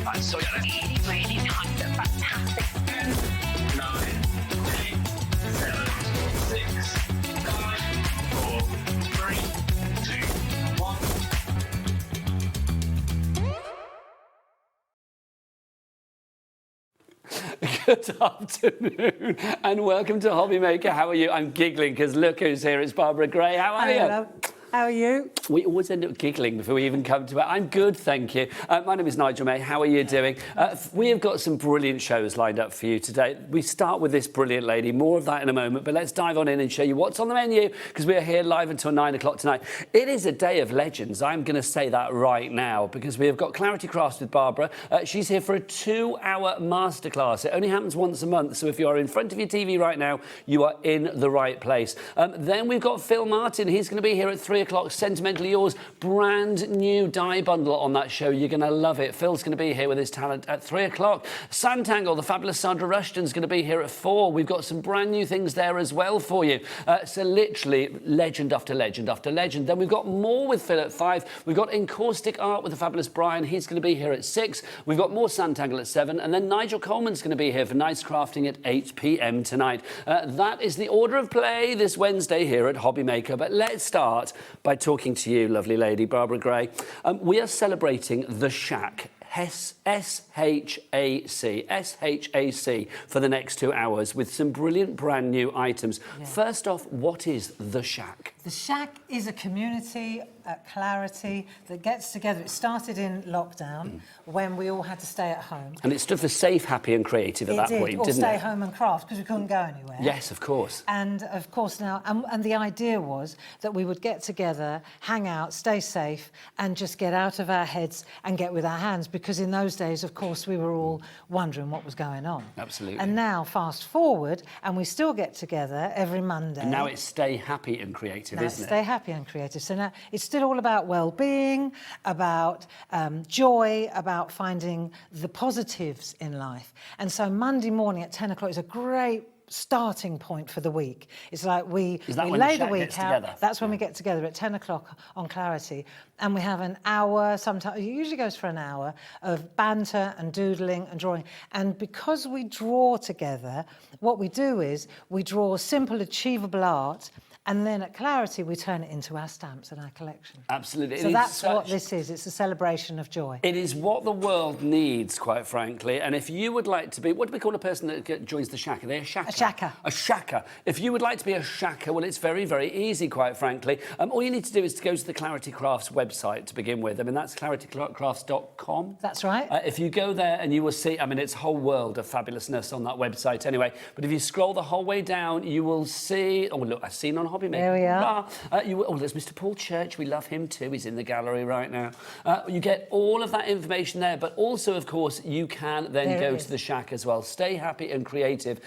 Right, so yeah, really, really nice and fantastic. 9, 8, 7, 6, 5, 4, 3, 2, 1. Good afternoon and welcome to HobbyMaker. How are you? I'm giggling because look who's here. It's Barbara Gray. How are you? Hello. How are you? We always end up giggling before we even come to it. I'm good, thank you. My name is Nigel May. How are you doing? We have got some brilliant shows lined up for you today. We start with this brilliant lady. More of that in a moment, but let's dive on in and show you what's on the menu because we are here live until 9 o'clock tonight. It is a day of legends. I'm going to say that right now because we have got Clarity Crafts with Barbara. She's here for a 2-hour masterclass. It only happens once a month, so if you are in front of your TV right now, you are in the right place. Then we've got Phill Martin. He's going to be here at 3 o'clock. Sentimentally Yours, brand new dye bundle on that show. You're going to love it. Phil's going to be here with his talent at 3 o'clock. Sanntangle, the fabulous Sandra is going to be here at 4. We've got some brand new things there as well for you. So literally legend after legend after legend. Then we've got more with Phill at 5. We've got Encaustic Art with the fabulous Brian. He's going to be here at 6. We've got more Sanntangle at 7. And then Nigel Coleman's going to be here for Nice Crafting at 8 p.m. tonight. That is the order of play this Wednesday here at HobbyMaker. But let's start by talking to you, lovely lady, Barbara Gray. We are celebrating The Shack. S-H-A-C for the next 2 hours with some brilliant brand new items. Yeah. First off, what is The Shack? The Shack is a community at Clarity that gets together. It started in lockdown when we all had to stay at home. And it stood for safe, happy and creative at that point, didn't it? Or stay home and craft because we couldn't go anywhere. Yes, of course. And of course now, and the idea was that we would get together, hang out, stay safe and just get out of our heads and get with our hands because in those days, of course, we were all wondering what was going on. Absolutely. And now, fast forward, and we still get together every Monday. And now it's stay happy and creative, isn't it? Stay happy and creative. So now it's still all about well-being, about joy, about finding the positives in life. And so Monday morning at 10 o'clock is a great starting point for the week. It's like we lay the week out. Together? That's when we get together at 10 o'clock on Clarity, and we have an hour, sometimes it usually goes for an hour, of banter and doodling and drawing. And because we draw together, what we do is we draw simple, achievable art. And then at Clarity, we turn it into our stamps and our collection. Absolutely. So that's what this is. It's a celebration of joy. It is what the world needs, quite frankly. And if you would like to be, what do we call a person that joins the Shack? Are they a shacker? A shacker. A shacker. If you would like to be a shacker, well, it's very, very easy, quite frankly. All you need to do is to go to the Clarity Crafts website to begin with. I mean, that's claritycrafts.com. That's right. If you go there and you will see, I mean, it's a whole world of fabulousness on that website anyway. But if you scroll the whole way down, you will see, oh, look, I've seen on HobbyMaker. There we are. There's Mr. Paul Church. We love him too. He's in the gallery right now. You get all of that information there, but also, of course, you can then go to the Shack as well. Stay happy and creative.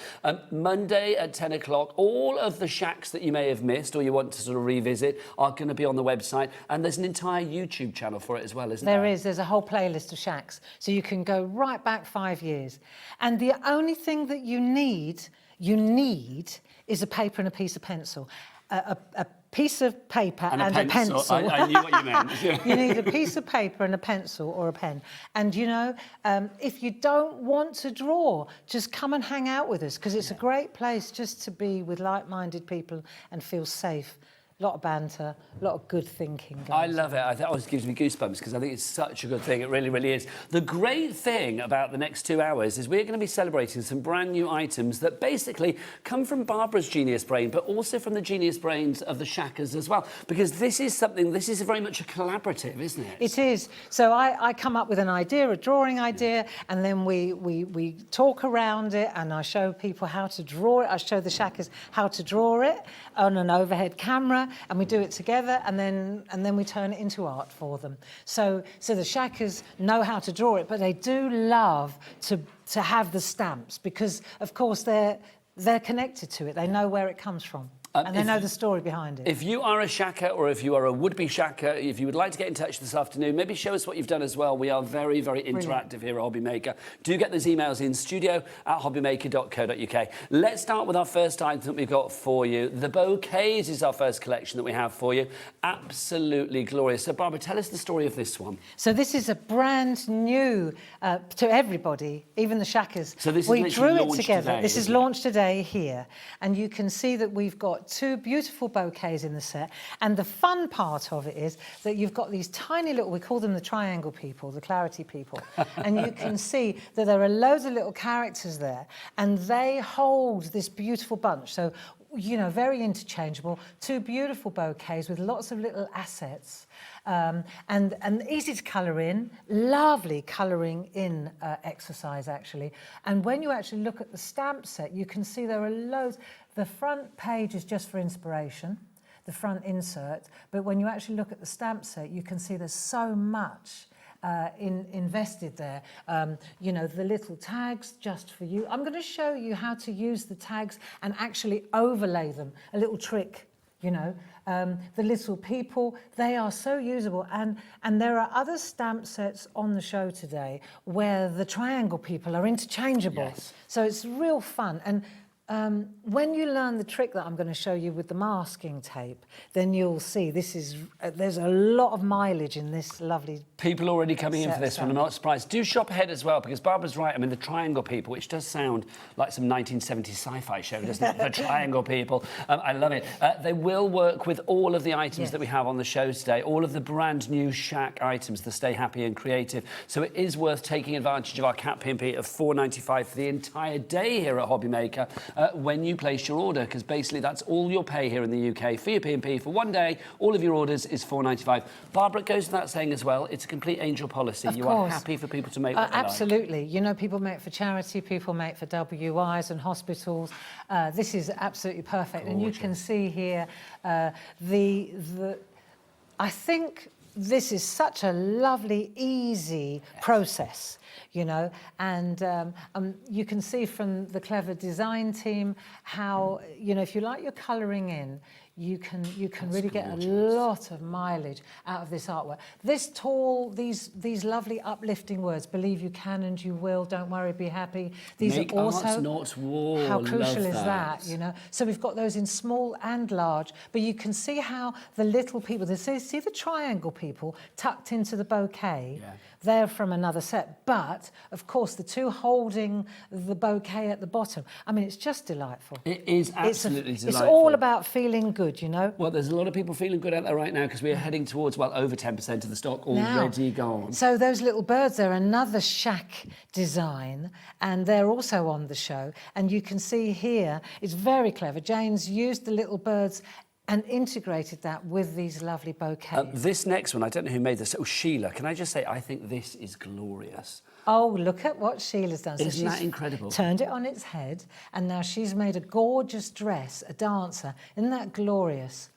Monday at 10 o'clock, all of the Shacks that you may have missed or you want to sort of revisit are going to be on the website. And there's an entire YouTube channel for it as well, isn't there? There is. There's a whole playlist of Shacks. So you can go right back 5 years. And the only thing that you need is a paper and a piece of pencil. A piece of paper and a pencil. I knew what you meant. You need a piece of paper and a pencil or a pen. And, you know, if you don't want to draw, just come and hang out with us because it's a great place just to be with like-minded people and feel safe. A lot of banter, a lot of good thinking. I love it. That always gives me goosebumps because I think it's such a good thing. It really, really is. The great thing about the next 2 hours is we're going to be celebrating some brand new items that basically come from Barbara's genius brain, but also from the genius brains of the Shackers as well. Because this is very much a collaborative, isn't it? It is. So I come up with an idea, a drawing idea, and then we talk around it, and I show people how to draw it. I show the Shackers how to draw it on an overhead camera. And we do it together, and then we turn it into art for them. So the Shackers know how to draw it, but they do love to have the stamps because, of course, they're connected to it. They know where it comes from. and they know the story behind it. If you are a shacker or if you are a would-be shacker, if you would like to get in touch this afternoon, maybe show us what you've done as well. We are very, very interactive here at HobbyMaker. Do get those emails in studio@hobbymaker.co.uk. Let's start with our first item that we've got for you. The bouquets is our first collection that we have for you. Absolutely glorious. So, Barbara, tell us the story of this one. So this is a brand new to everybody, even the shackers. So this is we literally drew it launched together. today, This is isn't it? launched today here, and you can see that we've got 2 beautiful bouquets in the set. And the fun part of it is that you've got these tiny little, we call them the triangle people, the clarity people, and you can see that there are loads of little characters there, and they hold this beautiful bunch. So, you know, very interchangeable, 2 beautiful bouquets with lots of little assets, and easy to colour in, lovely colouring in exercise actually. And when you actually look at the stamp set, you can see there are loads. The front page is just for inspiration, the front insert, but when you actually look at the stamp set, you can see there's so much invested there. You know, the little tags just for you. I'm going to show you how to use the tags and actually overlay them, a little trick, you know. The little people, they are so usable, and there are other stamp sets on the show today where the triangle people are interchangeable. Yes. So it's real fun. And when you learn the trick that I'm going to show you with the masking tape, then you'll see there's a lot of mileage in this lovely. People already coming in for this one, I'm stamp. not surprised. Do shop ahead as well, because Barbara's right. I mean, the Triangle People, which does sound like some 1970s sci-fi show, doesn't it? The Triangle People. I love it. They will work with all of the items that we have on the show today, all of the brand new Shack items, the Stay Happy and Creative. So it is worth taking advantage of our Cat P&P of $4.95 for the entire day here at HobbyMaker when you place your order, because basically that's all you'll pay here in the UK for your P&P for one day. All of your orders is $4.95. Barbara, it goes without saying as well, it's a complete angel policy. Of You course. are happy for people to make what they like. Absolutely. You know, people make it for charity, people make it for WIs and hospitals. This is absolutely perfect. Gorgeous. And you can see here I think this is such a lovely, easy process, you know, and you can see from the clever design team how, you know, if you like your colouring in, you can really get a lot of mileage out of this artwork. This tall, these lovely uplifting words, believe you can and you will, don't worry, be happy. These Make are also, art, not war. how crucial Love is that, you know? So we've got those in small and large, but you can see how the little people, see the triangle people tucked into the bouquet. Yeah. They're from another set, but of course the 2 holding the bouquet at the bottom. I mean, it's just delightful. It is absolutely It's delightful. all about feeling good, you know. Well, there's a lot of people feeling good out there right now because we are heading towards, well, over 10% of the stock already gone. So those little birds, they're another Shack design, and they're also on the show. And you can see here, it's very clever. Jane's used the little birds and integrated that with these lovely bouquets. This next one, I don't know who made this. Oh, Sheila. Can I just say, I think this is glorious. Oh, look at what Sheila's done. Isn't she's that incredible? Turned it on its head, and now she's made a gorgeous dress, a dancer. Isn't that glorious?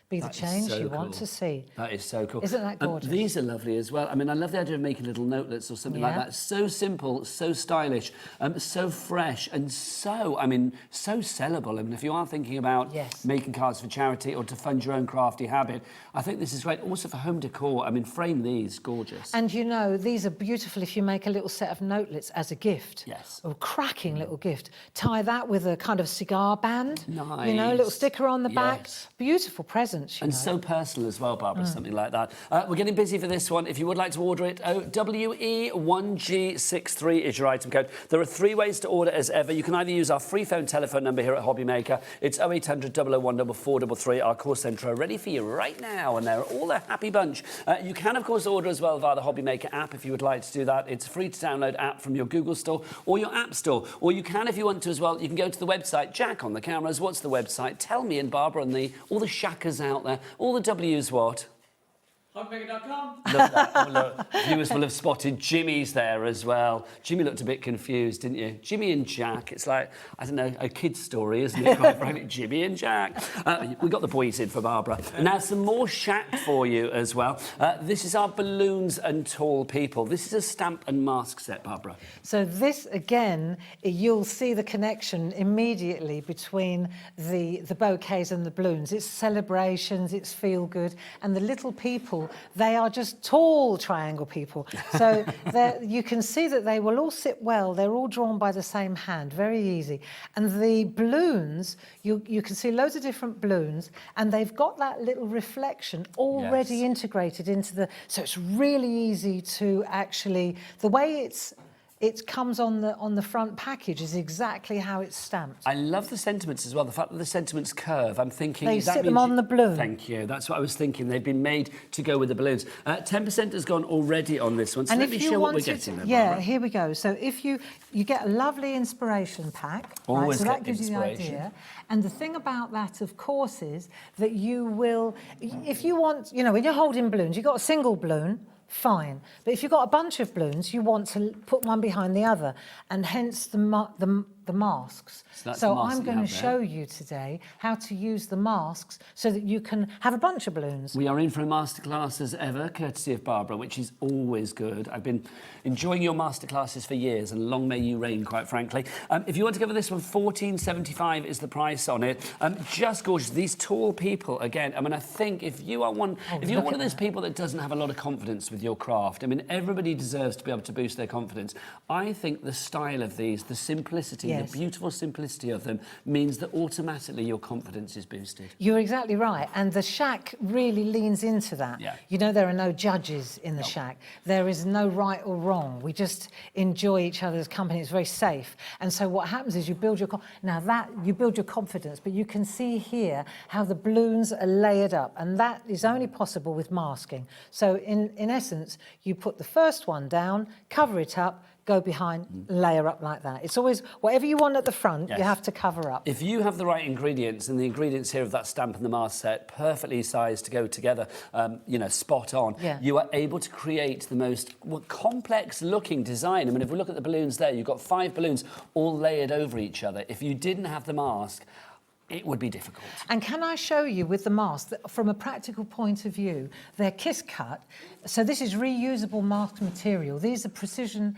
Be the That is change so you want cool. to see. That is so cool. Isn't that gorgeous? These are lovely as well. I mean, I love the idea of making little notelets or something like Yeah. that. So simple, so stylish, so fresh, and so sellable. I mean, if you are thinking about making cards for charity or to fund your own crafty habit, I think this is great. Also for home decor, I mean, frame these, gorgeous. And you know, these are beautiful if you make a little set of notelets as a gift. Yes. A cracking little gift. Tie that with a kind of cigar band. Nice. You know, a little sticker on the back. Yes. Beautiful presents, you And know. so personal as well, Barbara, something like that. We're getting busy for this one. If you would like to order it, WE1G63 is your item code. There are 3 ways to order as ever. You can either use our free phone telephone number here at HobbyMaker. It's 0800 001 4433. Our call centre are ready for you right now, and they're all a happy bunch. You can, of course, order as well via the HobbyMaker app if you would like to do that. It's a free to download app from your Google Store or your App Store. Or you can, if you want to as well, you can go to the website. Jack on the cameras, what's the website? Tell me and Barbara and all the shackers out there. All the W's what? HobbyMaker.com. Look at that. Oh, look. Viewers will have spotted Jimmy's there as well. Jimmy looked a bit confused, didn't you? Jimmy and Jack. It's like, I don't know, a kid's story, isn't it? Quite frankly, Jimmy and Jack. We got the boys in for Barbara. And now some more shack for you as well. This is our balloons and tall people. This is a stamp and mask set, Barbara. So this, again, you'll see the connection immediately between the bouquets and the balloons. It's celebrations, it's feel good, and the little people, they are just tall triangle people. So you can see that they will all sit well. They're all drawn by the same hand, very easy. And the balloons, you can see loads of different balloons, and they've got that little reflection already integrated into the, so it's really easy to actually, the way it comes on the front package is exactly how it's stamped. I love the sentiments as well. The fact that the sentiments curve, I'm thinking... They sit them on the balloon. Thank you. That's what I was thinking. They've been made to go with the balloons. 10% has gone already on this one, so let me show what we're getting there, yeah, Barbara. here we go. So if you get a lovely inspiration pack, Always so get that gives you the inspiration. idea. And the thing about that, of course, is that you will, if you want, you know, when you're holding balloons, you've got a single balloon, fine. But if you've got a bunch of balloons, you want to put one behind the other, and hence the masks. So I'm going to show you today how to use the masks so that you can have a bunch of balloons. We are in for a masterclass as ever, courtesy of Barbara, which is always good. I've been enjoying your masterclasses for years, and long may you reign, quite frankly. If you want to go for this one, $14.75 is the price on it. Just gorgeous. These tall people, again, I mean, I think if you are one, if you're one of those people that doesn't have a lot of confidence with your craft, I mean, everybody deserves to be able to boost their confidence. I think the style of these, the simplicity, the beautiful simplicity of them means that automatically your confidence is boosted. You're exactly right, and the shack really leans into that. Yeah. You know, there are no judges in the shack. There is no right or wrong. We just enjoy each other's company. It's very safe. And so what happens is you build your you build your confidence, but you can see here how the balloons are layered up, and that is only possible with masking. So in essence, you put the first one down, cover it up, go behind, layer up like that. It's always, whatever you want at the front, you have to cover up. If you have the right ingredients, and the ingredients here of that stamp and the mask set, perfectly sized to go together, you know, spot on, you are able to create the most complex looking design. I mean, if we look at the balloons there, you've got 5 balloons all layered over each other. If you didn't have the mask, it would be difficult. And can I show you with the mask that from a practical point of view, they're kiss cut. So this is reusable mask material. These are precision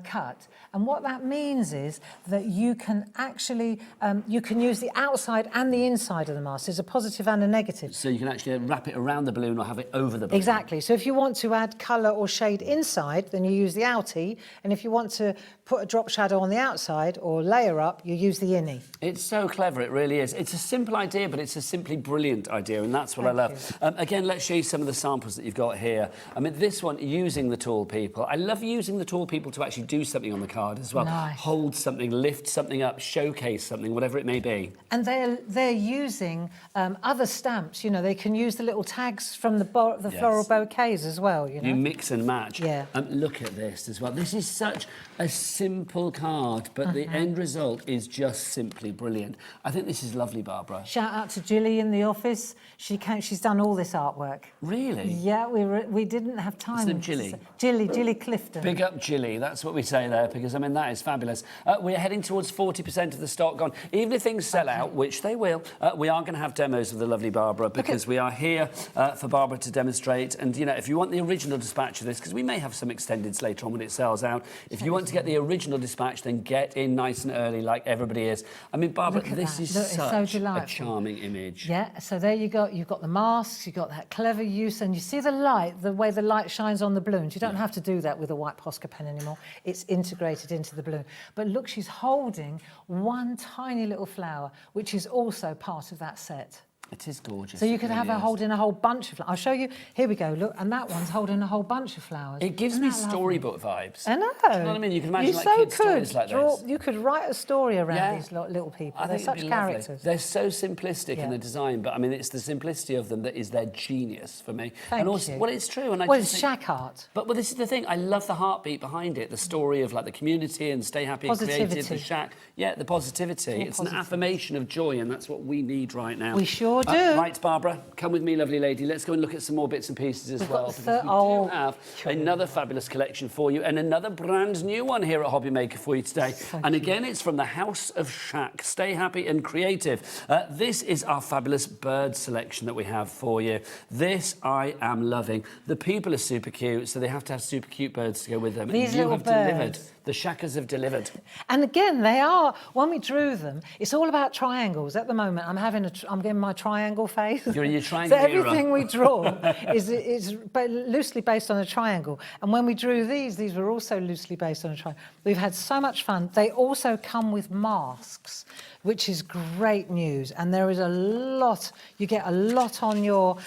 cut. And what that means is that you can actually, you can use the outside and the inside of the mask. There's a positive and a negative. So you can actually wrap it around the balloon or have it over the balloon. Exactly. So if you want to add colour or shade inside, then you use the outie. And if you want to put a drop shadow on the outside or layer up, you use the innie. It's so clever, it really is. It's a simple idea, but it's a simply brilliant idea, and that's what I love. Again, let's show you some of the samples that you've got here. I mean, this one, using the tall people. I love using the tall people to actually do something on the card as well. Nice. Hold something, lift something up, showcase something, whatever it may be. And they're using other stamps. You know, they can use the little tags from the floral bouquets as well. You know, you mix and match. Yeah. Look at this as well. This is such a simple card, but the end result is just simply brilliant. I think this is lovely, Barbara. Shout out to Gilly in the office. She's done all this artwork. Really? Yeah, we didn't have time. What's Gilly? Gilly Clifton. Big up Gilly, that's what we say there, because I mean that is fabulous. We're heading towards 40% of the stock gone. Even if things sell out, which they will, we are going to have demos of the lovely Barbara, because we are here for Barbara to demonstrate. And you know, if you want the original dispatch of this, because we may have some extendeds later on when it sells out, if you want to get the original dispatch, then get in nice and early like everybody is. I mean, Barbara, this is such a charming image. Yeah, so there you go. You've got the masks, you've got that clever use, and you see the light, the way the light shines on the balloons. You don't have to do that with a white Posca pen anymore. It's integrated into the balloon. But look, she's holding one tiny little flower, which is also part of that set. It is gorgeous. So you could have her holding a whole bunch of flowers. I'll show you. Here we go. Look, and that one's holding a whole bunch of flowers. It gives me storybook vibes. I know. Do you know what I mean? You can imagine like kids' stories like this. You could write a story around these little people. They're such characters. They're so simplistic in the design, but I mean, it's the simplicity of them that is their genius for me. And also, well, it's true. And it's shack art. But this is the thing. I love the heartbeat behind it. The story of like the community and stay happy and creative. The shack. Yeah, the positivity. It's an affirmation of joy, and that's what we need right now. We sure Sure do. Right, Barbara, come with me, lovely lady. Let's go and look at some more bits and pieces as well. Because we do have another fabulous collection for you and another brand new one here at HobbyMaker for you today. And again, it's from the House of Shack. Stay happy and creative. This is our fabulous bird selection that we have for you. This I am loving. The people are super cute, so they have to have super cute birds to go with them. These you little have birds. delivered. The Shackers have delivered. And again, they are, when we drew them, it's all about triangles. At the moment, I'm getting my triangle phase. You're in your triangle So everything we draw is loosely based on a triangle. And when we drew these were also loosely based on a triangle. We've had so much fun. They also come with masks, which is great news. And there is a lot, you get a lot on your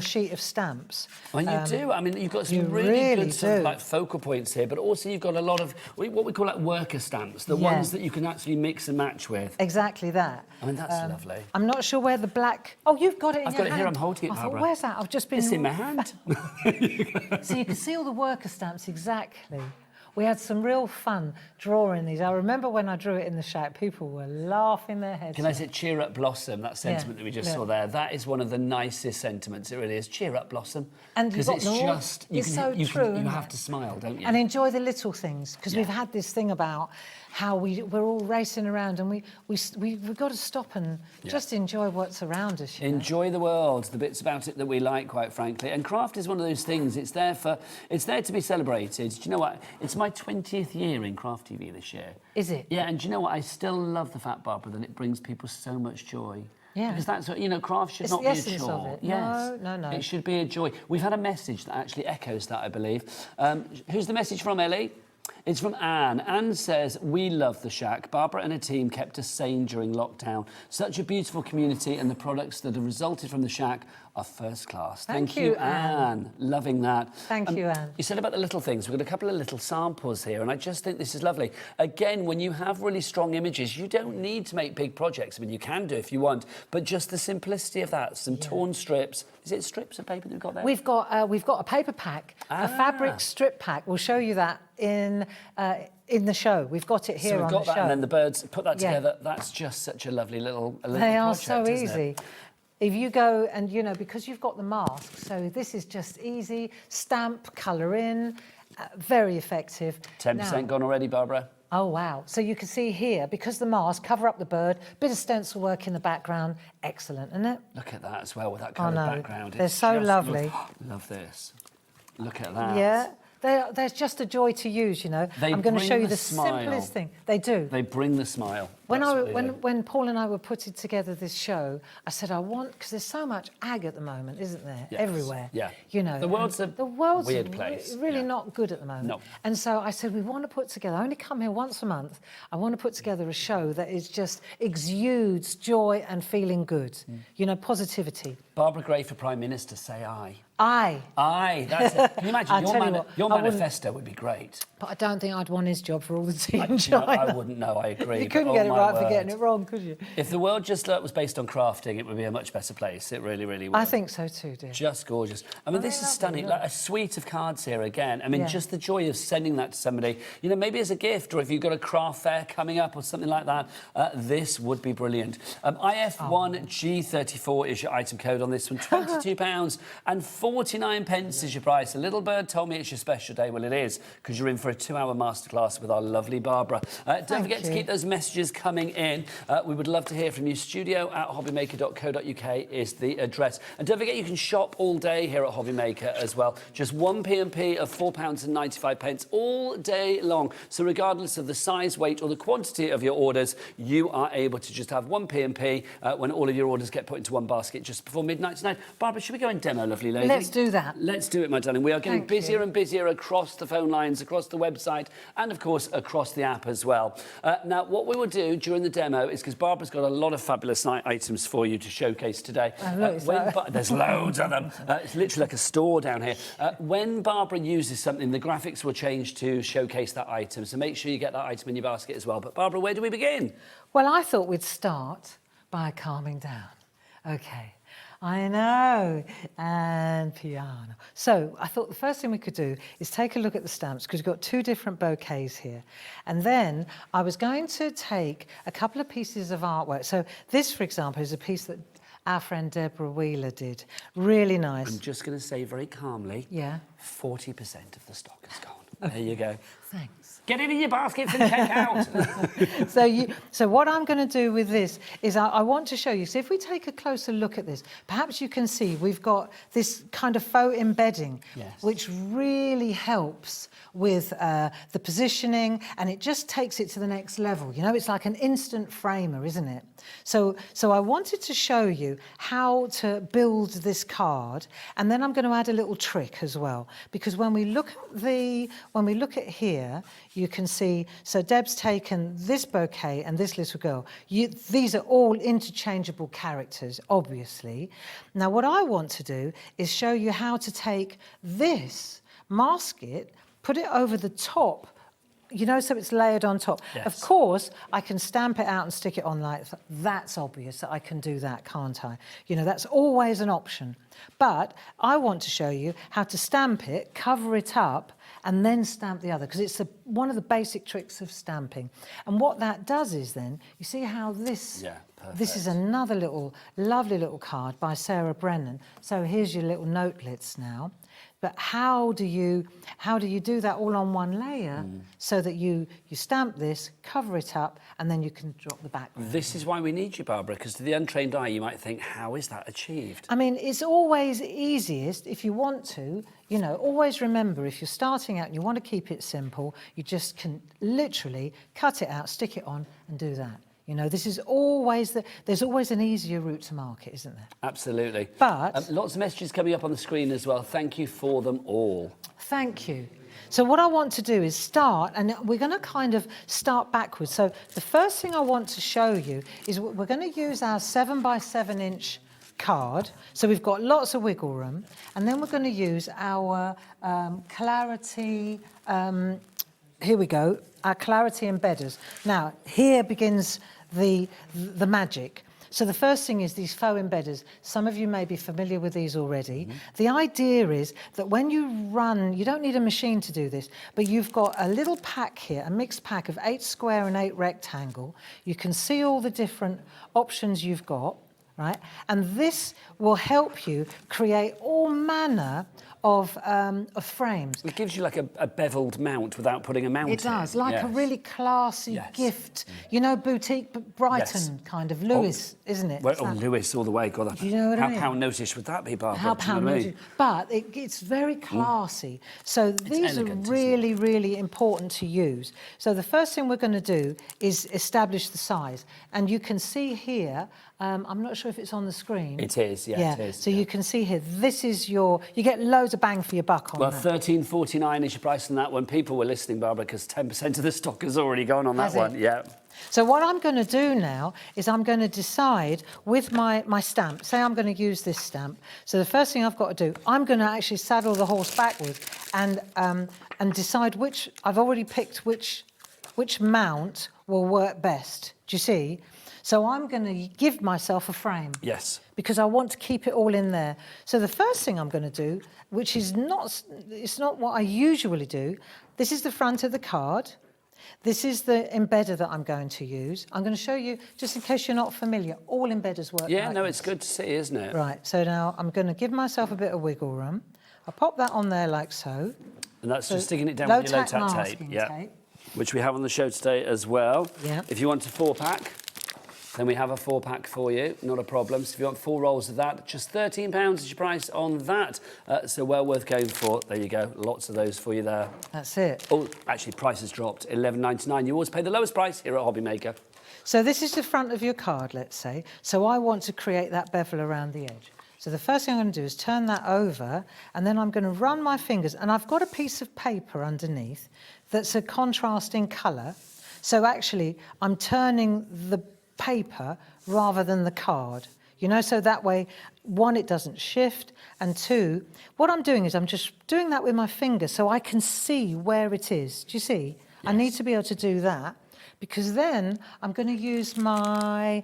sheet of stamps. Well, you do. I mean, you've got some really good sort of like focal points here, but also you've got a lot of what we call like worker stamps, the ones that you can actually mix and match with. Exactly that. I mean, that's lovely. I'm not sure where the black... Oh, you've got it in your hand. I've got it here, I'm holding it, I thought, Barbara. where's that? I've just been... It's in my hand. So you can see all the worker stamps, exactly. We had some real fun drawing these. I remember when I drew it in the shack, people were laughing their heads Can I say cheer up blossom, that sentiment that we just saw there? That is one of the nicest sentiments, it really is. Cheer up blossom. And because it's just, you have to smile, don't you? And enjoy the little things, because we've had this thing about how we're all racing around and we've got to stop and just enjoy what's around us. Enjoy the world, the bits about it that we like, quite frankly. And craft is one of those things, it's there to be celebrated. Do you know what? It's my 20th year in Craft TV this year. Is it? Yeah, and do you know what? I still love the fact, Barbara, that it brings people so much joy. Yeah. Because that's what, you know, craft should not the be a essence chore. of it. Yes. No. It should be a joy. We've had a message that actually echoes that, I believe. Who's the message from, Ellie? It's from Anne. Anne says, we love the Shack. Barbara and her team kept us sane during lockdown. Such a beautiful community, and the products that have resulted from the Shack are first class. Thank you, Anne. Loving that. Thank you, Anne. You said about the little things. We've got a couple of little samples here, and I just think this is lovely. Again, when you have really strong images, you don't need to make big projects. I mean, you can do if you want, but just the simplicity of that. Some torn strips. Is it strips of paper that we've got there? We've got a paper pack, a fabric strip pack. We'll show you that in the show. We've got it here on the show. So we've got that, and then the birds, put that together. That's just such a lovely little project, They are so isn't easy. it? If you go and, you know, because you've got the mask, so this is just easy, stamp, colour in, very effective. 10% gone already, Barbara. Oh, wow. So you can see here, because the mask, cover up the bird, bit of stencil work in the background. Excellent, isn't it? Look at that as well, with that coloured background. They're so lovely. Love this. Look at that. Yeah. There's just a joy to use, you know. I'm going to show you the simplest thing. They do. They bring the smile. When Paul and I were putting together this show, I said, because there's so much ag at the moment, isn't there? Yes. Everywhere. Yeah. You know. The world's a weird place. Really not good at the moment. No. And so I said, we want to put together, I only come here once a month, I want to put together a show that is just exudes joy and feeling good. You know, positivity. Barbara Gray for Prime Minister, say aye. Aye. Aye, that's it. Can you imagine? Your manifesto would be great. But I don't think I'd want his job for all the tea in No, China. I wouldn't know, I agree. You couldn't get it right for getting it wrong, could you? If the world just was based on crafting, it would be a much better place. It really, really would. I think so too, dear. Just gorgeous. I mean, this is stunning. Like a suite of cards here again. I mean, just the joy of sending that to somebody, you know, maybe as a gift, or if you've got a craft fair coming up or something like that, this would be brilliant. IF1G34 is your item code on this one. £22.49 is your price. A little bird told me it's your special day. Well, it is, because you're in for a 2-hour masterclass with our lovely Barbara. Don't forget to keep those messages coming in. We would love to hear from you. studio@hobbymaker.co.uk is the address. And don't forget, you can shop all day here at HobbyMaker as well. Just one P&P of £4.95 all day long. So regardless of the size, weight or the quantity of your orders, you are able to just have one P&P when all of your orders get put into one basket just before midnight tonight. Barbara, should we go and demo, lovely lady? Let's do that. Let's do it, my darling. We are getting busier and busier across the phone lines, across the website, and of course across the app as well. Now, what we will do during the demo is, because Barbara's got a lot of fabulous items for you to showcase today. There's loads of them. It's literally like a store down here. When Barbara uses something, the graphics will change to showcase that item. So make sure you get that item in your basket as well. But Barbara, where do we begin? Well, I thought we'd start by calming down. Okay. I know, and piano. So I thought the first thing we could do is take a look at the stamps, because we've got 2 different bouquets here. And then I was going to take a couple of pieces of artwork. So this, for example, is a piece that our friend Deborah Wheeler did. Really nice. I'm just going to say very calmly, Yeah. 40% of the stock is gone. There you go. Thanks. Get it in your baskets and check out. So what I'm going to do with this is I want to show you. So if we take a closer look at this, perhaps you can see we've got this kind of faux embedding, Yes. which really helps with the positioning, and it just takes it to the next level. You know, it's like an instant framer, isn't it? So I wanted to show you how to build this card, and then I'm going to add a little trick as well, because when we look at here, you can see, so Deb's taken this bouquet and this little girl. These are all interchangeable characters, obviously. Now, what I want to do is show you how to take this, mask it, put it over the top, you know, so it's layered on top. Yes. Of course, I can stamp it out and stick it on like that. That's obvious that I can do that, can't I? You know, that's always an option. But I want to show you how to stamp it, cover it up, and then stamp the other, because it's one of the basic tricks of stamping. And what that does is then, you see how this... Yeah, perfect. This is another lovely little card by Sarah Brennan. So here's your little notelets now. But how do you do that all on one layer so that you stamp this, cover it up, and then you can drop the background? This is why we need you, Barbara, because to the untrained eye, you might think, how is that achieved? I mean, it's always easiest if you want to, you know, always remember if you're starting out and you want to keep it simple, you just can literally cut it out, stick it on, and do that. You know, this is always there's always an easier route to market, isn't there? Absolutely. But lots of messages coming up on the screen as well. Thank you for them all. thank you. So what I want to do is start, and we're going to kind of start backwards. So the first thing I want to show you is we're going to use our 7 by 7 inch card. So we've got lots of wiggle room, and then we're going to use our clarity. Here we go. Our clarity embedders. Now here begins the magic. So the first thing is these faux embedders. Some of you may be familiar with these already. Mm-hmm. The idea is that when you run, you don't need a machine to do this, but you've got a little pack here, a mixed pack of 8 square and 8 rectangle. You can see all the different options you've got, right? And this will help you create all manner of frames. It gives you like a beveled mount without putting a mount in. It does, like a really classy gift. You know, boutique Brighton kind of Lewis, isn't it? Well, Lewis all the way. God, do you know what I mean? How pound-notice would that be, Barbara? How pound-notice. But it's very classy. So these are really, really important to use. So the first thing we're going to do is establish the size. And you can see here, I'm not sure if it's on the screen. It is, yeah. It is. So you can see here, this is you get loads of bang for your buck on that. Well, $13.49 is your price on that one. People were listening, Barbara, because 10% of the stock has already gone on that one. Yeah. So what I'm going to do now is I'm going to decide with my stamp. Say I'm going to use this stamp. So the first thing I've got to do, I'm going to actually saddle the horse backwards and decide which. I've already picked which mount will work best. Do you see? So I'm going to give myself a frame. Yes. Because I want to keep it all in there. So the first thing I'm going to do, which is it's not what I usually do, this is the front of the card. This is the embedder that I'm going to use. I'm going to show you, just in case you're not familiar, all embedders work Yeah, like no, this. it's good to see, isn't it? Right, so now I'm going to give myself a bit of wiggle room. I'll pop that on there like so. And that's just sticking it down with your low-tack tape. Tape. Which we have on the show today as well. Yeah. If you want a 4-pack, then we have a 4-pack for you, not a problem. So if you want 4 rolls of that, just £13 is your price on that. So well worth going for. There you go, lots of those for you there. That's it. Oh, actually, price has dropped, $11.99. You always pay the lowest price here at HobbyMaker. So this is the front of your card, let's say. So I want to create that bevel around the edge. So the first thing I'm going to do is turn that over, and then I'm going to run my fingers, and I've got a piece of paper underneath that's a contrasting colour. So actually, I'm turning the paper rather than the card, you know, so that way, 1, it doesn't shift, and 2, what I'm doing is I'm just doing that with my finger so I can see where it is. Do you see? Yes. I need to be able to do that, because then I'm going to use my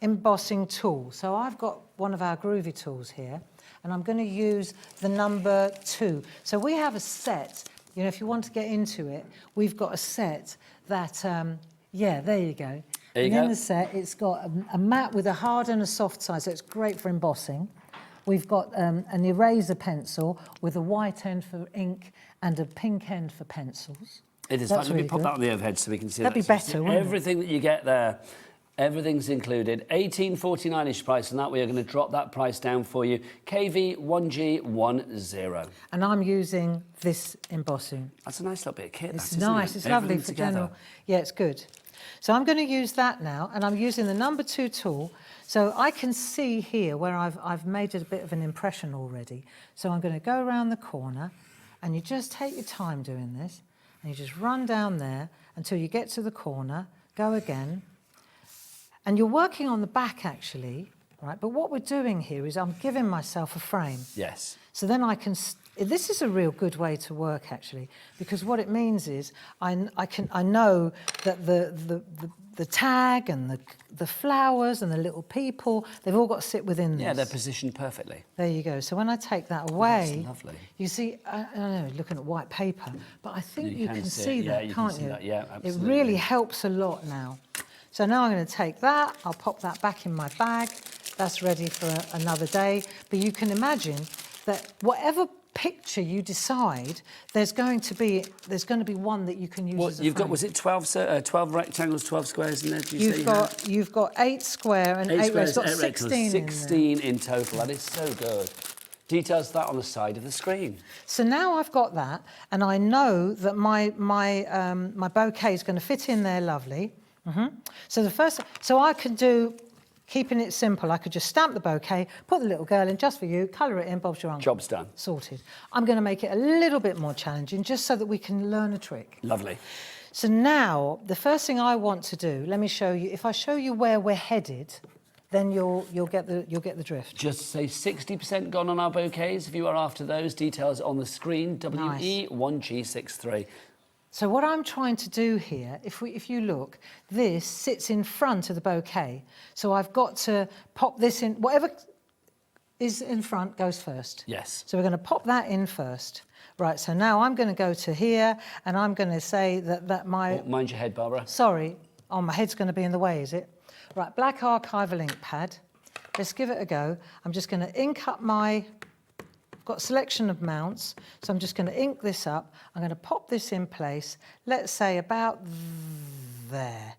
embossing tool. So I've got one of our groovy tools here, and I'm going to use the number 2. So we have a set, you know, if you want to get into it, we've got a set that yeah, there you go. There you and in go. the set, it's got a matte with a hard and a soft side, so it's great for embossing. We've got an eraser pencil with a white end for ink and a pink end for pencils. It is. That's Let me really pop good. that on the overhead so we can see That'd that. be So you see better, wouldn't it? everything that you get there, everything's included. $18.49-ish price, and that we are going to drop that price down for you. KV1G10. And I'm using this embossing. That's a nice little bit of kit. It's that, isn't nice, it? it's lovely Everything for together. general. Yeah, it's good. So I'm going to use that now, and I'm using the number 2 tool. So I can see here where I've made a bit of an impression already. So I'm going to go around the corner, and you just take your time doing this, and you just run down there until you get to the corner, go again. And you're working on the back actually, right? But what we're doing here is I'm giving myself a frame. Yes. So then I can, this is a real good way to work actually, because what it means is I know that the tag and the flowers and the little people, they've all got to sit within this. Yeah, they're positioned perfectly. There you go. So when I take that away, That's lovely. you see, I don't know, looking at white paper, but I think you can see see it. Yeah, that, you can can't see you? that. Yeah, It absolutely. really helps a lot now. So now I'm going to take that, I'll pop that back in my bag. That's ready for another day. But you can imagine that whatever picture you decide, there's going to be one that you can use as a You've got, frame. was it 12 rectangles, 12 squares in there? Did you say You've got 8 square and 8 squares, rows. Got 8 rectangles, 16 in there. 16 in total. That is so good. Details of that on the side of the screen. So now I've got that, and I know that my bouquet is going to fit in there lovely. So I could do, keeping it simple, I could just stamp the bouquet, put the little girl in just for you, colour it in, Bob's your uncle. Job's done. Sorted. I'm going to make it a little bit more challenging just so that we can learn a trick. Lovely. So now, the first thing I want to do, let me show you, if I show you where we're headed, then you'll get the drift. Just say 60% gone on our bouquets. If you are after those, details on the screen, WE1G63. So what I'm trying to do here, if you look, this sits in front of the bouquet. So I've got to pop this in, whatever is in front goes first. Yes. So we're going to pop that in first. Right, so now I'm going to go to here, and I'm going to say that my... Oh, mind your head, Barbara. Sorry, oh, my head's going to be in the way, is it? Right, black archival ink pad. Let's give it a go. I'm just going to ink up my... I've got a selection of mounts, so I'm just going to ink this up. I'm going to pop this in place, let's say about there.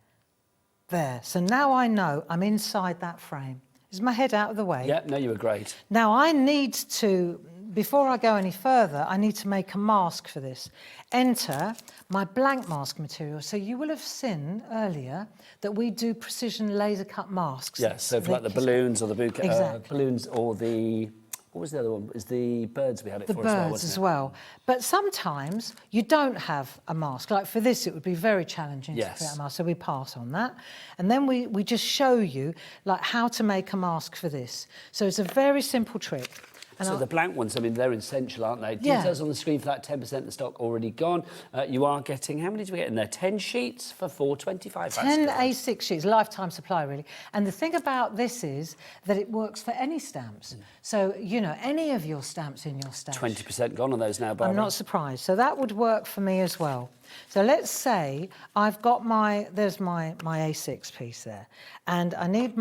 There. So now I know I'm inside that frame. Is my head out of the way? Yeah, no, you were great. Now I need to, before I go any further, I need to make a mask for this. Enter my blank mask material. So you will have seen earlier that we do precision laser cut masks. Yeah, so for like the balloons or the bouquet, Exactly. balloons or the... What was the other one? Is the birds we had it The for as well, birds wasn't as it? well. But sometimes you don't have a mask. Like for this, it would be very challenging to create a mask, so we pass on that. And then we just show you like how to make a mask for this. So it's a very simple trick. And So the blank ones, I mean, they're essential, aren't they? Yeah. Details on the screen for that 10% of the stock already gone. You are getting, how many did we get in there? 10 sheets for $4.25. 10 A6 sheets, lifetime supply really. And the thing about this is that it works for any stamps. So, you know, any of your stamps in your stash. 20% gone on those now, Barbara. I'm not surprised. So that would work for me as well. So let's say I've got there's my A6 piece there. And I need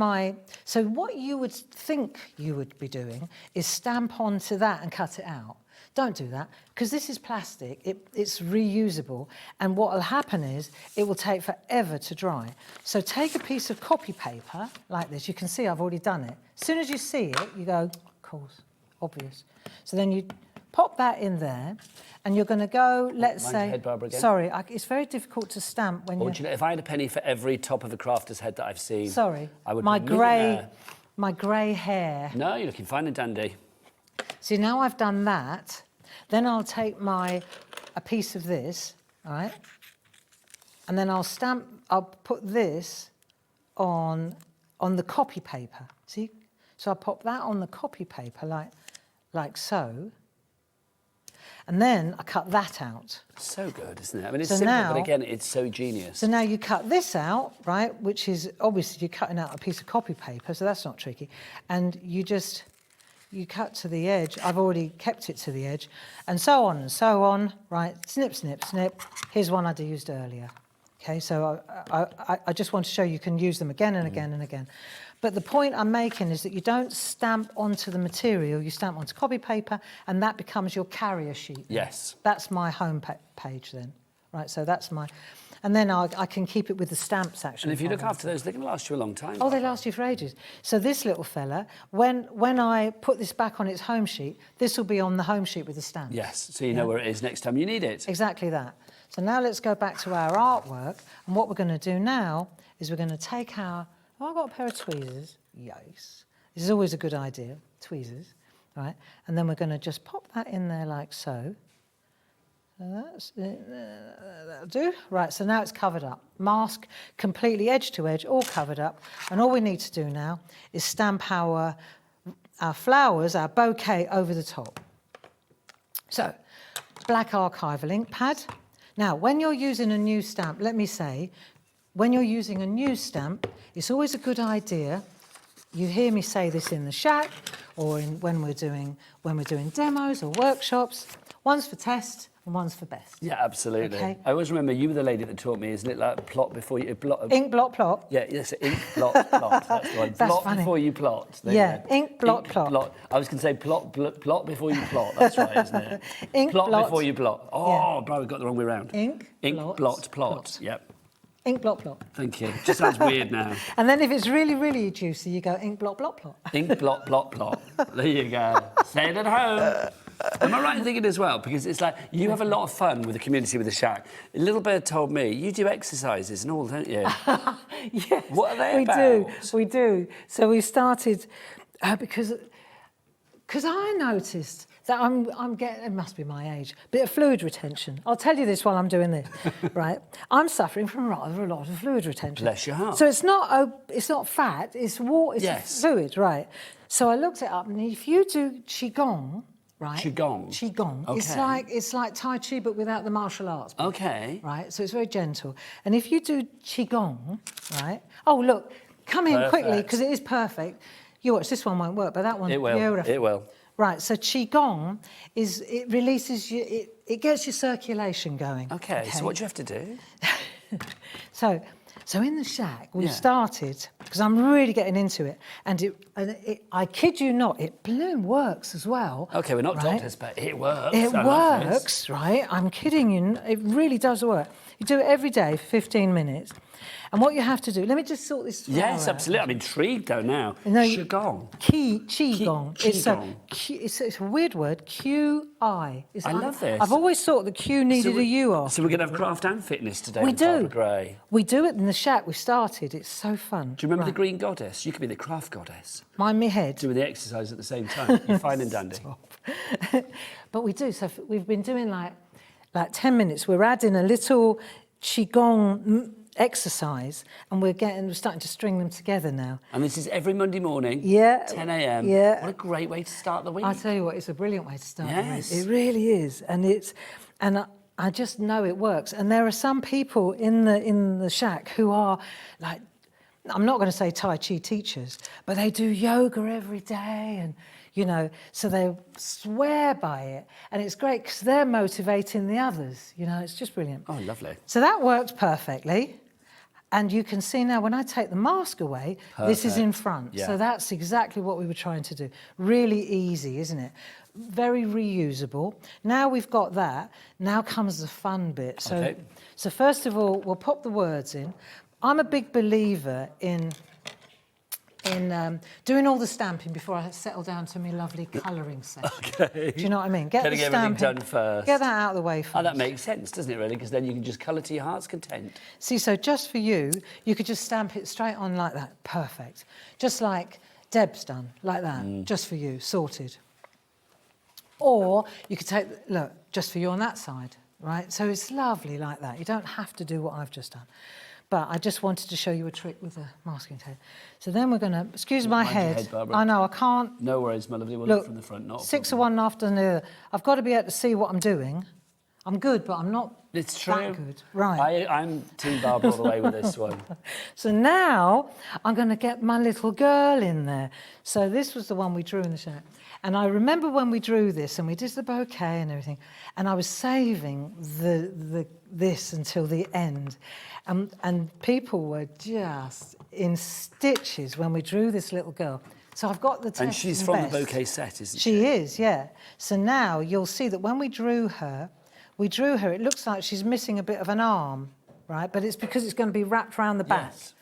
so what you would think you would be doing is stamp onto that and cut it out. Don't do that, because this is plastic, it's reusable, and what will happen is it will take forever to dry. So take a piece of copy paper like this. You can see I've already done it. As soon as you see it, you go, of course, obvious. So then you pop that in there, and you're going to go, let's Mind your say... head, Barbara, again. Sorry, it's very difficult to stamp when Or you're... do you know, if I had a penny for every top of the crafter's head that I've seen, Sorry, I would my be a millionaire. grey hair. No, you're looking fine and dandy. See, now I've done that, then I'll take a piece of this, all right? And then I'll put this on the copy paper, see? So I'll pop that on the copy paper like so. And then I cut that out. So good, isn't it? I mean, it's So simple, now- but again, it's so genius. So now you cut this out, right? Which is, obviously, you're cutting out a piece of copy paper, so that's not tricky. And you cut to the edge. I've already kept it to the edge. And so on, right? Snip, snip, snip. Here's one I'd used earlier. Okay, so I just want to show you can use them again and again and again. But the point I'm making is that you don't stamp onto the material, you stamp onto copy paper, and that becomes your carrier sheet. Yes. That's my home page then. Right, so that's my... And then I can keep it with the stamps, actually. And if you look after those, they can last you a long time. Oh, they last you for ages. So this little fella, when I put this back on its home sheet, this will be on the home sheet with the stamps. Yes, so you know where it is next time you need it. Exactly that. So now let's go back to our artwork. And what we're going to do now is we're going to take our... Oh, I've got a pair of tweezers. Yes. This is always a good idea, tweezers. Right? And then we're going to just pop that in there like so. So that's it. That'll do. Right, so now it's covered up. Mask completely edge to edge, all covered up. And all we need to do now is stamp our flowers, our bouquet over the top. So, black archival ink pad. Now, when you're using a new stamp, let me say, when you're using a new stamp, it's always a good idea. You hear me say this in the shack, or when we're doing demos or workshops. One's for test and one's for best. Yeah, absolutely. Okay. I always remember you were the lady that taught me, isn't it, like plot before you plot? Ink blot plot. Yeah, yes, ink blot plot. That's the one. That's plot funny. before you plot. There Yeah, you go. ink blot plot. I was going to say plot before you plot. That's right, isn't it? Ink plot blot. before you plot. Oh, bro, we got the wrong way round. Ink blot plot. plot. Yep. Ink blot plot. Thank you. Just sounds weird now. And then if it's really, really juicy, you go ink blot plot. Ink blot plot. There you go. Say it at home. Am I right in thinking as well? Because it's like you have a lot of fun with the community with the shack. Little Bird told me you do exercises and all, don't you? Yes, What are they we about? We do. So we started because I noticed that I'm getting, it must be my age, bit of fluid retention. I'll tell you this while I'm doing this, right? I'm suffering from rather a lot of fluid retention. Bless your heart. So it's not fat, it's water, it's Yes. fluid, right? So I looked it up, and if you do qigong, right? Qigong. Okay. It's like Tai Chi, but without the martial arts. Okay. Right, so it's very gentle. And if you do qigong, right? Oh, look, come in quickly Perfect. because it is perfect. You watch, this one won't work, but that one, It will. beautiful. It will. Right, so qigong it releases you, it gets your circulation going. Okay. So what do you have to do? So in the shack, we've Yeah. started, because I'm really getting into it, and I kid you not, it bloom works as well. Okay, we're not right? doctors, but it works. It I love this. works, right? I'm kidding you. It really does work. You do it every day for 15 minutes. And what you have to do, let me just sort this flower Yes, out. absolutely. I'm intrigued though now. No, Qigong. Qigong. Qigong. It's a weird word. Q-I. I love this. I've always thought the Q needed a U off. So we're going to have craft and fitness today. We with Barbara do. Gray. We do it in the shack. We started. It's so fun. Do you remember the Right. green goddess? You could be the craft goddess. Mind me head. Doing the exercise at the same time. You're fine and dandy. But we do. So we've been doing like 10 minutes. We're adding a little Qigong exercise, and we're starting to string them together now. And this is every Monday morning. Yeah. 10 a.m. Yeah. What a great way to start the week. I tell you what, it's a brilliant way to start. the week. Yes. It really is, and I just know it works. And there are some people in the shack who are like, I'm not going to say Tai Chi teachers, but they do yoga every day, and so they swear by it, and it's great because they're motivating the others. It's just brilliant. Oh, lovely. So that works perfectly. And you can see now when I take the mask away, this is in front. Yeah. So that's exactly what we were trying to do. Really easy, isn't it? Very reusable. Now we've got that. Now comes the fun bit. So first of all, we'll pop the words in. I'm a big believer in doing all the stamping before I settle down to my lovely colouring session. Okay. Do you know what I mean? Get Getting the everything stamping done first. Get that out of the way first. Oh, that makes sense, doesn't it, really? Because then you can just colour to your heart's content. See, so just for you, you could just stamp it straight on like that. Perfect. Just like Deb's done, like that. Just for you, sorted. Or you could take, look, just for you on that side, right? So it's lovely like that. You don't have to do what I've just done. But I just wanted to show you a trick with the masking tape. So then we're going to, excuse my Mind your head. head, Barbara. I know, I can't. No worries, my lovely. We'll look from the front, not a 6 of problem. one after the other. I've got to be able to see what I'm doing. I'm good, but I'm not It's true. that good. Right. I'm Team Barbara all the way with this one. So now I'm going to get my little girl in there. So this was the one we drew in the shack. And I remember when we drew this and we did the bouquet and everything, and I was saving this until the end. And people were just in stitches when we drew this little girl. So I've got the test And she's from the bouquet set, isn't she? She is, yeah. So now you'll see that when we drew her, it looks like she's missing a bit of an arm, right? But it's because it's going to be wrapped around the back. Yes.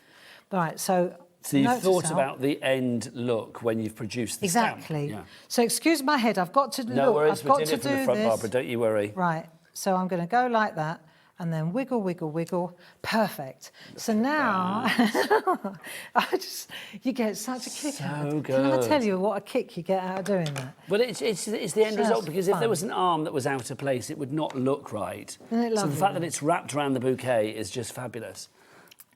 Right, so you've thought about the end look when you've produced the stamp. Exactly. Yeah. So excuse my head, I've got to look. No worries, I've we're got doing to it from the do front, this. Barbara, don't you worry. Right, so I'm going to go like that and then wiggle, wiggle, wiggle. Perfect. So now, you get such a kick out of it. good. Can I tell you what a kick you get out of doing that? Well, it's the end result, because if fun. there was an arm that was out of place, it would not look right. Isn't it So the lovely? fact that it's wrapped around the bouquet is just fabulous.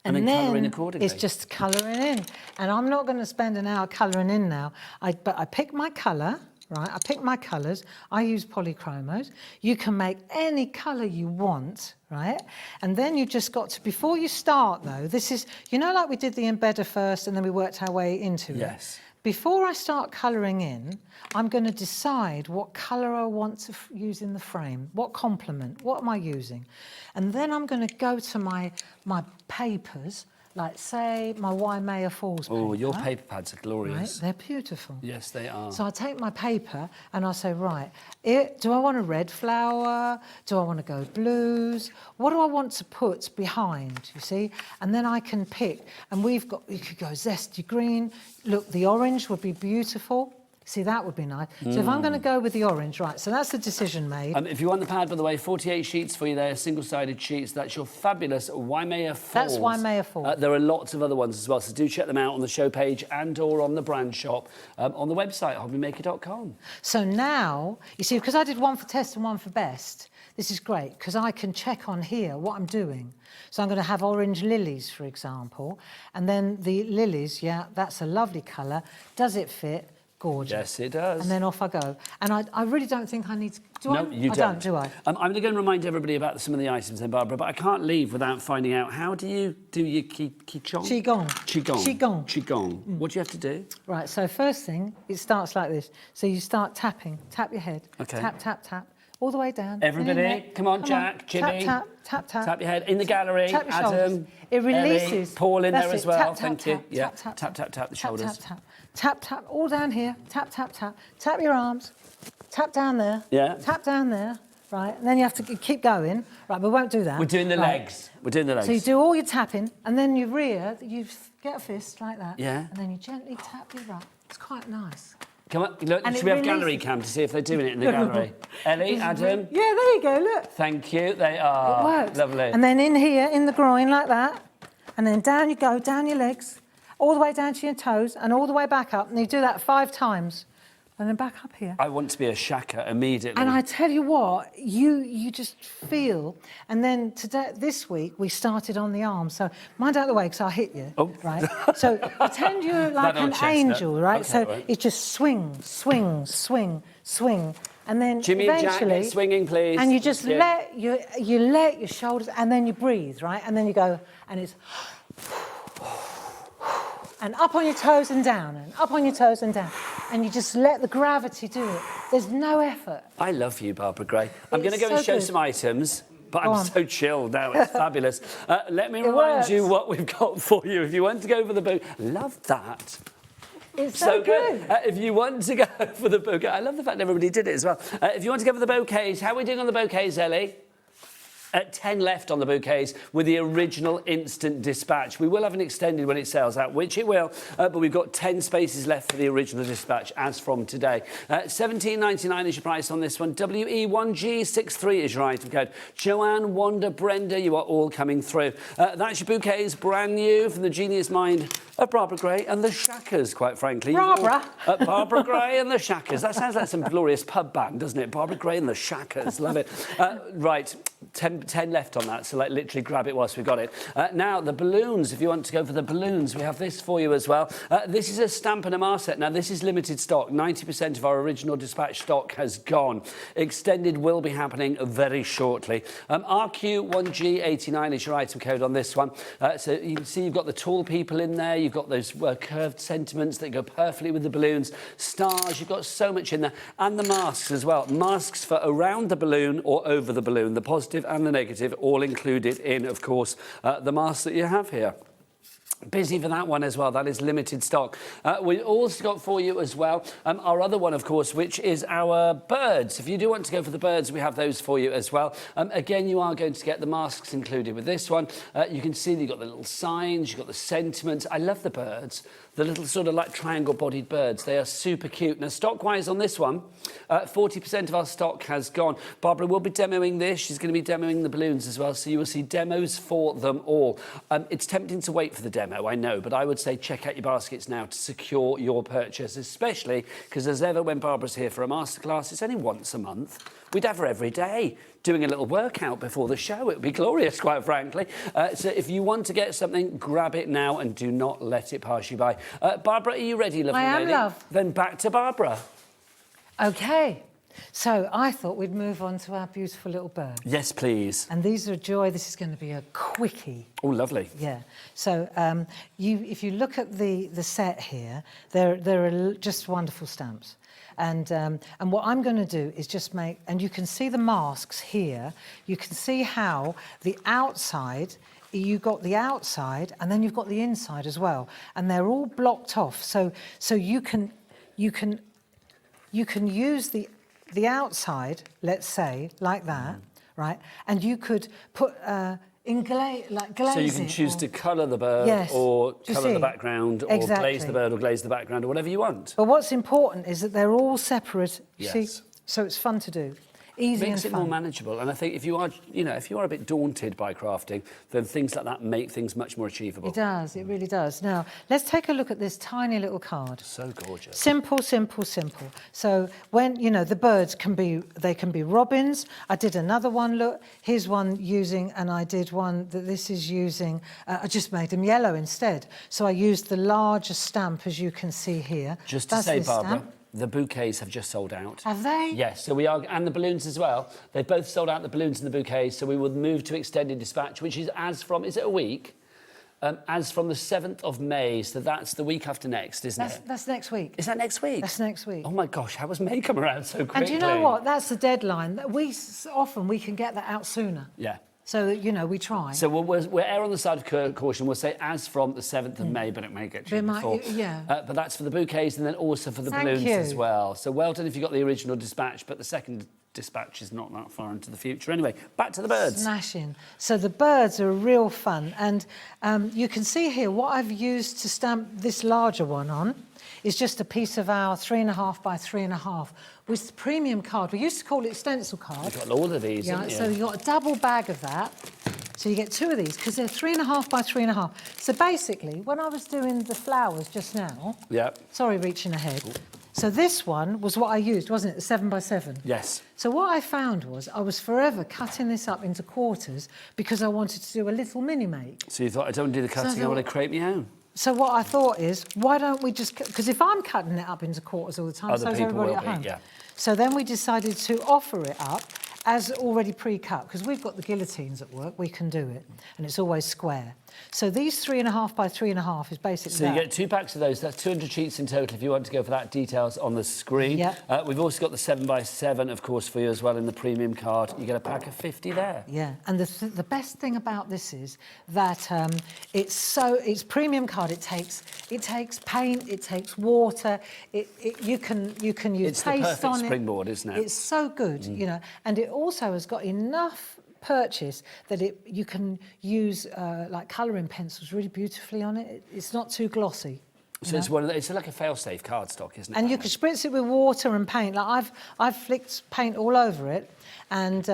And then colouring accordingly. It's just colouring in. And I'm not going to spend an hour colouring in now. But I pick my colour, right? I pick my colours. I use polychromos. You can make any colour you want, right? And then you just got to, before you start though, this is, you know, like we did the embedder first and then we worked our way into it. Yes. Before I start colouring in, I'm going to decide what colour I want to use in the frame, what complement, what am I using? And then I'm going to go to my papers, like say my Waimea Falls paper. Oh, your paper pads are Right, glorious. they're beautiful. Yes, they are. So I take my paper and I say, right, do I want a red flower? Do I want to go blues? What do I want to put behind, you see? And then I can pick, and you could go zesty green. Look, the orange would be beautiful. See, that would be nice. So if I'm going to go with the orange, right, so that's the decision made. If you want the pad, by the way, 48 sheets for you there, single-sided sheets. That's your fabulous Waimea Falls. That's Waimea Falls. There are lots of other ones as well, so do check them out on the show page and or on the brand shop on the website, hobbymaker.com. So now, you see, because I did one for test and one for best, this is great, because I can check on here what I'm doing. So I'm going to have orange lilies, for example, and then the lilies, yeah, that's a lovely colour. Does it fit? Gorgeous. Yes, it does. And then off I go. And I really don't think I need to... You don't. Do I? I'm going to go and remind everybody about some of the items then, Barbara, but I can't leave without finding out, how do you do your Qigong? Qigong. Qigong. Qigong. Qigong. What do you have to do? Right, so first thing, it starts like this. So you start tapping. Tap your head. Okay. Tap, tap, tap. All the way down. Everybody, come on, Jack, Jimmy. Tap, tap, tap. Tap your head. In the gallery, Tap your Adam, shoulders. It releases. Ellie, Paul in That's there as it. well. Tap, tap, Thank you. tap, Yeah. tap, Tap the Tap, shoulders. tap, tap. Tap, tap, all down here. Tap, tap, tap. Tap your arms. Tap down there. Yeah. Tap down there. Right, and then you have to keep going. Right, but we won't do that. We're doing the Right. legs. We're doing the legs. So you do all your tapping, and then you you get a fist like that. Yeah. And then you gently tap your right. It's quite nice. Come on, look, And should it we have releases- gallery cam to see if they're doing it in the gallery? Ellie, Adam, Yeah, there you go, look. thank you. They are It works. lovely. And then in here, in the groin, like that. And then down you go, down your legs, all the way down to your toes, and all the way back up. And you do that 5 times. And then back up here. I want to be a shacker immediately. And I tell you what, you just feel. And then this week, we started on the arm. So mind out the way, because I'll hit you. Oh. Right? So pretend you're like That old an chestnut. angel, right? Okay, so right. it just swing, swing, swing, swing. And then Jimmy and Jack, eventually... get swinging, please. And you just Thank you. you let your shoulders... And then you breathe, right? And then you go, and it's... And up on your toes and down, and up on your toes and down. And you just let the gravity do it. There's no effort. I love you, Barbara Gray. I'm going to go so and show good. some items, but Go I'm on. so chilled now. It's fabulous. Let me remind works. you what we've got for you. If you want to go for the book, love that. It's so good. If you want to go for the bouquet, I love the fact everybody did it as well. If you want to go for the bouquets, how are we doing on the bouquets, Ellie? 10 left on the bouquets with the original instant dispatch. We will have an extended when it sells out, which it will, but we've got 10 spaces left for the original dispatch as from today. $17.99 is your price on this one. WE1G63 is your item code. Joanne, Wanda, Brenda, you are all coming through. That's your bouquets, brand new from the genius mind of Barbara Gray and the Shackers, quite frankly. Barbara? Barbara Gray and the Shackers. That sounds like some glorious pub band, doesn't it? Barbara Gray and the Shackers. Love it. Right, 10 10 left on that, so like literally grab it whilst we've got it. Now, the balloons, if you want to go for the balloons, we have this for you as well. This is a stamp and a mask set. Now, this is limited stock. 90% of our original dispatch stock has gone. Extended will be happening very shortly. RQ1G89 is your item code on this one. So you can see you've got the tall people in there. You've got those curved sentiments that go perfectly with the balloons. Stars, you've got so much in there. And the masks as well. Masks for around the balloon or over the balloon. The positive and the negative all included in, of course, the masks that you have here. Busy for that one as well. That is limited stock. We also got for you as well our other one, of course, which is our birds. If you do want to go for the birds, we have those for you as well. Again, you are going to get the masks included with this one. You can see that you've got the little signs, you've got the sentiments. I love the birds. The little sort of like triangle-bodied birds. They are super cute. Now, stock-wise on this one, 40% of our stock has gone. Barbara will be demoing this. She's going to be demoing the balloons as well, so you will see demos for them all. It's tempting to wait for the demo, I know, but I would say check out your baskets now to secure your purchase, especially because as ever, when Barbara's here for a masterclass, it's only once a month. We'd have her every day doing a little workout before the show. It would be glorious, quite frankly. So if you want to get something, grab it now and do not let it pass you by. Barbara, are you ready, lovely lady? I am, love. Then back to Barbara. OK. So I thought we'd move on to our beautiful little birds. Yes, please. And these are a joy. This is going to be a quickie. Oh, lovely. Yeah. So if you look at the set here, there are just wonderful stamps. And what I'm going to do is just make, and you can see the masks here. You can see how the outside, you've got the outside, and then you've got the inside as well, and they're all blocked off. So you can use the outside, let's say, like that, right? And you could put glaze so you can choose to colour the bird, yes, or colour the background, or exactly. glaze the bird, or glaze the background, or whatever you want. But what's important is that they're all separate, you see? Yes. So it's fun to do. Easy Makes and it fun. more manageable, and I think if you are a bit daunted by crafting, then things like that make things much more achievable. It does, it really does. Now, let's take a look at this tiny little card. So gorgeous. Simple, simple, simple. So when, the birds can be robins. I did another one, look. Here's one using, and I did one that this is using, I just made them yellow instead. So I used the larger stamp, as you can see here. Just to say, Barbara, the bouquets have just sold out. Have they? Yes, so we are, and the balloons as well. They've both sold out, the balloons and the bouquets, so we will move to extended dispatch, which is is it a week? As from the 7th of May, so that's the week after next, isn't it? That's next week. Is that next week? That's next week. Oh my gosh, how has May come around so quickly? And do you know what? That's the deadline. Often we can get that out sooner. Yeah. So, we try. So we'll err on the side of caution. We'll say as from the 7th of May, but it may get to you before. Yeah. But that's for the bouquets and then also for the balloons as well. So well done if you got the original dispatch, but the second dispatch is not that far into the future. Anyway, back to the birds. Smashing. So the birds are real fun. And you can see here what I've used to stamp this larger one on is just a piece of our 3.5 by 3.5 with the premium card. We used to call it stencil card. You've got all of these, haven't you? So you've got a double bag of that. So you get 2 of these because they're 3.5 by 3.5. So basically, when I was doing the flowers just now, sorry, reaching ahead. So this one was what I used, wasn't it? The 7 by 7. Yes. So what I found was I was forever cutting this up into quarters because I wanted to do a little mini make. So you thought, I don't do the cutting, I want to create my own. So what I thought is, why don't we just... Because if I'm cutting it up into quarters all the time, so is everybody at home. Yeah. So then we decided to offer it up as already pre-cut, because we've got the guillotines at work, we can do it, and it's always square. So these 3.5 by 3.5 is basically So you get 2 packs of those. That's 200 sheets in total if you want to go for that. Details on the screen. Yeah. We've also got the 7 by 7, of course, for you as well in the premium card. You get a pack of 50 there. Yeah, and the best thing about this is that it's premium card. It takes paint, it takes water. You can use paste on it. It's the perfect springboard, isn't it? It's so good, and it also has got enough purchase that you can use like colouring pencils really beautifully on it. It's not too glossy. So it's it's like a fail-safe cardstock, isn't it? And you can spritz it with water and paint. Like I've flicked paint all over it, and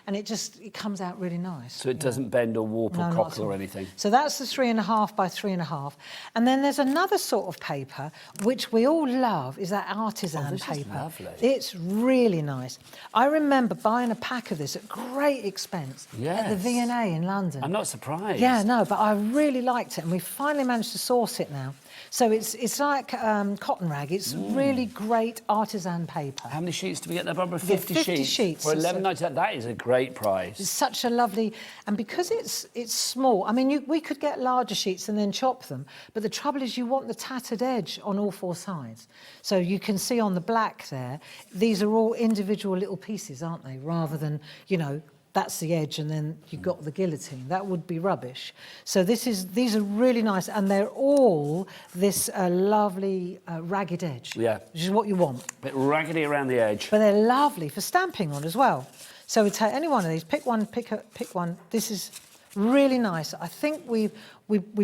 it comes out really nice. So it doesn't bend or warp or not cockle at all. or anything. So that's the 3.5 by 3.5. And then there's another sort of paper, which we all love, is that artisan this is paper. lovely. It's really nice. I remember buying a pack of this at great expense at the V&A in London. I'm not surprised. Yeah, no, but I really liked it, and we finally managed to source it now. So it's like cotton rag. It's really great artisan paper. How many sheets do we get there, Barbara? You get 50 sheets. For £11.99. That is a great price. It's such a lovely, and because it's small, I mean, we could get larger sheets and then chop them, but the trouble is you want the tattered edge on all four sides. So you can see on the black there, these are all individual little pieces, aren't they? Rather than, you know, that's the edge and then you've got the guillotine. That would be rubbish. So these are really nice, and they're all this lovely ragged edge, Yeah. which is what you want. Bit raggedy around the edge. But they're lovely for stamping on as well. So we take any one of these, pick one. This is really nice. I think we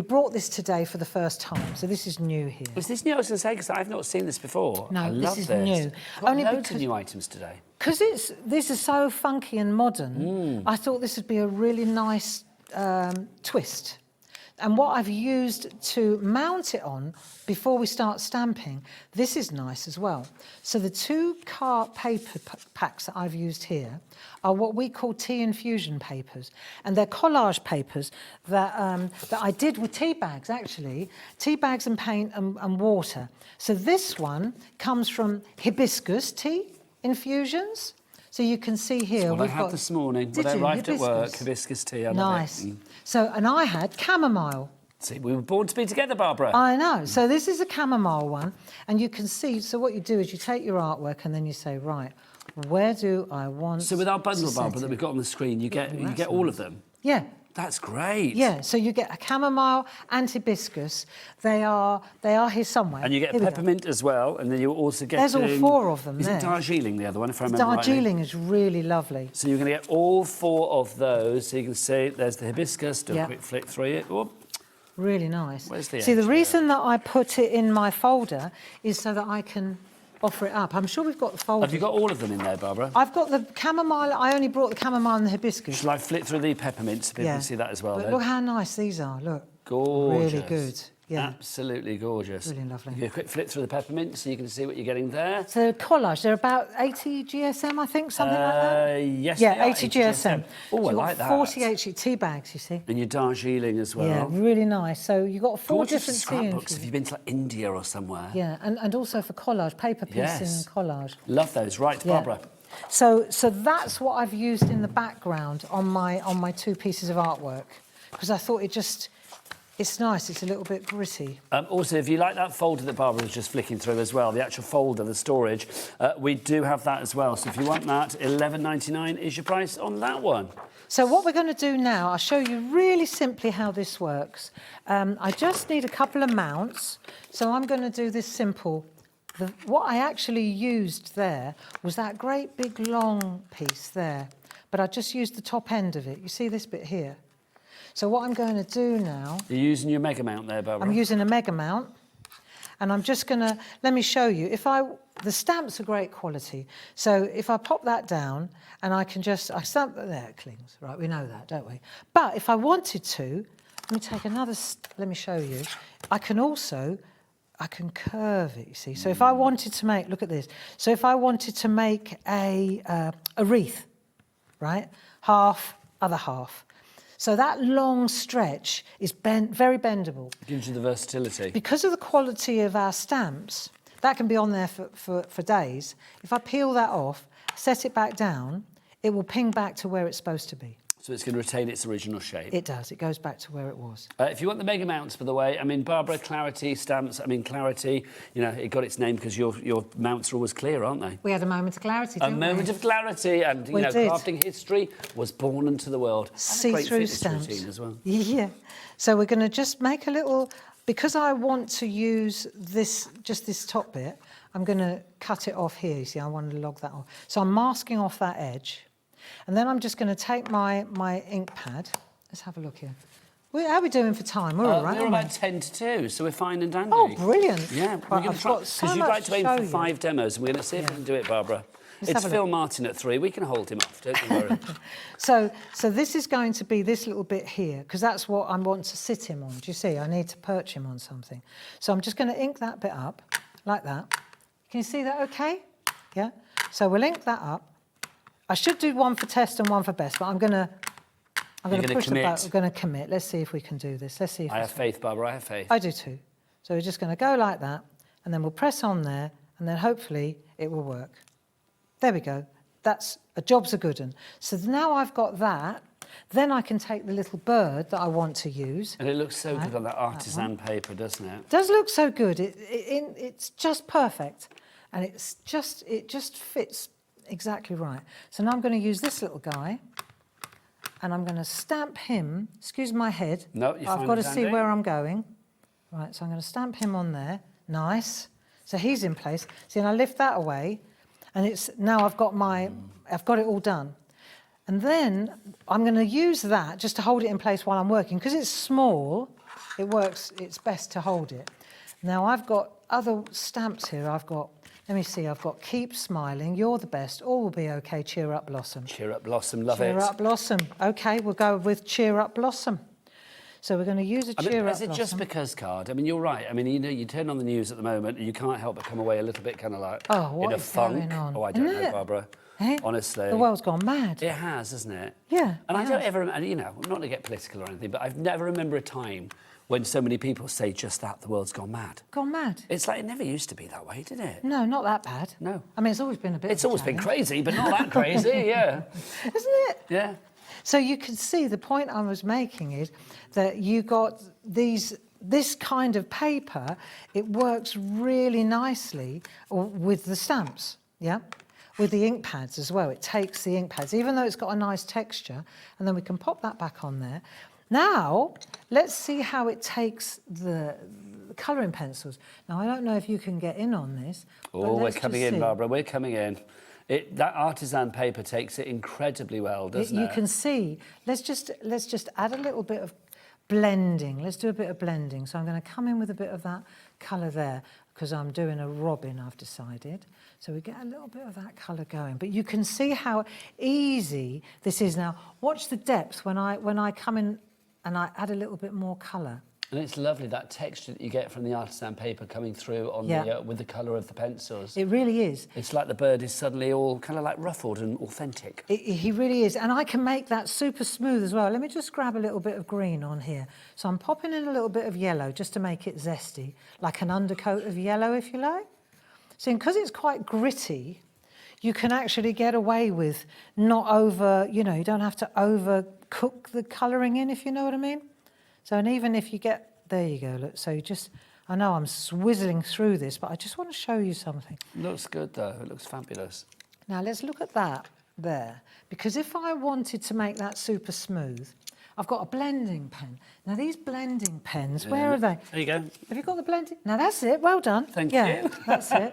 brought this today for the first time, so this is new here. Was this new? I was going to say, because I've not seen this before. No, I this love is this. new. Got Only loads because- of new items today. Because this is so funky and modern, I thought this would be a really nice twist. And what I've used to mount it on before we start stamping, this is nice as well. So the two card paper packs that I've used here are what we call tea infusion papers. And they're collage papers that I did with tea bags, actually. Tea bags and paint and water. So this one comes from hibiscus tea infusions. So you can see here. That's what I had this morning when I arrived at work. Hibiscus tea. I love Nice. it. So, and I had chamomile. See, we were born to be together, Barbara. I know. So this is a chamomile one, and you can see. So what you do is you take your artwork and then you say, right, where do I want? So with our bundle, to set Barbara, that it? we've got on the screen, you get all of them. Yeah. That's great. Yeah, so you get a chamomile and hibiscus. They are here somewhere. And you get Here we go. peppermint as well, and then you also get. There's all four of them Is there. it Darjeeling, the other one, if I remember rightly? Darjeeling is really lovely. So you're going to get all four of those. So you can see there's the hibiscus. Do a Yeah. quick flick through it. Oh, Really nice. Where's the See, edge the there? reason that I put it in my folder is so that I can offer it up. I'm sure we've got the folder. have you got all of them in there, Barbara? I've got the chamomile. I only brought the chamomile and the hibiscus. Shall I flick through the peppermint so people can see that as well? But Then? look how nice these are. Look. Gorgeous. Really good. Yeah. Absolutely gorgeous. Really lovely. Give you a quick flip through the peppermint so you can see what you're getting there. So collage, they're about 80 GSM, I think, something like that. Yes, Yeah, they are, 80 GSM. Oh, So I you've like got that. 48 sheet tea bags, you see. And your Darjeeling as well. Yeah, really nice. So you've got four Gorgeous different scrapbooks. tea Have you been to like India or somewhere? Yeah, and also for collage, paper piecing Yes. and collage. Love those. Right, Yeah. Barbara. So that's what I've used in the background on my two pieces of artwork, because I thought it's nice. It's a little bit gritty. Also, if you like that folder that Barbara was just flicking through as well, the actual folder, the storage, we do have that as well. So if you want that, £11.99 is your price on that one. So what we're going to do now, I'll show you really simply how this works. I just need a couple of mounts. So I'm going to do this simple. What I actually used there was that great big long piece there, but I just used the top end of it. You see this bit here? So what I'm going to do now... You're using your mega mount there, Barbara? I'm using a mega mount, and I'm just going to... Let me show you. The stamps are great quality, so if I pop that down, and I can just... I stamp... There it clings. Right, we know that, don't we? But if I wanted to, let me take another... Let me show you. I can curve it, you see. So if I wanted to make... Look at this. So if I wanted to make a wreath, right? Half, other half. So that long stretch is very bendable. Gives you the versatility. Because of the quality of our stamps, that can be on there for days. If I peel that off, set it back down, it will ping back to where it's supposed to be. So it's going to retain its original shape. It does. It goes back to where it was. If you want the mega mounts, by the way, I mean, Barbara, Clarity stamps, Clarity, you know, it got its name because your mounts are always clear, aren't they? We had a moment of clarity, didn't we? A moment of clarity, and, you We know, did. crafting history was born into the world. And a great See-through fitness stamps. routine as well. Yeah. So we're going to just make a little... Because I want to use just this top bit, I'm going to cut it off here. You see, I want to log that off. So I'm masking off that edge. And then I'm just going to take my ink pad. Let's have a look here. How are we doing for time? We're all right, We're aren't we? about 10 to 2, so we're fine and dandy. Oh, brilliant. Yeah, we're Right, going to I've try, got so because you'd much like to aim show for you. 5 demos, and we're going to see if we can do it, Barbara. Let's It's have a Phill look. Martin at 3. We can hold him off, don't you worry. So this is going to be this little bit here, because that's what I want to sit him on. Do you see? I need to perch him on something. So I'm just going to ink that bit up, like that. Can you see that okay? Yeah? So we'll ink that up. I should do one for test and one for best, but I'm going to push the boat. I'm going to commit. Let's see if we can do this. Let's see if I have faith, Barbara, I have faith. I do too. So we're just going to go like that, and then we'll press on there, and then hopefully it will work. There we go. That's a job's a good one. So now I've got that, then I can take the little bird that I want to use. And it looks so Right, good on that artisan paper, doesn't it? It does look so good. It's just perfect, and it just fits exactly right. So now I'm going to use this little guy, and I'm going to stamp him. Excuse my head. No, you're I've fine got to and see dandy. where I'm going. Right, so I'm going to stamp him on there. Nice. So he's in place. See, and I lift that away, and it's now I've got it all done. And then I'm going to use that just to hold it in place while I'm working. Because it's small, it works, it's best to hold it. Now I've got other stamps here. Let me see, I've got Keep Smiling, You're the Best, All Will Be Okay, Cheer Up Blossom. Cheer up, Blossom, love it. Cheer Up Blossom. Okay, we'll go with Cheer Up Blossom. So we're going to use a Cheer Up Is it Blossom. just because card? I mean, you're right. I mean, you know, you turn on the news at the moment and you can't help but come away a little bit kind of like what in a is funk. going on? Oh, I don't Isn't know, it? Barbara. Eh? Honestly. The world's gone mad. It has, hasn't it? Yeah, And I it don't has. ever, and you know, not to get political or anything, but I've never remember a time when so many people say just that, the world's gone mad. Gone mad. It's like it never used to be that way, did it? No, not that bad. No. I mean, it's always been a bit It's of a always been challenge. crazy, but not that crazy, yeah. Isn't it? Yeah. So you can see the point I was making is that you got this kind of paper, it works really nicely with the stamps, yeah? With the ink pads as well. It takes the ink pads, even though it's got a nice texture, and then we can pop that back on there. Now, let's see how it takes the colouring pencils. Now, I don't know if you can get in on this. but Oh, we're let's coming just in, see. Barbara, we're coming in. That artisan paper takes it incredibly well, doesn't You it? can see. Let's just add a little bit of blending. Let's do a bit of blending. So I'm going to come in with a bit of that colour there because I'm doing a robin, I've decided. So we get a little bit of that colour going. But you can see how easy this is now. Watch the depth when I come in and I add a little bit more colour. And it's lovely, that texture that you get from the artisan paper coming through on Yeah. with the colour of the pencils. It really is. It's like the bird is suddenly all kind of like ruffled and authentic. He really is. And I can make that super smooth as well. Let me just grab a little bit of green on here. So I'm popping in a little bit of yellow just to make it zesty, like an undercoat of yellow, if you like. So because it's quite gritty, you can actually get away with not over, you don't have to overcook the colouring in, if you know what I mean. So, and even if you get, there you go, look, so you just, I know I'm swizzling through this, but I just want to show you something. Looks good though, it looks fabulous. Now let's look at that there, because if I wanted to make that super smooth, I've got a blending pen. Now these blending pens, where are they? There you go. Have you got the blending? Now that's it, well done. Thank yeah, you. That's it.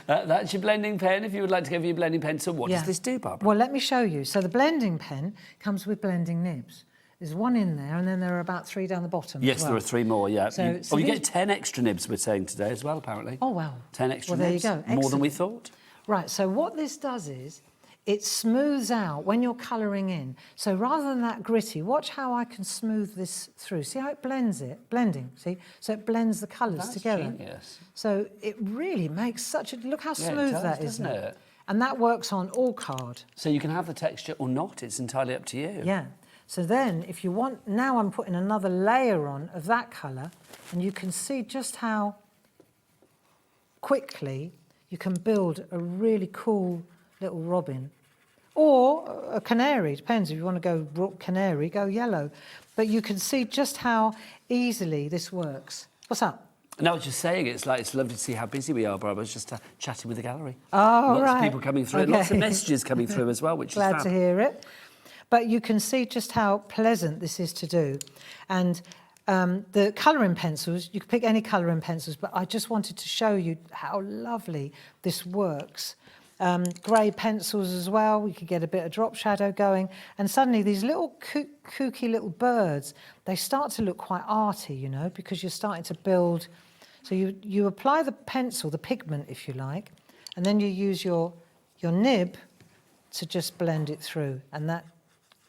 That's your blending pen. If you would like to give your blending pen, so what does this do, Barbara? Well, let me show you. So the blending pen comes with blending nibs. There's one in there, and then there are about 3 down the bottom. Yes, as well. there are 3 more, yeah. So- you so you these- get 10 extra nibs, we're saying today as well, apparently. Oh, wow. 10 extra Well, there nibs. you go. More than we Excellent. thought. Right, so what this does is it smooths out when you're colouring in. So rather than that gritty, watch how I can smooth this through. See how it blends it? Blending, see? So it blends the colours That's together. genius. So it really makes such a... Look how Yeah, it smooth does, that is doesn't now. it? And that works on all card. So you can have the texture or not, it's entirely up to you. Yeah. So then, if you want... Now I'm putting another layer on of that colour, and you can see just how quickly you can build a really cool little robin. Or a canary, depends. If you want to go canary, go yellow. But you can see just how easily this works. What's up? And I was just saying, it's lovely to see how busy we are, Barbara. I was just chatting with the gallery. Oh, Lots right. of people coming through, Okay. lots of messages coming through as well, which Glad is to fab. hear it. But you can see just how pleasant this is to do. And the colouring pencils, you can pick any colouring pencils, but I just wanted to show you how lovely this works grey pencils as well. We could get a bit of drop shadow going. And suddenly these little kooky little birds, they start to look quite arty, you know, because you're starting to build. So you apply the pencil, the pigment, if you like, and then you use your nib to just blend it through, and that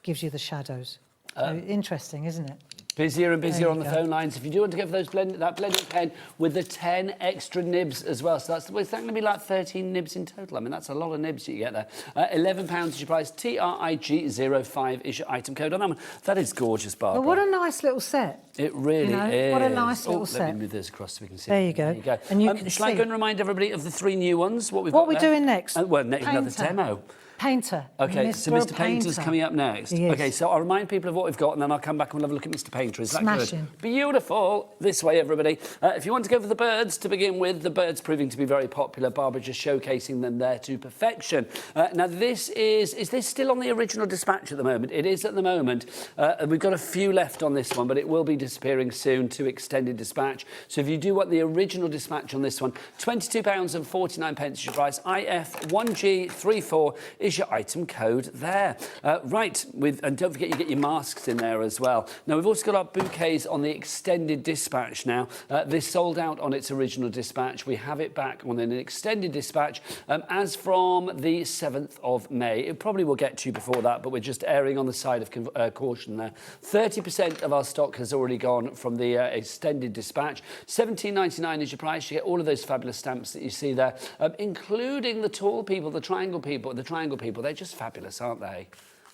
gives you the shadows. So interesting, isn't it? Busier and busier on the go. phone lines. If you do want to go for those that blending pen with the 10 extra nibs as well, so that's going to be like 13 nibs in total. I mean, that's a lot of nibs you get there. £11 is your price. TRIG05 is your item code on that one. That is gorgeous, Barbara. But what a nice little set. It really is. What a nice little set. Let me move this across so we can see. There you go. There you go. And you can shall I see. go and remind everybody of the 3 new ones? What What we're we're doing next? Well, next another Painter. demo. Painter. Okay, so Mr. Painter's Painter. coming up next. Yes. Okay, so I'll remind people of what we've got and then I'll come back and we'll have a look at Mr. Painter. Is that Smashing. good? Beautiful. This way, everybody. If you want to go for the birds to begin with, the birds proving to be very popular. Barbara just showcasing them there to perfection. Now, this is this still on the original dispatch at the moment? It is at the moment. And we've got a few left on this one, but it will be disappearing soon to extended dispatch. So if you do want the original dispatch on this one, £22.49 is your price. IF1G34 is your item code there. Right, and don't forget you get your masks in there as well. Now, we've also got our bouquets on the extended dispatch now. This sold out on its original dispatch. We have it back on an extended dispatch as from the 7th of May. It probably will get to you before that, but we're just erring on the side of caution there. 30% of our stock has already gone from the extended dispatch. £17.99 is your price. You get all of those fabulous stamps that you see there, including the tall people, the triangle people. The triangle people, they're just fabulous, aren't they?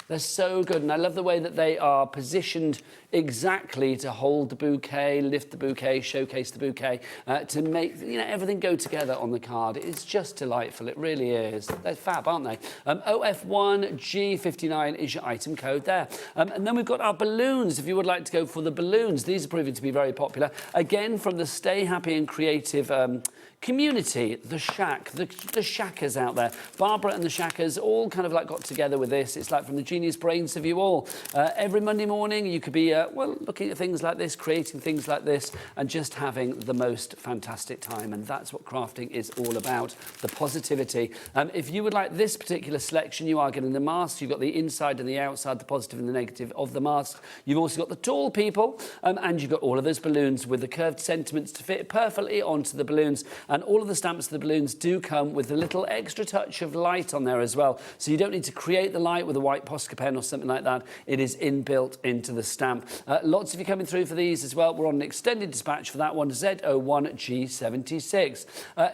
They're so good, and I love the way that they are positioned exactly to hold the bouquet, lift the bouquet, showcase the bouquet, to make everything go together on the card. It's just delightful, it really is. They're fab, aren't they? OF1G59 is your item code there. And then we've got our balloons, if you would like to go for the balloons. These are proving to be very popular. Again, from the Stay Happy and Creative community, the Shack, the Shackers out there. Barbara and the Shackers all kind of like got together with this. It's like from the genius brains of you all. Every Monday morning you could be, looking at things like this, creating things like this, and just having the most fantastic time. And that's what crafting is all about, the positivity. If you would like this particular selection, you are getting the masks. You've got the inside and the outside, the positive and the negative of the mask. You've also got the tall people, and you've got all of those balloons with the curved sentiments to fit perfectly onto the balloons. And all of the stamps of the balloons do come with a little extra touch of light on there as well. So you don't need to create the light with a white Posca pen or something like that. It is inbuilt into the stamp. Lots of you coming through for these as well. We're on an extended dispatch for that one, Z01G76.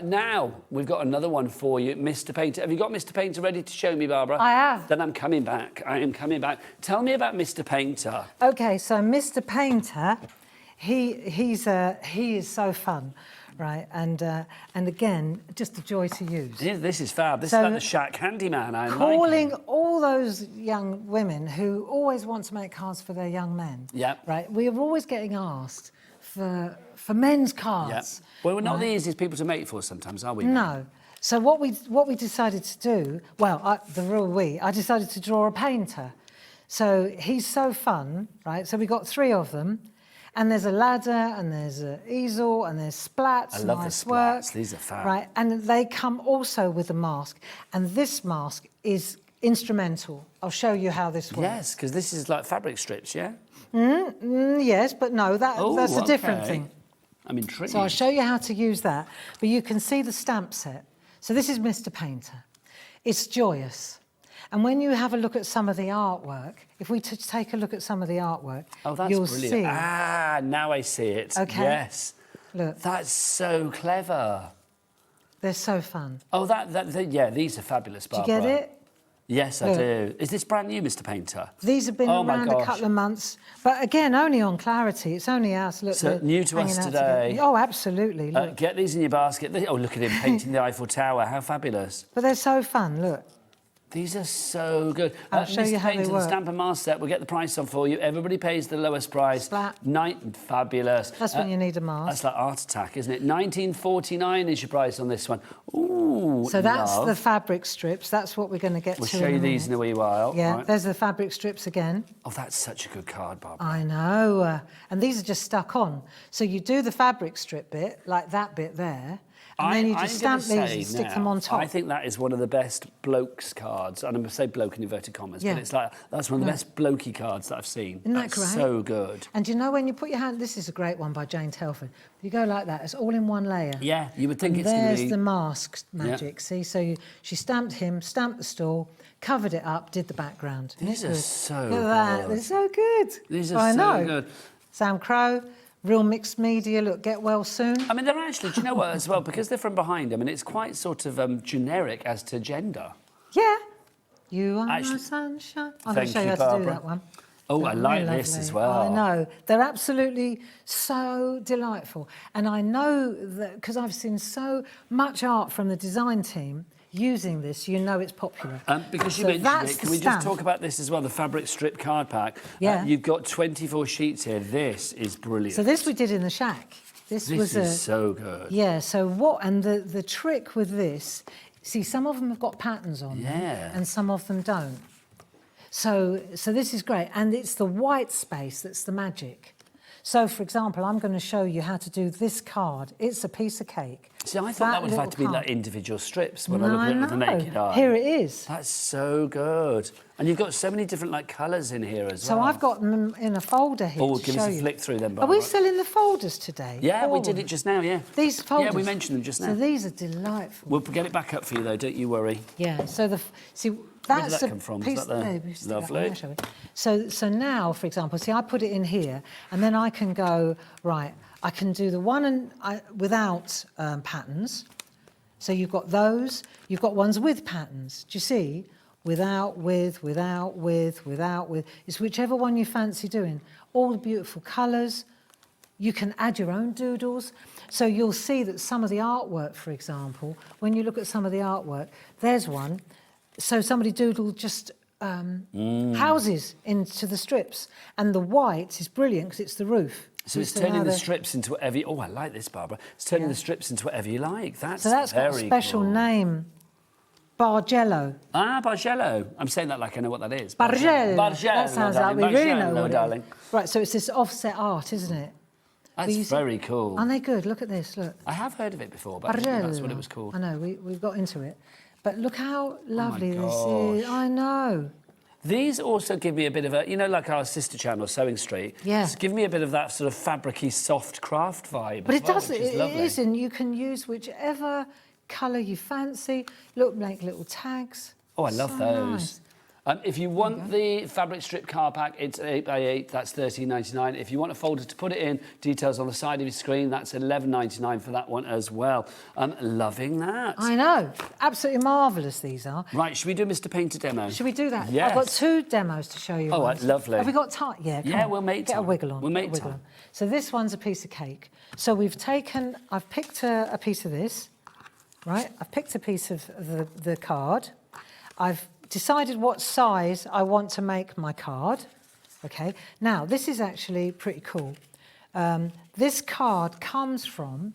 Now, we've got another one for you, Mr. Painter. Have you got Mr. Painter ready to show me, Barbara? I have. Then I'm coming back. I am coming back. Tell me about Mr. Painter. Okay, so Mr. Painter, he is so fun. Right, and again, just a joy to use. This is fab. This So, is like the Shack handyman. I'm calling liking. all those young women who always want to make cards for their young men. Yep. Right, we are always getting asked for men's cards. Yep. Well, we're not right? the easiest people to make for sometimes, are we? No. So what we decided to do, I decided to draw a painter. So he's so fun, right? So we got 3 of them. And there's a ladder, and there's an easel, and there's splats. I love nice the splats. work, These are fab. Right, and they come also with a mask. And this mask is instrumental. I'll show you how this works. Yes, because this is like fabric strips, yeah? Yes, but no, that's a different thing. I'm intrigued. So I'll show you how to use that. But you can see the stamp set. So this is Mr. Painter. It's joyous. And when you have a look at some of the artwork, if we take a look at some of the artwork, that's you'll brilliant. see. Now I see it. Okay. Yes. Look. That's so clever. They're so fun. Oh, these are fabulous, Do you Barbara. get it? Yes, I Look. do. Is this brand new, Mr. Painter? These have been Oh, my around a gosh. couple of months, but again, only on Clarity. It's only us. Look, So they're new to us hanging out today. together. Oh, absolutely. Look. Get these in your basket. Oh, look at him painting the Eiffel Tower. How fabulous. But they're so fun. Look. These are so good. I'll show you Mr. how they Painter, the work. stamp and mask set, we'll get the price on for you. Everybody pays the lowest price. Splat. Fabulous. That's when you need a mask. That's like Art Attack, isn't it? $19.49 is your price on this one. Ooh, So that's love. the fabric strips. That's what we're going to get We'll to show in you a these in a minute. wee while. Yeah, Right. there's the fabric strips again. Oh, that's such a good card, Barbara. I know. And these are just stuck on. So you do the fabric strip bit, like that bit there, And then you I'm just stamp gonna these say and stick now, them on top. I think that is one of the best blokes cards, and I'm going to say bloke in inverted commas, Yeah. but it's like that's one of the best blokey cards that I've seen. Isn't that That's great? so good. And do you know when you put your hand, this is a great one by Jane Telford. You go like that, it's all in one layer. Yeah, you would think And it's going to there's be... the mask magic, see? So she stamped him, stamped the stall, covered it up, did the background. These are Good. so Look at that, good. they're so good. These are I so know. good. Sam Crow, real mixed media, look, get well soon. I mean, they're actually, do you know what, as well, because they're from behind, I mean, it's quite sort of generic as to gender. Yeah. You are Actually- my sunshine. I'm going Thank to show you you, how to do Barbara. that one. Oh, I They're like really this lovely. as well. I know. They're absolutely so delightful. And I know that, because I've seen so much art from the design team using this, you know it's popular. Because you So mentioned that's it, the can we stamp. just talk about this as well, the fabric strip card pack? Yeah. You've got 24 sheets here. This is brilliant. So this we did in the shack. This was is so good. Yeah, so what, and the trick with this, see, some of them have got patterns on them, Yeah. and some of them don't. So this is great, and it's the white space that's the magic. So, for example, I'm going to show you how to do this card. It's a piece of cake. See, I thought that would have had to be little like card. individual strips when I No, look at it with the know. naked eye. Here it is. That's so good. And you've got so many different like colours in here as So well. I've got them in a folder here Oh, to give show us a you. flick through them, Are we Barbara. selling the folders today? Yeah, we Oh. did it just now, yeah. These folders? Yeah, we mentioned them just now. So these are delightful. We'll get it back up for you though, don't you worry. Yeah, so see, Where did that's that a come from? Is piece... that the- there, we stick that Lovely. on there, shall we? So now, for example, see, I put it in here, and then I can go, right, I can do the one without patterns. So you've got those, you've got ones with patterns. Do you see? Without, with, without, with, without, with. It's whichever one you fancy doing. All the beautiful colours. You can add your own doodles. So you'll see that some of the artwork, for example, when you look at some of the artwork, there's one. So somebody doodled just houses into the strips. And the white is brilliant because it's the roof. So it's now turning the they're- strips into whatever you... Oh, I like this, Barbara. It's turning Yeah. the strips into whatever you like. That's So that's got a very special cool. name. Bargello. Ah, Bargello. I'm saying that like I know what that is. Bargello. Bargello. That sounds like we darling. really know Bargello, what darling. it is. Right, so it's this offset art, isn't it? That's you see- very cool. Aren't they good? Look at this, look. I have heard of it before, but I didn't know that's what it was called. I know, we got into it. But look how lovely this gosh. is. I know. These also give me a bit of a, you know, like our sister channel, Sewing Street. Yeah. It's give me a bit of that sort of fabricy, soft craft vibe. But as it well, does, which it lovely. is, and you can use whichever colour you fancy. Look, make little tags. Oh, I love So those. nice. If you want the fabric strip card pack, it's 8x8, that's $13.99. If you want a folder to put it in, details on the side of your screen, that's $11.99 for that one as well. I'm loving that. I know. Absolutely marvellous these are. Right, should we do Mr. Painter demo? Should we do that? Yes. I've got 2 demos to show you. Oh, once. lovely. Have we got time? Yeah, come Yeah, on. we'll make Get a time. wiggle on. We'll get a make wiggle time. on. So this one's a piece of cake. So I've picked a piece of this, right? I've picked a piece of the card. I've decided what size I want to make my card. Okay. Now, this is actually pretty cool. This card comes from...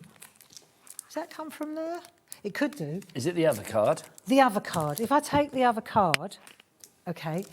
Does that come from there? It could do. Is it the other card? The other card. If I take the other card, okay,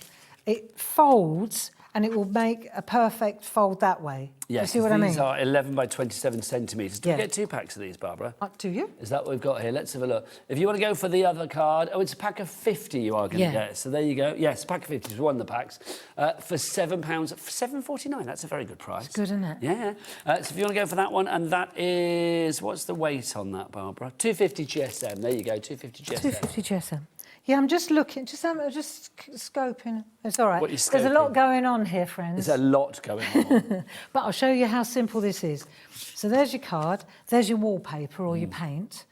it folds and it will make a perfect fold that way. Yes, Do you see what I mean? these are 11 by 27 centimetres. Do Yeah. we get 2 packs of these, Barbara? Do you? Is that what we've got here? Let's have a look. If you want to go for the other card, oh, it's a pack of 50 you are going to Yeah. get. So there you go. Yes, a pack of 50 is one of the packs. For £7, £7.49. That's a very good price. It's good, isn't it? Yeah. So if you want to go for that one, and that is, what's the weight on that, Barbara? 250 GSM. There you go, 250 GSM. 250 GSM. Yeah, I'm just looking, just scoping. It's all right. What are you There's a lot scoping? going on here, friends. There's a lot going on. But I'll show you how simple this is. So there's your card, there's your wallpaper or your paint.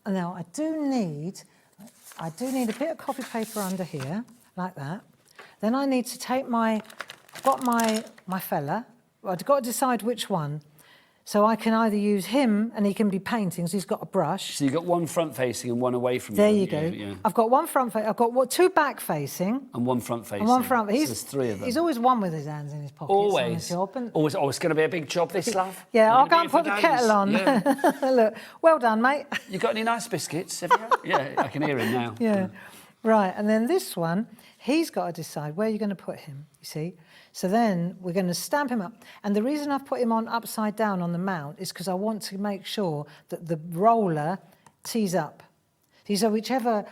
And now I do need a bit of copy paper under here, like that. Then I need to take I've got my fella. I've got to decide which one. So I can either use him and he can be painting, so he's got a brush. So you've got one front facing and one away from There you. you go. Yeah. I've got one front face. I've got 2 back facing. And one front facing. And one front. So there's 3 of them. He's always one with his hands in his pockets. On Always. his job. And Always. Oh, it's going to be a big job, this, love. yeah, You're I'll gonna go be and here put for the days. kettle on. Yeah. Look, well done, mate. You got any nice biscuits? Have you got? Yeah, I can hear him now. Yeah. Right, and then this one, he's got to decide where you're going to put him, you see. So then we're going to stamp him up. And the reason I've put him on upside down on the mount is because I want to make sure that the roller tees up. See, so whichever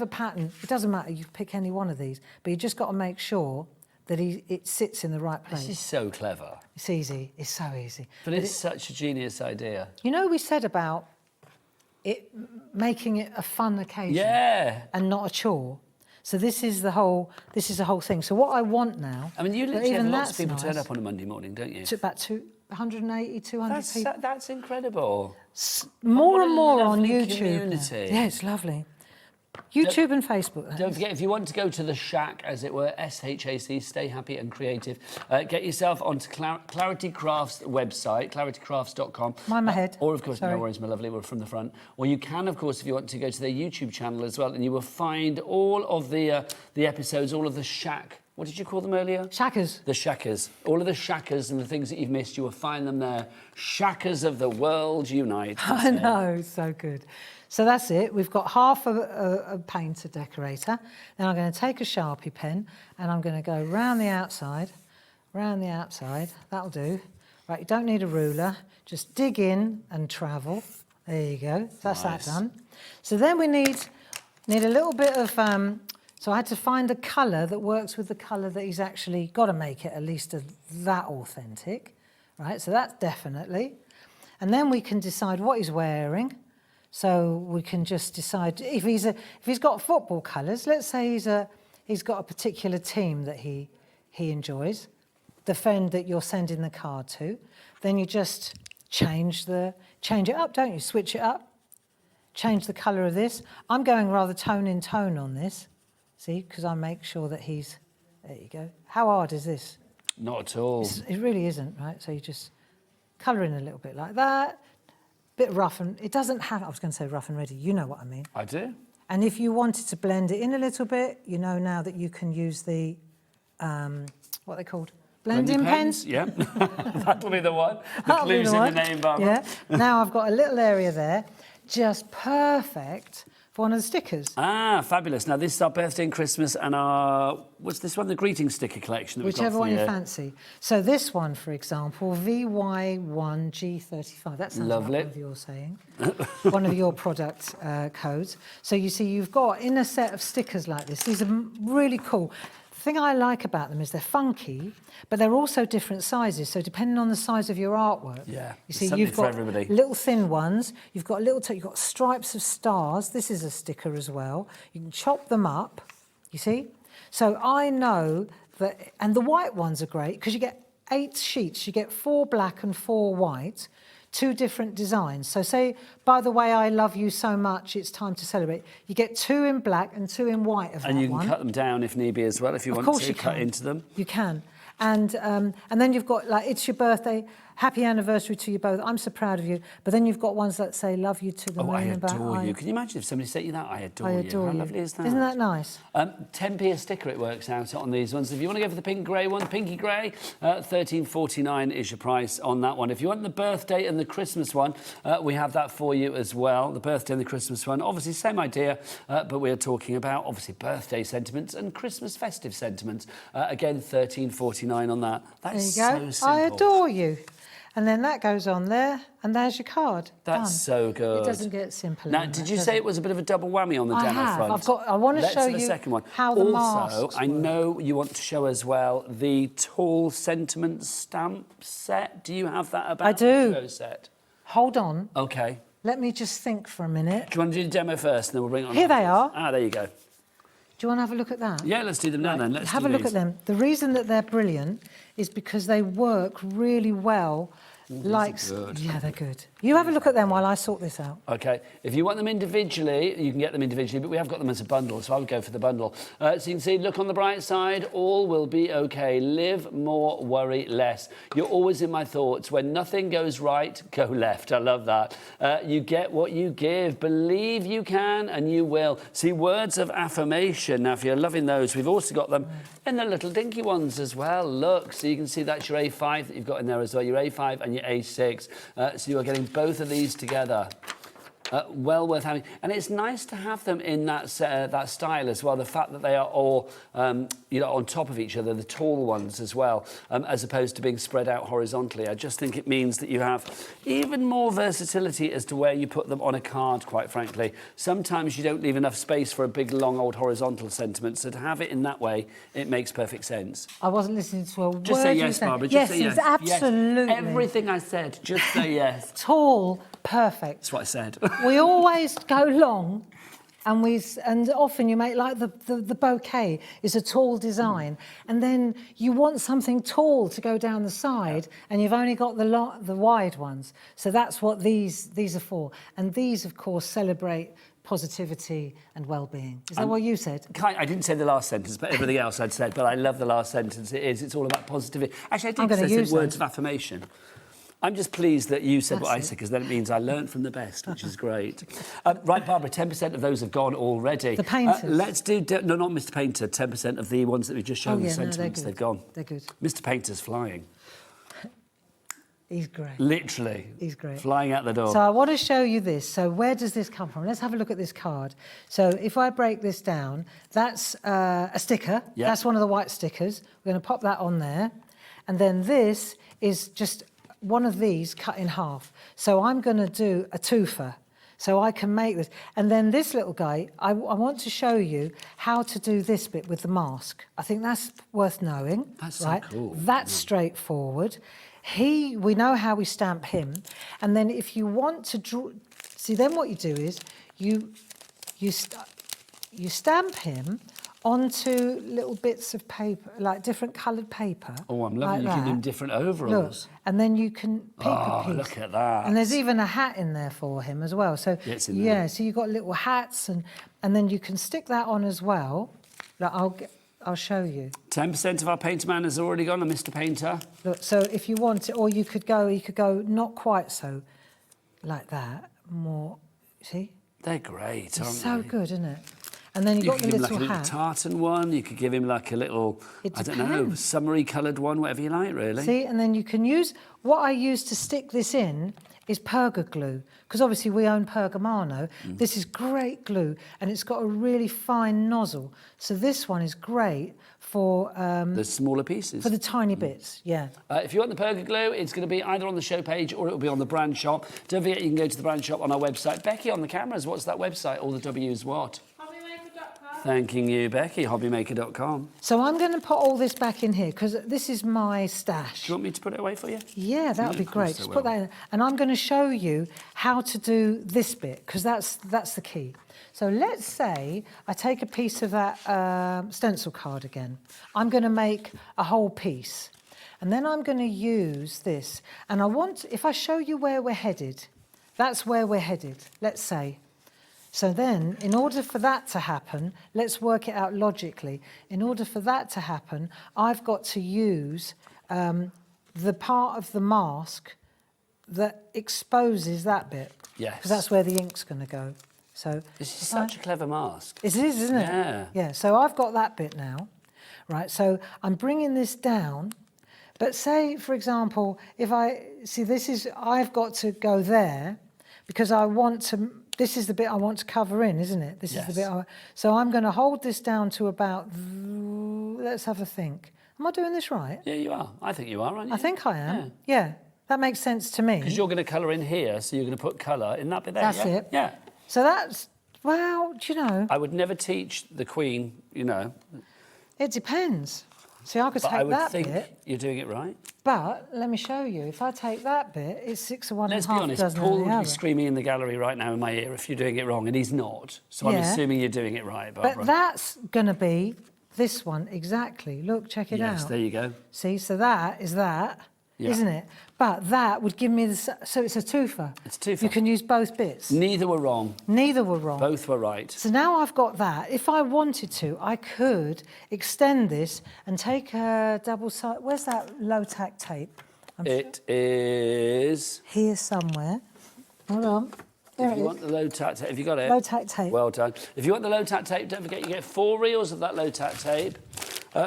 pattern, it doesn't matter, you pick any one of these, but you just got to make sure that it sits in the right place. This is so clever. It's easy, it's so easy. But it's such a genius idea. You know, we said about it making it a fun occasion. Yeah. And not a chore. So this is the whole thing. So what I want now... I mean, you but literally have even lots of that's people turn nice. up on a Monday morning, don't you? It's about 180, 200 people. That's incredible. More What a and more on lovely YouTube. community. Yeah, it's lovely. YouTube and Facebook. that Don't is. forget, if you want to go to the Shack, as it were, SHAC, Stay Happy and Creative, get yourself onto Clarity Crafts website, claritycrafts.com. Mind my head. Or, of course, Sorry. no worries, my lovely, we're from the front. Or you can, of course, if you want to go to their YouTube channel as well, and you will find all of the episodes, all of the Shack. What did you call them earlier? Shackers. The Shackers. All of the Shackers and the things that you've missed, you will find them there. Shackers of the world unite. I know, so good. So that's it. We've got half a painter decorator. Then I'm going to take a Sharpie pen and I'm going to go round the outside. That'll do. Right, you don't need a ruler. Just dig in and travel. There you go. That's Nice. that done. So then we need a little bit of... so I had to find a colour that works with the colour that he's actually got to make it at least that authentic. Right, so that's definitely. And then we can decide what he's wearing. So we can just decide if he's got football colours. Let's say he's got a particular team that he enjoys, the friend that you're sending the card to. Then you just change it up, don't you? Switch it up, change the colour of this. I'm going rather tone in tone on this, see, because I make sure that he's. There you go. How hard is this? Not at all. It really isn't, right? So you just colour in a little bit like that. Bit rough, and it doesn't have, I was going to say rough and ready, you know what I mean. I do. And if you wanted to blend it in a little bit, you know now that you can use the, what are they called? Blending pens? Yeah, that'll be the one. The That'll be clues the in one. the name, Barbara. Yeah. Now I've got a little area there, just perfect for one of the stickers. Ah, fabulous. Now, this is our birthday and Christmas and our, what's this one? The greeting sticker collection that we've got Whichever for one you you. fancy. So this one, for example, VY1G35. That sounds Lovely. like one of your saying. One of your product codes. So you see, you've got in a set of stickers like this. These are really cool. The thing I like about them is they're funky, but they're also different sizes. So depending on the size of your artwork, Yeah, you see, something you've for got everybody. little thin ones. You've got you've got stripes of stars. This is a sticker as well. You can chop them up. You see. So I know that, and the white ones are great because you get 8 sheets. You get 4 black and 4 white. 2 different designs. So say, by the way, I love you so much, it's time to celebrate. You get 2 in black and 2 in white of that one. And you can cut them down if need be as well, if you want to cut into them. You can. And then you've got, like, it's your birthday, happy anniversary to you both, I'm so proud of you. But then you've got ones that say, love you to the Oh, moon I and back. adore you. Can you imagine if somebody sent you that? I adore you. adore How you. lovely is that? Isn't that nice? 10p a sticker it works out on these ones. If you want to go for the pink grey one, pinky grey, $13.49 is your price on that one. If you want the birthday and the Christmas one, we have that for you as well. The birthday and the Christmas one, obviously same idea, but we're talking about obviously birthday sentiments and Christmas festive sentiments. Again, $13.49 on that. That's There you go. so simple. I adore you. And then that goes on there, and there's your card. That's Done. so good. It doesn't get simpler. Now, than did that, you does say it? it was a bit of a double whammy on the I demo have. front? I want to Let's show do the you second one. how the Also, masks I work. know you want to show as well the tall sentiment stamp set. Do you have that about? I do. The show set? Hold on. Okay. Let me just think for a minute. Do you want to do the demo first, and then we'll bring it on? Here they afterwards? are. Ah, there you go. Do you want to have a look at that? Yeah, let's do them now then. Let's Have do a look these. at them. The reason that they're brilliant is because they work really well. good. Yeah, they're good. You have a look at them while I sort this out. Okay, if you want them individually, you can get them individually, but we have got them as a bundle, so I would go for the bundle. So you can see, look on the bright side, all will be okay. Live more, worry less. You're always in my thoughts. When nothing goes right, go left. I love that. You get what you give. Believe you can and you will. See, words of affirmation. Now, if you're loving those, we've also got them in the little dinky ones as well. Look, so you can see that's your A5 that you've got in there as well, your A5 and your A6. So you are getting both of these together. Well worth having, and it's nice to have them in that style as well. The fact that they are all, on top of each other, the tall ones as well, as opposed to being spread out horizontally. I just think it means that you have even more versatility as to where you put them on a card. Quite frankly, sometimes you don't leave enough space for a big, long, old horizontal sentiment. So to have it in that way, it makes perfect sense. I wasn't listening to a word. Just say yes, Barbara. Just say yes. Absolutely. Yes. Everything I said, just say yes. Tall, perfect. That's what I said. We always go long, and often you make like the bouquet is a tall design, and then you want something tall to go down the side, and you've only got the wide ones. So that's what these are for, and these, of course, celebrate positivity and well-being. Is that what you said? I didn't say the last sentence, but everything else I'd said. But I love the last sentence. It's all about positivity. Actually, I did say words of affirmation. I'm just pleased that you said what I said, because then it means I learned from the best, which is great. Right, Barbara, 10% of those have gone already. The painters. Let's do... No, not Mr. Painter. 10% of the ones that we've just shown, the sentiments, they've gone. They're good. Mr. Painter's flying. He's great. Literally. He's great. Flying out the door. So I want to show you this. So where does this come from? Let's have a look at this card. So if I break this down, that's a sticker. Yep. That's one of the white stickers. We're going to pop that on there. And then this is just one of these cut in half. So I'm going to do a twofer. So I can make this. And then this little guy, I want to show you how to do this bit with the mask. I think that's worth knowing. That's right? so cool. That's straightforward. We know how we stamp him. And then if you want to draw... See, then what you do is you stamp him onto little bits of paper, like different coloured paper. Oh, I'm loving you giving him different overalls. Look, and then you can pick a piece. Look at that. And there's even a hat in there for him as well. So it's in there. so you've got little hats, and then you can stick that on as well. Look, I'll show you. 10% of our painter man has already gone, a Mr. Painter. Look, so if you want it, or you could go not quite so, like that, more, see? They're great, aren't they? So good, isn't it? And then you've got the little hat. You could give him like a little tartan one. You could give him like a little, I don't know, summery coloured one, whatever you like, really. See, and then you can use, what I use to stick this in is perga glue, because obviously we own Pergamano. This is great glue, and it's got a really fine nozzle. So this one is great for... the smaller pieces. For the tiny bits, yeah. If you want the perga glue, it's going to be either on the show page or it'll be on the brand shop. Don't forget you can go to the brand shop on our website. Becky, on the cameras, what's that website? All the W's what? Thanking you, Becky, hobbymaker.com. So I'm going to put all this back in here, because this is my stash. Do you want me to put it away for you? Yeah, that would be great. Just put that in. And I'm going to show you how to do this bit, because that's the key. So let's say I take a piece of that stencil card again. I'm going to make a whole piece. And then I'm going to use this. And if I show you where we're headed, that's where we're headed, let's say. So then, in order for that to happen, let's work it out logically. In order for that to happen, I've got to use the part of the mask that exposes that bit. Yes. Because that's where the ink's going to go. So this is such a clever mask. It is, isn't it? Yeah. Yeah, so I've got that bit now. Right, so I'm bringing this down. But say, for example, if I've got to go there because I want to... This is the bit I want to cover in, isn't it? This is the bit so I'm going to hold this down to about... Let's have a think. Am I doing this right? Yeah, you are. I think you are, aren't you? I think I am. Yeah. That makes sense to me. Because you're going to colour in here, so you're going to put colour in that bit there. That's it. Yeah. So that's... Well, do you know... I would never teach the Queen, It depends. See, I could take that bit. But I would think you're doing it right. But let me show you. If I take that bit, it's 6 of one and a half dozen of the other. Let's be honest, Paul would be screaming in the gallery right now in my ear if you're doing it wrong, and he's not. So I'm assuming you're doing it right, Barbara. But that's going to be this one, exactly. Look, check it out. Yes, there you go. See, so that is that, isn't it? But that would give me the... So it's a twofer. It's a twofer. You can use both bits. Neither were wrong. Neither were wrong. Both were right. So now I've got that. If I wanted to, I could extend this and take a double side... Where's that low-tack tape? It is... Here somewhere. Hold on. If you want the low-tack tape, have you got it? Low-tack tape. Well done. If you want the low-tack tape, don't forget you get 4 reels of that low-tack tape.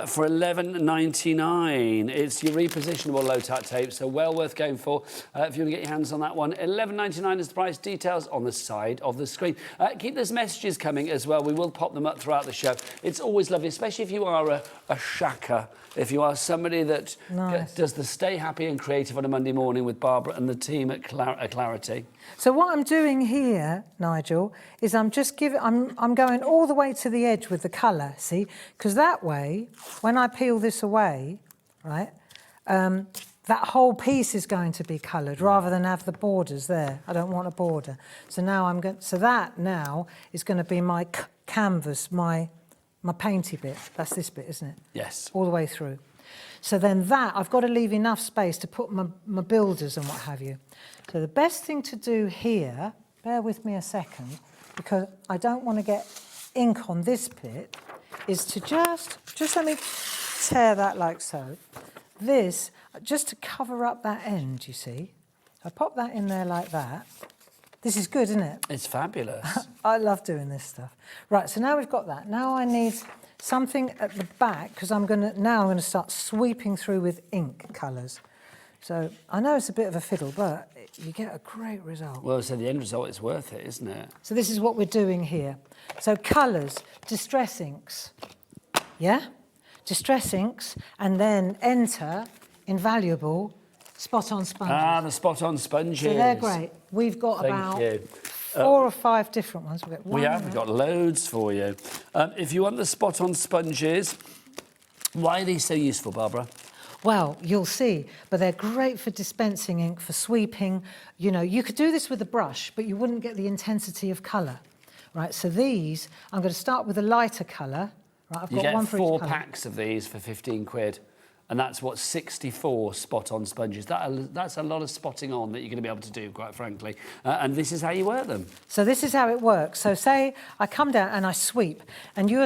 for $11.99. It's your repositionable low-tat tape, so well worth going for. If you want to get your hands on that one, $11.99 is the price. Details on the side of the screen. Keep those messages coming as well. We will pop them up throughout the show. It's always lovely, especially if you are a shacker, if you are somebody that does the Stay Happy and Creative on a Monday morning with Barbara and the team at Clarity. So what I'm doing here, Nigel, is I'm going all the way to the edge with the colour, see? Because that way, when I peel this away, right, that whole piece is going to be coloured rather than have the borders there. I don't want a border. So now that now is going to be my canvas, my painty bit. That's this bit, isn't it? Yes. All the way through. So then that, I've got to leave enough space to put my builders and what have you. So the best thing to do here, bear with me a second, because I don't want to get ink on this bit, is to just let me tear that like so. This, just to cover up that end, you see. I pop that in there like that. This is good, isn't it? It's fabulous. I love doing this stuff. Right, so now we've got that. Now I need something at the back, because I'm going to start sweeping through with ink colours. So I know it's a bit of a fiddle, but you get a great result. Well, so the end result is worth it, isn't it? So this is what we're doing here. So colours, distress inks, yeah? Distress inks, and then enter invaluable spot-on sponges. Ah, the spot-on sponges. So they're great. We've got about 4 or 5 different ones. We've got loads for you. If you want the spot-on sponges, why are these so useful, Barbara? Well, you'll see, but they're great for dispensing ink, for sweeping. You know, you could do this with a brush, but you wouldn't get the intensity of colour, right? So these, I'm going to start with a lighter colour. Right, I've got one for each colour. 4 packs of these for 15 quid. And that's what 64 spot-on sponges. That's a lot of spotting on that you're going to be able to do, quite frankly. And this is how you work them. So this is how it works. So say I come down and I sweep, and you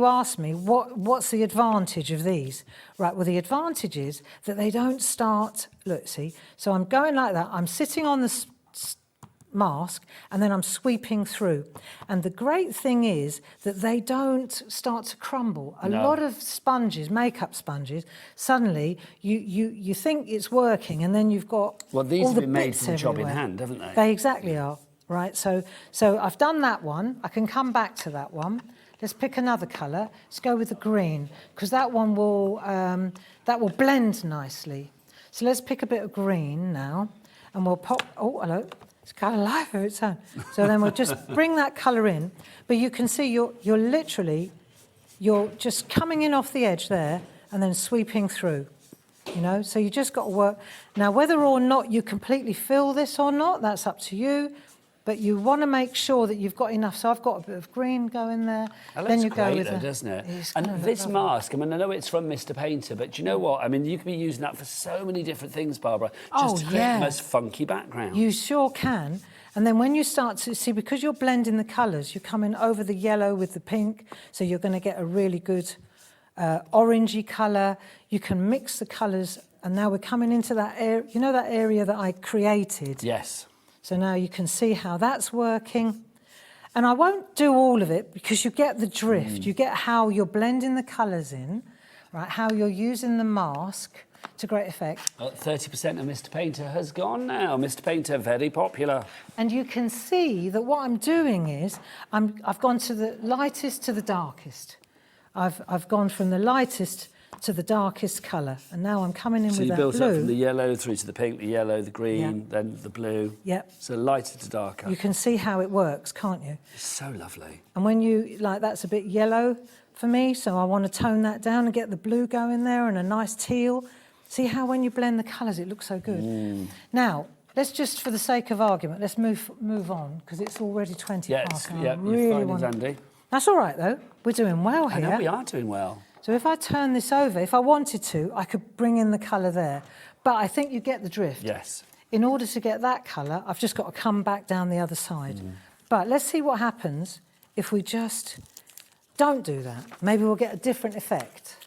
ask me what's the advantage of these? Right. Well, the advantage is that they don't start. Look, see. So I'm going like that. I'm sitting on the mask, and then I'm sweeping through. And the great thing is that they don't start to crumble. A lot of sponges, makeup sponges, suddenly you think it's working, and then you've got these all have been made for the job everywhere. in hand, haven't they? They exactly are. Right. So I've done that one. I can come back to that one. Let's pick another colour. Let's go with the green, because that one will blend nicely. So let's pick a bit of green now, and we'll pop. Oh, hello. It's got a life of its own. So then we'll just bring that colour in. But you can see you're just coming in off the edge there and then sweeping through, you know. So you just got to work. Now, whether or not you completely fill this or not, that's up to you. But you want to make sure that you've got enough. So I've got a bit of green going there. Then you go with doesn't it? And this mask, I mean, I know it's from Mr. Painter, but do you know what? I mean, you can be using that for so many different things, Barbara. Just to create the most funky background. You sure can. And then when you start to see, because you're blending the colours, you're coming over the yellow with the pink, so you're going to get a really good orangey colour. You can mix the colours, and now we're coming into that area. You know that area that I created? Yes. So now you can see how that's working. And I won't do all of it because you get the drift. You get how you're blending the colours in, right? How you're using the mask to great effect. 30% of Mr. Painter has gone now. Mr. Painter, very popular. And you can see that what I'm doing is I've gone to the lightest to the darkest. I've gone from the lightest to the darkest colour, and now I'm coming in with that blue. So you built up from the yellow through to the pink, the yellow, the green, then the blue. Yep. So lighter to darker. You can see how it works, can't you? It's so lovely. And when you, like, that's a bit yellow for me, so I want to tone that down and get the blue going there and a nice teal. See how when you blend the colours, it looks so good. Now, let's just, for the sake of argument, let's move on, because it's already 20 past. Yeah, you're fine, Andy. That's all right, though. We're doing well here. I know we are doing well. So if I turn this over, if I wanted to, I could bring in the colour there. But I think you get the drift. Yes. In order to get that colour, I've just got to come back down the other side. But let's see what happens if we just don't do that. Maybe we'll get a different effect.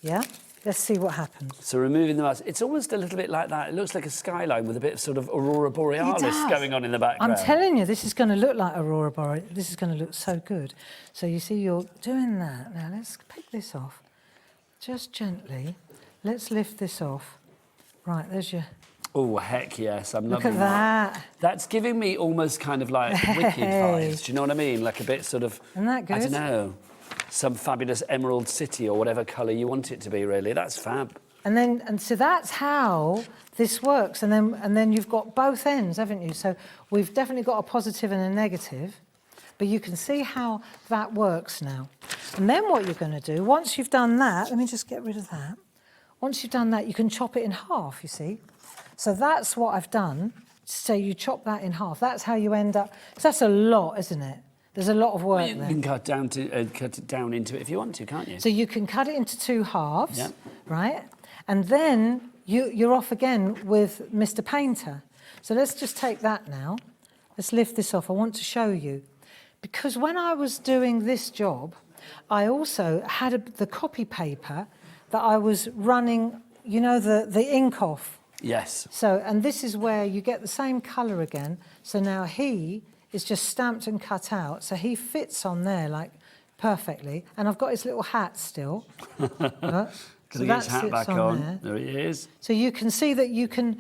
Yeah? Let's see what happens. So removing the mask, it's almost a little bit like that. It looks like a skyline with a bit of sort of Aurora Borealis going on in the background. I'm telling you, this is going to look like Aurora Borealis. This is going to look so good. So you see, you're doing that. Now let's pick this off. just gently. Let's lift this off. Right, there's your... Oh, heck yes, I'm Look loving at that. That's giving me almost kind of like Wicked vibes, do you know what I mean? Like a bit sort of... Isn't that good? I don't know, some fabulous emerald city or whatever colour you want it to be, really. That's fab. And so that's how this works. And then you've got both ends, haven't you? So we've definitely got a positive and a negative, but you can see how that works now. And then what you're going to do, once you've done that, let me just get rid of that. Once you've done that, you can chop it in half, you see. So that's what I've done. So you chop that in half. That's how you end up. So that's a lot, isn't it? There's a lot of work there. You can cut it down into it if you want to, can't you? So you can cut it into 2 halves, Yep. right? And then you're off again with Mr. Painter. So let's just take that now. Let's lift this off. I want to show you. Because when I was doing this job, I also had the copy paper that I was running, you know, the ink off. Yes. So, and this is where you get the same colour again. So now he is just stamped and cut out. So he fits on there like perfectly. And I've got his little hat still. Right? Can I get his hat back on? There he is. So you can see that you can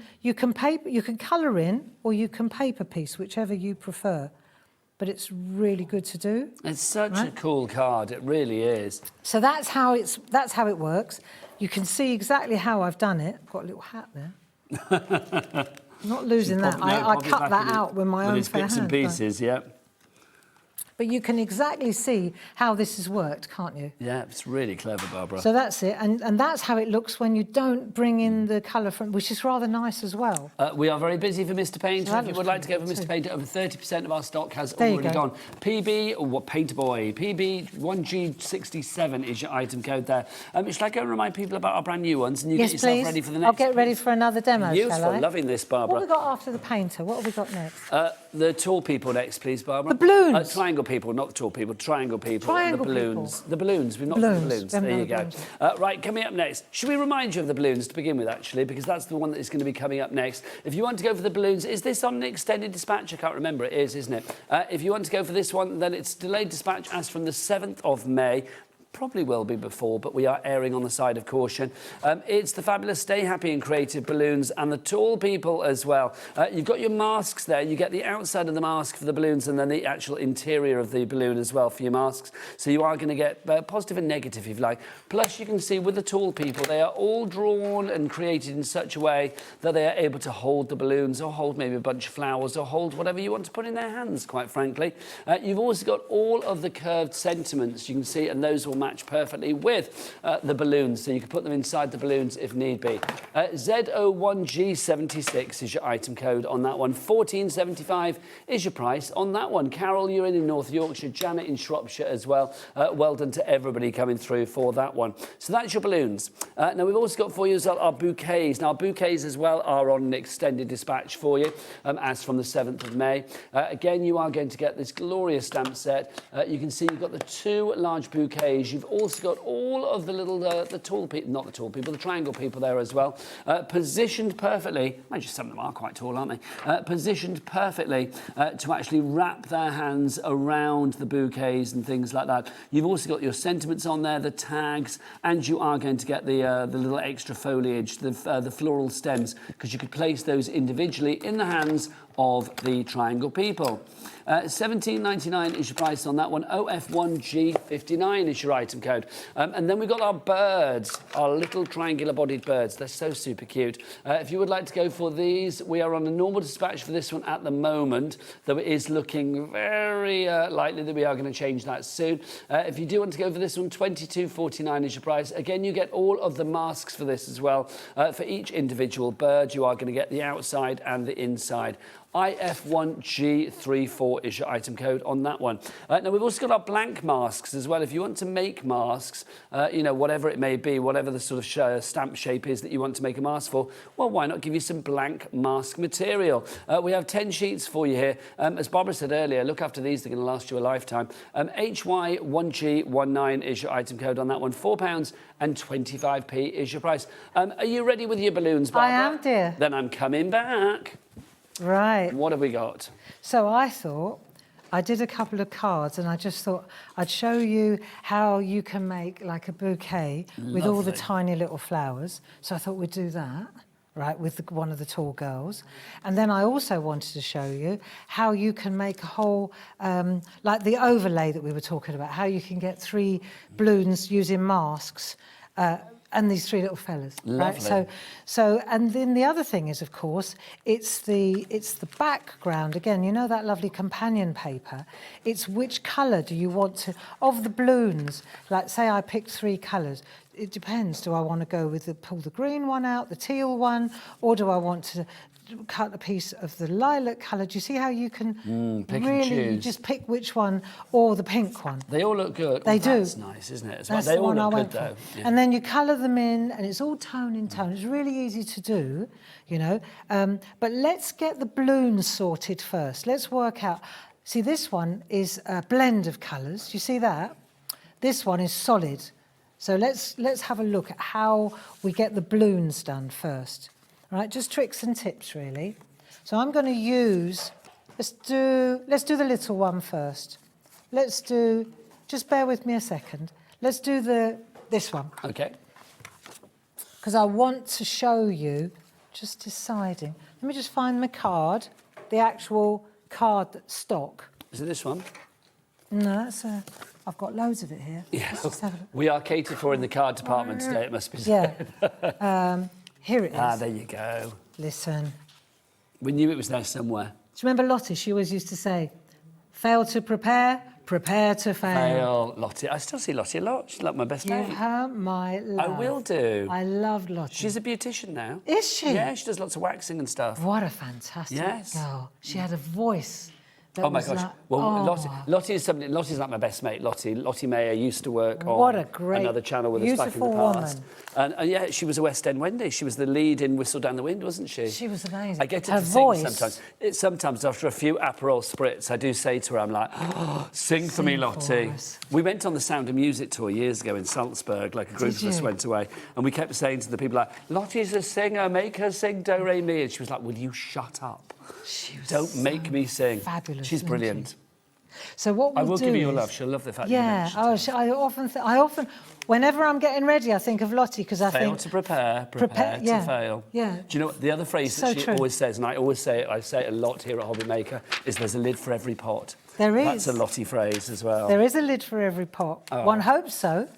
colour in or you can paper piece, whichever you prefer. But it's really good to do. It's such a cool card. It really is. So that's how it works. You can see exactly how I've done it. I've got a little hat there. I'm not losing that. I cut that out with my own fair hand. Bits and pieces, yeah. But you can exactly see how this has worked, can't you? Yeah, it's really clever, Barbara. So that's it, and that's how it looks when you don't bring in the colour from, which is rather nice as well. We are very busy for Mr. Painter. So if you would like to go for Mr. Painter, over 30% of our stock has There you already go. gone. PB, or what, Painter Boy, PB1G67 is your item code there. Should I go and remind people about our brand new ones, and you Yes, get yourself please. ready for the next? I'll get ready for another demo, Useful, shall I? loving this, Barbara. What have we got after the painter? What have we got next? The tall people next, please, Barbara. The balloons. Triangle people, not the tall people. Triangle people. Triangle the balloons. people. The balloons. We've not got the balloons. Them There you balloons. go. Right, coming up next. Should we remind you of the balloons to begin with, actually, because that's the one that is going to be coming up next. If you want to go for the balloons, is this on an extended dispatch? I can't remember. It is, isn't it? If you want to go for this one, then it's delayed dispatch as from the 7th of May. Probably will be before, but we are erring on the side of caution. It's the fabulous Stay Happy and Creative balloons and the tall people as well. You've got your masks there. You get the outside of the mask for the balloons and then the actual interior of the balloon as well for your masks. So you are going to get positive and negative, if you like. Plus, you can see with the tall people, they are all drawn and created in such a way that they are able to hold the balloons or hold maybe a bunch of flowers or hold whatever you want to put in their hands, quite frankly. You've also got all of the curved sentiments, you can see, and those will match perfectly with the balloons, so you can put them inside the balloons if need be. Z01G76 is your item code on that one. £14.75 is your price on that one. Carol, you're in North Yorkshire. Janet in Shropshire as well. Well done to everybody coming through for that one. So that's your balloons. Now we've also got for you as well our bouquets. Now bouquets as well are on an extended dispatch for you as from the 7th of May. Again, you are going to get this glorious stamp set. You can see you've got the 2 large bouquets. You've also got all of the little, the tall people, not the tall people, the triangle people there as well, positioned perfectly. Actually, some of them are quite tall, aren't they? Positioned perfectly to actually wrap their hands around the bouquets and things like that. You've also got your sentiments on there, the tags, and you are going to get the little extra foliage, the floral stems, because you could place those individually in the hands of the triangle people. £17.99 is your price on that one. OF1G59 is your item code. And then we've got our birds, our little triangular-bodied birds. They're so super cute. If you would like to go for these, we are on a normal dispatch for this one at the moment, though it is looking very likely that we are going to change that soon. If you do want to go for this one, £22.49 is your price. Again, you get all of the masks for this as well. For each individual bird, you are going to get the outside and the inside. IF1G34 is your item code on that one. Now, we've also got our blank masks as well. If you want to make masks, you know, whatever it may be, whatever the sort of stamp shape is that you want to make a mask for, well, why not give you some blank mask material? We have 10 sheets for you here. As Barbara said earlier, look after these, they're going to last you a lifetime. HY1G19 is your item code on that one. £4.25 is your price. Are you ready with your balloons, Barbara? I am, dear. Then I'm coming back. Right. What have we got? So I thought I did a couple of cards, and I just thought I'd show you how you can make like a bouquet with all the Lovely. tiny little flowers. So I thought we'd do that, right, with one of the tall girls. And then I also wanted to show you how you can make a whole, like the overlay that we were talking about, how you can get 3 balloons using masks, and these 3 little fellas, right? Lovely. So, and then the other thing is, of course, it's the background. Again, you know that lovely companion paper? It's which colour do you want to, of the balloons, like say I picked 3 colours, it depends. Do I want to go with pull the green one out, the teal one, or do I want to cut a piece of the lilac colour? Do you see how you can pick and really, you choose. just pick which one, or the pink one? They all look good. They do. That's nice, isn't it? That's They the all one I look went good, for. though. Yeah. And then you colour them in, and it's all tone in tone. It's really easy to do, you know. But let's get the balloons sorted first. Let's work out. See, this one is a blend of colours. You see that? This one is solid. So let's have a look at how we get the balloons done first. All right, just tricks and tips, really. So I'm going to use. Let's do the little one first. Just bear with me a second. Let's do this one. Okay. Because I want to show you, just deciding. Let me just find my card, the actual card that's stock. Is it this one? No, I've got loads of it here. Yeah. Let's just have a look. We are catered for in the card department today, it must be said. Yeah. Here it is. Ah, there you go. Listen. We knew it was there somewhere. Do you remember Lottie? She always used to say, fail to prepare, prepare to fail. Fail, Lottie. I still see Lottie a lot. She's like my best Give mate. her my love. I will do. I love Lottie. She's a beautician now. Is she? Yeah, she does lots of waxing and stuff. What a fantastic Yes. girl. She had a voice. That Oh my was gosh! like, Well, oh. Lottie's like my best mate. Lottie Mayer used to work on What a great, another channel with us back in the beautiful past. woman. And yeah, she was a West End Wendy. She was the lead in Whistle Down the Wind, wasn't she? She was amazing. I get her Her to voice. sing sometimes. Sometimes after a few Aperol spritz, I do say to her, I'm like, oh, sing for me, Sing for Lottie. us. We went on the Sound of Music tour years ago in Salzburg, like a group Did of us you? went away, and we kept saying to the people like, Lottie's a singer, make her sing Do Re Mi, and she was like, will you shut up? She was Don't so make me sing. fabulous, She's wasn't brilliant. she? So what we'll I will do give you your is- love. She'll love the fact you Yeah, mentioned her. I often, whenever I'm getting ready, I think of Lottie because I Fail think to prepare, prepare yeah, to fail. yeah. Do you know what the other phrase So that she true. always says, and I always say it, I say it a lot here at HobbyMaker, is there's a lid for every pot. There is. That's a Lottie phrase as well. there is a lid for every pot. Oh. One hopes so.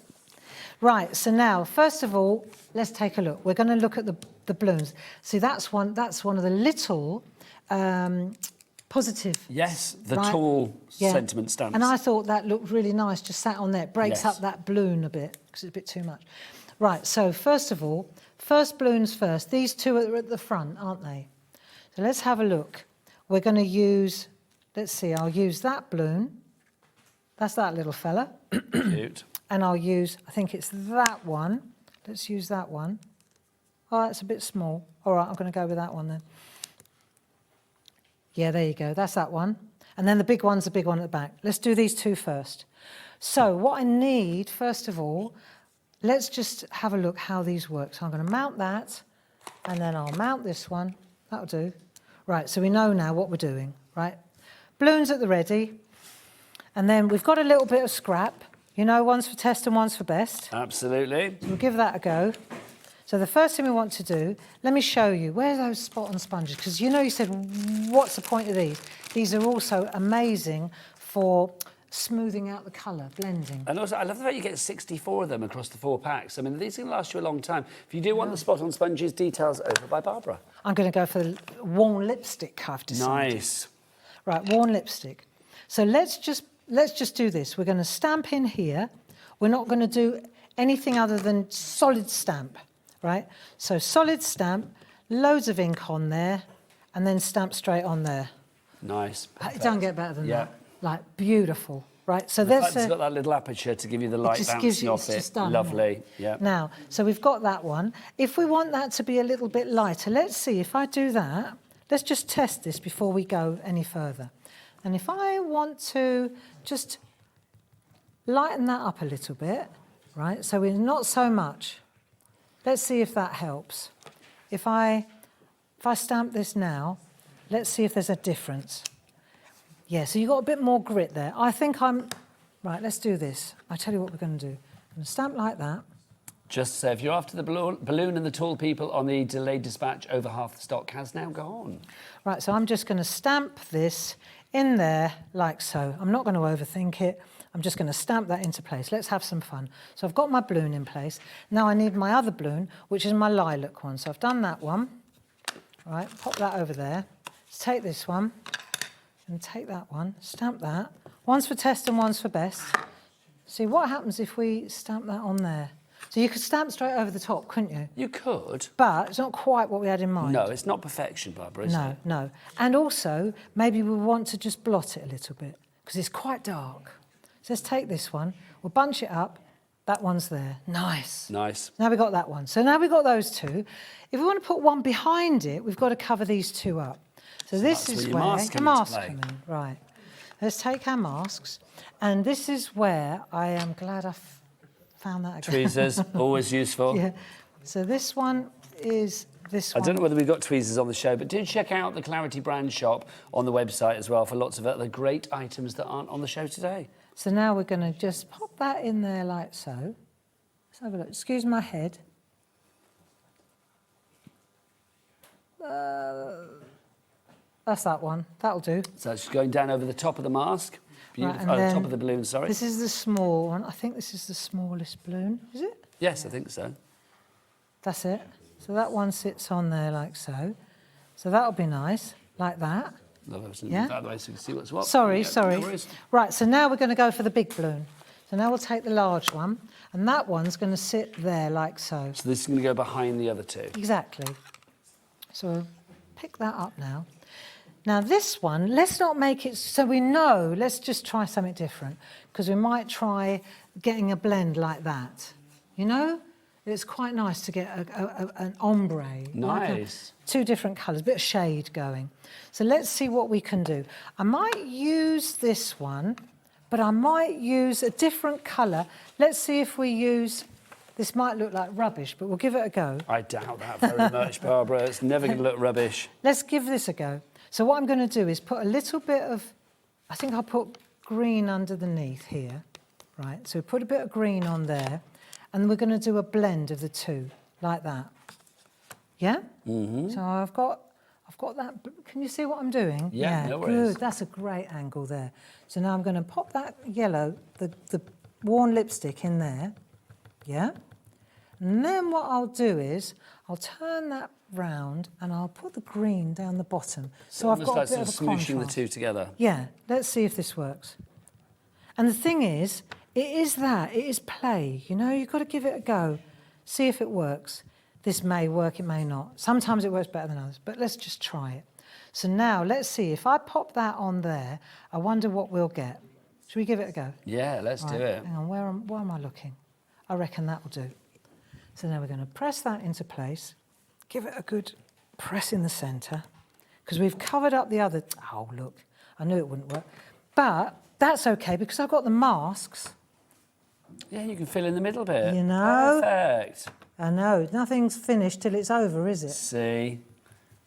Right. So now, first of all, let's take a look. We're going to look at the balloons. See, that's one of the little positive. Yes, the Right. tall Yeah. sentiment stamps. And I thought that looked really nice, just sat on there. It breaks Yes. up that balloon a bit, because it's a bit too much. Right, so first of all, first balloons first. These 2 are at the front, aren't they? So let's have a look. We're going to use, let's see, I'll use that balloon. That's that little fella. Cute. And I'll use, I think it's that one. Let's use that one. Oh, that's a bit small. All right, I'm going to go with that one then. Yeah, there you go. That's that one. And then the big one's the big one at the back. Let's do these 2 first. So what I need, first of all, let's just have a look how these work. So I'm going to mount that, and then I'll mount this one. That'll do. Right, so we know now what we're doing, right? Balloons at the ready. And then we've got a little bit of scrap. You know, one's for test and one's for best. Absolutely. We'll give that a go. So the first thing we want to do, let me show you, where are those spot-on sponges? Because you know you said, what's the point of these? These are also amazing for smoothing out the colour, blending. And also, I love the fact you get 64 of them across the 4 packs. I mean, these can last you a long time. If you do want the spot-on sponges, details over by Barbara. I'm going to go for the worn lipstick, I've decided. Nice. Right, worn lipstick. So let's just do this. We're going to stamp in here. We're not going to do anything other than solid stamp, right? So solid stamp, loads of ink on there, and then stamp straight on there. Nice. It don't get better than Yeah. that. Like, beautiful, right? So The there's fact it's got that little aperture to give you the light just bouncing gives you- off it's it. just done, Lovely. isn't Yeah. Now, so we've got that one. If we want that to be a little bit lighter, let's see, if I do that, let's just test this before we go any further. And if I want to just lighten that up a little bit, right? So we're not so much. Let's see if that helps. If I stamp this now, let's see if there's a difference. Yeah, so you've got a bit more grit there. I think right, let's do this. I'll tell you what we're going to do. I'm going to stamp like that. Just so if you're after the balloon and the tall people on the delayed dispatch, over half the stock has now gone. Right, so I'm just going to stamp this in there like so. I'm not going to overthink it. I'm just going to stamp that into place. Let's have some fun. So I've got my balloon in place. Now I need my other balloon, which is my lilac one. So I've done that one. Right, pop that over there. Let's take this one and take that one, stamp that. One's for test and one's for best. See, what happens if we stamp that on there? So you could stamp straight over the top, couldn't you? You could. But it's not quite what we had in mind. No, it's not perfection, Barbara, is it? No. And also, maybe we want to just blot it a little bit because it's quite dark. So let's take this one. We'll bunch it up. That one's there. Nice. Nice. Now we've got that one. So now we've got those two. If we want to put one behind it, we've got to cover these two up. So this is where the masks come in. Right. Let's take our masks. And this is where I am glad I found that again. Tweezers, always useful. Yeah. So this one is this one. I don't know whether we've got tweezers on the show, but do check out the Clarity Brand shop on the website as well for lots of other great items that aren't on the show today. So now we're going to just pop that in there like so. Let's have a look. Excuse my head. That's that one. That'll do. So it's going down over the top of the mask. Beautiful. Right, The top of the balloon, sorry. This is the small one. I think this is the smallest balloon. Is it? Yes, I think so. That's it. So that one sits on there like so. So that'll be nice, like that. Yeah? That way so you can see what's what. Sorry. No Right, so now we're going to go for the big balloon. So now we'll take the large one, and that one's going to sit there like so. So this is going to go behind the other two. Exactly. So we'll pick that up now. Now this one, let's not make it so we know, let's just try something different, because we might try getting a blend like that. You know? It's quite nice to get an ombre. Nice. Like two different colours, a bit of shade going. So let's see what we can do. I might use this one, but I might use a different colour. Let's see if we use, this might look like rubbish, but we'll give it a go. I doubt that very much, Barbara. It's never going to look rubbish. Let's give this a go. So what I'm going to do is put a little bit of, I think I'll put green underneath here, right? So put a bit of green on there, and we're going to do a blend of the two, like that. Yeah? Mm-hmm. So I've got that. Can you see what I'm doing? Yeah, no worries. Good. That's a great angle there. So now I'm going to pop that yellow, the worn lipstick in there. Yeah? And then what I'll do is I'll turn that round and I'll put the green down the bottom. So I've got like a bit of a smooshing contrast. the two together. Yeah, let's see if this works. And the thing is, it is play, you know, you've got to give it a go, see if it works. This may work, it may not. Sometimes it works better than others, but let's just try it. So now, let's see, if I pop that on there, I wonder what we'll get. Should we give it a go? Yeah, let's do it. Hang on, where am I looking? I reckon that will do. So now we're going to press that into place, give it a good press in the centre, because we've covered up the other. Oh, look, I knew it wouldn't work. But that's okay, because I've got the masks. Yeah, you can fill in the middle bit. You know? Perfect. I know, nothing's finished till it's over, is it? See,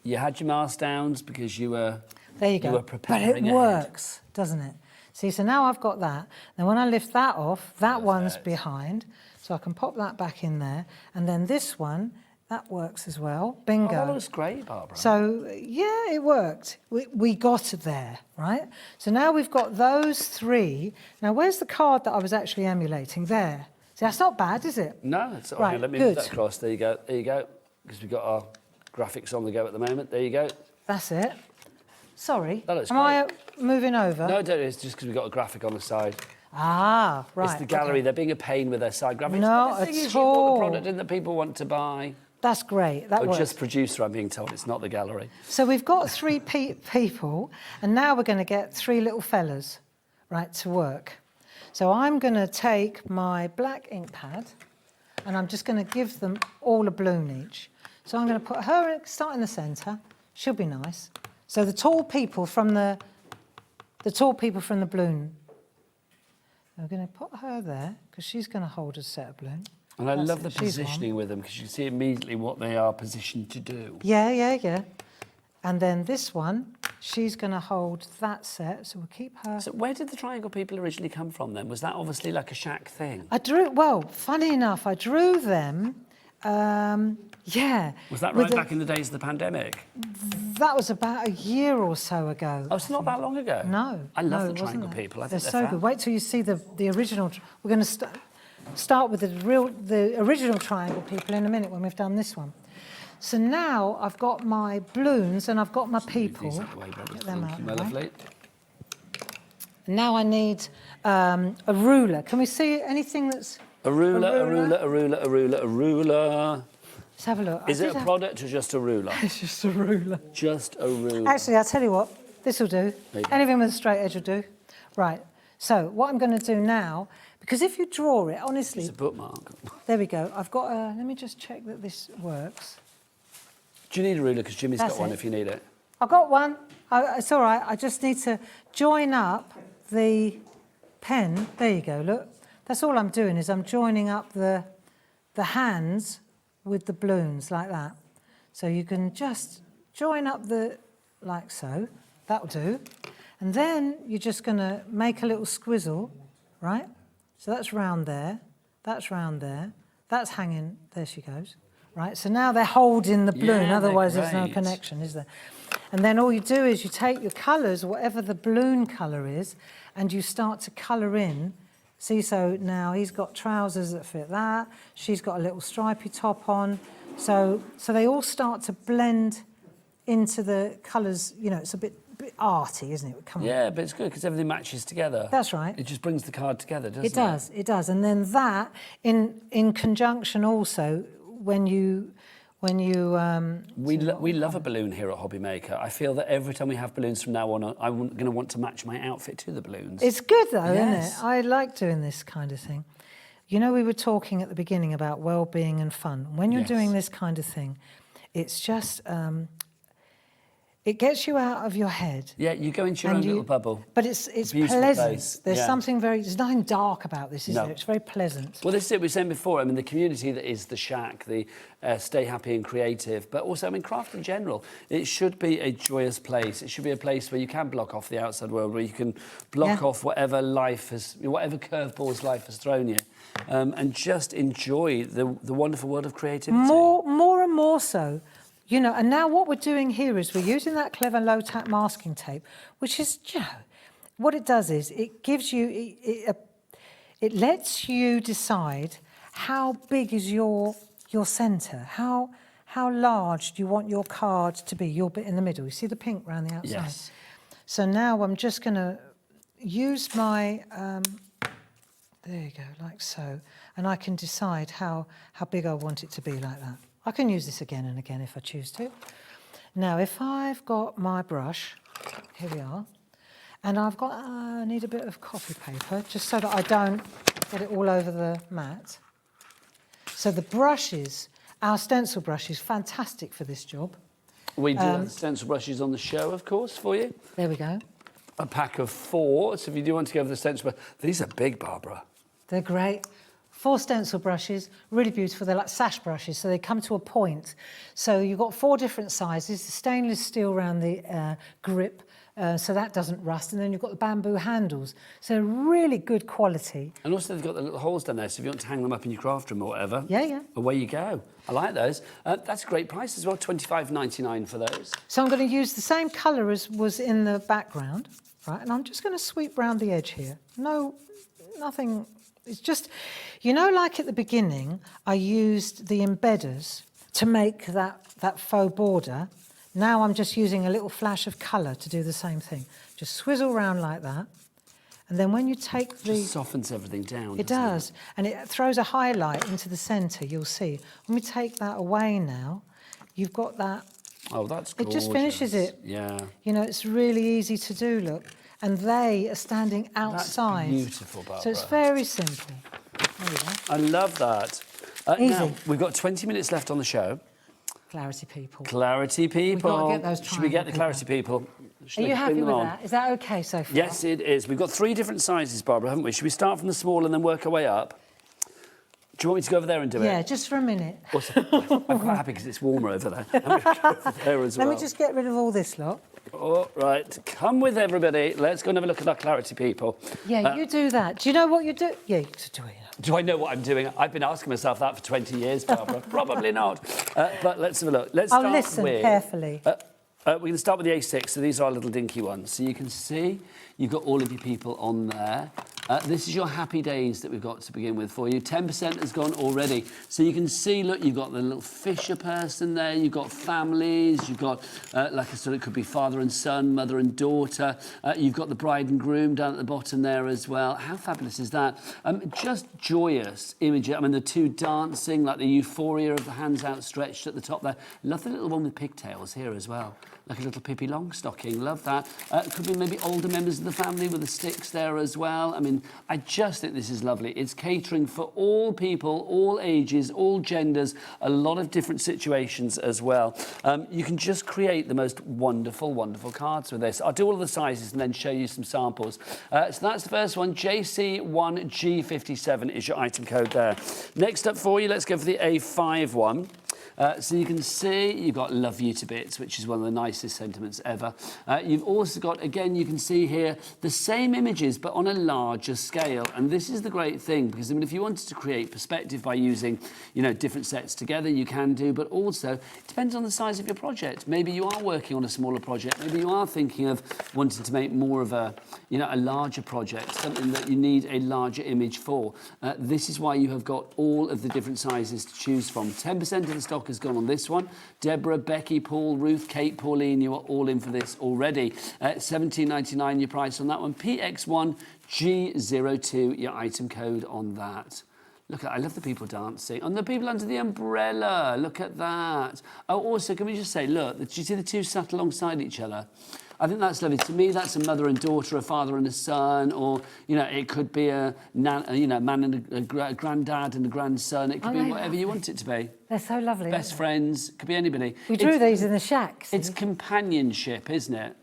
you had your mask downs because you were. There you go. You were preparing but it ahead. works, doesn't it? See, so now I've got that. Then when I lift that off, that Perfect. one's behind, so I can pop that back in there. And then this one, that works as well. Bingo. Oh, that looks great, Barbara. So, yeah, it worked. We got there, right? So now we've got those three. Now, where's the card that I was actually emulating? There. See, that's not bad, is it? No, it's all Right, right. Let me good. move that across. There you go. There you go. Because we've got our graphics on the go at the moment. There you go. That's it. Sorry. That looks Am I moving over? No, don't. It's just because we've got a graphic on the side. Ah, right. It's the gallery. okay. They're being a pain with their side graphics. Not But the thing at is, you put all. the product in that people want to buy. That's great. That Or works. just producer, I'm being told. It's not the gallery. So we've got three people, and now we're going to get three little fellas, right, to work. So I'm going to take my black ink pad, and I'm just going to give them all a balloon each. So I'm going to put her in, start in the centre. She'll be nice. So the tall people from the balloon. I'm going to put her there because she's going to hold a set of balloon. And I That's love it, the she's one. positioning with them because you can see immediately what they are positioned to do. Yeah. And then this one, She's going to hold that set, so we'll keep her. So where did the triangle people originally come from then? Was that obviously like a shack thing? Well, funny enough, I drew them, yeah. Was that right back in the days of the pandemic? That was about a year or so ago. Oh, it's not that long ago? No. I love the it wasn't triangle that. people. I They're think so they're good. Wait till you see the original. We're going to start with the original triangle people in a minute when we've done this one. So now I've got my balloons and I've got my people. These out the way, Barbara. Get them Thank out you, of my the way. lovely. Now I need a ruler. Can we see anything that's... A ruler. Let's have a look. Is it a product or just a ruler? It's just a ruler. Just a ruler. Actually, I'll tell you what. This will do. There you go. Anything with a straight edge will do. Right. So what I'm going to do now, because if you draw it, honestly... It's a bookmark. There we go. I've got a... Let me just check that this works. Do you need a ruler? Because Jimmy's That's got one it. if you need it. I've got one. It's all right. I just need to join up the pen. There you go. Look. That's all I'm doing is I'm joining up the hands with the balloons like that. So you can just join up like so. That'll do. And then you're just going to make a little squizzle, right? So that's round there. That's round there. That's hanging. There she goes. Right, so now they're holding the balloon, Yeah, otherwise they're there's no great. connection, is there? And then all you do is you take your colours, whatever the balloon colour is, and you start to colour in. See, so now he's got trousers that fit that, she's got a little stripy top on. So they all start to blend into the colours, you know, it's a bit arty, isn't it? Come on. Yeah, but it's good because everything matches together. That's right. It just brings the card together, doesn't it? It does, it does. And then that, in conjunction also, when you We love a balloon here at HobbyMaker. I feel that every time we have balloons from now on, I'm going to want to match my outfit to the balloons. It's good though, Yes. isn't it? I like doing this kind of thing. You know, we were talking at the beginning about well-being and fun. When you're Yes. doing this kind of thing, it's just it gets you out of your head. Yeah, you go into your And own little bubble. But it's Beautiful pleasant. place, There's yeah. something there's nothing dark about this, is No. there? It's very pleasant. Well, this is it we were saying before. I mean, the community that is the shack, the stay happy and creative, but also, I mean, craft in general. It should be a joyous place. It should be a place where you can block off the outside world, where you can block Yeah. off whatever curveballs life has thrown you, and just enjoy the wonderful world of creativity. More and more so. You know, and now what we're doing here is we're using that clever low-tack masking tape, which is, you know, what it does is it gives you, it lets you decide how big is your centre, how large do you want your card to be, your bit in the middle. You see the pink around the outside? Yes. So now I'm just going to use my, there you go, like so, and I can decide how big I want it to be like that. I can use this again and again if I choose to. Now, if I've got my brush, here we are, and I've got, I need a bit of copy paper, just so that I don't get it all over the mat. So the brushes, our stencil brush is fantastic for this job. We do have the stencil brushes on the show, of course, for you. There we go. A pack of 4, so if you do want to go for the stencil brush, these are big, Barbara. They're great. 4 stencil brushes, really beautiful. They're like sash brushes, so they come to a point. So you've got 4 different sizes, the stainless steel around the grip, so that doesn't rust, and then you've got the bamboo handles. So really good quality. And also they've got the little holes down there, so if you want to hang them up in your craft room or whatever, Yeah. away you go. I like those. That's a great price as well, $25.99 for those. So I'm going to use the same colour as was in the background, right? And I'm just going to sweep round the edge here. Nothing. It's just, you know, like at the beginning, I used the embedders to make that faux border. Now I'm just using a little flash of colour to do the same thing. Just swizzle around like that. And then when you take the... Just softens everything down. It does. And it throws a highlight into the centre, you'll see. When we take that away now, you've got that... Oh, that's It gorgeous. just finishes it. Yeah. You know, it's really easy to do, look. And they are standing outside. That's beautiful, Barbara. So it's very simple. There you go. I love that. Easy. Now, we've got 20 minutes left on the show. Clarity people. Clarity people. We've got to get those Should we get the triangle clarity people? Should Are I you bring happy them with on? that? Is that okay so far? Yes, it is. We've got 3 different sizes, Barbara, haven't we? Should we start from the small and then work our way up? Do you want me to go over there and do it? Yeah, just for a minute. Awesome. I'm quite happy because it's warmer over there. I'm going to go over there as well. Let me just get rid of all this lot. All right, come with everybody. Let's go and have a look at our clarity, people. Yeah, you do that. Do you know what you do? Yeah, you do it. Do I know what I'm doing? I've been asking myself that for 20 years, Barbara. Probably not. But let's have a look. Let's start listen with, carefully. We're going to start with the A6. So these are our little dinky ones. So you can see you've got all of your people on there. This is your happy days that we've got to begin with for you. 10% has gone already. So you can see, look, you've got the little Fisher person there. You've got families. You've got, like I said, it could be father and son, mother and daughter. You've got the bride and groom down at the bottom there as well. How fabulous is that? Just joyous images. I mean, the two dancing, like the euphoria of the hands outstretched at the top there. Love the little one with pigtails here as well. Like a little Pippi Longstocking. Love that. Could be maybe older members of the family with the sticks there as well. I mean, I just think this is lovely. It's catering for all people, all ages, all genders, a lot of different situations as well. You can just create the most wonderful, wonderful cards with this. I'll do all of the sizes and then show you some samples. So that's the first one. JC1G57 is your item code there. Next up for you, let's go for the A5 one. So you can see you've got Love You to Bits, which is one of the nicest sentiments ever. You've also got, again, you can see here the same images, but on a larger scale. And this is the great thing, because I mean, if you wanted to create perspective by using, you know, different sets together, you can do, but also it depends on the size of your project. Maybe you are working on a smaller project. Maybe you are thinking of wanting to make more of a, you know, a larger project, something that you need a larger image for. This is why you have got all of the different sizes to choose from. 10% of the stock has gone on this one. Deborah, Becky, Paul, Ruth, Kate, Pauline, you are all in for this already. $17.99 your price on that one. PX1G02 your item code on that. Look at, I love the people dancing. And the people under the umbrella, look at that. Oh, also, can we just say, look, did you see the two sat alongside each other? I think that's lovely. To me, that's a mother and daughter, a father and a son, or, you know, it could be a man and a granddad and a grandson. It could be whatever you want it to be. They're so lovely. Best friends, could be anybody. We drew these in the shacks. It's companionship, isn't it?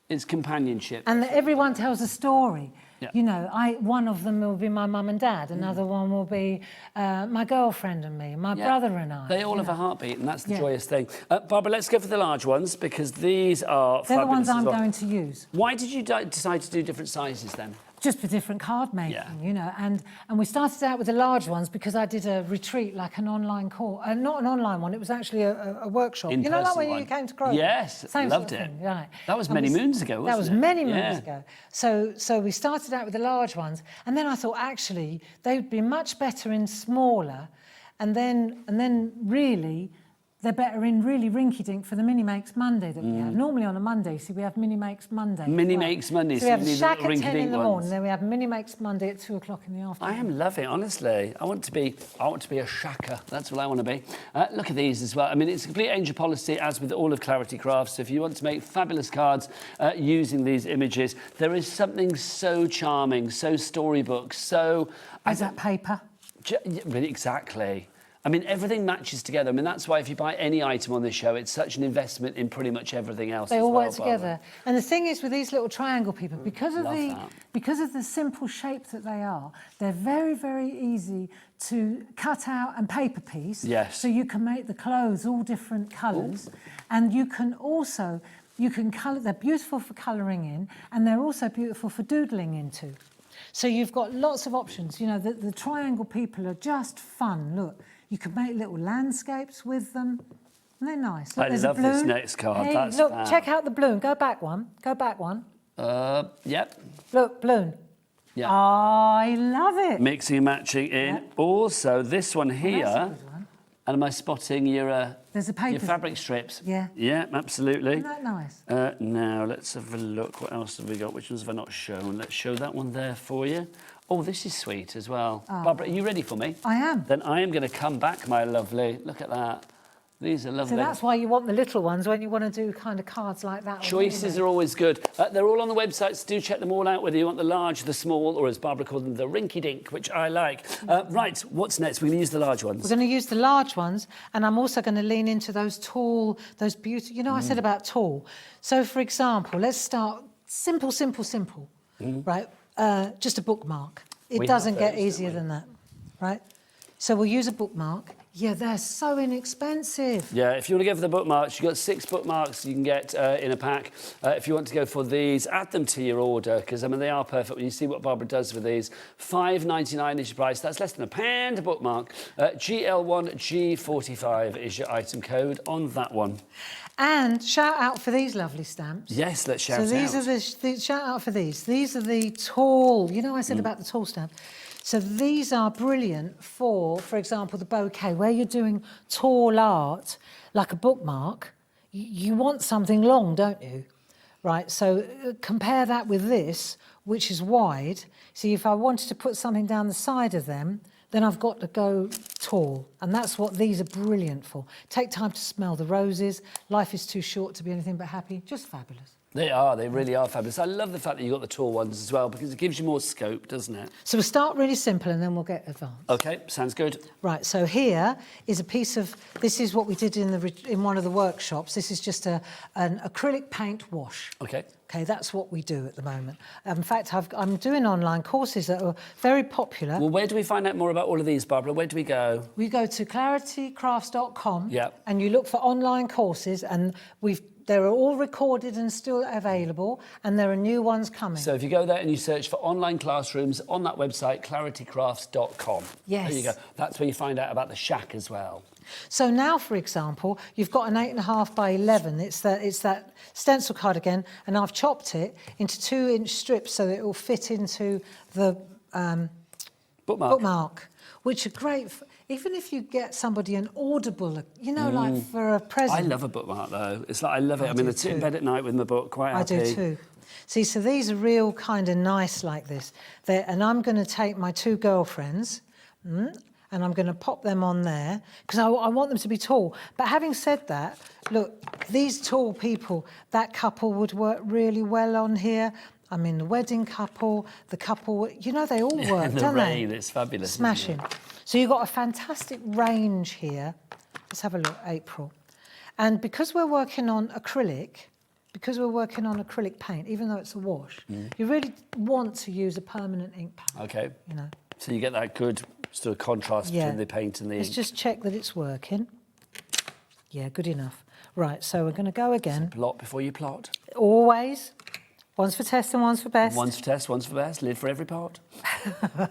It's companionship. And everyone tells a story. Yeah. You know, one of them will be my mum and dad, another one will be my girlfriend and me, my brother and I. They all have a heartbeat, and that's the joyous thing. Barbara, let's go for the large ones, because these are They're the ones I'm well. going to use. Why did you decide to do different sizes then? Just for different card making, you know, and we started out with the large ones because I did a retreat, like an online course, not an online one. It was actually a workshop. You know, like when you came to Grove. Yes, same loved sort of it. thing, right? That was many moons ago, wasn't it? That was many moons ago. So we started out with the large ones, and then I thought actually they'd be much better in smaller, and then really. They're better in really rinky-dink for the Mini Makes Monday that we have. Normally on a Monday, see, we have Mini Makes Monday. Mini Makes Monday. So we have a shack at 10 in the ones. morning, then we have Mini Makes Monday at 2 o'clock in the afternoon. I am loving, honestly. I want to be a shacker. That's what I want to be. Look at these as well. I mean, it's a complete angel policy, as with all of Clarity Crafts. So if you want to make fabulous cards using these images, there is something so charming, so storybook, so... Is that paper? Exactly. I mean, everything matches together. I mean, that's why if you buy any item on this show, it's such an investment in pretty much everything else. They all work together. And the thing is with these little triangle people, because of the simple shape that they are, they're very, very easy to cut out and paper piece. Yes. So you can make the clothes all different colours. And you can also, colour, they're beautiful for colouring in, and they're also beautiful for doodling into. So you've got lots of options. You know, the triangle people are just fun. Look. You could make little landscapes with them. And they're nice. Look, I love this next card. Hey, that's look, fab. check out the balloon. Go back one. Go back one. Yep. Look, balloon. Yeah. I love it. Mixing and matching in. Yep. Also, this one here. That's a good one. And am I spotting your There's a paper. your fabric strips? Yeah. Yeah, absolutely. Isn't that nice? Now, let's have a look. What else have we got? Which ones have I not shown? Let's show that one there for you. Oh, this is sweet as well. Oh. Barbara, are you ready for me? I am. Then I am going to come back, my lovely. Look at that. These are lovely. So that's why you want the little ones when you want to do kind of cards like that. Choices are always good. They're all on the website, so do check them all out, whether you want the large, the small, or as Barbara called them, the rinky-dink, which I like. Right, what's next? We're going to use the large ones. We're going to use the large ones, and I'm also going to lean into those tall, those beautiful... You know, I said about tall. So, for example, let's start simple, right? Just a bookmark. It doesn't get easier than that, right? So we'll use a bookmark. Yeah, they're so inexpensive. Yeah, if you want to go for the bookmarks, you've got 6 bookmarks you can get in a pack. If you want to go for these, add them to your order, because, I mean, they are perfect. When you see what Barbara does with these, £5.99 is your price. That's less than £1 a bookmark. GL1G45 is your item code on that one. And shout out for these lovely stamps. Yes, let's shout out. So these are the shout out for these. These are the tall, you know I said about the tall stamp? So these are brilliant for example, the bouquet, where you're doing tall art, like a bookmark. You want something long, don't you? Right, so compare that with this, which is wide. See, if I wanted to put something down the side of them, then I've got to go tall. And that's what these are brilliant for. Take time to smell the roses. Life is too short to be anything but happy. Just fabulous. They are, they really are fabulous. I love the fact that you've got the tall ones as well, because it gives you more scope, doesn't it? So we'll start really simple and then we'll get advanced. OK, sounds good. Right, so here is a piece of, this is what we did in one of the workshops. This is just an acrylic paint wash. OK. OK, that's what we do at the moment. In fact, I'm doing online courses that are very popular. Well, where do we find out more about all of these, Barbara? Where do we go? We go to claritycrafts.com Yep. and you look for online courses, and they're all recorded and still available, and there are new ones coming. So if you go there and you search for online classrooms on that website, claritycrafts.com. Yes. There you go. That's where you find out about the shack as well. So now, for example, you've got an 8.5 by 11. It's that stencil card again, and I've chopped it into 2-inch strips so that it will fit into the bookmark, which are great. Even if you get somebody an audible, you know, like for a present. I love a bookmark though. It's like I love it. I mean, I sit in bed at night with my book, quite happy. I do too. See, so these are real kind of nice like this. And I'm going to take my 2 girlfriends, and I'm going to pop them on there because I want them to be tall. But having said that, look, these tall people, that couple would work really well on here. I mean, the wedding couple, the couple, you know, they all work, don't they? It's fabulous. Smashing. So you've got a fantastic range here. Let's have a look, April. And because we're working on acrylic paint, even though it's a wash, you really want to use a permanent ink pad. OK. You know. So you get that good sort of contrast between the paint and the Let's ink. just check that it's working. Yeah, good enough. Right, so we're going to go again. Plot before you plot. Always. One's for test and one's for best. One's for test, one's for best. Live for every part.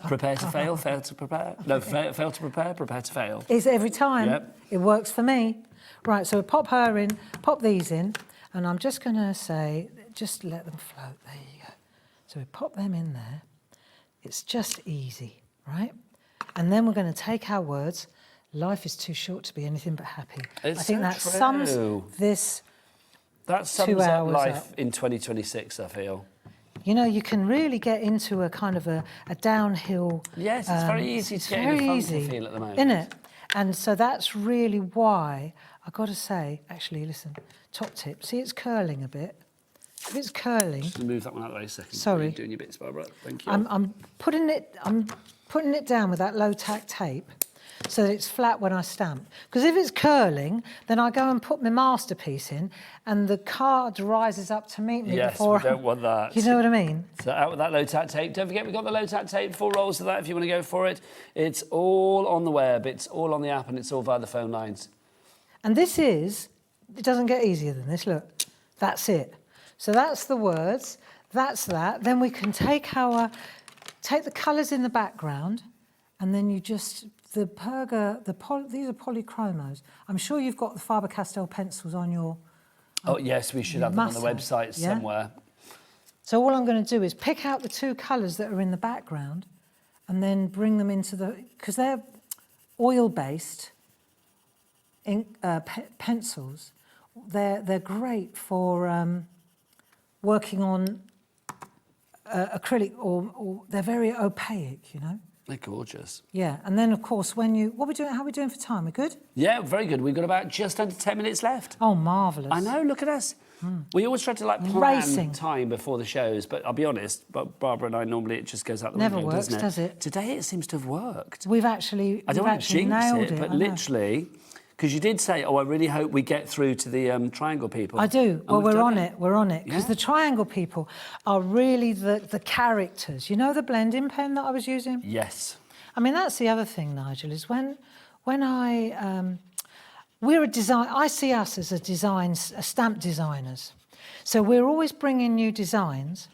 Prepare to fail, fail to prepare. No, fail to prepare, prepare to fail. It's every time. Yep. It works for me. Right, so we pop her in, pop these in, and I'm just going to say, just let them float. There you go. So we pop them in there. It's just easy, right? And then we're going to take our words. Life is too short to be anything but happy. It's I think so that true. sums this. That sums 2 up hours life up. in 2026, I feel. You know, you can really get into a kind of a downhill. Yes, it's very easy to get in a funk feel at the moment. Isn't it? And so that's really why I've got to say, actually, listen, top tip. See, it's curling a bit. If it's curling, Just move that one out of the way a second. Sorry. You're doing your bits, Barbara. Thank you. I'm putting it down with that low tack tape so that it's flat when I stamp. Because if it's curling, then I go and put my masterpiece in, and the card rises up to meet me Yes, before. we don't want that. You know what I mean? So out with that low tack tape. Don't forget, we've got the low tack tape, 4 rolls of that if you want to go for it. It's all on the web, it's all on the app, and it's all via the phone lines. And it doesn't get easier than this, look. That's it. So that's the words, that's that. Then we can take the colours in the background, and then you just, these are polychromos. I'm sure you've got the Faber-Castell pencils on your... Oh, yes, we should have them on the Must have, website yeah? somewhere. So all I'm going to do is pick out the 2 colours that are in the background and then bring them into because they're oil-based pencils. They're great for working on acrylic, or they're very opaque, you know. They're gorgeous. Yeah, and then of course how are we doing for time? We're good? Yeah, very good. We've got about just under 10 minutes left. Oh, marvellous. I know, look at us. We always try to plan Racing. time before the shows, but I'll be honest, but Barbara and I, normally it just goes out the Never window, works, doesn't it? does it? Today it seems to have worked. We've actually I don't want to jinx nailed it, but I know. literally, because you did say, I really hope we get through to the triangle people. I do. And Well, we've we're done on it. We're on it. Because Yeah. the triangle people are really the characters. You know the blending pen that I was using? Yes. I mean, that's the other thing, Nigel, is when we're a design. I see us as stamp designers. So we're always bringing new designs.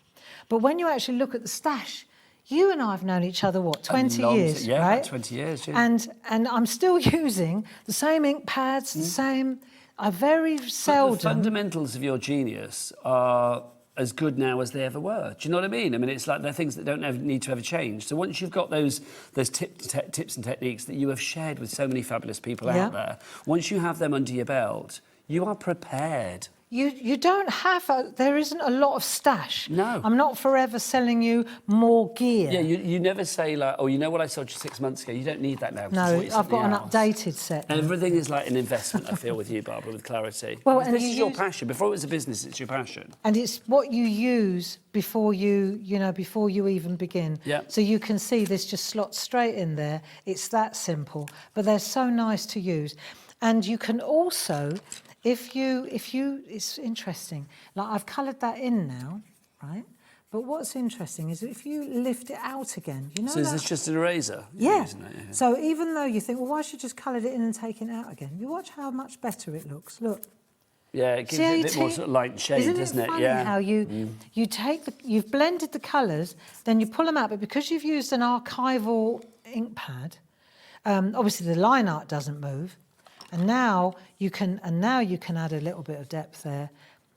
But when you actually look at the stash, you and I have known each other, what, 20 years, yeah, right? about 20 years, yeah. And I'm still using the same ink pads, the same. I very seldom. But the fundamentals of your genius are as good now as they ever were. Do you know what I mean? I mean, it's like they're things that don't need to ever change. So once you've got those tips and techniques that you have shared with so many fabulous people out there, once you have them under your belt, you are prepared. You don't have there isn't a lot of stash. No. I'm not forever selling you more gear. Yeah, you never say like, oh, you know what I sold you 6 months ago? You don't need that now. No, I've got an else. updated set. Now. Everything is like an investment, I feel, with you, Barbara, with clarity. Well, Because and this you is your use- passion. Before it was a business, it's your passion. And it's what you use before you even begin. Yeah. So you can see this just slots straight in there. It's that simple, but they're so nice to use. And you can also, if you, it's interesting. Like I've coloured that in now, right? But what's interesting is if you lift it out again, you know. So is this just an eraser? Yeah. Isn't it? Yeah. So even though you think, well, why should you just coloured it in and taken it out again? You watch how much better it looks. Look. Yeah, it gives See how it a you bit more sort of light shade, Isn't doesn't it? it? Funny Yeah. how you take you've blended the colours, then you pull them out, but because you've used an archival ink pad, obviously the line art doesn't move, and now you can add a little bit of depth there.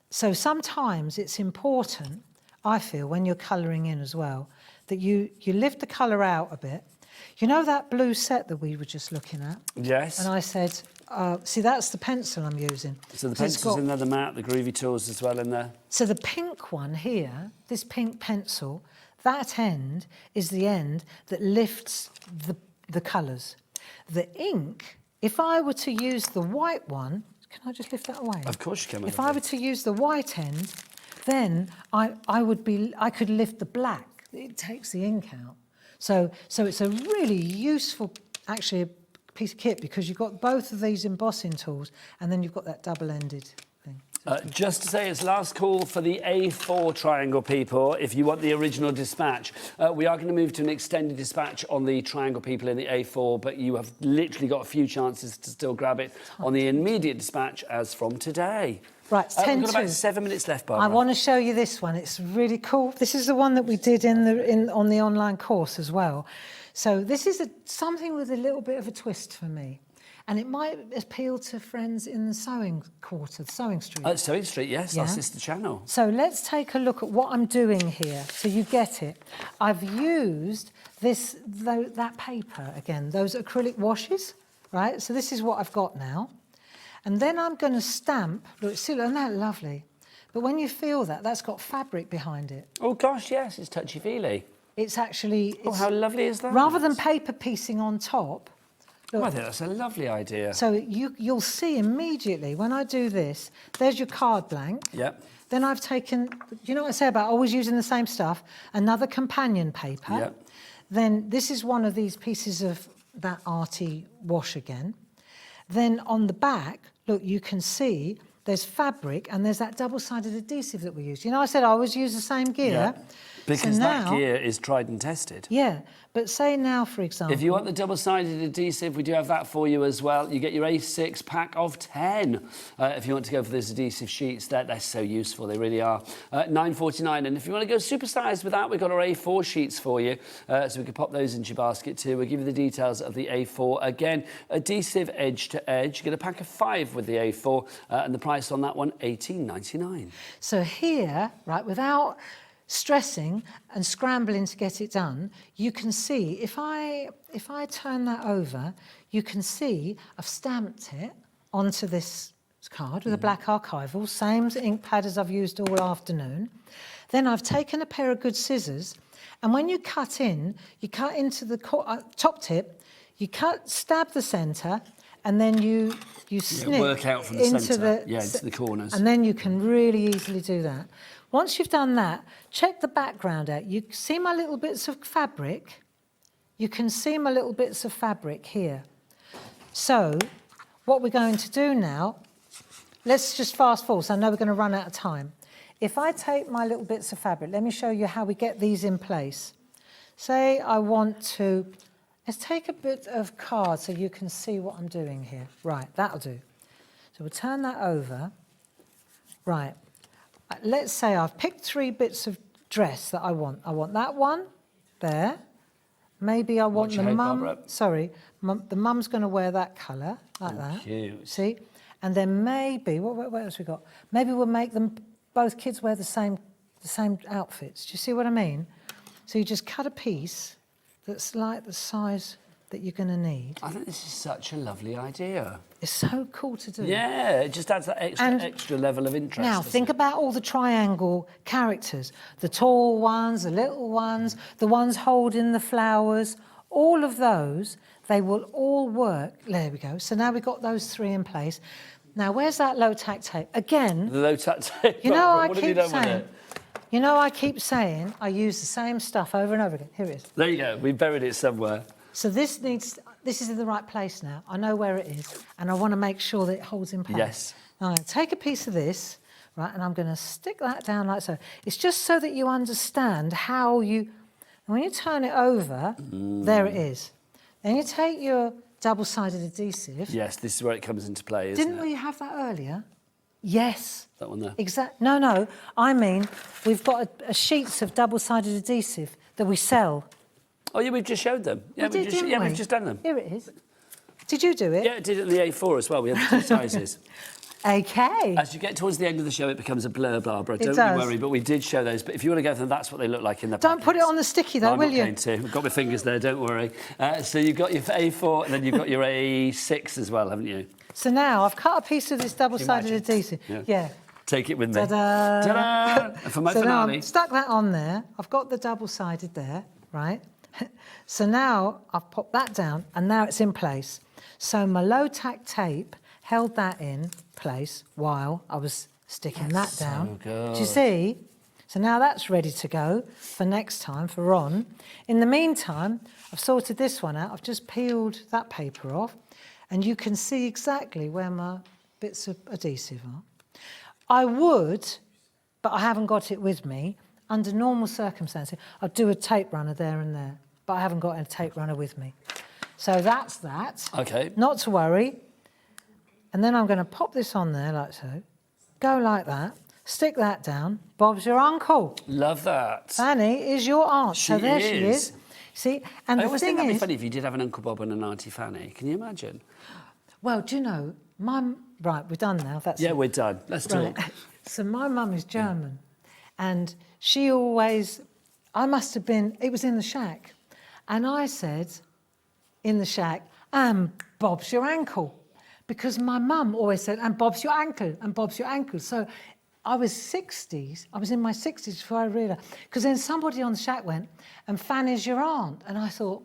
So sometimes it's important, I feel, when you're colouring in as well, that you lift the colour out a bit. You know that blue set that we were just looking at? Yes. And I said, see, that's the pencil I'm using. So the it's pencil's got- in there, the mat, the groovy tools as well in there. So the pink one here, this pink pencil, that end is the end that lifts the colours. The ink, if I were to use the white one, can I just lift that away? Of course you can. my If I lovely. were to use the white end, then I could lift the black. It takes the ink out. So it's a really useful, actually, piece of kit because you've got both of these embossing tools and then you've got that double-ended thing. Just to say, it's last call for the A4 triangle, people, if you want the original dispatch. We are going to move to an extended dispatch on the triangle people in the A4, but you have literally got a few chances to still grab it on the immediate dispatch as from today. Right, it's 10 We've got about to. 7 minutes left, Barbara. I want to show you this one. It's really cool. This is the one that we did on the online course as well. So this is something with a little bit of a twist for me. And it might appeal to friends in the sewing quarter, the sewing street. Sewing Street, yes, our Yeah. sister channel. So let's take a look at what I'm doing here so you get it. I've used that paper again, those acrylic washes, right? So this is what I've got now. And then I'm going to stamp. Look, isn't that lovely? But when you feel that, that's got fabric behind it. Oh, gosh, yes, it's touchy-feely. It's actually... Oh, how lovely is that? Rather than paper piecing on top... Oh, I think that's a lovely idea. So you'll see immediately, when I do this, there's your card blank. Yep. Then I've taken... You know what I say about always using the same stuff? Another companion paper. Yep. Then this is one of these pieces of that arty wash again. Then on the back, look, you can see there's fabric and there's that double-sided adhesive that we use. You know, I said I always use the same gear. Yeah. Because So that now- gear is tried and tested. Yeah, but say now, for example... If you want the double-sided adhesive, we do have that for you as well. You get your A6 pack of 10. If you want to go for those adhesive sheets, they're so useful, they really are. $9.49. And if you want to go super-sized with that, we've got our A4 sheets for you. So we can pop those into your basket too. We'll give you the details of the A4. Again, adhesive edge to edge. You get a pack of 5 with the A4. And the price on that one, $18.99. So here, right, without stressing and scrambling to get it done, you can see, if I turn that over, you can see I've stamped it onto this card with a black archival, same ink pad as I've used all afternoon. Then I've taken a pair of good scissors, and when you cut into the top tip, stab the centre, and then you snip work out from the into centre, into the corners. And then you can really easily do that. Once you've done that, check the background out. You see my little bits of fabric? You can see my little bits of fabric here. So what we're going to do now, let's just fast forward, so I know we're going to run out of time. If I take my little bits of fabric, let me show you how we get these in place. Say I want to Let's take a bit of card so you can see what I'm doing here. Right, that'll do. So we'll turn that over. Right, let's say I've picked 3 bits of dress that I want. I want that one there. Maybe I want Watch the your head, mum. Barbara. Sorry, the mum's going to wear that colour like that. Cute. See, and then maybe what else we got? Maybe we'll make them both kids wear the same outfits. Do you see what I mean? So you just cut a piece that's like the size that you're going to need. I think this is such a lovely idea. It's so cool to do. Yeah, it just adds that extra level of interest. Now, think about all the triangle characters. The tall ones, the little ones, the ones holding the flowers. All of those, they will all work. There we go. So now we've got those 3 in place. Now, where's that low-tack tape? Again, The low-tack tape. you know, I What have you keep done with saying... it? You know, I keep saying I use the same stuff over and over again. Here it is. There you go. We buried it somewhere. So this is in the right place now. I know where it is, and I want to make sure that it holds in place. Yes. Now, I'm going to take a piece of this, right, and I'm going to stick that down like so. It's just so that you understand how you... And when you turn it over, there it is. Then you take your double-sided adhesive. Yes, this is where it comes into play, isn't Didn't it? we have that earlier? Yes. That one there? No. I mean, we've got a sheets of double-sided adhesive that we sell. Oh, yeah, we've just showed them. Yeah, We did, didn't we? we've just done them. Here it is. Did you do it? Yeah, I did it in the A4 as well. We had 2 sizes. Okay. As you get towards the end of the show, it becomes a blur, Barbara. Don't does. you worry, but we did show those. But if you want to go for them, that's what they look like in the Don't put it packets. on the sticky though, I'm will not you? going to. I've got my fingers there, don't worry. So you've got your A4 and then you've got your A6 as well, haven't you? So now I've cut a piece of this double-sided Imagine. adhesive. Yeah. Take it with me. Ta-da! Ta-da! And for my So now finale. I've stuck that on there. I've got the double-sided there, right? So now I've popped that down and now it's in place. So my low-tack tape held that in place while I was sticking that down. good. Do you see? So now that's ready to go for next time, for Ron. In the meantime, I've sorted this one out. I've just peeled that paper off and you can see exactly where my bits of adhesive are. I would, but I haven't got it with me, under normal circumstances, I'd do a tape runner there and there, but I haven't got a tape runner with me. So that's that. Okay. Not to worry. And then I'm going to pop this on there like so. Go like that. Stick that down. Bob's your uncle. Love that. Fanny is your aunt. So She there she is. is. See? And I the always thing think that'd be is, funny if you did have an Uncle Bob and an Auntie Fanny. Can you imagine? well, do you know, right, we're done now. That's Yeah, it. we're done. Let's talk. Right. So my mum is German, and she always, I must have been, it was in the shack, and I said, in the shack, and Bob's your ankle, because my mum always said, and Bob's your ankle, and Bob's your ankle. So I was in my 60s before I realised, because then somebody on the shack went, and Fanny's your aunt, and I thought,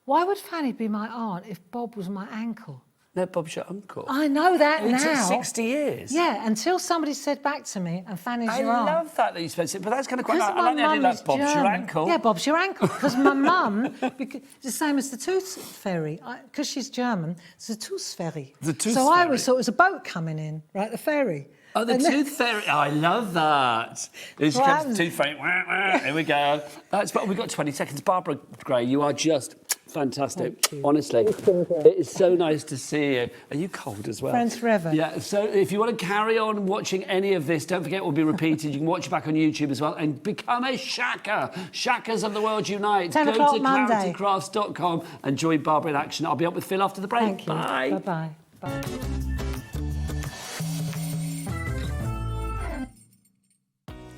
why would Fanny be my aunt if Bob was my ankle? No, Bob's your uncle. I know that It took now. 60 years. Yeah, until somebody said back to me, and Fanny's I your aunt. love that you spent it, but that's kind of quite. Because I like the idea that Bob's your German. ankle. Yeah, Bob's your ankle. Because my mum, it's the same as the tooth fairy. Because she's German, it's a tooth fairy. The tooth so I fairy. always thought it was a boat coming in, right? The ferry. Oh, the And then- tooth fairy. Oh, I love that. Here she What comes, happened? the tooth fairy. Wah, wah. Here we go. But we've got 20 seconds. Barbara Gray, you are just fantastic. Honestly, it is so nice to see you. Are you cold as well? Friends forever. Yeah, so if you want to carry on watching any of this, don't forget it will be repeated. You can watch it back on YouTube as well and become a shacker. Shackers of the world unite. 10 Go o'clock to Monday. claritycrafts.com and join Barbara in action. I'll be up with Phil after the break. Thank you. Bye. Bye-bye. Bye.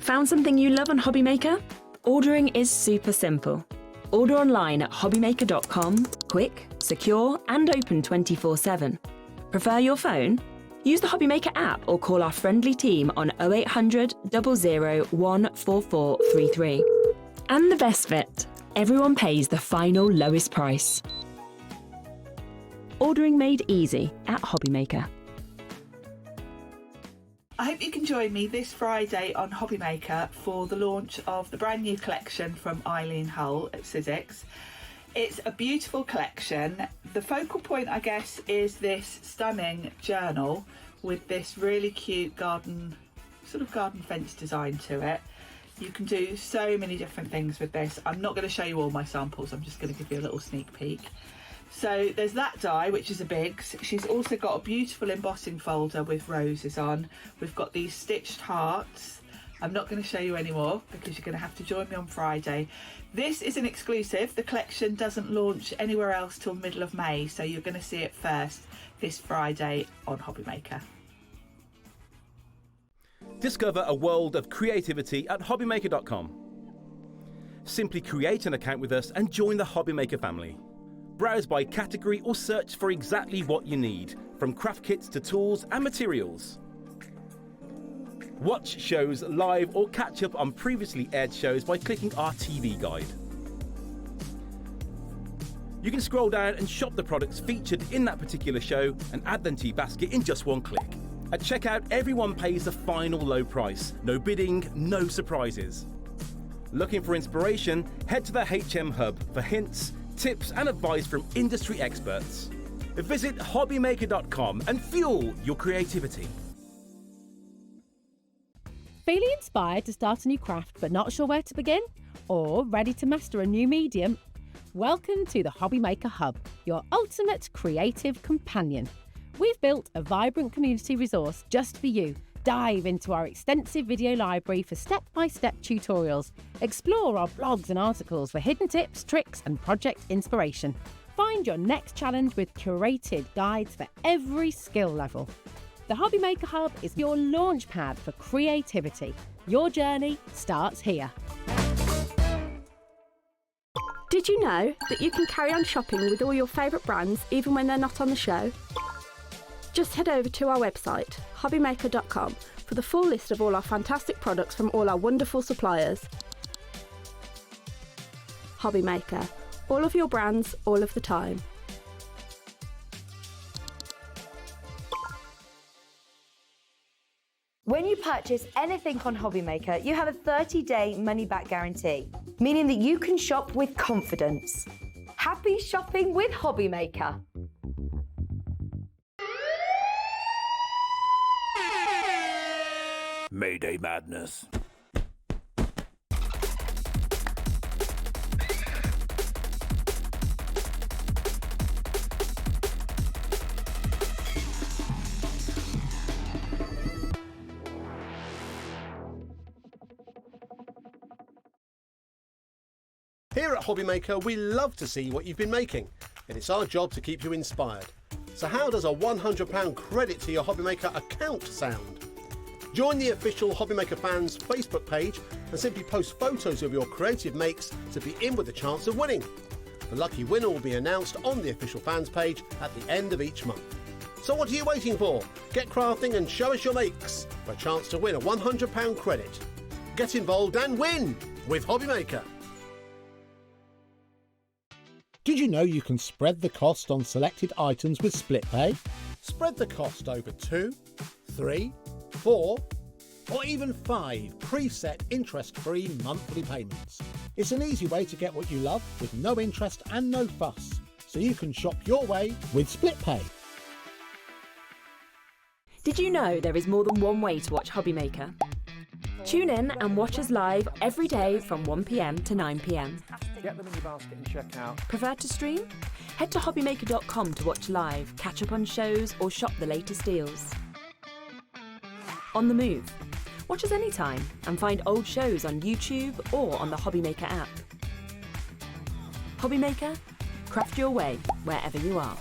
Found something you love on HobbyMaker? Ordering is super simple. Order online at hobbymaker.com, quick, secure, and open 24/7. Prefer your phone? Use the HobbyMaker app or call our friendly team on 0800 00 14433. And the best bit, everyone pays the final lowest price. Ordering made easy at HobbyMaker. I hope you can join me this Friday on HobbyMaker for the launch of the brand new collection from Eileen Hull at Sizzix. It's a beautiful collection. The focal point, I guess, is this stunning journal with this really cute garden fence design to it. You can do so many different things with this. I'm not going to show you all my samples, I'm just going to give you a little sneak peek. So there's that die, which is a Biggs. She's also got a beautiful embossing folder with roses on. We've got these stitched hearts. I'm not going to show you any more because you're going to have to join me on Friday. This is an exclusive. The collection doesn't launch anywhere else till middle of May, so you're going to see it first this Friday on HobbyMaker. Discover a world of creativity at hobbymaker.com. Simply create an account with us and join the HobbyMaker family. Browse by category or search for exactly what you need, from craft kits to tools and materials. Watch shows live or catch up on previously aired shows by clicking our TV guide. You can scroll down and shop the products featured in that particular show and add them to your basket in just one click. At checkout, everyone pays the final low price. No bidding, no surprises. Looking for inspiration? Head to the HM Hub for hints, tips and advice from industry experts. Visit hobbymaker.com and fuel your creativity. Feeling inspired to start a new craft but not sure where to begin? Or ready to master a new medium? Welcome to the HobbyMaker Hub, your ultimate creative companion. We've built a vibrant community resource just for you. Dive into our extensive video library for step-by-step tutorials. Explore our blogs and articles for hidden tips, tricks and project inspiration. Find your next challenge with curated guides for every skill level. The HobbyMaker Hub is your launch pad for creativity. Your journey starts here. Did you know that you can carry on shopping with all your favourite brands even when they're not on the show? Just head over to our website, hobbymaker.com, for the full list of all our fantastic products from all our wonderful suppliers. HobbyMaker, all of your brands, all of the time. When you purchase anything on HobbyMaker, you have a 30-day money-back guarantee, meaning that you can shop with confidence. Happy shopping with HobbyMaker. Mayday madness. Here at HobbyMaker, we love to see what you've been making, and it's our job to keep you inspired. So how does a £100 credit to your HobbyMaker account sound? Join the official HobbyMaker fans Facebook page and simply post photos of your creative makes to be in with a chance of winning. The lucky winner will be announced on the official fans page at the end of each month. So what are you waiting for? Get crafting and show us your makes for a chance to win a £100 credit. Get involved and win with HobbyMaker. Did you know you can spread the cost on selected items with split pay? Spread the cost over 2, 3, 4, or even 5 preset interest-free monthly payments. It's an easy way to get what you love with no interest and no fuss, so you can shop your way with split pay. Did you know there is more than one way to watch HobbyMaker? Tune in and watch us live every day from 1 p.m. to 9 p.m. Get them in your basket and check out. Prefer to stream? Head to hobbymaker.com to watch live, catch up on shows or shop the latest deals. On the move? Watch us anytime and find old shows on YouTube or on the HobbyMaker app. HobbyMaker? Craft your way wherever you are.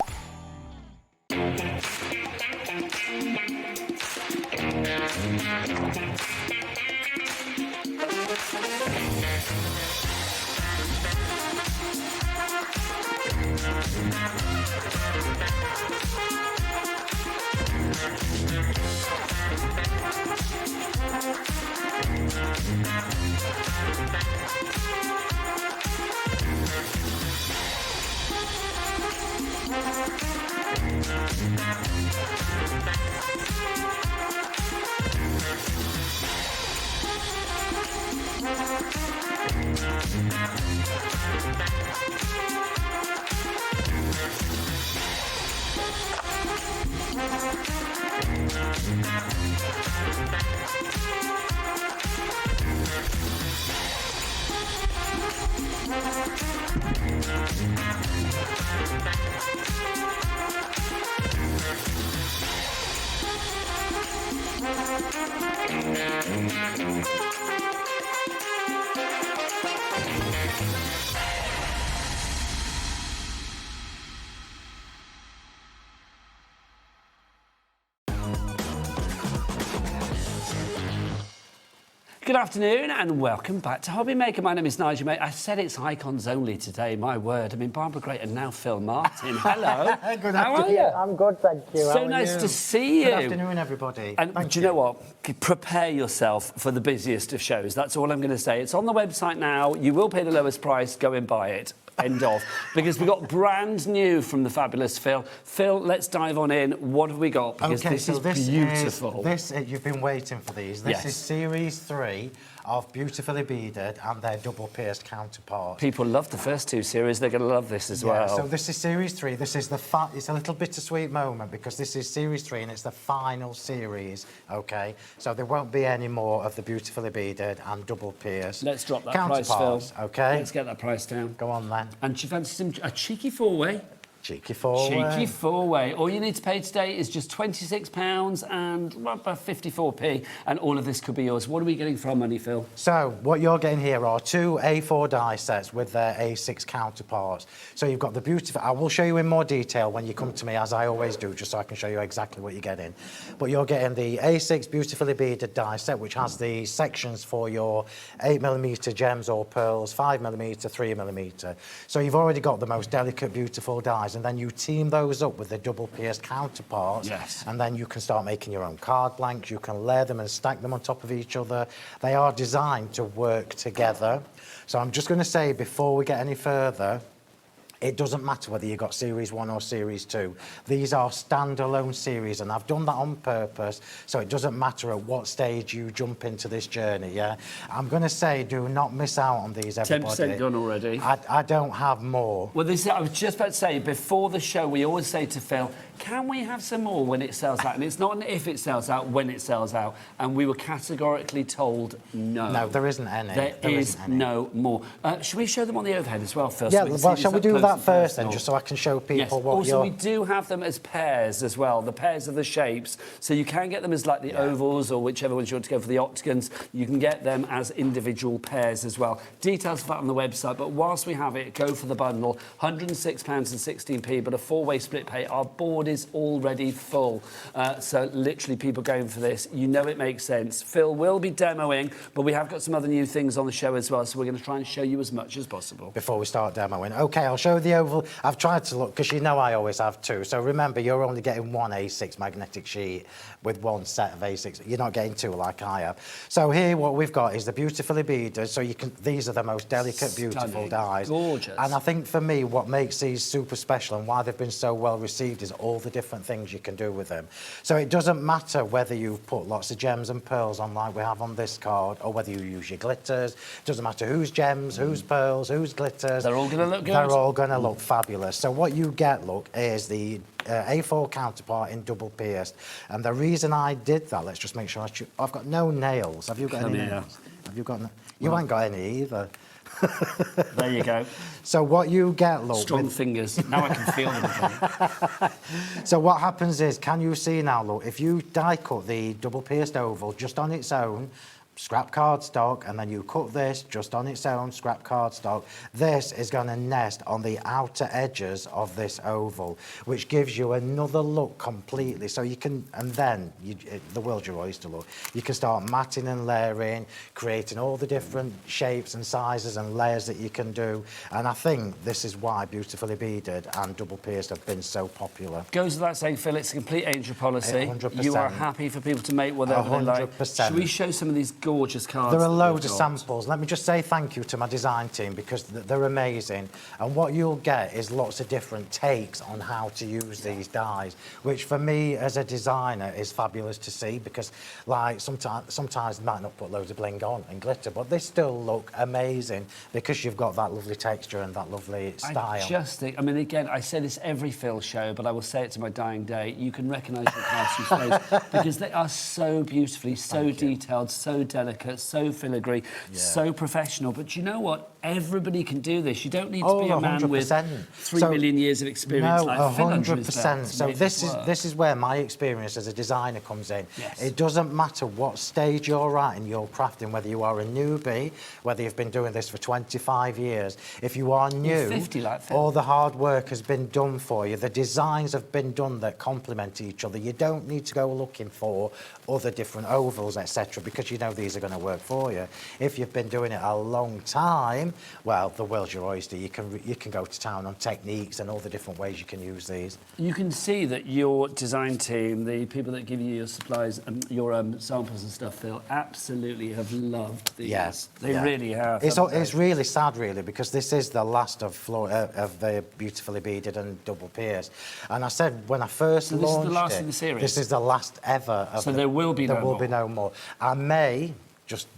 Good afternoon and welcome back to HobbyMaker. My name is Nigel, mate. I said it's icons only today, my word. I mean, Barbara Great and now Phill Martin. Hello. Good How are afternoon. you? I'm good, thank you. So nice to see you. Good afternoon, everybody. And do you know what? Prepare yourself for the busiest of shows. That's all I'm going to say. It's on the website now. You will pay the lowest price. Go and buy it. End of. Because we've got brand new from the fabulous Phill. Phill, let's dive on in. What have we got? Because Okay, this so is this beautiful. You've been waiting for these. This is Series 3 of Beautifully Beaded and their double pierced counterpart. People love the first two series. They're going to love this as well. So this is Series 3. This is it's a little bittersweet moment because this is Series 3 and it's the final series, okay? So there won't be any more of the Beautifully Beaded and double pierced Let's drop that price, Phill. Okay? Let's get that price down. Go on then. And do you fancy a cheeky four-way? Cheeky four-way. Cheeky four-way. All you need to pay today is just £26 and about 54p, and all of this could be yours. What are we getting for our money, Phill? So what you're getting here are two A4 die sets with their A6 counterparts. So you've got the beautiful... I will show you in more detail when you come to me, as I always do, just so I can show you exactly what you're getting. But you're getting the A6 Beautifully Beaded die set, which has the sections for your 8mm gems or pearls, 5mm, 3mm. So you've already got the most delicate, beautiful dies, and then you team those up with the double pierced counterparts. Yes. And then you can start making your own card blanks. You can layer them and stack them on top of each other. They are designed to work together. So I'm just going to say, before we get any further, it doesn't matter whether you've got Series 1 or Series 2. These are standalone series, and I've done that on purpose, so it doesn't matter at what stage you jump into this journey, yeah? I'm going to say, do not miss out on these, everybody. 10% gone already. I don't have more. Well, I was just about to say, before the show, we always say to Phill, can we have some more when it sells out? And it's not an if it sells out, when it sells out. And we were categorically told no. No, there isn't any. There is no more. Should we show them on the overhead as well, Phill? Yeah, so well, shall we do that first then, personal? just so I can show people Yes. what Also, you're... we do have them as pairs as well, the pairs of the shapes. So you can get them as like the ovals or whichever ones you want to go for the octagons. You can get them as individual pairs as well. Details of that on the website, but whilst we have it, go for the bundle. £106.16p, but a four-way split pay. Our board is already full. So literally people going for this. You know it makes sense. Phill will be demoing, but we have got some other new things on the show as well, so we're going to try and show you as much as possible. Before we start demoing. OK, I'll show the oval. I've tried to look, because you know I always have two. So remember, you're only getting one A6 magnetic sheet with one set of A6. You're not getting two like I have. So here what we've got is the Beautifully Beaded. So you can. These are the most delicate, beautiful dies. Gorgeous. And I think for me, what makes these super special and why they've been so well received is all the different things you can do with them. So it doesn't matter whether you put lots of gems and pearls on like we have on this card, or whether you use your glitters. It doesn't matter whose gems, whose pearls, whose glitters. They're all going to look good. They're all going to look fabulous. So what you get, look, is the A4 counterpart in double pierced. And the reason I did that, let's just make sure I've got no nails. Have you got any nails? Have you got You ain't got any either. There you go. So what you get, look... Strong fingers. Now I can feel them. So what happens is, can you see now, look, if you die cut the double pierced oval just on its own, scrap cardstock, and then you cut this just on its own, scrap cardstock, this is going to nest on the outer edges of this oval, which gives you another look completely. So you can, and then, the world's your oyster, look. You can start matting and layering, creating all the different shapes and sizes and layers that you can do. And I think this is why Beautifully Beaded and double pierced have been so popular. Goes without saying, Phill, it's a complete angel policy. 100%. You are happy for people to make whatever they like. 100%. Should we show some of these gorgeous cards? There are loads of samples. Let me just say thank you to my design team, because they're amazing. And what you'll get is lots of different takes on how to use these dies, which for me as a designer is fabulous to see, because like sometimes you might not put loads of bling on and glitter, but they still look amazing because you've got that lovely texture and that lovely style. I just think, I mean, again, I say this every Phill show, but I will say it to my dying day, you can recognise your cards from space because they are so beautifully, so detailed, so delicate, so filigree, so professional. But you know what? Everybody can do this. You don't need to Oh, be a man 100%. with 3 million years of experience. No, like Phill under his 100%. belt to So make this is where my experience as a designer comes in. Yes. It doesn't matter what stage you're at in your crafting, whether you are a newbie, whether you've been doing this for 25 years. If you are new, You're 50 like Phill. all the hard work has been done for you. The designs have been done that complement each other. You don't need to go looking for other different ovals, etc., because you know these are going to work for you. If you've been doing it a long time, well, the world's your oyster. You can go to town on techniques and all the different ways you can use these. You can see that your design team, the people that give you your supplies and your samples and stuff, Phill, absolutely have loved these. Yes, They really have. It's really sad, really, because this is the last of the beautifully beaded and double pierced. And I said when I first launched this is the last in the series? This is the last ever. So there will be no more. I may just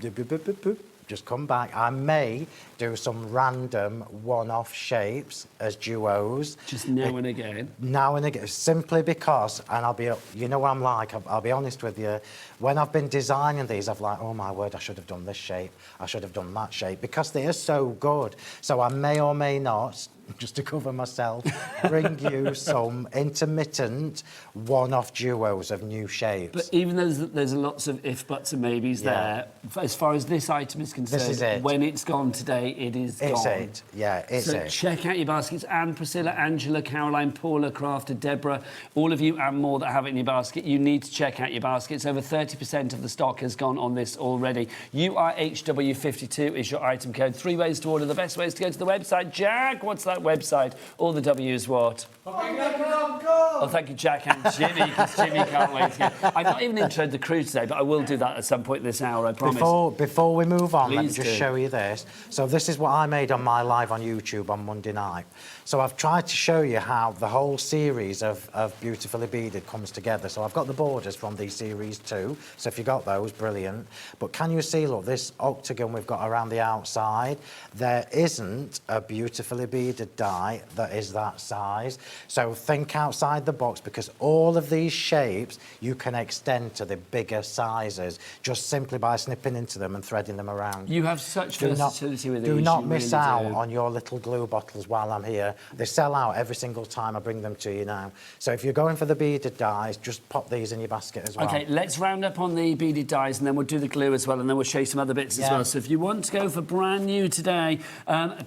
come back. I may do some random one-off shapes as duos. Just now and again. Now and again, simply because, and you know what I'm like, I'll be honest with you, when I've been designing these, I've like, oh my word, I should have done this shape, I should have done that shape, because they are so good. So I may or may not, just to cover myself, bring you some intermittent one-off duos of new shapes. But even though there's lots of if, buts and maybes there, as far as this item is concerned, This is it. when it's gone today, it is gone. It's it, yeah, it's so it. check out your baskets. Anne, Priscilla, Angela, Caroline, Paula, Crafter, Deborah, all of you and more that have it in your basket, you need to check out your baskets. Over 30% of the stock has gone on this already. URHW52 is your item code. 3 ways to order. The best way is to go to the website. Jack, what's that website? All the W's what? Oh, thank you, Jack and Jimmy, because Jimmy can't wait to get... I've not even introed the crew today, but I will do that at some point this hour, I promise. Before we move on, let me Please just do. show you this. So this is what I made on my live on YouTube on Monday night. So I've tried to show you how the whole series of Beautifully Beaded comes together. So I've got the borders from these series too. So if you got those, brilliant. But can you see, look, this octagon we've got around the outside, there isn't a Beautifully Beaded die that is that size. So think outside the box, because all of these shapes you can extend to the bigger sizes just simply by snipping into them and threading them around. You have such versatility with these. Do not you miss really out do. on your little glue bottles while I'm here. They sell out every single time I bring them to you now. So if you're going for the beaded dies, just pop these in your basket as well. OK, let's round up on the beaded dies and then we'll do the glue as well, and then we'll show you some other bits as well. So if you want to go for brand new today,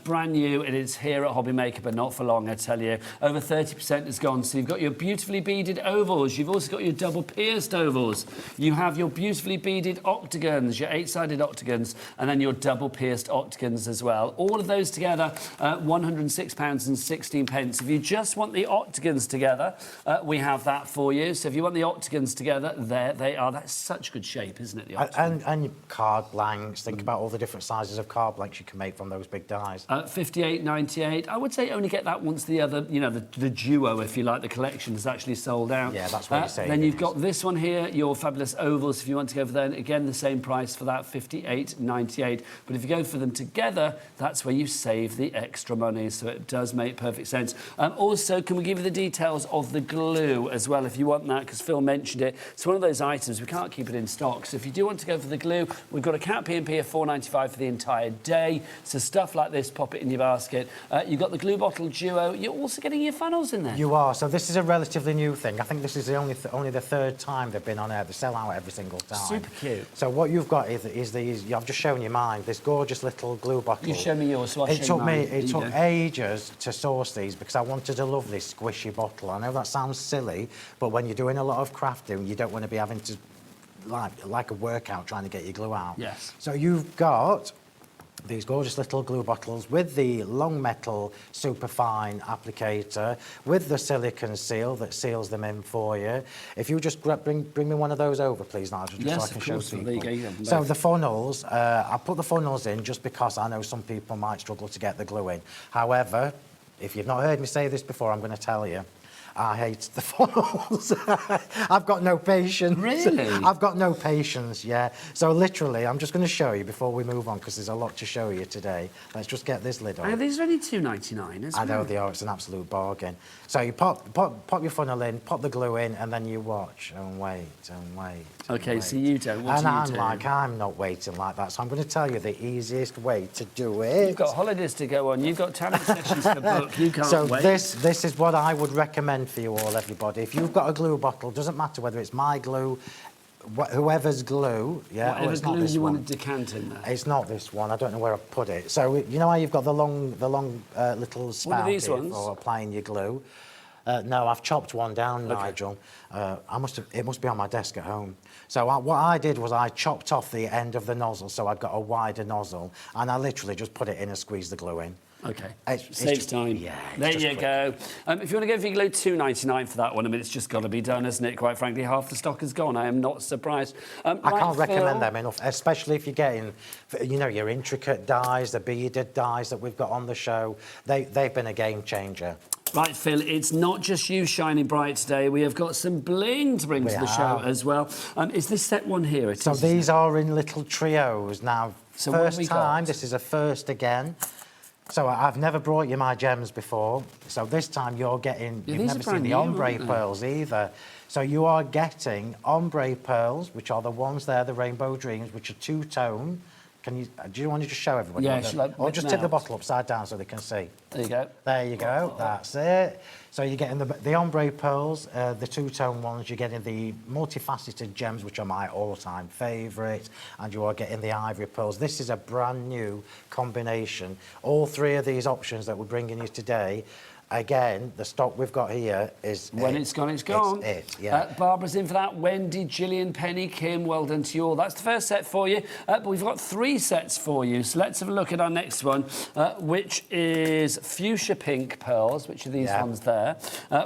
brand new, it is here at HobbyMaker, but not for long, I tell you. Over 30% is gone. So you've got your beautifully beaded ovals. You've also got your double pierced ovals. You have your beautifully beaded octagons, your 8-sided octagons, and then your double pierced octagons as well. All of those together, £106.16. If you just want the octagons together, we have that for you. So if you want the octagons together, there they are. That's such good shape, isn't it? The octagon? And card blanks. Think about all the different sizes of card blanks you can make from those big dies. $58.98. I would say only get that once the other, you know, the duo, if you like, the collection is actually sold out. Yeah, that's what you're saying. Then you've got this one here, your fabulous ovals. If you want to go for them, again, the same price for that, $58.98. But if you go for them together, that's where you save the extra money. So it does make perfect sense. Also, can we give you the details of the glue as well, if you want that, because Phill mentioned it. It's one of those items, we can't keep it in stock. So if you do want to go for the glue, we've got a cap P&P of $4.95 for the entire day. So stuff like this, pop it in your basket. You've got the glue bottle duo. You're also getting your funnels in there. You are. So this is a relatively new thing. I think this is the only the third time they've been on air. They sell out every single time. Super cute. So what you've got is these. I've just shown you mine. This gorgeous little glue bottle. You show me yours, so I'll show you mine. It took ages to source these because I wanted a lovely squishy bottle. I know that sounds silly, but when you're doing a lot of crafting, you don't want to be having to like a workout trying to get your glue out. Yes. So you've got these gorgeous little glue bottles with the long metal superfine applicator, with the silicone seal that seals them in for you. If you just bring me one of those over, please, Nigel, just so I can show people. There you go, you have them So both. the funnels, I put the funnels in just because I know some people might struggle to get the glue in. However, if you've not heard me say this before, I'm going to tell you. I hate the funnels. I've got no patience. Really? I've got no patience, yeah. So literally, I'm just going to show you before we move on, because there's a lot to show you today. Let's just get this lid on. These are only $2.99, isn't it? I know they are. It's an absolute bargain. So you pop your funnel in, pop the glue in, and then you watch and wait and wait. Okay, so you don't. What and do you I'm do? like, I'm not waiting like that. So I'm going to tell you the easiest way to do it. You've got holidays to go on. You've got talent sessions to book. You can't so wait. this is what I would recommend for you all, everybody. If you've got a glue bottle, doesn't matter whether it's my glue, whoever's glue, yeah. Whatever it's not glue this you one. want to decant in there. It's not this one. I don't know where I put it. So you know how you've got the long little spout What are these here ones? for applying your glue. No, I've chopped one down, Okay. Nigel. It must be on my desk at home. So what I did was I chopped off the end of the nozzle, so I've got a wider nozzle, and I literally just put it in and squeezed the glue in. Okay. It's Saves just- time. Yeah. it's There just you quick. go. If you want to go for your glue, $2.99 for that one. I mean, it's just got to be done, isn't it? Quite frankly, half the stock is gone. I am not surprised. I can't recommend them enough, especially if you're getting, you know, your intricate dies, the beaded dies that we've got on the show. They've been a game changer. Right, Phil, it's not just you shining bright today. We have got some bling to bring to the show as well. Is this set one here? So these are in little trios. Now, So what have first we time, got? this is a first again. So I've never brought you my gems before. So this time you're getting, Yeah, you've these never are seen brand the new, ombre aren't they? pearls either. So you are getting ombre pearls, which are the ones there, the Rainbow Dreams, which are two-tone. Do you want to just show everybody? Yeah, what shall I or whip just them tip the out? bottle upside down so they can see. There you go. There you go, that's it. So you're getting the ombre pearls, the two-tone ones, you're getting the multifaceted gems, which are my all-time favourite, and you are getting the ivory pearls. This is a brand new combination. All three of these options that we're bringing you today, again, the stock we've got here is When it's gone, it's gone. It's it, yeah. Barbara's in for that. Wendy, Gillian, Penny, Kim, well done to you all. That's the first set for you. But we've got 3 sets for you. So let's have a look at our next one, which is fuchsia pink pearls, which are these ones there.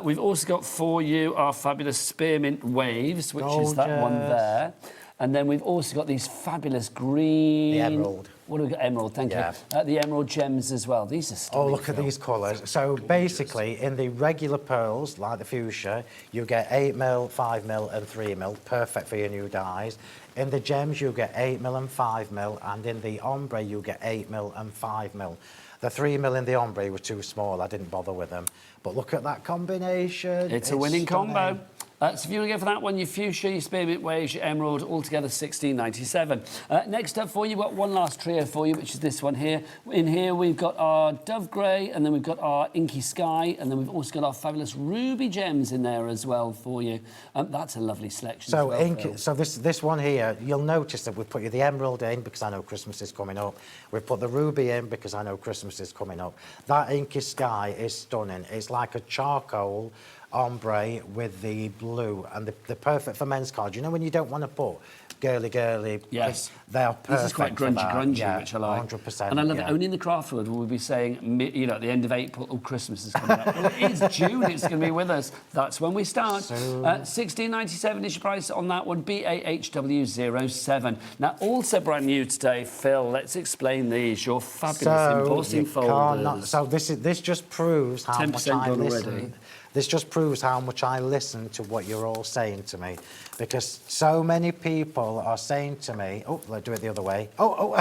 We've also got for you our fabulous spearmint waves, which is that one Gorgeous. there. And then we've also got these fabulous green... The emerald. What do we got? Emerald, thank Yeah. you. The emerald gems as well. These are stunning. Oh, look at these colours. So basically, in the regular pearls, like the fuchsia, you get 8mm, 5mm and 3mm, perfect for your new dyes. In the gems, you get 8mm and 5mm, and in the ombre, you get 8mm and 5mm. The 3mm in the ombre were too small, I didn't bother with them. But look at that combination. It's a winning stunning. combo. So if you want to go for that one, your fuchsia, your spearmint waves, your emerald, altogether $16.97. Next up for you, we've got one last trio for you, which is this one here. In here, we've got our dove grey, and then we've got our inky sky, and then we've also got our fabulous ruby gems in there as well for you. That's a lovely selection So, as well, Phil. so this one here, you'll notice that we've put you the emerald in because I know Christmas is coming up. We've put the ruby in because I know Christmas is coming up. That inky sky is stunning. It's like a charcoal ombre with the blue, and the perfect for men's cards. You know when you don't want to put girly, Yes. they are perfect. This is quite for that. grungy, Yeah, which I like. 100%. And I love yeah. it. Only in the craft world will we be saying, you know, at the end of April, oh, Christmas is coming up. Well, it is June, it's going to be with us. That's when we start. $16.97 is your price on that one, BAHW07. Now, also brand new today, Phil, let's explain these. Your fabulous embossing folders. So this just proves how much 10% I gone listen. already. This just proves how much I listen to what you're all saying to me, because so many people are saying to me, "Oh, let's do it the other way." Oh.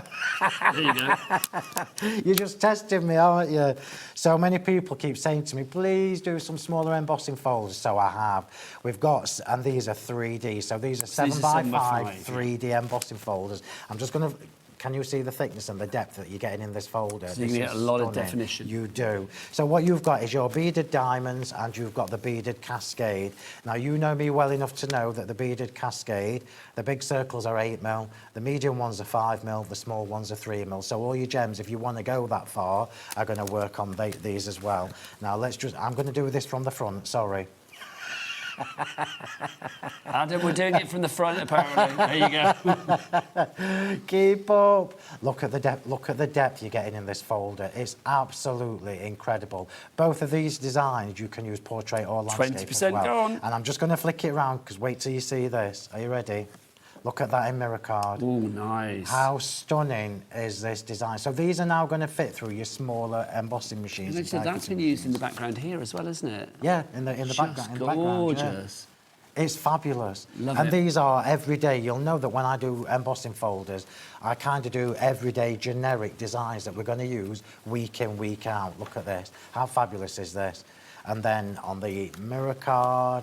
There you go. You're just testing me, aren't you? So many people keep saying to me, "Please do some smaller embossing folders." So I have. We've got, and these are 3D. So these are 7x5 3D embossing folders. I'm just going to. Can you see the thickness and the depth that you're getting in this folder? So you This get is a lot of stunning. definition. You do. So what you've got is your beaded diamonds and you've got the beaded cascade. Now, you know me well enough to know that the beaded cascade, the big circles are 8mm, the medium ones are 5mm, the small ones are 3mm. So all your gems, if you want to go that far, are going to work on these as well. Now, I'm going to do this from the front, sorry. Adam, we're doing it from the front, apparently. There you go. Keep up. Look at the depth. Look at the depth you're getting in this folder. It's absolutely incredible. Both of these designs you can use portrait or landscape 20% as well. gone. And I'm just going to flick it around because wait till you see this. Are you ready? Look at that in mirror card. Oh, nice. How stunning is this design? So these are now going to fit through your smaller embossing machines. And actually, that's been used in the background here as well, isn't it? Yeah, in the background. Gorgeous. It's fabulous. Love and it. these are everyday. You'll know that when I do embossing folders, I kind of do everyday generic designs that we're going to use week in, week out. Look at this. How fabulous is this? And then on the mirror card,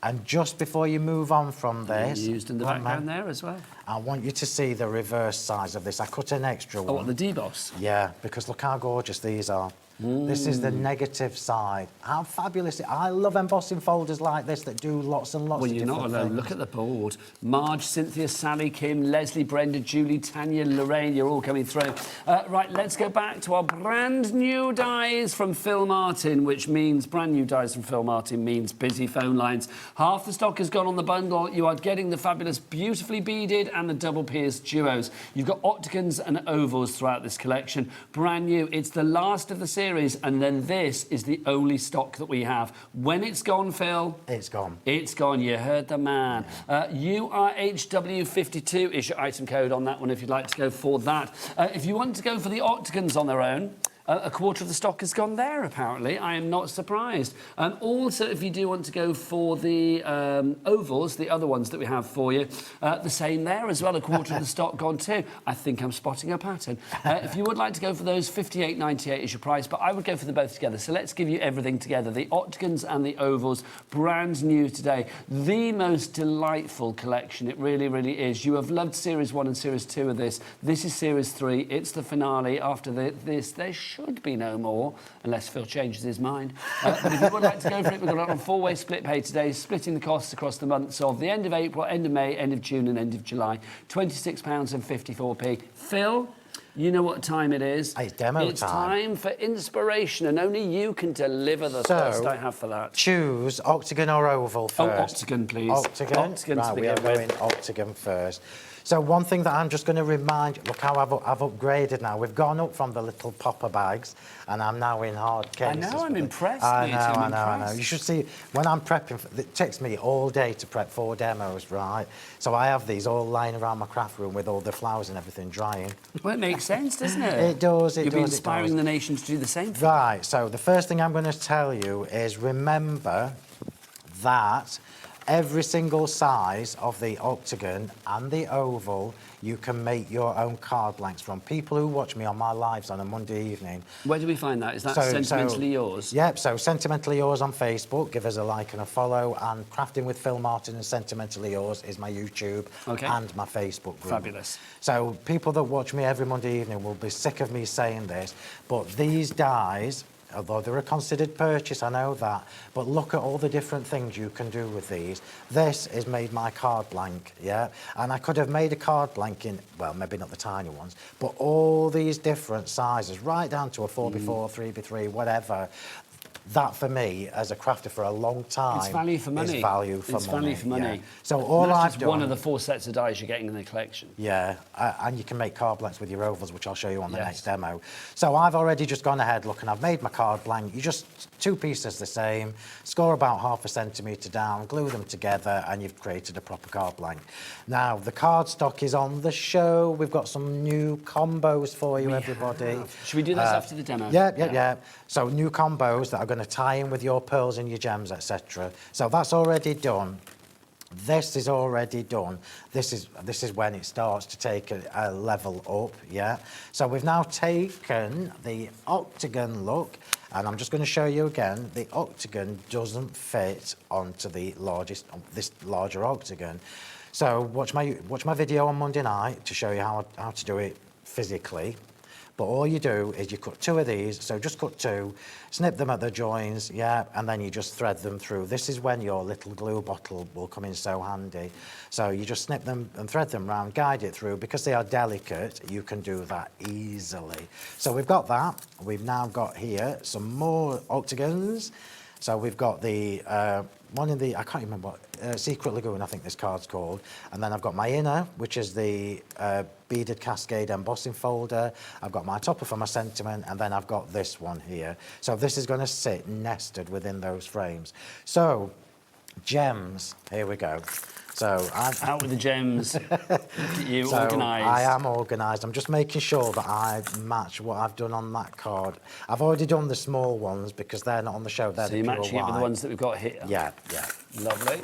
and just before you move on from this... Used in the background there as well. I want you to see the reverse size of this. I cut an extra one. Oh, what, the deboss? Yeah, because look how gorgeous these are. This is the negative side. How fabulous. I love embossing folders like this that do lots and lots of different things. Well, you're not alone. Look at the board. Marge, Cynthia, Sally, Kim, Leslie, Brenda, Julie, Tanya, Lorraine, you're all coming through. Right, let's go back to our brand new dies from Phill Martin, which means brand new dies from Phill Martin means busy phone lines. Half the stock has gone on the bundle. You are getting the fabulous beautifully beaded and the double pierced duos. You've got octagons and ovals throughout this collection. Brand new. It's the last of the series, and then this is the only stock that we have. When it's gone, Phil? It's gone. It's gone. You heard the man. URHW52 is your item code on that one if you'd like to go for that. If you want to go for the octagons on their own, a quarter of the stock has gone there, apparently. I am not surprised. Also, if you do want to go for the ovals, the other ones that we have for you, the same there as well. A quarter of the stock gone too. I think I'm spotting a pattern. If you would like to go for those, $58.98 is your price, but I would go for them both together. So let's give you everything together. The octagons and the ovals, brand new today. The most delightful collection. It really, really is. You have loved Series 1 and Series 2 of this. This is Series 3. It's the finale. After this, there should be no more, unless Phil changes his mind. But if you would like to go for it, we've got it on a four-way split pay today, splitting the costs across the months of the end of April, end of May, end of June and end of July. £26.54. Phil, you know what time it is. It's demo time. It's time for inspiration, and only you can deliver the thirst I have for that. Choose octagon or oval first. Oh, octagon, please. Octagon? Octagon right, we are going octagon first. So one thing that I'm just going to remind you, look how I've upgraded now. We've gone up from the little popper bags, and I'm now in hard cases. I know, I'm impressed. I know. You should see, when I'm prepping, it takes me all day to prep 4 demos, right? So I have these all lying around my craft room with all the flowers and everything drying. Well, it makes sense, doesn't it? It does, You'll be inspiring the nation to do the same thing. Right, so the first thing I'm going to tell you is remember that every single size of the octagon and the oval, you can make your own card blanks from. People who watch me on my lives on a Monday evening. Where do we find that? Is that Sentimentally Yours? Yep, so Sentimentally Yours on Facebook. Give us a like and a follow. And Crafting with Phill Martin and Sentimentally Yours is my YouTube and my Facebook group. Fabulous. So people that watch me every Monday evening will be sick of me saying this, but these dies, although they're a considered purchase, I know that, but look at all the different things you can do with these. This is made my card blank, yeah? And I could have made a card blank in, well, maybe not the tiny ones, but all these different sizes, right down to a 4x4, 3x3, whatever. That, for me, as a crafter for a long time, it's value for money. Is value for it's money. Value for money. Yeah. So all I've done... one of the 4 sets of dies you're getting in the collection. Yeah, and you can make card blanks with your ovals, which I'll show you on the next demo. So I've already just gone ahead, look, and I've made my card blank. You just 2 pieces the same, score about ½ centimetre down, glue them together, and you've created a proper card blank. Now, the card stock is on the show. We've got some new combos for you, everybody. Should we do this after the demo? Yeah. So new combos that are going to tie in with your pearls and your gems, etc. So that's already done. This is already done. This is when it starts to take a level up, yeah? So we've now taken the octagon look, and I'm just going to show you again, the octagon doesn't fit onto this larger octagon. So watch my video on Monday night to show you how to do it physically. But all you do is you cut 2 of these, so just cut 2, snip them at the joins, yeah, and then you just thread them through. This is when your little glue bottle will come in so handy. So you just snip them and thread them round, guide it through. Because they are delicate, you can do that easily. So we've got that. We've now got here some more octagons. So we've got the one in the, I can't remember what, Secret Lagoon, I think this card's called. And then I've got my inner, which is the beaded cascade embossing folder. I've got my topper for my sentiment, and then I've got this one here. So this is going to sit nested within those frames. So Gems. Here we go. So I've... Out with the gems. Look at you, so organised. I am organised. I'm just making sure that I match what I've done on that card. I've already done the small ones because they're not on the show. They're So you're matching it with the ones that we've got here? Yeah, yeah. Lovely.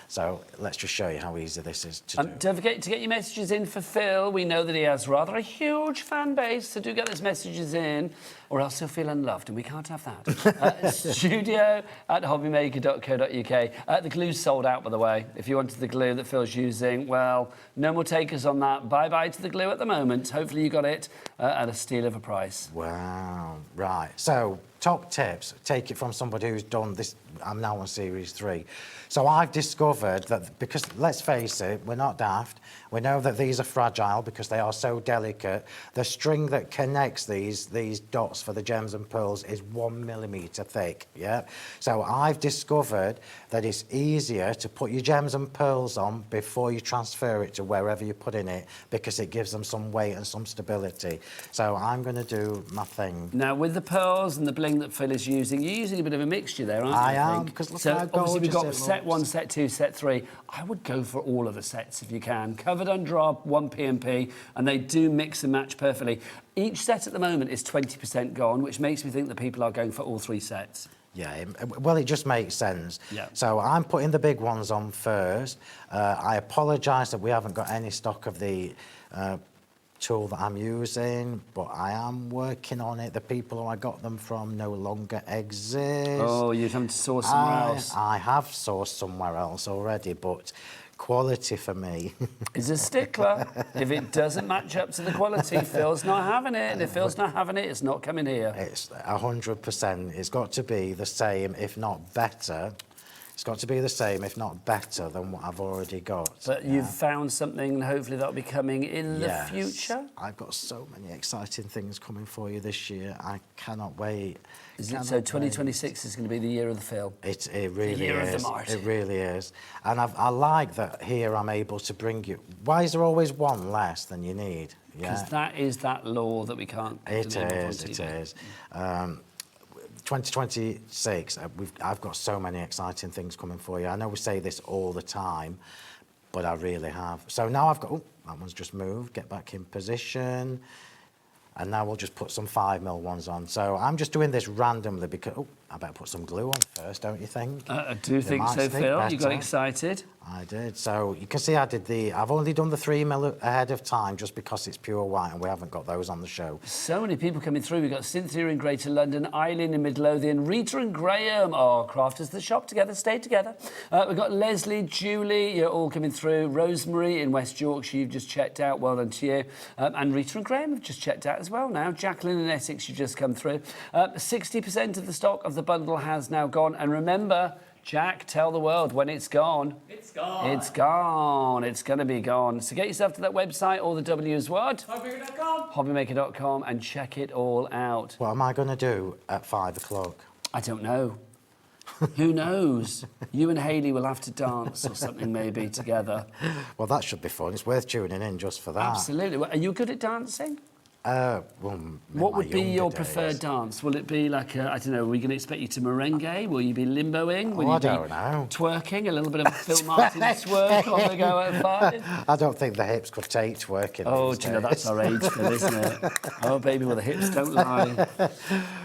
So let's just show you how easy this is to do. Don't forget to get your messages in for Phill. We know that he has rather a huge fan base, so do get those messages in, or else he'll feel unloved, and we can't have that. studio@hobbymaker.co.uk. The glue's sold out, by the way. If you wanted the glue that Phil's using, well, no more takers on that. Bye-bye to the glue at the moment. Hopefully you got it at a steal of a price. Wow, right. So, top tips, take it from somebody who's done this. I'm now on series 3. So I've discovered that, because let's face it, we're not daft. We know that these are fragile because they are so delicate. The string that connects these dots for the gems and pearls is 1 millimetre thick, yeah? So I've discovered that it's easier to put your gems and pearls on before you transfer it to wherever you're putting it, because it gives them some weight and some stability. So I'm going to do my thing. Now, with the pearls and the bling that Phill is using, you're using a bit of a mixture there, aren't you? I am, because look how obviously we've got gorgeous it set looks. 1, set 2, set 3. I would go for all of the sets if you can. Covered under our 1 P&P, and they do mix and match perfectly. Each set at the moment is 20% gone, which makes me think that people are going for all 3 sets. Yeah, well, it just makes sense. Yeah. So I'm putting the big ones on first. I apologise that we haven't got any stock of the tool that I'm using, but I am working on it. The people who I got them from no longer exist. Oh, you're having to source somewhere else. I have sourced somewhere else already, but quality for me is a stickler. If it doesn't match up to the quality, Phil's not having it. And if Phil's not having it, it's not coming here. It's 100%. It's got to be the same, if not better. It's got to be the same, if not better, than what I've already got. But you've found something, and hopefully that'll be coming in the future. I've got so many exciting things coming for you this year. I cannot wait. So 2026 is going to be the year of the Phill? It really is. The year of the Martin. It really is. And I like that here I'm able to bring you... Why is there always one less than you need? Because that is that law that we can't... It is. 2026, I've got so many exciting things coming for you. I know we say this all the time, but I really have. So now I've got... Oh, that one's just moved. Get back in position. And now we'll just put some 5mm ones on. So I'm just doing this randomly because... Oh, I better put some glue on first, don't you think? I do think so, Phill. You got excited. I did. So you can see I did I've only done the 3mm ahead of time just because it's pure white and we haven't got those on the show. So many people coming through. We've got Cynthia in Greater London, Eileen in Midlothian, Rita and Graham. Oh, crafters that shop together, stay together. We've got Leslie, Julie, you're all coming through. Rosemary in West Yorkshire, you've just checked out. Well done to you. And Rita and Graham have just checked out as well now. Jacqueline in Essex, you've just come through. 60% of the stock of the bundle has now gone. And remember, Jack, tell the world when it's gone. It's gone. It's gone. It's going to be gone. So get yourself to that website, or the W is what? HobbyMaker.com. HobbyMaker.com, and check it all out. What am I going to do at 5 o'clock? I don't know. Who knows? You and Hayley will have to dance or something maybe together. Well, that should be fun. It's worth tuning in just for that. Absolutely. Well, are you good at dancing? Well, what would be your days. preferred dance? Will it be like, I don't know, are we going to expect you to merengue? Will you be limboing? Will I you don't be know. Twerking? A little bit of a Phill Martin twerk on the go at 5? I don't think the hips could take twerking. Oh, these do you know, days. that's our age, Phill, isn't it? Oh, baby, well, the hips don't lie.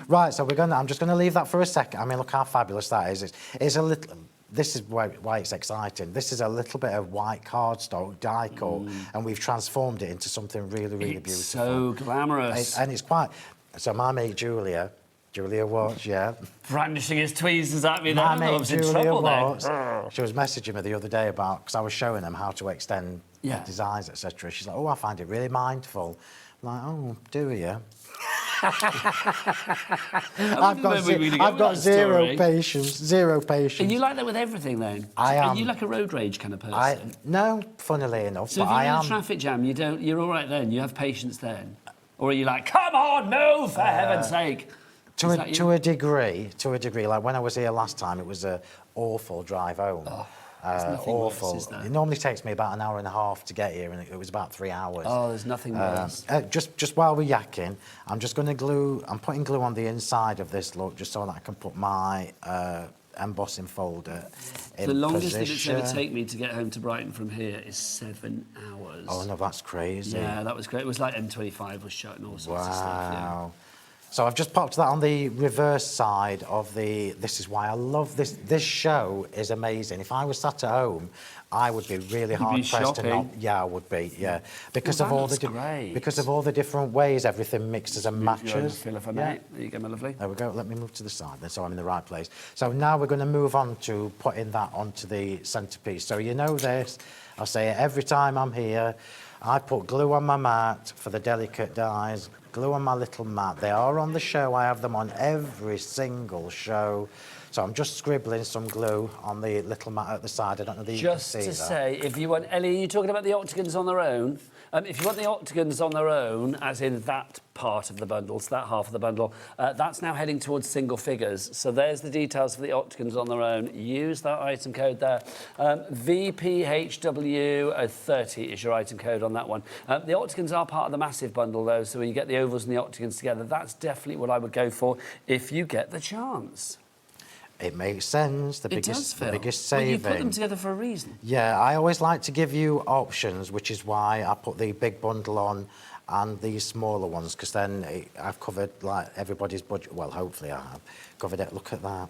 Right, so I'm just going to leave that for a second. I mean, look how fabulous that is. It's a little... This is why it's exciting. This is a little bit of white cardstock die cut, and we've transformed it into something really, really beautiful. It's so glamorous. And it's quite... So my mate Julia Watts, yeah. Brandishing his tweezers at me, then My I mate was in Julia trouble Watts, then. she was messaging me the other day about... Because I was showing them how to extend designs, etc. She's like, oh, I find it really mindful. I'm like, oh, do you? I've got zero patience. Are you like that with everything then? I am. Are you like a road rage kind of person? No, funnily enough, So but if you're I in am. a traffic jam, you're all right then? You have patience then? Or are you like, come on, move, for heaven's sake? To a degree. Like when I was here last time, it was an awful drive home. Awful. Worse, is there? It normally takes me about an hour and a half to get here, and it was about 3 hours. Oh, there's nothing worse. Just while we're yakking, I'm just going to glue. I'm putting glue on the inside of this look, just so that I can put my embossing folder in The longest thing position. it's ever take me to get home to Brighton from here is 7 hours. Oh no, that's crazy. Yeah, that was great. It was like M25 was shut and all sorts of stuff. Yeah. Wow. So I've just popped that on the reverse side of the... This is why I love this. This show is amazing. If I was sat at home, I would be really hard-pressed to not... Yeah, I would be, yeah. Because of all the... Great. Because of all the different ways everything mixes and matches. Phil, if I may. There you go, my lovely. There we go. Let me move to the side then, so I'm in the right place. So now we're going to move on to putting that onto the centrepiece. So you know this. I say it every time I'm here. I put glue on my mat for the delicate dies. Glue on my little mat. They are on the show. I have them on every single show. So I'm just scribbling some glue on the little mat at the side. I don't know if you can see that. Just to say, if you want... Ellie, are you talking about the octagons on their own? If you want the octagons on their own, as in that part of the bundle, so that half of the bundle, that's now heading towards single figures. So there's the details for the octagons on their own. Use that item code there. VPHW30 is your item code on that one. The octagons are part of the massive bundle, though, so when you get the ovals and the octagons together, that's definitely what I would go for if you get the chance. It makes sense. The biggest saving. Well, you put them together for a reason. Yeah, I always like to give you options, which is why I put the big bundle on and these smaller ones, because then I've covered like everybody's budget. Well, hopefully I have covered it. Look at that.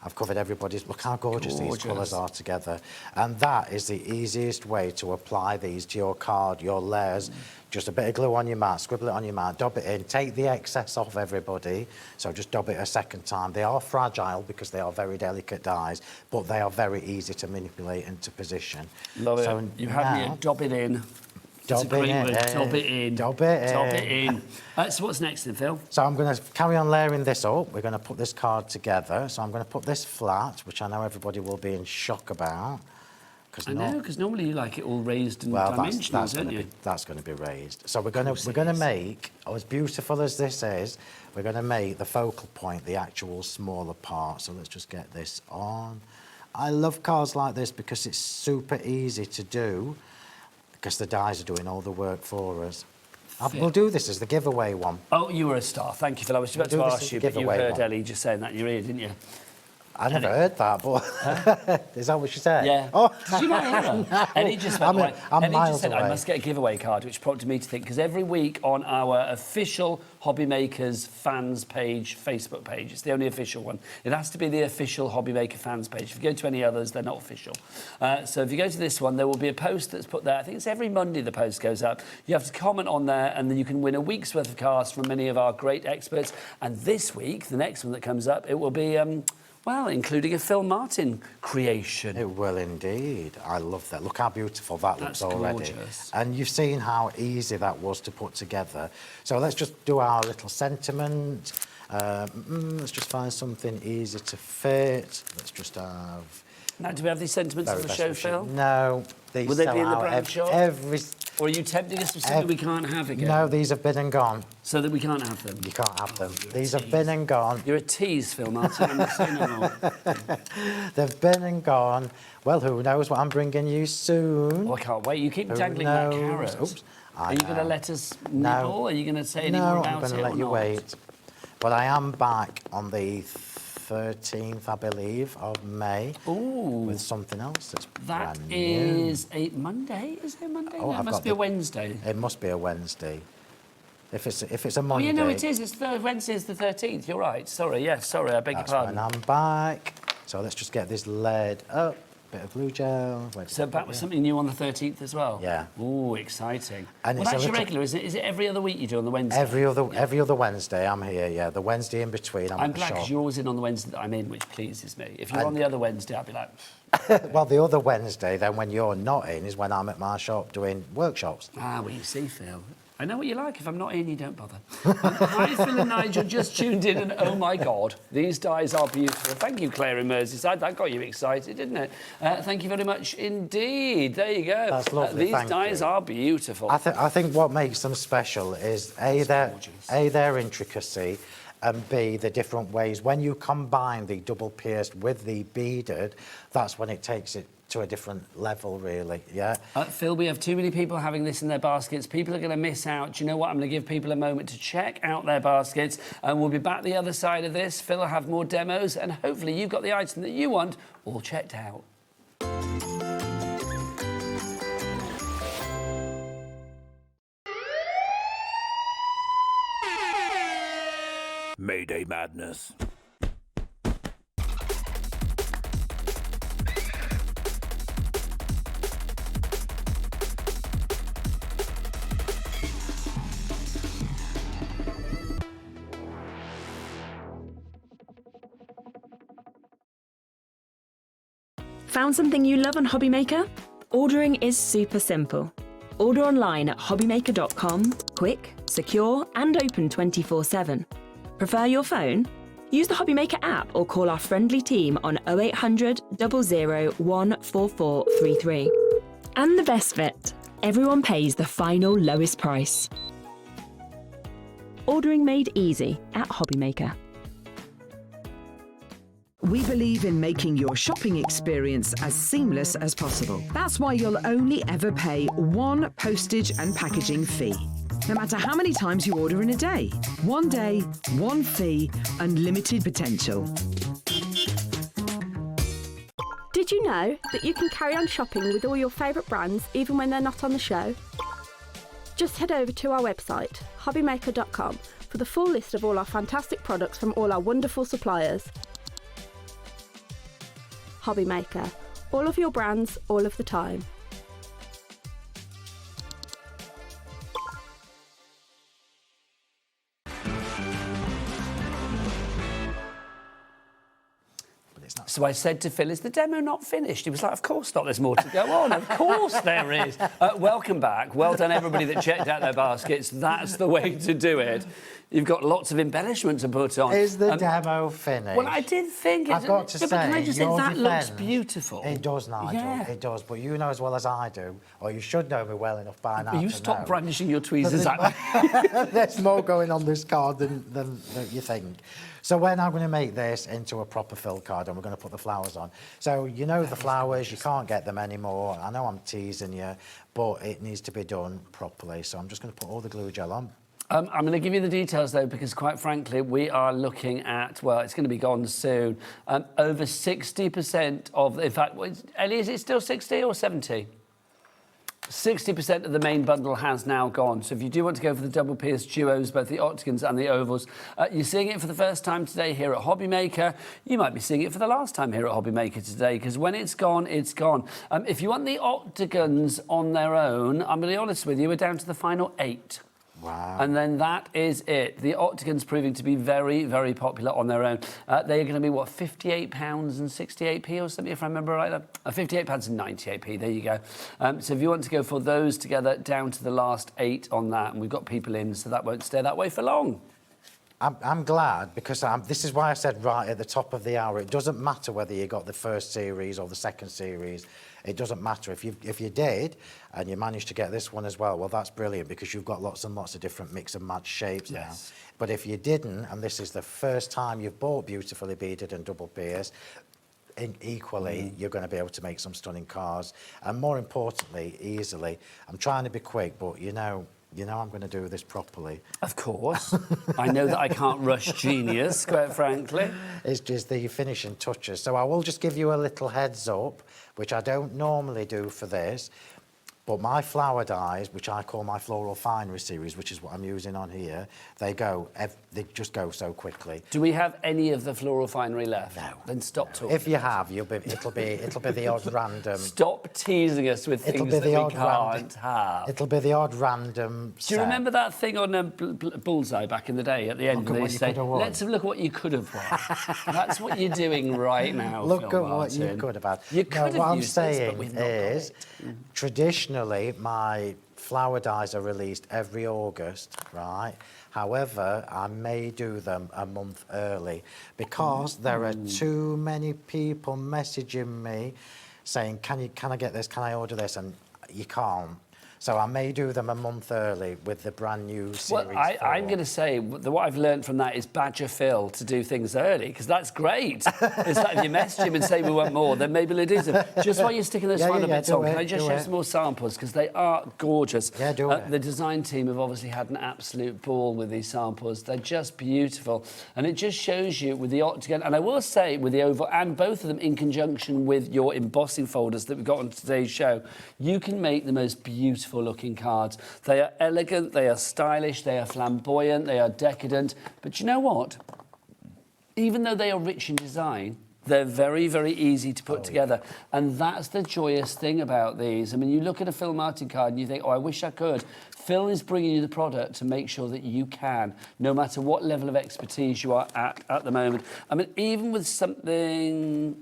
I've covered everybody's... Look how gorgeous these colours are together. And that is the easiest way to apply these to your card, your layers. Just a bit of glue on your mat, scribble it on your mat, dab it in, take the excess off everybody. So just dab it a second time. They are fragile because they are very delicate dies, but they are very easy to manipulate into position. Love it. You have me dab it in. It's a great word. Dab it in. Dab it in. Dab it in. So what's next then, Phil? So I'm going to carry on layering this up. We're going to put this card together. So I'm going to put this flat, which I know everybody will be in shock about. I know, because normally you like it all raised and dimensional, don't you? That's going to be raised. So we're going to make, as beautiful as this is, we're going to make the focal point the actual smaller part. So let's just get this on. I love cards like this because it's super easy to do, because the dies are doing all the work for us. We'll do this as the giveaway one. Oh, you were a star. Thank you, Phil. I was about to ask you, but you heard Ellie just saying that in your ear, didn't you? I never heard that, but is that what she said? Yeah. Oh. Did you not hear her? Ellie just went away. I'm Ellie just said, away. I must get a giveaway card, which prompted me to think, because every week on our official HobbyMakers fans page, Facebook page, it's the only official one. It has to be the official HobbyMaker fans page. If you go to any others, they're not official. So if you go to this one, there will be a post that's put there. I think it's every Monday the post goes up. You have to comment on there, and then you can win a week's worth of cards from many of our great experts. And this week, the next one that comes up, it will be... well, including a Phill Martin creation. It will indeed. I love that. Look how beautiful that looks already. Gorgeous. And you've seen how easy that was to put together. So let's just do our little sentiment. Let's just find something easy to fit. Let's just have... Now, do we have these sentiments on the show, Phil? No. These Will they be in the brand shop? Or are you tempting us with something we can't have again? No, these have been and gone. So that we can't have them? You can't have them. These have been and gone. You're a tease, Phill Martin. I'm not saying no more. They've been and gone. Well, who knows what I'm bringing you soon? Oh, I can't wait. You keep dangling that carrot. Oops. Are you going to let us nibble? Are you going to say any more about it? No, I'm going to let you wait. But I am back on the 13th, I believe, of May. Ooh. With something else that's that brand new. is a Monday. Is it a Monday? Oh, no, it must be a Wednesday. It must be a Wednesday. If it's a Monday... Oh, yeah, no, it is. It's Wednesday is the 13th. You're right. Sorry, yes, sorry, I beg your pardon. When I'm back. So let's just get this laid up. Bit of blue gel. So back with something new on the 13th as well? Yeah. Ooh, exciting. And well, that's your regular, is it? Is it every other week you do on the Wednesday? Every other Wednesday I'm here, yeah. The Wednesday in between I'm glad because you're always in on the Wednesday that I'm in, which pleases me. If you're on the other Wednesday, I'd be like... Well, the other Wednesday, then, when you're not in, is when I'm at my shop doing workshops. Ah, well, you see, Phil. I know what you like. If I'm not in, you don't bother. Hi, Phil and Nigel, just tuned in, and oh my God, these dies are beautiful. Thank you, Claire in Merseyside. That got you excited, didn't it? Thank you very much indeed. There you go. That's lovely. These dies are beautiful. I think what makes them special is A, their intricacy, and B, the different ways. When you combine the double pierced with the beaded, that's when it takes it to a different level, really, yeah. Phill, we have too many people having this in their baskets. People are going to miss out. Do you know what? I'm going to give people a moment to check out their baskets, and we'll be back the other side of this. Phill will have more demos, and hopefully you've got the item that you want all checked out. Mayday madness. Found something you love on HobbyMaker? Ordering is super simple. Order online at hobbymaker.com, quick, secure, and open 24/7. Prefer your phone? Use the HobbyMaker app or call our friendly team on 0800 00 14433. And the best bit, everyone pays the final lowest price. Ordering made easy at HobbyMaker. We believe in making your shopping experience as seamless as possible. That's why you'll only ever pay one postage and packaging fee. No matter how many times you order in a day. One day, one fee, unlimited potential. Did you know that you can carry on shopping with all your favourite brands even when they're not on the show? Just head over to our website, hobbymaker.com, for the full list of all our fantastic products from all our wonderful suppliers. HobbyMaker. All of your brands, all of the time. So I said to Phill, is the demo not finished? He was like, of course not, there's more to go on. Of course there is. Welcome back. Well done, everybody that checked out their baskets. That's the way to do it. You've got lots of embellishment to put on. Is the demo finished? Well, I did think... I've got to say, can I just say, that looks defence, beautiful. It does, Nigel, yeah. it does. But you know as well as I do, or you should know me well enough by now. You stop brandishing your tweezers at me. There's more going on this card than you think. So we're now going to make this into a proper Phill card, and we're going to put the flowers on. So you know the flowers, you can't get them anymore. I know I'm teasing you, but it needs to be done properly. So I'm just going to put all the glue gel on. I'm going to give you the details, though, because, quite frankly, we are looking at, well, it's going to be gone soon, over 60% of... In fact, Ellie, is it still 60 or 70? 60% of the main bundle has now gone. So if you do want to go for the double pierced duos, both the octagons and the ovals, you're seeing it for the first time today here at HobbyMaker. You might be seeing it for the last time here at HobbyMaker today, because when it's gone, it's gone. If you want the octagons on their own, I'm going to be honest with you, we're down to the final 8. Wow. And then that is it. The octagons proving to be very, very popular on their own. They are going to be, what, £58 and 68p or something, if I remember right. £58 and 98p, there you go. So if you want to go for those together, down to the last 8 on that, and we've got people in, so that won't stay that way for long. I'm glad, because this is why I said right at the top of the hour, it doesn't matter whether you got the first series or the second series. It doesn't matter. If you did, and you managed to get this one as well, well, that's brilliant, because you've got lots and lots of different mix and match shapes now. But if you didn't, and this is the first time you've bought beautifully beaded and double pierced, equally, you're going to be able to make some stunning cards. And more importantly, easily. I'm trying to be quick, but you know I'm going to do this properly. Of course. I know that I can't rush genius, quite frankly. It's just the finishing touches. So I will just give you a little heads up, which I don't normally do for this. But my flower dies, which I call my Floral Finery series, which is what I'm using on here, they just go so quickly. Do we have any of the Floral Finery left? No. Then stop talking. If you have, it'll be the odd random. Stop teasing us with things that we can't have. It'll be the odd random. Do you remember that thing on Bullseye back in the day at the end where they say, let's have a look at what you could have won? That's what you're doing right now. Look Phill at Martin. what you could have had. You could have what I'm used this, but saying we've not got is, it. traditionally, my flower dies are released every August, right? However, I may do them a month early because there are too many people messaging me saying, can I get this? Can I order this? And you can't. So I may do them a month early with the brand new series. Well, I'm going to say what I've learned from that is badger Phill to do things early, because that's great. It's like if you message him and say we want more, then maybe they'll do them. Just while you're sticking those final bits on, can I just show some more samples, because they are gorgeous. Yeah, do it. The design team have obviously had an absolute ball with these samples. They're just beautiful, and it just shows you with the octagon, and I will say with the oval, and both of them in conjunction with your embossing folders that we've got on today's show, you can make the most beautiful looking cards. They are elegant, they are stylish, they are flamboyant, they are decadent. But you know what? Even though they are rich in design, they're very, very easy to put together. And that's the joyous thing about these. I mean, you look at a Phill Martin card and you think, oh, I wish I could. Phill is bringing you the product to make sure that you can, no matter what level of expertise you are at the moment. I mean, even with something...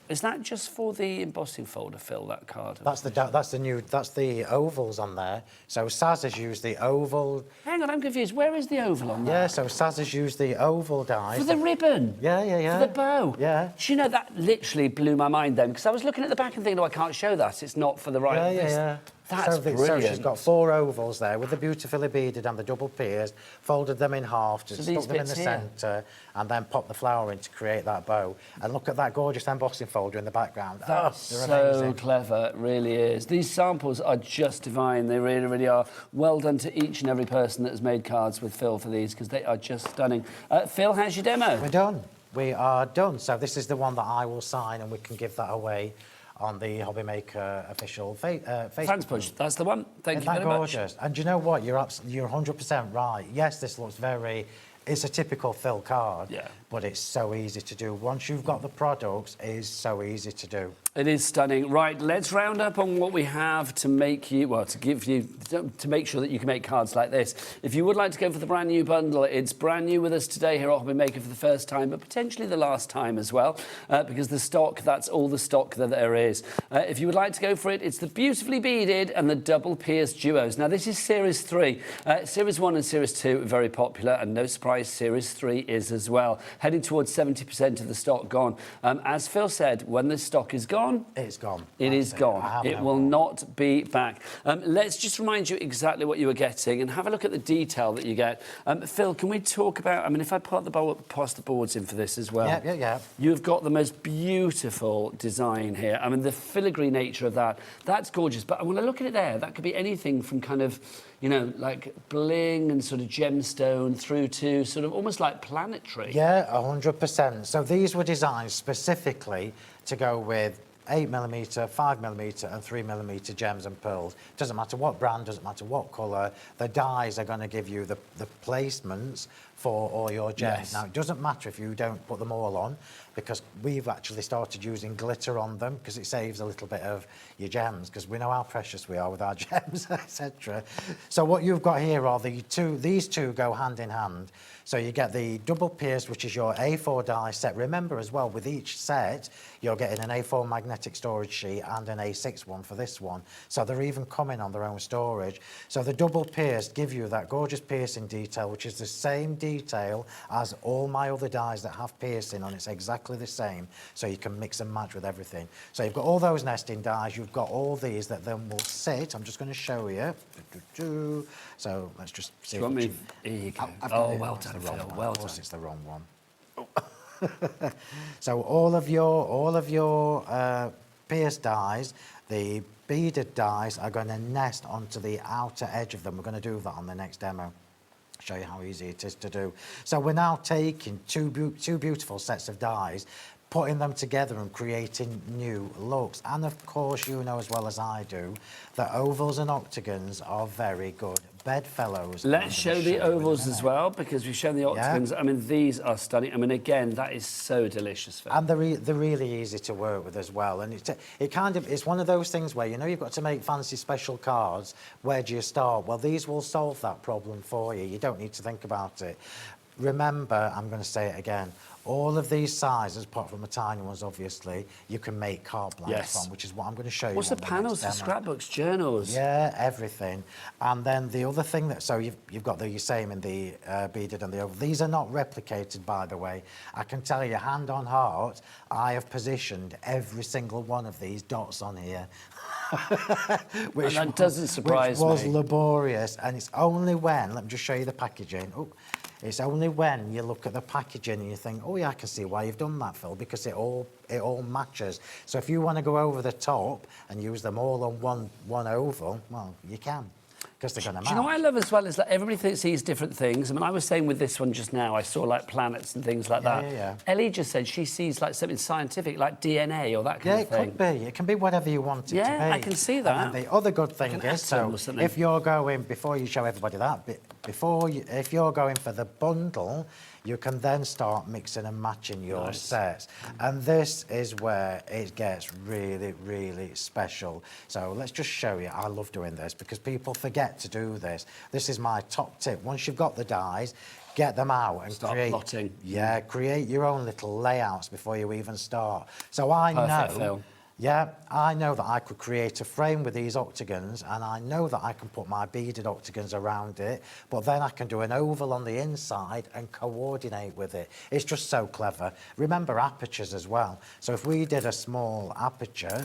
Is that just for the embossing folder, Phill, that card? That's the ovals on there. So Saz has used the oval. Hang on, I'm confused. Where is the oval on there? Yeah, so Saz has used the oval dies. For the ribbon? Yeah. For the bow? Yeah. Do you know, that literally blew my mind then, because I was looking at the back and thinking, no, I can't show that. It's not for the right... Yeah. That's brilliant. So she's got 4 ovals there with the beautifully beaded and the double pierced, folded them in half, just stuck them in the centre, and then popped the flower in to create that bow. And look at that gorgeous embossing folder in the background. That's so clever, it really is. These samples are just divine. They really, really are. Well done to each and every person that has made cards with Phill for these, because they are just stunning. Phill, how's your demo? We're done. We are done. So this is the one that I will sign, and we can give that away on the HobbyMaker official Facebook. Thanks, Push. That's the one. Thank you very much. Gorgeous? And you know what? You're 100% right. Yes, this looks it's a typical Phill card, but it's so easy to do. Once you've got the products, it is so easy to do. It is stunning. Right, let's round up on what we have to make you, to make sure that you can make cards like this. If you would like to go for the brand new bundle, it's brand new with us today here at HobbyMaker for the first time, but potentially the last time as well, because the stock, that's all the stock that there is. If you would like to go for it, it's the beautifully beaded and the double pierced duos. Now, this is Series 3. Series 1 and Series 2 are very popular, and no surprise, Series 3 is as well. Heading towards 70% of the stock gone. As Phill said, when the stock is gone, it's gone. It is gone. It will not be back. Let's just remind you exactly what you were getting and have a look at the detail that you get. Phill, can we talk about... I mean, if I pass the boards in for this as well. Yeah. You've got the most beautiful design here. I mean, the filigree nature of that, that's gorgeous. But when I look at it there, that could be anything from kind of, you know, like bling and sort of gemstone through to sort of almost like planetary. Yeah, 100%. So these were designed specifically to go with 8mm, 5mm and 3mm gems and pearls. Doesn't matter what brand, doesn't matter what colour, the dies are going to give you the placements for all your gems. Yes. Now, it doesn't matter if you don't put them all on, because we've actually started using glitter on them, because it saves a little bit of your gems, because we know how precious we are with our gems, etc. So what you've got here are these two go hand in hand. So you get the double pierced, which is your A4 die set. Remember as well, with each set, you're getting an A4 magnetic storage sheet and an A6 one for this one. So they're even coming on their own storage. So the double pierced give you that gorgeous piercing detail, which is the same detail as all my other dies that have piercing on. It's exactly the same. So you can mix and match with everything. So you've got all those nesting dies. You've got all these that then will sit. I'm just going to show you. So let's just see. Here you go. Oh, well done, Phill. Well done. It's the wrong one. So all of your pierced dies, the beaded dies are going to nest onto the outer edge of them. We're going to do that on the next demo. Show you how easy it is to do. So we're now taking two beautiful sets of dies, putting them together and creating new looks. And of course, you know as well as I do that ovals and octagons are very good bedfellows. Let's show the ovals as well, because we've shown the octagons. I mean, these are stunning. I mean, again, that is so delicious. Phill. And they're really easy to work with as well. And it's one of those things where, you know, you've got to make fancy special cards. Where do you start? Well, these will solve that problem for you. You don't need to think about it. Remember, I'm going to say it again, all of these sizes, apart from the tiny ones, obviously, you can make card blanks from, which is what I'm going to show you. What's the panels, the scrapbooks, journals? Yeah, everything. And then the other thing that, so you've got the same in the beaded and the oval. These are not replicated, by the way. I can tell you, hand on heart, I have positioned every single one of these dots on here. And that doesn't surprise which was me. laborious, and it's only when, let me just show you the packaging. Oh, it's only when you look at the packaging and you think, oh yeah, I can see why you've done that, Phill, because it all matches. So if you want to go over the top and use them all on one oval, well, you can. Because they're going to match. Do you know what I love as well is that everybody sees different things. I mean, I was saying with this one just now, I saw like planets and things like that. Yeah. Ellie just said she sees like something scientific, like DNA or that kind of thing. Yeah, it could be. It can be whatever you want it to be. Yeah, I can see that. And the other good thing is, so if you're going, before you show everybody that, if you're going for the bundle, you can then start mixing and matching your sets. And this is where it gets really, really special. So let's just show you. I love doing this because people forget to do this. This is my top tip. Once you've got the dies, get them out and start plotting. Yeah, create your own little layouts before you even start. So I Perfect, know... Phill. Yeah, I know that I could create a frame with these octagons, and I know that I can put my beaded octagons around it, but then I can do an oval on the inside and coordinate with it. It's just so clever. Remember apertures as well. So if we did a small aperture,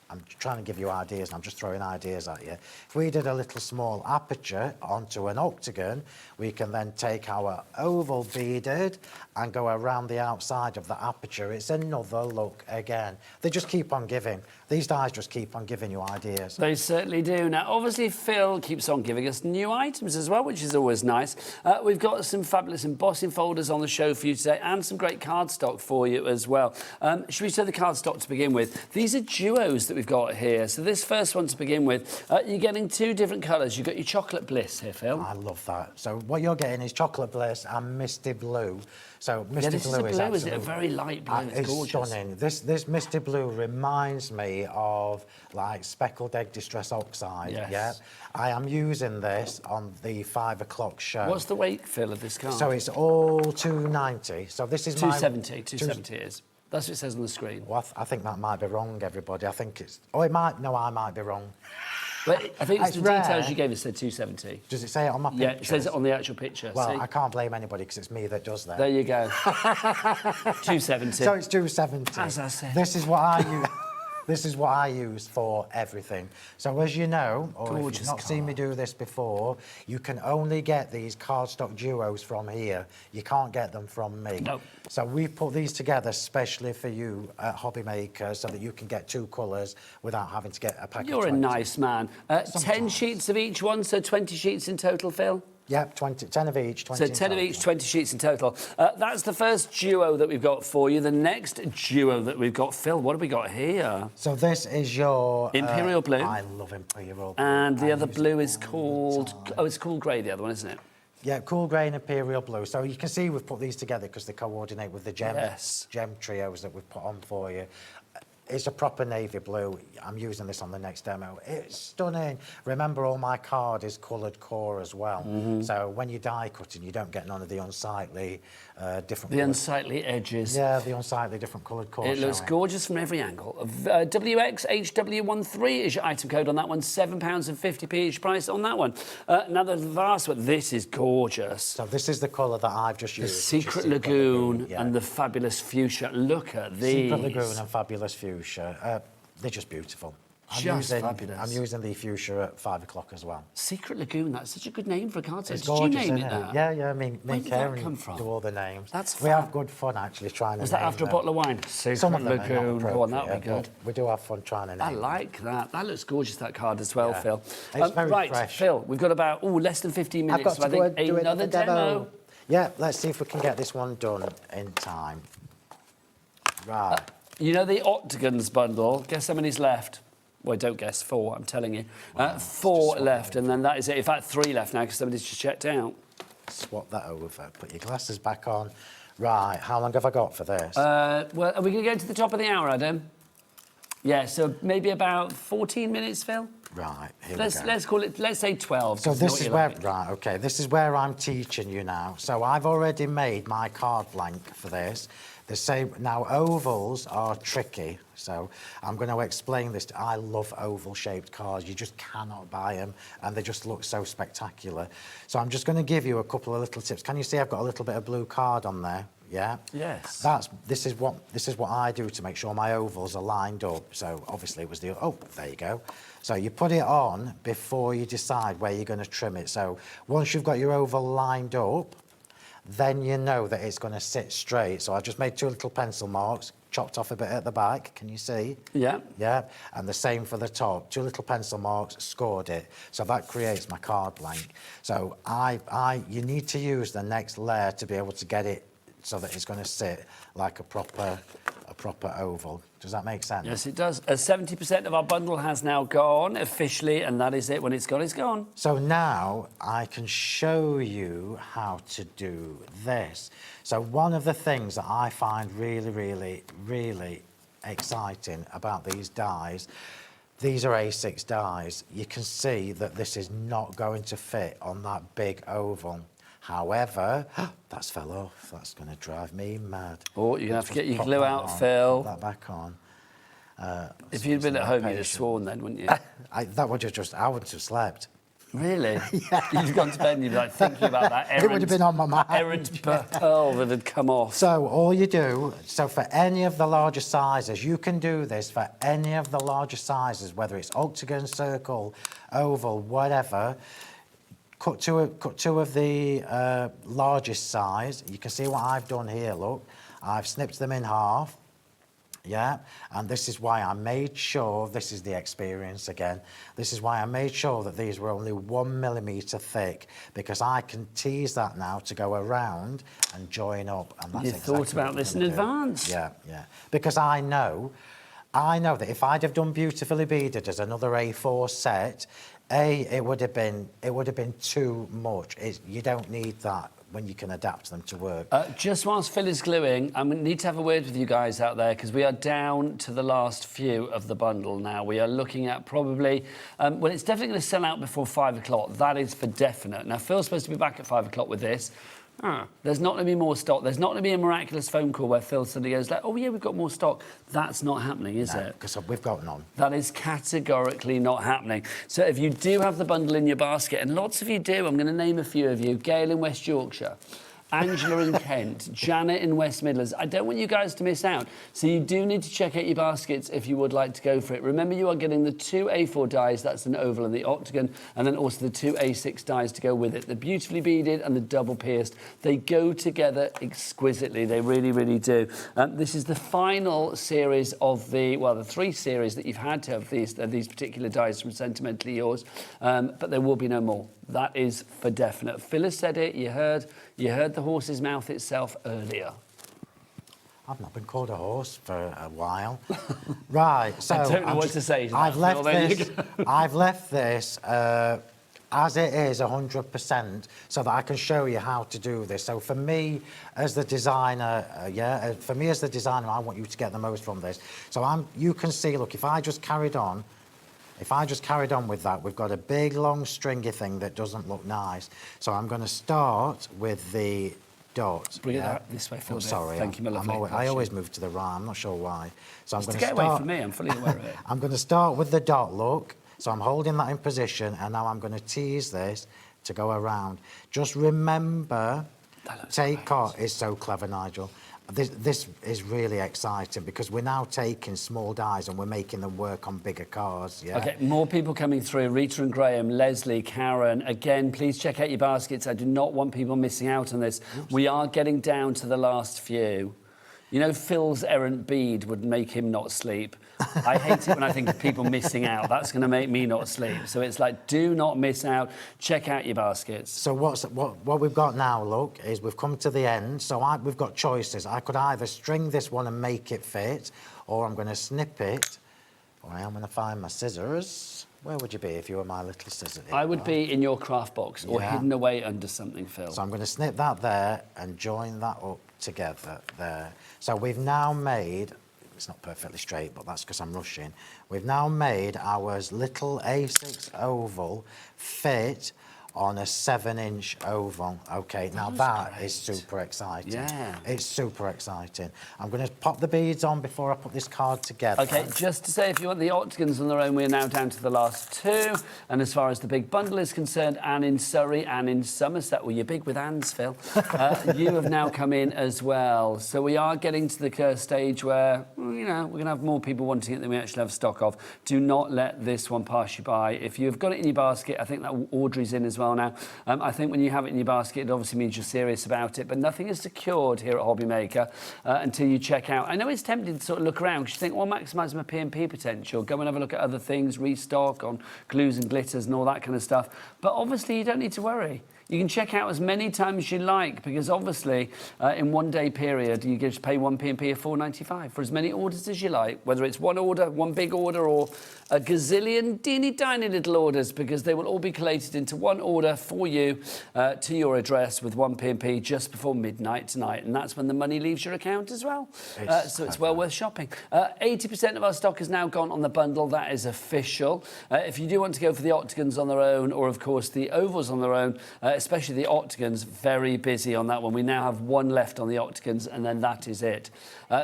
I'm trying to give you ideas, and I'm just throwing ideas at you. If we did a little small aperture onto an octagon, we can then take our oval beaded and go around the outside of the aperture. It's another look again. They just keep on giving. These dies just keep on giving you ideas. They certainly do. Now, obviously, Phill keeps on giving us new items as well, which is always nice. We've got some fabulous embossing folders on the show for you today and some great cardstock for you as well. Should we show the cardstock to begin with? These are duos that we've got here. So this first one to begin with, you're getting two different colours. You've got your chocolate bliss here, Phill. I love that. So what you're getting is chocolate bliss and misty blue. So misty blue is blue, is it? A very light blue. It's gorgeous. Stunning. This misty blue reminds me of like speckled egg distress oxide. Yes. Yeah. I am using this on the 5 o'clock show. What's the weight, Phill, of this card? So it's all 290. So this is 270. 270 it is. That's what it says on the screen. Well, I think that might be wrong, everybody. I think it's... Oh, it might... No, I might be wrong. But I think it's the rare. details you gave us said 270. Does it say it on my picture? Yeah, it says it on the actual picture. Well, see? I can't blame anybody because it's me that does that. There you go. 270. So it's 270. As I said. This is what I use. This is what I use for everything. So as you know, or if you've not seen me do this before, you can only get these cardstock duos from here. You can't get them from me. No. So we put these together specially for you at HobbyMaker so that you can get two colours without having to get a package. You're a nice man. 10 sheets of each one, so 20 sheets in total, Phill? Yep, 10 of each, 20 So 10 of each, 20 sheets in total. That's the first duo that we've got for you. The next duo that we've got, Phill, what have we got here? So this is your... Imperial blue. I love Imperial blue. And the other blue is called... Oh, it's Cool Grey, the other one, isn't it? Yeah, Cool Grey and Imperial blue. So you can see we've put these together because they coordinate with the gem trios that we've put on for you. It's a proper navy blue. I'm using this on the next demo. It's stunning. Remember, all my card is coloured core as well. So when you die cutting, you don't get none of the unsightly different... The unsightly edges. Yeah, the unsightly different coloured core. It looks gorgeous from every angle. WXHW13 is your item code on that one. £7.50 each price on that one. Now the last one. This is gorgeous. So this is the colour that I've just the used. Secret Lagoon and the Fabulous Fuchsia. Look at these. Secret Lagoon and Fabulous Fuchsia. They're just beautiful. Fabulous. I'm using the fuchsia at 5 o'clock as well. Secret Lagoon, that's such a good name for a card set. It's Did you gorgeous, name isn't it that? Yeah, me Where and did that Karen come from? do all the names. That's we have good fun actually trying to Was that name after a them. bottle of wine? Secret Some of them Lagoon. Go on, that'll be good. but we do have fun trying to name I them. like that. That looks gorgeous, that card as well, Phill. It's very right, fresh. Phill, we've got about less than 15 minutes. I've got so to I go think and do another demo. Yeah, let's see if we can get this one done in time. Right. You know the Octagons bundle? Guess how many's left? Well, don't guess, 4, I'm telling you. 4 left, and then that is it. In fact, 3 left now because somebody's just checked out. Swap that over. Put your glasses back on. Right, how long have I got for this? Well, are we going to go to the top of the hour, Adam? Yeah, so maybe about 14 minutes, Phill? Right, here let's we go. Let's call it, let's say 12. So this is where, right, okay, this is where I'm teaching you now. So I've already made my card blank for this. The same, now ovals are tricky, so I'm going to explain this. I love oval-shaped cards. You just cannot buy them, and they just look so spectacular. So I'm just going to give you a couple of little tips. Can you see I've got a little bit of blue card on there? Yeah. Yes. This is what I do to make sure my ovals are lined up. So obviously it was there you go. So you put it on before you decide where you're going to trim it. So once you've got your oval lined up, then you know that it's going to sit straight. So I just made 2 little pencil marks, chopped off a bit at the back. Can you see? Yeah. Yeah. And the same for the top. 2 little pencil marks, scored it. So that creates my card blank. So you need to use the next layer to be able to get it so that it's going to sit like a proper oval. Does that make sense? Yes, it does. 70% of our bundle has now gone officially, and that is it. When it's gone, it's gone. So now I can show you how to do this. So one of the things that I find really, really, really exciting about these dies, these are A6 dies. You can see that this is not going to fit on that big oval. However, that's fell off. That's going to drive me mad. Oh, you're going to have to get your glue out, Phil. Put that back on. If you'd been at home, you'd have sworn then, wouldn't you? That would have just... I wouldn't have slept. Really? Yeah. You'd have gone to bed and you'd be like thinking about that errant... It would have been on my mind. Errant pearl that had come off. So all you do... So for any of the larger sizes, you can do this for any of the larger sizes, whether it's octagon, circle, oval, whatever... Cut two of the largest size. You can see what I've done here, look. I've snipped them in half, yeah? And this is why I made sure, this is the experience again, this is why I made sure that these were only 1 millimetre thick, because I can tease that now to go around and join up. And that's you exactly thought about this in advance? Yeah, yeah. Because I know that if I'd have done Beautifully Beaded as another A4 set, it would have been too much. You don't need that when you can adapt them to work. Just whilst Phil is gluing, I need to have a word with you guys out there because we are down to the last few of the bundle now. We are looking at probably, well, it's definitely going to sell out before 5 o'clock. That is for definite. Now, Phil's supposed to be back at 5 o'clock with this. There's not going to be more stock. There's not going to be a miraculous phone call where Phil suddenly goes like, oh, yeah, we've got more stock. That's not happening, is it? Because we've got none. That is categorically not happening. So if you do have the bundle in your basket, and lots of you do, I'm going to name a few of you, Gail in West Yorkshire, Angela in Kent, Janet in West Midlands. I don't want you guys to miss out. So you do need to check out your baskets if you would like to go for it. Remember, you are getting the 2 A4 dies, that's an oval and the octagon, and then also the 2 A6 dies to go with it. The beautifully beaded and the double pierced. They go together exquisitely. They really, really do. This is the final series of the 3 series that you've had to have these particular dies from Sentimentally Yours, but there will be no more. That is for definite. Phil has said it. You heard the horse's mouth itself earlier. I've not been called a horse for a while. Right, so... I don't know what to say to that, I've left Phil, I've left this as it is 100% so that I can show you how to do this. So for me as the designer, I want you to get the most from this. So you can see, look, if I just carried on with that, we've got a big, long, stringy thing that doesn't look nice. So I'm going to start with the dot. Bring it out this way, Phil. I'm sorry. Thank you, my lovely. I always move to the right. I'm not sure why. So I'm going to get away from me. I'm fully aware of it. I'm going to start with the dot, look. So I'm holding that in position, and now I'm going to tease this to go around. Just remember, take care. It's so clever, Nigel. This is really exciting because we're now taking small dies and we're making them work on bigger cards, yeah? OK, more people coming through. Rita and Graham, Leslie, Karen. Again, please check out your baskets. I do not want people missing out on this. Oops. We are getting down to the last few. You know, Phil's errant bead would make him not sleep. I hate it when I think of people missing out. That's going to make me not sleep. So it's like, do not miss out. Check out your baskets. So what we've got now, look, is we've come to the end. So we've got choices. I could either string this one and make it fit, or I'm going to snip it, or I'm going to find my scissors. Where would you be if you were my little scissors? I would be in your craft box or hidden away under something, Phil. So I'm going to snip that there and join that up together there. So we've now made, it's not perfectly straight, but that's because I'm rushing. We've now made our little A6 oval fit on a 7-inch oval. Okay, now that is super exciting. Yeah. It's super exciting. I'm going to pop the beads on before I put this card together. Okay, just to say, if you want the octagons on their own, we're now down to the last 2. And as far as the big bundle is concerned, Anne in Surrey, Anne in Somerset, well, you're big with Anne's, Phil. You have now come in as well. So we are getting to the stage where, you know, we're going to have more people wanting it than we actually have stock of. Do not let this one pass you by. If you've got it in your basket, I think that Audrey's in as well now. I think when you have it in your basket, it obviously means you're serious about it, but nothing is secured here at HobbyMaker until you check out. I know it's tempting to sort of look around because you think, well, maximise my P&P potential, go and have a look at other things, restock on glues and glitters and all that kind of stuff. But obviously you don't need to worry. You can check out as many times as you like because obviously in 1 day period you get to pay one P&P of £4.95 for as many orders as you like, whether it's one order, one big order, or a gazillion teeny-tiny little orders, because they will all be collated into one order for you to your address with one P&P just before midnight tonight, and that's when the money leaves your account as well. So it's well worth shopping. 80% of our stock has now gone on the bundle. That is official. If you do want to go for the octagons on their own, or of course the ovals on their own, especially the octagons, very busy on that one. We now have 1 left on the octagons, and then that is it.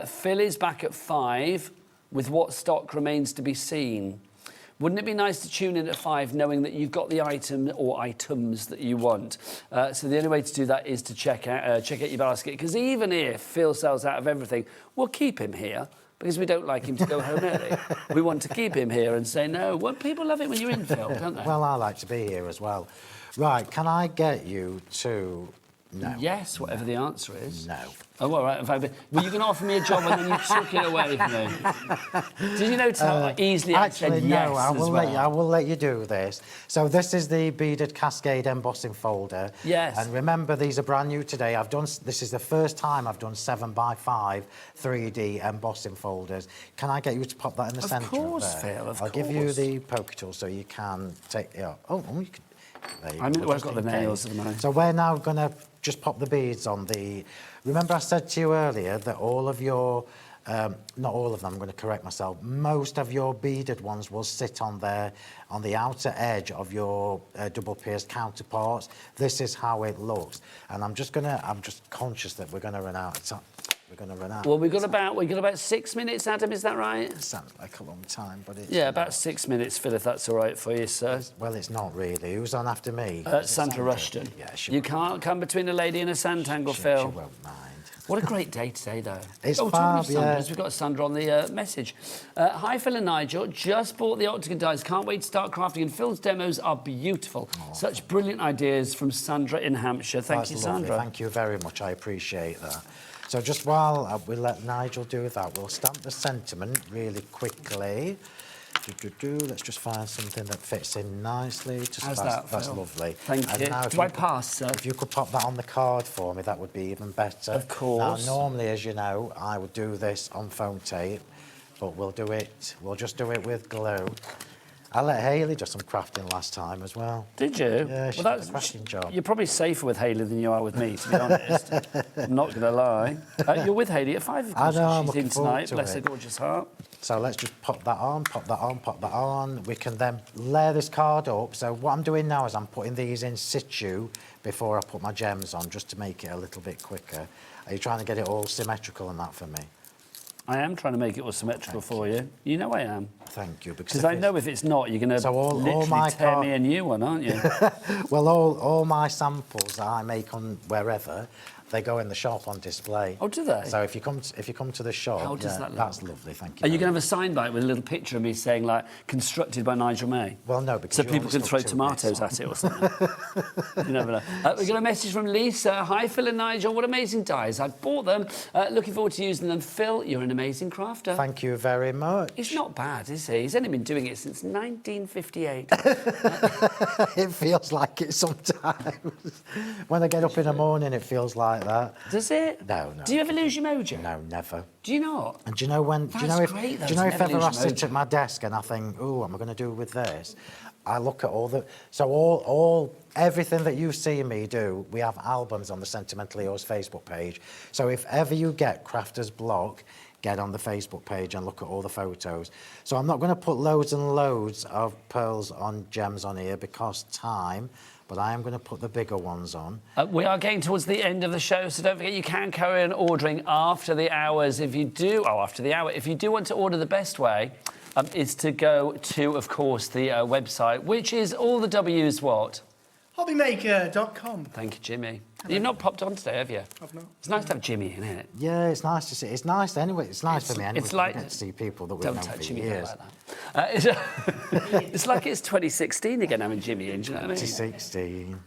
Phill is back at 5 with what stock remains to be seen. Wouldn't it be nice to tune in at 5 knowing that you've got the item or items that you want? So the only way to do that is to check out your basket, because even if Phill sells out of everything, we'll keep him here because we don't like him to go home early. We want to keep him here and say, no, well, people love it when you're in, Phill, don't they? Well, I like to be here as well. Right, can I get you to... No. Yes, whatever the answer is. No. Oh, all right. Well, you can offer me a job and then you took it away from me. Did you notice how easily I said yes? No, I will let you do this. So this is the beaded cascade embossing folder. Yes. And remember, these are brand new today. This is the first time I've done 7x5 3D embossing folders. Can I get you to pop that in the centre? Of course, Phill, of course. I'll give you the poker tool so you can take it up. Oh, you can... I've got the nails of mine. So we're now going to just pop the beads on the... Remember I said to you earlier that all of your... not all of them, I'm going to correct myself. Most of your beaded ones will sit on there, on the outer edge of your double pierced counterparts. This is how it looks. And I'm just conscious that we're going to run out of time. We're going to run out. Well, we've got about 6 minutes, Adam, is that right? It sounds like a long time, but it's... Yeah, about 6 minutes, Phill, if that's all right for you, sir. Well, it's not really. Who's on after me? Sandra Rushton. Yeah, you can't come between a lady and a Sanntangle, Phill. She won't mind. What a great day today, though. It's fab, yeah. We've got Sandra on the message. Hi, Phill and Nigel. Just bought the octagon dies. Can't wait to start crafting. And Phil's demos are beautiful. Oh. Such brilliant ideas from Sandra in Hampshire. Thank you, Sandra. Thank you very much. I appreciate that. So just while we let Nigel do that, we'll stamp the sentiment really quickly. Let's just find something that fits in nicely. How's that, that's Phill? lovely. Thank you. Do I pass, sir? If you could pop that on the card for me, that would be even better. Of course. Now, normally, as you know, I would do this on foam tape, but we'll just do it with glue. I let Hayley do some crafting last time as well. Did you? Yeah, she did a crafting job. You're probably safer with Hayley than you are with me, to be honest. I'm not going to lie. You're with Hayley at 5 o'clock. I know, I'm She's in looking forward tonight, to bless her it. gorgeous heart. So let's just pop that on, pop that on, pop that on. We can then layer this card up. So what I'm doing now is I'm putting these in situ before I put my gems on, just to make it a little bit quicker. Are you trying to get it all symmetrical and that for me? I am trying to make it all symmetrical for you. You know I am. Thank you. Because I know if it's not, you're going to literally tear me a new one, aren't you? Well, all my samples that I make on wherever, they go in the shop on display. Oh, do they? So if you come to the shop, how does that look? That's lovely, thank you. Are you going to have a sign by it with a little picture of me saying, like, constructed by Nigel May? Well, no, because so people can throw tomatoes at it or something. You never know. We got a message from Lisa. Hi, Phill and Nigel. What amazing dies. I bought them. Looking forward to using them. Phill, you're an amazing crafter. Thank you very much. He's not bad, is he? He's only been doing it since 1958. It feels like it sometimes. When I get up in the morning, it feels like that. Does it? No. Do you ever lose your mojo? No, never. Do you not? And do you know when? That's do you know if? great, though, do you know to if never ever lose I your sit mojo. at my desk and I think, oh, what am I going to do with this? I look at all everything that you see me do. We have albums on the Sentimentally Yours Facebook page. So if ever you get crafter's block, get on the Facebook page and look at all the photos. So I'm not going to put loads and loads of pearls on gems on here because time, but I am going to put the bigger ones on. We are getting towards the end of the show, so don't forget you can carry on ordering after the hours. If you do, after the hour, if you do want to order, the best way is to go to, of course, the website, which is all the W's what? HobbyMaker.com. Thank you, Jimmy. You've not popped on today, have you? I've not. It's nice to have Jimmy in it. Yeah, it's nice to see. It's nice anyway. It's nice for me anyway. It's like to see people that we've don't known touch for Jimmy years. like that. It's like it's 2016 again having Jimmy in. Do you know what I mean? 2016.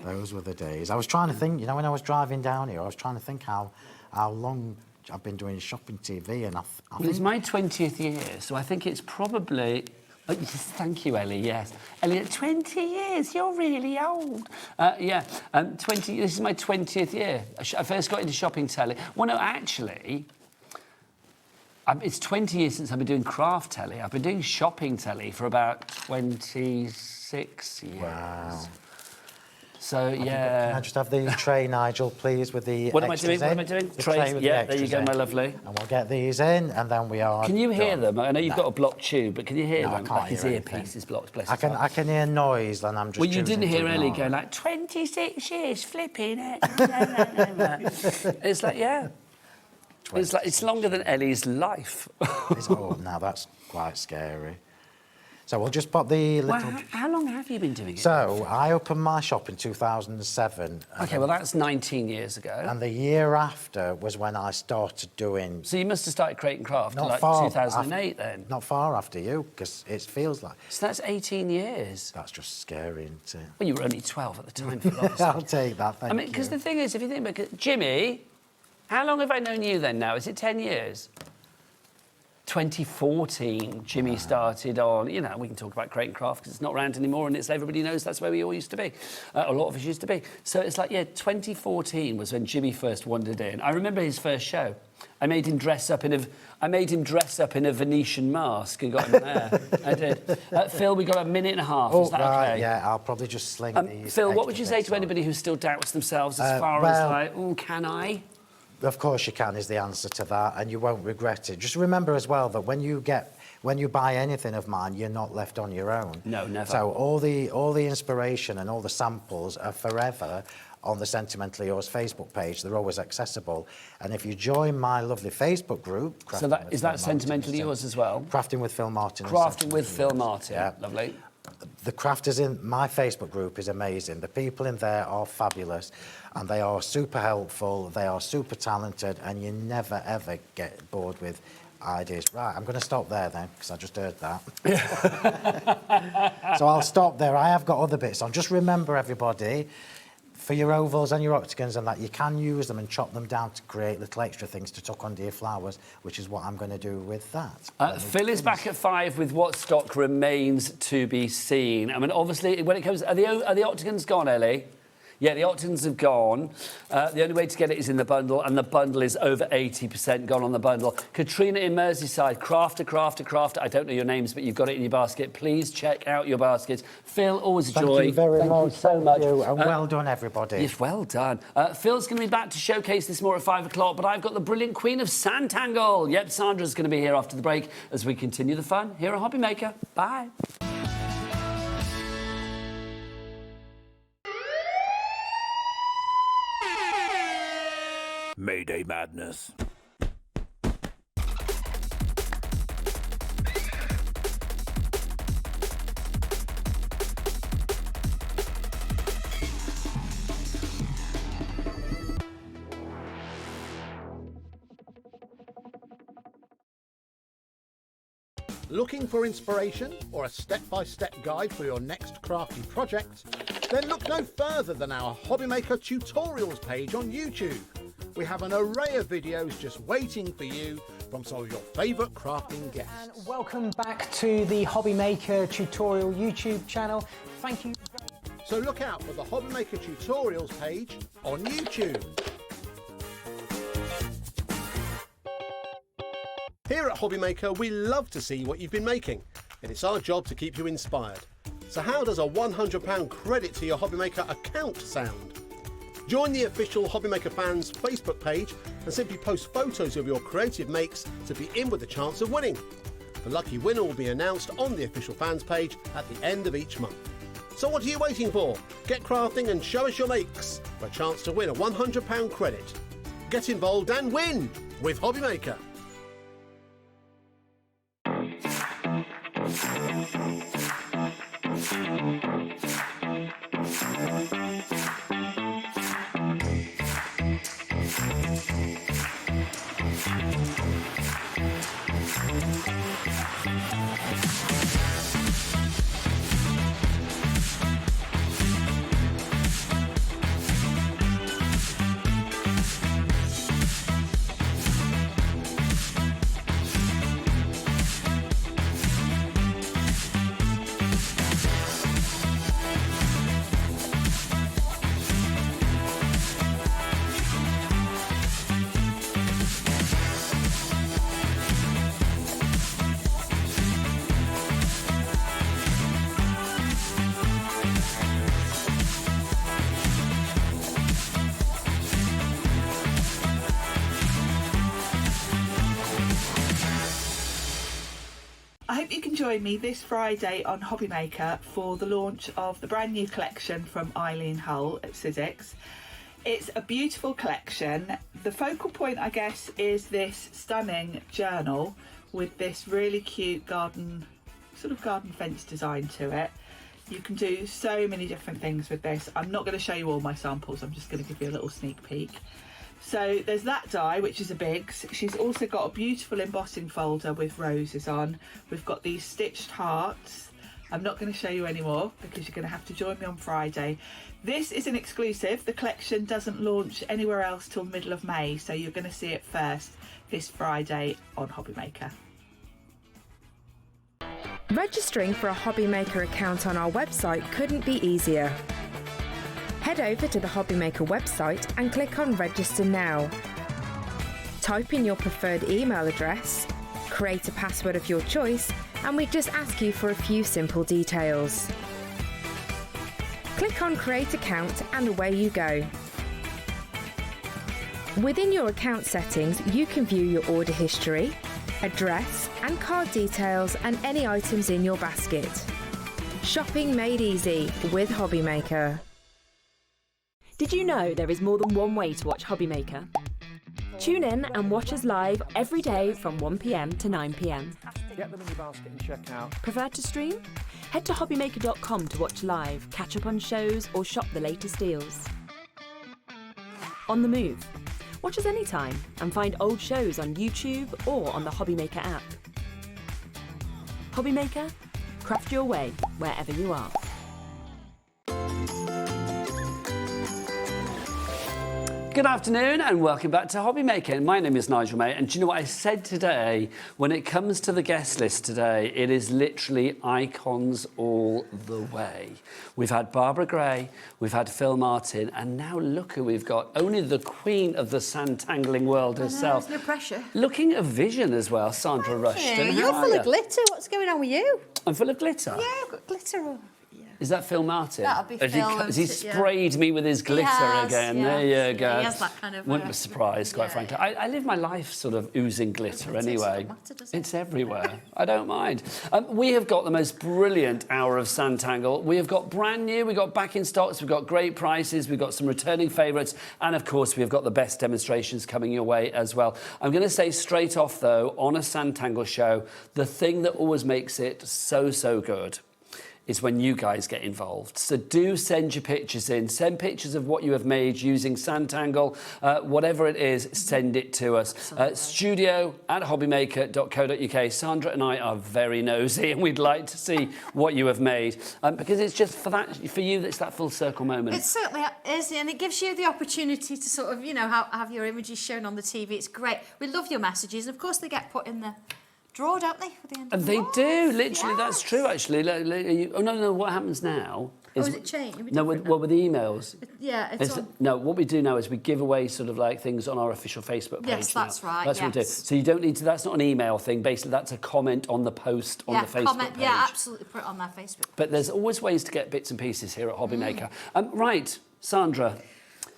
Those were the days. I was trying to think. You know, when I was driving down here, I was trying to think how long I've been doing shopping TV, and I think it's my 20th year, so I think it's probably. Oh, yes, thank you, Ellie. Yes, Ellie. 20 years. You're really old. 20. This is my 20th year. I first got into shopping telly. Well, no, actually, it's 20 years since I've been doing craft telly. I've been doing shopping telly for about 26 years. Wow. So, Can I just have the tray, Nigel, please, with the What am I extras doing? in? What am I doing? The Trays. tray with Yeah, the there you extras go, my in. lovely. And we'll get these in, and then we are Can you hear done. them? I know you've got a blocked tube, but can you hear No, I them? can't Like his hear earpiece anything. is blocked, bless I his can heart. hear noise, and I'm just Well, you choosing didn't hear to Ellie ignore go it. like, 26 years, flipping it. It's like, yeah. It's like, it's longer than Ellie's life. Now that's quite scary. So we'll just pop the little... Well, how long have you been doing it? So I opened my shop in 2007. OK, well, that's 19 years ago. And the year after was when I started doing... So you must have started creating craft in Not like far 2008 then? Not far after you, because it feels like... So that's 18 years. That's just scary, isn't it? Well, you were only 12 at the time, Phil, obviously. I'll take that, thank I mean, because you. the thing is, if you think about it, Jimmy, how long have I known you then now? Is it 10 years? 2014, Jimmy started on, you know, we can talk about creating craft because it's not around anymore and it's everybody knows that's where we all used to be. A lot of us used to be. So it's like, yeah, 2014 was when Jimmy first wandered in. I remember his first show. I made him dress up in a Venetian mask and got him there. I did. Phil, we got a minute and a half. Is that right, okay? yeah, I'll probably just sling these. Phil, what extra would you say bits to on. anybody who still doubts themselves as far as well- like, oh, can I? Of course you can is the answer to that, and you won't regret it. Just remember as well that when you buy anything of mine, you're not left on your own. No, never. So all the inspiration and all the samples are forever on the Sentimentally Yours Facebook page. They're always accessible. And if you join my lovely Facebook group... So that, is that Sentimentally Yours as well? Crafting with Phill Martin. and Crafting with Sentimentally Phill Yours. Martin. Yeah. Lovely. The crafters in my Facebook group is amazing. The people in there are fabulous and they are super helpful, they are super talented, and you never ever get bored with ideas. Right, I'm going to stop there then because I just heard that. So I'll stop there. I have got other bits on. Just remember, everybody, for your ovals and your octagons and that, you can use them and chop them down to create little extra things to tuck under your flowers, which is what I'm going to do with that. Phil is back at 5 with what stock remains to be seen. I mean, obviously, when it comes... Are the octagons gone, Ellie? Yeah, the octagons have gone. The only way to get it is in the bundle, and the bundle is over 80% gone on the bundle. Katrina in Merseyside, crafter. I don't know your names, but you've got it in your basket. Please check out your baskets. Phil, always a joy. Thank you very much. Thank you so much. And well done, everybody. Yes, well done. Phil's going to be back to showcase this more at 5 o'clock, but I've got the brilliant queen of Sanntangle. Yep, Sandra's going to be here after the break as we continue the fun here at HobbyMaker. Bye. Mayday madness. Looking for inspiration or a step-by-step guide for your next crafty project? Then look no further than our HobbyMaker tutorials page on YouTube. We have an array of videos just waiting for you from some of your favourite crafting guests. And welcome back to the HobbyMaker tutorial YouTube channel. Thank you. So look out for the HobbyMaker tutorials page on YouTube. Here at HobbyMaker, we love to see what you've been making, and it's our job to keep you inspired. So how does a £100 credit to your HobbyMaker account sound? Join the official HobbyMaker fans Facebook page and simply post photos of your creative makes to be in with a chance of winning. The lucky winner will be announced on the official fans page at the end of each month. So what are you waiting for? Get crafting and show us your makes for a chance to win a £100 credit. Get involved and win with HobbyMaker. I hope you can join me this Friday on HobbyMaker for the launch of the brand new collection from Eileen Hull at Sizzix. It's a beautiful collection. The focal point, I guess, is this stunning journal with this really cute garden fence design to it. You can do so many different things with this. I'm not going to show you all my samples, I'm just going to give you a little sneak peek. So there's that die, which is a Biggs. She's also got a beautiful embossing folder with roses on. We've got these stitched hearts. I'm not going to show you any more because you're going to have to join me on Friday. This is an exclusive. The collection doesn't launch anywhere else till middle of May, so you're going to see it first this Friday on HobbyMaker. Registering for a HobbyMaker account on our website couldn't be easier. Head over to the HobbyMaker website and click on Register Now. Type in your preferred email address, create a password of your choice, and we just ask you for a few simple details. Click on Create Account and away you go. Within your account settings, you can view your order history, address and card details and any items in your basket. Shopping made easy with HobbyMaker. Did you know there is more than one way to watch HobbyMaker? Tune in and watch us live every day from 1 p.m. to 9 p.m. Get them in your basket and check out. Prefer to stream? Head to hobbymaker.com to watch live, catch up on shows or shop the latest deals. On the move? Watch us anytime and find old shows on YouTube or on the HobbyMaker app. HobbyMaker? Craft your way wherever you are. Good afternoon and welcome back to HobbyMaker. My name is Nigel May, and do you know what I said today? When it comes to the guest list today, it is literally icons all the way. We've had Barbara Gray, we've had Phill Martin, and now look who we've got. Only the queen of the Sanntangling world herself. There's no pressure. Looking at vision as well, Sandra Rushton. You're full of glitter. What's going on with you? I'm full of glitter? Yeah, I've got glitter on. Is that Phill Martin? That'll be Phill. Has he sprayed me with his glitter again? Yeah. There you go. Yeah, he has that kind of... Wouldn't be surprised, quite frankly. I live my life sort of oozing glitter anyway. It's everywhere. I don't mind. We have got the most brilliant hour of Sanntangle. We have got brand new, we've got back in stocks, we've got great prices, we've got some returning favourites, and of course we've got the best demonstrations coming your way as well. I'm going to say straight off though, on a Sanntangle show, the thing that always makes it so good is when you guys get involved. So do send your pictures in. Send pictures of what you have made using Sanntangle. Whatever it is, send it to us. studio@hobbymaker.co.uk. Sandra and I are very nosy and we'd like to see what you have made. Because it's just for you, it's that full circle moment. It certainly is, and it gives you the opportunity to sort of, have your images shown on the TV. It's great. We love your messages. And of course, they get put in the drawer, don't they? For the end of They do, literally. Yes. That's true, actually. Oh, no, what happens now is... is it changed? No, with the emails. Yeah, it's on... No, what we do now is we give away sort of like things on our official Facebook page. Yes, that's right, That's what we do. So you don't need to... That's not an email thing. Basically, that's a comment on the post on the Facebook page. Yeah, absolutely. Put it on their Facebook page. But there's always ways to get bits and pieces here at HobbyMaker. Right, Sandra.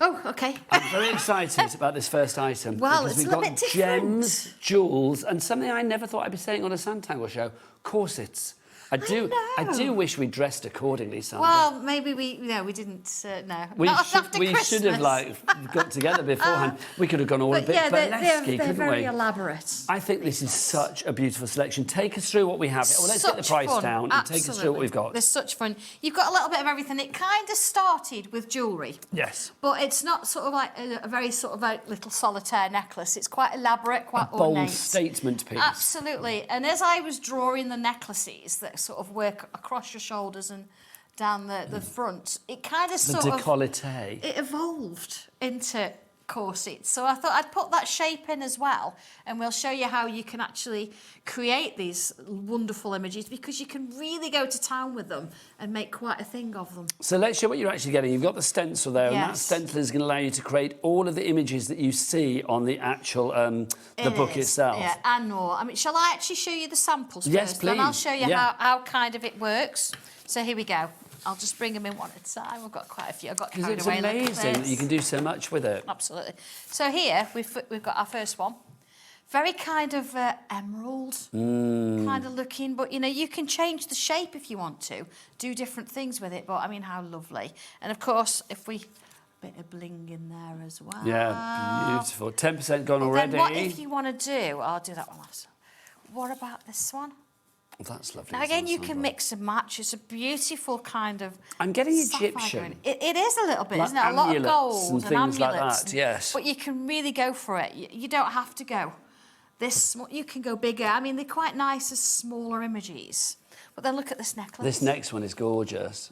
Oh, OK. I'm very excited about this first item. Well, because it's we've a got bit different. gems, jewels, and something I never thought I'd be saying on a Sanntangle show, corsets. I do wish we dressed accordingly, Sandra. Well, maybe we didn't. No, we not should, after we Christmas. should have got together beforehand. We could have gone all a bit burlesque, they're couldn't very we? elaborate. I think this is such a beautiful selection. Take us through what we have. Well, let's get the price down and take us through what we've got. There's such fun. You've got a little bit of everything. It kind of started with jewellery. Yes. But it's not sort of like a very sort of a little solitaire necklace. It's quite elaborate, quite ornate. Bold statement piece. Absolutely. And as I was drawing the necklaces that sort of work across your shoulders and down the front, it kind of The décolleté. it evolved into corsets. So I thought I'd put that shape in as well, and we'll show you how you can actually create these wonderful images, because you can really go to town with them and make quite a thing of them. So let's show what you're actually getting. You've got the stencil there, and that Yes. stencil is going to allow you to create all of the images that you see on the actual the book itself. Yeah, and more. I mean, shall I actually show you the samples Yes, first? And I'll please. show you Yeah. how kind of it works. So here we go. I'll just bring them in one at a time. I've got quite a few. I got Because carried it's away a little amazing that bit. you can do so much with it. Absolutely. So here we've got our first one. Very kind of emerald kind of looking, but you know, you can change the shape if you want to, do different things with it. But I mean, how lovely! And of course, if we bit of bling in there as well. Yeah, beautiful. 10% gone already. Then what if you want to do? I'll do that one last. What about this one? That's lovely. Now again, you can mix and match. It's a beautiful kind of. I'm getting sapphire Egyptian. green. It is a little bit, Like isn't it? A lot of amulets gold and things like amulets. that, yes. But you can really go for it. You don't have to go this. You can go bigger. I mean, they're quite nice as smaller images. But then look at this necklace. This next one is gorgeous.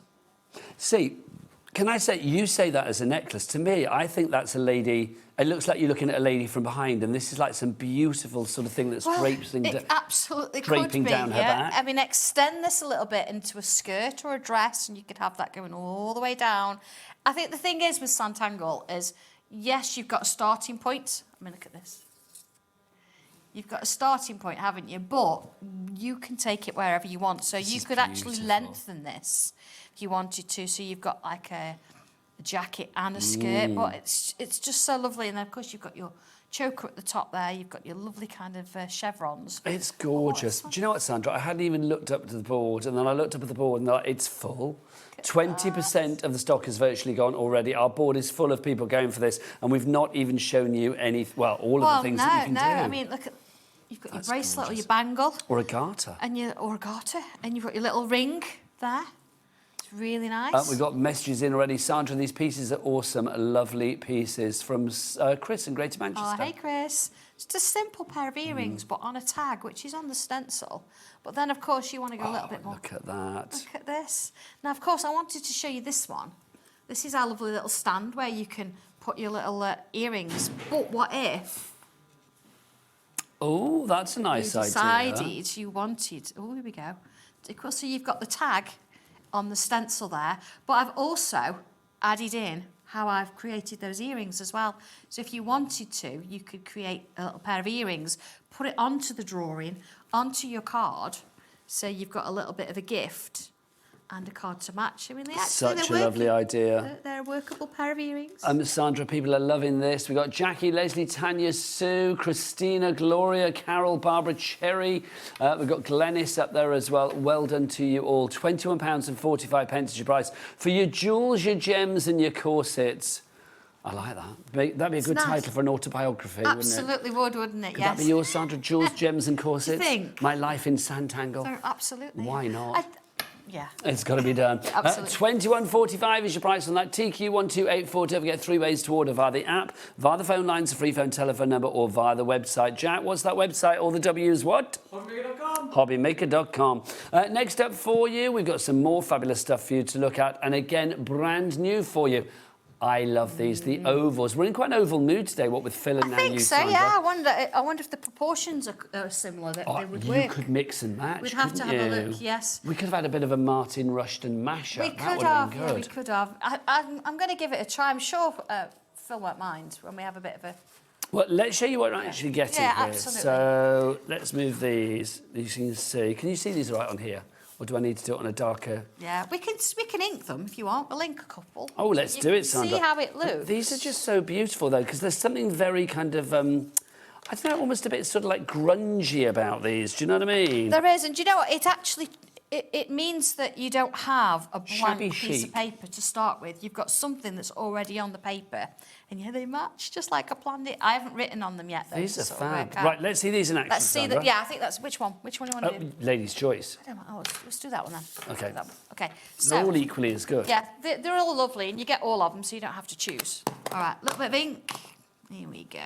See, can I say, you say that as a necklace. To me, I think that's a lady. It looks like you're looking at a lady from behind, and this is like some beautiful sort of thing that's draping it absolutely draping could be, down her yeah. back. I mean, extend this a little bit into a skirt or a dress, and you could have that going all the way down. I think the thing is with Sanntangle is, yes, you've got a starting point. I mean, look at this. You've got a starting point, haven't you? But you can take it wherever you want. So you could actually lengthen this if you wanted to. So you've got like a jacket and a skirt, but it's just so lovely. And then, of course, you've got your choker at the top there. You've got your lovely kind of chevrons. It's gorgeous. Do you know what, Sandra? I hadn't even looked up to the board, and then I looked up at the board, and it's full. 20% of the stock is virtually gone already. Our board is full of people going for this, and we've not even shown you all of the things that you can do. I mean, look at. You've got your bracelet or your bangle. Or a garter. Or a garter. And you've got your little ring there. It's really nice. We've got messages in already. Sandra, these pieces are awesome, lovely pieces from Chris in Greater Manchester. Oh, hey, Chris. Just a simple pair of earrings, but on a tag, which is on the stencil. But then, of course, you want to go a little bit more. Look at that. Look at this. Now, of course, I wanted to show you this one. This is our lovely little stand where you can put your little earrings. But what if... Oh, that's a nice you idea. decided you wanted... Oh, here we go. So you've got the tag on the stencil there, but I've also added in how I've created those earrings as well. So if you wanted to, you could create a little pair of earrings, put it onto the drawing, onto your card, so you've got a little bit of a gift and a card to match. I mean, Such a lovely idea. They're a workable pair of earrings. Sandra, people are loving this. We've got Jackie, Leslie, Tanya, Sue, Christina, Gloria, Carol, Barbara, Cherry. We've got Glenys up there as well. Well done to you all. £21.45 is your price for your jewels, your gems and your corsets. I like that. That'd be a good title for an autobiography, Absolutely wouldn't it? Could Yes. that be yours, Sandra? Jewels, gems and corsets? think? My life in Sanntangle. Absolutely. Why not? Yeah. It's got to be done. Absolutely. £21.45 is your price on that. TQ12840. Don't forget 3 ways to order via the app, via the phone lines, a free phone telephone number, or via the website. Jack, what's that website? All the W's what? HobbyMaker.com. HobbyMaker.com. Next up for you, we've got some more fabulous stuff for you to look at. And again, brand new for you. I love these, the ovals. We're in quite an oval mood today, what with Phill and now you, I think so, Sandra. yeah. I wonder if the proportions are similar, that they would work. You could mix and match, We'd have to have a look, yes. We could have had a bit of a Martin Rushton mashup. We could have, yeah, we could have. I'm going to give it a try. I'm sure Phill won't mind when we have a bit of a... Well, let's show you what I'm actually getting Yeah, here. absolutely. So let's move these. You can see. Can you see these right on here? Or do I need to do it on a darker... Yeah, we can ink them if you want. We'll ink a couple. Oh, let's do it, Sandra. See how it looks. These are just so beautiful, though, because there's something very kind of, I don't know, almost a bit sort of like grungy about these. Do you know what I mean? There is, and do you know what? it means that you don't have a blank Shabby piece chic. of paper to start with. You've got something that's already on the paper, and yeah, they match just like I planned it. I haven't written on them yet, though. These to are sort of fab. work out. Right, let's see these in action, Let's see Sandra. that. Yeah, I think that's which one. Which one do you want to do? Lady's choice. I don't know. Oh, let's do that one then. Okay. That one. Okay. They're So all equally as good. yeah, they're all lovely, and you get all of them, so you don't have to choose. All right, little bit of ink. Here we go.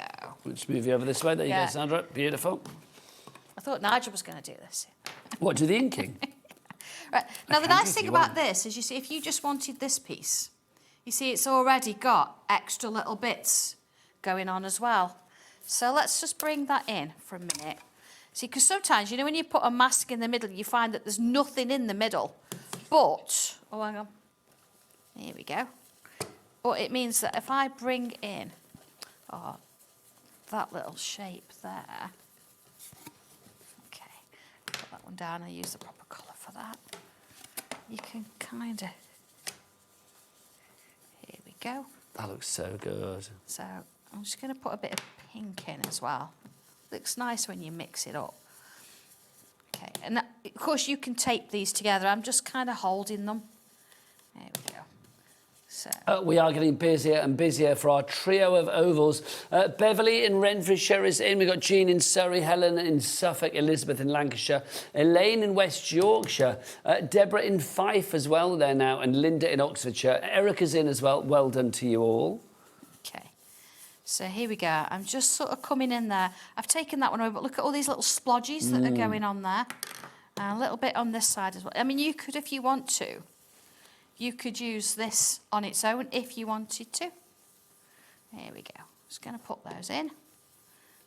We'll just move you over this way. There you Yeah. go, Sandra. Beautiful. I thought Nigel was going to do this. What, do the inking? Right. Now, the can nice if thing you about want. this is, you see, if you just wanted this piece, you see it's already got extra little bits going on as well. So let's just bring that in for a minute. See, because sometimes, you know, when you put a mask in the middle, you find that there's nothing in the middle. But, oh, hang on. Here we go. But it means that if I bring in, that little shape there. Okay, put that one down. I use the proper colour for that. You can kind of, here we go. That looks so good. So I'm just going to put a bit of pink in as well. Looks nice when you mix it up. Okay, and that, of course you can tape these together. I'm just kind of holding them. There we go. So. We are getting busier and busier for our trio of ovals. Beverly in Renfrewshire is in. We've got Jean in Surrey, Helen in Suffolk, Elizabeth in Lancashire, Elaine in West Yorkshire, Deborah in Fife as well there now, and Linda in Oxfordshire. Erica's in as well. Well done to you all. Okay. So here we go. I'm just sort of coming in there. I've taken that one over, but look at all these little splodges that are going on there. And a little bit on this side as well. I mean, you could, if you want to, you could use this on its own if you wanted to. There we go. Just going to put those in.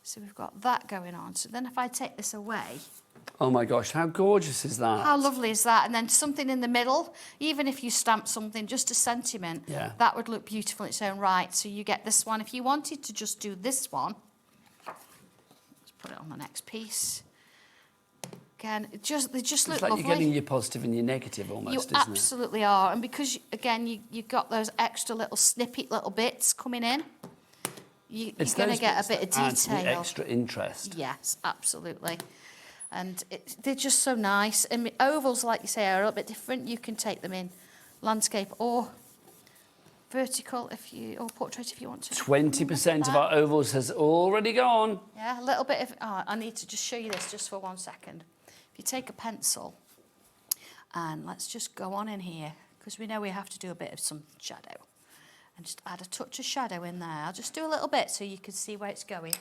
So we've got that going on. So then if I take this away... Oh my gosh, how gorgeous is that? How lovely is that? And then something in the middle, even if you stamp something, just a sentiment, Yeah. that would look beautiful in its own right. So you get this one. If you wanted to just do this one, let's put it on the next piece. Again, they just It's look like lovely. you're getting your positive and your negative almost, You isn't absolutely are. And because, again, you've got those extra little snippet little bits coming in, you're It's going to those get bits a bit of that add detail. the extra interest. Yes, absolutely. And they're just so nice. And ovals, like you say, are a little bit different. You can take them in landscape or vertical or portrait if you want to. 20% of our ovals has already gone. Yeah, a little bit of... Oh, I need to just show you this just for 1 second. If you take a pencil, and let's just go on in here, because we know we have to do a bit of some shadow. And just add a touch of shadow in there. I'll just do a little bit so you can see where it's going.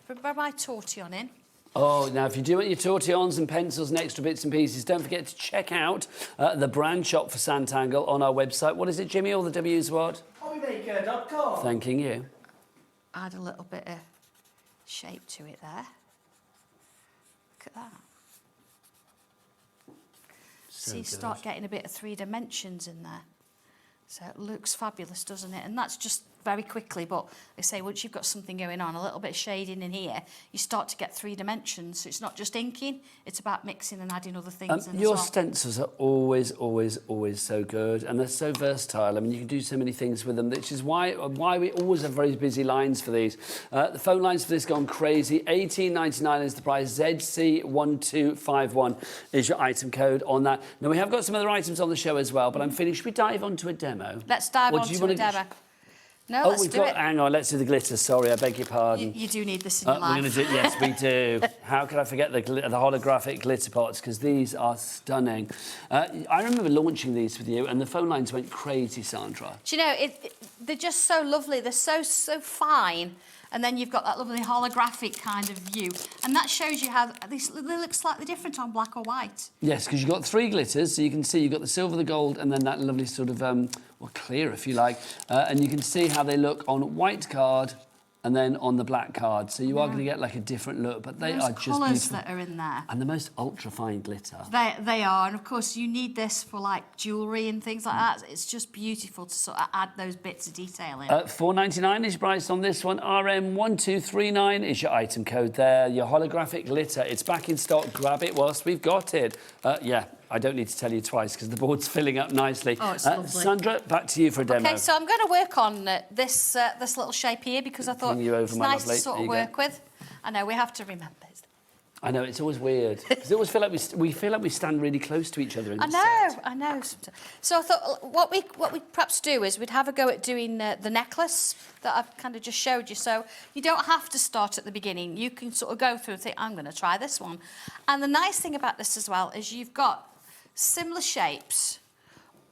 Put my tortillon in. Oh, now if you do want your tortillons and pencils and extra bits and pieces, don't forget to check out the brand shop for Sanntangle on our website. What is it, Jimmy? All the W's what? HobbyMaker.com. Thanking you. Add a little bit of shape to it there. Look at that. So So you start getting a bit of 3 dimensions in there. So it looks fabulous, doesn't it? And that's just very quickly, but they say once you've got something going on, a little bit of shading in here, you start to get 3 dimensions. So it's not just inking, it's about mixing and adding other things in Your as well. stencils are always, always, always so good, and they're so versatile. I mean, you can do so many things with them, which is why we always have very busy lines for these. The phone lines for this gone crazy. $18.99 is the price. ZC1251 is your item code on that. Now, we have got some other items on the show as well, but I'm finished. Should we dive onto a demo? Let's dive Or do you onto a wanna- demo. No, Oh, let's we've do got. it. Hang on, let's do the glitter. Sorry, I beg your pardon. You do need this in your We're life. going to do. Yes, we do. How could I forget the holographic glitter pots? Because these are stunning. I remember launching these with you, and the phone lines went crazy, Sandra. Do you know, they're just so lovely. They're so fine. And then you've got that lovely holographic kind of view. And that shows you how they look slightly different on black or white. Yes, because you've got 3 glitters, so you can see you've got the silver, the gold, and then that lovely sort of, well, clear, if you like. And you can see how they look on white card and then on the black card. So you are going to get like a different look, but they are just colours beautiful. that are in there. And the most ultra-fine glitter. They are, and of course you need this for like jewellery and things like that. It's just beautiful to sort of add those bits of detail in. $4.99 is your price on this one. RM1239 is your item code there. Your holographic glitter. It's back in stock. Grab it whilst we've got it. Yeah, I don't need to tell you twice because the board's filling up nicely. Oh, it's lovely. Sandra, back to you for a demo. Okay, so I'm going to work on this little shape here because I thought Bring you over, it's my nice lovely. to sort There of you go. work with. I know we have to remember. I know, it's always weird. Because it always feel like we feel like we stand really close to each other in the set. I know. So I thought what we perhaps do is we'd have a go at doing the necklace that I've kind of just showed you. So you don't have to start at the beginning. You can sort of go through and think, I'm going to try this one. And the nice thing about this as well is you've got similar shapes,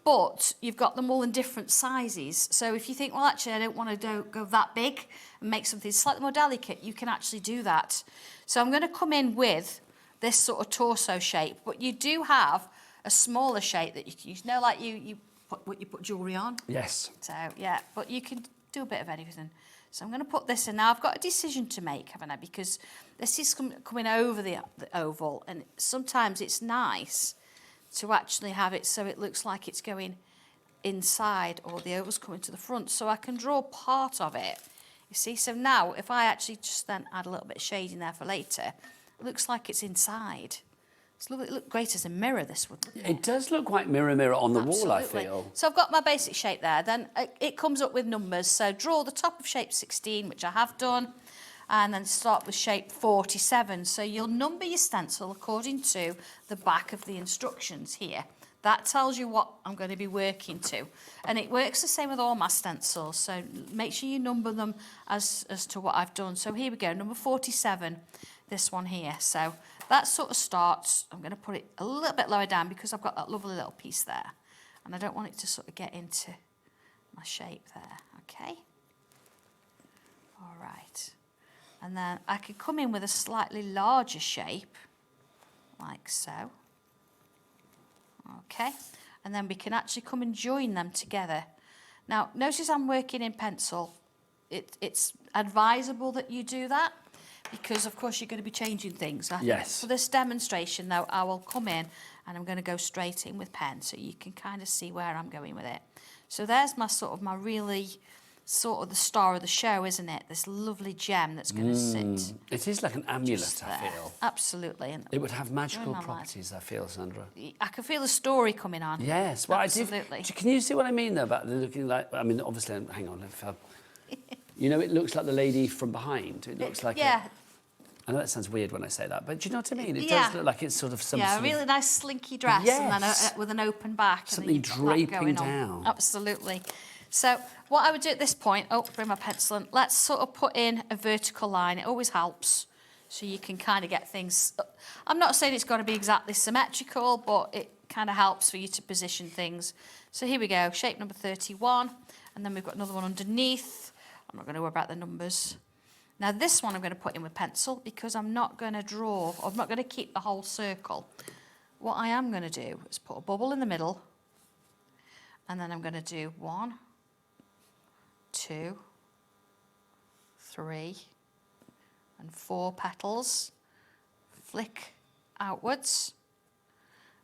but you've got them all in different sizes. So if you think, well, actually, I don't want to go that big and make something slightly more delicate, you can actually do that. So I'm going to come in with this sort of torso shape, but you do have a smaller shape that you can use. You know, like you put jewellery on? Yes. So, yeah, but you can do a bit of anything. So I'm going to put this in. Now, I've got a decision to make, haven't I? Because this is coming over the oval, and sometimes it's nice to actually have it so it looks like it's going inside or the oval's coming to the front. So I can draw part of it. You see, so now if I actually just then add a little bit of shading there for later, it looks like it's inside. It's lovely. It looked great as a mirror, this would, wouldn't it? It does look quite mirror on the wall, I Absolutely. feel. So I've got my basic shape there. Then it comes up with numbers. So draw the top of shape 16, which I have done, and then start with shape 47. So you'll number your stencil according to the back of the instructions here. That tells you what I'm going to be working to. And it works the same with all my stencils, so make sure you number them as to what I've done. So here we go, number 47, this one here. So that sort of starts, I'm going to put it a little bit lower down because I've got that lovely little piece there. And I don't want it to sort of get into my shape there, okay? All right. And then I could come in with a slightly larger shape, like so. Okay, and then we can actually come and join them together. Now, notice I'm working in pencil. It's advisable that you do that because, of course, you're going to be changing things. I think for this demonstration, though, I will come in and I'm going to go straight in with pen so you can kind of see where I'm going with it. So there's my really sort of the star of the show, isn't it? This lovely gem that's going to sit. It is like an amulet, I feel. Absolutely. And it would have magical properties, I feel, Sandra. I can feel the story coming on. Yes, well, absolutely. Can you see what I mean, though, about looking like... I mean, obviously, hang on. You know, it looks like the lady from behind. It looks like... Yeah. I know that sounds weird when I say that, but do you know what I mean? It does look like it's sort of some a sort really nice slinky dress and then with an open back. Something and then draping down. Absolutely. So what I would do at this point, bring my pencil in, let's sort of put in a vertical line. It always helps, so you can kind of get things... I'm not saying it's got to be exactly symmetrical, but it kind of helps for you to position things. So here we go, shape number 31, and then we've got another one underneath. I'm not going to worry about the numbers. Now this one I'm going to put in with pencil because I'm not going to draw, or I'm not going to keep the whole circle. What I am going to do is put a bubble in the middle, and then I'm going to do 1, 2, 3, and 4 petals, flick outwards,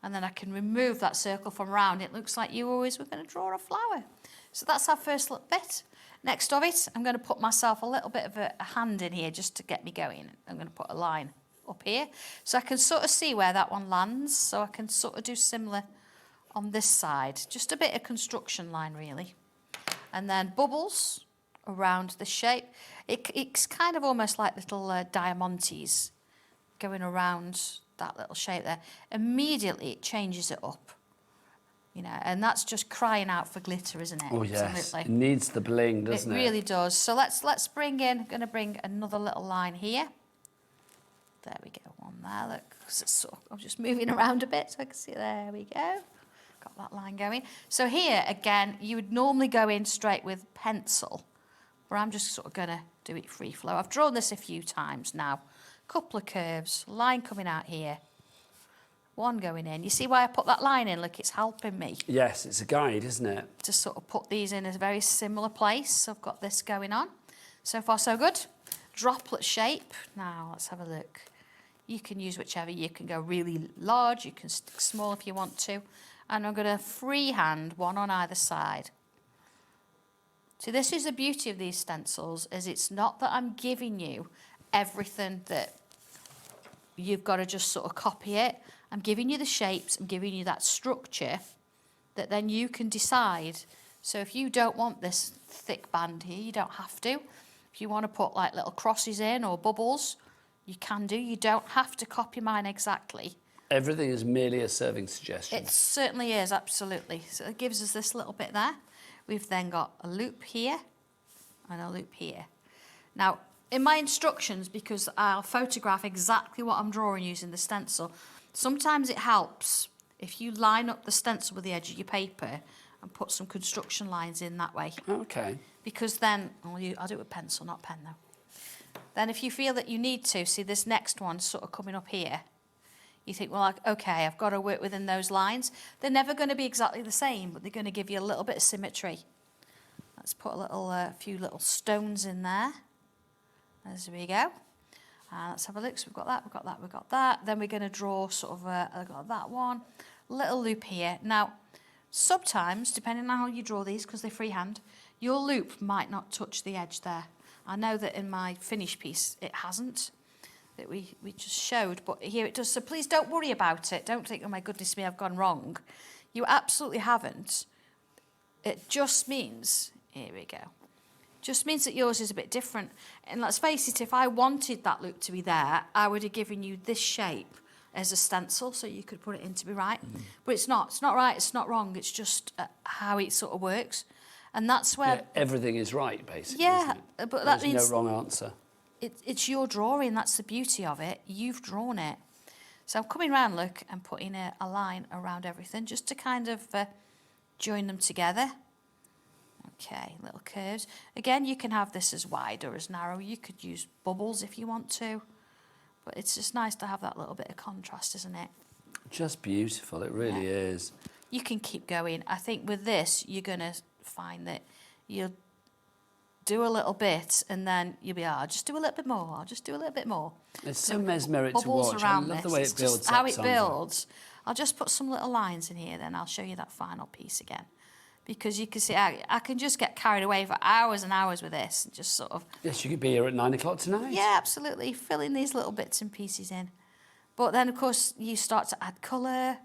and then I can remove that circle from round. It looks like you always were going to draw a flower. So that's our first little bit. Next of it, I'm going to put myself a little bit of a hand in here just to get me going. I'm going to put a line up here so I can sort of see where that one lands, so I can sort of do similar on this side. Just a bit of construction line, really. And then bubbles around the shape. It's kind of almost like little diamantes going around that little shape there. Immediately it changes it up, you know, and that's just crying out for glitter, isn't it? Oh yes, absolutely. It needs the bling, doesn't it? It really does. So let's bring in. I'm going to bring another little line here. There we go, one there. Look, so I'm just moving around a bit so I can see. There we go. Got that line going. So here again, you would normally go in straight with pencil, but I'm just sort of going to do it free flow. I've drawn this a few times now. Couple of curves, line coming out here. One going in. You see why I put that line in? Look, it's helping me. Yes, it's a guide, isn't it? To sort of put these in a very similar place. So I've got this going on. So far, so good. Droplet shape. Now, let's have a look. You can use whichever. You can go really large. You can stick small if you want to. And I'm going to freehand one on either side. So this is the beauty of these stencils, is it's not that I'm giving you everything that you've got to just sort of copy it. I'm giving you the shapes, I'm giving you that structure that then you can decide. So if you don't want this thick band here, you don't have to. If you want to put like little crosses in or bubbles, you can do. You don't have to copy mine exactly. Everything is merely a serving suggestion. It certainly is, absolutely. So it gives us this little bit there. We've then got a loop here and a loop here. Now, in my instructions, because I'll photograph exactly what I'm drawing using the stencil, sometimes it helps if you line up the stencil with the edge of your paper and put some construction lines in that way. Okay. Because then, I'll do it with pencil, not pen though. Then if you feel that you need to, see this next one sort of coming up here, you think, well, like, okay, I've got to work within those lines. They're never going to be exactly the same, but they're going to give you a little bit of symmetry. Let's put a few little stones in there. As we go. Let's have a look. So we've got that, we've got that, we've got that. Then we're going to draw sort of, I've got that one. Little loop here. Now, sometimes, depending on how you draw these, because they're freehand, your loop might not touch the edge there. I know that in my finished piece, it hasn't. That we just showed, but here it does. So please don't worry about it. Don't think, oh my goodness me, I've gone wrong. You absolutely haven't. It just means, here we go, just means that yours is a bit different. And let's face it, if I wanted that loop to be there, I would have given you this shape as a stencil so you could put it in to be right. But it's not right, it's not wrong, it's just how it sort of works. And that's where... Yeah, everything is right, basically, yeah, isn't it? but that There's means... no wrong answer. It's your drawing, that's the beauty of it. You've drawn it. So I'm coming around, look, and putting a line around everything just to kind of join them together. Okay, little curves. Again, you can have this as wide or as narrow. You could use bubbles if you want to. But it's just nice to have that little bit of contrast, isn't it? Just beautiful, it really is. You can keep going. I think with this, you're going to find that you'll do a little bit and then you'll be, I'll just do a little bit more, I'll just do a little bit more. It's so mesmeric to watch. I love the way it builds up, how it Sandra. builds. I'll just put some little lines in here, then I'll show you that final piece again. Because you can see, I can just get carried away for hours and hours with this, and just sort of... Yes, you could be here at 9 o'clock tonight. Yeah, absolutely, filling these little bits and pieces in. But then, of course, you start to add colour,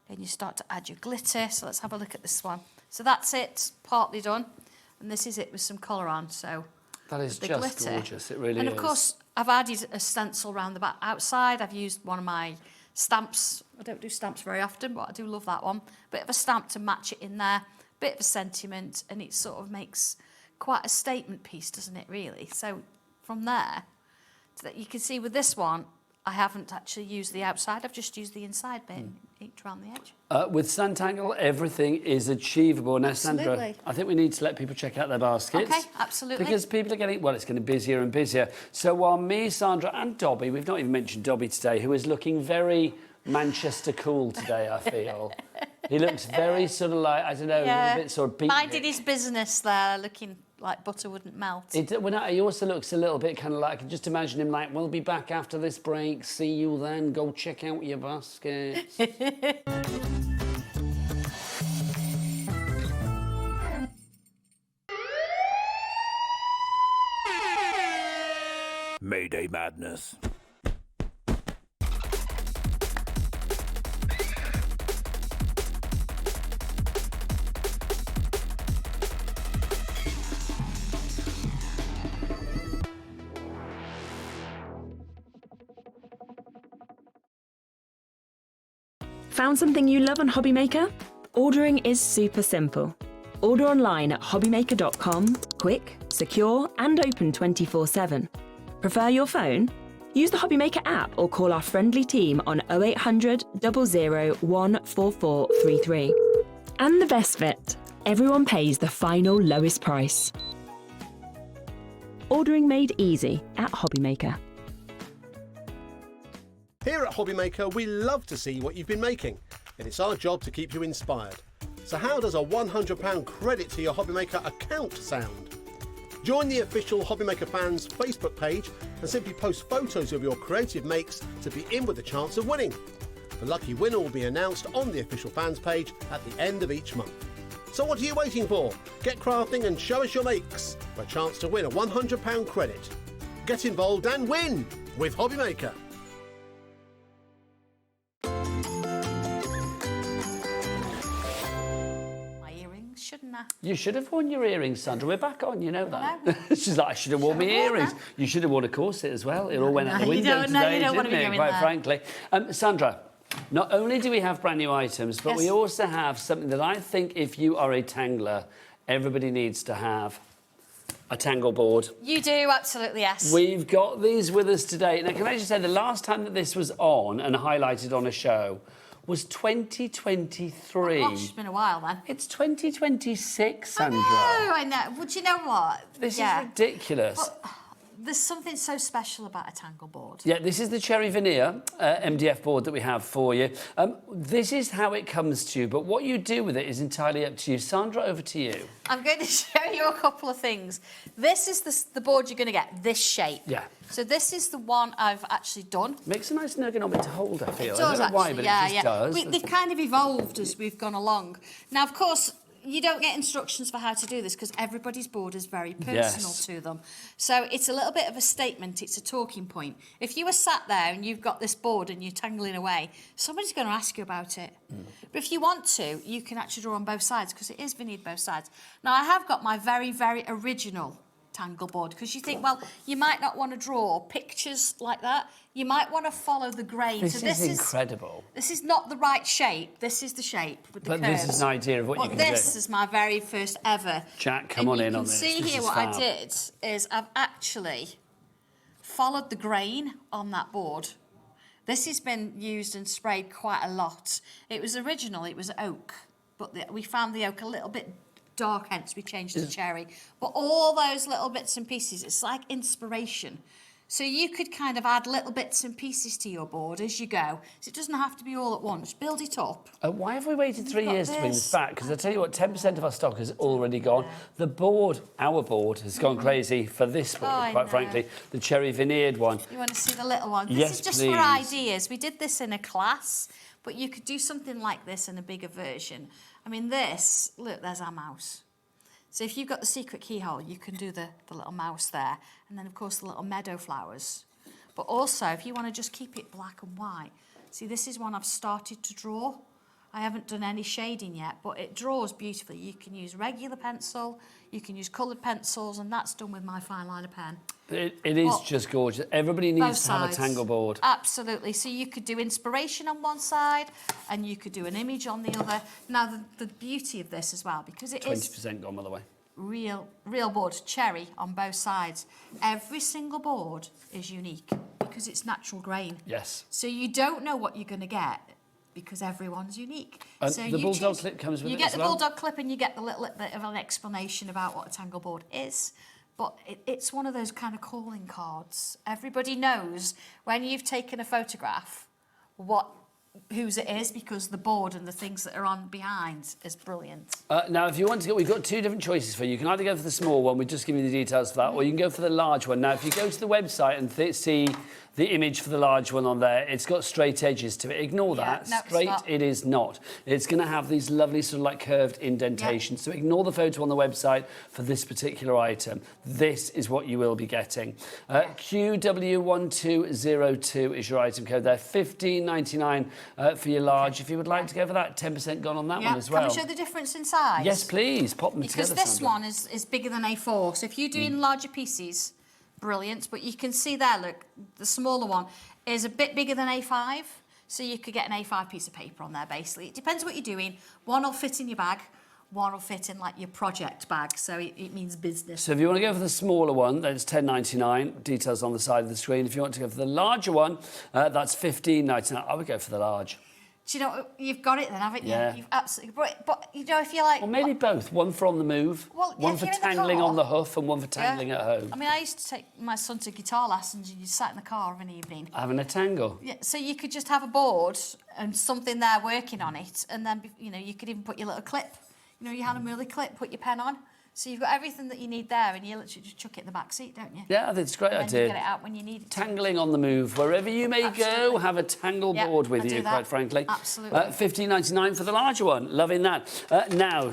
and you start to add your glitter. So let's have a look at this one. So that's it, partly done. And this is it with some colour on, so... That is the just glitter. gorgeous, it really is. And of course, I've added a stencil around the back outside. I've used one of my stamps. I don't do stamps very often, but I do love that one. Bit of a stamp to match it in there. Bit of a sentiment, and it sort of makes quite a statement piece, doesn't it, really? So from there, so that you can see with this one, I haven't actually used the outside. I've just used the inside bit, each around the edge. With Sanntangle, everything is achievable. Now, Sandra, Absolutely. I think we need to let people check out their baskets. Okay, absolutely. Because people are getting, well, it's getting busier and busier. So while me, Sandra and Dobby, we've not even mentioned Dobby today, who is looking very Manchester cool today, I feel. He looks very sort of like, I don't know, a bit sort of beat. Minded his business there, looking like butter wouldn't melt. He also looks a little bit kind of like, I can just imagine him like, we'll be back after this break, see you then, go check out your baskets. Mayday madness. Found something you love on HobbyMaker? Ordering is super simple. Order online at hobbymaker.com, quick, secure, and open 24/7. Prefer your phone? Use the HobbyMaker app or call our friendly team on 0800 00 14433. And the best bit, everyone pays the final lowest price. Ordering made easy at HobbyMaker. Here at HobbyMaker, we love to see what you've been making, and it's our job to keep you inspired. So how does a £100 credit to your HobbyMaker account sound? Join the official HobbyMaker fans Facebook page and simply post photos of your creative makes to be in with a chance of winning. The lucky winner will be announced on the official fans page at the end of each month. So what are you waiting for? Get crafting and show us your makes for a chance to win a £100 credit. Get involved and win with HobbyMaker. My earrings shouldn't Nah. You should have worn your earrings, Sandra. We're back on, you know that. She's like, I should have worn my earrings. You should have worn a corset as well. It all went out the window today, didn't it? Quite frankly. Sandra, not only do we have brand new items, but we also have something that I think if you are a tangler, everybody needs to have. A tangle board. You do, absolutely, yes. We've got these with us today. Now, can I just say, the last time that this was on and highlighted on a show was 2023. Oh, gosh, it's been a while, man. It's 2026, Sandra. I know. Well, do you know what? This is ridiculous. But there's something so special about a tangle board. Yeah, this is the cherry veneer MDF board that we have for you. This is how it comes to you, but what you do with it is entirely up to you. Sandra, over to you. I'm going to show you a couple of things. This is the board you're going to get, this shape. Yeah. So this is the one I've actually done. Makes a nice ergonomic to hold, I feel. It does, I don't know why, actually, but it just does. They've kind of evolved as we've gone along. Now, of course, you don't get instructions for how to do this because everybody's board is very personal to them. So it's a little bit of a statement, it's a talking point. If you were sat there and you've got this board and you're tangling away, somebody's going to ask you about it. But if you want to, you can actually draw on both sides because it is veneered both sides. Now, I have got my very, very original tangle board because you think, well, you might not want to draw pictures like that. You might want to follow the grain. This is incredible. This is not the right shape. This is the shape with the curves. But this is an idea of what you can do. This is my very first ever. Jack, come on in on this. You can see here what I did is I've actually followed the grain on that board. This has been used and sprayed quite a lot. It was original, it was oak, but we found the oak a little bit dark, hence we changed to cherry. But all those little bits and pieces, it's like inspiration. So you could kind of add little bits and pieces to your board as you go. So it doesn't have to be all at once. Build it up. Why have we waited 3 years to bring this back? Because I tell you what, 10% of our stock has already gone. The board, our board, has gone crazy for this board, quite frankly. The cherry veneered one. You want to see the little one? Yes, this is just please. for ideas. We did this in a class, but you could do something like this in a bigger version. I mean, this, look, there's our mouse. So if you've got the secret keyhole, you can do the little mouse there. And then, of course, the little meadow flowers. But also, if you want to just keep it black and white, see, this is one I've started to draw. I haven't done any shading yet, but it draws beautifully. You can use regular pencil, you can use coloured pencils, and that's done with my fine liner pen. It is just gorgeous. Everybody needs to have a tangle board. Absolutely. So you could do inspiration on one side, and you could do an image on the other. Now, the beauty of this as well, because it 20% gone, by the way. Real board, cherry on both sides. Every single board is unique because it's natural grain. Yes. So you don't know what you're going to get because everyone's unique. And so the bulldog clip comes with it. You get as the well? bulldog clip and you get the little bit of an explanation about what a tangle board is. But it's one of those kind of calling cards. Everybody knows when you've taken a photograph whose it is because the board and the things that are on behind is brilliant. Now, if you want to go, we've got two different choices for you. You can either go for the small one, we just give you the details for that, or you can go for the large one. Now, if you go to the website and see the image for the large one on there, it's got straight edges to it. Ignore that. No, straight, it is not. It's going to have these lovely sort of like curved indentations. So ignore the photo on the website for this particular item. This is what you will be getting. QW1202 is your item code there. $15.99 for your large. If you would like to go for that, 10% gone on that one as well. Can we show the difference in size? Yes, please. Pop them because together, this Sandra. one is bigger than A4. So if you're doing larger pieces, brilliant. But you can see there, look, the smaller one is a bit bigger than A5. So you could get an A5 piece of paper on there, basically. It depends what you're doing. One will fit in your bag. One will fit in like your project bag. So it means business. So if you want to go for the smaller one, then it's $10.99. Details on the side of the screen. If you want to go for the larger one, that's $15.99. I would go for the large. Do you know, you've got it then, haven't you? Yeah. You've absolutely, but you know, if you're like... Or maybe both. One for on the move, one for tangling on the hoof and one for tangling at home. I mean, I used to take my son to guitar lessons and you sat in the car of an evening. Having a tangle. Yeah, so you could just have a board and something there working on it, and then, you know, you could even put your little clip. You know, you had a Murley clip, put your pen on. So you've got everything that you need there, and you literally just chuck it in the back seat, don't you? Yeah, that's a great and idea. You get it out when you need it. Tangling on the move, wherever you may go, have a tangle board with you, quite frankly. Absolutely. $15.99 for the larger one. Loving that. Now,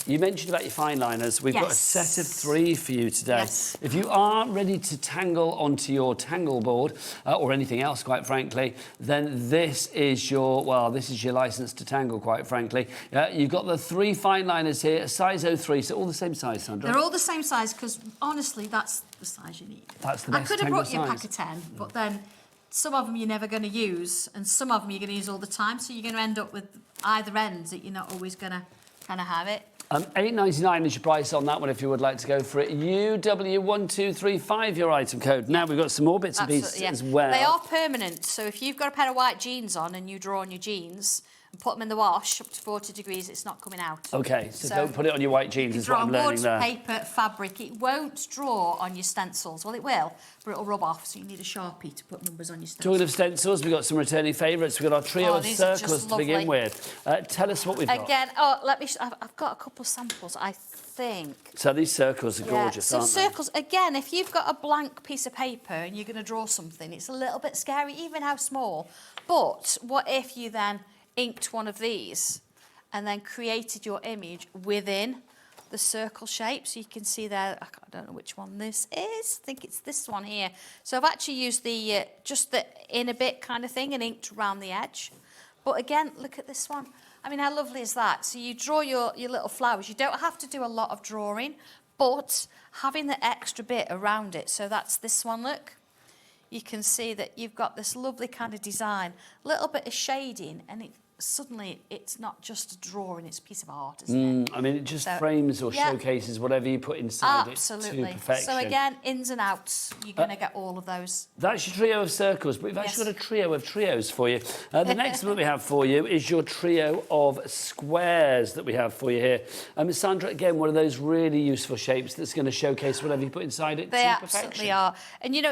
You mentioned about your fine liners. We've got a set of 3 for you today. Yes. If you are ready to tangle onto your tangle board, or anything else, quite frankly, then this is your license to tangle, quite frankly. You've got the 3 fine liners here, size 03, so all the same size, Sandra. They're all the same size because, honestly, that's the size you need. That's the best I could have tangle brought you a size. pack of 10, but then some of them you're never going to use, and some of them you're going to use all the time, so you're going to end up with either ends that you're not always going to kind of have it. $8.99 is your price on that one if you would like to go for it. UW1235, your item code. Now we've got some more bits and pieces as well. They are permanent, so if you've got a pair of white jeans on and you draw on your jeans and put them in the wash up to 40 degrees, it's not coming out. OK, so don't put it on your white jeans, is what I'm learning there. Wood, paper, fabric. It won't draw on your stencils. Well, it will, but it'll rub off, so you need a Sharpie to put numbers on your stencils. Talking of stencils, we've got some returning favourites. We've got our trio of circles to begin with. Tell us what we've got. Again, I've got a couple of samples, I think. So these circles are gorgeous, aren't they? Circles, again, if you've got a blank piece of paper and you're going to draw something, it's a little bit scary, even how small. But what if you then inked one of these and then created your image within the circle shape? So you can see there, I don't know which one this is. I think it's this one here. So I've actually used the just the inner bit kind of thing and inked around the edge. But again, look at this one. I mean, how lovely is that? So you draw your little flowers. You don't have to do a lot of drawing, but having the extra bit around it. So that's this one, look. You can see that you've got this lovely kind of design, a little bit of shading, and suddenly it's not just a drawing, it's a piece of art, isn't it? I mean, it just frames or showcases whatever you put inside it to perfection. So again, ins and outs, you're going to get all of those. That's your trio of circles, but we've actually got a trio of trios for you. The next one we have for you is your trio of squares that we have for you here. Sandra, again, one of those really useful shapes that's going to showcase whatever you put inside it They to absolutely perfection. are. And you know,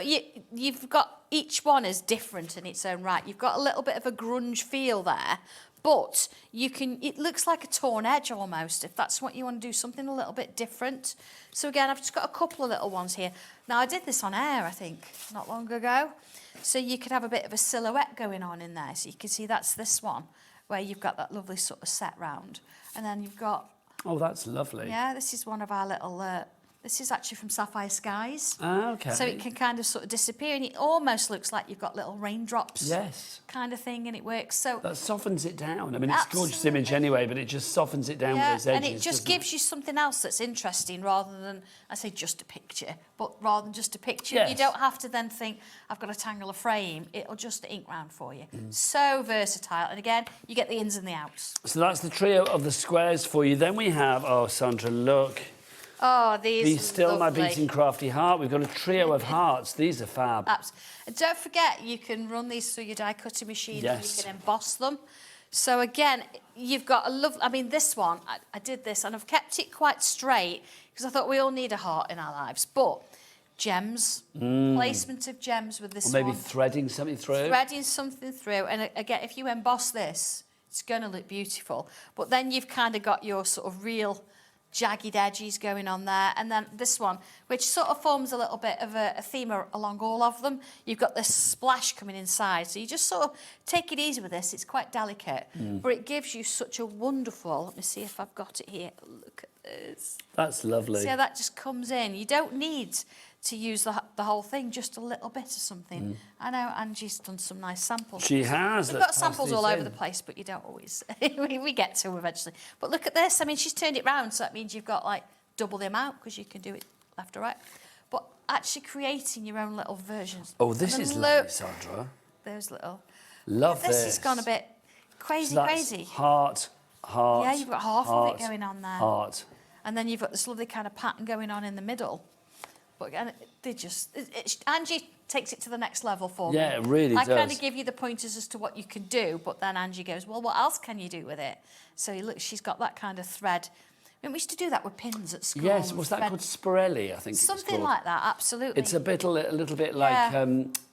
you've got, each one is different in its own right. You've got a little bit of a grunge feel there, but it looks like a torn edge almost, if that's what you want to do, something a little bit different. So again, I've just got a couple of little ones here. Now, I did this on air, I think, not long ago. So you could have a bit of a silhouette going on in there. So you can see that's this one, where you've got that lovely sort of set round. And then you've got... Oh, that's lovely. Yeah, this is one of our little... this is actually from Sapphire Skies. Ah, OK. So it can kind of sort of disappear, and it almost looks like you've got little raindrops. Yes. Kind of thing, and it works. So that softens it down. I mean, it's a gorgeous image anyway, but it just softens it down with those edges. And it just gives you something else that's interesting rather than, I say just a picture, but rather than just a picture. Yes. You don't have to then think, I've got to tangle a frame. It'll just ink round for you. So versatile. And again, you get the ins and the outs. So that's the trio of the squares for you. Then we have, oh, Sandra, look. Oh, Be still lovely. my beating crafty heart. We've got a trio of hearts. These are fab. And don't forget, you can run these through your die cutting machine and Yes. you can emboss them. So again, you've got a lovely... I mean, this one, I did this and I've kept it quite straight because I thought we all need a heart in our lives. But gems, placement of gems with this Or maybe one. threading something through. Threading something through. And again, if you emboss this, it's going to look beautiful. But then you've kind of got your sort of real... jagged edges going on there, and then this one, which sort of forms a little bit of a theme along all of them. You've got this splash coming inside, so you just sort of take it easy with this. It's quite delicate, but it gives you such a wonderful... Let me see if I've got it here. Look at this. That's lovely. See how that just comes in? You don't need to use the whole thing, just a little bit of something. I know Angie's done some nice samples. She has. We've got samples all over the place, but you don't always... we get to them eventually. But look at this. I mean, she's turned it round, so that means you've got, like, double the amount, because you can do it left or right. But actually creating your own little versions. Oh, this is lovely, Sandra. Those little... Love this. This has gone a bit crazy, So that's crazy. Heart. Yeah, you've got half of it going on there. Heart. And then you've got this lovely kind of pattern going on in the middle. But again, they just... Angie takes it to the next level for me. Yeah, it really I does. kind of give you the pointers as to what you can do, but then Angie goes, well, what else can you do with it? So look, she's got that kind of thread. I mean, we used to do that with pins at school. Yes, was that called Spirelli, I think Something it was called. like that, absolutely. It's a little bit like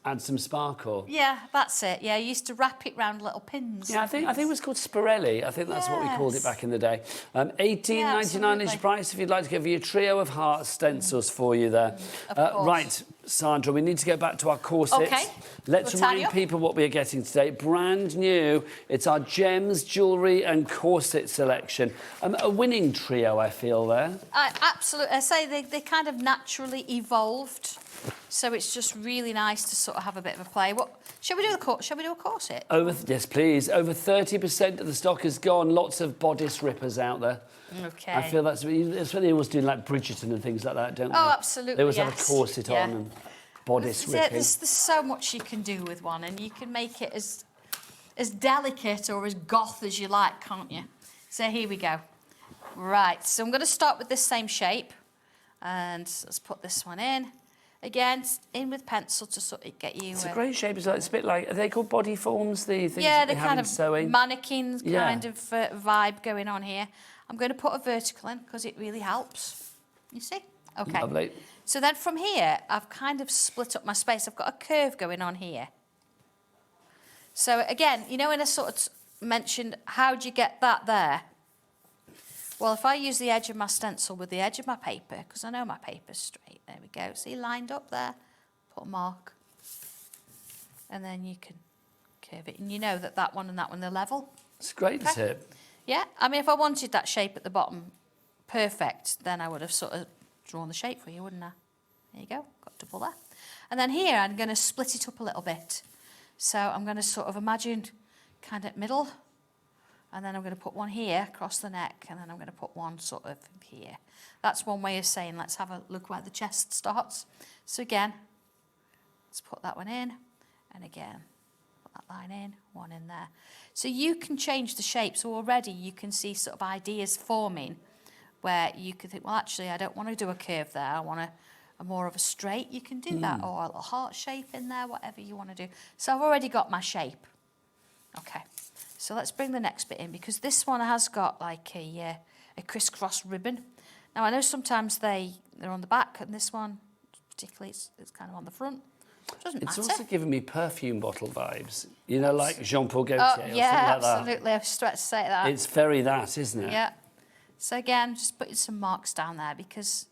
Add Some Sparkle. Yeah, that's it. Yeah, you used to wrap it round little pins. Yeah, I think it was called Spirelli. I think that's what we called it back in the day. $18.99 is your price if you'd like to give you a trio of heart stencils for you there. Of course. Right, Sandra, we need to get back to our corsets. Okay. Let's We'll tally remind up. people what we are getting today. Brand new. It's our gems, jewellery and corset selection. A winning trio, I feel, there. Absolutely. I say they kind of naturally evolved. So it's just really nice to sort of have a bit of a play. Shall we do a corset? Yes, please. Over 30% of the stock is gone. Lots of bodice rippers out there. Okay. I feel that's what they always do, like Bridgerton and things like that, don't they? Oh, absolutely. They always have a yes. corset on and bodice ripping. There's so much you can do with one, and you can make it as delicate or as goth as you like, can't you? So here we go. Right, so I'm going to start with this same shape, and let's put this one in. Again, in with pencil to sort of get you... It's a great shape as well. It's a bit like, are they called body forms, the things yeah, that the we have kind in of sewing? mannequin kind of vibe going on here. I'm going to put a vertical in because it really helps. You see? Okay. Lovely. So then from here, I've kind of split up my space. I've got a curve going on here. So again, you know when I sort of mentioned, how do you get that there? Well, if I use the edge of my stencil with the edge of my paper, because I know my paper's straight, there we go. See, lined up there, put a mark. And then you can curve it. And you know that that one and that one, they're level. It's a great tip. Yeah, I mean, if I wanted that shape at the bottom perfect, then I would have sort of drawn the shape for you, wouldn't I? There you go, got double there. And then here, I'm going to split it up a little bit. So I'm going to sort of imagine kind of middle, and then I'm going to put one here across the neck, and then I'm going to put one sort of here. That's one way of saying, let's have a look where the chest starts. So again, let's put that one in, and again, put that line in, one in there. So you can change the shape. So already you can see sort of ideas forming where you could think, well, actually, I don't want to do a curve there. I want a more of a straight. You can do that, or a little heart shape in there, whatever you want to do. So I've already got my shape. Okay, so let's bring the next bit in, because this one has got like a crisscross ribbon. Now, I know sometimes they're on the back, and this one, particularly, it's kind of on the front. Doesn't It's matter. also giving me perfume bottle vibes. You know, like Jean-Paul Gaultier Oh, or something yeah, like that. absolutely. I was about to say that. It's very that, isn't it? Yeah. So again, just putting some marks down there, because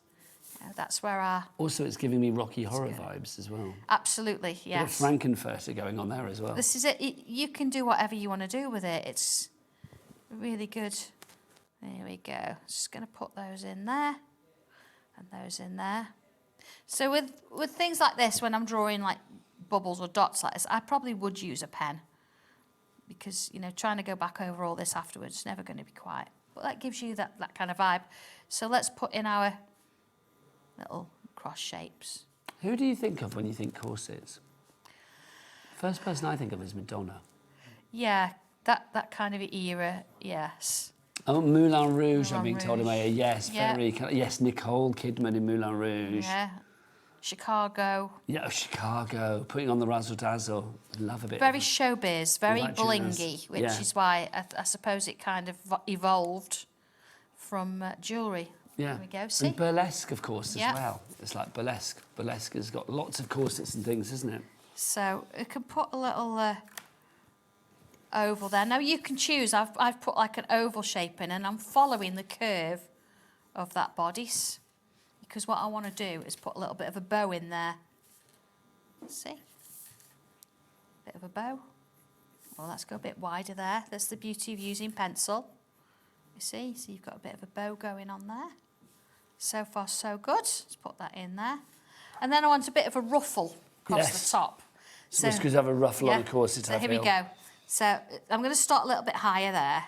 that's where our... Also, it's giving me Rocky Horror vibes as well. Absolutely, Bit of yes. Frankenfurter going on there as well. This is it. You can do whatever you want to do with it. It's really good. There we go. Just going to put those in there and those in there. So with things like this, when I'm drawing like bubbles or dots like this, I probably would use a pen, because, you know, trying to go back over all this afterwards is never going to be quite. But that gives you that kind of vibe. So let's put in our little cross shapes. Who do you think of when you think corsets? First person I think of is Madonna. Yeah, that kind of era, yes. Oh, Moulin Rouge, I'm being Moulin told. Rouge. Yes, Yeah. very... Yes, Nicole Kidman in Moulin Rouge. Yeah. Chicago. Yeah, Chicago, putting on the razzle-dazzle. Love a bit. Very showbiz, very like blingy, jazz. which Yeah. is why I suppose it kind of evolved from jewellery. Yeah. There we go, see? And burlesque, of course, Yeah. as well. It's like burlesque. Burlesque has got lots of corsets and things, isn't it? So we can put a little oval there. Now you can choose. I've put like an oval shape in, and I'm following the curve of that bodice, because what I want to do is put a little bit of a bow in there. See? Bit of a bow. Well, let's go a bit wider there. That's the beauty of using pencil. You see? So you've got a bit of a bow going on there. So far, so good. Let's put that in there. And then I want a bit of a ruffle across the top. So it's good to have a ruffle on a corset, So I here feel. we go. So I'm going to start a little bit higher there.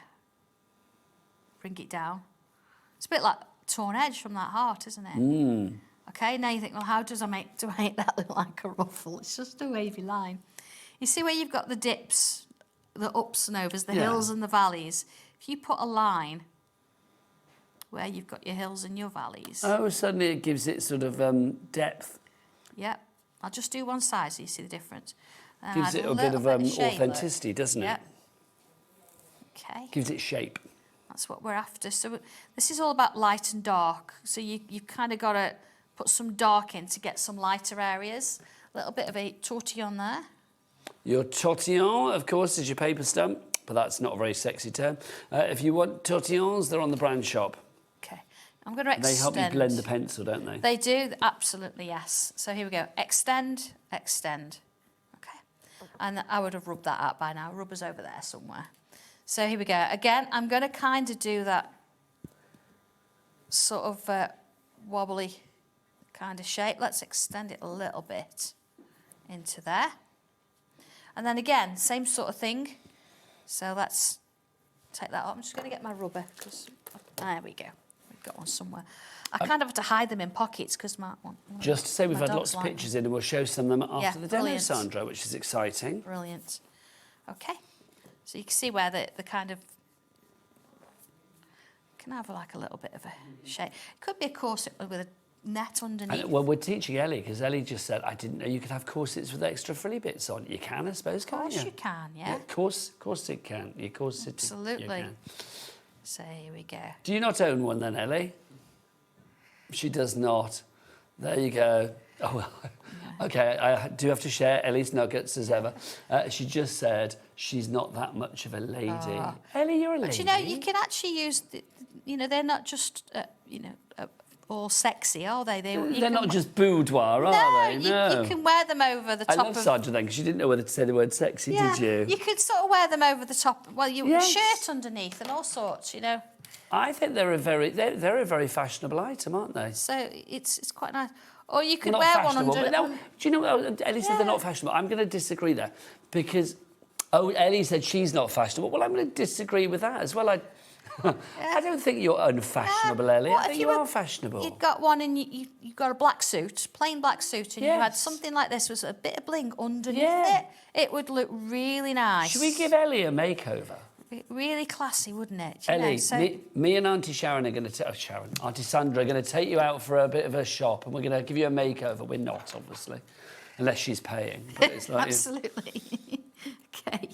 Bring it down. It's a bit like torn edge from that heart, isn't it? Mm. Okay, now you think, well, how do I make that look like a ruffle? It's just a wavy line. You see where you've got the dips, the ups and overs, the hills and the valleys? If you put a line where you've got your hills and your valleys. Oh, suddenly it gives it sort of depth. Yep. I'll just do one side so you see the difference. Gives it a bit of authenticity, doesn't it? Yep. Okay. Gives it shape. That's what we're after. So this is all about light and dark. So you've kind of got to put some dark in to get some lighter areas. A little bit of a tortillon there. Your tortillon, of course, is your paper stump, but that's not a very sexy term. If you want tortillons, they're on the brand shop. Okay. I'm going to extend. They help you blend the pencil, don't they? They do, absolutely, yes. So here we go. Extend, extend. Okay. And I would have rubbed that out by now. Rubber's over there somewhere. So here we go. Again, I'm going to kind of do that sort of wobbly kind of shape. Let's extend it a little bit into there. And then again, same sort of thing. So let's take that off. I'm just going to get my rubber, because there we go. We've got one somewhere. I kind of have to hide them in pockets because my Just to say, we've my had dog's lots of like pictures in, and we'll show some of them after the demo, brilliant. Sandra, which is exciting. Brilliant. Okay. So you can see where the kind of can have like a little bit of a shape. It could be a corset with a net underneath. Well, we're teaching Ellie, because Ellie just said, I didn't know you could have corsets with extra frilly bits on. You can, I suppose, can't you? Of course you can, yeah. Of course it can. Your corset. Absolutely. You can. So here we go. Do you not own one then, Ellie? She does not. There you go. Oh, well. Okay, I do have to share Ellie's nuggets as ever. She just said she's not that much of a lady. Oh. Ellie, you're a lady. But you know, you can actually use, they're not just, all sexy, are they? They're not just boudoir, are they? No. You can wear them over the top I love Sandra then, because she didn't know whether to say the word sexy, did you? You could sort of wear them over the top. Well, shirt underneath and all sorts, I think they're a very fashionable item, aren't they? So it's quite nice. Or you could Not wear one fashionable, under. but no, do you know what? Ellie said they're not fashionable. I'm going to disagree there, because Ellie said she's not fashionable. Well, I'm going to disagree with that as well. I don't think you're unfashionable, Ellie. I think you are fashionable. You'd got one and you got a black suit, plain black suit, and you had something like this with a bit of bling underneath it. It would look really nice. Should we give Ellie a makeover? Really classy, wouldn't it? Ellie, me and Auntie Sharon are going to... Auntie Sandra are going to take you out for a bit of a shop, and we're going to give you a makeover. We're not, obviously, unless she's paying. But it's like absolutely. Okay.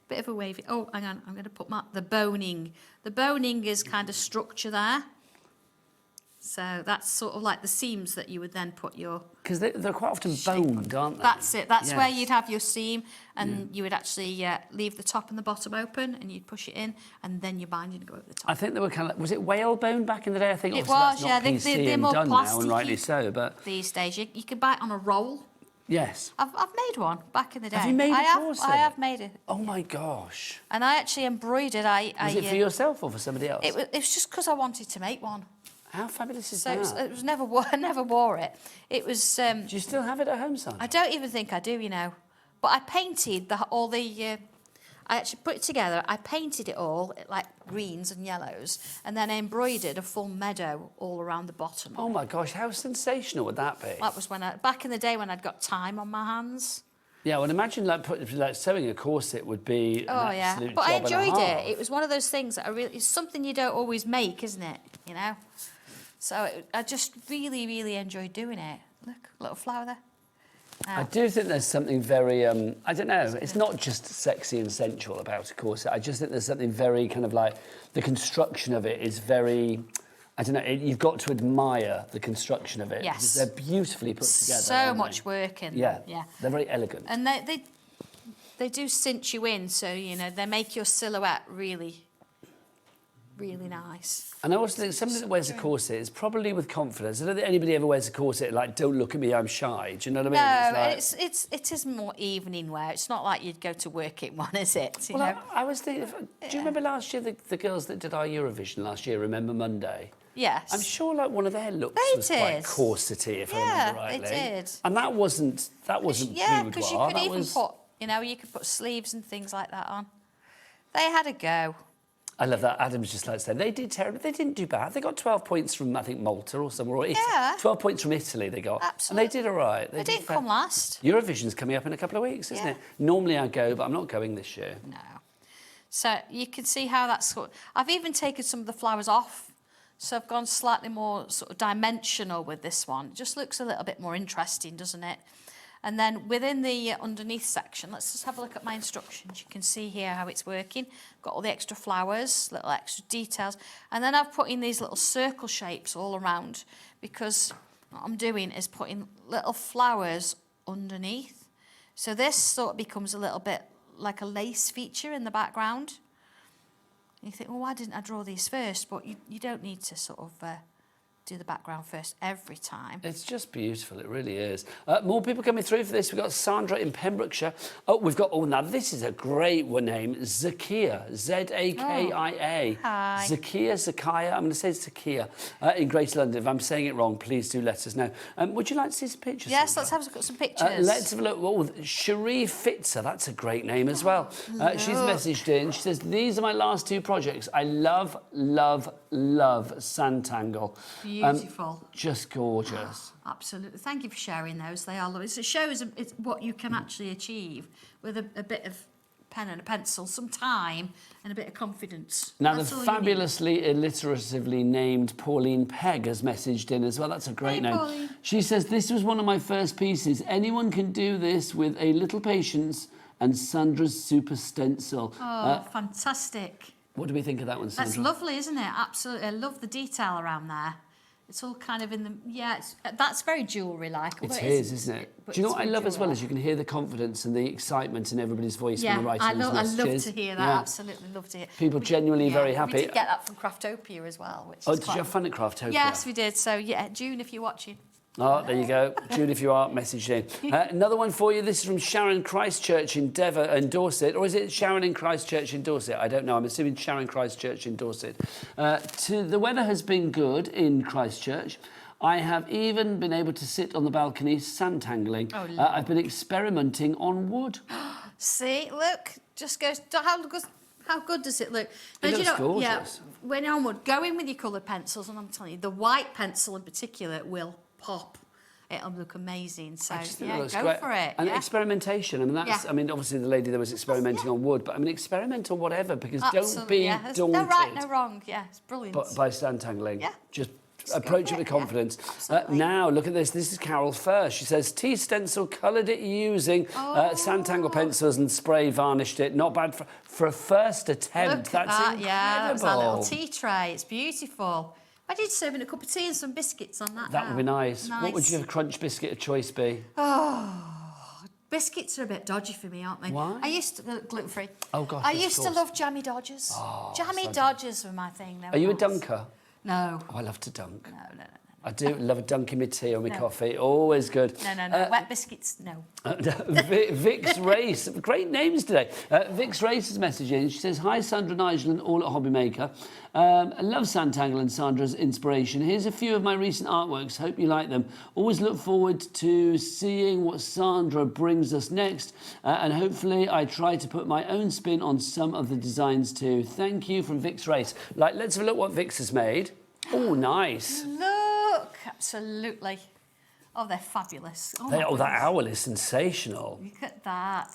Bit of a wavy. Oh, hang on. I'm going to put the boning. The boning is kind of structure there. So that's sort of like the seams that you would then put your... Because they're quite often boned, aren't they? That's it. That's where you'd have your seam, and you would actually leave the top and the bottom open, and you'd push it in, and then your binding would go over the top. I think they were kind of... Was it whalebone back in the day? I think it was, was, yeah. They're more done plastic now, and rightly so, but... These days, you could buy it on a roll. Yes. I've made one back in the day. Have you made a corset? I have made it. Oh my gosh. And I actually embroidered. Was it for yourself or for somebody else? It was just because I wanted to make one. How fabulous is that? It was never I never wore it. It was. Do you still have it at home, Sandra? I don't even think I do, But I painted all the. I actually put it together. I painted it all like greens and yellows, and then I embroidered a full meadow all around the bottom. Oh my gosh, how sensational would that be? That was back in the day when I'd got time on my hands. Yeah, well, imagine like sewing a corset would be an absolute But job I and a enjoyed half. it. It was one of those things that it's something you don't always make, isn't it? So I just really, really enjoyed doing it. Look, a little flower there. I do think there's something very, I don't know, it's not just sexy and sensual about a corset. I just think there's something very kind of like, the construction of it is very, I don't know, you've got to admire the construction of it. Yes. Because they're beautifully put together. So much work in them. Yeah, they're very elegant. And they do cinch you in, so, they make your silhouette really, really nice. And I also think somebody that wears a corset is probably with confidence. I don't think anybody ever wears a corset like, don't look at me, I'm shy. Do you know what I mean? No, it is more evening wear. It's not like you'd go to work in one, is it? Well, I was thinking, do you remember last year, the girls that did our Eurovision last year, Remember Monday? Yes. I'm sure like one of their looks was quite corsety, if I remember rightly. They did. And that wasn't Yeah, because you boudoir, could even put, you could put sleeves and things like that on. They had a go. I love that. Adam's just like saying, they did terrible. They didn't do bad. They got 12 points from, I think, Malta or somewhere. Or Italy. Yeah. 12 points from Italy they got. Absolutely. And they did all right. They didn't come last. Eurovision's coming up in a couple of weeks, isn't it? Normally I go, but I'm not going this year. No. So you can see how that's... I've even taken some of the flowers off. So I've gone slightly more sort of dimensional with this one. It just looks a little bit more interesting, doesn't it? And then within the underneath section, let's just have a look at my instructions. You can see here how it's working. Got all the extra flowers, little extra details. And then I've put in these little circle shapes all around, because what I'm doing is putting little flowers underneath. So this sort of becomes a little bit like a lace feature in the background. And you think, well, why didn't I draw these first? But you don't need to sort of do the background first every time. It's just beautiful, it really is. More people coming through for this. We've got Sandra in Pembrokeshire. Now this is a great one name, Zakia, Z-A-K-I-A. Hi. Zakia, I'm going to say Zakia, in Greater London. If I'm saying it wrong, please do let us know. Would you like to see some pictures? Yes, Sandra? let's have a look at some pictures. Let's have a look. Oh, Cherie Fitzer, that's a great name as well. She's messaged in. She says, these are my last 2 projects. I love, love, love Sanntangle. Beautiful. Just gorgeous. Absolutely. Thank you for sharing those. They are lovely. It shows what you can actually achieve with a bit of pen and a pencil, some time and a bit of confidence. Now, That's the all you need. fabulously alliteratively named Pauline Pegg has messaged in as well. That's a great name. Pauline. She says, this was one of my first pieces. Anyone can do this with a little patience and Sandra's super stencil. Oh, fantastic. What do we think of that one, Sandra? That's lovely, isn't it? Absolutely. I love the detail around there. It's all kind of in the... Yeah, that's very jewellery-like. It is, isn't it? Do you know what I love as well? Is you can hear the confidence and the excitement in everybody's voice when they're writing these I messages. love to hear that. Yeah. Absolutely love to hear. People genuinely very happy. We did get that from Craftopia as well. Which Oh, is did you have fun at Craftopia? Yes, we did. So, yeah, June, if you're watching. Oh, there you go. June, if you are, message in. Another one for you. This is from Sharon Christchurch in Dorset. Or is it Sharon in Christchurch in Dorset? I don't know. I'm assuming Sharon Christchurch in Dorset. The weather has been good in Christchurch. I have even been able to sit on the balcony Sanntangling. Oh, I've been experimenting on wood. See, look, just goes... How good does it look? It looks gorgeous. Yeah, when you're on wood, go in with your coloured pencils, and I'm telling you, the white pencil in particular will pop. It'll look amazing. So, yeah, go great. for it. And yeah. experimentation, I mean, that's, Yeah. I mean, obviously the lady there was experimenting on wood, but I mean, experiment or whatever, because don't Absolutely, be yeah. There's daunted no right, no wrong. Yeah, it's brilliant. by Santangling. Yeah. Just approach it with confidence. Now, look at this. This is Carol first. She says, tea stencil, coloured it using Sanntangle pencils and spray varnished it. Not bad for a first attempt. Look That's at that. incredible. Yeah, that was our little tea tray. It's beautiful. Imagine serving a cup of tea and some biscuits on that. That would be nice. Nice. What would your crunch biscuit of choice be? Oh, biscuits are a bit dodgy for me, aren't they? Why? I used to gluten-free. Oh gosh. I yes, of used to course. love jammy dodgers. Oh, jammy so dodgers were my thing. Are you a dunker? No. Oh, I love to dunk. No. I do love a dunk in my tea or my No. coffee. Always good. No. Wet biscuits, no. Vix Race, great names today. Vix Race is messaging. She says, hi, Sandra, Nigel, and all at HobbyMaker. I love Sanntangle and Sandra's inspiration. Here's a few of my recent artworks. Hope you like them. Always look forward to seeing what Sandra brings us next. And hopefully I try to put my own spin on some of the designs too. Thank you from Vix Race. Let's have a look what Vix has made. Oh, nice. Look, absolutely. Oh, they're fabulous. Oh, That owl is sensational. Look at that.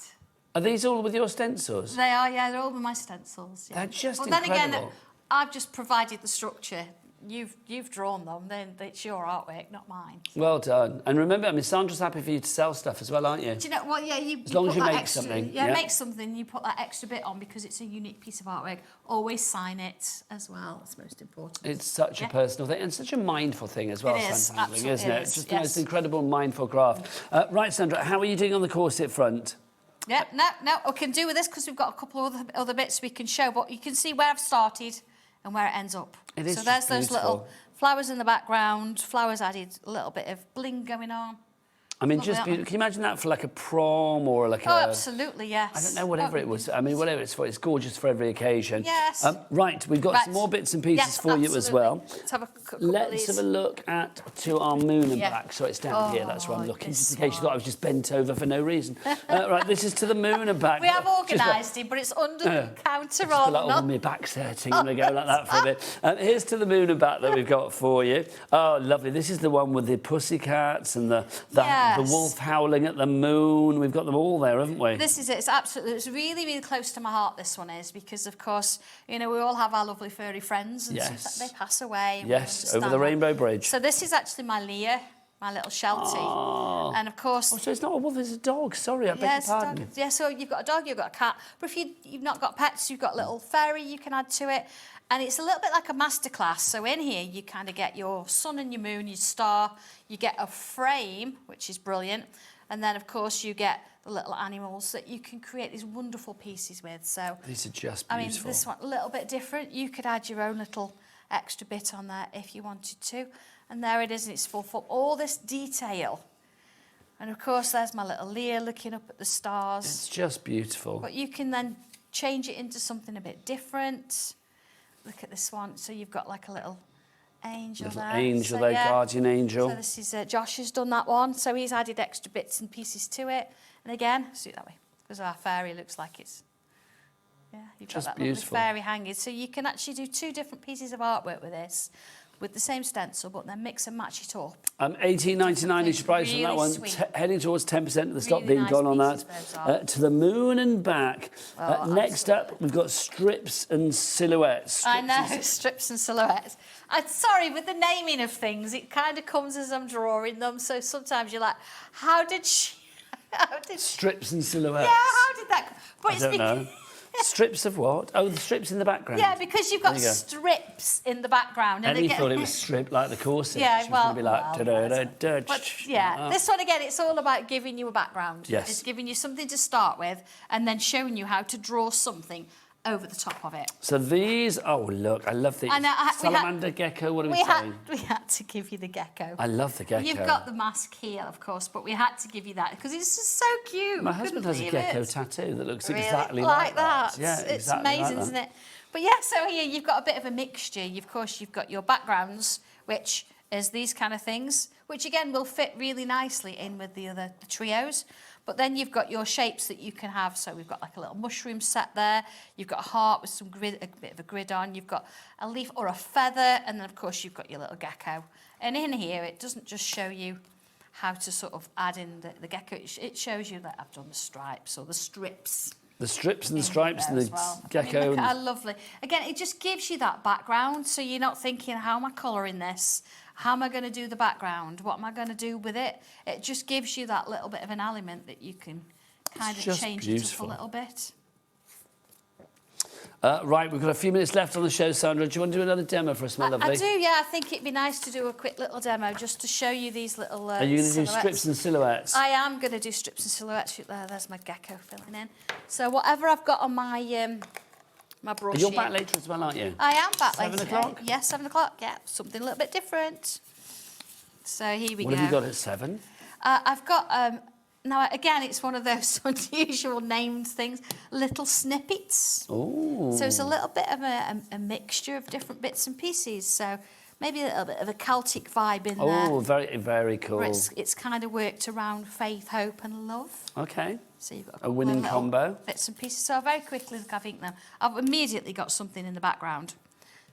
Are these all with your stencils? They are, yeah, they're all with my stencils. Yeah. They're just Then again, incredible. I've just provided the structure. You've drawn them, then it's your artwork, not mine. Well done. And remember, I mean, Sandra's happy for you to sell stuff as well, aren't you? Do you know, well, yeah, As long as put you that make extra, something, Yeah, yeah. make something, you put that extra bit on because it's a unique piece of artwork. Always sign it as well, that's most important. It's such a personal thing and such a mindful thing as well, It is, Santangling, absolutely isn't it? it is, Just yes. the most incredible mindful craft. Right, Sandra, how are you doing on the corset front? Yep, no, I can do with this because we've got a couple of other bits we can show, but you can see where I've started and where it ends up. It is so there's just those beautiful. little flowers in the background, flowers added a little bit of bling going on. I mean, Lovely, just aren't beautiful. Can you imagine that for like a prom or like Oh, a... absolutely, yes. I don't know, whatever it was. I mean, whatever it's for, it's gorgeous for every occasion. Yes. Right, we've got some more bits and pieces Yes, for you as absolutely. well. Let's have a couple Let's of these. have a look to our moon and Yeah. back. So it's down here, that's where I'm Oh, looking, this just in case you thought I was just bent over for no reason. Right, this is to the moon and back. We have Just organised it, but it's under the counter Just on. like, not- my back's hurting. I'm going to go like that for a bit. Here's to the moon and back that we've got for you. Oh, lovely. This is the one with the pussycats and the Yes. wolf howling at the moon. We've got them all there, haven't we? This is it. It's really, really close to my heart, this one is, because, of course, you know, we all have our lovely furry friends and Yes. sometimes they pass away. and we Yes, over understand the that. Rainbow Bridge. So this is actually my Leah, my little Sheltie. Oh. And, of course... Oh, so it's not a wolf, it's a dog. Sorry, I beg Yes, your pardon. dog. Yeah, so you've got a dog, you've got a cat. But if you've not got pets, you've got a little fairy you can add to it. And it's a little bit like a masterclass. So in here, you kind of get your sun and your moon, your star. You get a frame, which is brilliant. And then, of course, you get the little animals that you can create these wonderful pieces with. So These are just I mean, beautiful. this one, a little bit different. You could add your own little extra bit on there if you wanted to. And there it is in its full form. All this detail. And of course, there's my little Leah looking up at the stars. It's just beautiful. But you can then change it into something a bit different. Look at this one. So you've got like a little angel Little there. angel So, there, yeah. guardian angel. So this is Josh has done that one. So he's added extra bits and pieces to it. And again, let's do it that way. Because our fairy looks like it's, yeah, you've Just got that beautiful. lovely fairy hanging. So you can actually do 2 different pieces of artwork with this, with the same stencil, but then mix and match it up. $18.99 is your price on that Really one. sweet. Heading towards 10% of the stock Really being nice gone on pieces that. those are. To the moon and back. Oh, Next up, we've got strips and silhouettes. I know, strips and silhouettes. I'm sorry, with the naming of things, it kind of comes as I'm drawing them. So sometimes you're like, how did she... Strips and silhouettes. Yeah, how did that... But I don't know. Strips of what? Oh, the strips in the background. Yeah, because you've got There you go. strips in the background. And they he get- thought it was stripped like the corset. Yeah, She was well, going to be like, da-da-da-da. But yeah, this one again, it's all about giving you a background. Yes. It's giving you something to start with and then showing you how to draw something over the top of it. So these, oh look, I love the I know, salamander gecko. What are we saying? We had to give you the gecko. I love the gecko. You've got the mask here, of course, but we had to give you that because it's just so cute. My We husband couldn't has a believe gecko it. tattoo that looks Really? exactly like that. Yeah, It's exactly like amazing, that. isn't it? But yeah, so here you've got a bit of a mixture. Of course, you've got your backgrounds, which is these kind of things, which again will fit really nicely in with the other trios. But then you've got your shapes that you can have. So we've got like a little mushroom set there. You've got a heart with some grid, a bit of a grid on. You've got a leaf or a feather. And then, of course, you've got your little gecko. And in here, it doesn't just show you how to sort of add in the gecko. It shows you that I've done the stripes or the strips. The strips and the stripes and the gecko. I mean, look and- at how lovely. Again, it just gives you that background. So you're not thinking, how am I colouring this? How am I going to do the background? What am I going to do with it? It just gives you that little bit of an element that you can kind of just change beautiful. it up a little bit. Right, we've got a few minutes left on the show, Sandra. Do you want to do another demo for us, my lovely? I do, yeah. I think it'd be nice to do a quick little demo just to show you these little Are you going to do silhouettes. strips and silhouettes? I am going to do strips and silhouettes. There's my gecko filling in. So whatever I've got on my my brush You're here- back later as well, aren't you? I am back 7 later. o'clock? Yes, 7 o'clock. Yeah, something a little bit different. So here we What go. have you got at 7? I've got, now again, it's one of those unusual named things, little snippets. Oh. So it's a little bit of a mixture of different bits and pieces. So maybe a little bit of a Celtic vibe in there. Oh, very, very cool. where it's kind of worked around faith, hope and love. Okay. So you've got A winning couple of little combo. bits and pieces. So very quickly, look, I've inked them. I've immediately got something in the background.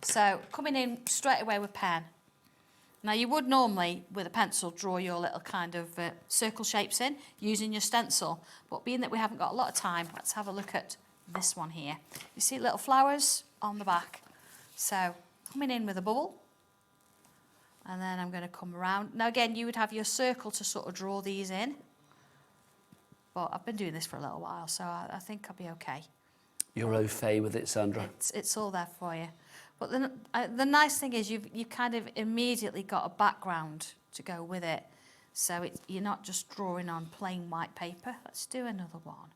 So coming in straight away with pen. Now you would normally, with a pencil, draw your little kind of circle shapes in using your stencil. But being that we haven't got a lot of time, let's have a look at this one here. You see little flowers on the back. So coming in with a bubble. And then I'm going to come around. Now again, you would have your circle to sort of draw these in. But I've been doing this for a little while, so I think I'll be okay. You're au fait with it, Sandra. It's all there for you. But the nice thing is you've kind of immediately got a background to go with it. So you're not just drawing on plain white paper. Let's do another one.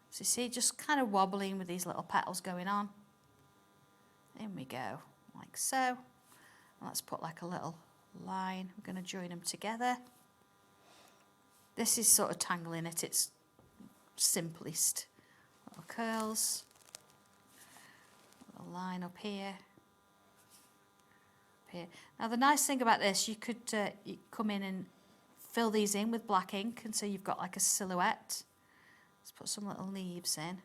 So you see, just kind of wobbling with these little petals going on. In we go, like so. And let's put like a little line. I'm going to join them together. This is sort of tangling at its simplest. Little curls. A line up here. Up here. Now the nice thing about this, you could you come in and fill these in with black ink, and so you've got like a silhouette. Let's put some little leaves in.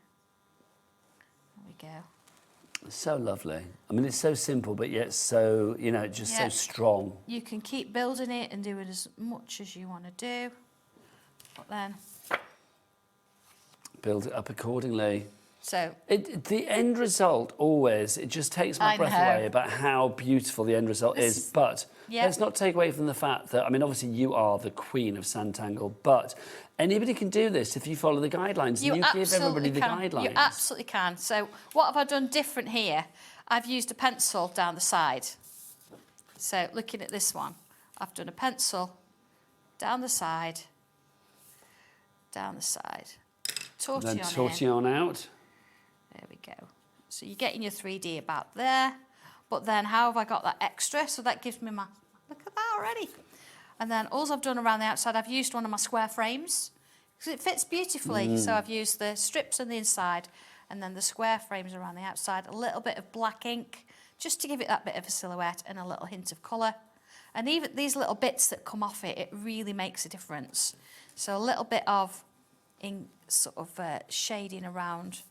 There we go. So lovely. I mean, it's so simple, but yet so, you know, just so Yeah. strong. You can keep building it and doing as much as you want to do, but then Build it up accordingly. so The end result always, it just takes my I breath know. away about how beautiful the end result This is. is- But yeah. let's not take away from the fact that, I mean, obviously you are the queen of Sanntangle, but anybody can do this if you follow the guidelines. You and you give absolutely everybody the can. guidelines. You absolutely can. So what have I done different here? I've used a pencil down the side. So looking at this one, I've done a pencil down the side, Then tortillon in. tortillon out. There we go. So you're getting your 3D about there. But then how have I got that extra? So that gives me my, look already. And then all I've done around the outside, I've used one of my square frames because it fits beautifully. So I've used the strips on the inside and then the square frames around the outside, a little bit of black ink just to give it that bit of a silhouette and a little hint of colour. And even these little bits that come off it, it really makes a difference. So a little bit of sort of shading around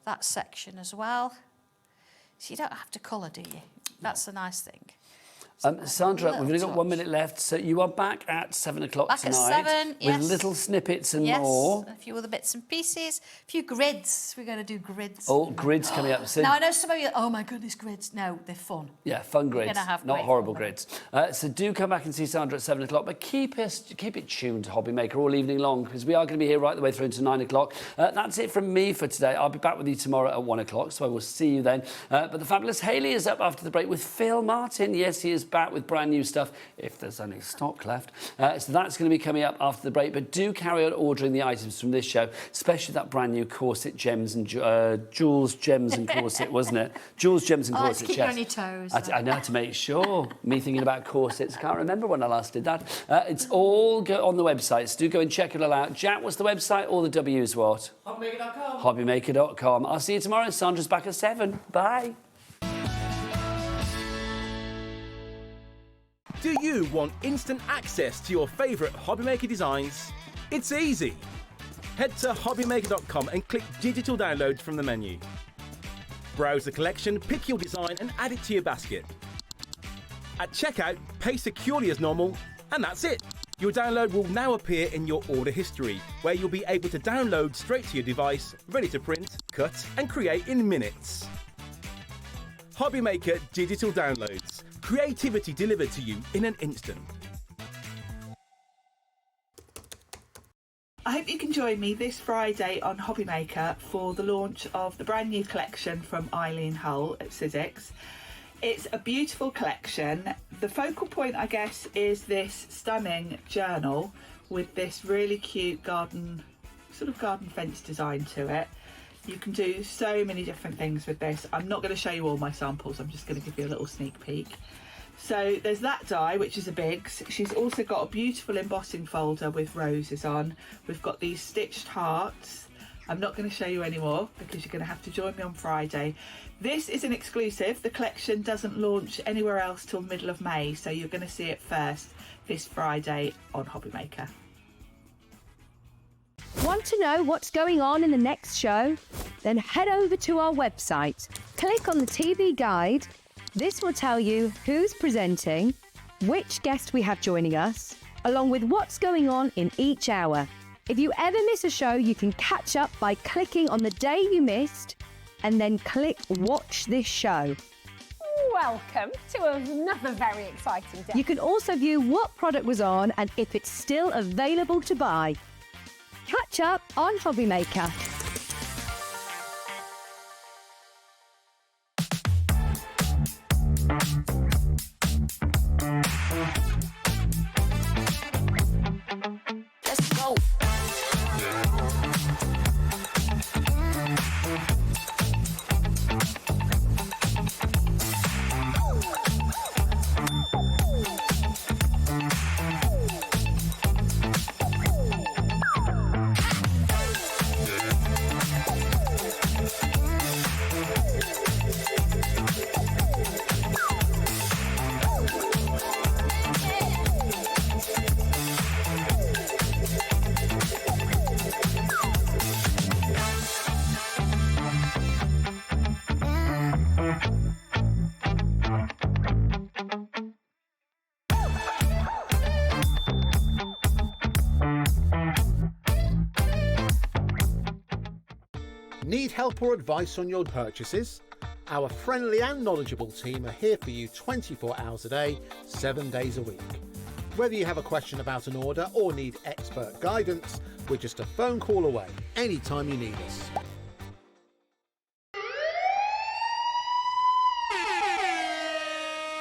that section as well. So you don't have to colour, do you? That's the nice thing. Sandra, we've only got 1 minute left, so you are back at 7 o'clock Back tonight. at 7, yes. With little snippets and yes, more. a few other bits and pieces, a few grids. We're going to do grids. Oh, grids coming up. So now, I know some of you, oh my goodness, grids. No, they're fun. yeah, fun We're grids, gonna have not great horrible fun. grids. So do come back and see Sandra at 7 o'clock, but keep it tuned to HobbyMaker all evening long, because we are going to be here right the way through to 9 o'clock. That's it from me for today. I'll be back with you tomorrow at 1 o'clock, so I will see you then. But the fabulous Hayley is up after the break with Phill Martin. Yes, he is back with brand new stuff, if there's any stock left. So that's going to be coming up after the break, but do carry on ordering the items from this show, especially that brand new corset, gems and jewels, gems and corset, wasn't it? Jewels, gems and corset. To keep you on your toes. I know, to make sure. Me thinking about corsets, I can't remember when I last did that. It's all on the website, so do go and check it all out. Jack, what's the website? All the W's what? HobbyMaker.com. HobbyMaker.com. I'll see you tomorrow. Sandra's back at 7. Bye. Do you want instant access to your favourite HobbyMaker designs? It's easy. Head to HobbyMaker.com and click Digital Downloads from the menu. Browse the collection, pick your design and add it to your basket. At checkout, pay securely as normal, and that's it. Your download will now appear in your order history, where you'll be able to download straight to your device, ready to print, cut and create in minutes. HobbyMaker Digital Downloads. Creativity delivered to you in an instant. I hope you can join me this Friday on HobbyMaker for the launch of the brand new collection from Eileen Hull at Sizzix. It's a beautiful collection. The focal point, I guess, is this stunning journal with this really cute garden fence design to it. You can do so many different things with this. I'm not going to show you all my samples, I'm just going to give you a little sneak peek. So there's that die, which is a Biggs. She's also got a beautiful embossing folder with roses on. We've got these stitched hearts. I'm not going to show you anymore because you're going to have to join me on Friday. This is an exclusive. The collection doesn't launch anywhere else till the middle of May, so you're going to see it first this Friday on HobbyMaker. Want to know what's going on in the next show? Then head over to our website. Click on the TV guide. This will tell you who's presenting, which guest we have joining us, along with what's going on in each hour. If you ever miss a show, you can catch up by clicking on the day you missed and then click Watch This Show. Welcome to another very exciting day. You can also view what product was on and if it's still available to buy. Catch up on HobbyMaker. Let's go. Need help or advice on your purchases? Our friendly and knowledgeable team are here for you 24 hours a day, 7 days a week. Whether you have a question about an order or need expert guidance, we're just a phone call away anytime you need us.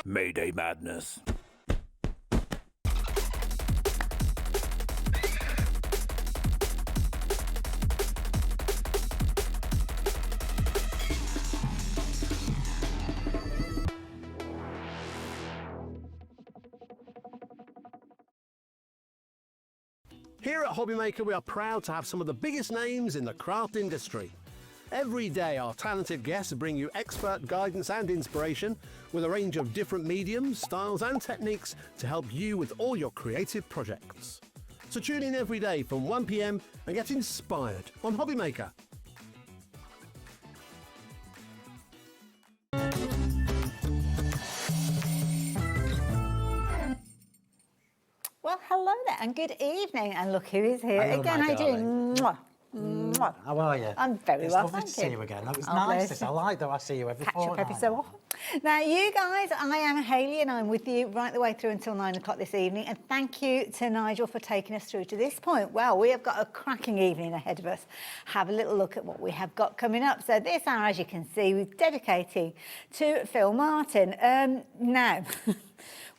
Mayday madness. Here at HobbyMaker, we are proud to have some of the biggest names in the craft industry. Every day, our talented guests bring you expert guidance and inspiration with a range of different mediums, styles and techniques to help you with all your creative projects. So tune in every day from 1 p.m. and get inspired on HobbyMaker. Well, hello there and good evening. And look who is here Hello, again. my How you doing? Mwah. Mwah. How are you? I'm very it's well, lovely thank to see you again. That was Oh, nice. bless I like that I see you every Catch up fortnight. every so often. Now, you guys, I am Hayley and I'm with you right the way through until 9 o'clock this evening. And thank you to Nigel for taking us through to this point. Well, we have got a cracking evening ahead of us. Have a little look at what we have got coming up. So this hour, as you can see, we're dedicating to Phill Martin. Now...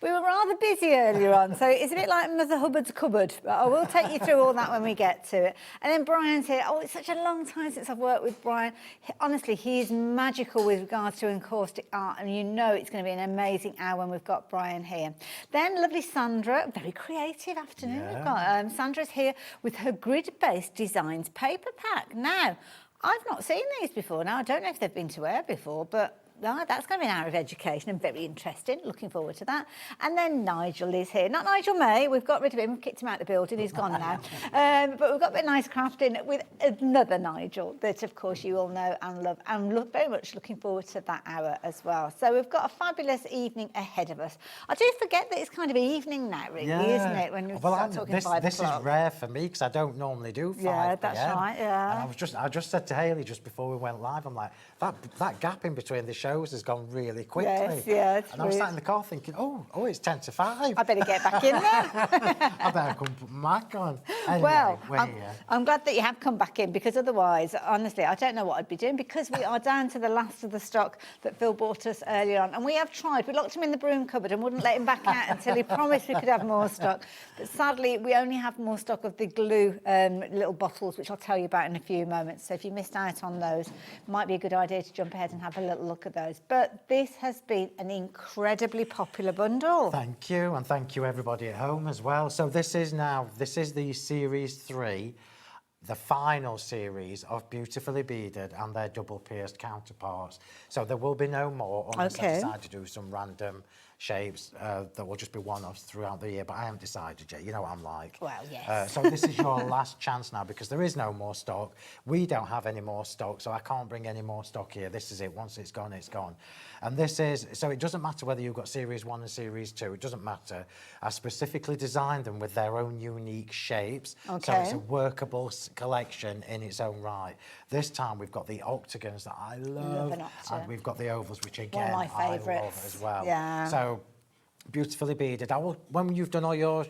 We were rather busy earlier on, so it's a bit like Mother Hubbard's cupboard, but I will take you through all that when we get to it. And then Brian's here. Oh, it's such a long time since I've worked with Brian. Honestly, he is magical with regards to Encaustic Art, and you know it's going to be an amazing hour when we've got Brian here. Then lovely Sandra, very creative afternoon. Yeah. We've got Sandra's here with her grid-based designs paper pack. Now, I've not seen these before. Now, I don't know if they've been to air before, but... No, that's going to be an hour of education and very interesting. Looking forward to that. And then Nigel is here. Not Nigel May. We've got rid of him. We've kicked him out of the building. He's gone now. But we've got a bit of nice crafting with another Nigel that, of course, you all know and love. And very much looking forward to that hour as well. So we've got a fabulous evening ahead of us. I do forget that it's kind of evening now, really, isn't it? When you start talking 5 this o'clock. is rare for me because I don't normally do 5 Yeah, that's PM. right, yeah. And I just said to Hayley just before we went live, I'm like, that gap in between the shows has gone really quickly. Yes, yeah, it's and I was weird. sat in the car thinking, oh, it's 10 to 5. I better get back in there. I better come put my mic on. Anyway, Well, we're here. I'm glad that you have come back in because otherwise, honestly, I don't know what I'd be doing because we are down to the last of the stock that Phill bought us earlier on. And we have tried. We locked him in the broom cupboard and wouldn't let him back out until he promised we could have more stock. But sadly, we only have more stock of the glue little bottles, which I'll tell you about in a few moments. So if you missed out on those, it might be a good idea to jump ahead and have a little look at those. But this has been an incredibly popular bundle. Thank you, and thank you everybody at home as well. So this is the series 3, the final series of Beautifully Beaded and their double pierced counterparts. So there will be no more unless I decide to do some random shapes that will just be one-offs throughout the year, but I haven't decided yet. You know what I'm like. Well, yes. So this is your last chance now because there is no more stock. We don't have any more stock, so I can't bring any more stock here. This is it. Once it's gone, it's gone. And this is, so it doesn't matter whether you've got Series 1 and Series 2. It doesn't matter. I specifically designed them with their own unique shapes. Okay. So it's a workable collection in its own right. This time we've got the octagons that I love. an octagon. And we've got the ovals, which again, One of my I love favourites. as well. Yeah. So Beautifully Beaded. When you've done all your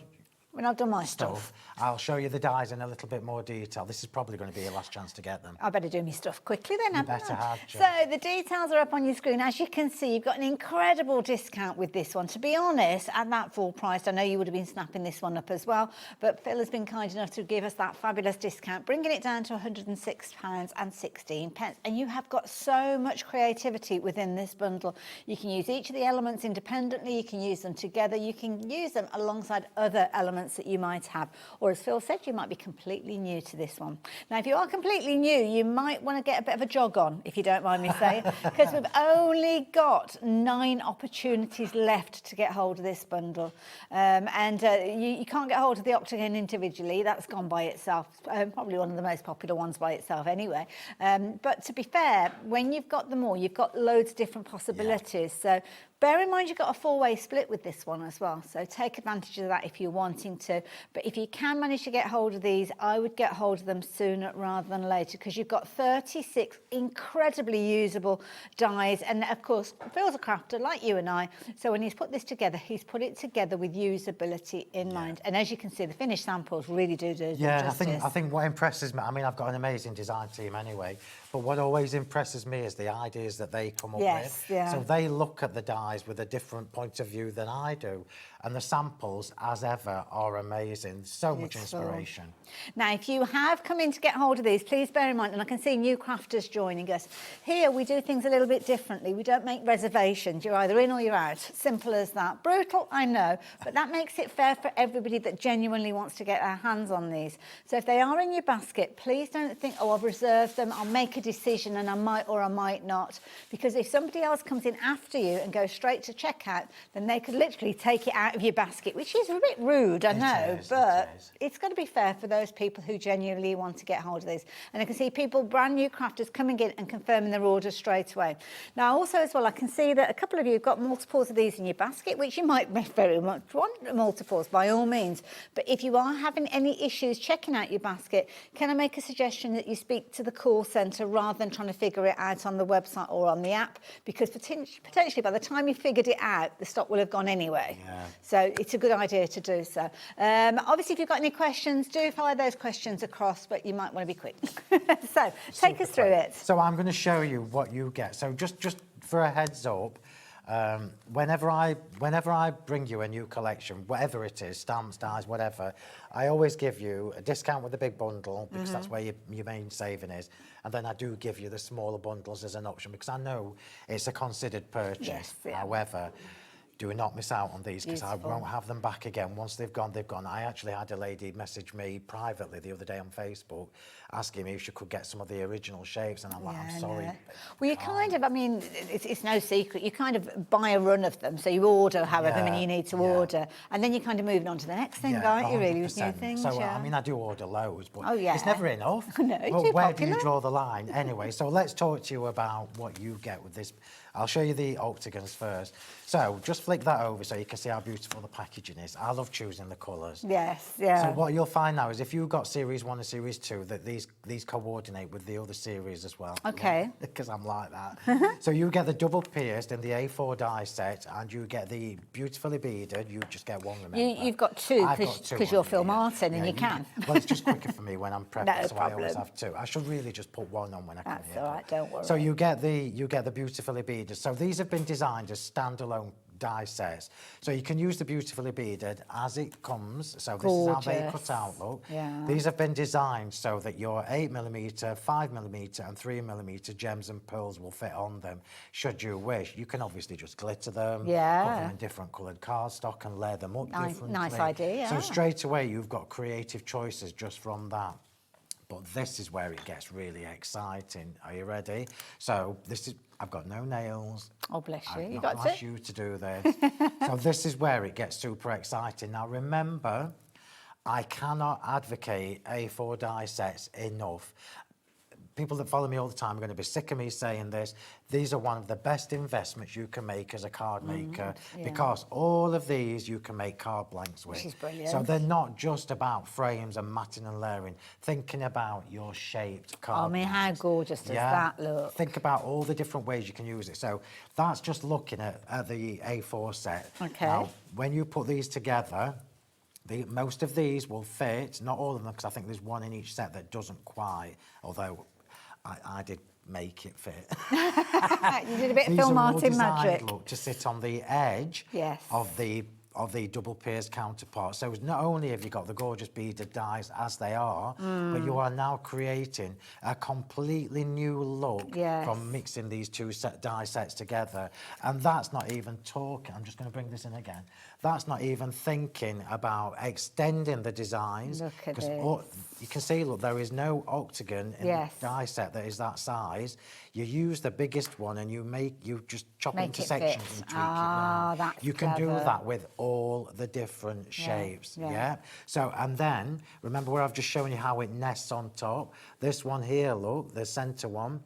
When I've done my stuff, I'll show you the dies in a little bit more detail. This is probably going to be your last chance to get them. I better do my stuff quickly then, haven't better I? have, Jo. So the details are up on your screen. As you can see, you've got an incredible discount with this one. To be honest, at that full price, I know you would have been snapping this one up as well, but Phill has been kind enough to give us that fabulous discount, bringing it down to £106.16. And you have got so much creativity within this bundle. You can use each of the elements independently, you can use them together, you can use them alongside other elements that you might have. Or as Phill said, you might be completely new to this one. Now, if you are completely new, you might want to get a bit of a jog on, if you don't mind me saying, because we've only got 9 opportunities left to get hold of this bundle. You can't get hold of the octagon individually. That's gone by itself. Probably one of the most popular ones by itself anyway. But to be fair, when you've got them all, you've got loads of different possibilities. So bear in mind you've got a 4-way split with this one as well, so take advantage of that if you're wanting to. But if you can manage to get hold of these, I would get hold of them sooner rather than later because you've got 36 incredibly usable dies. And of course, Phil's a crafter like you and I, so when he's put this together, he's put it together with usability in mind. And as you can see, the finished samples really do justice. I think what impresses me, I mean, I've got an amazing design team anyway, but what always impresses me is the ideas that they come up with. Yeah. So they look at the dies with a different point of view than I do. And the samples, as ever, are amazing. So much Beautiful. inspiration. Now, if you have come in to get hold of these, please bear in mind, and I can see new crafters joining us. Here, we do things a little bit differently. We don't make reservations. You're either in or you're out. Simple as that. Brutal, I know, but that makes it fair for everybody that genuinely wants to get their hands on these. So if they are in your basket, please don't think, oh, I've reserved them, I'll make a decision and I might or I might not. Because if somebody else comes in after you and goes straight to checkout, then they could literally take it out of your basket, which is a bit rude, I know, but it's got to be fair for those people who genuinely want to get hold of these. And I can see people, brand new crafters, coming in and confirming their orders straight away. Now, also as well, I can see that a couple of you have got multiples of these in your basket, which you might very much want multiples, by all means. But if you are having any issues checking out your basket, can I make a suggestion that you speak to the call centre rather than trying to figure it out on the website or on the app? Because potentially by the time you figured it out, the stock will have gone anyway. Yeah. So it's a good idea to do so. Obviously, if you've got any questions, do fire those questions across, but you might want to be quick. So take us through it. So I'm going to show you what you get. So just for a heads up, whenever I bring you a new collection, whatever it is, stamps, dies, whatever, I always give you a discount with the big bundle because that's where your main saving is. And then I do give you the smaller bundles as an option because I know it's a considered purchase. Yes, yeah. However, do not miss out on these because I won't have them back again. Once they've gone, they've gone. I actually had a lady message me privately the other day on Facebook asking me if she could get some of the original shapes, and I'm like, I'm sorry. No. Well, you kind of, I mean, it's no secret, you kind of buy a run of them, so you order however many you need to order, and then you're kind of moving on to the next thing, aren't you, really, with new things? So, I mean, I do order loads, but yeah. it's never enough. No, it's but too where popular. do you draw the line? Anyway, so let's talk to you about what you get with this. I'll show you the octagons first. So just flick that over so you can see how beautiful the packaging is. I love choosing the colours. Yes, yeah. So what you'll find now is if you've got Series 1 and Series 2, that these coordinate with the other series as well. Okay. Because I'm like that. So you get the double pierced in the A4 die set, and you get the beautifully beaded. You just get one, remember. You've got two because you're Phill Martin and you can. can. Well, it's just quicker for me when I'm prepping, No so I always problem. have two. I should really just put one on when I come That's here. all right, don't worry. So you get the beautifully beaded. So these have been designed as standalone die sets. So you can use the beautifully beaded as it comes. So this is how they cut out, look. Yeah. These have been designed so that your 8mm, 5mm and 3mm gems and pearls will fit on them, should you wish. You can obviously just glitter them, put them in different coloured cardstock and layer them up differently. Nice idea, yeah. So straight away you've got creative choices just from that. But this is where it gets really exciting. Are you ready? So this is, I've got no nails. Oh, bless you. I've You not got asked to. you to do this. So this is where it gets super exciting. Now remember, I cannot advocate A4 die sets enough. People that follow me all the time are going to be sick of me saying this. These are one of the best investments you can make as a card maker because all of these you can make card blanks with. Which is brilliant. So they're not just about frames and matting and layering. Thinking about your shaped card I mean, how gorgeous does that look? Think about all the different ways you can use it. So that's just looking at the A4 set. Okay. Now, when you put these together, most of these will fit, not all of them, because I think there's one in each set that doesn't quite, although I did make it fit. You did a bit of These Phill are all Martin designed, magic. Look, to sit on the edge of the double pierced counterpart. So not only have you got the gorgeous beaded dies as they are, but you are now creating a completely new look from mixing these two die sets together. And that's not even talking, I'm just going to bring this in again, that's not even thinking about extending the designs. Look at this. You can see, look, there is no octagon in the die set that is that size. You use the biggest one and you just chop it into sections and tweak it round. That's You can do clever. that with all the different shapes, yeah? So, and then, remember where I've just shown you how it nests on top? This one here, look, the centre one,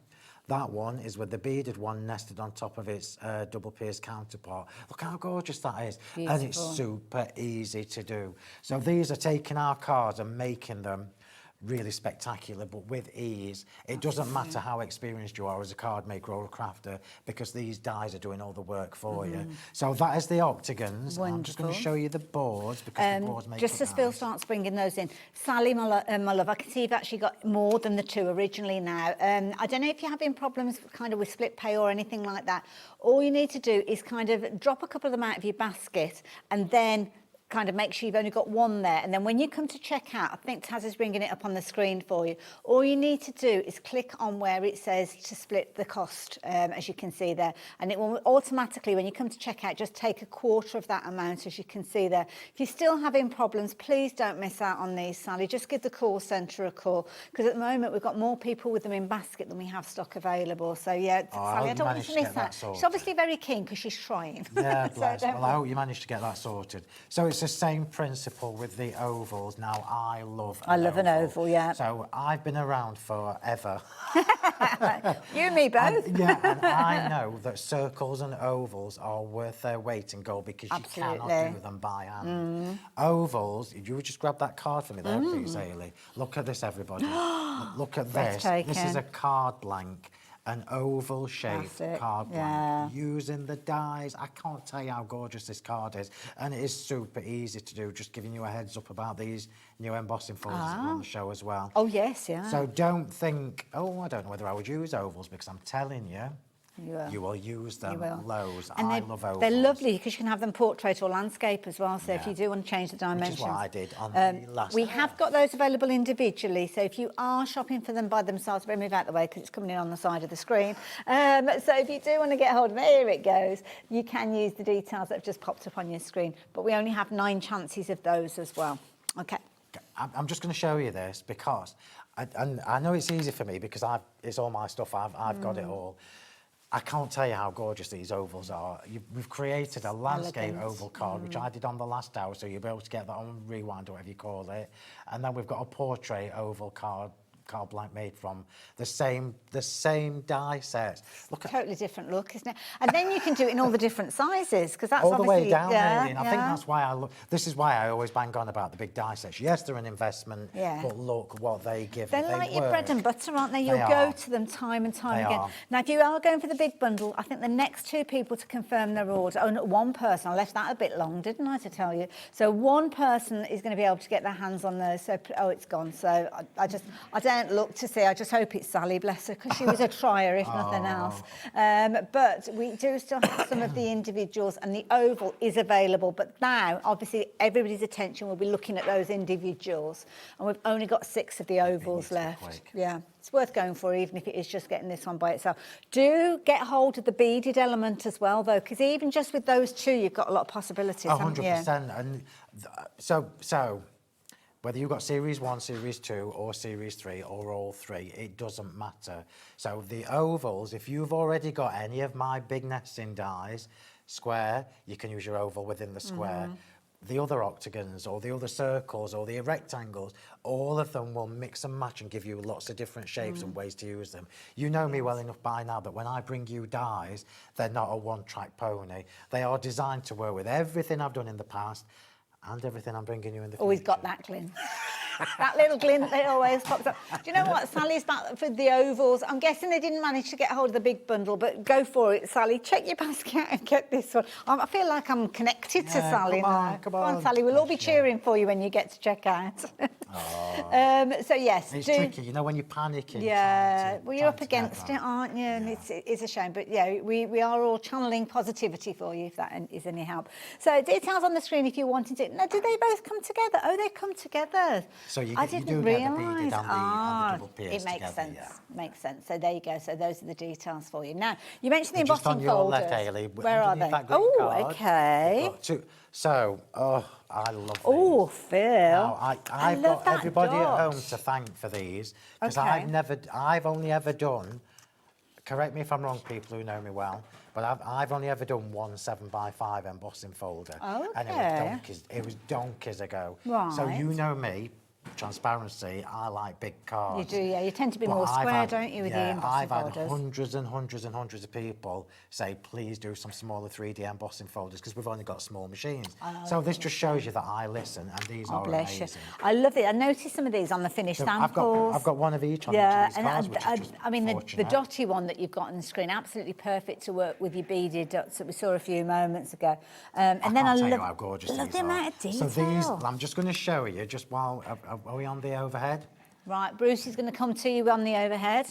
that one is with the beaded one nested on top of its double pierced counterpart. Look how gorgeous that is. Beautiful. And it's super easy to do. So these are taking our cards and making them really spectacular, but with ease. It doesn't matter how experienced you are as a card maker or a crafter, because these dies are doing all the work for you. So that is the octagons. I'm just going to show you the boards, because the boards make just it as Phill nice. starts bringing those in, Sally, my love, I can see you've actually got more than the 2 originally now. I don't know if you're having problems kind of with split pay or anything like that. All you need to do is kind of drop a couple of them out of your basket, and then kind of make sure you've only got 1 there, and then when you come to check out, I think Taz is bringing it up on the screen for you, all you need to do is click on where it says to split the cost, as you can see there, and it will automatically, when you come to check out, just take a quarter of that amount, as you can see there. If you're still having problems, please don't miss out on these, Sally. Just give the call centre a call, because at the moment we've got more people with them in basket than we have stock available. So yeah, Sally, I don't want you to miss that. She's obviously very keen because she's trying. Yeah, bless. Well, I hope you managed to get that sorted. So it's the same principle with the ovals. Now, I love an oval, yeah. So I've been around forever. You and me both. And I know that circles and ovals are worth their weight in gold, because you cannot do them by hand. Ovals, you would just grab that card for me there, please, Hayley. Look at this, everybody. Look at this. This is a card blank. An oval-shaped card blank, using the dies. I can't tell you how gorgeous this card is, and it is super easy to do. Just giving you a heads up about these new embossing folders that are on the show as well. Oh yes, yeah. So don't think, oh, I don't know whether I would use ovals, because I'm telling you, you will use them loads. And I love ovals. They're lovely because you can have them portrait or landscape as well. So if you do want to change the dimensions. Which is what I did on the last. We have got those available individually. So if you are shopping for them by themselves, better move out the way because it's coming in on the side of the screen. So if you do want to get hold of it, here it goes. You can use the details that have just popped up on your screen. But we only have 9 chances of those as well. Okay. I'm just going to show you this because I know it's easy for me because it's all my stuff. I've got it all. I can't tell you how gorgeous these ovals are. We've created a landscape oval card, which I did on the last hour, so you'll be able to get that on rewind or whatever you call it. And then we've got a portrait oval card blank made from the same die sets. Look at totally different look, isn't it? And then you can do it in all the different sizes because that's all the way down, yeah, really. And I think that's why this is why I always bang on about the big die sets. Yes, they're an investment, but look what they give. They're like your bread and butter, aren't they? You'll go to them time and time again. Now, if you are going for the big bundle, I think the next 2 people to confirm their order, one person, I left that a bit long, didn't I, to tell you? So one person is going to be able to get their hands on those. So, it's gone. So I don't look to see. I just hope it's Sally, bless her, because she was a trier, if nothing else. But we do still have some of the individuals, and the oval is available. But now, obviously, everybody's attention will be looking at those individuals, and we've only got 6 of the ovals left. Yeah, it's worth going for, even if it is just getting this one by itself. Do get hold of the beaded element as well, though, because even just with those 2, you've got a lot of possibilities. 100%. And so. Whether you've got Series 1, Series 2 or Series 3 or all 3, it doesn't matter. So the ovals, if you've already got any of my big nesting dies, square, you can use your oval within the square. The other octagons or the other circles or the rectangles, all of them will mix and match and give you lots of different shapes and ways to use them. You know me well enough by now that when I bring you dies, they're not a one-track pony. They are designed to work with everything I've done in the past and everything I'm bringing you in the future. Always got that glint. That little glint that always pops up. Do you know what? Sally's back for the ovals. I'm guessing they didn't manage to get hold of the big bundle, but go for it, Sally. Check your basket out and get this one. I feel like I'm connected to Sally now. Come on, Sally. We'll all be cheering for you when you get to check out. So, yes. It's tricky, you know, when you're panicking. Yeah, well, you're up against it, aren't you? And it's a shame. But, yeah, we are all channeling positivity for you, if that is any help. So, details on the screen if you're wanting to. Now, did they both come together? Oh, they come together. So you I do didn't get realise. the beaded and the double pierced it makes together, sense. yeah. Makes sense. So there you go. So those are the details for you. Now you mentioned the Just embossing on your folders. left, Hayley. Where are they? That green Oh, card, okay. you've got 2. So, I love these. Oh, Phill. Now, I've got that everybody dot. at home to thank for these because Okay. I've only ever done. Correct me if I'm wrong, people who know me well, but I've only ever done 1 7x5 embossing folder, and it was donkeys ago. Right. So you know me. transparency, I like big cards. You do, yeah. You tend to be But more I've square, had- don't you, with yeah, the embossing I've had folders? hundreds and hundreds and hundreds of people say, please do some smaller 3D embossing folders because we've only got small machines. So this just shows you that I listen, and these are bless you. amazing. I love it. I noticed some of these on the finished So samples. I've got one of each on yeah, each of these cards, which is just I mean, the fortunate. dotty one that you've got on the screen, absolutely perfect to work with your beaded dots that we saw a few moments ago. And then I can't tell you love, how gorgeous love these the are. amount of detail. So these, I'm just going to show you just while, are we on the overhead? Right, Bruce is going to come to you on the overhead.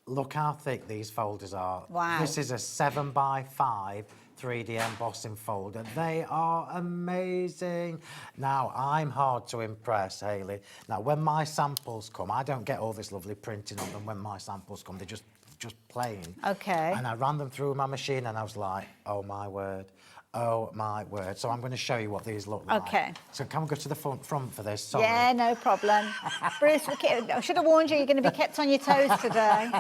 Look how thick these folders are. Wow. This is a 7x5 3D embossing folder. They are amazing. Now, I'm hard to impress, Hayley. Now, when my samples come, I don't get all this lovely printing on them when my samples come. They're just plain. Okay. And I ran them through my machine and I was like, oh my word. Oh my word. So I'm going to show you what these look like. Okay. So can we go to the front for this? Sorry. Yeah, no problem. Bruce, I should have warned you, you're going to be kept on your toes today.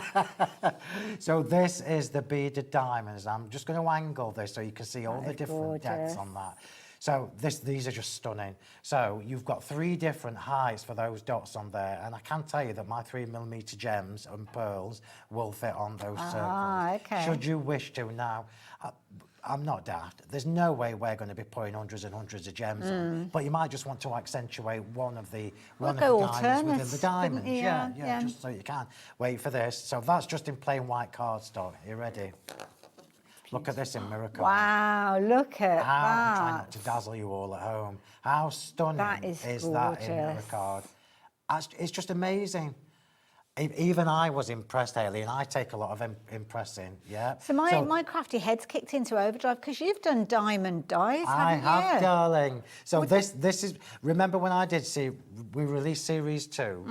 So this is the beaded diamonds. I'm just going to angle this so you can see all the different depths on that. So these are just stunning. So you've got 3 different heights for those dots on there, and I can tell you that my 3mm gems and pearls will fit on those circles. Okay. Should you wish to. Now, I'm not daft. There's no way we're going to be putting hundreds and hundreds of gems on, but you might just want to accentuate one of the diamonds within the diamonds. Yeah, just so you can. Wait for this. So that's just in plain white cardstock. Are you ready? Look at this in mirror card. Wow, look at I'm trying that. not to dazzle you all at home. How stunning That is that in mirror gorgeous. card? It's just amazing. Even I was impressed, Hayley, and I take a lot of impressing, yeah? So my crafty head's kicked into overdrive because you've done diamond dies, I haven't have, you? darling. So this is, remember when I did we released Series 2?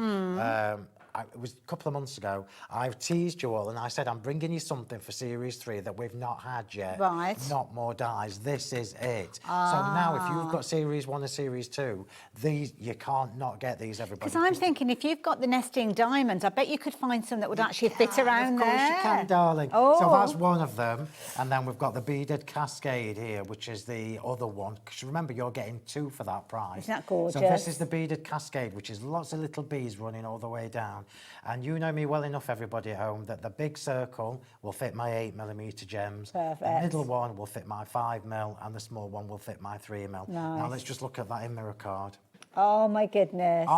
It was a couple of months ago. I've teased you all and I said, I'm bringing you something for Series 3 that we've not had yet. Right. Not more dies. This is it. So now if you've got Series 1 and Series 2, these, you can't not get these, everybody. Because I'm thinking if you've got the nesting diamonds, I bet you could find some that would actually fit around there. Of course you can, darling. Oh. So that's one of them. And then we've got the beaded cascade here, which is the other one. Because remember, you're getting 2 for that price. Isn't that gorgeous? So this is the beaded cascade, which is lots of little beads running all the way down. And you know me well enough, everybody at home, that the big circle will fit my 8mm gems. Perfect. The middle one will fit my 5mm, and the small one will fit my 3mm. Now Nice. let's just look at that in mirror card. Oh my goodness.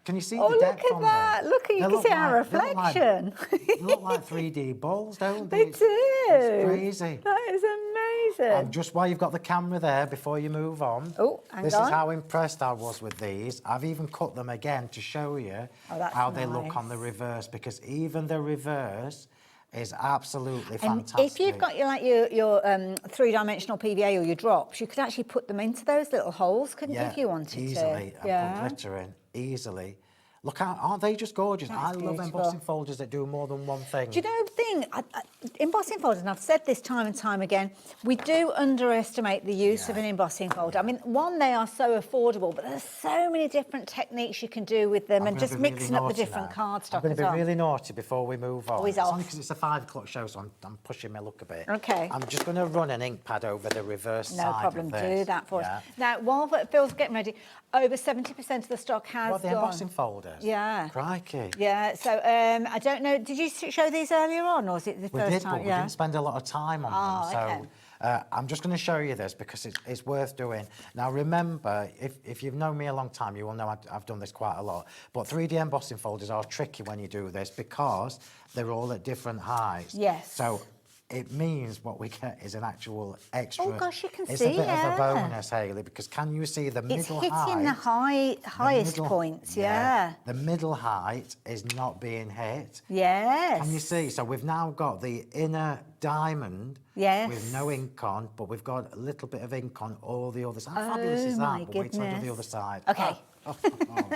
Can you see Oh, the look depth at on that. there? Look, you They can look see our like- they look like- reflection. They look like 3D balls, don't they? They do. It's crazy. That is amazing. And just while you've got the camera there, before you move on, this is how impressed I was with these. I've even cut them again to show you how they look on the reverse, because even the reverse is absolutely fantastic. If you've got your 3-dimensional PVA or your drops, you could actually put them into those little holes, couldn't you, if you wanted easily, to? and put glitter in, easily. Look, aren't they just gorgeous? I love beautiful. embossing folders that do more than one thing. Do you know the thing? Embossing folders, and I've said this time and time again, we do underestimate the use of an embossing folder. I mean, one, they are so affordable, but there's so many different techniques you can do with them, and just mixing up the different cardstock I'm going as to be well. really naughty before we move on. Oh, he's it's off. only because it's a 5 o'clock show, so I'm pushing my luck a bit. Okay. I'm just going to run an ink pad over the reverse side No problem, of this. do that for us. Now, while Phil's getting ready, over 70% of the stock has What, the gone. embossing folders? Yeah. Crikey. Yeah, so I don't know, did you show these earlier on, or was it the We first did, time? but we didn't spend a lot of time on them. okay. So I'm just going to show you this because it's worth doing. Now, remember, if you've known me a long time, you will know I've done this quite a lot. But 3D embossing folders are tricky when you do this because they're all at different heights. Yes. So it means what we get is an actual extra. Oh, gosh, you can it's see, a bit of a yeah. bonus, Hayley, because can you see the It's middle hitting height? the highest middle- points, yeah. The middle height is not being hit. Yes. Can you see? So we've now got the inner diamond with no ink on, but we've got a little bit of ink on all the other side. How fabulous is my that? But wait till I do the goodness. other side. Okay.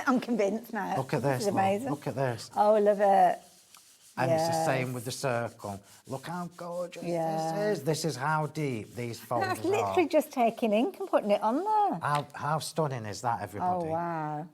I'm convinced now. Look at this. is amazing. Look at this. Oh, I love it. And it's the same with the circle. Look how gorgeous this is. This is how deep these folders That's literally are. just taking ink and putting it on there. How stunning is that, everybody? Oh, wow.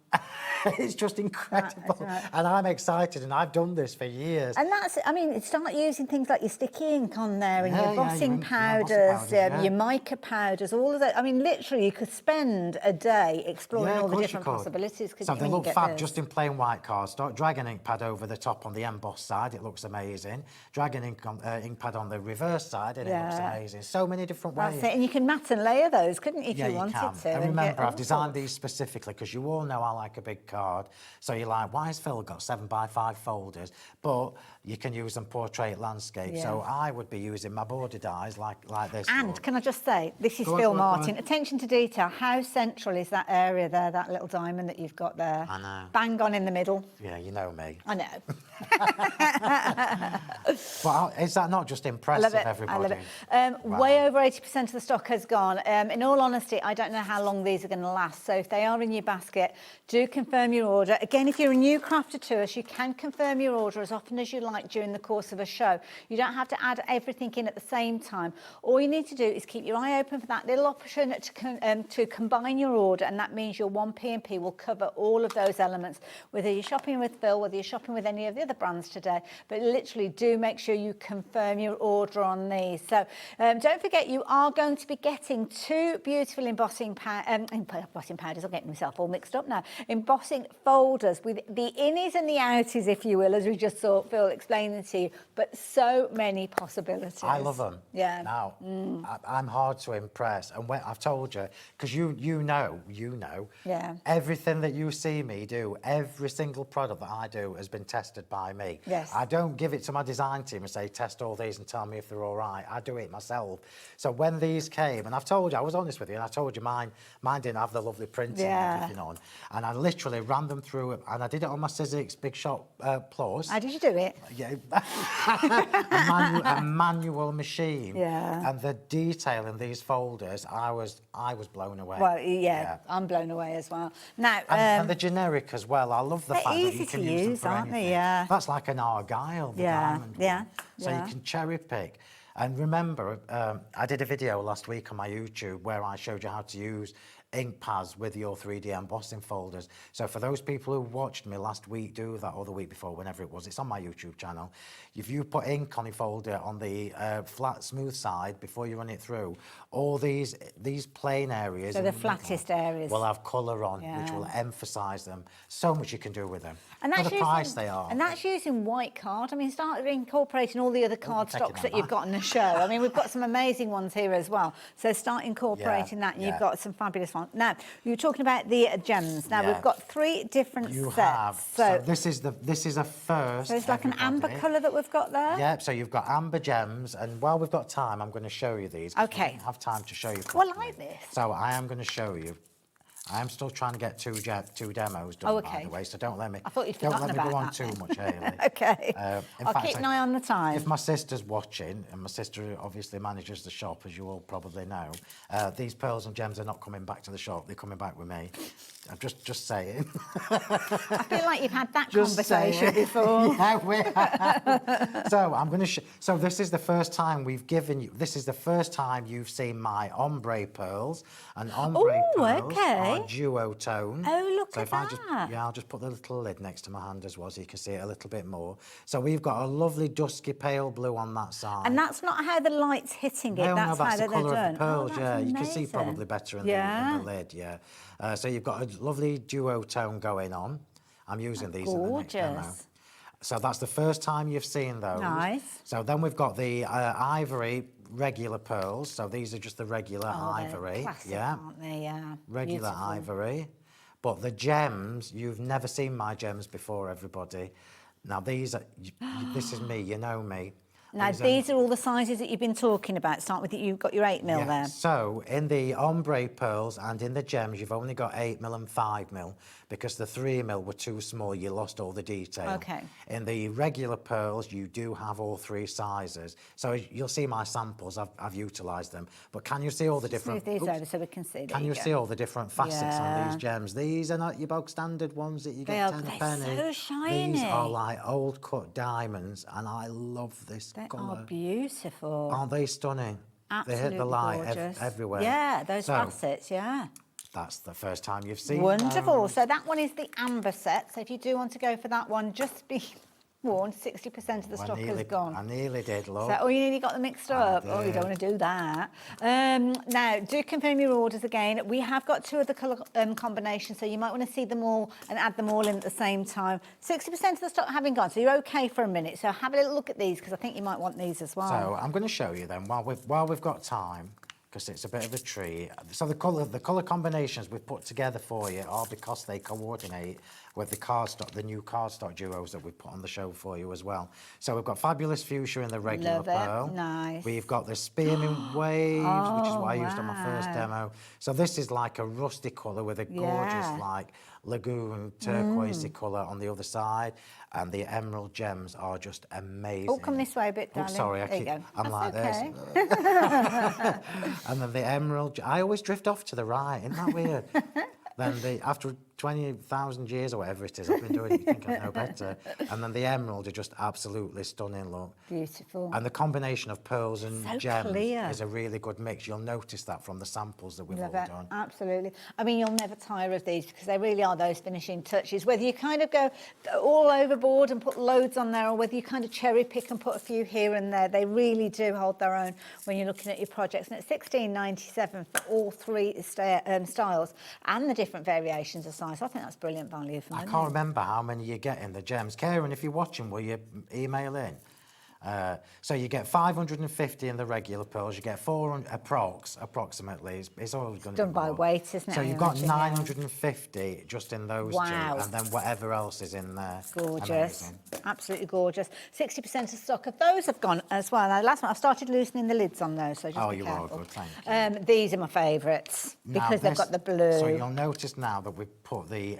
It's just incredible. And I'm excited, and I've done this for years. And that's, I mean, start using things like your sticky ink on there and your embossing your powders, yeah. your mica powders, all of that. I mean, literally, you could spend a day exploring all the different possibilities. So they look fab just in plain white cardstock. Drag an ink pad over the top on the embossed side, it looks amazing. Drag an ink pad on the reverse side, and it looks amazing. So many different ways. That's it, and you can mat and layer those, couldn't you, if you wanted can. to? And remember, I've designed these specifically because you all know I like a big card. So you're like, why has Phill got 7x5 folders? But you can use them portrait landscape. Yeah. So I would be using my border dies like this. And can I just say, this is Phill Martin. Attention to detail. How central is that area there, that little diamond that you've got there? I know. Bang on in the middle. Yeah, you know me. I know. But is that not just impressive, everybody? I love it. Way over 80% of the stock has gone. In all honesty, I don't know how long these are going to last. So if they are in your basket, do confirm your order. Again, if you're a new crafter to us, you can confirm your order as often as you like during the course of a show. You don't have to add everything in at the same time. All you need to do is keep your eye open for that little option to combine your order, and that means your one P&P will cover all of those elements, whether you're shopping with Phill, whether you're shopping with any of the other brands today. But literally, do make sure you confirm your order on these. So don't forget, you are going to be getting 2 beautiful embossing powders. I'm getting myself all mixed up now. Embossing folders with the innies and the outies, if you will, as we just saw Phill explaining to you. But so many possibilities. I love them. Yeah. Now, I'm hard to impress. And when, I've told you, because you know, yeah. everything that you see me do, every single product that I do has been tested by me. Yes. I don't give it to my design team and say, test all these and tell me if they're all right. I do it myself. So when these came, and I've told you, I was honest with you, and I told you mine didn't have the lovely printing and everything on. And I literally ran them through, and I did it on my Sizzix Big Shot Plus. How did you do it? Yeah. a manual machine. Yeah. And the detail in these folders, I was blown away. Well, yeah, I'm blown away as well. Now, and the generic as well. I love the fact that you can use them for aren't anything. They? Yeah. That's like an Argyle, the diamond one. So you can cherry pick. And remember, I did a video last week on my YouTube where I showed you how to use ink pads with your 3D embossing folders. So for those people who watched me last week do that, or the week before, whenever it was, it's on my YouTube channel. If you put ink on your folder on the flat, smooth side before you run it through, all these plain areas, so the flattest areas, will have colour on, which will emphasise them. So much you can do with them. And that's for the price they are. And that's using white card. I mean, start incorporating all the other card stocks that you've got in the show. I mean, we've got some amazing ones here as well. So start incorporating that, and you've got some fabulous ones. Now, you were talking about the gems. Now, we've got 3 different sets. So this is a first. So it's like an amber colour that we've got there? Yeah, so you've got amber gems, and while we've got time, I'm going to show you these. Okay. I don't have time to show you Well, I like this. So I am going to show you. I am still trying to get two demos done, by the way, so don't let me. I thought you'd don't forgotten let me about go on that too then. much, Hayley. Okay. I'll fact, keep an eye on the time. If my sister's watching, and my sister obviously manages the shop, as you all probably know, these pearls and gems are not coming back to the shop; they're coming back with me. I'm just saying. I feel like you've had that Just conversation saying. before. Yeah, we have. So I'm going to. So this is the first time we've given you. This is the first time you've seen my ombre pearls, and ombre pearls are duotone. Oh, look so at if that. I'll just put the little lid next to my hand as well, so you can see it a little bit more. So we've got a lovely dusky pale blue on that side. And that's not how the light's hitting it. No, that's that's how the they're colour done. of the pearls. Oh, Yeah, that's you can see amazing. probably better in, Yeah. the lid. Yeah. So you've got a lovely duotone going on. I'm using these in the next demo. Gorgeous. So that's the first time you've seen those. Nice. So then we've got the ivory regular pearls. So these are just the regular ivory. Classic, yeah. aren't they? Yeah. Regular Beautiful. ivory. But the gems, you've never seen my gems before, everybody. Now these are, this is me, you know me. Now, these are all the sizes that you've been talking about. Start with it, you've got your 8mm there. So, in the ombre pearls and in the gems, you've only got 8mm and 5mm because the 3mm were too small. You lost all the detail. Okay. In the regular pearls, you do have all 3 sizes. So, you'll see my samples. I've utilised them. But can you see all the different... Move these over so we can see. Can you see all the different facets on these gems? These are not your bog standard ones that you get 10 a penny. They're so shiny. These are like old cut diamonds, and I love this colour. They are beautiful. Aren't they stunning? Absolutely they hit the light gorgeous. everywhere. Yeah, those facets, yeah. That's the first time you've seen Wonderful. them. So that one is the amber set. So if you do want to go for that one, just be warned, 60% of the stock is gone. I nearly did, look. So, you nearly got them mixed up. Oh, you don't want to do that. Now, do confirm your orders again. We have got 2 other colour combinations, so you might want to see them all and add them all in at the same time. 60% of the stock having gone, so you're okay for a minute. So have a little look at these, because I think you might want these as well. So I'm going to show you them while we've got time, because it's a bit of a treat. So the colour combinations we've put together for you are because they coordinate with the new cardstock duos that we've put on the show for you as well. So we've got Fabulous Fuchsia in the regular pearl. Nice. We've got the Spearmint Waves, which is what I used on my first demo. So this is like a rusty colour with a gorgeous like lagoon turquoisey colour on the other side, and the emerald gems are just amazing. Oh, come this way a bit, Oh, darling. sorry, I'm like this. And then the emerald, I always drift off to the right, isn't that weird? Then after 20,000 years or whatever it is, I've been doing it, you think I know better. And then the emerald are just absolutely stunning, look. Beautiful. And the combination of pearls and So gems clear. is a really good mix. You'll notice that from the samples that we've all Love it. done. Absolutely. I mean, you'll never tire of these because they really are those finishing touches. Whether you kind of go all overboard and put loads on there, or whether you kind of cherry pick and put a few here and there, they really do hold their own when you're looking at your projects. And it's $16.97 for all 3 styles and the different variations of size. I think that's brilliant value for money. I can't remember how many you get in the gems. Karen, if you're watching, will you email in? So you get 550 in the regular pearls, you get 400 approximately. It's always going to done by weight, isn't it? So you've got 950 just in those 2, and then whatever else is in there. Gorgeous. Amazing. Absolutely gorgeous. 60% of stock of those have gone as well. Now, last one, I started loosening the lids on those, so just be careful. Are good, thank you. These are my favourites because they've got the blue. So you'll notice now that we've put the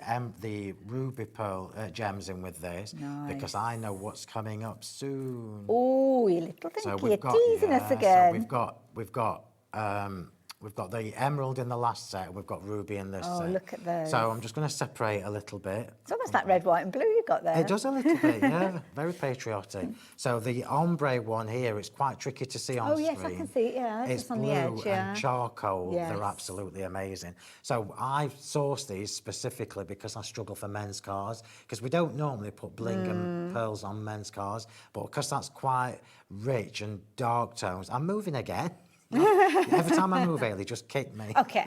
ruby pearl gems in with this, because I know what's coming up soon. Oh, you little thing, you're teasing us again. So we've got the emerald in the last set, and we've got ruby in this set. Oh, look at those. So I'm just going to separate a little bit. It's almost like red, white and blue you've got there. It does a little bit, yeah. Very patriotic. So the ombre one here, it's quite tricky to see on screen. Oh, yes, I can see it, yeah. It's just on blue the edge, and charcoal. Yes. They're absolutely amazing. So I've sourced these specifically because I struggle for men's cars, because we don't normally put bling and pearls on men's cars, but because that's quite rich and dark tones. I'm moving again. Every time I move, Ailey, just kick me. Okay.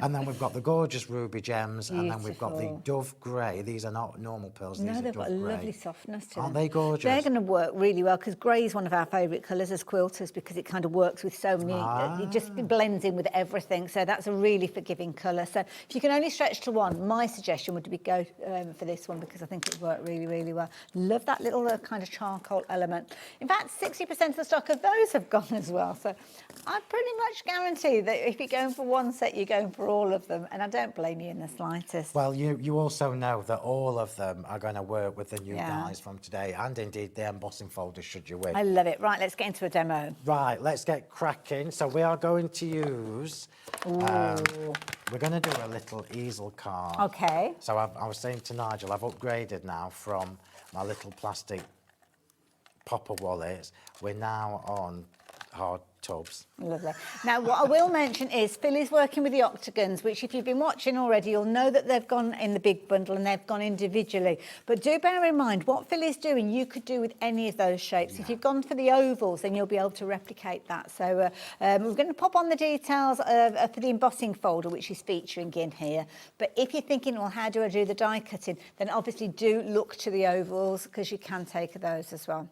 And then we've got the gorgeous ruby gems, and then we've got the dove grey. These are not normal pearls. No, these they've are got a dove grey. lovely softness to them. Aren't they gorgeous? They're going to work really well because grey is one of our favourite colours as quilters because it kind of works with so many. It just blends in with everything. So that's a really forgiving colour. So if you can only stretch to one, my suggestion would be go for this one because I think it worked really, really well. Love that little kind of charcoal element. In fact, 60% of the stock of those have gone as well. So I pretty much guarantee that if you're going for one set, you're going for all of them. And I don't blame you in the slightest. Well, you also know that all of them are going to work with the new dies from today, and indeed the embossing folders should you wish. I love it. Right, let's get into a demo. Right, let's get cracking. So we are going to use... we're going to do a little easel card. Okay. So I was saying to Nigel, I've upgraded now from my little plastic popper wallets. We're now on hard tubs. Lovely. Now, what I will mention is Phill is working with the octagons, which if you've been watching already, you'll know that they've gone in the big bundle and they've gone individually. But do bear in mind, what Phill is doing, you could do with any of those shapes. Yeah. If you've gone for the ovals, then you'll be able to replicate that. So we're going to pop on the details for the embossing folder, which is featuring in here. But if you're thinking, well, how do I do the die cutting? Then obviously do look to the ovals because you can take those as well.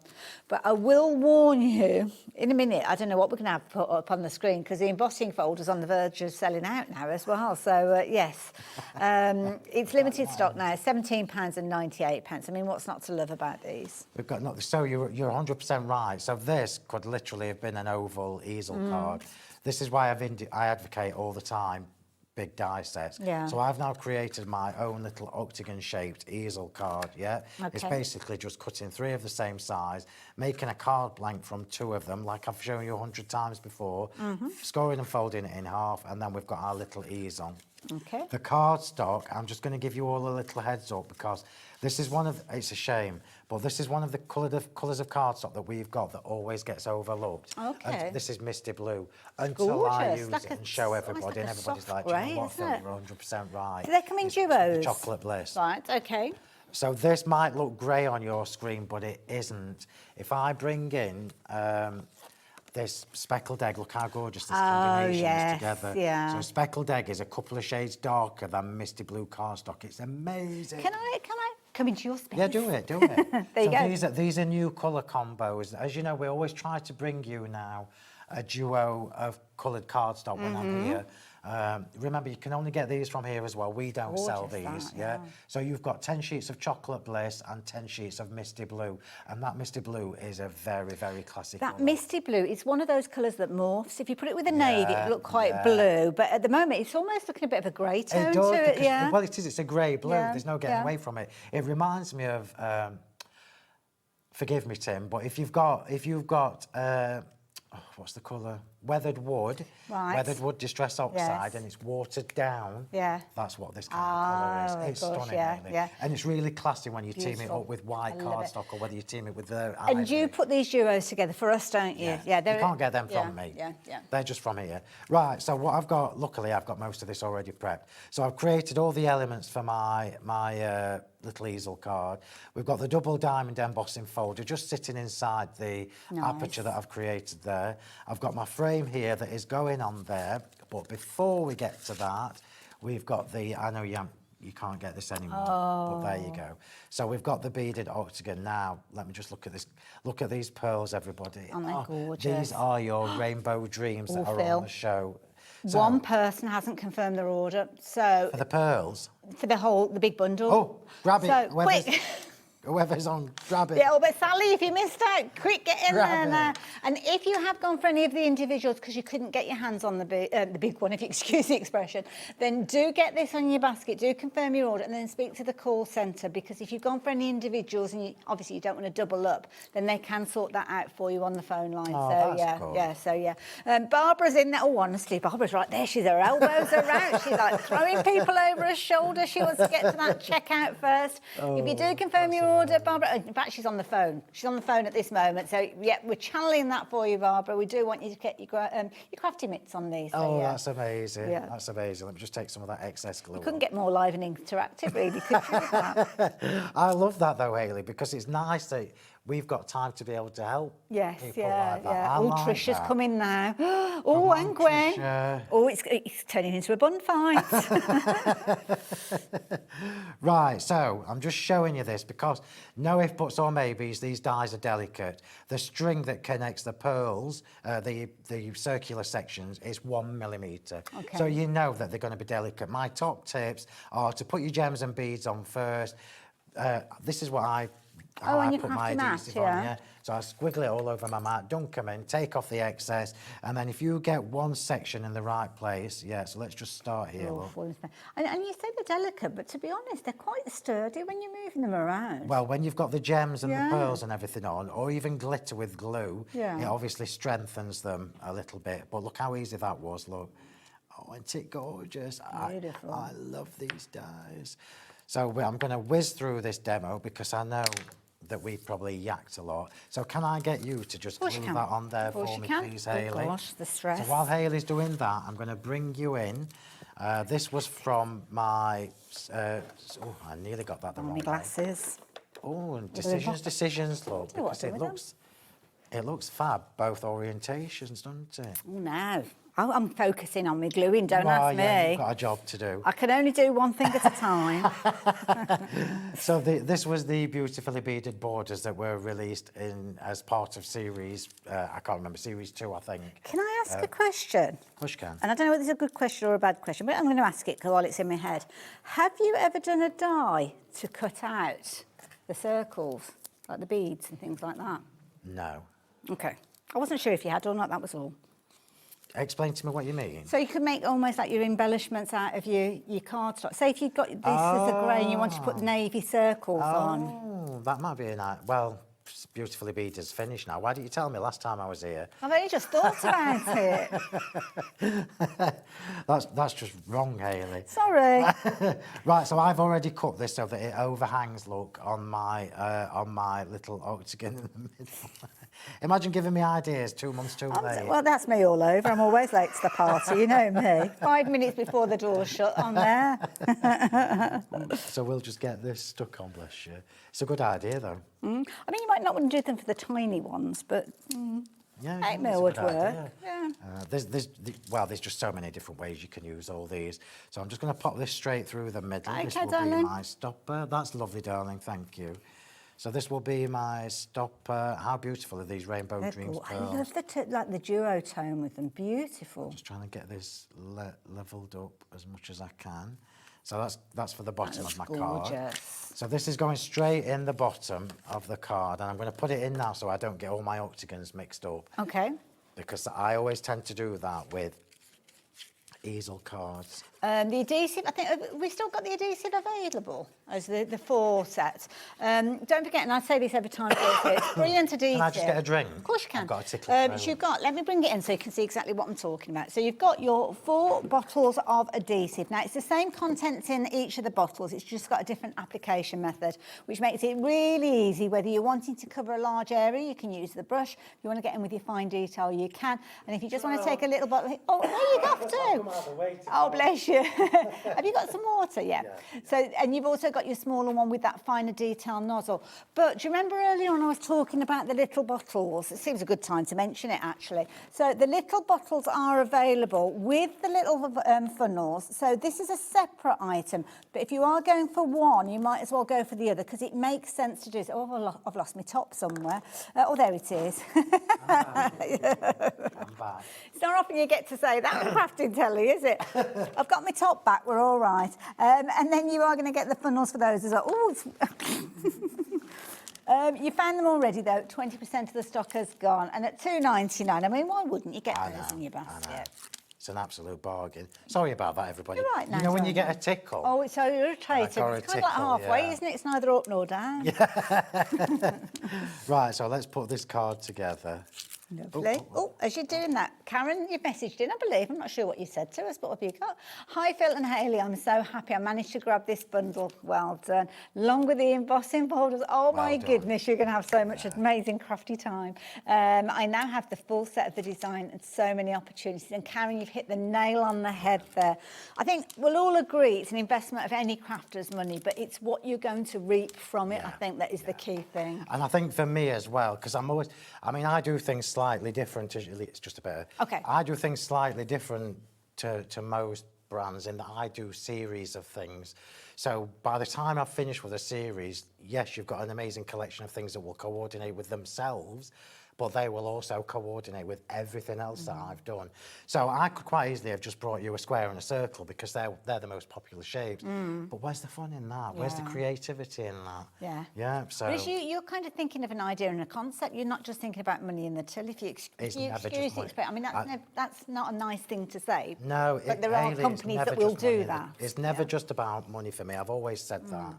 But I will warn you, in a minute, I don't know what we're going have put up on the screen, because the embossing folder's on the verge of selling out now as well. So, yes, it's limited stock now, £17.98. I mean, what's not to love about these? We've got so you're 100% right. So this could literally have been an oval easel card. This is why I advocate all the time big die sets. Yeah. So I've now created my own little octagon-shaped easel card, yeah? Okay. It's basically just cutting 3 of the same size, making a card blank from 2 of them, like I've shown you 100 times before, scoring and folding it in half, and then we've got our little easel. Okay. The cardstock, I'm just going to give you all a little heads up, because this is one of, it's a shame, but this is one of the colours of cardstock that we've got that always gets overlooked. Okay. And this is misty blue. Until I Gorgeous, use like it a- and show almost everybody, like and a everybody's soft like, grey, you know what, isn't Phil, it? you're 100% right. Do they come in It's duos? the chocolate bliss. Right, okay. So this might look grey on your screen, but it isn't. If I bring in this speckled egg, look how gorgeous this combination yes, is together. yeah. So speckled egg is a couple of shades darker than misty blue cardstock. It's amazing. Can I come into your space? Yeah, do it, do it. There you go. These are new colour combos. As you know, we always try to bring you now a duo of coloured cardstock when I'm here. Remember, you can only get these from here as well. We don't sell these, yeah? So you've got 10 sheets of chocolate bliss and 10 sheets of misty blue. And that misty blue is a very, very classic That colour. misty blue, it's one of those colours that morphs. If you put it with a navy, it'll look quite blue. But at the moment, it's almost looking a bit of a grey tone It does, to it, because, yeah. well, it is. It's a grey blue. Yeah, There's no getting yeah. away from it. It reminds me of, forgive me, Tim, but if you've got, what's the colour? Weathered wood. Right. Weathered wood distress oxide, Yes. and it's watered down. Yeah. That's what this kind of colour is. It's of course, stunning, yeah, really. yeah. And it's really classy when you team it Beautiful. up with white I love it. cardstock or whether you team it with the And ivory. you put these duos together for us, don't you? Yeah, they're- you can't get them yeah, from me. Yeah, yeah. They're just from here. Right, so what I've got, luckily I've got most of this already prepped. So I've created all the elements for my little easel card. We've got the double diamond embossing folder just sitting inside the aperture that I've created there. I've got my frame here that is going on there, but before we get to that, we've got I know you can't get this anymore, but there you go. So we've got the beaded octagon. Now, let me just look at this. Look at these pearls, everybody. Aren't they gorgeous? These are your rainbow dreams that are Phil. on the show. So, One person hasn't confirmed their order, so for the pearls. for the big bundle. Oh, grab it. So Whoever's- quick. Whoever's on, grab it. Yeah, oh, but Sally, if you missed out, quick, get in Grab there. it. And if you have gone for any of the individuals because you couldn't get your hands on the big one, if you excuse the expression, then do get this on your basket, do confirm your order, and then speak to the call centre, because if you've gone for any individuals and obviously you don't want to double up, then they can sort that out for you on the phone line. Oh, so that's yeah, cool. yeah, so yeah. Barbara's in there. Oh, honestly, Barbara's right there. She's her elbows are out. She's like throwing people over her shoulder. She wants to get to that checkout first. If you do confirm your order, Barbara, in fact, she's on the phone. She's on the phone at this moment. So, yeah, we're channeling that for you, Barbara. We do want you to get your crafty mitts on these. So, Oh, yeah. that's amazing. Yeah. That's amazing. Let me just take some of that excess glue. You couldn't get more live and interactive, really, could you? with that? I love that, though, Hayley, because it's nice that we've got time to be able to help Yes, people yeah, like that. yeah. I Oh, like Trisha's that. coming now. Oh, and Gwen. Trisha. Oh, it's turning into a bun fight. Right, so I'm just showing you this because no if, buts or maybes, these dies are delicate. The string that connects the pearls, the circular sections, is 1 millimetre. Okay. So you know that they're going to be delicate. My top tips are to put your gems and beads on first. This is what how and I you put have my to mat, adhesive on, yeah. yeah. So I squiggle it all over my mat, dunk them in, take off the excess, and then if you get one section in the right place, yeah, so let's just start here, look. And you say they're delicate, but to be honest, they're quite sturdy when you're moving them around. Well, when you've got the gems and Yeah. the pearls and everything on, or even glitter with glue, Yeah. it obviously strengthens them a little bit. But look how easy that was, look. Oh, isn't it gorgeous? Beautiful. I love these dies. So I'm going to whiz through this demo because I know that we probably yacked a lot. So can I get you to just glue that on there for me, please, Hayley? Oh gosh, the stress. So while Hayley's doing that, I'm going to bring you in. This was from my... oh, I nearly got that the wrong my way. glasses. Oh, and What are they decisions, look. Do what Because with them? it looks fab, both orientations, doesn't it? Oh, no. Oh, I'm focusing on my gluing, don't Well, ask yeah, me. you've got a job to do. I can only do one thing at a time. So this was the beautifully beaded borders that were released as part of series, I can't remember, series 2, I think. Can I ask a question? Of course you can. And I don't know whether it's a good question or a bad question, but I'm going to ask it while it's in my head. Have you ever done a die to cut out the circles, like the beads and things like that? No. Okay. I wasn't sure if you had or not, that was all. Explain to me what you mean. So you could make almost like your embellishments out of your cardstock. Say if you've got this as a grey and you want to put navy circles on. Oh, that might be a nice... Well, beautifully beaded is finished now. Why didn't you tell me last time I was here? I've only just thought about it. That's just wrong, Hayley. Sorry. Right, so I've already cut this so that it overhangs, look, on my little octagon in the middle. Imagine giving me ideas 2 months too late. Well, that's me all over. I'm always late to the party, you know me. 5 minutes before the door's shut, I'm there. So we'll just get this stuck on, bless you. It's a good idea, though. I mean, you might not want to do them for the tiny ones, but yeah, 8 mil would work. Idea. Yeah. There's just so many different ways you can use all these. So I'm just going to pop this straight through the middle. Okay, this will darling. be my stopper. That's lovely, darling. Thank you. So this will be my stopper. How beautiful are these Rainbow Dreams I pearls? love the duo tone with them. Beautiful. Just trying to get this leveled up as much as I can. So that's for the bottom of my card. Gorgeous. So this is going straight in the bottom of the card, and I'm going to put it in now so I don't get all my octagons mixed up. Okay. Because I always tend to do that with easel cards. The adhesive, I think we've still got the adhesive available as the 4 sets. Don't forget, and I say this every time, it's brilliant adhesive. Can I just get a drink? Of course you can. I've got a tickler. So you've got, let me bring it in so you can see exactly what I'm talking about. So you've got your 4 bottles of adhesive. Now, it's the same contents in each of the bottles. It's just got a different application method, which makes it really easy. Whether you're wanting to cover a large area, you can use the brush. If you want to get in with your fine detail, you can. And if you just want to take a little bottle, oh, there you have to. Oh, bless you. Have you got some water? Yeah. So, and you've also got your smaller one with that finer detail nozzle. But do you remember earlier on I was talking about the little bottles? It seems a good time to mention it, actually. So the little bottles are available with the little funnels. So this is a separate item. But if you are going for one, you might as well go for the other because it makes sense to do so. Oh, I've lost my top somewhere. Oh, there it is. I'm back. It's not often you get to say that on crafting telly, is it? I've got my top back, we're all right. And then you are going to get the funnels for those as well. Oh, you found them already, though. 20% of the stock has gone. And at $2.99, I mean, why wouldn't you get those in your basket? It's an absolute bargain. Sorry about that, everybody. You're right, you know when you get a tickle? Oh, it's so irritating. It's kind of like halfway, isn't it? It's neither up nor down. Yeah. Right, so let's put this card together. Lovely. Oh, as you're doing that, Karen, you've messaged in, I believe. I'm not sure what you said to us, but what have you got? Hi, Phill and Hayley. I'm so happy I managed to grab this bundle. Well done. Along with the embossing folders. Oh, my goodness, you're going to have so much amazing crafty time. I now have the full set of the design and so many opportunities. And Karen, you've hit the nail on the head there. I think we'll all agree it's an investment of any crafter's money, but it's what you're going to reap from it, I think, that is the key thing. And I think for me as well, because I'm always, I mean, I do things slightly different. It's just a bit. Okay. I do things slightly different to most brands in that I do series of things. So by the time I've finished with a series, yes, you've got an amazing collection of things that will coordinate with themselves, but they will also coordinate with everything else that I've done. So I could quite easily have just brought you a square and a circle because they're the most popular shapes. But where's the fun in that? Where's the creativity in that? Yeah. Yeah, so... But you're kind of thinking of an idea and a concept. You're not just thinking about money in the till. If you excuse it, I mean, that's not a nice thing to say. No, but there are companies that will do that. It's never just about money for me. I've always said that.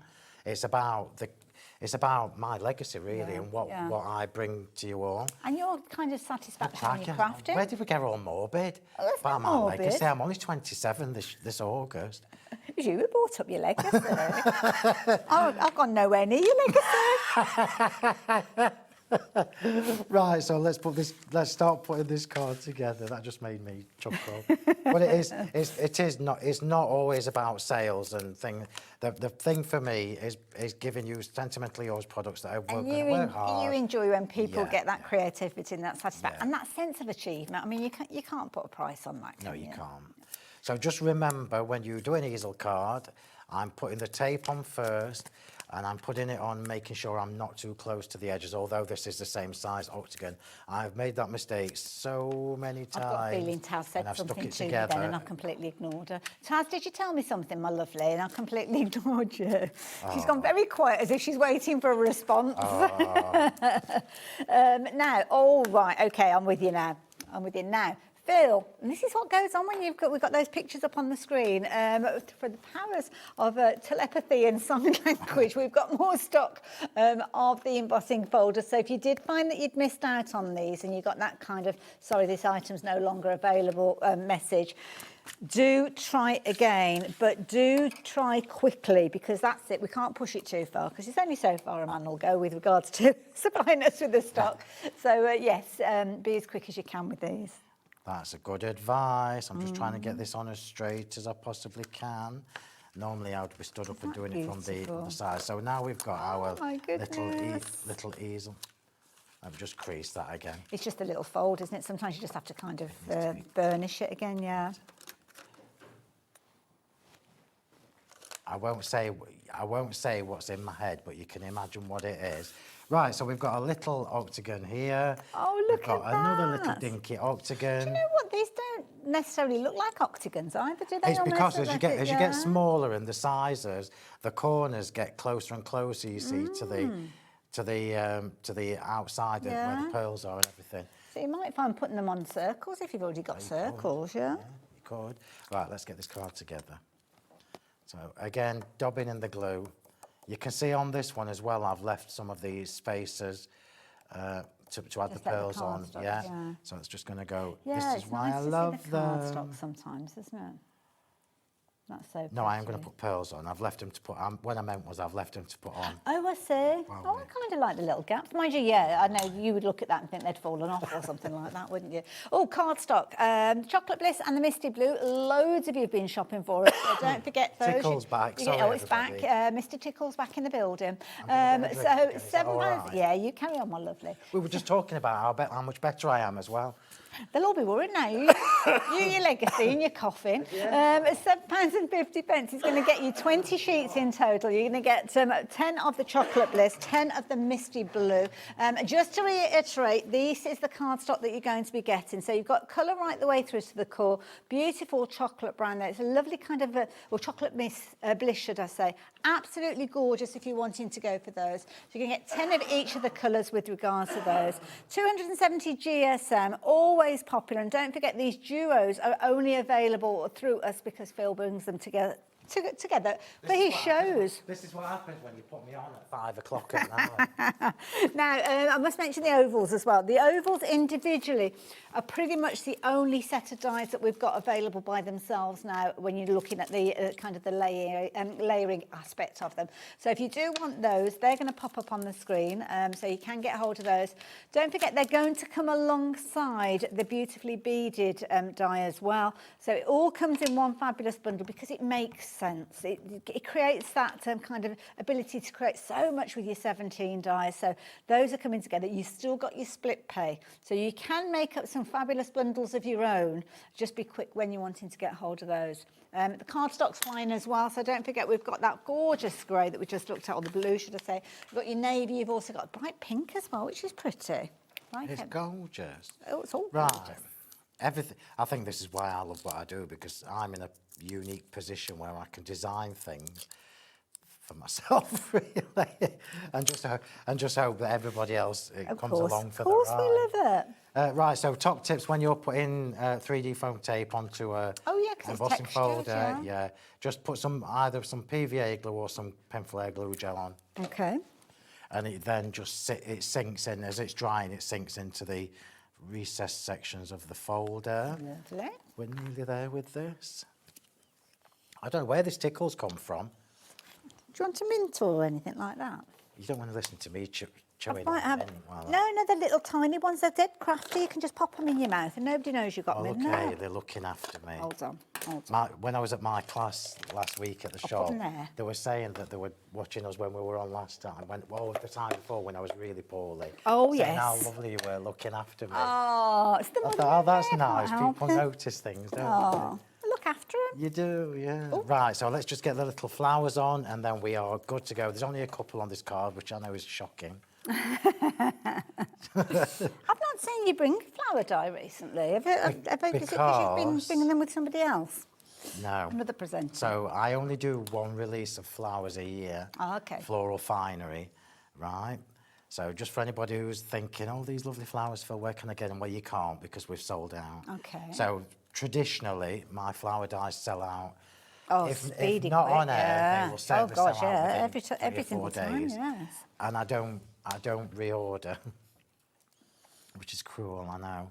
It's about my legacy, really, and what I bring to you all. And your kind of satisfaction in your crafting. Where did we get all morbid? About my legacy. I'm only 27 this August. You brought up your legacy. I've gone nowhere near your legacy. Right, so let's start putting this card together. That just made me chuckle. But it's not always about sales and things. The thing for me is giving you Sentimentally Yours products that are going to work hard. You enjoy when people get that creativity and that satisfaction and that sense of achievement. I mean, you can't put a price on that, can you? No, you can't. So just remember, when you do an easel card, I'm putting the tape on first, and I'm putting it on, making sure I'm not too close to the edges, although this is the same size octagon. I've made that mistake so many times. I've got a feeling Taz said something to me then and I completely ignored her. Taz, did you tell me something, my lovely? And I completely ignored you. She's gone very quiet, as if she's waiting for a response. Now, all right, okay, I'm with you now. Phill, and this is what goes on when we've got those pictures up on the screen. For the powers of telepathy and sign language, we've got more stock of the embossing folders. So if you did find that you'd missed out on these and you got that kind of, sorry, this item's no longer available message, do try again, but do try quickly, because that's it. We can't push it too far, because it's only so far a man will go with regards to supplying us with the stock. So yes, be as quick as you can with these. That's a good advice. I'm just trying to get this on as straight as I possibly can. Normally I would be stood up and doing it from the side. So now we've got our little easel. I've just creased that again. It's just a little fold, isn't it? Sometimes you just have to kind of burnish it again, yeah. I won't say what's in my head, but you can imagine what it is. Right, so we've got a little octagon here. Oh, look at that. We've got another little dinky octagon. Do you know what? These don't necessarily look like octagons either, do they? It's because as you get smaller in the sizes, the corners get closer and closer, you see, to the outside of where the pearls are and everything. So you might find putting them on circles if you've already got circles, yeah? You could. Right, let's get this card together. So again, dabbing in the glue. You can see on this one as well, I've left some of these spaces to add the pearls on. Yeah. So it's just going to go. Yeah, this is why I love them. Cardstock sometimes, isn't it? That's so. No, I am going to put pearls on. I've left them to put. What I meant was I've left them to put on. Oh, I see. I kind of like the little gaps. Mind you, yeah, I know you would look at that and think they'd fallen off or something like that, wouldn't you? Oh, cardstock. Chocolate Bliss and the Misty Blue. Loads of you have been shopping for us, so don't forget those. Tickle's back. Sorry, it's back. Mr. Tickle's back in the building. So £7. Yeah, you carry on, my lovely. We were just talking about how much better I am as well. They'll all be worried now. You your legacy and your coffin. £7.50 is going to get you 20 sheets in total. You're going to get 10 of the Chocolate Bliss, 10 of the Misty Blue. Just to reiterate, this is the cardstock that you're going to be getting. So you've got colour right the way through to the core. Beautiful chocolate brown there. It's a lovely kind of, chocolate bliss, should I say. Absolutely gorgeous if you're wanting to go for those. So you can get 10 of each of the colours with regards to those. 270 GSM, always popular. And don't forget, these duos are only available through us because Phill brings them together for his shows. This is what happens when you put me on at 5 o'clock at night. Now, I must mention the ovals as well. The ovals individually are pretty much the only set of dies that we've got available by themselves now when you're looking at the kind of the layering aspect of them. So if you do want those, they're going to pop up on the screen, so you can get hold of those. Don't forget, they're going to come alongside the beautifully beaded die as well. So it all comes in one fabulous bundle because it makes sense. It creates that kind of ability to create so much with your 17 dies. So those are coming together. You've still got your split pay. So you can make up some fabulous bundles of your own. Just be quick when you're wanting to get hold of those. The cardstock's fine as well, so don't forget we've got that gorgeous grey that we just looked at, or the blue, should I say. You've got your navy, you've also got bright pink as well, which is pretty. Like it's gorgeous. Oh, it's all right. Gorgeous. Everything. I think this is why I love what I do, because I'm in a unique position where I can design things for myself, really, and just hope that everybody else comes along for the ride. Of course, we love it. Right, so top tips when you're putting 3D foam tape onto a embossing folder. Yeah, just put either some PVA glue or some pencil glue gel on. Okay. And it then just it sinks in as it's drying. It sinks into the recessed sections of the folder. Lovely. We're nearly there with this. I don't know where this tickle's come from. Do you want a mint or anything like that? You don't want to listen to me chewing might on have... them. Well, No, the little tiny ones. They're dead crafty. You can just pop them in your mouth and nobody knows you've got them in there. okay, they're looking after me. Hold on. When I was at my class last week at the I'll shop, put them there. they were saying that they were watching us when we were on last time. The time before when I was really poorly. Oh, saying yes. how lovely you were looking after me. Oh, it's the I mother thought, oh, that's I can't nice. help People it. notice things, don't Oh, look after them. they? You do, yeah. Right, so let's just get the little flowers on and then we are good to go. There's only a couple on this card, which I know is shocking. I've not seen you bring flower dye recently. Is it because you've been bringing them with somebody else? No. Another presenter. So I only do one release of flowers a year. Oh, okay. Floral finery, right? So just for anybody who's thinking, oh, these lovely flowers, Phil, where can I get them? Well, you can't because we've sold out. Okay. So traditionally, my flower dyes sell out. Oh, if speedy not quick, on air, they will certainly sell out every within 3 or 4 single time, days. yes. And I don't reorder, which is cruel, I know.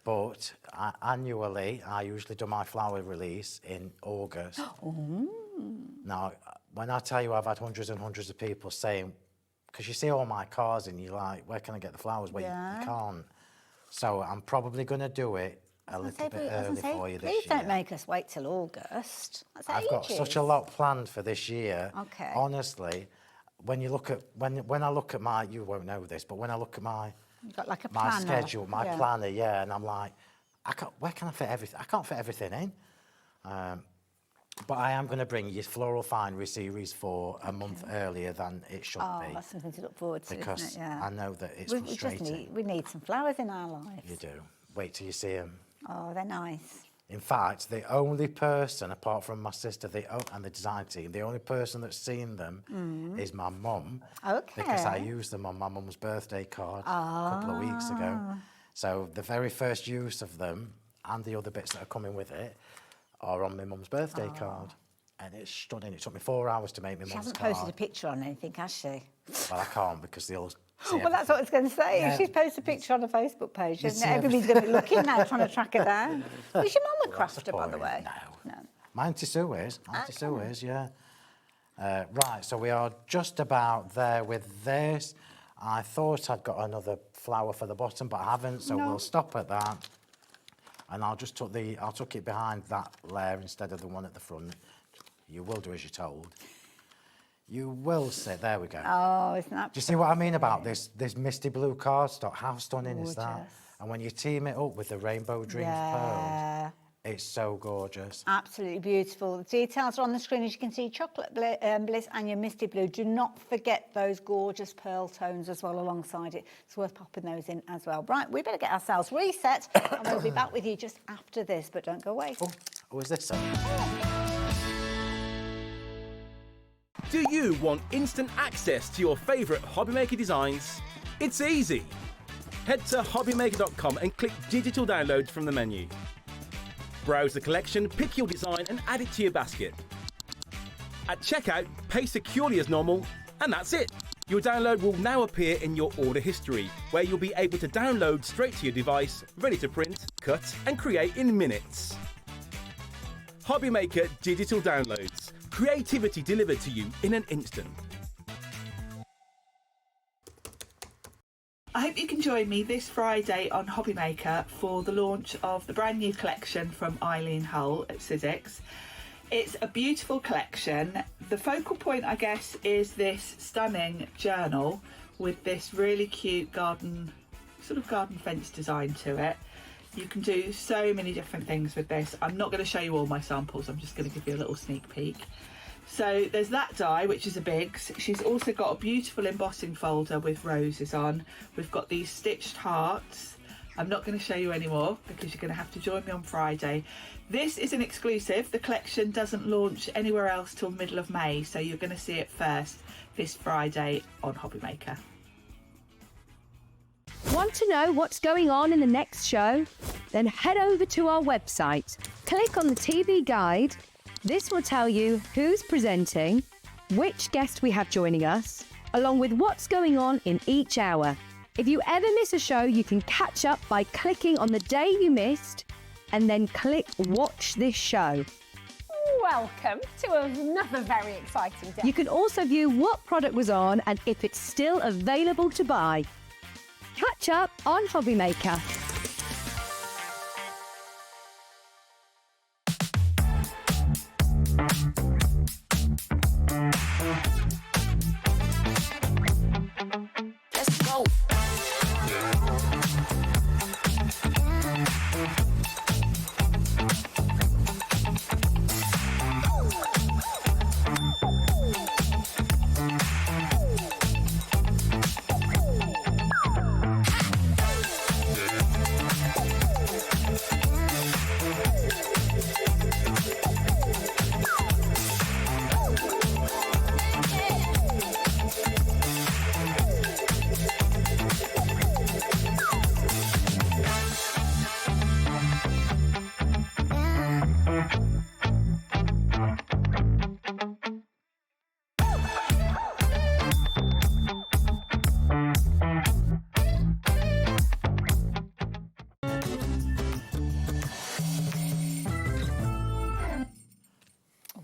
But annually, I usually do my flower release in August. Now, when I tell you I've had hundreds and hundreds of people saying, because you see all my cars and you're like, where can I get the flowers? Well, you can't. So I'm probably going to do it a little bit early for you this year. Please don't make us wait till August. That's I've got such a lot planned for this year. Okay. Honestly, when you look at when I look at my, you won't know this, but when I look at my You've got like a my planner. schedule, my planner, yeah, and I'm like, where can I fit everything? I can't fit everything in. But I am going to bring you Floral Finery Series 4 a month earlier than it should be. Oh, that's something to look forward to, because isn't it? Yeah. I know that it's frustrating. We need some flowers in our lives. You do. Wait till you see them. Oh, they're nice. In fact, the only person, apart from my sister and the design team, the only person that's seen them is my mum. Okay. Because I used them on my mum's birthday card a couple of weeks ago. So the very first use of them and the other bits that are coming with it are on my mum's birthday card. And it's stunning. It took me 4 hours to make my mum's card. She hasn't posted a picture on anything, has she? Well, I can't because they'll see Well, that's what I was going to say. Yeah. If she's posted a picture on her Facebook page, You isn't see it? Everybody's going to be looking now, trying to track her down. Was your mum a crafter, by the way? No. My Auntie Sue is. Auntie Sue is, yeah. Right, so we are just about there with this. I thought I'd got another flower for the bottom, but I haven't, so we'll stop at that. And I'll just tuck it behind that layer instead of the one at the front. You will do as you're told. You will see. There we go. Oh, isn't that? Do you see what I mean about this misty blue cardstock? How stunning is that? Gorgeous. And when you team it up with the Rainbow Dreams pearls, it's so gorgeous. Absolutely beautiful. The details are on the screen, as you can see. Chocolate Bliss and your Misty Blue. Do not forget those gorgeous pearl tones as well alongside it. It's worth popping those in as well. Right, we better get ourselves reset and we'll be back with you just after this, but don't go away. Oh, is this so? Do you want instant access to your favourite HobbyMaker designs? It's easy. Head to HobbyMaker.com and click Digital Downloads from the menu. Browse the collection, pick your design and add it to your basket. At checkout, pay securely as normal, and that's it. Your download will now appear in your order history, where you'll be able to download straight to your device, ready to print, cut and create in minutes. HobbyMaker Digital Downloads. Creativity delivered to you in an instant. I hope you can join me this Friday on HobbyMaker for the launch of the brand new collection from Eileen Hull at Sizzix. It's a beautiful collection. The focal point, I guess, is this stunning journal with this really cute garden fence design to it. You can do so many different things with this. I'm not going to show you all my samples, I'm just going to give you a little sneak peek. So there's that die, which is a Biggs. She's also got a beautiful embossing folder with roses on. We've got these stitched hearts. I'm not going to show you any more because you're going to have to join me on Friday. This is an exclusive. The collection doesn't launch anywhere else till middle of May, so you're going to see it first this Friday on HobbyMaker. Want to know what's going on in the next show? Then head over to our website. Click on the TV guide. This will tell you who's presenting, which guest we have joining us, along with what's going on in each hour. If you ever miss a show, you can catch up by clicking on the day you missed and then click Watch This Show. Welcome to another very exciting day. You can also view what product was on and if it's still available to buy. Catch up on HobbyMaker. Let's go.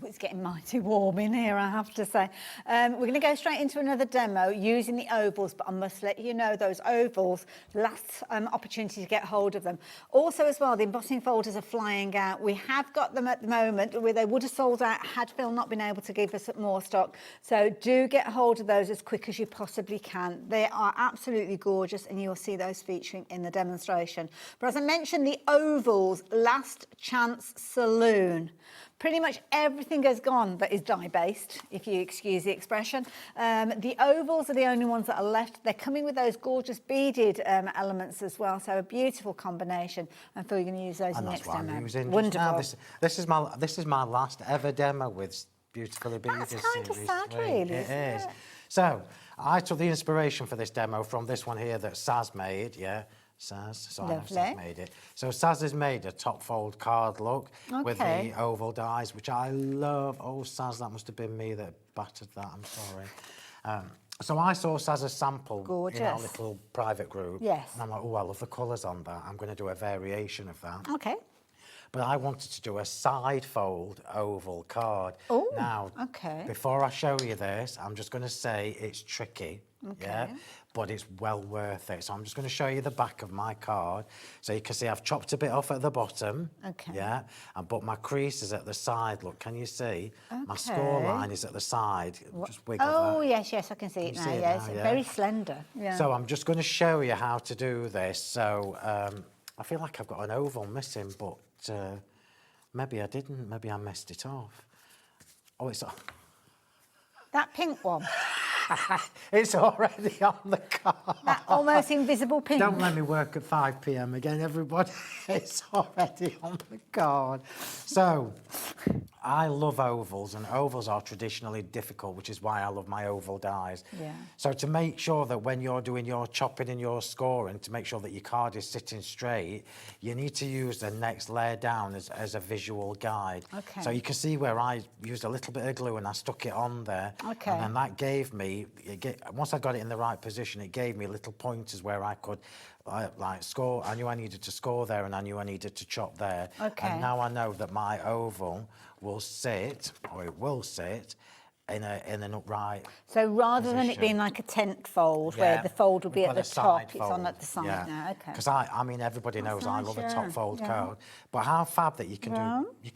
It's getting mighty warm in here, I have to say. We're going to go straight into another demo using the ovals, but I must let you know those ovals, last opportunity to get hold of them. Also as well, the embossing folders are flying out. We have got them at the moment, where they would have sold out had Phill not been able to give us more stock. So do get hold of those as quick as you possibly can. They are absolutely gorgeous, and you'll see those featuring in the demonstration. But as I mentioned, the ovals, last chance saloon. Pretty much everything has gone that is dye-based, if you excuse the expression. The ovals are the only ones that are left. They're coming with those gorgeous beaded elements as well, so a beautiful combination. And Phill, you're going to use those in the next demo. Wonderful. This is my last ever demo with beautifully beaded. That's kind of sad, really. It is. So I took the inspiration for this demo from this one here that Saz made, yeah. Saz, so I know Saz made it. So Saz has made a top fold card look with the oval dies, which I love. Oh, Saz, that must have been me that battered that, I'm sorry. So I saw Saz's sample in our little private group. Yes. And I'm like, oh, I love the colours on that. I'm going to do a variation of that. Okay. But I wanted to do a side fold oval card. Oh, now, before I show you this, I'm just going to say it's tricky, yeah, but it's well worth it. So I'm just going to show you the back of my card. So you can see I've chopped a bit off at the bottom, yeah, but my crease is at the side. Look, can you see? My score line is at the side. Just wiggle that. Yes, I can see it now. Yes, very slender. Yeah. So I'm just going to show you how to do this. So I feel like I've got an oval missing, but maybe I didn't. Maybe I messed it off. Oh, it's that pink one. It's already on the card. That almost invisible pink. Don't let me work at 5 p.m. again, everybody. It's already on the card. So, I love ovals, and ovals are traditionally difficult, which is why I love my oval dies. Yeah. So to make sure that when you're doing your chopping and your scoring, to make sure that your card is sitting straight, you need to use the next layer down as a visual guide. Okay. So you can see where I used a little bit of glue and I stuck it on there. Okay. And then that gave me, once I got it in the right position, it gave me little pointers where I could like score. I knew I needed to score there and I knew I needed to chop there. Okay. And now I know that my oval will sit, or it will sit, in an upright So rather than it being like a tent fold, where the fold will be at the top, it's fold. on at the side now. Okay. Because I mean, everybody knows I love a top fold card, but how fab that you can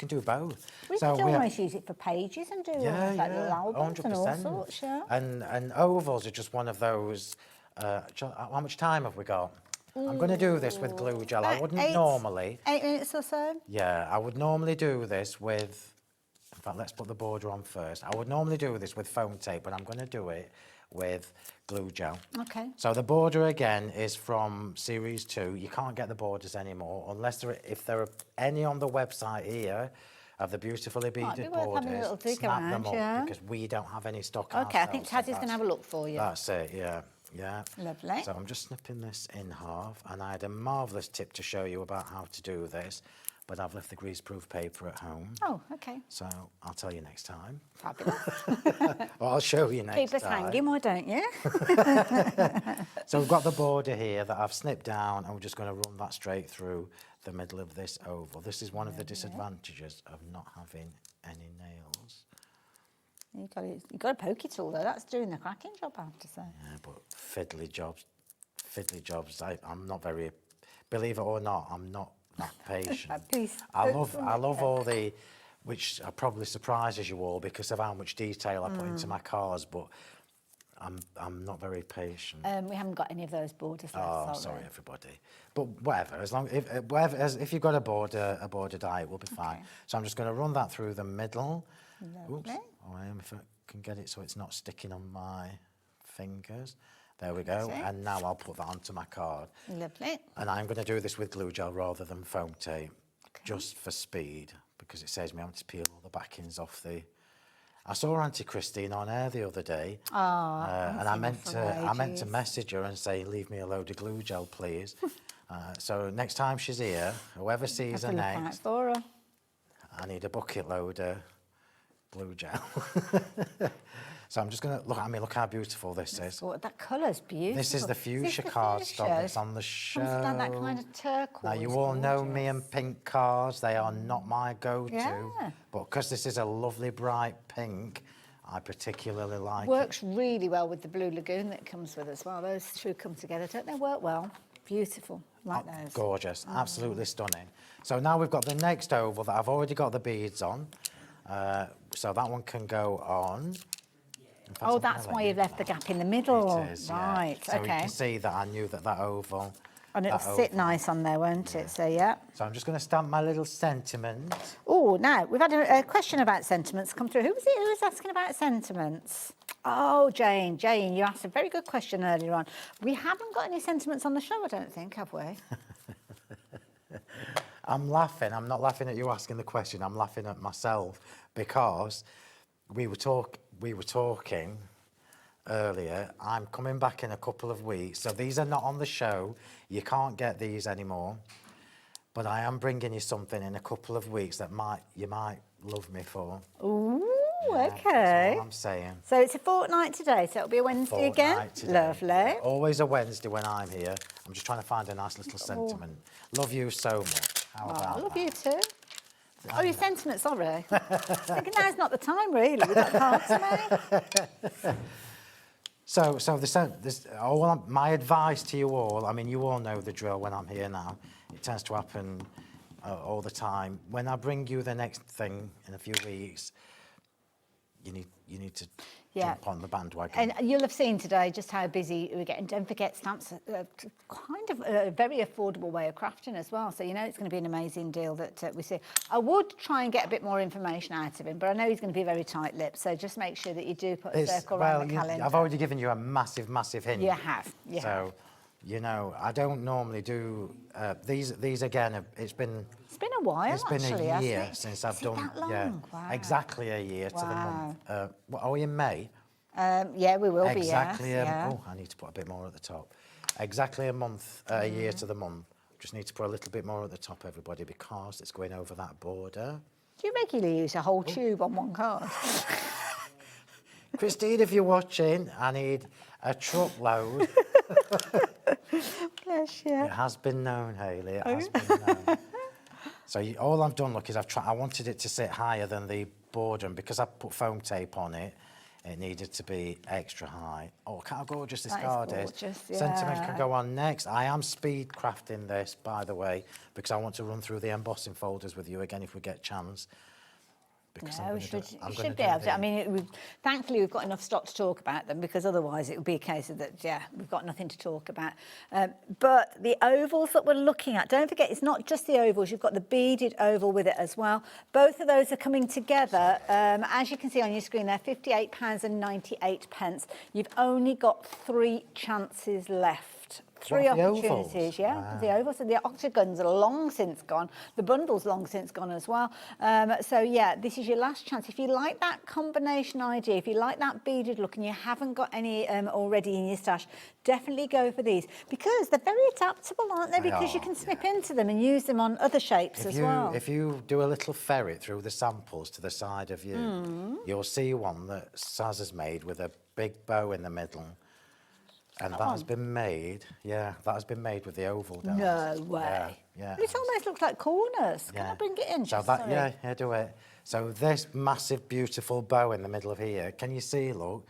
do both. We could almost use it for pages and do like little albums 100%. and all sorts. Yeah. And ovals are just one of those. How much time have we got? I'm going to do this with glue gel. I wouldn't normally. 8 minutes or so? Yeah, I would normally do this with... In fact, let's put the border on first. I would normally do this with foam tape, but I'm going to do it with glue gel. Okay. So the border, again, is from Series 2. You can't get the borders anymore, unless if there are any on the website here of the beautifully beaded borders, snap them up, because we don't have any stock ourselves. Okay, I think Tazzy's going to have a look for you. That's it, yeah. Yeah. Lovely. So I'm just snipping this in half, and I had a marvellous tip to show you about how to do this. but I've left the greaseproof paper at home. Oh, okay. So I'll tell you next time. Fabulous. Or I'll show you next time. Keep us hanging, why don't you? So we've got the border here that I've snipped down, and we're just going to run that straight through the middle of this oval. This is one of the disadvantages of not having any nails. You've got to poke it all, though. That's doing the cracking job, I have to say. Yeah, but fiddly jobs, I'm not very, believe it or not, I'm not that patient. I love all the, which probably surprises you all because of how much detail I put into my cars, but I'm not very patient. We haven't got any of those borders left. Oh, sorry, everybody. But whatever, as long if you've got a border die, it will be fine. So I'm just going to run that through the middle. Lovely. Oops. Oh, I am if I can get it so it's not sticking on my fingers. There we go. And now I'll put that onto my card. Lovely. And I'm going to do this with glue gel rather than foam tape, just for speed, because it saves me having to peel all the backings off the. I saw Auntie Christine on air the other day, and I meant to message her and say, "Leave me a load of glue gel, please." So next time she's here, whoever sees her next, I need a bucket load of glue gel. So I'm just going to look. I mean, look how beautiful this is. That colour's beautiful. This is the fuchsia cardstock that's on the show. Understand that kind of turquoise. Now you all know me and pink cards. They are not my go-to. Yeah. But because this is a lovely bright pink, I particularly like it. Works really well with the Blue Lagoon that comes with as well. Those two come together. Don't they work well? Beautiful. Like those. Gorgeous. Absolutely stunning. So now we've got the next oval that I've already got the beads on. So that one can go on. Oh, that's why you've left the gap in the middle. It is, right, yeah. So okay. you can see that I knew that oval. And it'll sit nice on there, won't it? So, yeah. So I'm just going to stamp my little sentiment. Oh, now, we've had a question about sentiments come through. Who was it who was asking about sentiments? Oh, Jane. Jane, you asked a very good question earlier on. We haven't got any sentiments on the show, I don't think, have we? I'm laughing. I'm not laughing at you asking the question. I'm laughing at myself because we were talking earlier. I'm coming back in a couple of weeks. So these are not on the show. You can't get these anymore. But I am bringing you something in a couple of weeks that you might love me for. Ooh, okay. That's all I'm saying. So it's a fortnight today, so it'll be a Wednesday again? Today. Lovely. Yeah, always a Wednesday when I'm here. I'm just trying to find a nice little sentiment. Love you so much. How about I love you too. Oh, your sentiments, sorry. Thinking now's not the time, really. We've got cards to make. So my advice to you all, I mean, you all know the drill when I'm here now. It tends to happen all the time. When I bring you the next thing in a few weeks, you need to jump on the bandwagon. And you'll have seen today just how busy we're getting. Don't forget, stamps are kind of a very affordable way of crafting as well. So, you know, it's going to be an amazing deal that we see. I would try and get a bit more information out of him, but I know he's going to be very tight-lipped. So just make sure that you do put a circle around the calendar. I've already given you a massive, massive hint. You have. So, you know, I don't normally do these again. It's been a while. It's been actually, a year since I've done. That long? Yeah, Wow. exactly a year to the month. What are we in May? Yeah, we will be. Exactly. Yeah. Oh, I need to put a bit more at the top. Exactly a month, a year to the month. Just need to put a little bit more at the top, everybody, because it's going over that border. Do you regularly use a whole tube on one card? Christine, if you're watching, I need a truckload. Bless you. It has been known, Hayley. It has been known. So all I've done, look, is I wanted it to sit higher than the border, and because I put foam tape on it, it needed to be extra high. Oh, look how gorgeous this card is. Yeah. Sentiment can go on next. I am speed crafting this, by the way, because I want to run through the embossing folders with you again if we get a chance. Yeah, we should be able to. I mean, thankfully, we've got enough stock to talk about them, because otherwise it would be a case of that, yeah, we've got nothing to talk about. But the ovals that we're looking at, don't forget, it's not just the ovals. You've got the beaded oval with it as well. Both of those are coming together. As you can see on your screen there, £58.98. You've only got 3 chances left. last 3 What, the opportunities. ovals? Yeah, the ovals. So the octagons are long since gone. The bundle's long since gone as well. So yeah, this is your last chance. If you like that combination idea, if you like that beaded look and you haven't got any already in your stash, definitely go for these because they're very adaptable, aren't they? Because you can snip into them and use them on other shapes as well. If you do a little ferret through the samples to the side of you, you'll see one that Saz has made with a big bow in the middle. And that has been made, that has been made with the oval down. No way. Yeah. It almost looks like corners. Can I bring it in? So that, yeah, do it. So this massive, beautiful bow in the middle of here, can you see, look?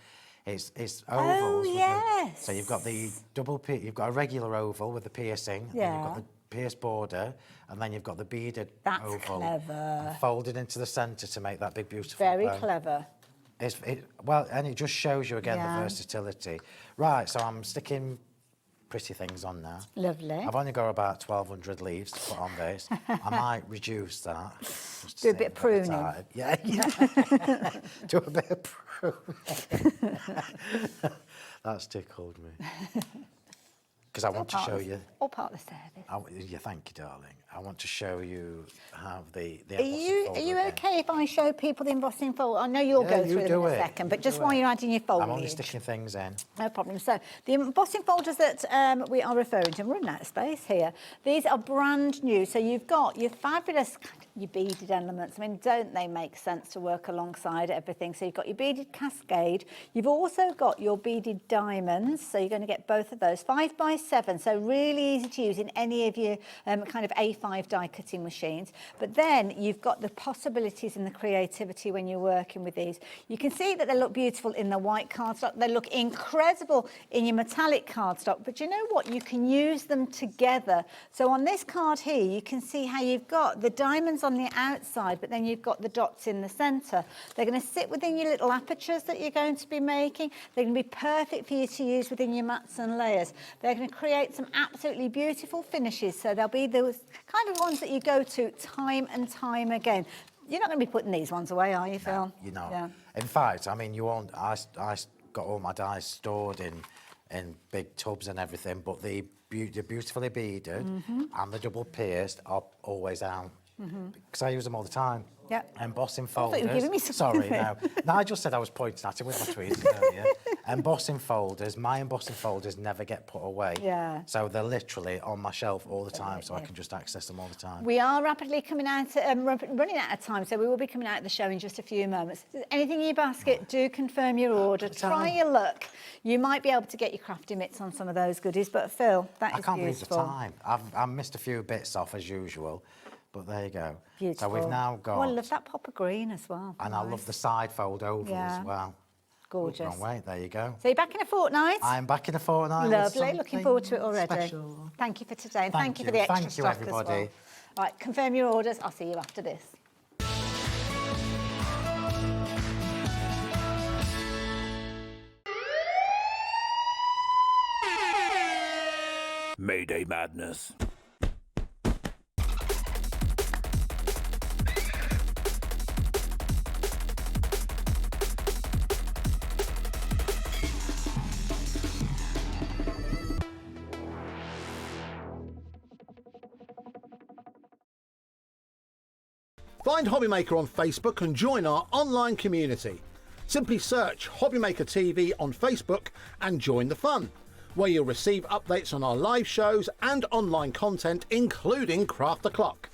It's ovals. Oh, yes. So you've got the you've got a regular oval with the piercing, and you've got the pierced border, and then you've got the beaded oval. That's clever. And folded into the centre to make that big, beautiful Very bow. clever. Well, and it just shows you again the versatility. Right, so I'm sticking pretty things on now. Lovely. I've only got about 1,200 leaves to put on this. I might reduce that. Do a bit of pruning. Yeah. Do a bit of pruning. That's tickled me. Because I want to show you. All part of the service. Yeah, thank you, darling. I want to show you how the Are you okay if I show people the embossing fold? I know you'll go through them in a second, but just while you're adding your foliage. I'm only sticking things in. No problem. So the embossing folders that we are referring to, I'm running out of space here. These are brand new. So you've got your fabulous, your beaded elements. I mean, don't they make sense to work alongside everything? So you've got your beaded cascade. You've also got your beaded diamonds. So you're going to get both of those. 5x7, so really easy to use in any of your kind of A5 die cutting machines. But then you've got the possibilities and the creativity when you're working with these. You can see that they look beautiful in the white cardstock. They look incredible in your metallic cardstock. But you know what? You can use them together. So on this card here, you can see how you've got the diamonds on the outside, but then you've got the dots in the centre. They're going to sit within your little apertures that you're going to be making. They're going to be perfect for you to use within your mats and layers. They're going to create some absolutely beautiful finishes. So they'll be those kind of ones that you go to time and time again. You're not going to be putting these ones away, are you, Phill? No, you know. Yeah. In fact, I mean, you won't. I got all my dies stored in big tubs and everything, but the beautifully beaded and the double pierced are always out because I use them all the time. Yeah. Embossing I folders. thought you were giving me something. Sorry, no. Nigel said I was pointing at him with my tweets earlier. Embossing folders. My embossing folders never get put away. Yeah. So they're literally on my shelf all the time, so I can just access them all the time. We are rapidly coming out, running out of time, so we will be coming out of the show in just a few moments. If there's anything in your basket, do confirm your order. Try your luck. You might be able to get your crafty mitts on some of those goodies, but Phill, that is beautiful. I can't believe the time. I've missed a few bits off as usual. But there you go. Beautiful. So we've now got... Oh, I love that pop of green as well. And I love the side fold oval as well. Gorgeous. Wrong way, there you go. So you're back in a fortnight? I'm back in a fortnight. Lovely, looking forward to it already. Special. Thank you for today, and thank you for the extra stock everybody. as well. All right, confirm your orders. I'll see you after this. Mayday madness. Find HobbyMaker on Facebook and join our online community. Simply search HobbyMaker TV on Facebook and join the fun, where you'll receive updates on our live shows and online content, including Craft the Clock.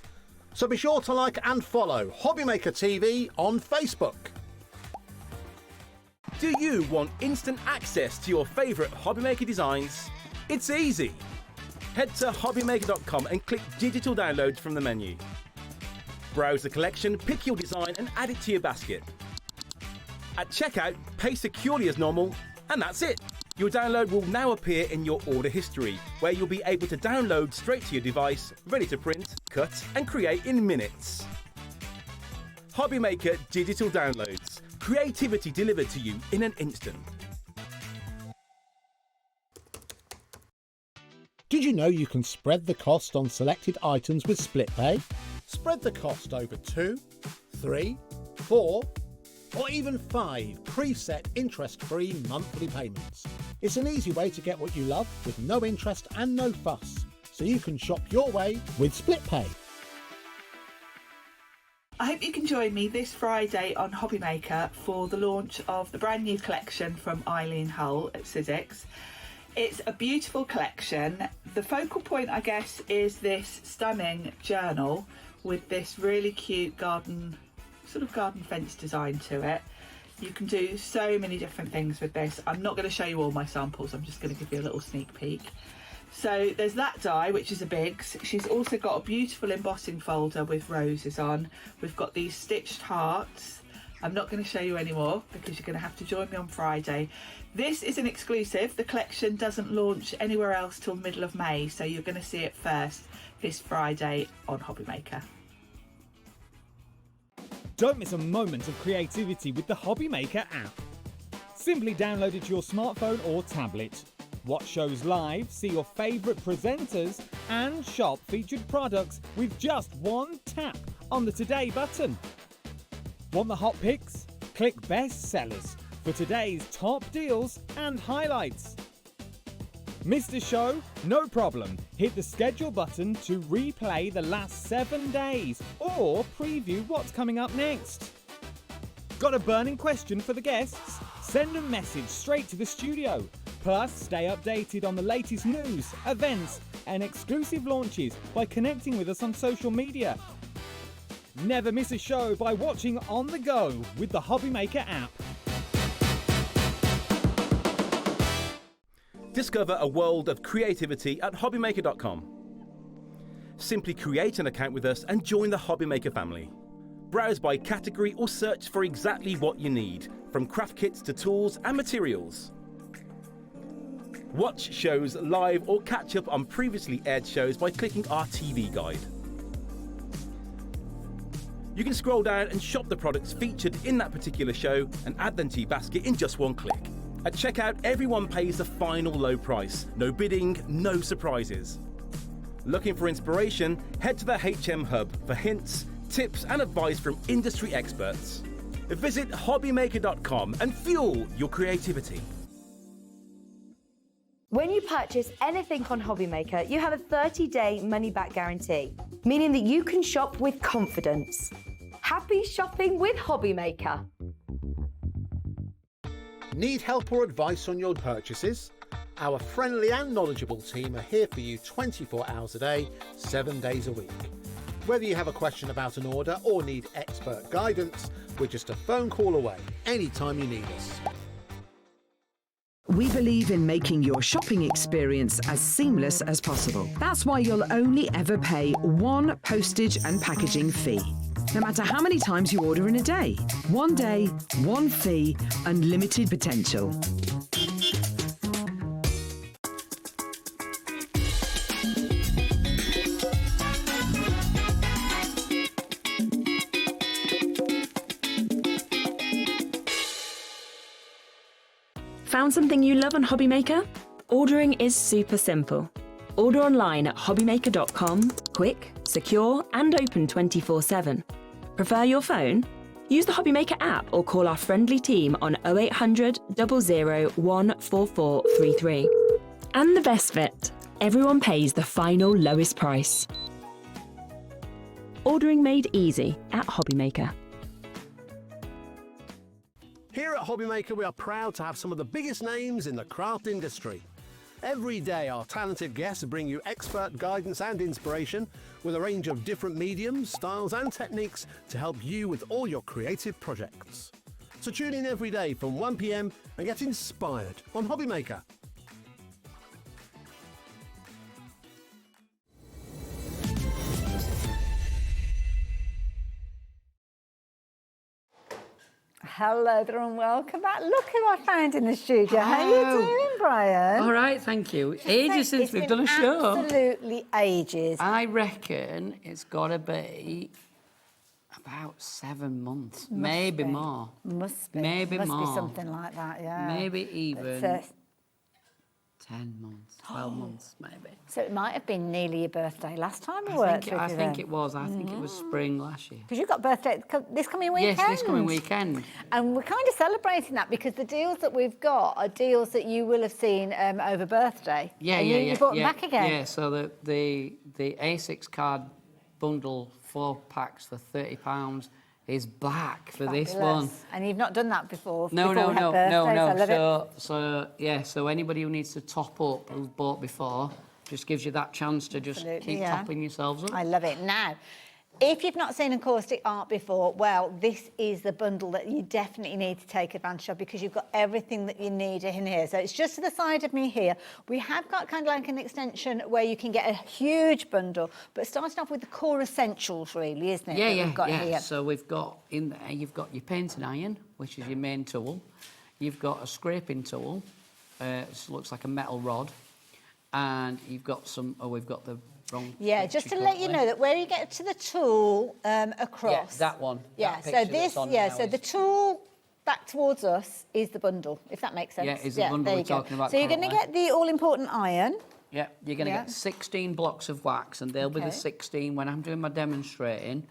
So be sure to like and follow HobbyMaker TV on Facebook. Do you want instant access to your favourite HobbyMaker designs? It's easy. Head to hobbymaker.com and click digital downloads from the menu. Browse the collection, pick your design and add it to your basket. At checkout, pay securely as normal, and that's it. Your download will now appear in your order history, where you'll be able to download straight to your device, ready to print, cut and create in minutes. HobbyMaker Digital Downloads. Creativity delivered to you in an instant. Did you know you can spread the cost on selected items with split pay? Spread the cost over 2, 3, 4, or even 5 preset interest-free monthly payments. It's an easy way to get what you love with no interest and no fuss, so you can shop your way with SplitPay. I hope you can join me this Friday on HobbyMaker for the launch of the brand new collection from Eileen Hull at Sizzix. It's a beautiful collection. The focal point, I guess, is this stunning journal with this really cute garden fence design to it. You can do so many different things with this. I'm not going to show you all my samples, I'm just going to give you a little sneak peek. So there's that die, which is a Biggs. She's also got a beautiful embossing folder with roses on. We've got these stitched hearts. I'm not going to show you any more because you're going to have to join me on Friday. This is an exclusive. The collection doesn't launch anywhere else till middle of May, so you're going to see it first this Friday on HobbyMaker. Don't miss a moment of creativity with the HobbyMaker app. Simply download it to your smartphone or tablet. Watch shows live, see your favourite presenters, and shop featured products with just one tap on the Today button. Want the hot picks? Click Best Sellers for today's top deals and highlights. Missed a show? No problem. Hit the schedule button to replay the last 7 days or preview what's coming up next. Got a burning question for the guests? Send a message straight to the studio. Plus, stay updated on the latest news, events, and exclusive launches by connecting with us on social media. Never miss a show by watching on the go with the HobbyMaker app. Discover a world of creativity at hobbymaker.com. Simply create an account with us and join the HobbyMaker family. Browse by category or search for exactly what you need, from craft kits to tools and materials. Watch shows live or catch up on previously aired shows by clicking our TV guide. You can scroll down and shop the products featured in that particular show and add them to your basket in just one click. At checkout, everyone pays the final low price. No bidding, no surprises. Looking for inspiration? Head to the HM Hub for hints, tips and advice from industry experts. Visit hobbymaker.com and fuel your creativity. When you purchase anything on HobbyMaker, you have a 30-day money-back guarantee, meaning that you can shop with confidence. Happy shopping with HobbyMaker. Need help or advice on your purchases? Our friendly and knowledgeable team are here for you 24 hours a day, 7 days a week. Whether you have a question about an order or need expert guidance, we're just a phone call away anytime you need us. We believe in making your shopping experience as seamless as possible. That's why you'll only ever pay one postage and packaging fee. No matter how many times you order in a day. 1 day, one fee, unlimited potential. Found something you love on HobbyMaker? Ordering is super simple. Order online at hobbymaker.com, quick, secure, and open 24/7. Prefer your phone? Use the HobbyMaker app or call our friendly team on 0800 00 14433. And the best bit, everyone pays the final lowest price. Ordering made easy at HobbyMaker. Here at HobbyMaker, we are proud to have some of the biggest names in the craft industry. Every day, our talented guests bring you expert guidance and inspiration with a range of different mediums, styles and techniques to help you with all your creative projects. So tune in every day from 1 p.m. and get inspired on HobbyMaker. Hello there and welcome back. Look who I found in the studio. How are you doing, Brian? All right, thank you. Ages since we've done a show. Absolutely ages. I reckon it's got to be about 7 months, maybe more. Must be. Maybe Must more. be something like that, yeah. Maybe even 10 months, 12 months maybe. So it might have been nearly your birthday last time we I worked think, with I you think then. it was. I think it was spring last year. Because you've got birthday this coming weekend. Yes, this coming weekend. And we're kind of celebrating that because the deals that we've got are deals that you will have seen over birthday. Yeah, and yeah, you yeah. brought yeah, them back again. Yeah, so the A6 card bundle 4 packs for £30 is back for this one. Fabulous. And you've not done that before. No, before no, we had no, birthdays. no, I no. love it. So anybody who needs to top up who's bought before just gives you that chance to just Absolutely, keep yeah. topping yourselves up. I love it. Now, if you've not seen Encaustic Art before, well, this is the bundle that you definitely need to take advantage of because you've got everything that you need in here. So it's just to the side of me here. We have got kind of like an extension where you can get a huge bundle, but starting off with the core essentials, really, isn't it? Yeah, that yeah, we've got yeah. here. So we've got in there, you've got your painting iron, which is your main tool. You've got a scraping tool, it looks like a metal rod, and you've got some. Oh, we've got the wrong. Yeah, just to let you know that where you get to the tool across. Yeah, that one. Yeah, that so picture this, that's on yeah, now so is- the tool back towards us is the bundle, if that makes sense. Yeah, is the bundle there we're you go. talking about So you're going to currently. get the all-important iron. Yeah, you're going to Yeah. get 16 blocks of wax, and they'll be the Okay. 16 when I'm doing my demonstrating.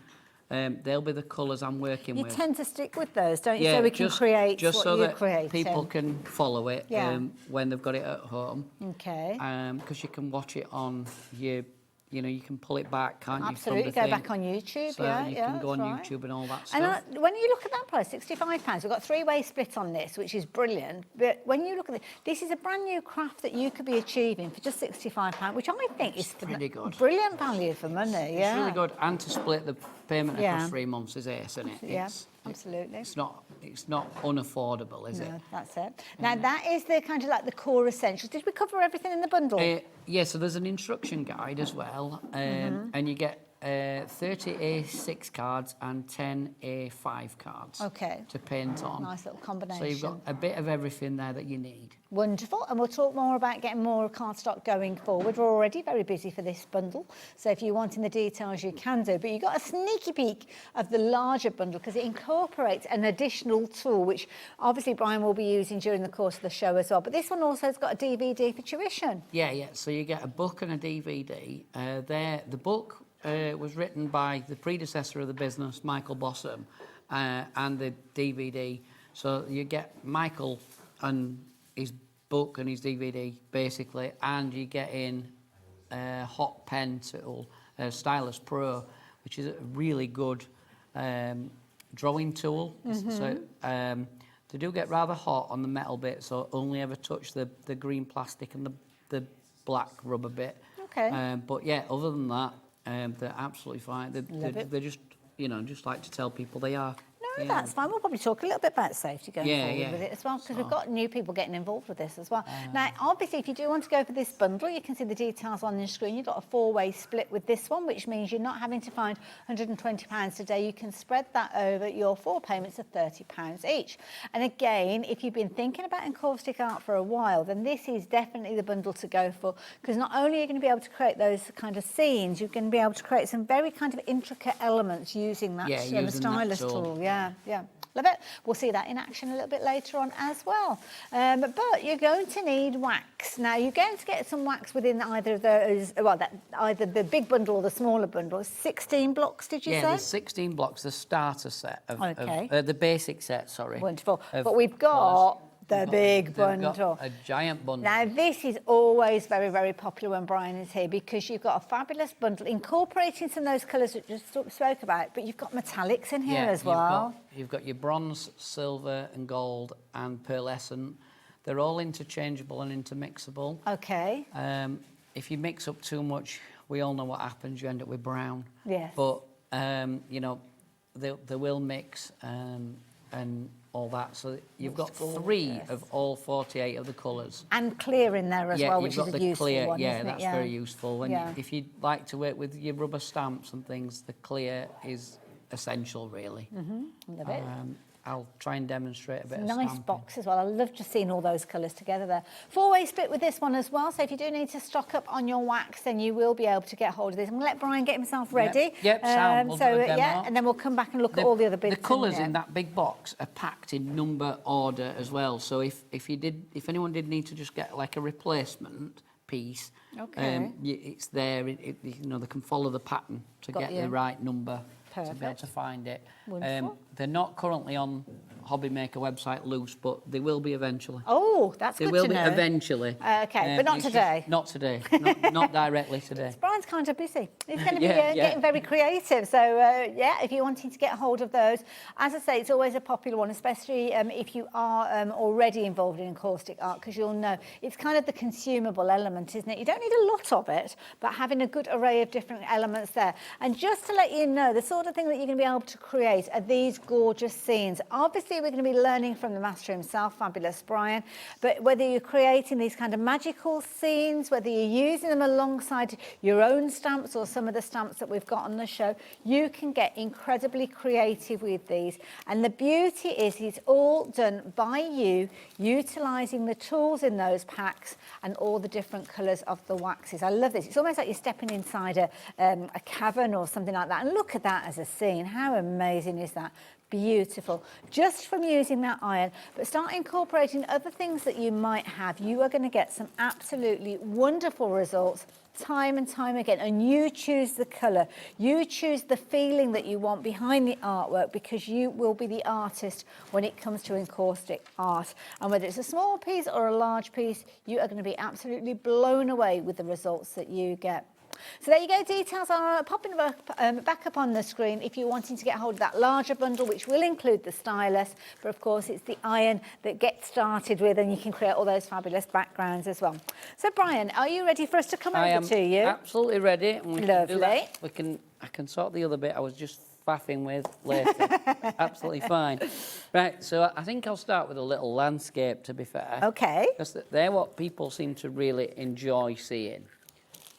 They'll be the colours I'm working You with. tend to stick with those, don't you? Yeah, so we can create just what so you're that creating. people can follow it Yeah. when they've got it at home. Okay. Because you can watch it on your, you can pull it back, can't you? Absolutely, from the go thing. back on YouTube, So yeah, you yeah, can go on that's right. YouTube and all that And stuff. when you look at that price, £65, we've got three-way split on this, which is brilliant. But when you look at this is a brand new craft that you could be achieving for just £65, which I think is pretty good. Brilliant value for money. Yeah, It's really good, and to split the payment Yeah. across 3 months is ace, isn't it? Yeah, absolutely. It's not unaffordable, is it? No, that's it. Now that is the kind of like the core essentials. Did we cover everything in the bundle? Yeah, so there's an instruction guide as well, and you get 30 A6 cards and 10 A5 cards Okay. to paint on. Nice little combination. So you've got a bit of everything there that you need. Wonderful, and we'll talk more about getting more cardstock going forward. We're already very busy for this bundle, so if you're wanting the details, you can do. But you got a sneaky peek of the larger bundle because it incorporates an additional tool, which obviously Brian will be using during the course of the show as well. But this one also has got a DVD for tuition. Yeah. So you get a book and a DVD. The book was written by the predecessor of the business, Michael Bossum, and the DVD. So you get Michael and his book and his DVD, basically, and you get in a hot pen tool, Stylus Pro, which is a really good drawing tool. So they do get rather hot on the metal bit, so only ever touch the green plastic and the black rubber bit. Okay. But yeah, other than that, they're absolutely fine. Love it. They're just, just like to tell people they are. No, that's fine. We'll probably talk a little bit about safety going Yeah, forward yeah. with it as well, because we've got new people getting involved with this as well. Now, obviously, if you do want to go for this bundle, you can see the details on your screen. You've got a four-way split with this one, which means you're not having to find £120 today. You can spread that over your 4 payments of £30 each. And again, if you've been thinking about Encaustic Art for a while, then this is definitely the bundle to go for, because not only are you going to be able to create those kind of scenes, you're going to be able to create some very kind of intricate elements using that using that stylus tool. tool. Yeah. Love it. We'll see that in action a little bit later on as well. But you're going to need wax. Now, you're going to get some wax within either of those, either the big bundle or the smaller bundle. 16 blocks, did you say? Yeah, there's 16 blocks, the starter set of Okay. the basic set, sorry. Wonderful. of But we've got the big They've got bundle. a giant bundle. Now, this is always very, very popular when Brian is here because you've got a fabulous bundle incorporating some of those colours that you just spoke about, but you've got metallics in here as well. You've got your bronze, silver and gold and pearlescent. They're all interchangeable and intermixable. Okay. If you mix up too much, we all know what happens. You end up with brown. Yes. But, they will mix and all that. So you've got 3 of all 48 of the colours. And clear in there as well, which you've is got a the useful clear, one, yeah, isn't it? that's very useful. And Yeah. if you'd like to work with your rubber stamps and things, the clear is essential, really. Love it. I'll try and demonstrate a bit of Nice stamping. box as well. I love just seeing all those colours together there. 4-way split with this one as well. So if you do need to stock up on your wax, then you will be able to get hold of this. I'm going to let Brian get himself ready. Yep, Sam, we'll do a demo. yeah, and then we'll come back and look at all the other bits. The colours in that big box are packed in number order as well. So if anyone did need to just get like a replacement piece, Okay. it's there. You know, they can follow the pattern to Got get you. the right number to be able Perfect. to find it. Wonderful. They're not currently on HobbyMaker website loose, but they will be eventually. Oh, that's They good will to be know. eventually. Okay, but not it's just today. not today. Not directly today. Brian's kind of busy. He's going to be Yeah, yeah. getting very creative. So, yeah, if you're wanting to get hold of those, as I say, it's always a popular one, especially if you are already involved in encaustic art, because you'll know it's kind of the consumable element, isn't it? You don't need a lot of it, but having a good array of different elements there. And just to let you know, the sort of thing that you're going to be able to create are these gorgeous scenes. Obviously, we're going to be learning from the master himself, fabulous Brian, but whether you're creating these kind of magical scenes, whether you're using them alongside your own stamps or some of the stamps that we've got on the show, you can get incredibly creative with these. And the beauty is it's all done by you, utilising the tools in those packs and all the different colours of the waxes. I love this. It's almost like you're stepping inside a cavern or something like that. And look at that as a scene. How amazing is that? Beautiful. Just from using that iron, but start incorporating other things that you might have. You are going to get some absolutely wonderful results time and time again. And you choose the colour. You choose the feeling that you want behind the artwork, because you will be the artist when it comes to encaustic art. And whether it's a small piece or a large piece, you are going to be absolutely blown away with the results that you get. So there you go, details are popping back up on the screen if you're wanting to get hold of that larger bundle, which will include the stylus, but of course it's the iron that gets started with, and you can create all those fabulous backgrounds as well. So Brian, are you ready for us to come over to you? Absolutely ready. And we Lovely. Can do that. I can sort the other bit I was just faffing with later. Absolutely fine. Right, so I think I'll start with a little landscape, to be fair. Okay. Because they're what people seem to really enjoy seeing.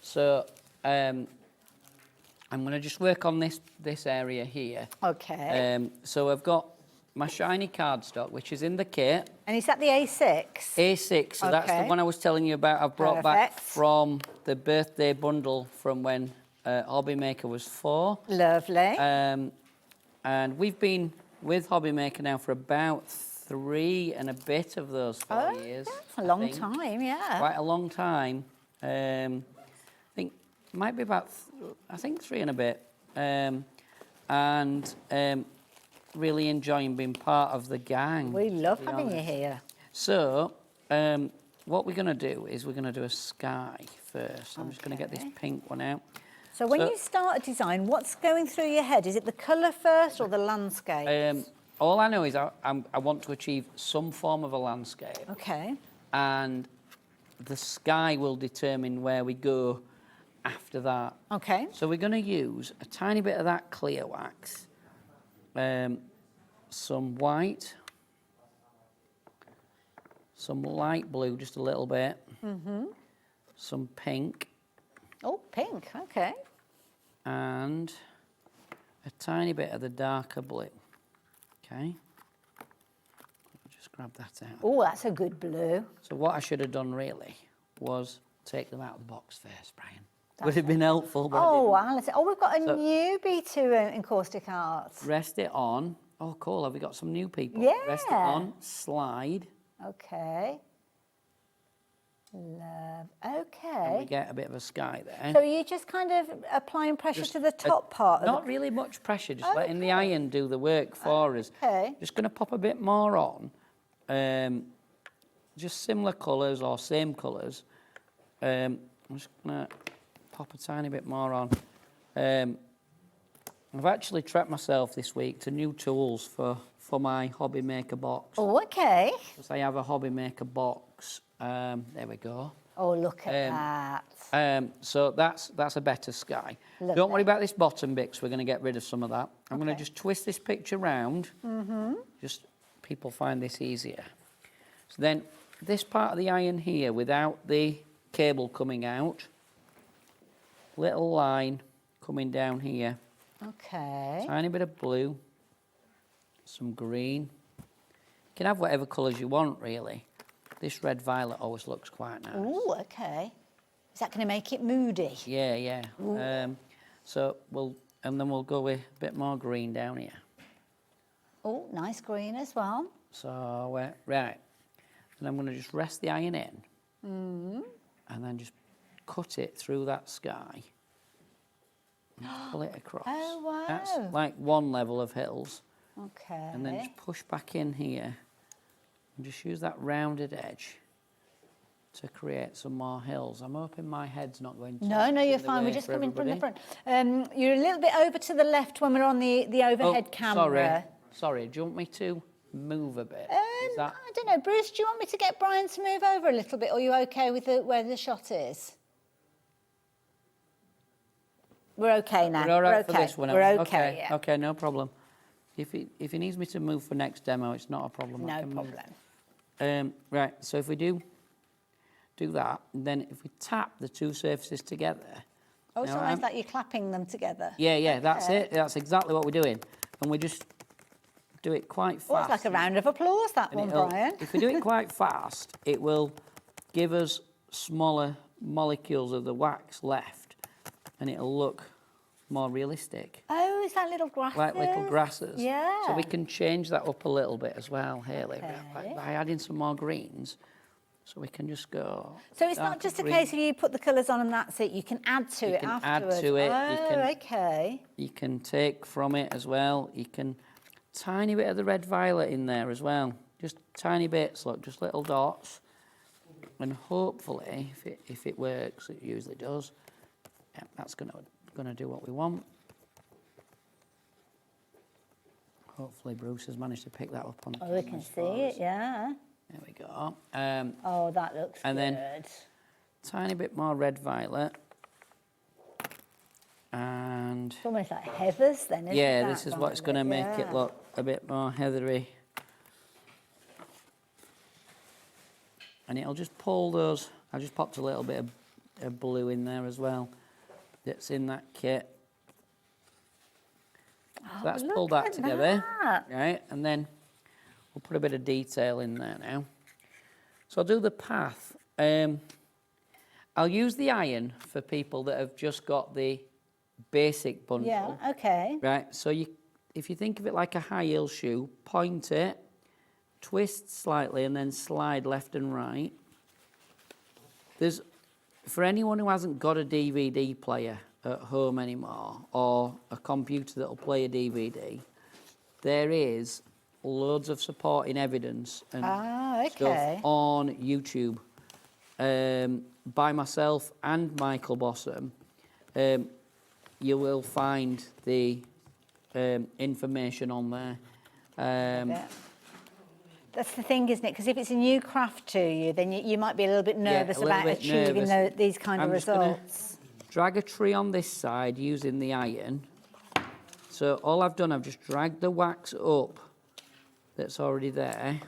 So I'm going to just work on this area here. Okay. So I've got my shiny cardstock, which is in the kit. And is that the A6? A6, so that's the one I was telling you about. I've brought back Perfect. from the birthday bundle from when HobbyMaker was 4. Lovely. And we've been with HobbyMaker now for about 3 and a bit of those 4 years. That's a long time, yeah. Quite a long time. I think it might be about, I think 3 and a bit. And really enjoying being part of the gang. We love having you here. So, what we're going to do is we're going to do a sky first. I'm just going to get this pink one out. So when you start a design, what's going through your head? Is it the colour first or the landscape? All I know is I want to achieve some form of a landscape. Okay. And the sky will determine where we go after that. Okay. So we're going to use a tiny bit of that clear wax, some white, some light blue, just a little bit, some pink. Oh, pink, okay. And a tiny bit of the darker blue. Okay. Just grab that out. Oh, that's a good blue. So what I should have done really was take them out of the box first, Brian. Would have been helpful, but oh, Alice. Oh, we've got a newbie to Encaustic Art. Rest it on. Oh, cool. Have we got some new people? Yeah. Rest it on. Slide. Okay. Love. And Okay. we get a bit of a sky there. So you're just kind of applying pressure Just to the top part of Not the... really much pressure, just letting the iron do the work for us. Okay. Just going to pop a bit more on. Just similar colours or same colours. I'm just going to pop a tiny bit more on. I've actually treated myself this week to new tools for my HobbyMaker box. Oh, okay. Because I have a HobbyMaker box. There we go. Oh, look at that. So that's a better sky. Lovely. Don't worry about this bottom bit, 'cause we're going to get rid of some of that. I'm going to just twist this picture round. Just people find this easier. So then this part of the iron here, without the cable coming out, little line coming down here. Okay. Tiny bit of blue. some green. You can have whatever colours you want, really. This red violet always looks quite nice. Ooh, okay. Is that going to make it moody? Yeah, yeah. So and then we'll go with a bit more green down here. Oh, nice green as well. So, right. And I'm going to just rest the iron in. Mm. And then just cut it through that sky. And pull it across. Oh, wow. That's like one level of hills. Okay. And then just push back in here. And just use that rounded edge to create some more hills. I'm hoping my head's not going to... No, you're fine. We're just coming from the front. You're a little bit over to the left when we're on the overhead camera. Sorry. Do you want me to move a bit? I don't know. Bruce, do you want me to get Brian to move over a little bit, or are you okay with where the shot is? We're okay now. We're all right for this one. We're okay, yeah. Okay, no problem. If he needs me to move for next demo, it's not a problem. No problem. Right, so if we do that, then if we tap the two surfaces together... Oh, it's almost like you're clapping them together. Yeah, that's it. That's exactly what we're doing. And we just do it quite fast. Oh, it's like a round of applause, that one, Brian. If we do it quite fast, it will give us smaller molecules of the wax left, and it'll look more realistic. Oh, is that little grasses? Like little grasses. Yeah. So we can change that up a little bit as well, Hayley, by adding some more greens. So we can just go... So it's not just a case of you put the colours on and that's it. You can add to it afterwards. Add to it. Oh, okay. You can take from it as well. You can... Tiny bit of the red violet in there as well. Just tiny bits, look, just little dots. And hopefully, if it works, it usually does, yeah, that's gonna do what we want. Hopefully Bruce has managed to pick that up on the we can see it, yeah. There we go. Oh, that looks and good. Then tiny bit more red violet. And it's almost like heathers then, isn't yeah, that, this is what's going to make it look a bit more heathery. And it'll just pull those. I just popped a little bit of blue in there as well. That's in that kit. So that's pulled that together, right? And then we'll put a bit of detail in there now. So I'll do the path. I'll use the iron for people that have just got the basic bundle. Yeah, okay. Right, so if you think of it like a high heel shoe, point it, twist slightly and then slide left and right. For anyone who hasn't got a DVD player at home anymore or a computer that'll play a DVD, there is loads of supporting evidence and stuff on YouTube by myself and Michael Bossum. You will find the information on there. That's the thing, isn't it? Because if it's a new craft to you, then you might be a little bit nervous about achieving these kind of results. Drag a tree on this side using the iron. So all I've done, I've just dragged the wax up that's already there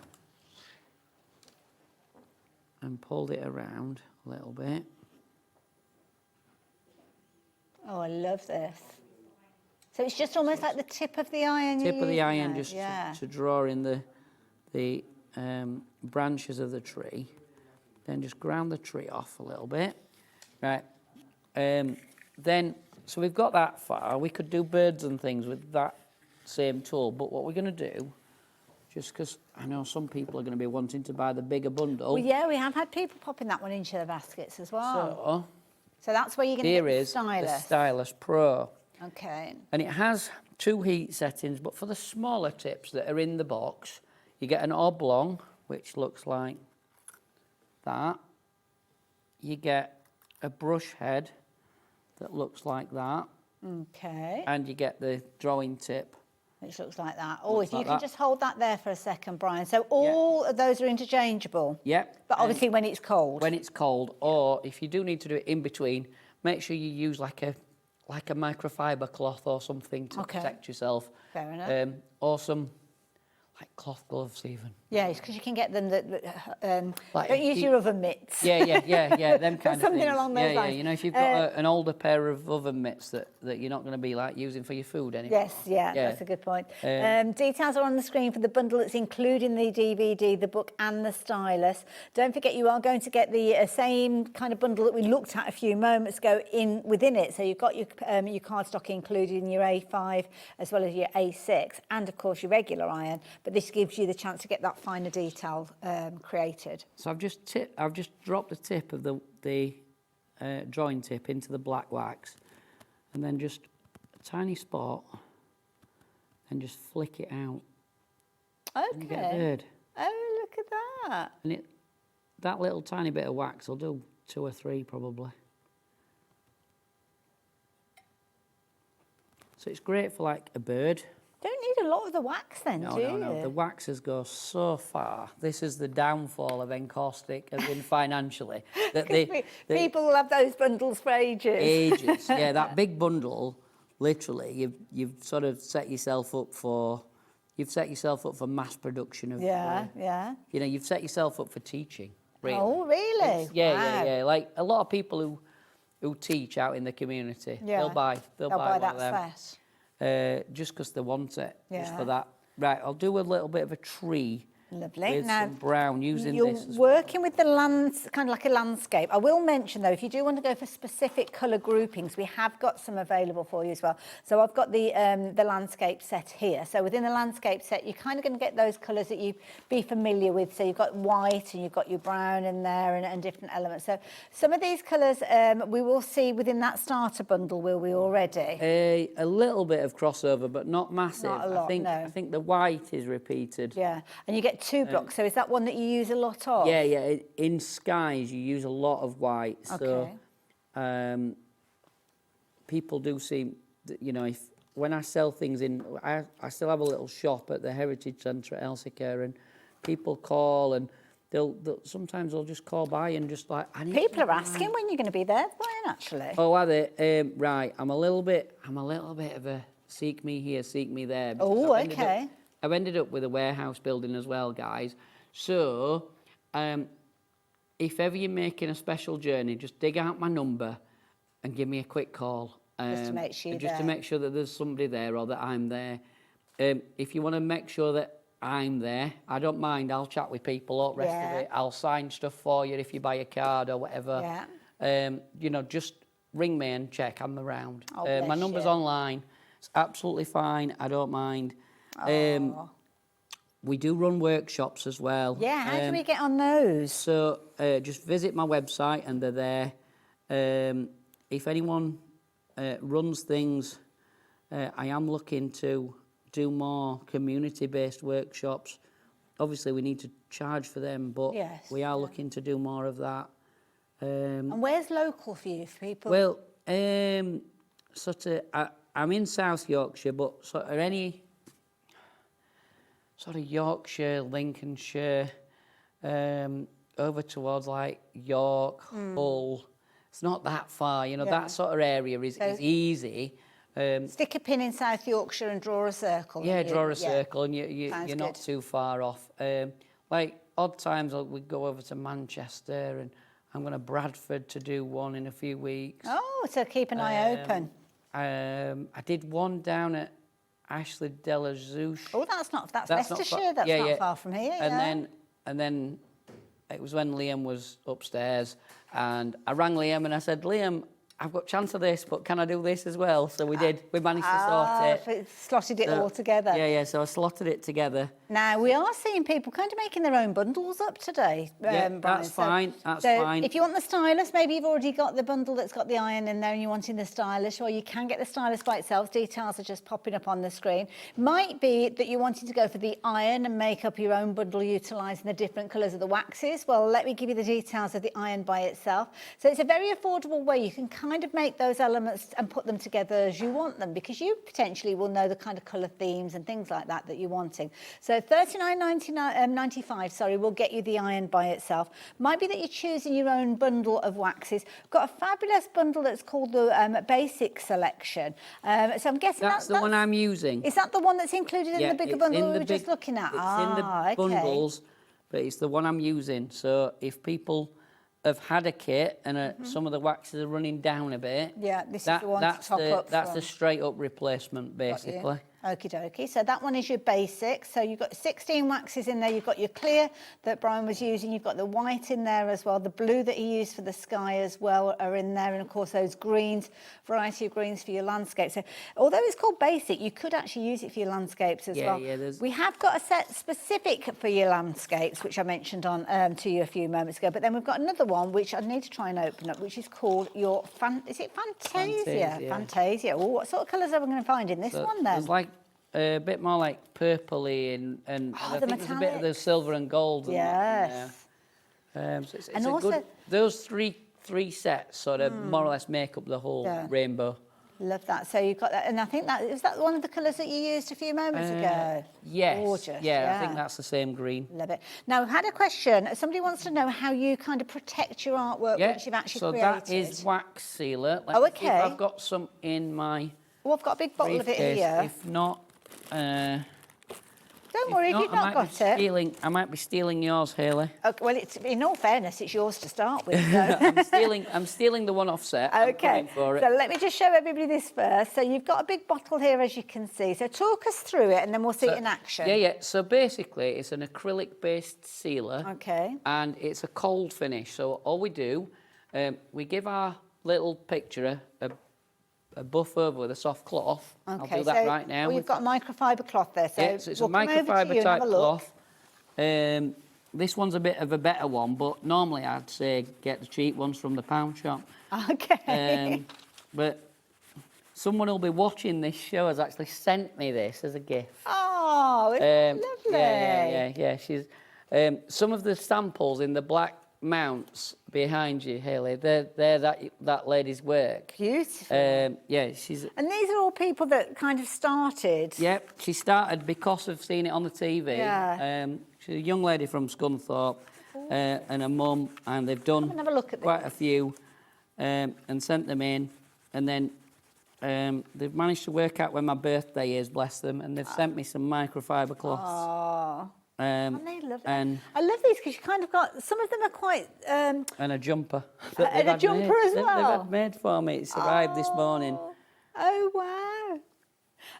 and pulled it around a little bit. Oh, I love this. So it's just almost like the tip of the iron. Tip of the iron, just to draw in the branches of the tree. Then just ground the tree off a little bit. Right. Then, so we've got that far. We could do birds and things with that same tool, but what we're going to do, just because I know some people are going to be wanting to buy the bigger bundle. Well, yeah, we have had people popping that one into the baskets as well. So that's where you're going to get the stylus. Here is the Stylus Pro. Okay. And it has 2 heat settings, but for the smaller tips that are in the box, you get an oblong, which looks like that. You get a brush head that looks like that. Okay. And you get the drawing tip. Which looks like that. Oh, if you can just hold that there for a second, Brian. So all of those are interchangeable? Yep. But obviously when it's cold? When it's cold, or if you do need to do it in between, make sure you use like a microfiber cloth or something to protect yourself. Fair enough. Or some like cloth gloves even. Yeah, because you can get them Like don't use your oven mitts. Yeah, them kind of Something things. along those lines. You know, if you've got an older pair of oven mitts that you're not going to be like using for your food anymore. Yes, that's a good point. Details are on the screen for the bundle that's including the DVD, the book and the stylus. Don't forget you are going to get the same kind of bundle that we looked at a few moments ago within it. So you've got your cardstock included in your A5 as well as your A6 and of course your regular iron, but this gives you the chance to get that finer detail created. So I've just dropped the tip of the drawing tip into the black wax, and then just a tiny spot, and just flick it out. Okay. And you get a bird. Oh, look at that. And that little tiny bit of wax will do 2 or 3 probably. So it's great for like a bird. Don't need a lot of the wax then, do you? No. The waxes go so far. This is the downfall of Encaustic, as in financially. People will have those bundles for ages. Ages, yeah. That big bundle, literally, you've sort of set yourself up for. You've set yourself up for mass production of. Yeah. You know, you've set yourself up for teaching. Really. Oh, really? Yeah. Like a lot of people who teach out in the community, they'll buy that one of them. set. Just because they want it, just Yeah. for that. Right, I'll do a little bit of a tree. Lovely. With some brown using you're this. working with the kind of like a landscape. I will mention though, if you do want to go for specific colour groupings, we have got some available for you as well. So I've got the landscape set here. So within the landscape set, you're kind of going to get those colours that you'd be familiar with. So you've got white and you've got your brown in there and different elements. So some of these colours we will see within that starter bundle, will we already? A little bit of crossover, but not massive. Not a lot, no. I think the white is repeated. Yeah, and you get 2 blocks. So is that one that you use a lot of? Yeah. In skies, you use a lot of white. Okay. So people do seem, you know, when I sell things in, I still have a little shop at the Heritage Centre at Elsica, and people call and sometimes they'll just call by and just like, I need people are asking when you're going to be there, Brian, actually. Oh, are they? Right, I'm a little bit of a seek me here, seek me there. Oh, okay. I've ended up with a warehouse building as well, guys. So, if ever you're making a special journey, just dig out my number and give me a quick call. Just to make sure to make sure that there's somebody there or that I'm there. If you want to make sure that I'm there, I don't mind. I'll chat with people, all the rest of it. I'll sign stuff for you if you buy a card or whatever. Yeah. You know, just ring me and check I'm around. Oh, my bless number's you. online. It's absolutely fine. I don't mind. We do run workshops as well. Yeah, how do we get on those? So just visit my website and they're there. If anyone runs things, I am looking to do more community-based workshops. Obviously, we need to charge for them, but we are looking to do more of that. And where's local for you, for people? Well, I'm in South Yorkshire, but sort of any sort of Yorkshire, Lincolnshire, over towards like York, Hull. It's not that far, you know, that sort of area is easy. Stick a pin in South Yorkshire and draw a circle. Yeah, draw a circle and you're not too far off. Like odd times we go over to Manchester and I'm going to Bradford to do one in a few weeks. Oh, so keep an eye open. I did one down at Ashley de la Zouche. Oh, that's Leicestershire. That's not far from here. And then it was when Liam was upstairs, and I rang Liam and I said, Liam, I've got chance of this, but can I do this as well? So we did. We managed to sort it. Slotted it all together. Yeah. So I slotted it together. Now, we are seeing people kind of making their own bundles up today, Brian. That's fine. That's fine. If you want the stylus, maybe you've already got the bundle that's got the iron in there and you're wanting the stylus, or you can get the stylus by itself. Details are just popping up on the screen. Might be that you're wanting to go for the iron and make up your own bundle utilising the different colours of the waxes. Well, let me give you the details of the iron by itself. So it's a very affordable way. You can kind of make those elements and put them together as you want them, because you potentially will know the kind of colour themes and things like that you're wanting. So $39.95 will get you the iron by itself. Might be that you're choosing your own bundle of waxes. We've got a fabulous bundle that's called the Basic Selection. So I'm guessing that's the one I'm using. Is that the one that's included in the bigger bundle we were just looking at? It's in the bundles, but it's the one I'm using. So if people have had a kit and some of the waxes are running down a bit, this is the one to top up that's from. the straight up replacement, basically. Okie dokie. So that one is your basic. So you've got 16 waxes in there. You've got your clear that Brian was using. You've got the white in there as well. The blue that he used for the sky as well are in there. And of course those greens, variety of greens for your landscape. So although it's called basic, you could actually use it for your landscapes as well. We have got a set specific for your landscapes, which I mentioned on to you a few moments ago. But then we've got another one, which I need to try and open up, which is called your is it Fantasia? Fantasia. Oh, what sort of colours are we going to find in this one then? There's like a bit more like purpley and I think there's a bit of the silver and gold. Yes. So it's And a also- good, those three sets sort of more or less make up the whole rainbow. Love that. So you've got that, and I think is that one of the colours that you used a few moments ago? Yes. Gorgeous. Yeah, I think that's the same green. Love it. Now, I've had a question. Somebody wants to know how you kind of protect your artwork once you've actually so created. that is wax sealer. Oh, me see if okay. I've got some in my Well, I've got a big bottle of it briefcase. here. If not, Don't worry if you've not got it. I might be stealing yours, Hayley. Okay, well, in all fairness, it's yours to start with. So. I'm stealing the one offset. I'm Okay, coming for it. so let me just show everybody this first. So you've got a big bottle here, as you can see. So talk us through it, and then we'll see it in action. Yeah. So basically, it's an acrylic-based sealer. Okay. And it's a cold finish. So all we do, we give our little picture a buff over with a soft cloth. Okay, I'll do that right now. Well, you've got microfiber cloth there, so, so it's we'll a come over to microfiber you and have type a look. cloth. This one's a bit of a better one, but normally I'd say get the cheap ones from the pound shop. Okay. But someone who'll be watching this show has actually sent me this as a gift. Oh, it's lovely. Yeah. She's some of the samples in the black mounts behind you, Hayley. They're that lady's work. Beautiful. Yeah, she's. And these are all people that kind of started. Yep, she started because of seeing it on the TV. Yeah. She's a young lady from Scunthorpe and her mum, and they've done have a look at quite a few and sent them in, and then they've managed to work out when my birthday is, bless them, and they've sent me some microfiber cloths. Oh. And they love it. And I love these because you kind of got, some of them are quite... and a jumper. And a jumper as well. They've had made for me. It's arrived this morning. Oh, wow.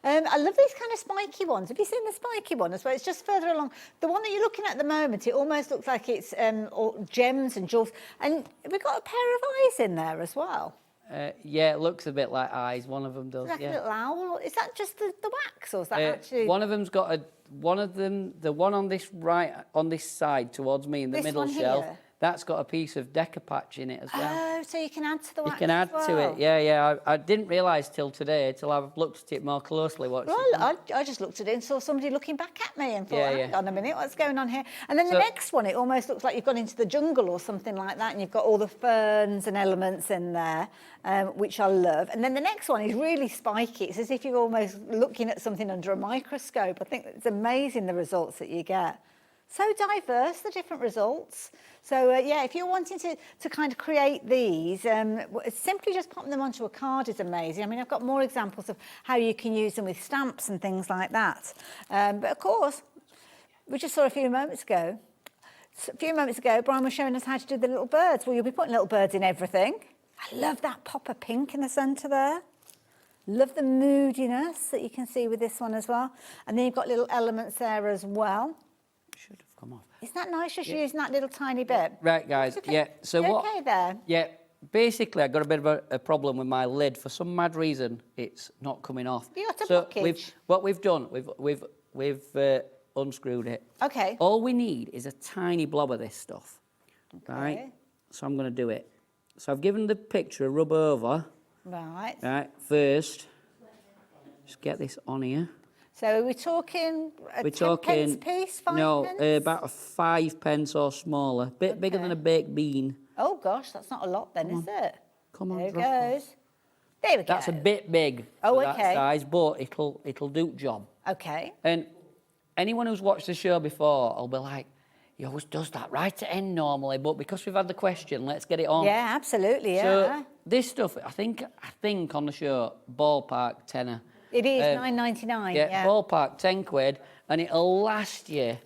I love these kind of spiky ones. Have you seen the spiky one as well? It's just further along. The one that you're looking at the moment, it almost looks like it's all gems and jewels. And we've got a pair of eyes in there as well. Yeah, it looks a bit like eyes. One of them does, Like yeah. a little owl. Is that just the wax, or is that actually... One of them's got a... One of them, the one on this on this side towards me in the This middle one shelf, here? that's got a piece of decopatch in it as well. Oh, so you can add to the wax You can add as to well. it, yeah. I didn't realise till today, till I've looked at it more closely. Well, I just looked at it and saw somebody looking back at me and thought, hang on a minute, what's going on here? And then the next one, it almost looks like you've gone into the jungle or something like that, and you've got all the ferns and elements in there, which I love. And then the next one is really spiky. It's as if you're almost looking at something under a microscope. I think it's amazing, the results that you get. So diverse, the different results. So, yeah, if you're wanting to kind of create these, simply just popping them onto a card is amazing. I mean, I've got more examples of how you can use them with stamps and things like that. But, of course, we just saw a few moments ago, Brian was showing us how to do the little birds. Well, you'll be putting little birds in everything. I love that pop of pink in the centre there. Love the moodiness that you can see with this one as well. And then you've got little elements there as well. Should have come off. Isn't that nice, just using that little tiny bit? Right, guys, yeah. So You what... okay there? Yeah, basically, I got a bit of a problem with my lid. For some mad reason, it's not coming off. You got a so blockage? what we've done, we've unscrewed it. Okay. All we need is a tiny blob of this stuff. Okay. Right? So I'm going to do it. So I've given the picture a rub over. Right. Right, first, just get this on here. So we're talking We're 10 pence talking, piece, 5 no, pence? about a 5 pence or smaller. Bit bigger than a baked bean. Oh, gosh, that's not a lot then, is it? Come on, There it drop off. goes. There we go. That's a bit big Oh, for that okay. size, but it'll do the job. Okay. And anyone who's watched the show before will be like, he always does that right at end normally, but because we've had the question, let's get it on. Yeah, absolutely, yeah. So this stuff, I think on the show, ballpark tenner. It is £9.99. Yeah. Ballpark 10 quid, and it'll last you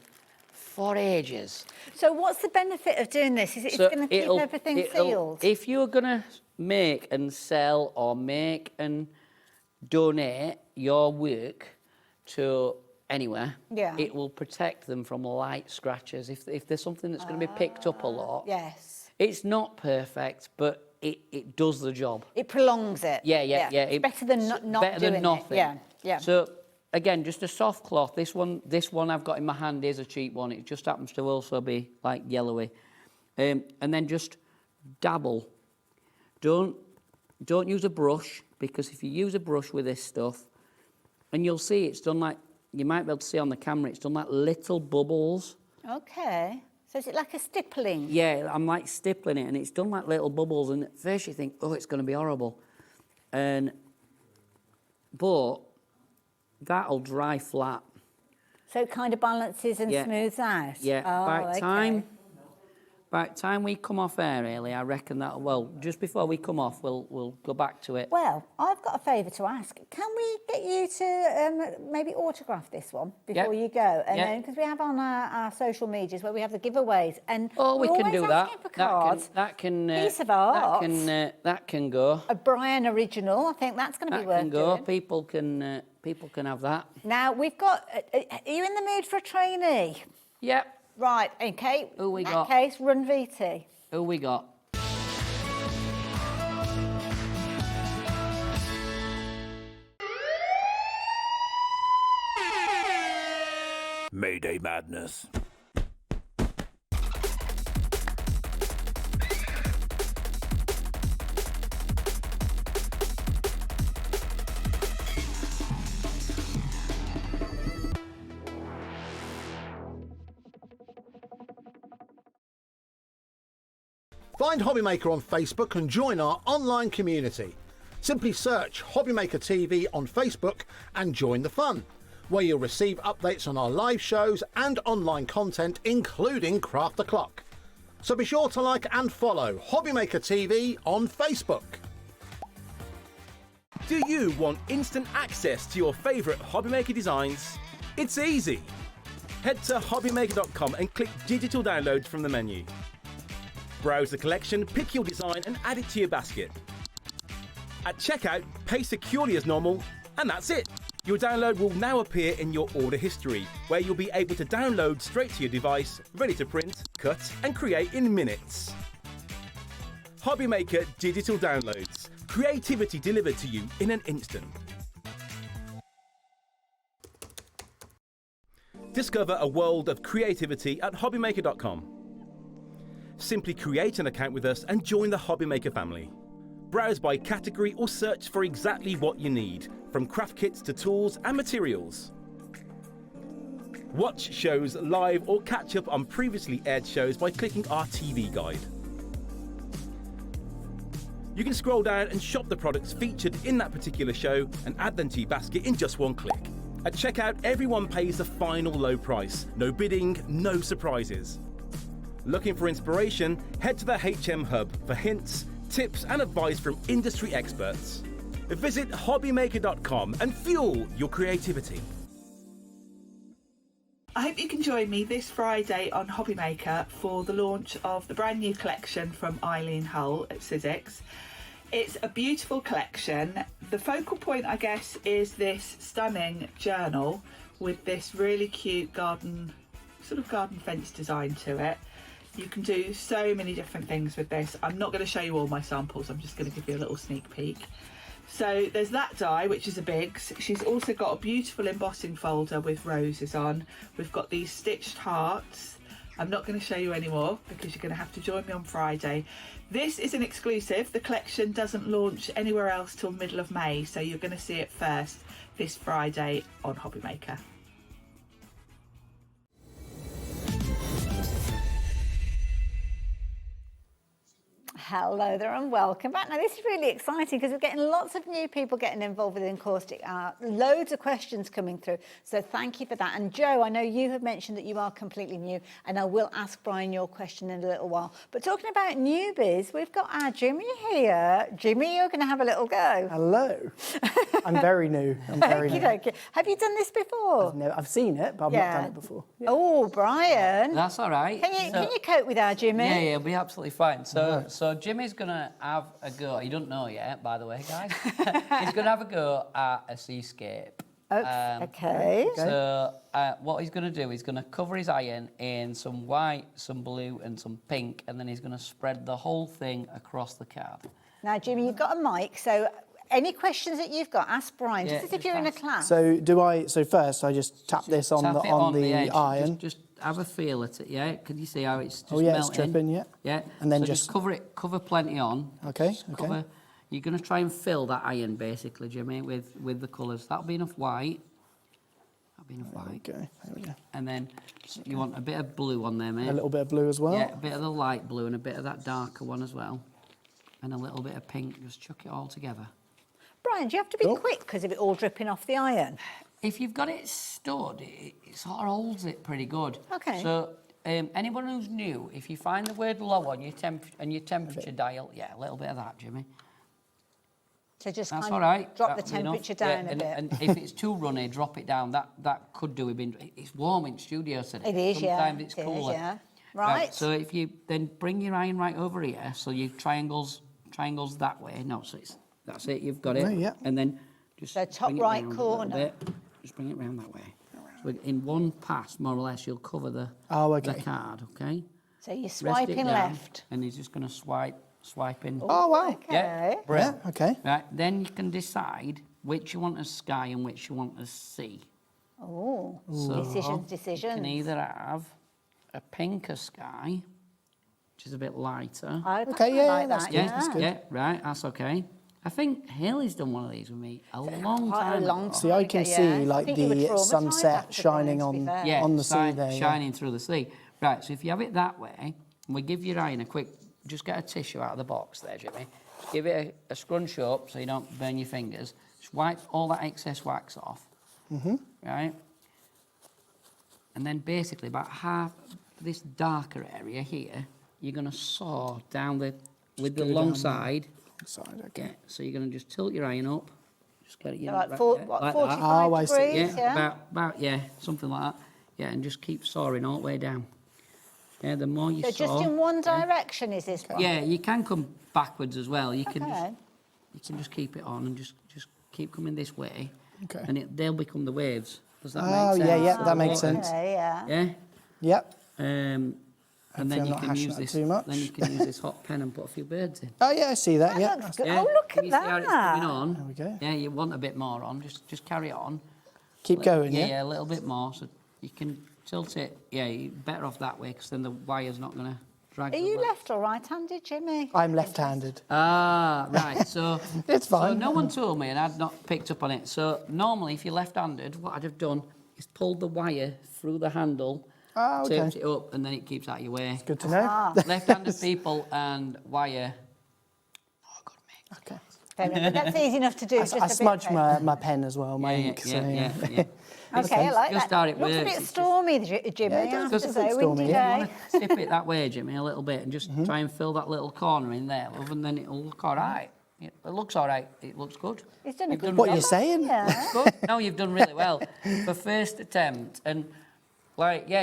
for ages. So what's the benefit of doing this? Is it So going to keep everything sealed? If you're going to make and sell or make and donate your work to anywhere, Yeah. it will protect them from light scratches. If there's something that's going to be picked up a lot, Yes. it's not perfect, but it does the job. It prolongs it. Yeah. It's better than not better doing than nothing. it. Yeah. So again, just a soft cloth. This one I've got in my hand is a cheap one. It just happens to also be like yellowy, and then just dabble. Don't use a brush, because if you use a brush with this stuff, and you'll see it's done like, you might be able to see on the camera, it's done like little bubbles. Okay. So is it like a stippling? Yeah, I'm like stippling it, and it's done like little bubbles, and at first you think, oh, it's going to be horrible. But that'll dry flat. So it kind of balances and smooths out? Yeah, Oh, by the time we come off air, really, I reckon that, well, just before we come off, we'll go back to it. Well, I've got a favour to ask. Can we get you to maybe autograph this one before you go? And then, because we have on our social medias where we have the giveaways, and we can do that. For cards. That can piece of art. That can go. A Brian original. I think that's going to be worth doing. People can have that. Now we've got. Are you in the mood for a trainee? Yep. Right. Okay. Who we in got? that case, run VT. Who we got? Mayday Madness. Find HobbyMaker on Facebook and join our online community. Simply search HobbyMaker TV on Facebook and join the fun, where you'll receive updates on our live shows and online content, including Craft the Clock. So be sure to like and follow HobbyMaker TV on Facebook. Do you want instant access to your favourite HobbyMaker designs? It's easy. Head to HobbyMaker.com and click Digital Downloads from the menu. Browse the collection, pick your design and add it to your basket. At checkout, pay securely as normal, and that's it. Your download will now appear in your order history, where you'll be able to download straight to your device, ready to print, cut and create in minutes. HobbyMaker Digital Downloads. Creativity delivered to you in an instant. Discover a world of creativity at HobbyMaker.com. Simply create an account with us and join the HobbyMaker family. Browse by category or search for exactly what you need, from craft kits to tools and materials. Watch shows live or catch up on previously aired shows by clicking our TV guide. You can scroll down and shop the products featured in that particular show and add them to your basket in just one click. At checkout, everyone pays the final low price. No bidding, no surprises. Looking for inspiration? Head to the HM Hub for hints, tips and advice from industry experts. Visit hobbymaker.com and fuel your creativity. I hope you can join me this Friday on HobbyMaker for the launch of the brand new collection from Eileen Hull at Sizzix. It's a beautiful collection. The focal point, I guess, is this stunning journal with this really cute garden fence design to it. You can do so many different things with this. I'm not going to show you all my samples, I'm just going to give you a little sneak peek. So there's that die, which is a Biggs. She's also got a beautiful embossing folder with roses on. We've got these stitched hearts. I'm not going to show you any more because you're going to have to join me on Friday. This is an exclusive. The collection doesn't launch anywhere else till middle of May, so you're going to see it first this Friday on HobbyMaker. Hello there and welcome back. Now this is really exciting because we're getting lots of new people getting involved with Encaustic Art, loads of questions coming through, so thank you for that. And Joe, I know you have mentioned that you are completely new, and I will ask Brian your question in a little while. But talking about newbies, we've got our Jimmy here. Jimmy, you're going to have a little go. Hello. I'm very new. I'm very new. Okey-dokey. Have you done this before? I've seen it, but I've not done it before. Oh, Brian. That's all right. Can you cope with our Jimmy? Yeah, it'll be absolutely fine. So Jimmy's going to have a go. You don't know yet, by the way, guys. He's going to have a go at a seascape. Okay. So what he's going to do, he's going to cover his iron in some white, some blue and some pink, and then he's going to spread the whole thing across the card. Now, Jimmy, you've got a mic, so any questions that you've got, ask Brian, just as if you're in a class. So first I just tap this on the edge. iron. Just have a feel at it, yeah? Can you see how it's just melting? melting? It's dripping, yeah. Yeah. And then so just cover plenty on. Okay, Cover. You're going to try and fill that iron, basically, Jimmy, with the colours. That'll be enough white. Okay, there we go. And then you want a bit of blue on there, mate. A little bit of blue as well. Yeah, a bit of the light blue and a bit of that darker one as well. And a little bit of pink. Just chuck it all together. Brian, do you have to be quick because of it all dripping off the iron? If you've got it stood, it sort of holds it pretty good. Okay. So anyone who's new, if you find the word low on your temperature dial, a little bit of that, Jimmy. So just That's kind all of right. drop the That'll be temperature enough. down a bit. And if it's too runny, drop it down. That could do with being... It's warm in studio today. It is, Sometimes it's it cooler. is, yeah. Right. So if you then bring your iron right over here, so you triangles that way. No, so that's it. You've got it. Right, yeah. And then just So top bring it right round a corner. little bit. Just bring it round that way. So in one pass, more or less, you'll cover the card. Okay. So you're Rest it swiping down, left. and he's just going to swipe in. Oh, wow. Okay. Yeah. Yeah, okay. Right, then you can decide which you want as sky and which you want as sea. Oh, So decisions. you can either have a pinker sky, which is a bit lighter. Okay, yeah, that's good. Yeah, That's good. yeah, right, that's okay. I think Haley's done one of these with me a long time ago. See, I can see like the sunset shining on the sea there. Shining through the sea. Right, so if you have it that way, and we give your iron a quick, just get a tissue out of the box there, Jimmy. Give it a scrunch up so you don't burn your fingers. Just wipe all that excess wax off. Right? And then basically about half this darker area here, you're going to saw down with the long side. Okay. Yeah, so you're going to just tilt your iron up. Just get it, you know, Like, right what, there, like 45 that. Oh, I see. degrees, yeah? About something like that. Yeah, and just keep sawing all the way down. Yeah, the more you So saw. just in one direction is this one? Yeah, you can come backwards as well. You can Okay. just keep it on and just keep coming this way. Okay. And they'll become the waves. Does that Oh, make sense? yeah, that makes sense. Okay, yeah. Yeah. Yep. And then I'm you not can hashing use that this. too much. Then you can use this hot pen and put a few birds in. Oh, yeah, I see that, yeah. Looks good. Yeah. Oh, look Can at you see how it's coming that. on? There we go. Yeah, you want a bit more on. Just carry it on. Keep going, yeah? Yeah, a little bit more. So you can tilt it. Yeah, you're better off that way because then the wire's not going to drag. Are the you wire. left or right-handed, Jimmy? I'm left-handed. Ah, right. So It's So fine. no one told me, and I'd not picked up on it. So normally, if you're left-handed, what I'd have done is pulled the wire through the handle, Oh, okay. taped it up, and then it keeps out of your way. Good to know. Left-handed people and wire. Okay. Fair enough, but that's easy enough to do. I just a bit smudge there. my pen as well, my ink. So, yeah. Okay, I like Just that. how it Looks a works. bit It's stormy, Jimmy, Yeah, I it have does to look say. stormy, Windy yeah. You day. want to tip it that way, Jimmy, a little bit, and just try and fill that little corner in there, love, and then it'll look all right. It looks all right. It looks good. He's done a good What job. you're saying? Yeah. Good. No, you've done really well. For first attempt, and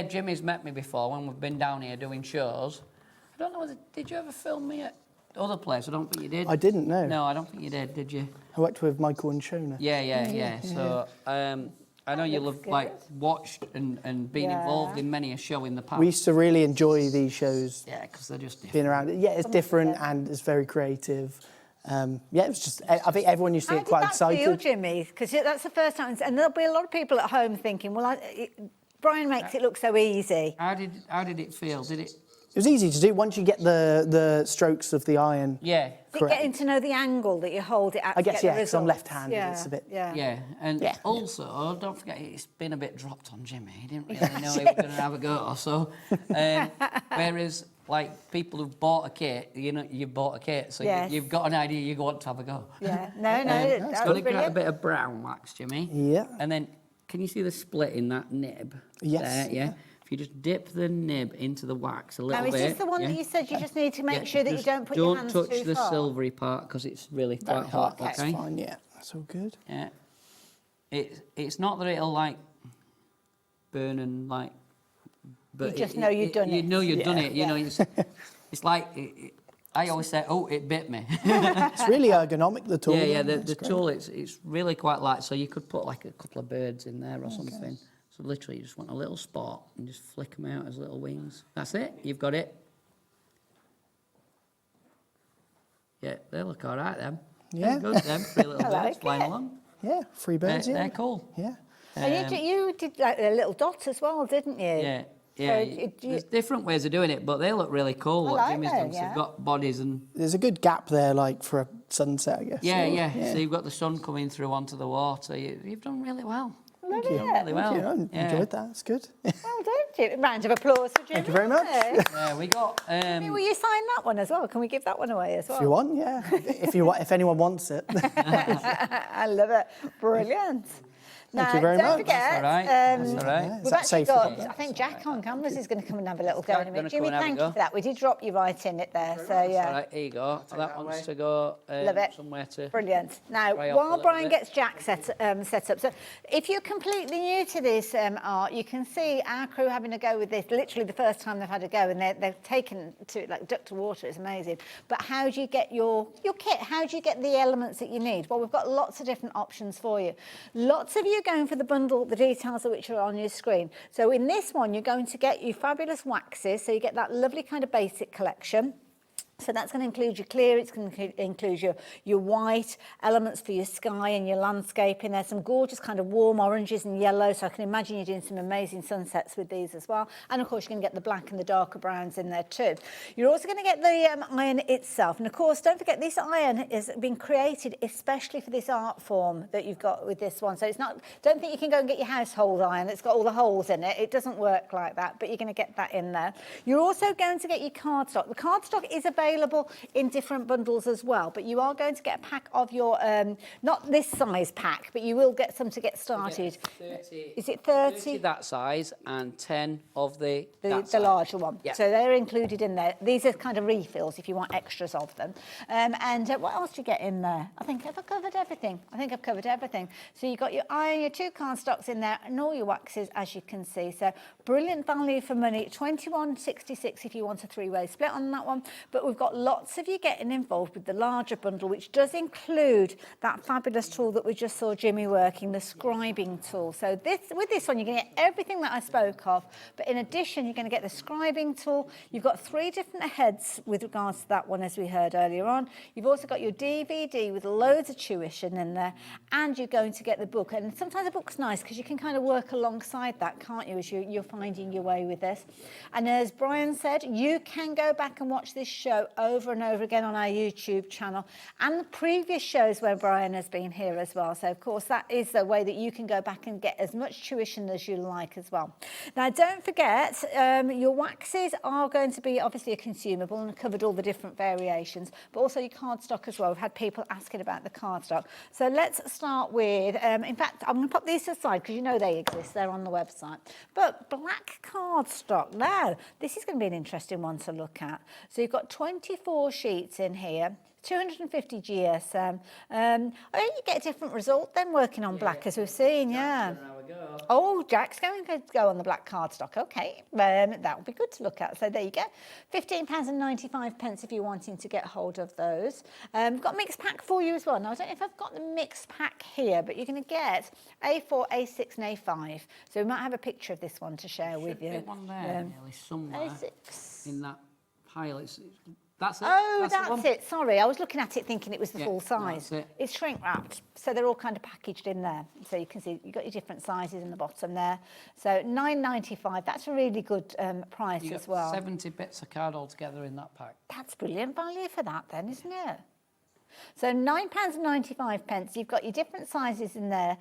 Jimmy's met me before when we've been down here doing shows. I don't know whether, did you ever film me at other place? I don't think you did. I didn't know. No, I don't think you did you? I worked with Michael and Shona. Yeah. So, I know you'll have watched and been involved in many a show in the past. We used to really enjoy these shows. Yeah, because they're just different. Being around it. Yeah, it's different and it's very creative. It was just, I think everyone used to get quite How did that feel, excited. Jimmy? Because that's the first time, and there'll be a lot of people at home thinking, well, Brian makes it look so easy. How did it feel? Did it? It was easy to do once you get the strokes of the iron. Yeah. Is it getting to know the angle that you hold it at? I to guess, get the yeah, because I'm results? left-handed, it's a bit... Yeah, and Yeah. also, don't forget, it's been a bit dropped on Jimmy. He didn't really know he was going to have a go. So, whereas like people who've bought a kit, you know, you've bought a kit, so Yes. you've got an idea you want to have a go. Yeah, no, It's got to get a bit of brown wax, Jimmy. Yeah. And then, can you see the split in that nib? Yes. There, yeah. If you just dip the nib into the wax a little Now, bit. is this the one that you said you just need to make sure that you just don't put your hands too far? Don't touch the silvery part because it's really quite hot. Okay, that's fine, yeah. That's all good. Yeah. It's not that it'll like burn and like. But You just know you've done it. You know you've done Yeah. it. You know, it's like I always say, oh, it bit me. It's really ergonomic, the tool. Yeah, isn't it? the tool, it's really quite light, so you could put like a couple of birds in there or something. So literally you just want a little spot and just flick them out as little wings. That's it, you've got it. Yeah, they look all right, them. Yeah. They're good, them, three little I birds like flying it. along. Yeah, free birds, They're cool. Yeah. And you did like a little dot as well, didn't you? Yeah. So Yeah, there's different ways of doing it, but they look really cool. I What like Jimmy's them, done, so yeah. they've got bodies and There's a good gap there, like for a sunset, I guess. yeah. So you've got the sun coming through onto the water. You've done really well. Love You've it. done really well. Thank you. I enjoyed that. It's good. Well done, Jim. Round of applause for Jim. Thank you very much. Yeah, we got. Will you sign that one as well? Can we give that one away as well? If you want, yeah. if anyone wants it. I love it. Brilliant. Thank you very don't much. Forget, That's all right. That's all right. Is We've that actually safe for got, them? I think Jack on cameras is going to come and have a little go in a minute. Gonna come Jimmy, and have a thank go. you for that. We did drop you right in it there, so yeah. All right, here you go. That one's to go Love it. somewhere to. Brilliant. Now, dry off a while little Brian bit. gets Jack set up, so if you're completely new to this art, you can see our crew having a go with this. Literally the first time they've had a go, and they're taken to it like duck to water. It's amazing. But how do you get your kit? How do you get the elements that you need? Well, we've got lots of different options for you. Lots of you are going for the bundle, the details of which are on your screen. So in this one, you're going to get your fabulous waxes. So you get that lovely kind of basic collection. So that's going to include your clear, it's going to include your white, elements for your sky and your landscaping. There's some gorgeous kind of warm oranges and yellows, so I can imagine you're doing some amazing sunsets with these as well. And of course you're going to get the black and the darker browns in there too. You're also going to get the iron itself. And of course, don't forget this iron has been created especially for this art form that you've got with this one. So it's not, don't think you can go and get your household iron that's got all the holes in it. It doesn't work like that, but you're going to get that in there. You're also going to get your cardstock. The cardstock is available in different bundles as well, but you are going to get a pack of your, not this size pack, but you will get some to get started. 30, is it 30? 30 that size and 10 of the larger one. Yeah. So they're included in there. These are kind of refills if you want extras of them. And what else do you get in there? I think I've covered everything. So you've got your iron, your 2 cardstocks in there, and all your waxes, as you can see. So brilliant value for money. $21.66 if you want a 3-way split on that one. But we've got lots of you getting involved with the larger bundle, which does include that fabulous tool that we just saw Jimmy working, the scribing tool. So with this one, you're going to get everything that I spoke of, but in addition, you're going to get the scribing tool. You've got 3 different heads with regards to that one, as we heard earlier on. You've also got your DVD with loads of tuition in there, and you're going to get the book. And sometimes the book's nice because you can kind of work alongside that, can't you, as you're finding your way with this. And as Brian said, you can go back and watch this show over and over again on our YouTube channel and the previous shows where Brian has been here as well. So of course that is the way that you can go back and get as much tuition as you like as well. Now don't forget your waxes are going to be obviously a consumable, and I've covered all the different variations, but also your cardstock as well. We've had people asking about the cardstock. So let's start with, in fact I'm going to pop these aside because you know they exist, they're on the website. But black cardstock, now this is going to be an interesting one to look at. So you've got 24 sheets in here, 250 GSM. I think you get a different result then working on black, as we've seen, yeah. Oh, Jack's going to go on the black cardstock. Okay, that would be good to look at. So there you go. £15.95 if you're wanting to get hold of those. We've got a mixed pack for you as well. Now, I don't know if I've got the mixed pack here, but you're going to get A4, A6 and A5. So we might have a picture of this one to share with you. Should be one there, nearly somewhere A6. in that pile. That's it. Oh, that's the one. it. Sorry, I was looking at it thinking it was the Yeah, full size. that's it. It's shrink wrapped, so they're all kind of packaged in there. So you can see you've got your different sizes in the bottom there. So £9.95. That's a really good price You as got well. 70 bits of card altogether in that pack. That's brilliant value for that then, isn't it? So £9.95. You've got your different sizes in there.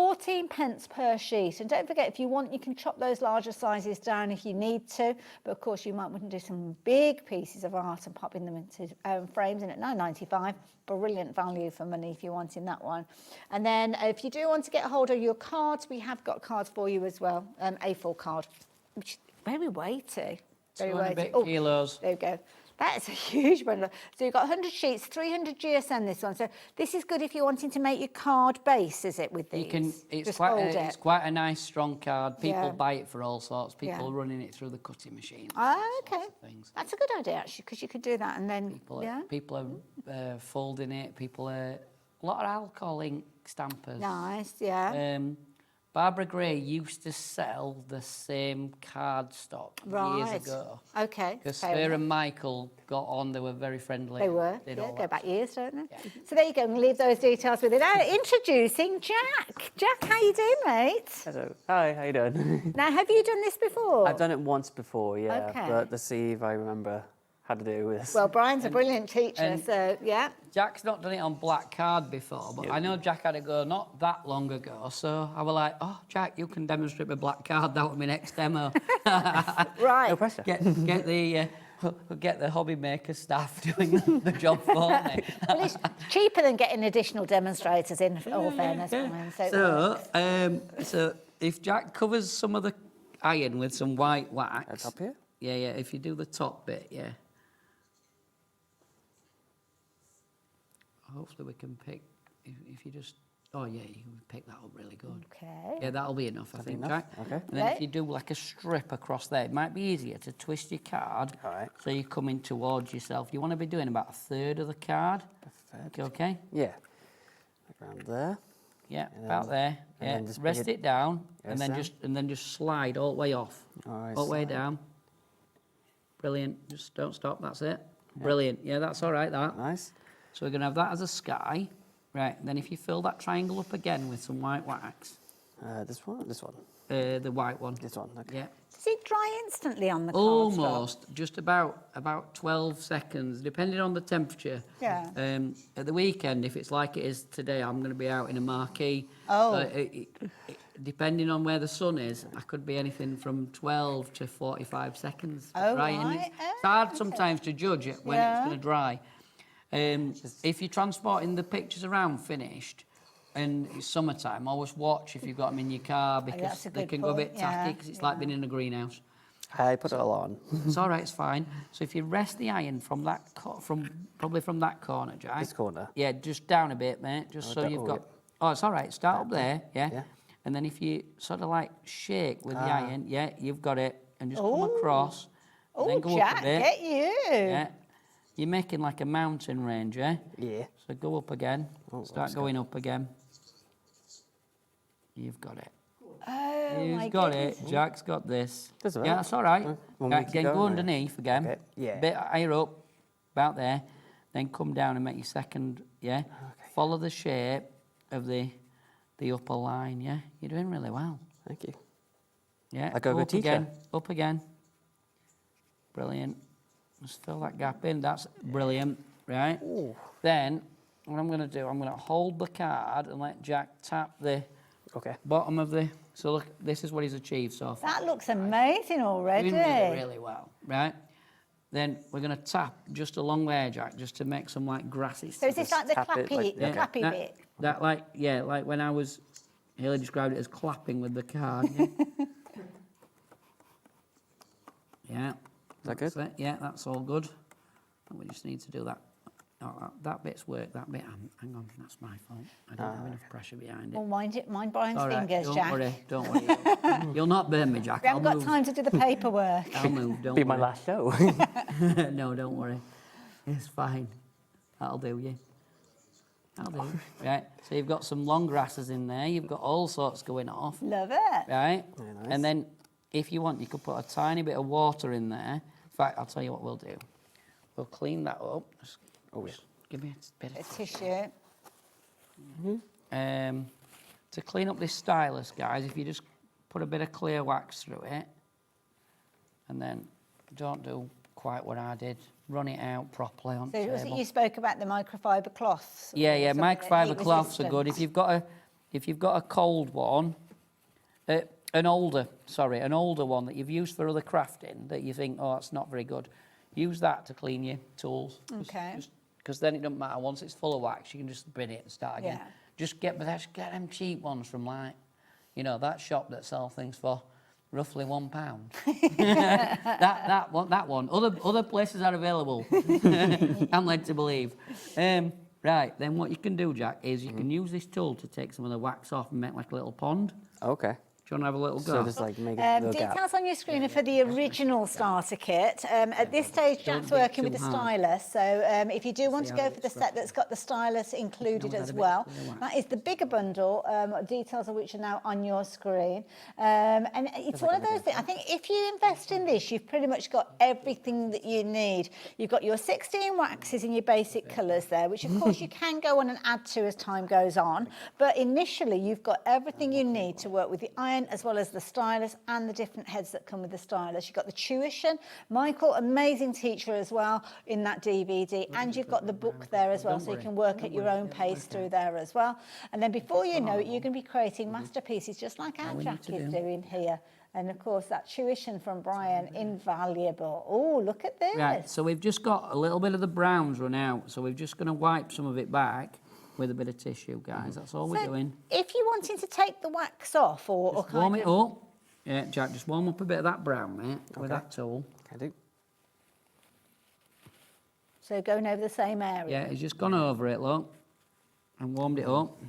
14 pence per sheet. And don't forget, if you want, you can chop those larger sizes down if you need to. But of course, you might want to do some big pieces of art and popping them into frames. And at £9.95, brilliant value for money if you're wanting that one. And then if you do want to get a hold of your cards, we have got cards for you as well. A4 card, which is very weighty. Very weighty. Kilos. There we go. That is a huge bundle. So you've got 100 sheets, 300 GSM this one. So this is good if you're wanting to make your card base, is it, with these? You can. It's Just quite. fold It's it. quite a nice, strong card. People Yeah. buy it for all sorts. People Yeah. running it through the cutting machine. Oh, okay. That's a good idea, actually, because you could do that and then, People are folding it. People are a lot of alcohol ink stampers. Nice, yeah. Barbara Gray used to sell the same cardstock years Right. ago. Okay. Because fair her enough. and Michael got on, they were very friendly. They were. Did Yeah, all go that. back years, don't they? So there you go. And leave those details with it. Now, introducing Jack. Jack, how you doing, mate? Hello. Hi, how you doing? Now, have you done this before? I've done it once before, yeah. Okay. But let's see if I remember how to do this. Well, Brian's a brilliant teacher, and- so yeah. Jack's not done it on black card before, but I know Jack had a go not that long ago, so I was like, oh, Jack, you can demonstrate my black card. That was my next demo. Right. No pressure. Uh, Get the HobbyMaker staff doing the job for me. Well, it's cheaper than getting additional demonstrators in, all fairness, Brian. So, it works. So if Jack covers some of the iron with some white wax. At top here? Yeah, if you do the top bit, yeah. Hopefully we can pick, if you just, oh yeah, you can pick that up really good. Okay. Yeah, that'll be enough, I think, enough? Jack. Okay. And then Okay. if you do like a strip across there, it might be easier to twist your card so you're coming towards yourself. You want to be doing about a third of the card. Perfect. Okay? Yeah. Like around there. Yeah, And about then- there. and Yeah, then just rest bring it down, Rest and then down. just slide all the way off, Alright, all the way slide. down. Brilliant. Just don't stop. That's it. Brilliant. Yeah, that's all right. That. Nice. So we're gonna have that as a sky, right? Then if you fill that triangle up again with some white wax, This one or this one? the white one. This one, okay. Yeah. Does it dry instantly on the cardstock? Almost, just about 12 seconds, depending on the temperature. Yeah. At the weekend, if it's like it is today, I'm going to be out in a marquee. Oh. Depending on where the sun is, I could be anything from 12 to 45 seconds for Oh, drying. right. It's hard sometimes to judge it when it's Yeah. going to dry. If you're transporting the pictures around finished, and it's summertime, always watch if you've got them in your car because that's a they good can go a bit point, tacky yeah, because it's like being in a greenhouse. I put it all on. It's all right, it's fine. So if you rest the iron from that, probably from that corner, Jack. This corner? Yeah, just down a bit, mate, just Oh, so down- you've oh, got. Oh, it's all right. Start up there, yeah. And then if you sort of like shake with the Ah. iron, yeah, you've got it, and just come Ooh. across. and then Oh, go up a Jack, bit. get you. Yeah. You're making like a mountain range, yeah? Yeah. So go up again. Oh, Start that's going up again. You've got it. Oh, my You've got goodness. it. Jack's got this. That's all Yeah, right. that's all right. Want me to Right, keep again, go going, or- underneath again. Okay, yeah. Bit higher up, about there. Then come down and make your second, yeah? Follow the shape of the upper line, yeah? You're doing really well. Thank you. Yeah, Like a go good up teacher. again, up again. Brilliant. Just fill that gap in. That's brilliant, right? Then, what I'm going to do, I'm going to hold the card and let Jack tap the bottom of the... So look, this is what he's achieved so far. That looks amazing already. Doing really, really well, right? Then we're going to tap just along there, Jack, just to make some like grassy. So is this like the clappy, clappy that, bit? That like, yeah, like when I was... Haley described it as clapping with the card. Yeah. Yeah. Is that good? That's it. Yeah, that's all good. And we just need to do that. Oh, that bit's work. That bit. Hang on, that's my fault. I don't have enough pressure behind it. Well, mind Brian's All right, fingers, don't Jack. worry. Don't worry. You'll not burn me, Jack. We haven't I'll got move. time to do the paperwork. I'll move. Don't Be worry. my last show. No, don't worry. It's fine. That'll do you. That'll do. Right. So you've got some long grasses in there. You've got all sorts going off. Love it. Right. Very nice. And then, if you want, you could put a tiny bit of water in there. In fact, I'll tell you what we'll do. We'll clean that up. Just give me a bit A of tissue. to clean up this stylus, guys, if you just put a bit of clear wax through it, and then don't do quite what I did, run it out properly on the So was it table. you spoke about the microfiber cloths? Yeah, or something that microfiber heat cloths are good. resistant? if you've got a cold one, an older one that you've used for other crafting that you think, oh, it's not very good, use that to clean your tools. Okay. Because then it doesn't matter. Once it's full of wax, you can just bin it and start again. Yeah. Just get them cheap ones from like, you know, that shop that sells things for roughly £1. that one. Other places are available. I'm led to believe. Right, then what you can do, Jack, is you can use this tool to take some of the wax off and make like a little pond. Okay. Do you want to have a little go? So just like make a little gap. Details on your screen are for the original starter kit. At this stage, Jack's working with the stylus, so if you do want to go for the set that's got the stylus included as well, that is the bigger bundle, details of which are now on your screen. And it's one of those things, I think if you invest in this, you've pretty much got everything that you need. You've got your 16 waxes in your basic colours there, which of course you can go on and add to as time goes on, but initially you've got everything you need to work with the iron as well as the stylus and the different heads that come with the stylus. You've got the tuition. Michael, amazing teacher as well in that DVD, and you've got the book there as well, so you can work at your own pace through there as well. And then before you know it, you're going to be creating masterpieces just like our Jack is doing here. And of course, that tuition from Brian, invaluable. Oh, look at this. Right, so we've just got a little bit of the browns run out, so we're just going to wipe some of it back with a bit of tissue, guys. That's all we're doing. If you're wanting to take the wax off or Just warm it up. Yeah, Jack, just warm up a bit of that brown, mate, with that tool. I do. So going over the same area? Yeah, he's just gone over it, look, and warmed it up.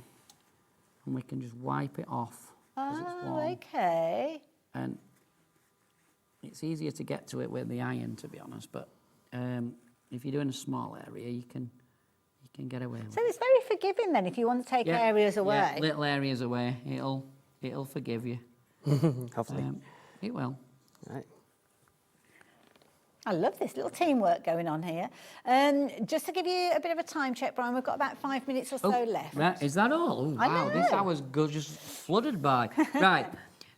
And we can just wipe it off. Oh, okay. And it's easier to get to it with the iron, to be honest, but if you're doing a small area, you can get away with it. So it's very forgiving then if you want to take areas away. Yeah, little areas away. It'll forgive you. Hopefully. It will. Right. I love this little teamwork going on here. Just to give you a bit of a time check, Brian, we've got about 5 minutes or so left. Right, is that all? Oh, I wow, know. this hour's just flooded by. Right,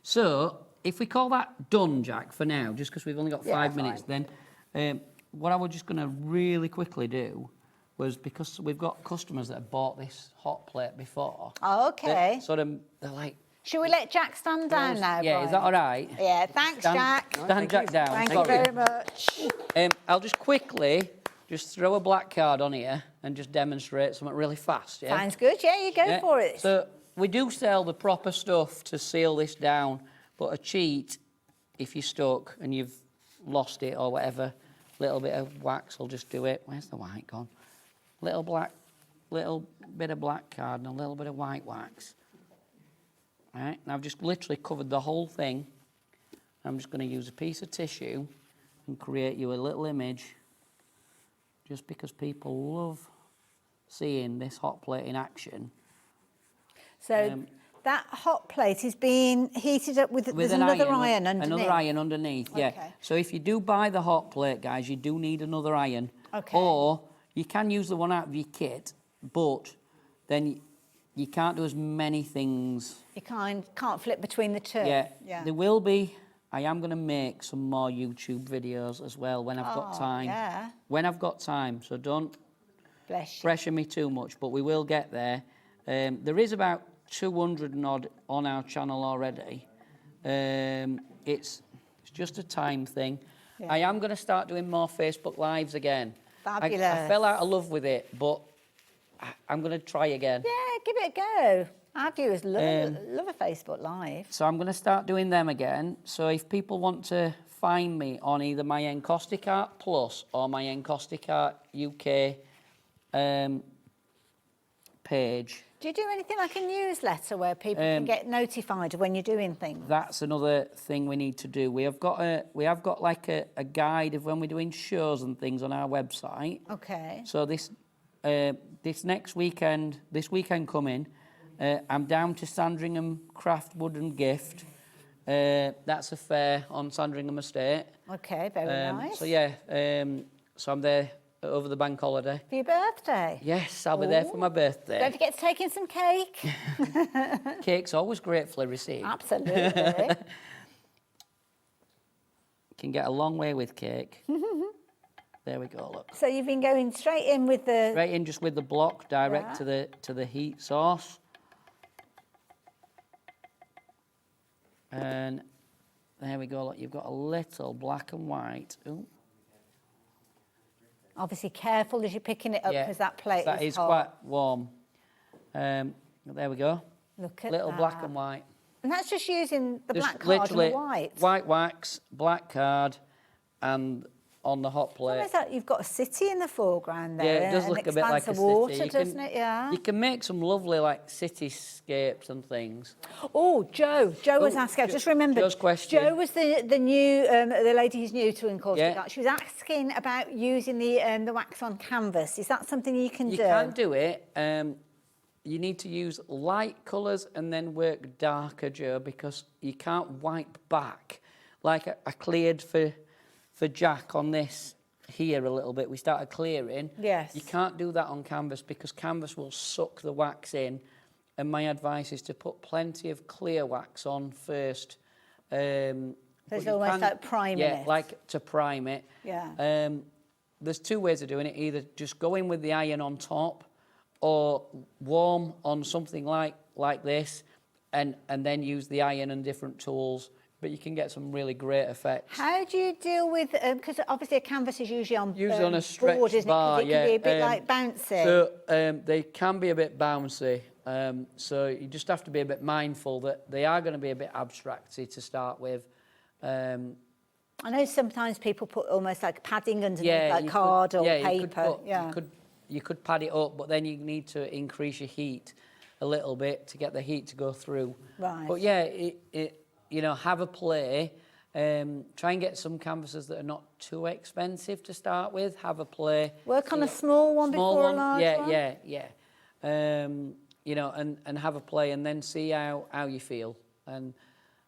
so if we call that done, Jack, for now, just because we've only got 5 minutes, then what I was just going to really quickly do was, because we've got customers that have bought this hot plate before. Oh, okay. They're like... Should we let Jack stand down now, Yeah, Brian? is that all right? Yeah, thanks, Jack. Stand Jack down. Thank you very much. I'll just quickly throw a black card on here and just demonstrate something really fast, yeah? Sounds good. Yeah, you go for it. So we do sell the proper stuff to seal this down, but a cheat, if you're stuck and you've lost it or whatever, little bit of wax will just do it. Where's the white gone? Little bit of black card and a little bit of white wax. All right, now I've just literally covered the whole thing. I'm just going to use a piece of tissue and create you a little image, just because people love seeing this hot plate in action. So that hot plate is being heated up with there's another iron underneath. Another iron underneath, yeah. Okay. So if you do buy the hot plate, guys, you do need another iron. Okay. Or you can use the one out of your kit, but then you can't do as many things. You can't flip between the two. Yeah. There will be. I am going to make some more YouTube videos as well when I've got time. Yeah. When I've got time, so don't Bless you. pressure me too much, but we will get there. There is about 200 and odd on our channel already. It's just a time thing. Yeah. I am going to start doing more Facebook Lives again. Fabulous. I fell out of love with it, but I'm going to try again. Yeah, give it a go. Our viewers love a Facebook Live. So I'm going to start doing them again. So if people want to find me on either my Encaustic Art Plus or my Encaustic Art UK page. Do you do anything like a newsletter where people can get notified when you're doing things? That's another thing we need to do. We have got like a guide of when we're doing shows and things on our website. Okay. So this next weekend, this weekend coming, I'm down to Sandringham Craft Wood and Gift. That's a fair on Sandringham Estate. Okay, very nice. So yeah, so I'm there over the bank holiday. For your birthday? Yes, I'll be there for my birthday. Don't forget to take in some cake. Cake's always gratefully received. Absolutely. Can get a long way with cake. There we go, look. So you've been going straight in with the... Right in just with the block direct to the heat source. And there we go. Look, you've got a little black and white. Ooh. Obviously, careful as you're picking it up because that plate that is is hot. quite warm. There we go. Look at little that. black and white. And that's just using the Just black card and literally the white. white wax, black card, and on the hot plate. Almost like you've got a city in the foreground there. Yeah, it does an look a bit like a expanse of water, city. doesn't it? Yeah. You can make some lovely like cityscapes and things. Oh, Joe was asking. I just remembered. Joe's question. Joe was the new the lady who's new to Encaustic Yeah. Art. She was asking about using the wax on canvas. Is that something you can do? You can do it. You need to use light colours and then work darker, Joe, because you can't wipe back. Like I cleared for Jack on this here a little bit. We started clearing. Yes. You can't do that on canvas because canvas will suck the wax in. And my advice is to put plenty of clear wax on first. So it's almost like priming yeah, it. like to prime it. Yeah. There's two ways of doing it. Either just go in with the iron on top or warm on something like this and then use the iron and different tools. But you can get some really great effects. How do you deal with, because obviously a canvas is usually on, On a stretch board, isn't bar, it? 'Cause it can be a bit like bouncy. So they can be a bit bouncy. So you just have to be a bit mindful that they are going to be a bit abstracty to start with. I know sometimes people put almost like padding underneath, like card or paper. You could pad it up, but then you need to increase your heat a little bit to get the heat to go through. Right. But yeah, have a play. Try and get some canvases that are not too expensive to start with. Have a play. Work on a small one before a large one? Yeah. And have a play and then see how you feel. And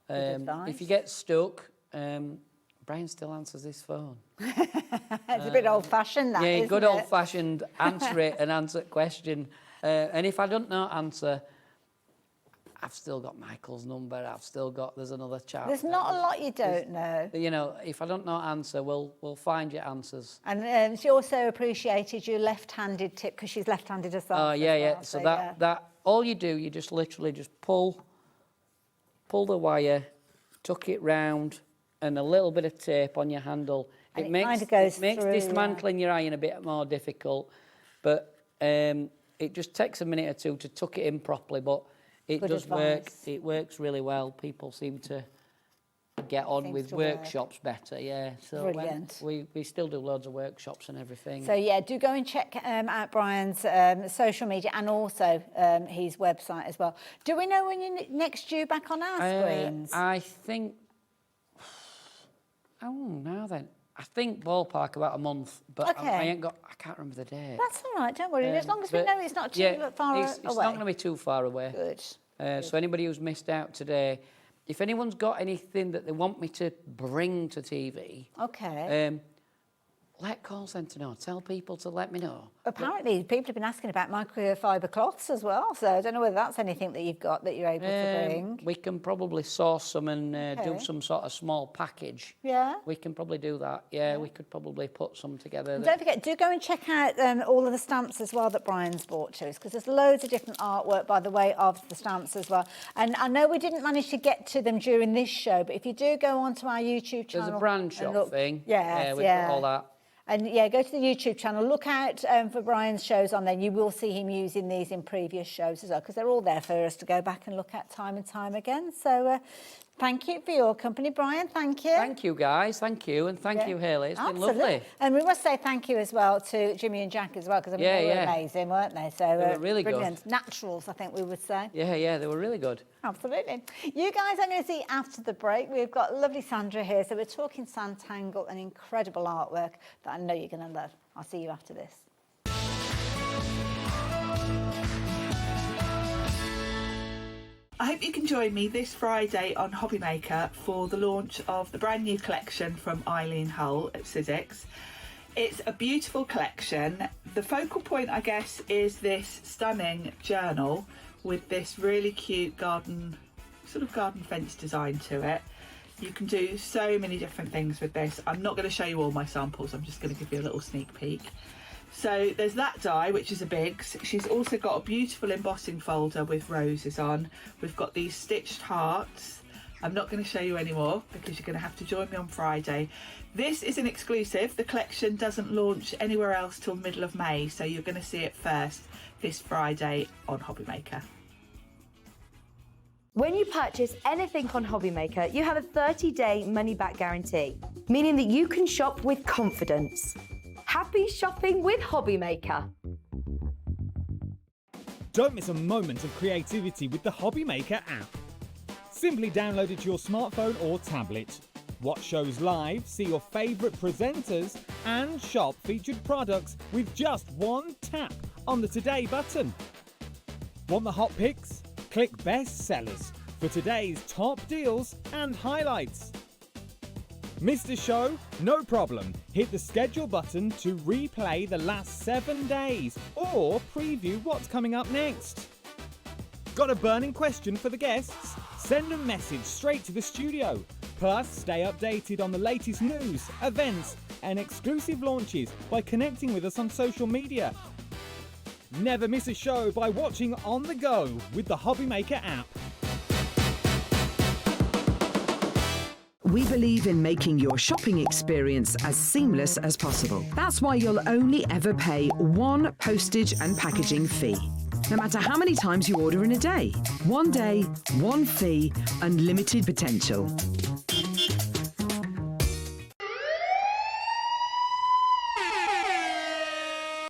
if you get stuck, Brian still answers his phone. It's a bit old-fashioned, that, isn't good it? old-fashioned answer it and answer question. And if I don't know answer, I've still got Michael's number. There's another chap. There's not a lot you don't know. If I don't know answer, we'll find your answers. And she also appreciated your left-handed tip because she's left-handed herself. Oh, yeah. So that all you do, you just literally just pull the wire, tuck it round, and a little bit of tape on your handle. And it kind of goes makes through, dismantling your iron a bit more difficult, but it just takes a minute or two to tuck it in properly, but it does work. It works really well. People seem to get on with workshops better, yeah. So brilliant. We still do loads of workshops and everything. So yeah, do go and check out Brian's social media and also his website as well. Do we know when you're next due back on our screens? I think. Oh, now then. I think ballpark about a month, but Okay. I can't remember the date. That's all right, don't worry. As long as we know it's not too far away. It's not going to be too far away. Good. So anybody who's missed out today, if anyone's got anything that they want me to bring to TV, let call centre know. Tell people to let me know. Apparently, people have been asking about microfiber cloths as well, so I don't know whether that's anything that you've got that you're able to bring. We can probably source some and do some sort of small package. Yeah. We can probably do that. Yeah, we could probably put some together. And don't forget, do go and check out all of the stamps as well that Brian's bought to us, because there's loads of different artwork by the way of the stamps as well. And I know we didn't manage to get to them during this show, but if you do go onto our YouTube channel... There's a brand shop thing. Yes, we've got all that. And yeah, go to the YouTube channel, look out for Brian's shows on there. You will see him using these in previous shows as well, because they're all there for us to go back and look at time and time again. So thank you for your company, Brian. Thank you. Thank you, guys. Thank you. And thank you, Hayley. It's been lovely. And we must say thank you as well to Jimmy and Jack as well, because they were amazing, weren't they? So they were really brilliant. good. Naturals, I think we would say. Yeah, they were really good. Absolutely. You guys, I'm going to see after the break. We've got lovely Sandra here. So we're talking Sanntangle, an incredible artwork that I know you're going to love. I'll see you after this. I hope you can join me this Friday on HobbyMaker for the launch of the brand new collection from Eileen Hull at Sizzix. It's a beautiful collection. The focal point, I guess, is this stunning journal with this really cute garden fence design to it. You can do so many different things with this. I'm not going to show you all my samples, I'm just going to give you a little sneak peek. So there's that die, which is a Biggs. She's also got a beautiful embossing folder with roses on. We've got these stitched hearts. I'm not going to show you anymore because you're going to have to join me on Friday. This is an exclusive. The collection doesn't launch anywhere else till middle of May, so you're going to see it first this Friday on HobbyMaker. When you purchase anything on HobbyMaker, you have a 30-day money-back guarantee, meaning that you can shop with confidence. Happy shopping with HobbyMaker. Don't miss a moment of creativity with the HobbyMaker app. Simply download it to your smartphone or tablet. Watch shows live, see your favourite presenters, and shop featured products with just one tap on the Today button. Want the hot picks? Click Best Sellers for today's top deals and highlights. Missed a show? No problem. Hit the schedule button to replay the last 7 days or preview what's coming up next. Got a burning question for the guests? Send a message straight to the studio. Plus, stay updated on the latest news, events, and exclusive launches by connecting with us on social media. Never miss a show by watching on the go with the HobbyMaker app. We believe in making your shopping experience as seamless as possible. That's why you'll only ever pay one postage and packaging fee. No matter how many times you order in a day. One day, one fee, unlimited potential.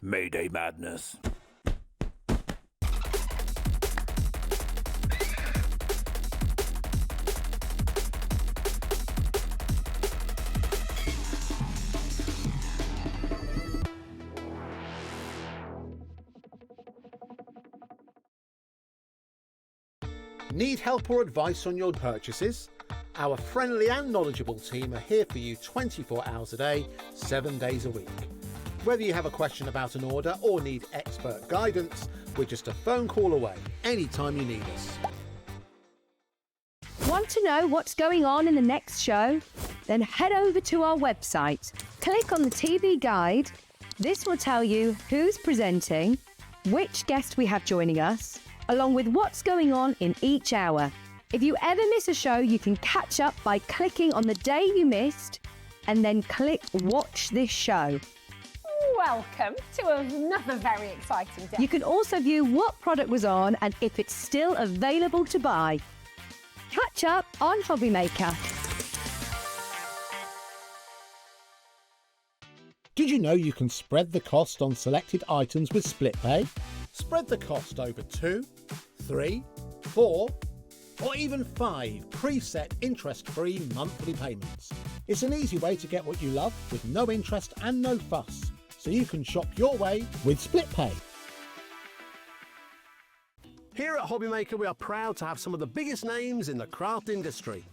Mayday madness. Need help or advice on your purchases? Our friendly and knowledgeable team are here for you 24 hours a day, 7 days a week. Whether you have a question about an order or need expert guidance, we're just a phone call away anytime you need us. Want to know what's going on in the next show? Then head over to our website. Click on the TV guide. This will tell you who's presenting, which guest we have joining us, along with what's going on in each hour. If you ever miss a show, you can catch up by clicking on the day you missed and then click Watch This Show. Welcome to another very exciting day. You can also view what product was on and if it's still available to buy. Catch up on HobbyMaker. Did you know you can spread the cost on selected items with split pay? Spread the cost over 2, 3, 4, or even 5 preset interest-free monthly payments. It's an easy way to get what you love with no interest and no fuss, so you can shop your way with split pay. Here at HobbyMaker, we are proud to have some of the biggest names in the craft industry.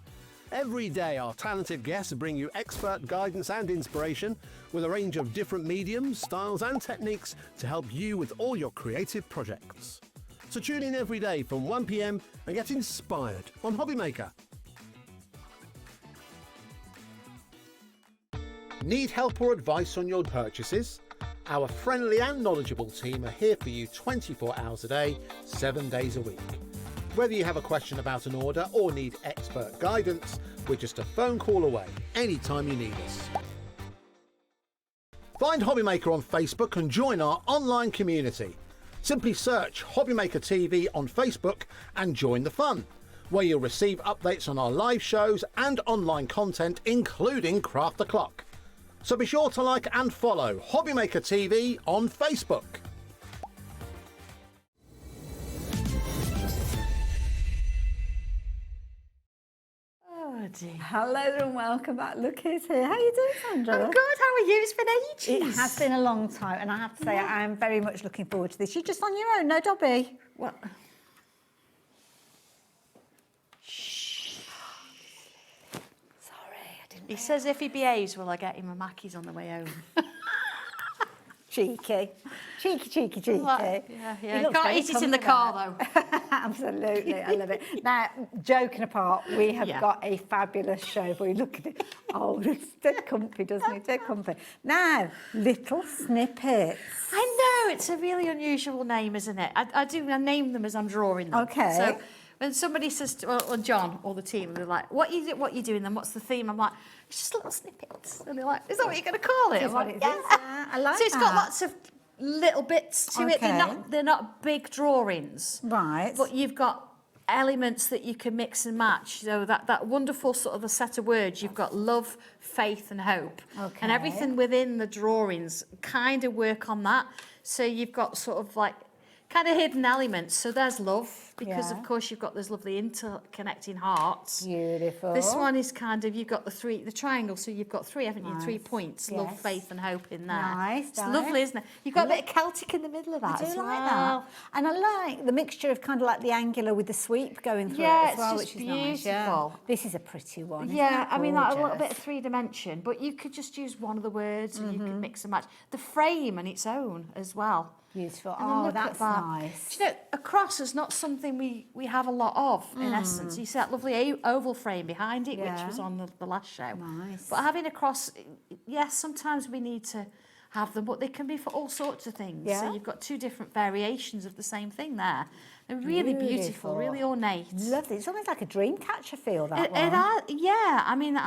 Every day, our talented guests bring you expert guidance and inspiration with a range of different mediums, styles and techniques to help you with all your creative projects. So tune in every day from 1 p.m. and get inspired on HobbyMaker. Need help or advice on your purchases? Our friendly and knowledgeable team are here for you 24 hours a day, 7 days a week. Whether you have a question about an order or need expert guidance, we're just a phone call away anytime you need us. Find HobbyMaker on Facebook and join our online community. Simply search HobbyMaker TV on Facebook and join the fun, where you'll receive updates on our live shows and online content, including Craft the Clock. So be sure to like and follow HobbyMaker TV on Facebook. Oh dear. Hello and welcome back. Look who's here. How are you doing, Sandra? I'm good. How are you? It's been ages. It has been a long time, and I have to say I am very much looking forward to this. You're just on your own, no Dobby? What? He says if he behaves, will I get him a Mackey's on the way home? Cheeky. Cheeky. Yeah. You can't eat it in the car, though. Absolutely, I love it. Now, joking apart, we have got a fabulous show for you. Look at it. Oh, it's dead comfy, doesn't it? Dead comfy. Now, little snippets. I know, it's a really unusual name, isn't it? I name them as I'm drawing them. Okay. So when somebody says, or John or the team, they're like, what you doing then? What's the theme? I'm like, it's just little snippets. And they're like, is that what you're going to call it? I'm like, yeah. I like So it's that. got lots of little bits to it. Okay. They're not big drawings. Right. But you've got elements that you can mix and match. So that wonderful sort of a set of words, you've got love, faith and hope. Okay. And everything within the drawings kind of work on that. So you've got sort of like kind of hidden elements. So there's love, because of course you've got those lovely interconnecting hearts. Beautiful. This one is kind of, you've got the triangle, so you've got three, haven't you? 3 points, love, Yes. faith and hope in there. Nice, It's nice. lovely, isn't it? You've got a bit of Celtic in the middle of that I do as like well. that. And I like the mixture of kind of like the angular with the sweep going through Yeah, it as well, it's which just is nice. Yeah. beautiful. This is a pretty one. Isn't Yeah, it? I mean, like a little bit Gorgeous. of 3 dimension, but you could just use one of the words and you could mix and match. The frame on its own as well. Beautiful. And then Oh, look at that's that. nice. Do you know, a cross is not something we have a lot of, in essence. You see that lovely oval frame behind it, which Yeah. was on the last show. Nice. But having a cross, yes, sometimes we need to have them, but they can be for all sorts of things. Yeah. So you've got 2 different variations of the same thing there. They're really beautiful, really ornate. Lovely. It's almost like a dream catcher feel, that one. Yeah, I mean,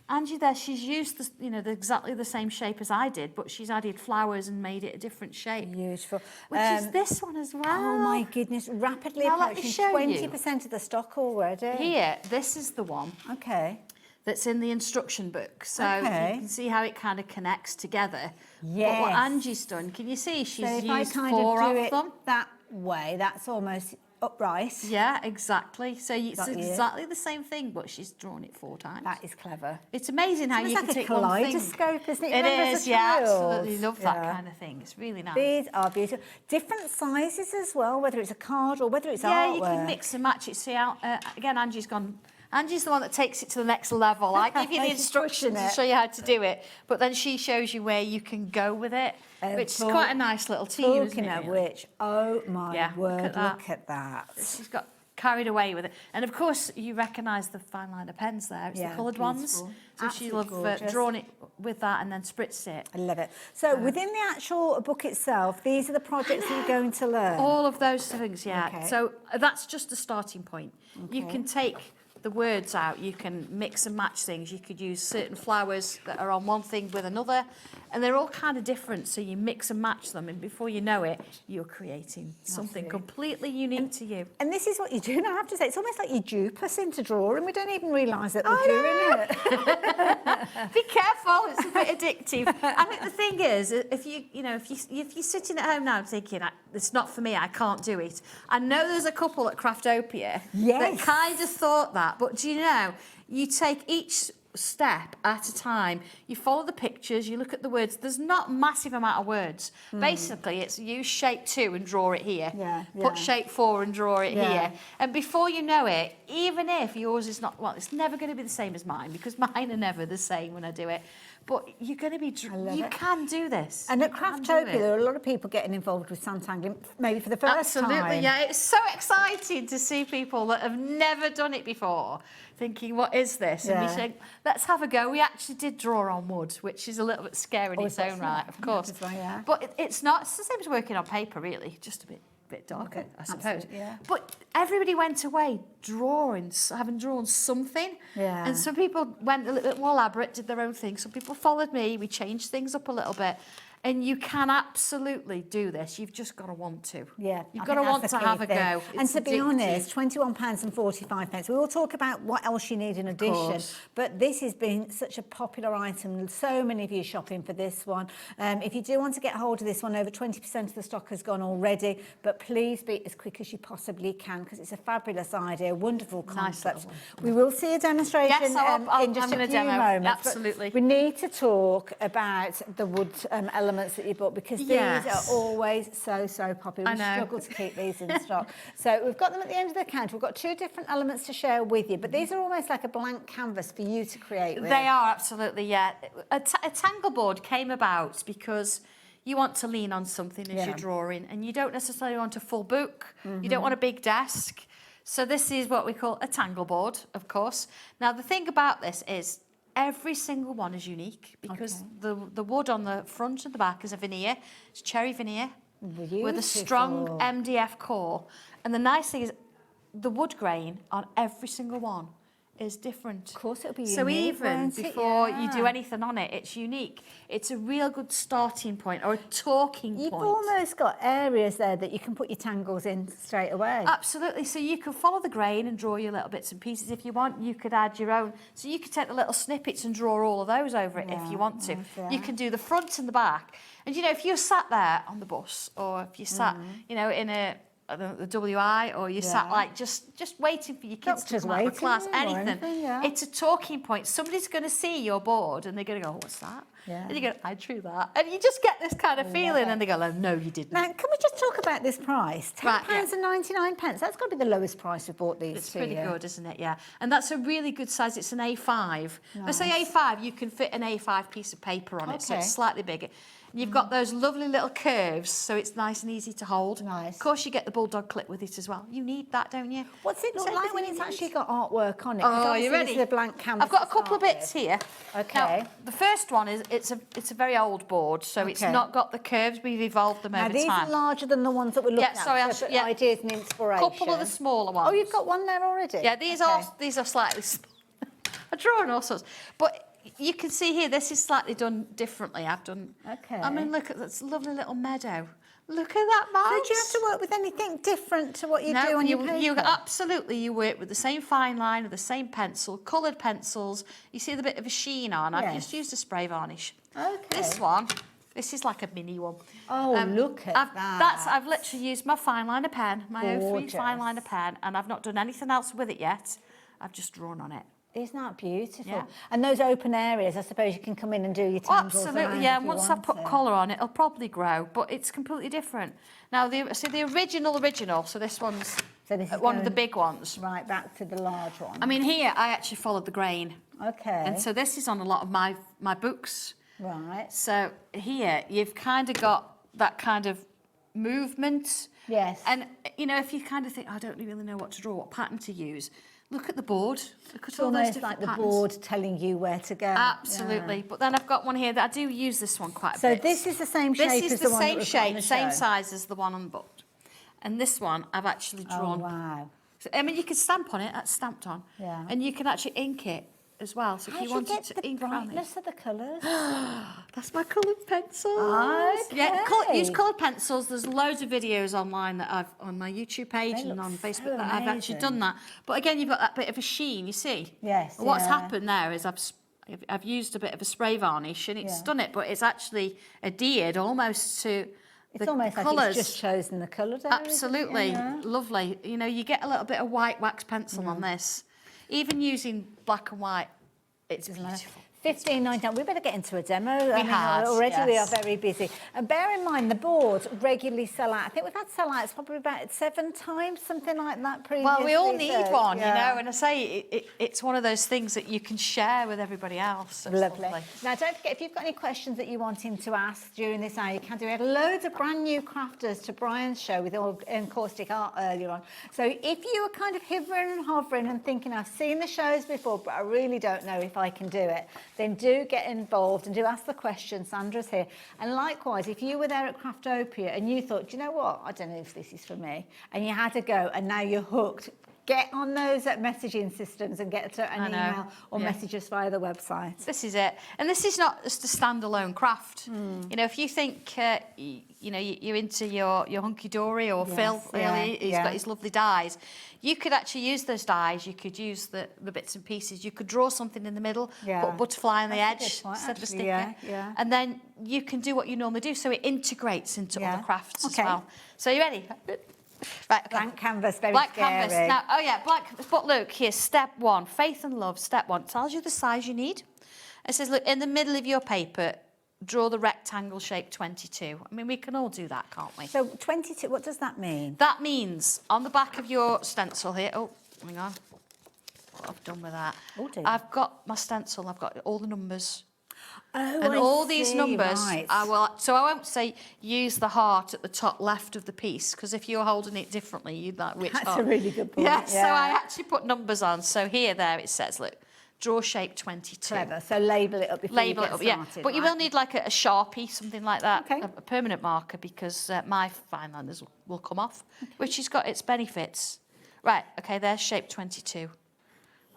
Angie there, she's used exactly the same shape as I did, but she's added flowers and made it a different shape. Beautiful. Which is this one as well. Oh my goodness, rapidly Now, let me approaching show you. 20% of the stock already. Here, this is the one. Okay. That's in the instruction book. So Okay. you can see how it kind of connects together. Yes. But what Angie's done, can you see she's So if I used kind 4 of do of it them? that way, that's almost upright. Yeah, exactly. So it's Got you. exactly the same thing, but she's drawn it 4 times. That is clever. It's amazing how It's you almost can like take a one thing. kaleidoscope, isn't it? It Remember as is, a yeah, child? absolutely love that Yeah. kind of thing. It's really nice. These are beautiful. Different sizes as well, whether it's a card or whether it's Yeah, artwork. you can mix and match it. See how, again, Angie's the one that takes it to the next level. I give you the She's instructions pushing and it. show you how to do it, but then she shows you where you can go with it, which is quite a nice little team, isn't Talking it? of which, oh my Yeah, word, look at that. that. She's got carried away with it. And of course, you recognise the fine liner pens there. It's Yeah, the coloured ones. beautiful. So she'll Absolutely have gorgeous. drawn it with that and then spritzed it. I love it. So within the actual book itself, these are the projects that you're going to learn. All of those things, yeah. Okay. So that's just the starting point. You Okay. can take the words out, you can mix and match things. You could use certain flowers that are on one thing with another, and they're all kind of different, so you mix and match them, and before you know it, you're creating something completely unique to you. And this is what you do, and I have to say, it's almost like you dupe us into drawing. We don't even realise that we're doing it. Be careful, it's a bit addictive. I think the thing is, if you're sitting at home now thinking, it's not for me, I can't do it. I know there's a couple at Craftopia that kind of thought that, but do you know, you take each step at a time. You follow the pictures, you look at the words. There's not a massive amount of words. Basically, it's use shape 2 and draw it here. Put shape 4 and draw it here. And before you know it, even if yours is not, well, it's never going to be the same as mine, because mine are never the same when I do it. But you're going to be, you can do this. And at You can do Craftopia, it. there are a lot of people getting involved with Santangling, maybe for the first time. Absolutely, yeah. It's so exciting to see people that have never done it before thinking, what is this? And we Yeah. say, let's have a go. We actually did draw on wood, which is a little bit scary in its own right, of course. Yeah. But it's not, it's the same as working on paper, really, just a bit darker, I suppose. Absolutely, yeah. But everybody went away drawing, having drawn something. Yeah. And some people went a little bit more elaborate, did their own thing. Some people followed me. We changed things up a little bit. And you can absolutely do this. You've just got to want to. Yeah, You've I got to think want that's to the have key a thing. go. And It's to be addictive. honest, £21.45. We will talk about what else you need in addition. course. But this has been such a popular item. So many of you shopping for this one. If you do want to get hold of this one, over 20% of the stock has gone already. But please be as quick as you possibly can, because it's a fabulous idea, wonderful concept. We will see a demonstration Yes, in just I'm a gonna few demo. moments. but Absolutely. We need to talk about the wood elements that you bought, because these Yes. are always so popular. I We know. struggle to keep these in stock. So we've got them at the end of the counter. We've got 2 different elements to share with you, but these are almost like a blank canvas for you to create with. They are, absolutely, yeah. A tangle board came about because you want to lean on something as Yeah. you're drawing, and you don't necessarily want a full book. You don't want a big desk. So this is what we call a tangle board, of course. Now, the thing about this is every single one is unique, because the wood on the front and the back is a veneer. It's cherry veneer with a strong MDF core. And the nice thing is the wood grain on every single one is different. Of course, it'll be so unique, even won't it? before you do Yeah. anything on it, it's unique. It's a real good starting point or a talking You've point. almost got areas there that you can put your tangles in straight away. Absolutely. So you can follow the grain and draw your little bits and pieces. If you want, you could add your own. So you could take the little snippets and draw all of those over it if you want to. yeah. You can do the front and the back. And, you know, if you're sat there on the bus or if you sat, you know, in the WI or you sat like just waiting for your kids to come out of class, anything. It's a talking point. Somebody's going to see your board and they're going to go, what's that? Yeah. And you go, I drew that. And you just get this kind of feeling and they go, no, you didn't. Now, can we just talk about this price? £10.99. That's got to be the lowest price we've bought these It's to pretty you. good, isn't it? Yeah. And that's a really good size. It's an A5. I say A5, you can fit an A5 piece of paper on it, so it's slightly bigger. You've got those lovely little curves, so it's nice and easy to hold. Nice. Of course, you get the bulldog clip with it as well. You need that, don't you? What's it look like when it's actually got artwork on it? Oh, are you ready? This is a blank canvas. I've got a couple of bits here. Okay. Now, the first one is it's a very old board, so it's not got the curves. We've evolved them over these time. are larger than the ones that we're looking at. Sorry, so ideas and inspiration. Couple of the smaller ones. Oh, you've got one there already. Yeah, these are slightly. I'm drawing all sorts, but. You can see here, this is slightly done differently. I've done... Okay. I mean, look at this lovely little meadow. Look at that mouse. So do you have to work with anything different to what you do on your paper? You absolutely, you work with the same fine line, or the same pencil, coloured pencils. You see the bit of a sheen on. I've just used a spray varnish. Okay. This one, this is like a mini one. Oh, look at that. I've literally used my fine liner pen, my O3 fine liner pen, and I've not done anything else with it yet. I've just drawn on it. Isn't that beautiful? Yeah. And those open areas, I suppose you can come in and do your tangles. Absolutely, yeah. And once I've put colour on, it'll probably grow, but it's completely different. Now, the original, so this one's one of the big ones. Right, back to the large one. I mean, here, I actually followed the grain. Okay. And so this is on a lot of my books. Right. So here, you've kind of got that kind of movement. Yes. And, you know, if you kind of think, I don't really know what to draw, what pattern to use, look at the board. Look at It's all those almost different like the patterns. board telling you where to go. Absolutely. Yeah. But then I've got one here that I do use this one quite a So bit. this is the same shape as the one that was on the same show? size as the one on the board. And this one I've actually drawn. Oh, wow. So, I mean, you can stamp on it, that's stamped on. Yeah. And you can actually ink it as well. So if you wanted to ink around it. brightness of the colours? That's my coloured pencils. Okay. Yeah, use coloured pencils. There's loads of videos online that I've on my YouTube page and on Facebook that I've actually done that. But again, you've got that bit of a sheen, you see? Yes. And what's happened there is I've used a bit of a spray varnish and it's done it, but it's actually adhered almost to It's the almost like colours. it's just chosen the colour. Absolutely. Lovely. You know, you get a little bit of white wax pencil on this. Even using black and white, it's beautiful. £15.99. We better get into a demo. Already we are very busy. And bear in mind, the boards regularly sell out. I think we've had sellouts probably about 7 times, something like that previously. Well, we all need so, one, you know, and I say it's one of those things that you can share with everybody else. It's Lovely. Now, don't forget, if you've got any questions that you want him to ask during this hour, you can do. We had loads of brand new crafters to Brian's show with all Encaustic Art earlier on. So if you were kind of hovering and hovering and thinking, I've seen the shows before, but I really don't know if I can do it, then do get involved and do ask the question. Sandra's here. And likewise, if you were there at Craftopia and you thought, do you know what, I don't know if this is for me, and you had to go and now you're hooked, get on those messaging systems and get an email or message us via the website. This is it. And this is not just a standalone craft. You know, if you think, you know, you're into your hunky-dory or Phill, he's got his lovely dies, you could actually use those dies. You could use the bits and pieces. You could draw something in the middle, put a butterfly on the edge instead of a sticker. And then you can do what you normally do. So it integrates into other crafts as well. So you ready? Right, okay. Blank canvas, very blank scary. canvas. Now, blank canvas. But look, here, step 1, faith and love, step 1. Tells you the size you need. It says, look, in the middle of your paper, draw the rectangle shape 22. I mean, we can all do that, can't we? So 22, what does that mean? That means on the back of your stencil here, oh, hang on, what I've done with that. Oh, dear. I've got my stencil, I've got all the numbers. Oh, and I all these see, numbers, right. I won't say use the heart at the top left of the piece, because if you're holding it differently, you'd like which That's heart. a really good point. Yeah, so I actually put numbers on. So there it says, look, draw shape 22. Clever. So label it up before you get started. Yeah. But you will need like a Sharpie, something like that, a permanent marker, because my fine liners will come off, which has got its benefits. Right, okay, there's shape 22.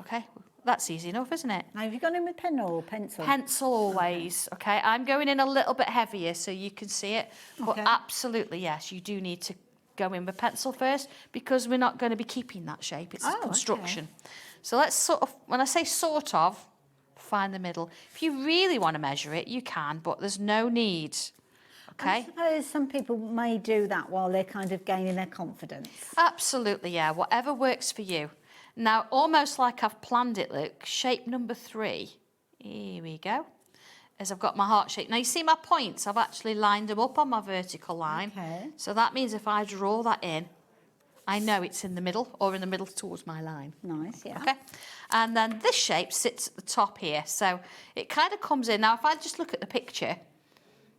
Okay, that's easy enough, isn't it? Now, have you gone in with pen or pencil? Pencil always, okay. I'm going in a little bit heavier so you can see it. But Okay. absolutely, yes, you do need to go in with pencil first because we're not going to be keeping that shape. It's Oh, construction. okay. So let's sort of, when I say sort of, find the middle. If you really want to measure it, you can, but there's no need. I Okay? suppose some people may do that while they're kind of gaining their confidence. Absolutely, yeah. Whatever works for you. Now, almost like I've planned it, look, shape number 3. Here we go. As I've got my heart shape. Now, you see my points? I've actually lined them up on my vertical line. Okay. So that means if I draw that in, I know it's in the middle or in the middle towards my line. Nice, yeah. Okay. And then this shape sits at the top here. So it kind of comes in. Now, if I just look at the picture,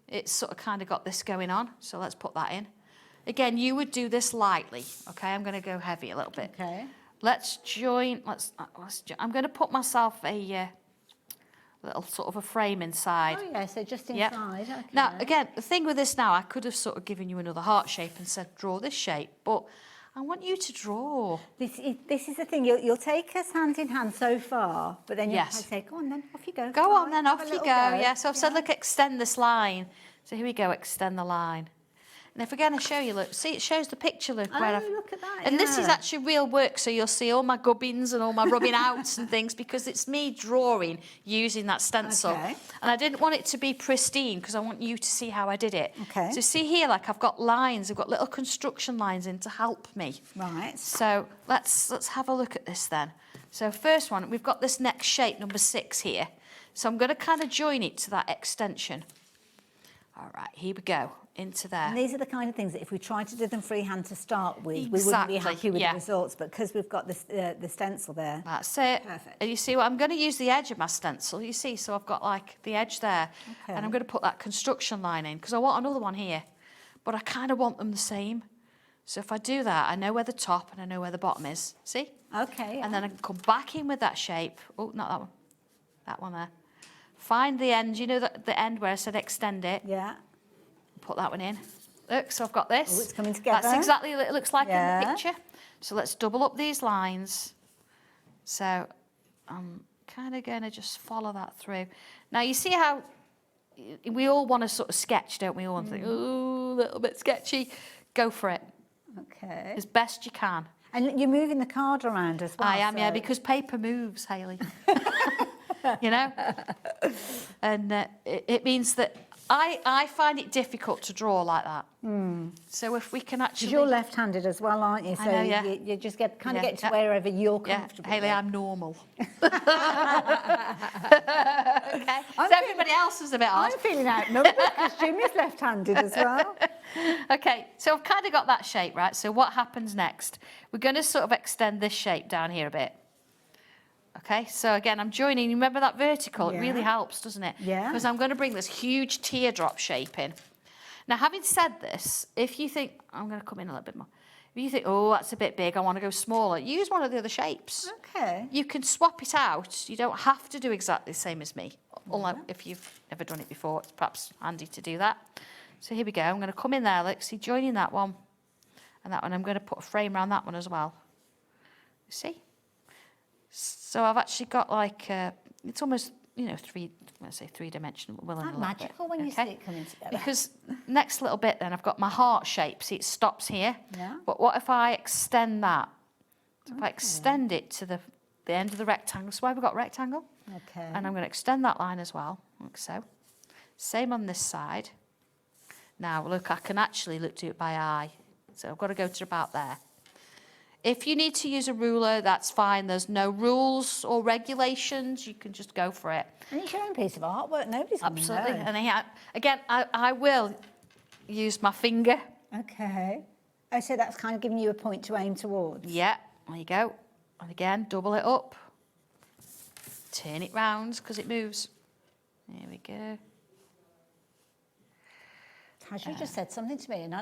it's sort of kind of got this going on. So let's put that in. Again, you would do this lightly. Okay, I'm going to go heavy a little bit. Okay. Let's join, I'm going to put myself a little sort of a frame inside. Oh, yeah, so just Yep. inside. Okay. Now, again, the thing with this now, I could have sort of given you another heart shape and said, draw this shape, but I want you to draw. This is the thing, you'll take us hand in hand so far, but then you'll Yes. say, go on then, off you go. Go on then, Have off a you little go. Yeah, so I've said, look, extend this line. So here we go, extend the line. And if we're going to show you, look, see, it shows the picture, look. Oh, where I've, look at that, and this is yeah. actually real work, so you'll see all my gubbins and all my rubbing outs and things, because it's me drawing using that stencil. Okay. And I didn't want it to be pristine, because I want you to see how I did it. Okay. So see here, like I've got lines, I've got little construction lines in to help me. Right. So let's have a look at this then. So first one, we've got this next shape, number 6 here. So I'm going to kind of join it to that extension. All right, here we go, into there. And these are the kind of things that if we tried to do them freehand to start with, we wouldn't Exactly, be happy with yeah. the results. But because we've got this, the stencil there. That's it. Perfect. And you see what I'm going to use the edge of my stencil, you see, so I've got like the edge there. Okay. And I'm going to put that construction line in because I want another one here. But I kind of want them the same. So if I do that, I know where the top and I know where the bottom is. See? Okay. And then I can come back in with that shape. Oh, not that one. That one there. Find the end, you know the end where I said extend it? Yeah. Put that one in. Look, so I've got this. Oh, it's coming together. That's exactly what it looks like in Yeah. the picture. So let's double up these lines. So I'm kind of going to just follow that through. Now, you see how we all want to sort of sketch, don't we? All want to think, ooh, a little bit sketchy. Go for it. Okay. As best you can. And you're moving the card around as well. I am, yeah, so- because paper moves, Hayley. You know? And it means that I find it difficult to draw like that. So if we can actually... Because you're left-handed as well, aren't you? So I know, yeah. you just get Yeah, get to yeah. wherever you're comfortable. Hayley, with. I'm normal. Okay. So everybody else is a bit odd. I'm feeling outnumbered because Jimmy's left-handed as well. Okay, so I've kind of got that shape, right? So what happens next? We're going to sort of extend this shape down here a bit. Okay, so again, I'm joining. Remember that vertical? It really Yeah. helps, doesn't it? Yeah. Because I'm going to bring this huge teardrop shape in. Now, having said this, if you think, I'm going to come in a little bit more. If you think, oh, that's a bit big, I want to go smaller, use one of the other shapes. Okay. You can swap it out. You don't have to do exactly the same as me. Although, if you've never done it before, it's perhaps handy to do that. So here we go. I'm going to come in there, look, see, joining that one and that one. I'm going to put a frame around that one as well. You see? So I've actually got like, it's almost, you know, three-dimensional. Well, It's magical when you see it coming together. Because next little bit then, I've got my heart shape. See, it stops here. Yeah. But what if I extend that? So if I extend it to the end of the rectangle, so why have we got rectangle? Okay. And I'm going to extend that line as well, like so. Same on this side. Now, look, I can actually do it by eye. So I've got to go to about there. If you need to use a ruler, that's fine. There's no rules or regulations. You can just go for it. And it's your own piece of artwork. Nobody's going to know. Absolutely. And again, I will use my finger. Okay. Oh, so that's kind of giving you a point to aim towards. Yeah, there you go. And again, double it up. Turn it round because it moves. There we go. You just said something to me, and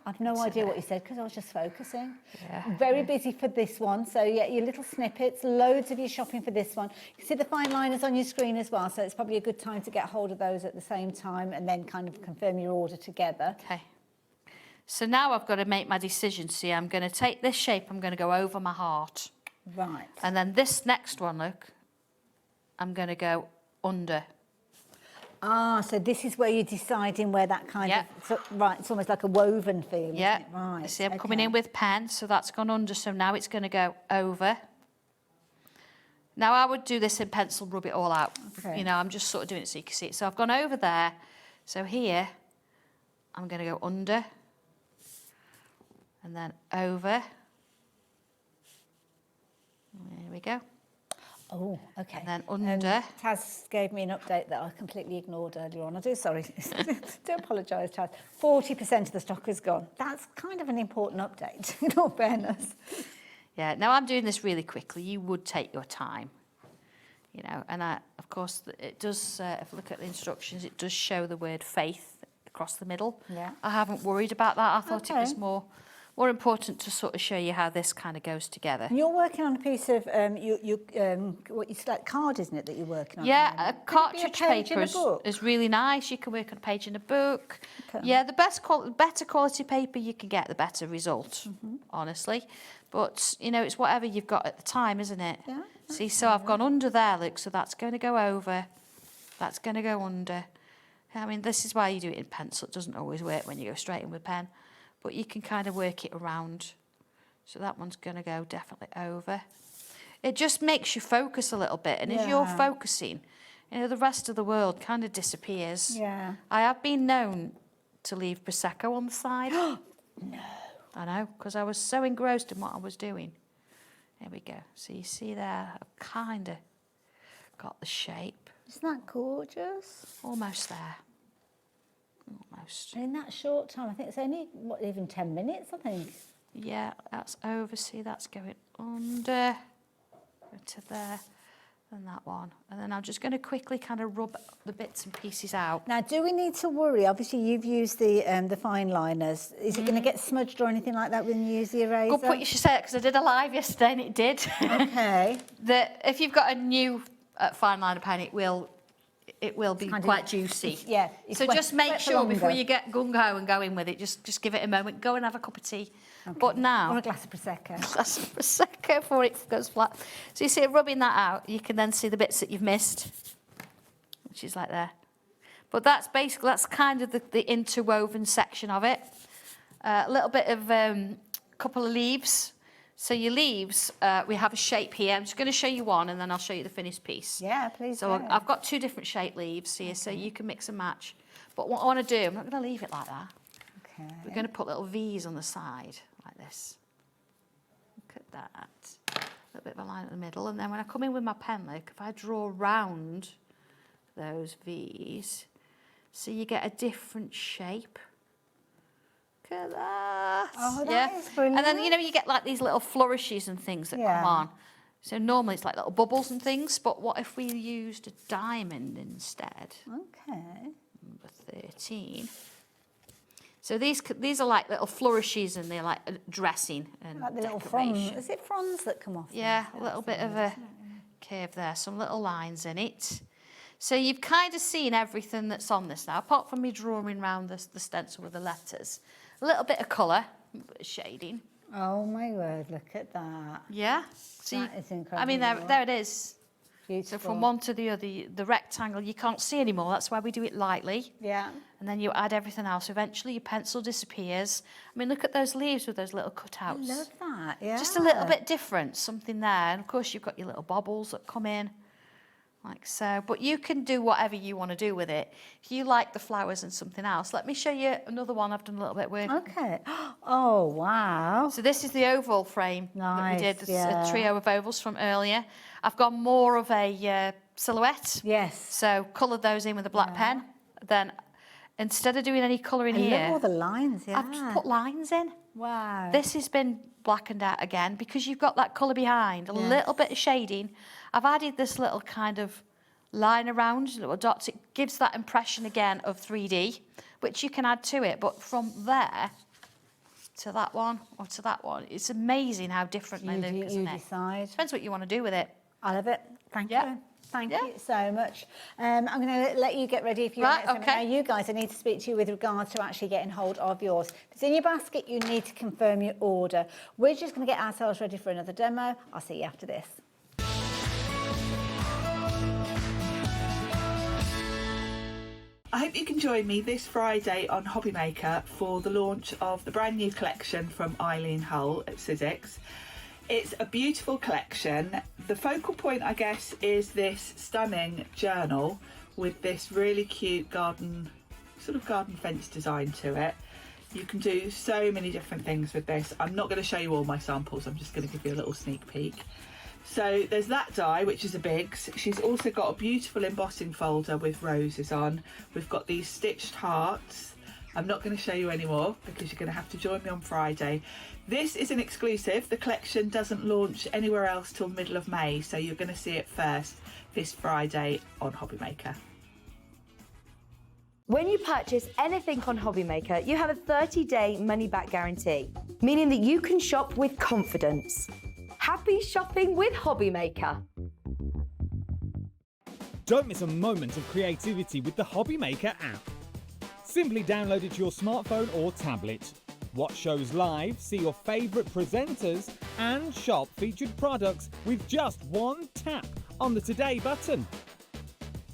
I've no idea what you said because I was just focusing. Yeah. Very busy for this one, so yeah, your little snippets, loads of your shopping for this one. You can see the fine liners on your screen as well, so it's probably a good time to get hold of those at the same time and then kind of confirm your order together. Okay. So now I've got to make my decision. See, I'm going to take this shape, I'm going to go over my heart. Right. And then this next one, look, I'm going to go under. Ah, so this is where you're deciding where that kind of... So, right, it's almost like a woven feel, Yeah. isn't it? Right. See, I'm coming in with pen, so that's gone under, so now it's going to go over. Now, I would do this in pencil, rub it all out. Okay. You know, I'm just sort of doing it so you can see it. So I've gone over there. So here, I'm going to go under. And then over. There we go. Oh, okay. And then under. Taz gave me an update that I completely ignored earlier on. I do, sorry. Do apologise, Taz. 40% of the stock is gone. That's kind of an important update, in all fairness. Yeah, now I'm doing this really quickly. You would take your time, you know, and of course, it does, if you look at the instructions, it does show the word faith across the middle. Yeah. I haven't worried about that. I thought it was more important to sort of show you how this kind of goes together. And you're working on a piece of, what you select card, isn't it, that you're working on? Yeah, a cartridge page in paper a book? is really nice. You can work on a page in a book. Okay. Yeah, the better quality paper you can get, the better result, honestly. But, you know, it's whatever you've got at the time, isn't it? Yeah. See, so I've gone under there, look, so that's going to go over. That's going to go under. I mean, this is why you do it in pencil. It doesn't always work when you go straight in with pen. But you can kind of work it around. So that one's going to go definitely over. It just makes you focus a little bit. And as you're focusing, you know, the rest of the world kind of disappears. Yeah. I have been known to leave Prosecco on the side. No. I know, because I was so engrossed in what I was doing. There we go. So you see there, I've kind of got the shape. Isn't that gorgeous? Almost there. Almost. In that short time, I think it's only, what, even 10 minutes, I think. Yeah, that's over. See, that's going under, go to there, and that one. And then I'm just going to quickly kind of rub the bits and pieces out. Now, do we need to worry? Obviously, you've used the fine liners. Is it going to get smudged or anything like that when you use the eraser? Good point you should say it, because I did a live yesterday and it did. Okay. That if you've got a new fine liner pen, it will be quite juicy. Yeah. So just make sure before you get gung-ho and go in with it, just give it a moment. Go and have a cup of tea. Okay. But now... Or a glass of Prosecco. A glass of Prosecco before it goes flat. So you see, rubbing that out, you can then see the bits that you've missed, which is like there. But that's basically, that's kind of the interwoven section of it. A little bit of couple of leaves. So your leaves, we have a shape here. I'm just going to show you one, and then I'll show you the finished piece. Yeah, please. So I've got two different shape leaves here, so you can mix and match. But what I want to do, I'm not going to leave it like that. Okay. We're going to put little V's on the side, like this. Look at that. A little bit of a line in the middle, and then when I come in with my pen, look, if I draw round those V's, so you get a different shape. Look at that. Oh, that is brilliant. And then, you know, you get like these little flourishes and things that come on. So normally it's like little bubbles and things, but what if we used a diamond instead? Okay. Number 13. So these are like little flourishes, and they're like dressing and like the little decoration. fronds. Is it fronds that come off? Yeah, a little bit of a curve there, some little lines in it. So you've kind of seen everything that's on this now, apart from me drawing around the stencil with the letters. A little bit of colour, a bit of shading. Oh my word, look at that. Yeah. So that is incredible. I mean, there it is. Beautiful. So from one to the other, the rectangle you can't see anymore. That's why we do it lightly. Yeah. And then you add everything else. Eventually your pencil disappears. I mean, look at those leaves with those little cutouts. I love that, yeah. Just a little bit different, something there. And of course you've got your little bobbles that come in, like so. But you can do whatever you want to do with it. If you like the flowers and something else, let me show you another one I've done a little bit with. Okay. Oh, wow. So this is the oval frame that we did, yeah. a trio of ovals from earlier. I've got more of a silhouette. Yes. So coloured those in with a black pen. Then instead of doing any colouring here... I love all the lines, yeah. I've just put lines in. Wow. This has been blackened out again because you've got that colour behind, a little bit of shading. I've added this little kind of line around, little dots. It gives that impression again of 3D, which you can add to it. But from there to that one or to that one, it's amazing how different they look, isn't it? Decide. Depends what you want to do with it. I love it. Thank you. Thank you so much. I'm going to let you get ready if you want. Now, you guys, I need to speak to you with regards to actually getting hold of yours. If it's in your basket, you need to confirm your order. We're just going to get ourselves ready for another demo. I'll see you after this. I hope you can join me this Friday on HobbyMaker for the launch of the brand new collection from Eileen Hull at Sizzix. It's a beautiful collection. The focal point, I guess, is this stunning journal with this really cute garden fence design to it. You can do so many different things with this. I'm not going to show you all my samples, I'm just going to give you a little sneak peek. So there's that die, which is a Biggs. She's also got a beautiful embossing folder with roses on. We've got these stitched hearts. I'm not going to show you anymore because you're going to have to join me on Friday. This is an exclusive. The collection doesn't launch anywhere else till middle of May, so you're going to see it first this Friday on HobbyMaker. When you purchase anything on HobbyMaker, you have a 30-day money-back guarantee, meaning that you can shop with confidence. Happy shopping with HobbyMaker. Don't miss a moment of creativity with the HobbyMaker app. Simply download it to your smartphone or tablet. Watch shows live, see your favourite presenters, and shop featured products with just one tap on the Today button.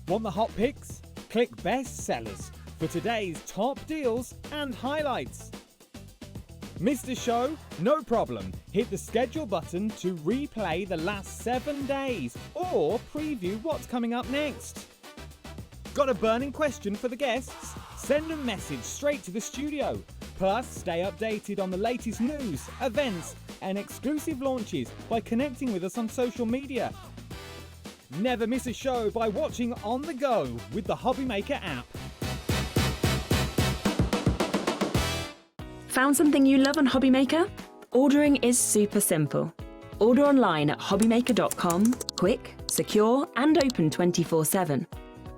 Want the hot picks? Click Best Sellers for today's top deals and highlights. Missed a show? No problem. Hit the schedule button to replay the last 7 days or preview what's coming up next. Got a burning question for the guests? Send a message straight to the studio. Plus, stay updated on the latest news, events, and exclusive launches by connecting with us on social media. Never miss a show by watching on the go with the HobbyMaker app. Found something you love on HobbyMaker? Ordering is super simple. Order online at hobbymaker.com, quick, secure, and open 24/7.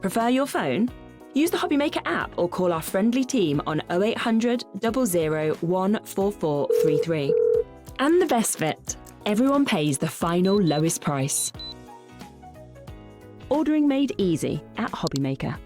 Prefer your phone? Use the HobbyMaker app or call our friendly team on 0800 00 14433. And the best bit, everyone pays the final lowest price. Ordering made easy at HobbyMaker.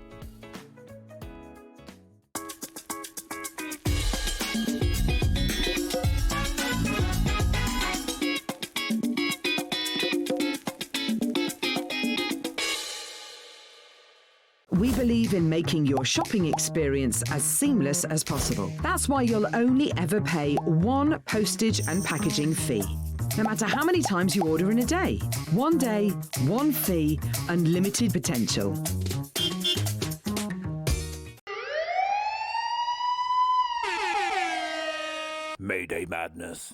We believe in making your shopping experience as seamless as possible. That's why you'll only ever pay one postage and packaging fee, no matter how many times you order in a day. One day, one fee, unlimited potential. Mayday madness.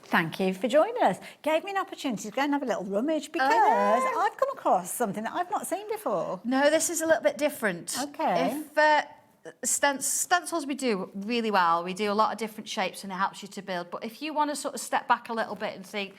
Thank you for joining us. Gave me an opportunity to go and have a little rummage because I've come across something that I've not seen before. No, this is a little bit different. Okay. If stencils we do really well, we do a lot of different shapes and it helps you to build. But if you want to sort of step back a little bit and think,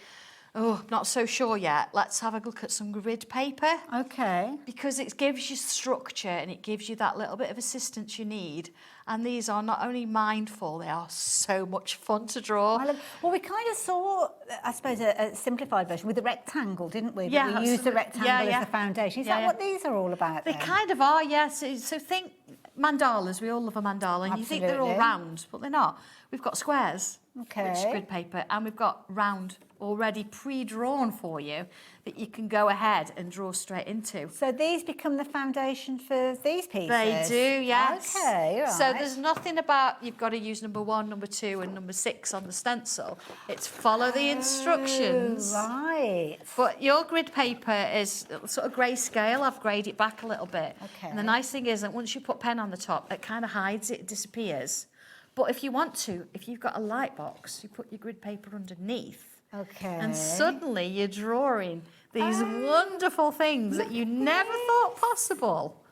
oh, not so sure yet, let's have a look at some grid paper. Okay. Because it gives you structure and it gives you that little bit of assistance you need. And these are not only mindful, they are so much fun to draw. Well, we kind of saw, I suppose, a simplified version with the rectangle, didn't we? Yeah, But we used the rectangle as the foundation. Is that what these are all about They then? kind of are, yes. So think mandalas. We all love a mandala. And you think they're all Absolutely. round, but they're not. We've got squares, Okay. which is grid paper, and we've got round already pre-drawn for you that you can go ahead and draw straight into. So these become the foundation for these pieces? They do, yes. Okay, right. So there's nothing about you've got to use number 1, number 2 and number 6 on the stencil. It's follow the instructions. Right. But your grid paper is sort of grayscale. I've greyed it back a little bit. Okay. And the nice thing is that once you put pen on the top, it kind of hides it, it disappears. But if you want to, if you've got a light box, you put your grid paper underneath. Okay. And suddenly you're drawing these wonderful things that you never thought possible.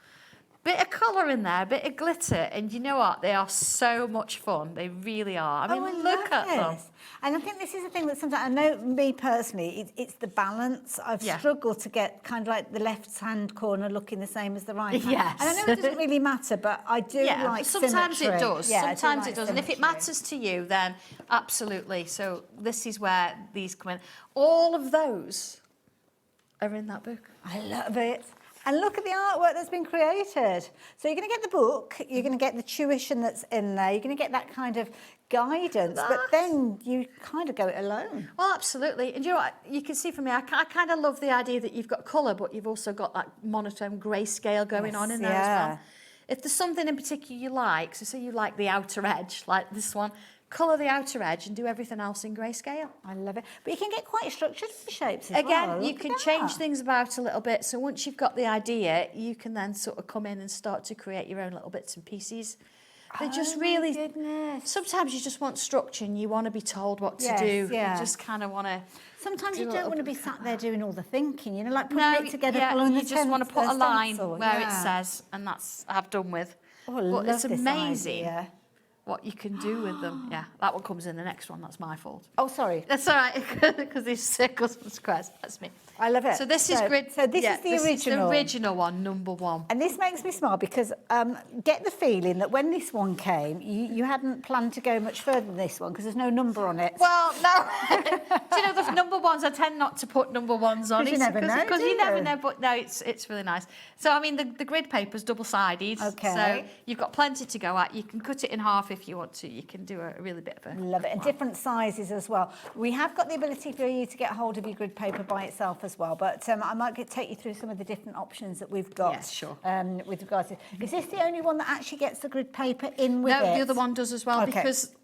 bit of colour in there, a bit of glitter, and you know what? They are so much fun. They really are. I mean, look at them. And I think this is the thing that sometimes, I know me personally, it's the balance. I've struggled to get kind of like the left-hand corner looking the same as the right hand. Yes. And I know it doesn't really matter, but I do like sometimes symmetry. it does. Yeah, Sometimes like it does. And if it symmetry. matters to you, then absolutely. So this is where these come in. All of those are in that book. I love it. And look at the artwork that's been created. So you're going to get the book, you're going to get the tuition that's in there, you're going to get that kind of guidance, but then you kind of go it alone. Well, absolutely. And you know what? You can see from me, I kind of love the idea that you've got colour, but you've also got that monotone grayscale going on in there as well. If there's something in particular you like, so say you like the outer edge, like this one, colour the outer edge and do everything else in grayscale. I love it. But you can get quite structured shapes as Again, well. you Look can at change that. things about a little bit. So once you've got the idea, you can then sort of come in and start to create your own little bits and pieces. They just really... Sometimes you just want structure and you want to be told what to do. Yeah. You just kind of want to... Sometimes you don't want to be sat there doing all the thinking, you know, like putting it together, following you the just want to put a line stencil. where it says, and that's I've done with. Oh, I but love it's this amazing idea. what you can do with them. Yeah, that one comes in the next one. That's my fault. Oh, sorry. That's all right, because these circles and squares. That's me. I love it. So this is grid. So this is the original. This is the original one, number one. And this makes me smile because get the feeling that when this one came, you hadn't planned to go much further than this one because there's no number on it. Well, no. Do you know the number ones? I tend not to put number ones on it. You never know, Because do you never you? know, but no, it's really nice. So, I mean, the grid paper's double-sided. Okay. So you've got plenty to go at. You can cut it in half if you want to. You can do a really bit of a... Love it. And different sizes as well. We have got the ability for you to get hold of your grid paper by itself as well, but I might take you through some of the different options that we've got. Yes, sure. With regards to... Is this the only one that actually gets the grid paper in with it? No, the other one does as well, Okay. because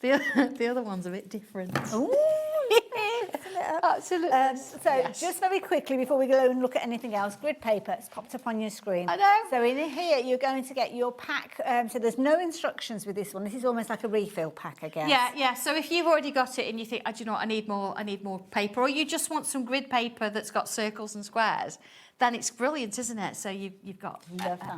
the other one's a bit different. Ooh. Absolutely. Just very quickly before we go and look at anything else, grid paper, it's popped up on your screen. I know. So in here, you're going to get your pack. So there's no instructions with this one. This is almost like a refill pack, I guess. Yeah. So if you've already got it and you think, do you know what, I need more paper, or you just want some grid paper that's got circles and squares, then it's brilliant, isn't it? So you've got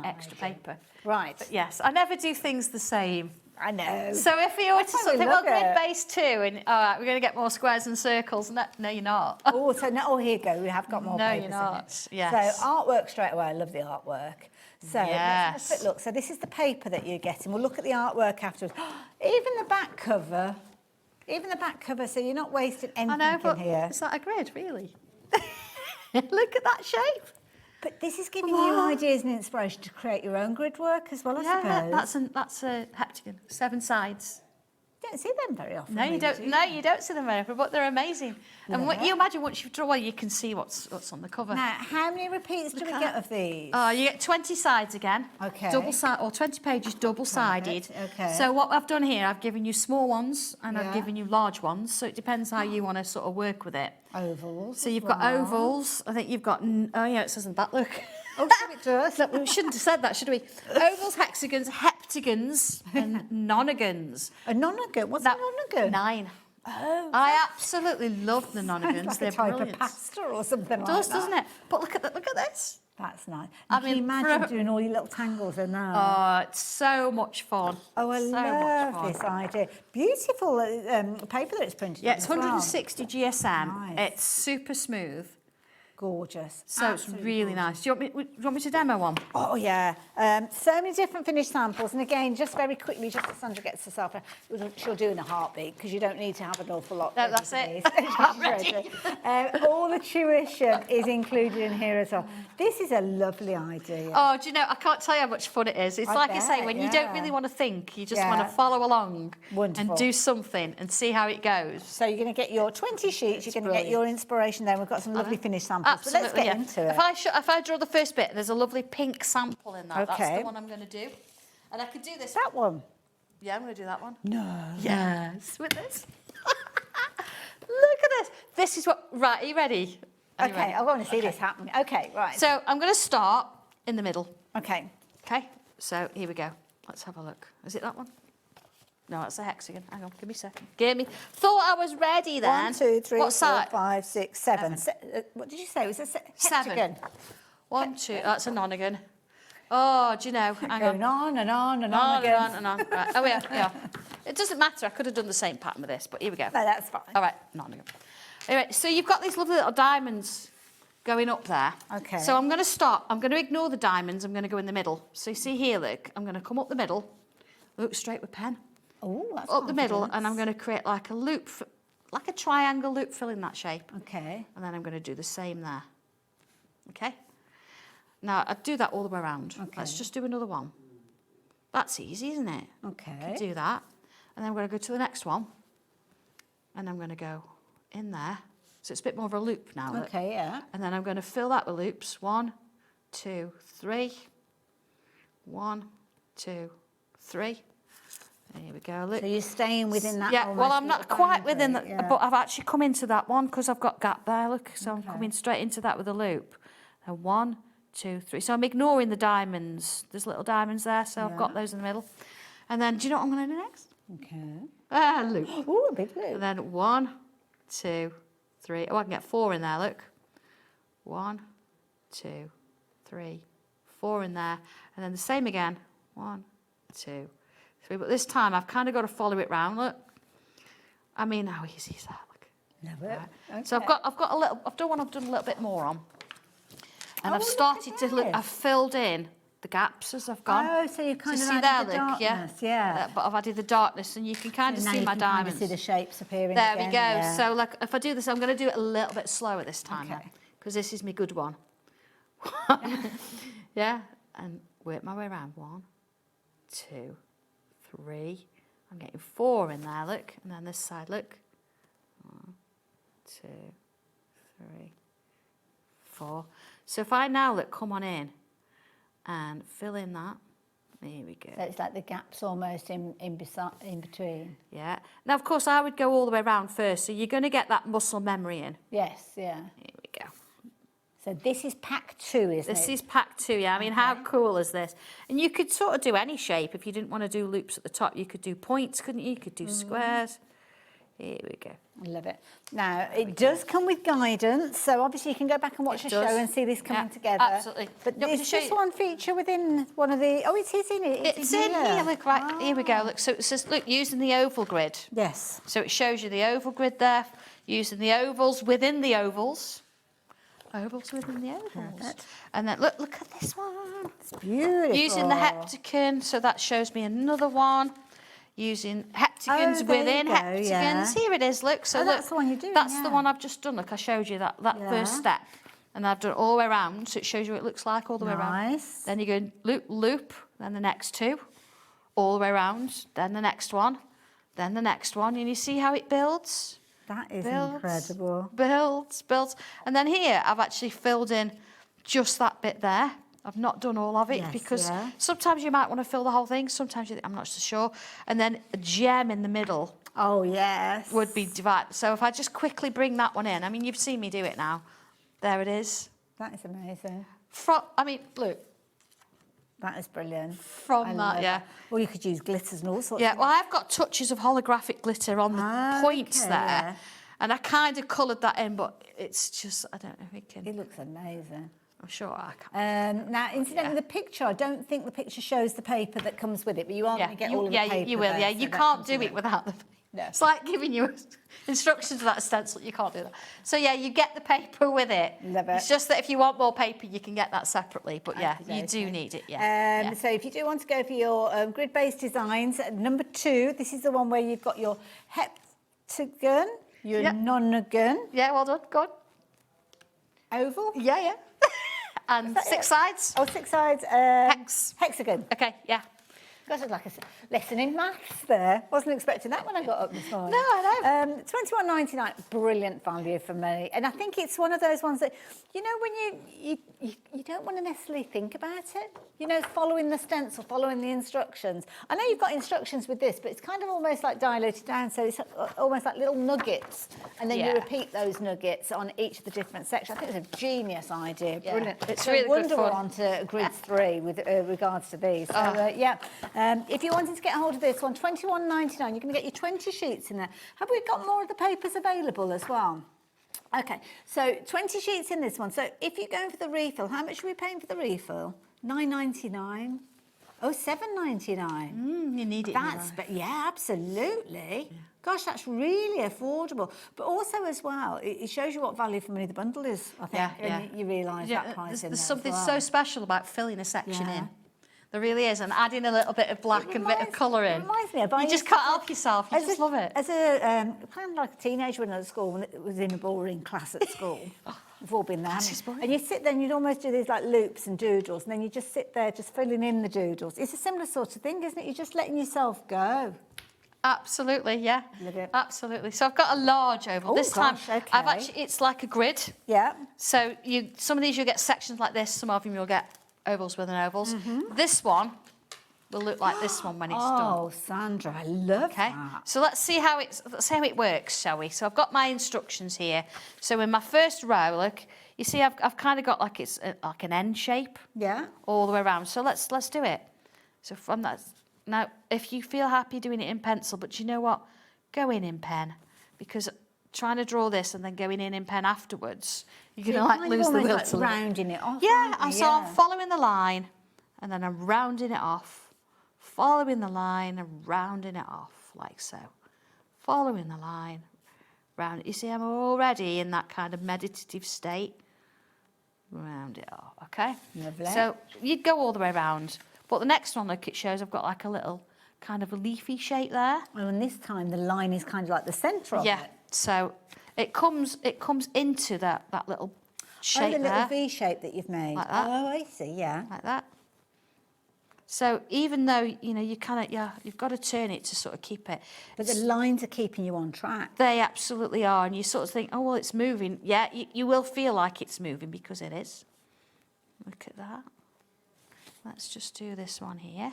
extra paper. Right. But yes, I never do things the same. I know. So if you were to That's why we think, love grid it. base 2, and all right, we're going to get more squares and circles. No, you're not. Oh, so now, here you go. We have got more No, papers you're in not. it. Yes. So artwork straight away. I love the artwork. So let's have a quick look. So this is the paper that you're getting. We'll look at the artwork afterwards. Even the back cover. So you're not wasting anything I know, but in here. is that a grid, really? Look at that shape. But this is giving you ideas and inspiration to create your own grid work as well, I suppose. That's a heptagon, 7 sides. You don't see them very often. No, you really, don't. do you? No, you don't see them very often, but they're amazing. And what Yeah. you imagine once you've drawn, you can see what's on the cover. Now, how many repeats do we get of these? Oh, you get 20 sides again. Okay. Double side, or 20 pages, double-sided. Okay. So what I've done here, I've given you small ones and I've given you large ones. So it depends how you want to sort of work with it. Ovals. So you've got ovals. I think you've got. Oh yeah, it says in the back. Look. Oh, so it does. Look, we shouldn't have said that, should we? Ovals, hexagons, heptagons, and nonagons. A nonagon? What's a nonagon? 9. Oh, I absolutely love the nonagons. like They're a type brilliant. of pasta or something It like does, that. doesn't it? But look at this. That's nice. I Can you mean, imagine for- doing all your little tangles in there? Oh, it's so much fun. Oh, I so love much fun. this idea. Beautiful paper that it's printed Yeah, on it's as well. 160 GSM. Nice. It's super smooth. Gorgeous. So it's really nice. Do you want me to demo one? Oh, yeah. So many different finished samples. And again, just very quickly, just as Sandra gets herself, she'll do in a heartbeat because you don't need to have an awful lot. No, ready that's for it. these. I'm ready. All the tuition is included in here as well. This is a lovely idea. Oh, do you know, I can't tell you how much fun it is. It's I like I say, bet, when you don't yeah. really want to think, you just Yeah. want to follow along Wonderful. and do something and see how it goes. So you're going to get your 20 sheets, you're going to get your inspiration there. We've got some lovely finished samples. Absolutely, But let's get yeah. into it. If I draw the first bit, there's a lovely pink sample in that. That's Okay. the one I'm going to do. And I could do this. That one? Yeah, I'm going to do that one. No. Yes, with this. Look at this. This is what... Right, are you ready? Are you Okay, ready? I want to see this happen. Okay, right. So I'm going to start in the middle. Okay. Okay, so here we go. Let's have a look. Is it that one? No, that's a hexagon. Hang on, give me a second. Thought I was ready then. 1, 2, 3, What 4, side? 5, 6, 7. What did you say? It was a hexagon. 1, 2, that's a nonagon. Oh, do you know? Hang Going on and on and on again. and on. Right. Oh, yeah, yeah. It doesn't matter. I could have done the same pattern with this, but here we go. No, that's fine. All right, on again. Anyway, so you've got these lovely little diamonds going up there. Okay. So I'm going to stop. I'm going to ignore the diamonds. I'm going to go in the middle. So you see here, look, I'm going to come up the middle, look straight with pen. Oh, that's up the middle, confidence. and I'm going to create like a loop, like a triangle loop fill in that shape. Okay. And then I'm going to do the same there. Okay. Now I'd do that all the way around. Okay. Let's just do another one. That's easy, isn't it? Okay. You can do that, and then I'm going to go to the next one, and I'm going to go in there. So it's a bit more of a loop now. Look. Okay, yeah. And then I'm going to fill that with loops. 1, 2, 3. 1, 2, 3. There we go. Look. So you're staying within that. Yeah. Well, I'm not quite within that, yeah. but I've actually come into that one because I've got gap there. Look, so I'm coming straight into that with a loop. And 1, 2, 3. So I'm ignoring the diamonds. There's little diamonds there, so I've got those in the middle. And then, do you know what I'm going to do next? Okay. Loop. Oh, a big loop. And then 1, 2, 3. Oh, I can get 4 in there. Look. 1, 2, 3, 4 in there, and then the same again. 1, 2, 3. But this time I've kind of got to follow it round. Look. I mean, how easy is that? Look. Love it. Okay. So I've got a little. I've done a little bit more on, and I've look started at to look. this. I've filled in the gaps as I've gone. Oh, so you kind of see added there, the look, darkness, yeah. But I've added the darkness, and you can kind of So now see you my can kind of diamonds. see the shapes appearing There again, we go. yeah. So like, if I do this, I'm going to do it a little bit slower this time. Okay. Because this is my good one. Yeah, and work my way around. 1, 2, 3. I'm getting 4 in there, look. And then this side, look. 1, 2, 3, 4. So if I now, look, come on in and fill in that. There we go. So it's like the gaps almost in between. Yeah. Now, of course, I would go all the way around first. So you're going to get that muscle memory in. Yes, yeah. Here we go. So this is pack 2, isn't it? This is pack 2, yeah. I mean, how cool is this? And you could sort of do any shape. If you didn't want to do loops at the top, you could do points, couldn't you? You could do squares. Here we go. I love it. Now, it does come with guidance, so obviously you can go back and watch the show and see this coming together. Absolutely. But Do you want me is to show this you? one feature within one of the... Oh, it is in it. It's in here, look, right, here we go. Look, so it says, look, using the oval grid. Yes. So it shows you the oval grid there, using the ovals within the ovals. Ovals within the ovals. Perfect. And then, look at this one. It's beautiful. Using the heptagon, so that shows me another one. Using heptagons Oh, there you within go, heptagons. yeah. Here it is, look. So Oh, look, that's the one you're doing, that's yeah. the one I've just done. Look, I showed you that Yeah. first step. And I've done it all the way around, so it shows you what it looks like all the way around. Nice. Then you go loop, loop, then the next 2, all the way around, then the next one, then the next one, and you see how it builds? That is Builds, incredible. Builds. And then here, I've actually filled in just that bit there. I've not done all of it Yes, because yeah. sometimes you might want to fill the whole thing, sometimes you think, I'm not so sure. And then a gem in the middle. Oh, yes. Would be divided. So if I just quickly bring that one in, I mean, you've seen me do it now. There it is. That is amazing. Look. That is brilliant. From I that, love yeah. Well, you could use glitters and all sorts Yeah, of well, I've got touches of holographic glitter on the points okay, there. yeah. And I kind of coloured that in, but it's just, I don't know if we can. It looks amazing. I'm sure I can. Now, incidentally, the picture, I don't think the picture shows the paper that comes with it, but you are going to get all of the paper. You will, there, yeah. so You that can't comes do with it without the... No. It's like giving you instructions for that stencil. You can't do that. So, yeah, you get the paper with it. Love it. It's just that if you want more paper, you can get that separately. But, yeah, you Okay. do need it, yeah. So if you do want to go for your grid-based designs, number 2, this is the one where you've got your heptagon, your nonagon. Yeah, well done. Go on. Oval? Yeah. And 6 sides? Oh, 6 sides. Hexagon. Okay, yeah. Gosh, it's like a lesson in maths there. Wasn't expecting that when I got up this morning. No, I know. £21.99, brilliant value for money. And I think it's one of those ones that, you know, when you don't want to necessarily think about it. You know, following the stencil, following the instructions. I know you've got instructions with this, but it's kind of almost like diluted down. So it's almost like little nuggets. And then you repeat those nuggets on each of the different sections. I think it's a genius idea. Yeah. Brilliant. It's So really good wonder we're fun. on to grid 3 with regards to these. So, if you're wanting to get hold of this one, £21.99, you're going to get your 20 sheets in there. Have we got more of the papers available as well? Okay, so 20 sheets in this one. So if you're going for the refill, how much are we paying for the refill? 9.99. Oh, $7.99. You need it. But yeah, absolutely. Yeah. Gosh, that's really affordable. But also as well, it shows you what value for money the bundle is, I think. And you realise that price There's something so special about filling a section in. There really is, and adding a little bit of black and a bit of colour in. It reminds me of... You just can't help yourself, you just love it. As a kind of like a teenager when I was at school, when it was in a boring class at school. We've all been there. And you sit there and you'd almost do these like loops and doodles, and then you just sit there just filling in the doodles. It's a similar sort of thing, isn't it? You're just letting yourself go. Absolutely, yeah. Absolutely. So I've got a large oval. This time, I've actually, it's like a grid. Yeah. So some of these you'll get sections like this, some of them you'll get ovals within ovals. This one will look like this one when it's done. Oh, Sandra, I love that. So let's see how it works, shall we? So I've got my instructions here. So in my first row, look, you see I've kind of got like it's like an N shape. Yeah. All the way around. So let's do it. So from that, now if you feel happy doing it in pencil, but you know what, go in pen, because trying to draw this and then going in pen afterwards, you're gonna like lose the will to rounding it off. Yeah, so I'm following the line, and then I'm rounding it off, following the line and rounding it off like so, following the line, round. You see, I'm already in that kind of meditative state. Round it off, okay? Lovely. So you'd go all the way around, but the next one, look, it shows I've got like a little kind of a leafy shape there. Well, and this time the line is kind of like the centre of it. So it comes into that little shape the little V shape that you've made. Like that. Oh, I see, yeah. Like that. So even though, you know, you kind of, you've got to turn it to sort of keep it. But the lines are keeping you on track. They absolutely are. And you sort of think, oh, well, it's moving. Yeah, you will feel like it's moving because it is. Look at that. Let's just do this one here.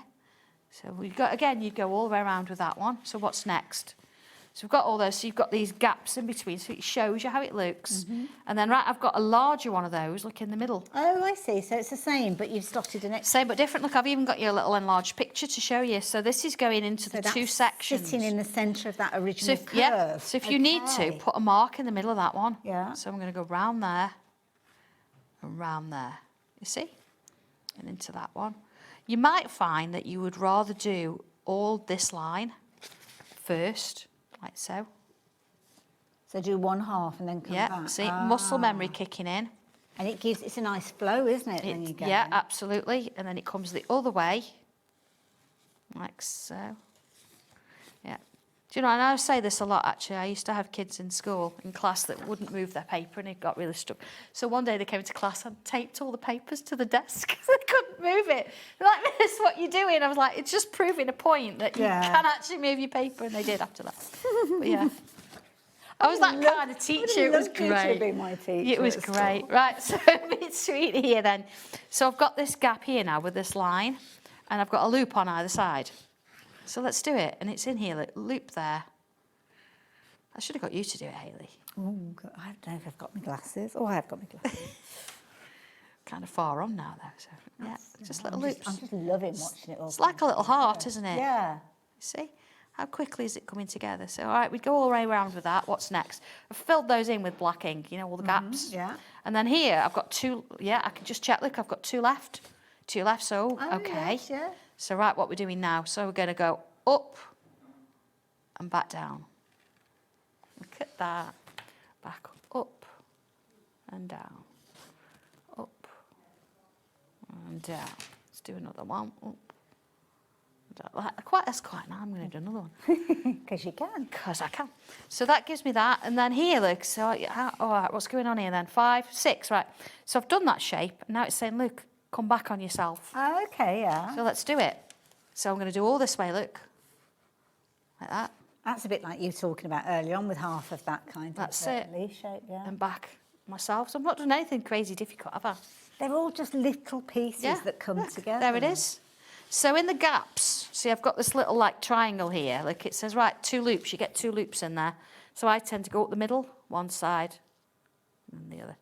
So we've got, again, you'd go all the way around with that one. So what's next? So we've got all those, so you've got these gaps in between, so it shows you how it looks. And then, I've got a larger one of those, look, in the middle. Oh, I see. So it's the same, but you've slotted an extra... Same but different. Look, I've even got you a little enlarged picture to show you. So this is going into the two sections. Sitting in the centre of that original curve. Yeah, so if you need to, put a mark in the middle of that one. Yeah. So I'm going to go round there and round there. You see? And into that one. You might find that you would rather do all this line first. Like so. So do one half and then come back. Yeah, see, muscle memory kicking in. And it's a nice flow, isn't it, when you go Yeah, in? absolutely. And then it comes the other way, like so. Yeah. Do you know, and I say this a lot, actually. I used to have kids in school, in class, that wouldn't move their paper and it got really stuck. So one day they came to class and taped all the papers to the desk because they couldn't move it. They're like, Miss, what you doing? I was like, it's just proving a point that you can actually move your paper, and they did after that. But yeah. I was that kind of teacher. It was great. Be my teacher It was at great. school. Right, so a bit sweet here then. So I've got this gap here now with this line, and I've got a loop on either side. So let's do it. And it's in here, loop there. I should have got you to do it, Hayley. Oh, I don't know if I've got my glasses. Oh, I have got my glasses. Kind of far on now, though. So yeah, just little loops. I'm just loving watching it all. It's like a little heart, isn't it? Yeah. You see? How quickly is it coming together? So, all right, we go all the way around with that. What's next? I've filled those in with black ink, you know, all the gaps. Yeah. And then here, I've got two, I can just check, look, I've got two left. Two left, so, okay. Yes, yeah. So, right, what we're doing now. So, we're going to go up and back down. Look at that. Back up and down. Up and down. Let's do another one. Up. That's quite nice. I'm going to do another one. Because you can. Because I can. So that gives me that. And then here, look, so, all right, what's going on here then? 5, 6, right. So I've done that shape. And now it's saying, look, come back on yourself. Oh, okay, yeah. So let's do it. So I'm going to do all this way, look. Like that. That's a bit like you talking about earlier on with half of that kind That's of it. leaf shape, yeah. And back myself. So I've not done anything crazy difficult, have I? They're all just little pieces that come together. There it is. So in the gaps, see, I've got this little like triangle here. Like it says, right, 2 loops. You get 2 loops in there. So I tend to go up the middle, one side, and the other.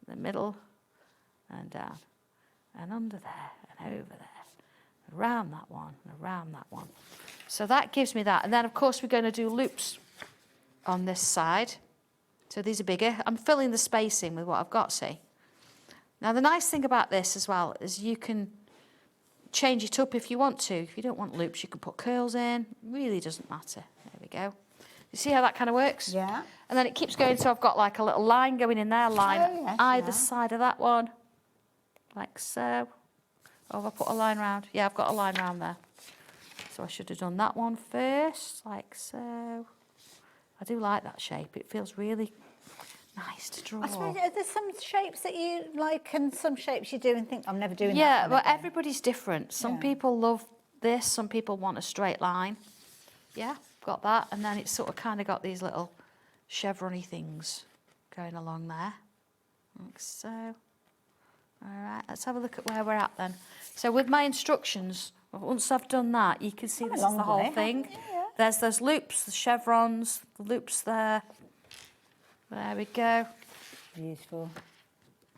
The middle, and down, and under there, and over there, around that one, and around that one. So that gives me that. And then, of course, we're going to do loops on this side. So these are bigger. I'm filling the space in with what I've got, see. Now, the nice thing about this as well is you can change it up if you want to. If you don't want loops, you can put curls in. Really doesn't matter. There we go. You see how that kind of works? Yeah. And then it keeps going, so I've got like a little line going in there, line either side of that one, like so. Oh, have I put a line round? Yeah, I've got a line round there. So I should have done that one first, like so. I do like that shape. It feels really nice to draw. I suppose there's some shapes that you like and some shapes you do and think, I'm never doing that. Yeah, but everybody's different. Some people love this, some people want a straight line. Yeah, got that. And then it's sort of kind of got these little chevron-y things going along there. Like so. All right, let's have a look at where we're at then. So with my instructions, once I've done that, you can see this is the whole thing. There's those loops, the chevrons, the loops there. There we go. Beautiful.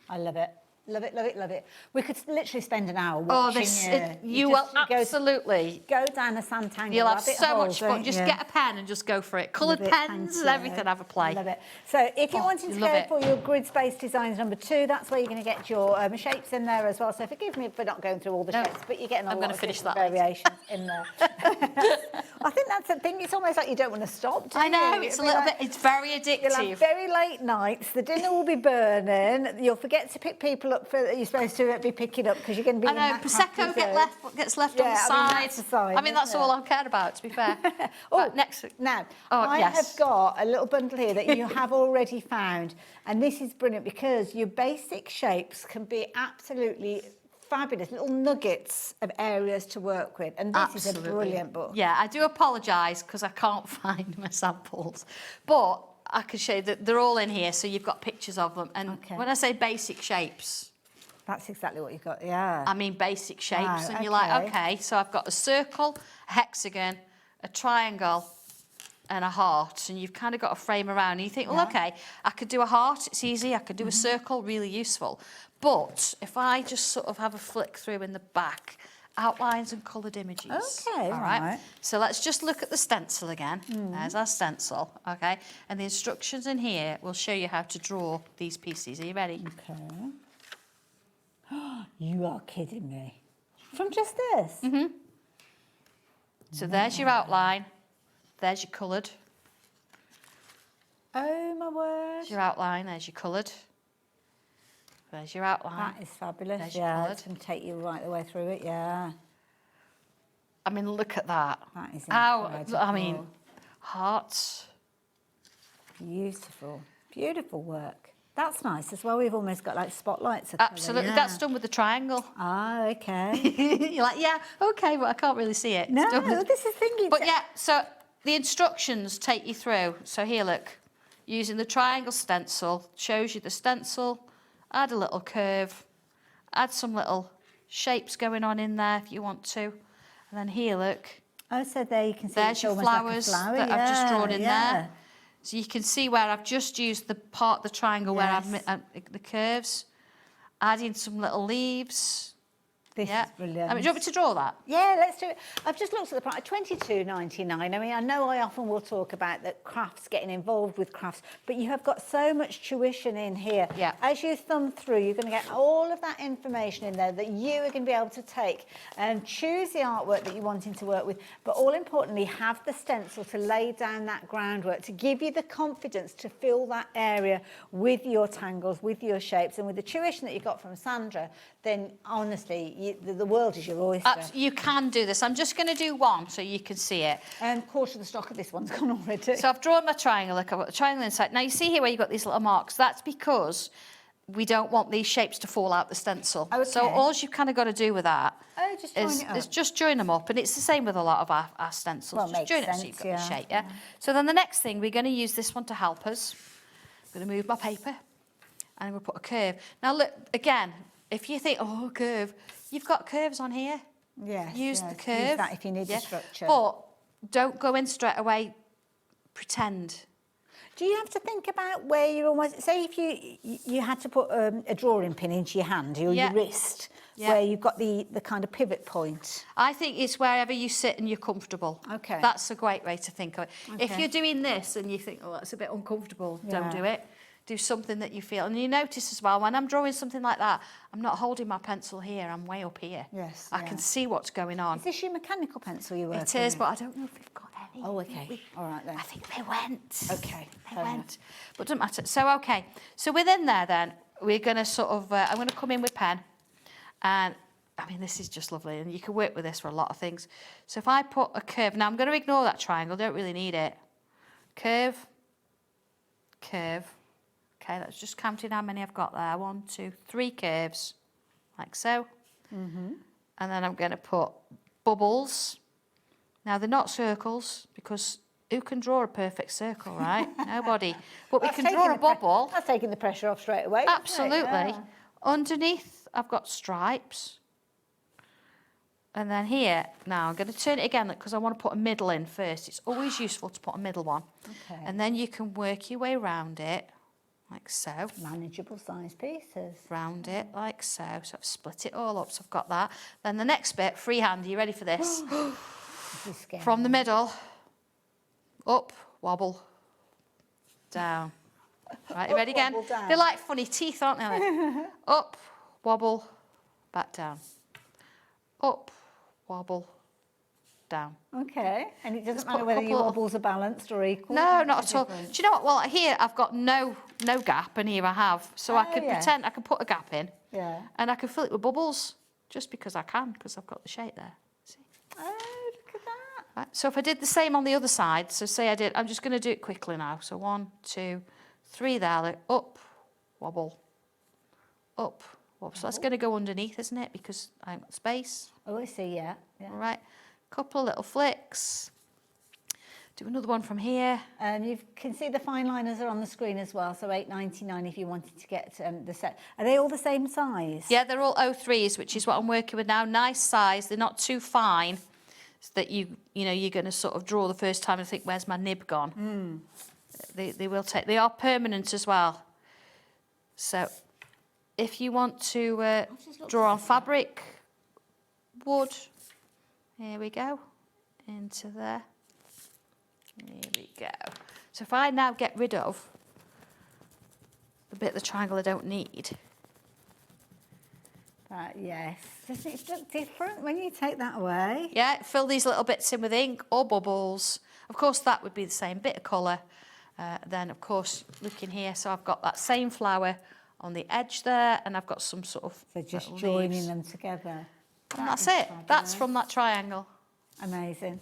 I love it. Love it, love it, love it. We could literally spend an hour Oh, watching you will absolutely go down a Sanntangle. You'll have so much fun. Just get a pen and just go for it. Coloured pens and everything, have a play. Love it. So if you're wanting to go for your grid space designs number 2, that's where you're going to get your shapes in there as well. So forgive me for not going through all the shapes, but you're getting a lot of different variations in there. I think that's the thing. It's almost like you don't want to stop. I know, it's a little bit, it's very addictive. You'll have very late nights. The dinner will be burning. You'll forget to pick people up that you're supposed to be picking up because you're going to be. I know, Prosecco gets left on the side. I mean, that's all I care about, to be fair. Next week. Now, I have got a little bundle here that you have already found, and this is brilliant because your basic shapes can be absolutely fabulous, little nuggets of areas to work with, and this is a brilliant book. Yeah, I do apologise because I can't find my samples, but I can show you that they're all in here, so you've got pictures of them. And when I say basic shapes, that's exactly what you've got, yeah. I mean basic shapes, and you're like, okay, so I've got a circle, a hexagon, a triangle, and a heart, and you've kind of got a frame around, and you think, well, okay, I could do a heart, it's easy, I could do a circle, really useful. But if I just sort of have a flick through in the back, outlines and coloured images. Okay, all right. So let's just look at the stencil again. There's our stencil, okay? And the instructions in here will show you how to draw these pieces. Are you ready? Okay. You are kidding me. From just this? Mm-hmm. So there's your outline. There's your coloured. Oh, my word. There's your outline. There's your coloured. There's your outline. That is fabulous. There's your Yeah, coloured. it can take you right the way through it, yeah. I mean, look at that. That is incredible. I mean, hearts. Beautiful. Beautiful work. That's nice as well. We've almost got like spotlights of Absolutely. colour, That's done with the triangle. Ah, okay. You're like, yeah, okay, but I can't really see it. No, It's done with- this is thinking. But yeah, so the instructions take you through. So here, look, using the triangle stencil, shows you the stencil, add a little curve, add some little shapes going on in there if you want to. And then here, look. Oh, so there you can see there's it's your almost like a flowers flower, that I've just drawn in yeah. there. So you can see where I've just used the triangle where I've the curves, adding some little leaves. This is brilliant. I mean, do you want me to draw that? Yeah, let's do it. I've just looked at the price, $22.99. I mean, I know I often will talk about that crafts, getting involved with crafts, but you have got so much tuition in here. Yeah. As you thumb through, you're going to get all of that information in there that you are going to be able to take and choose the artwork that you're wanting to work with, but all importantly, have the stencil to lay down that groundwork, to give you the confidence to fill that area with your tangles, with your shapes, and with the tuition that you got from Sandra, then honestly, the world is your oyster. You can do this. I'm just going to do one so you can see it. And quarter of the stock of this one's gone already. So I've drawn my triangle. Look, I've got the triangle inside. Now you see here where you've got these little marks. That's because we don't want these shapes to fall out the stencil. Okay. So all you've kind of got to do with that just join it up. is just join them up. And it's the same with a lot of our stencils. Well, just makes join it so sense, you've got the shape, yeah? So then the next thing, we're going to use this one to help us. I'm going to move my paper and I'm going to put a curve. Now look, again, if you think, oh, curve, you've got curves on here. Yes, Use the curve. Use that if you need the structure. But don't go in straight away, pretend. Do you have to think about where you're almost... Say if you had to put a drawing pin into your hand or your wrist, where you've got the kind of pivot point. I think it's wherever you sit and you're comfortable. Okay. That's a great way to think of it. If Okay. you're doing this and you think, oh, that's a bit uncomfortable, don't do it. do something that you feel. And you notice as well, when I'm drawing something like that, I'm not holding my pencil here, I'm way up here. Yes. I can see what's going on. Is this your mechanical pencil you're working It is, with? but I don't know if we've got any. Oh, okay. All right then. I think they went. Okay. They went. But it doesn't matter. So, okay. So within there then, we're going to sort of, I'm going to come in with pen. And, I mean, this is just lovely. And you can work with this for a lot of things. So if I put a curve, now I'm going to ignore that triangle. Don't really need it. Curve. Curve. Okay, that's just counting how many I've got there. 1, 2, 3 curves, like so. And then I'm going to put bubbles. Now, they're not circles, because who can draw a perfect circle, right? Nobody. But we can draw a bubble. That's taking the pressure off straight away. isn't it? Absolutely. Yeah. Underneath, I've got stripes. And then here, now I'm going to turn it again because I want to put a middle in first. It's always useful to put a middle one. Okay. And then you can work your way around it, like so. Manageable size pieces. Round it, like so. So I've split it all up, so I've got that. Then the next bit, freehand, are you ready for this? This is scary. From the middle, up, wobble, down. Right, you ready again? Wobble down. They're like funny teeth, aren't they? Up, wobble, back down. Up, wobble, down. Okay. And it doesn't Just matter put a whether your couple of- wobbles are balanced or equal? No, not It's at all. different. Do you know what? Well, here I've got no gap, and here I have. So I Oh, could yeah. pretend I can put a gap in, Yeah. and I can fill it with bubbles, just because I can, because I've got the shape there. See? Oh, look at that. Right. So if I did the same on the other side, so say I did, I'm just going to do it quickly now. So 1, 2, 3 there, like up, wobble, up, wobble. So that's going to go underneath, isn't it? Because I haven't got space. Oh, I see, yeah. All right. Couple of little flicks. Do another one from here. You can see the fine liners are on the screen as well, so $8.99 if you wanted to get the set. Are they all the same size? Yeah, they're all 03s, which is what I'm working with now. Nice size. They're not too fine, so that you know you're going to sort of draw the first time and think, where's my nib gone? They will take. They are permanent as well. So if you want to draw on fabric, wood, here we go, into there. Here we go. So if I now get rid of the bit of the triangle I don't need. Yes. Does it look different when you take that away? Yeah, fill these little bits in with ink or bubbles. Of course, that would be the same bit of colour. Then, of course, look in here. So I've got that same flower on the edge there, and I've got some sort of So just little joining leaves. them together. And that's it. That's from that triangle. Amazing.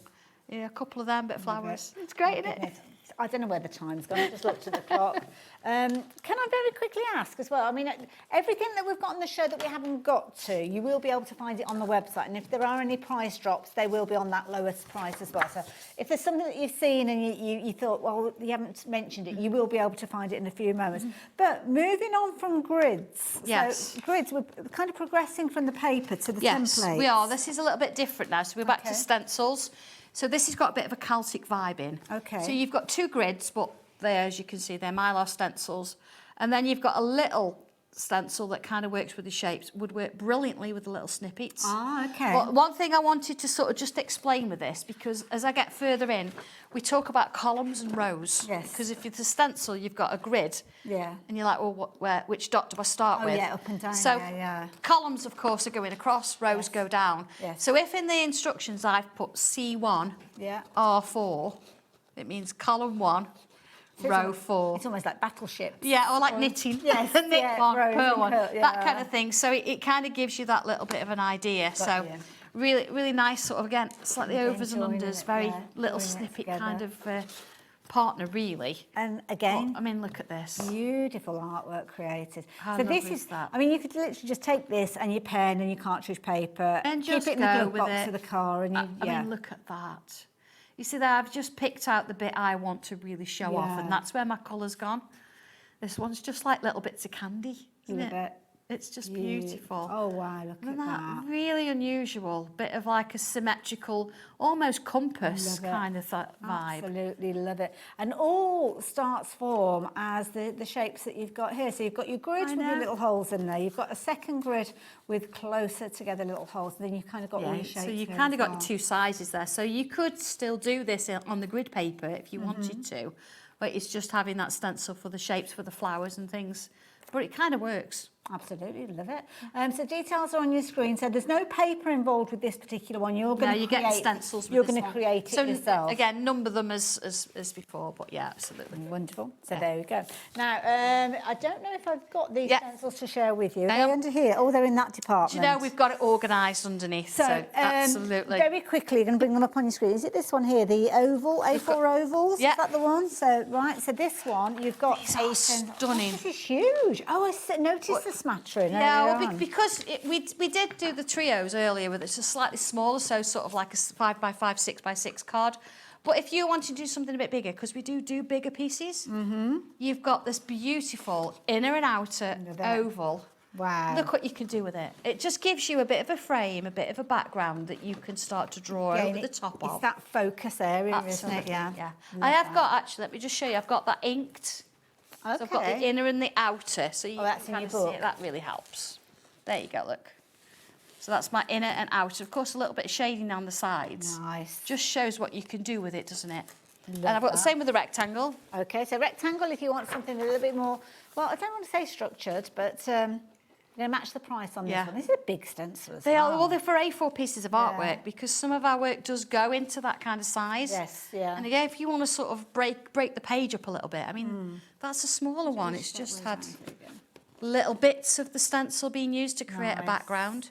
Yeah, a couple of them, bit of flowers. It's great, isn't it? I don't know where the time's gone. I just looked at the clock. Can I very quickly ask as well? I mean, everything that we've got on the show that we haven't got to, you will be able to find it on the website. And if there are any price drops, they will be on that lowest price as well. So if there's something that you've seen and you thought, well, you haven't mentioned it, you will be able to find it in a few moments. But moving on from grids. Yes. So grids, we're kind of progressing from the paper to the Yes, template. we are. This is a little bit different now. So we're back to stencils. So this has got a bit of a Celtic vibe in. Okay. So you've got 2 grids, but there, as you can see, they're Mylar stencils. And then you've got a little stencil that kind of works with the shapes, would work brilliantly with the little snippets. Ah, okay. But one thing I wanted to sort of just explain with this, because as I get further in, we talk about columns and rows. Yes. Because if it's a stencil, you've got a grid. Yeah. And you're like, well, which dot do I start Oh, with? yeah, up and down, So yeah. columns, of course, are going across, rows go down. Yes. So if in the instructions I've put C1, Yeah. R4, it means column 1, row 4. It's almost like battleships. Yeah, or like knitting. Yes, Knit yeah, one, rows purl and one, purl, that yeah. kind of thing. So it kind of gives you that little bit of an idea. So you. really, really nice sort of, again, slightly Again, overs and joining unders, it, very yeah, little joining it snippet kind together. of partner, really. And again, I mean, look at this. Beautiful artwork created. How so this lovely is is that? I mean, you could literally just take this and your pen and your cartridge paper, And keep just it in the go glove with box it. of the car, and you, I mean, look at that. You see there, I've just picked out the bit I want to really show off, Yeah. and that's where my colour's gone. This one's just like little bits of candy, isn't Love it? it. It's just beautiful. Oh, wow, look Isn't at that that. really unusual? Bit of like a symmetrical, almost compass Love it. kind of vibe. Absolutely love it. And all starts form as the shapes that you've got here. So you've got your grid with your little holes in there. You've got a second grid with closer together little holes. And then you've kind of got all your shapes. So you here kind of as got well. your 2 sizes there. So you could still do this on the grid paper if you wanted to, but it's just having that stencil for the shapes for the flowers and things. But it kind of works. Absolutely, love it. So details are on your screen. So there's no paper involved with this particular one. You're going to you get stencils with You're this going to one. create So it yourself. again, number them as before, but yeah, absolutely. Wonderful. So there we go. Now, I don't know if I've got these stencils to share with you. Are they under here? Oh, they're in that department. Do you know, we've got it organised underneath, so absolutely. Very quickly, you're going to bring them up on your screen. Is it this one here, the oval, A4 ovals? Yeah. Is that the one? So, right, so this one, you've got... These are stunning. This is huge. Oh, I noticed the smattering. Yeah, well, because we did do the trios earlier with it's a slightly smaller, so sort of like a 5x5, 6x6 card. But if you want to do something a bit bigger, because we do bigger pieces, you've got this beautiful inner and outer oval. Wow. Look what you can do with it. It just gives you a bit of a frame, a bit of a background that you can start to draw over the top of. It's that focus area, isn't it? Absolutely, Yeah. I have got, actually, let me just show you, I've got that inked. Okay. So I've got the inner and the outer, so you that's can in kind your of see book. it. That really helps. There you go, look. So that's my inner and outer. Of course, a little bit of shading on the sides. Nice. Just shows what you can do with it, doesn't it? Love and I've got the that. same with the rectangle. Okay, so rectangle if you want something a little bit more, well, I don't want to say structured, but you're going to match the price on this one. This is a big stencil as They well. are, well, they're for A4 pieces of artwork because some of our work does go into that kind of size. Yes, yeah. And again, if you want to sort of break the page up a little bit, I mean, that's a smaller one. It's just had little bits of the stencil being used to create a background.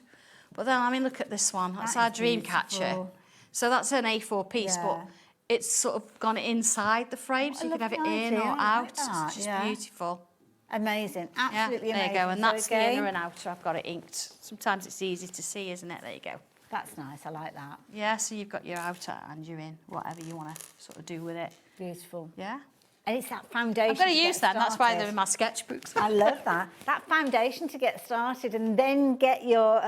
But then, I mean, look at this one. That's our dream catcher. So that's an A4 piece, but it's sort of gone inside the frame, so you can have it in or out. It's just beautiful. Amazing, absolutely amazing. There you go, and that's the again, inner and outer. I've got it inked. Sometimes it's easy to see, isn't it? There you go. That's nice, I like that. Yeah, so you've got your outer and your in, whatever you want to sort of do with it. Beautiful. Yeah. And it's that foundation. I'm going to get use them. That's why started. they're in my sketchbooks. I love that. That foundation to get started and then get your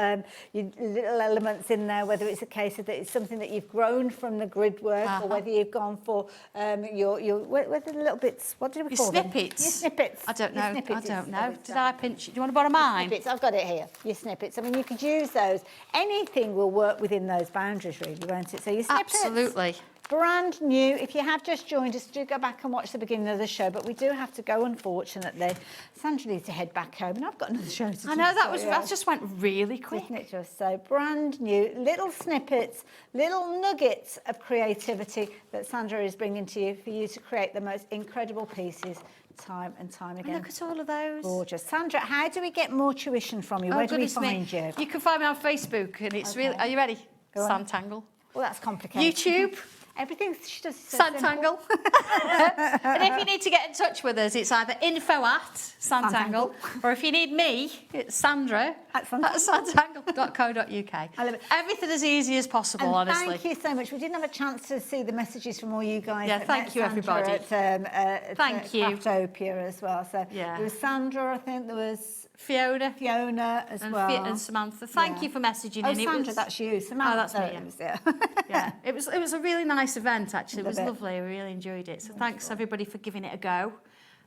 little elements in there, whether it's a case of that it's something that you've grown from the grid work or whether you've gone for whether the little bits, what did we call them? Snippets. Your snippets. I don't know. Your snippets I don't is- know. Did I pinch it? Do you want to borrow mine? Snippets. I've got it here. Your snippets. I mean, you could use those. Anything will work within those boundaries, really, won't it? So your snippets. Absolutely. Brand new. If you have just joined us, do go back and watch the beginning of the show. But we do have to go, unfortunately. Sandra needs to head back home, and I've got another show to do. I know that so, that just went really quick. Isn't it just so brand new? Little snippets, little nuggets of creativity that Sandra is bringing to you for you to create the most incredible pieces. Time and time again. Look at all of those. Gorgeous. Sandra, how do we get more tuition from you? Where do we goodness me. find you? You can find me on Facebook, and it's really. Are you ready? Go on. Sanntangle. Well, that's complicated. YouTube. Everything she does is so Sanntangle. And if you need to get in touch with us, it's either info@Sanntangle, or if you need me, it's Sandra at sanntangle.co.uk. I love it. Everything as easy as possible, And honestly. thank you so much. We didn't have a chance to see the messages from all you guys. Yeah, that thank met you, Sandra everybody. At Thank you. Craftopia as well. So Yeah. there was Sandra, I think there was Fiona as and well. and Samantha. Thank you for messaging in. Sandra, that's you. Samantha, that's me. yeah. Yeah, it was a really nice event actually. It was Love it. lovely. I really enjoyed it. So thanks everybody for giving it a go,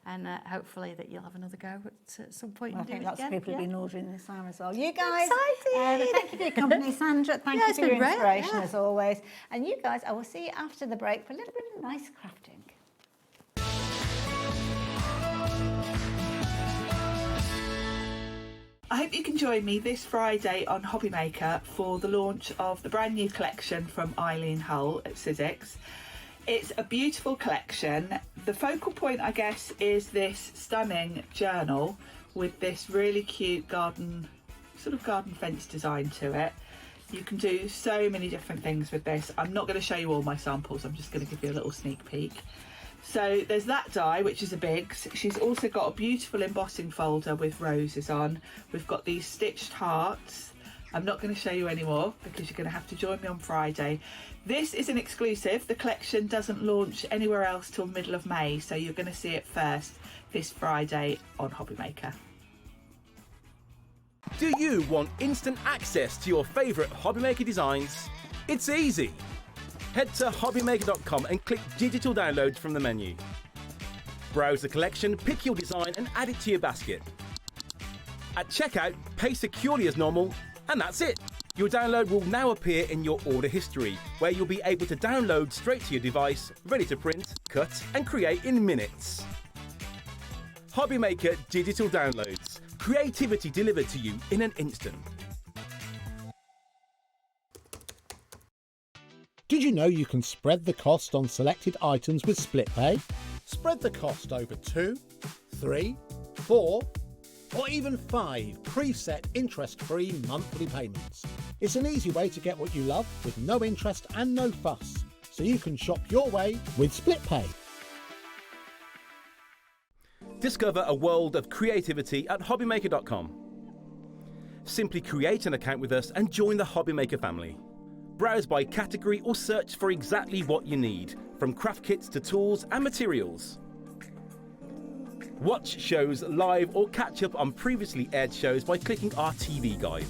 and hopefully that you'll have another go at some point. I and do think it lots of again. people have Yeah. been ordering this time as well. You guys, Excited. thank you for your company, Sandra. Thank Yeah, you it's for your been great, inspiration yeah. as always. And you guys, I will see you after the break for a little bit of nice crafting. I hope you can join me this Friday on HobbyMaker for the launch of the brand new collection from Eileen Hull at Sizzix. It's a beautiful collection. The focal point, I guess, is this stunning journal with this really cute garden fence design to it. You can do so many different things with this. I'm not going to show you all my samples, I'm just going to give you a little sneak peek. So there's that die, which is a Biggs. She's also got a beautiful embossing folder with roses on. We've got these stitched hearts. I'm not going to show you anymore because you're going to have to join me on Friday. This is an exclusive. The collection doesn't launch anywhere else till the middle of May, so you're going to see it first this Friday on HobbyMaker. Do you want instant access to your favourite HobbyMaker designs? It's easy. Head to HobbyMaker.com and click Digital Downloads from the menu. Browse the collection, pick your design and add it to your basket. At checkout, pay securely as normal, and that's it. Your download will now appear in your order history, where you'll be able to download straight to your device, ready to print, cut and create in minutes. HobbyMaker Digital Downloads. Creativity delivered to you in an instant. Did you know you can spread the cost on selected items with split pay? Spread the cost over 2, 3, 4, or even 5 preset interest-free monthly payments. It's an easy way to get what you love with no interest and no fuss, so you can shop your way with split pay. Discover a world of creativity at HobbyMaker.com. Simply create an account with us and join the HobbyMaker family. Browse by category or search for exactly what you need, from craft kits to tools and materials. Watch shows live or catch up on previously aired shows by clicking our TV guide.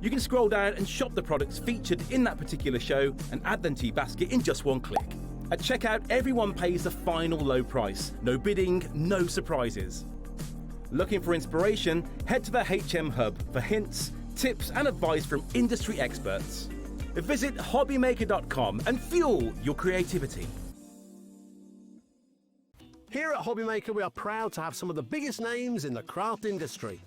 You can scroll down and shop the products featured in that particular show and add them to your basket in just one click. At checkout, everyone pays the final low price. No bidding, no surprises. Looking for inspiration? Head to the HM Hub for hints, tips and advice from industry experts. Visit HobbyMaker.com and fuel your creativity. Here at HobbyMaker, we are proud to have some of the biggest names in the craft industry.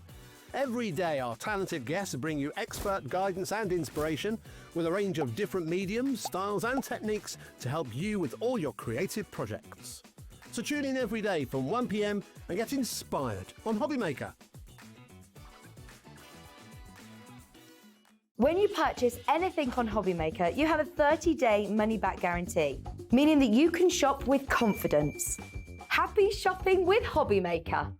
Every day, our talented guests bring you expert guidance and inspiration with a range of different mediums, styles and techniques to help you with all your creative projects. So tune in every day from 1 p.m. and get inspired on HobbyMaker. When you purchase anything on HobbyMaker, you have a 30-day money-back guarantee, meaning that you can shop with confidence. Happy shopping with HobbyMaker.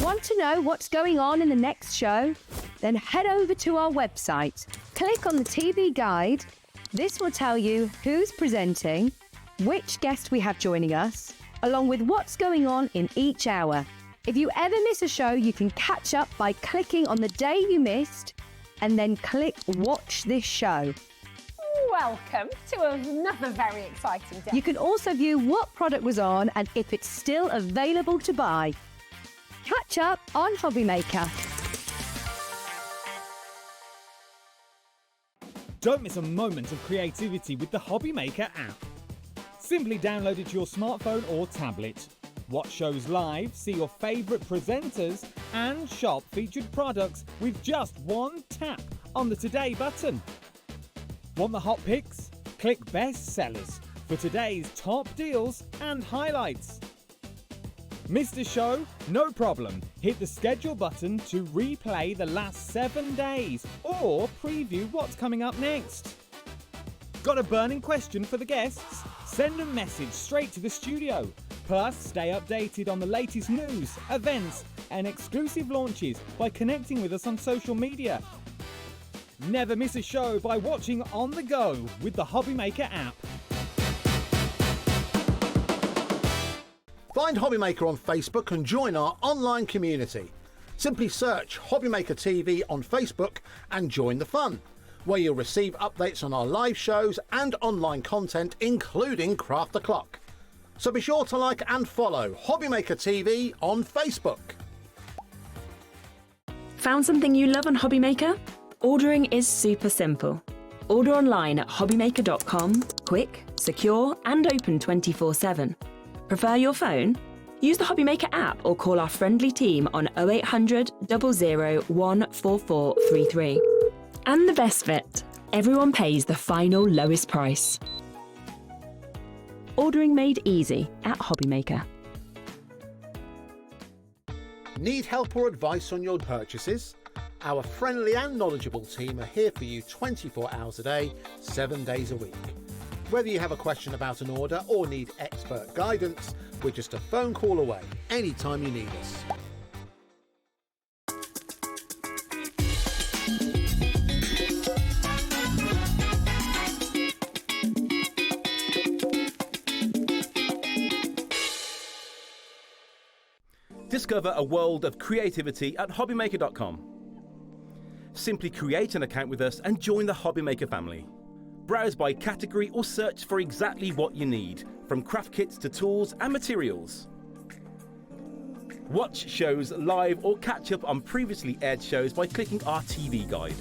Want to know what's going on in the next show? Then head over to our website. Click on the TV guide. This will tell you who's presenting, which guest we have joining us, along with what's going on in each hour. If you ever miss a show, you can catch up by clicking on the day you missed and then click Watch This Show. Welcome to another very exciting day. You can also view what product was on and if it's still available to buy. Catch up on HobbyMaker. Don't miss a moment of creativity with the HobbyMaker app. Simply download it to your smartphone or tablet. Watch shows live, see your favourite presenters, and shop featured products with just one tap on the Today button. Want the hot picks? Click Best Sellers for today's top deals and highlights. Missed a show? No problem. Hit the schedule button to replay the last 7 days or preview what's coming up next. Got a burning question for the guests? Send a message straight to the studio. Plus, stay updated on the latest news, events, and exclusive launches by connecting with us on social media. Never miss a show by watching on the go with the HobbyMaker app. Find HobbyMaker on Facebook and join our online community. Simply search HobbyMaker TV on Facebook and join the fun, where you'll receive updates on our live shows and online content, including Craft the Clock. So be sure to like and follow HobbyMaker TV on Facebook. Found something you love on HobbyMaker? Ordering is super simple. Order online at hobbymaker.com, quick, secure, and open 24/7. Prefer your phone? Use the HobbyMaker app or call our friendly team on 0800 001 4433. And the best bit, everyone pays the final lowest price. Ordering made easy at HobbyMaker. Need help or advice on your purchases? Our friendly and knowledgeable team are here for you 24 hours a day, 7 days a week. Whether you have a question about an order or need expert guidance, we're just a phone call away anytime you need us. Discover a world of creativity at HobbyMaker.com. Simply create an account with us and join the HobbyMaker family. Browse by category or search for exactly what you need, from craft kits to tools and materials. Watch shows live or catch up on previously aired shows by clicking our TV guide.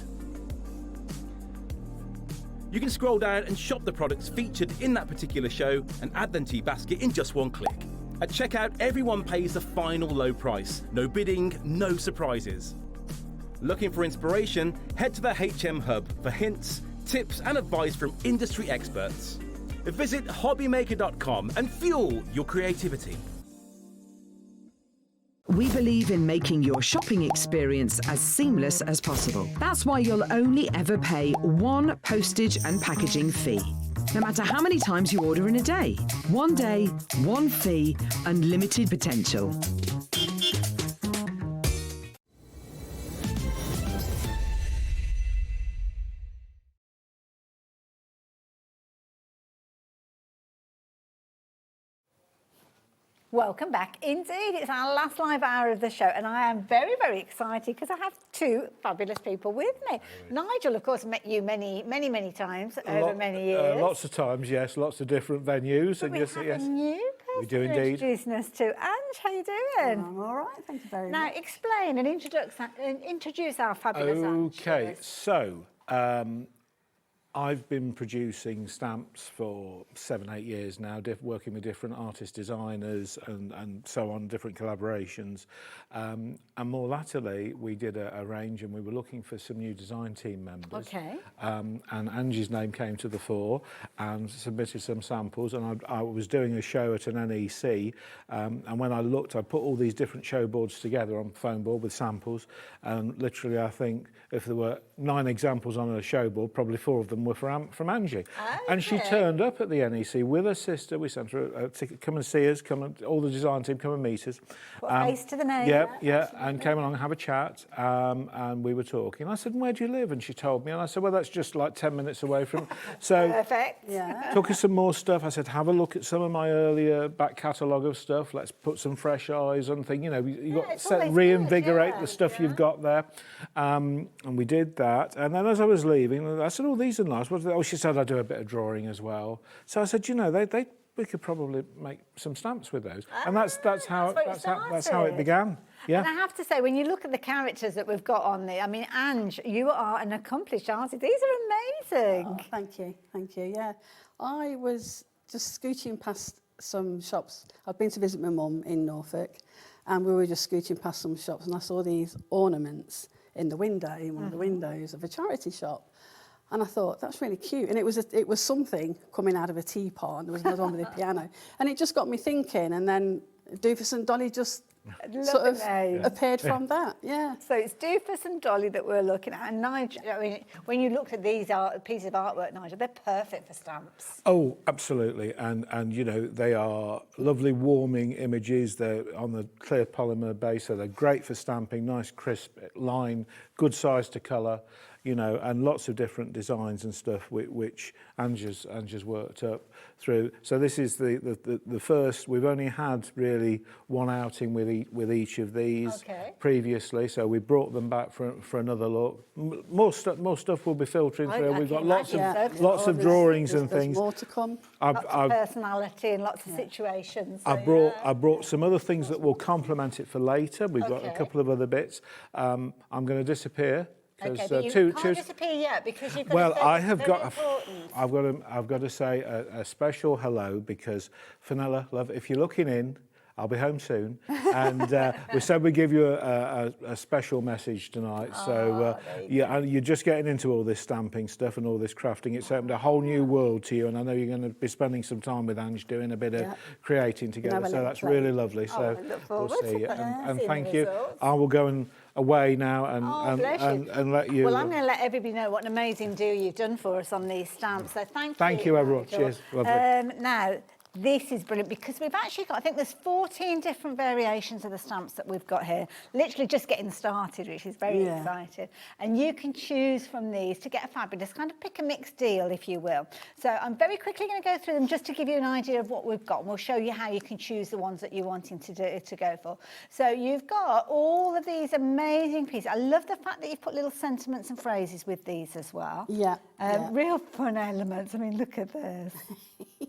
You can scroll down and shop the products featured in that particular show and add them to your basket in just one click. At checkout, everyone pays the final low price. No bidding, no surprises. Looking for inspiration? Head to the HM Hub for hints, tips and advice from industry experts. Visit HobbyMaker.com and fuel your creativity. We believe in making your shopping experience as seamless as possible. That's why you'll only ever pay one postage and packaging fee. No matter how many times you order in a day. One day, one fee, unlimited potential. Welcome back. Indeed, it's our last live hour of the show, and I am very, very excited because I have two fabulous people with me. Nigel, of course, met you many times over many years. Lots of times, yes. Lots of different venues. But And we yes, have yes. a new We do person indeed. introducing us to. Ange, how you doing? I'm all right, thank you very much. Now, explain and introduce our fabulous Ange. Okay, so I've been producing stamps for 7-8 years now, working with different artist designers and so on, different collaborations. And more latterly, we did a range and we were looking for some new design team members. Okay. And Angie's name came to the fore and submitted some samples, and I was doing a show at an NEC, and when I looked, I put all these different show boards together on foam board with samples, and literally I think if there were 9 examples on a show board, probably 4 of them were from Angie. Okay. And she turned up at the NEC with her sister. We sent her a ticket, come and see us, all the design team, come and meet us. Put a face to the name. Yeah, and came along and have a chat, and we were talking. I said, where do you live? And she told me, and I said, well, that's just like 10 minutes away from... So perfect. Yeah. Took us some more stuff. I said, have a look at some of my earlier back catalogue of stuff. Let's put some fresh eyes on things. You know, you got to reinvigorate the stuff you've got there. And we did that. And then as I was leaving, I said, oh, these are nice. Oh, she said I do a bit of drawing as well. So I said, you know, we could probably make some stamps with those. And that's how it began. Yeah. And I have to say, when you look at the characters that we've got on there, I mean, Ange, you are an accomplished artist. These are amazing. Oh, thank you. Yeah, I was just scooting past some shops. I've been to visit my mum in Norfolk, and we were just scooting past some shops, and I saw these ornaments in the window, in one of the windows of a charity shop. And I thought, that's really cute. And it was something coming out of a teapot, and there was another one with a piano. And it just got me thinking, and then Doofus and Dolly just sort of appeared from that, yeah. So it's Doofus and Dolly that we're looking at. And Nigel, I mean, when you looked at these pieces of artwork, Nigel, they're perfect for stamps. Oh, absolutely. And you know, they are lovely warming images. They're on the clear polymer base, so they're great for stamping, nice crisp line, good size to colour. You know, and lots of different designs and stuff which Angie's worked up through. So this is the first. We've only had really one outing with each of these previously. So we brought them back for another look. More stuff will be filtering through. We've got lots of drawings and things. There's more to come. Lots of personality and lots of situations. I brought some other things that will complement it for later. We've got a couple of other bits. I'm going to disappear. Okay, but you can't disappear yet because you've got well, to say I have important. I've got to say a special hello because Fenella, love, if you're looking in, I'll be home soon, and we said we'd give you a special message tonight. So yeah, you're just getting into all this stamping stuff and all this crafting. It's opened a whole new world to you, and I know you're going to be spending some time with Ange doing a bit of creating together. So that's really lovely. So we'll see. And thank you. I will go away now and let you. Well, I'm going to let everybody know what an amazing deal you've done for us on these stamps. So thank you. Thank you, everyone. Cheers. Lovely. Now, This is brilliant because we've actually got, I think there's 14 different variations of the stamps that we've got here. Literally just getting started, which is very exciting. And you can choose from these to get a fabulous kind of pick a mix deal, if you will. So I'm very quickly going to go through them just to give you an idea of what we've got. And we'll show you how you can choose the ones that you're wanting to go for. So you've got all of these amazing pieces. I love the fact that you've put little sentiments and phrases with these as well. Yeah. Real fun elements. I mean, look at this.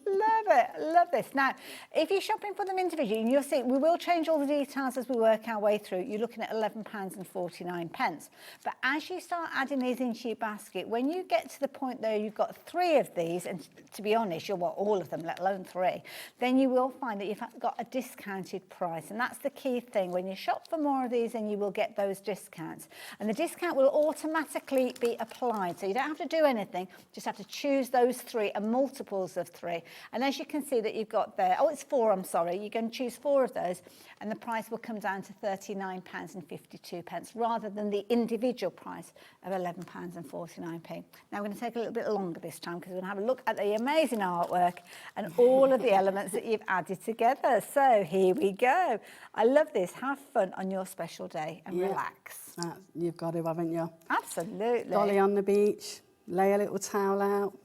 Love it, love this. Now, if you're shopping for them individually, and you'll see, we will change all the details as we work our way through. You're looking at £11.49. But as you start adding these into your basket, when you get to the point though you've got 3 of these, and to be honest, you'll want all of them, let alone 3, then you will find that you've got a discounted price. And that's the key thing. When you shop for more of these, then you will get those discounts. And the discount will automatically be applied. So you don't have to do anything, just have to choose those 3 and multiples of 3. And as you can see that you've got there, oh, it's 4, I'm sorry, you're going to choose 4 of those, and the price will come down to £39.52 rather than the individual price of £11.49. Now we're going to take a little bit longer this time because we're going to have a look at the amazing artwork and all of the elements that you've added together. So here we go. I love this. Have fun on your special day and relax. You've got to, haven't you? Absolutely. Dolly on the beach, lay a little towel out,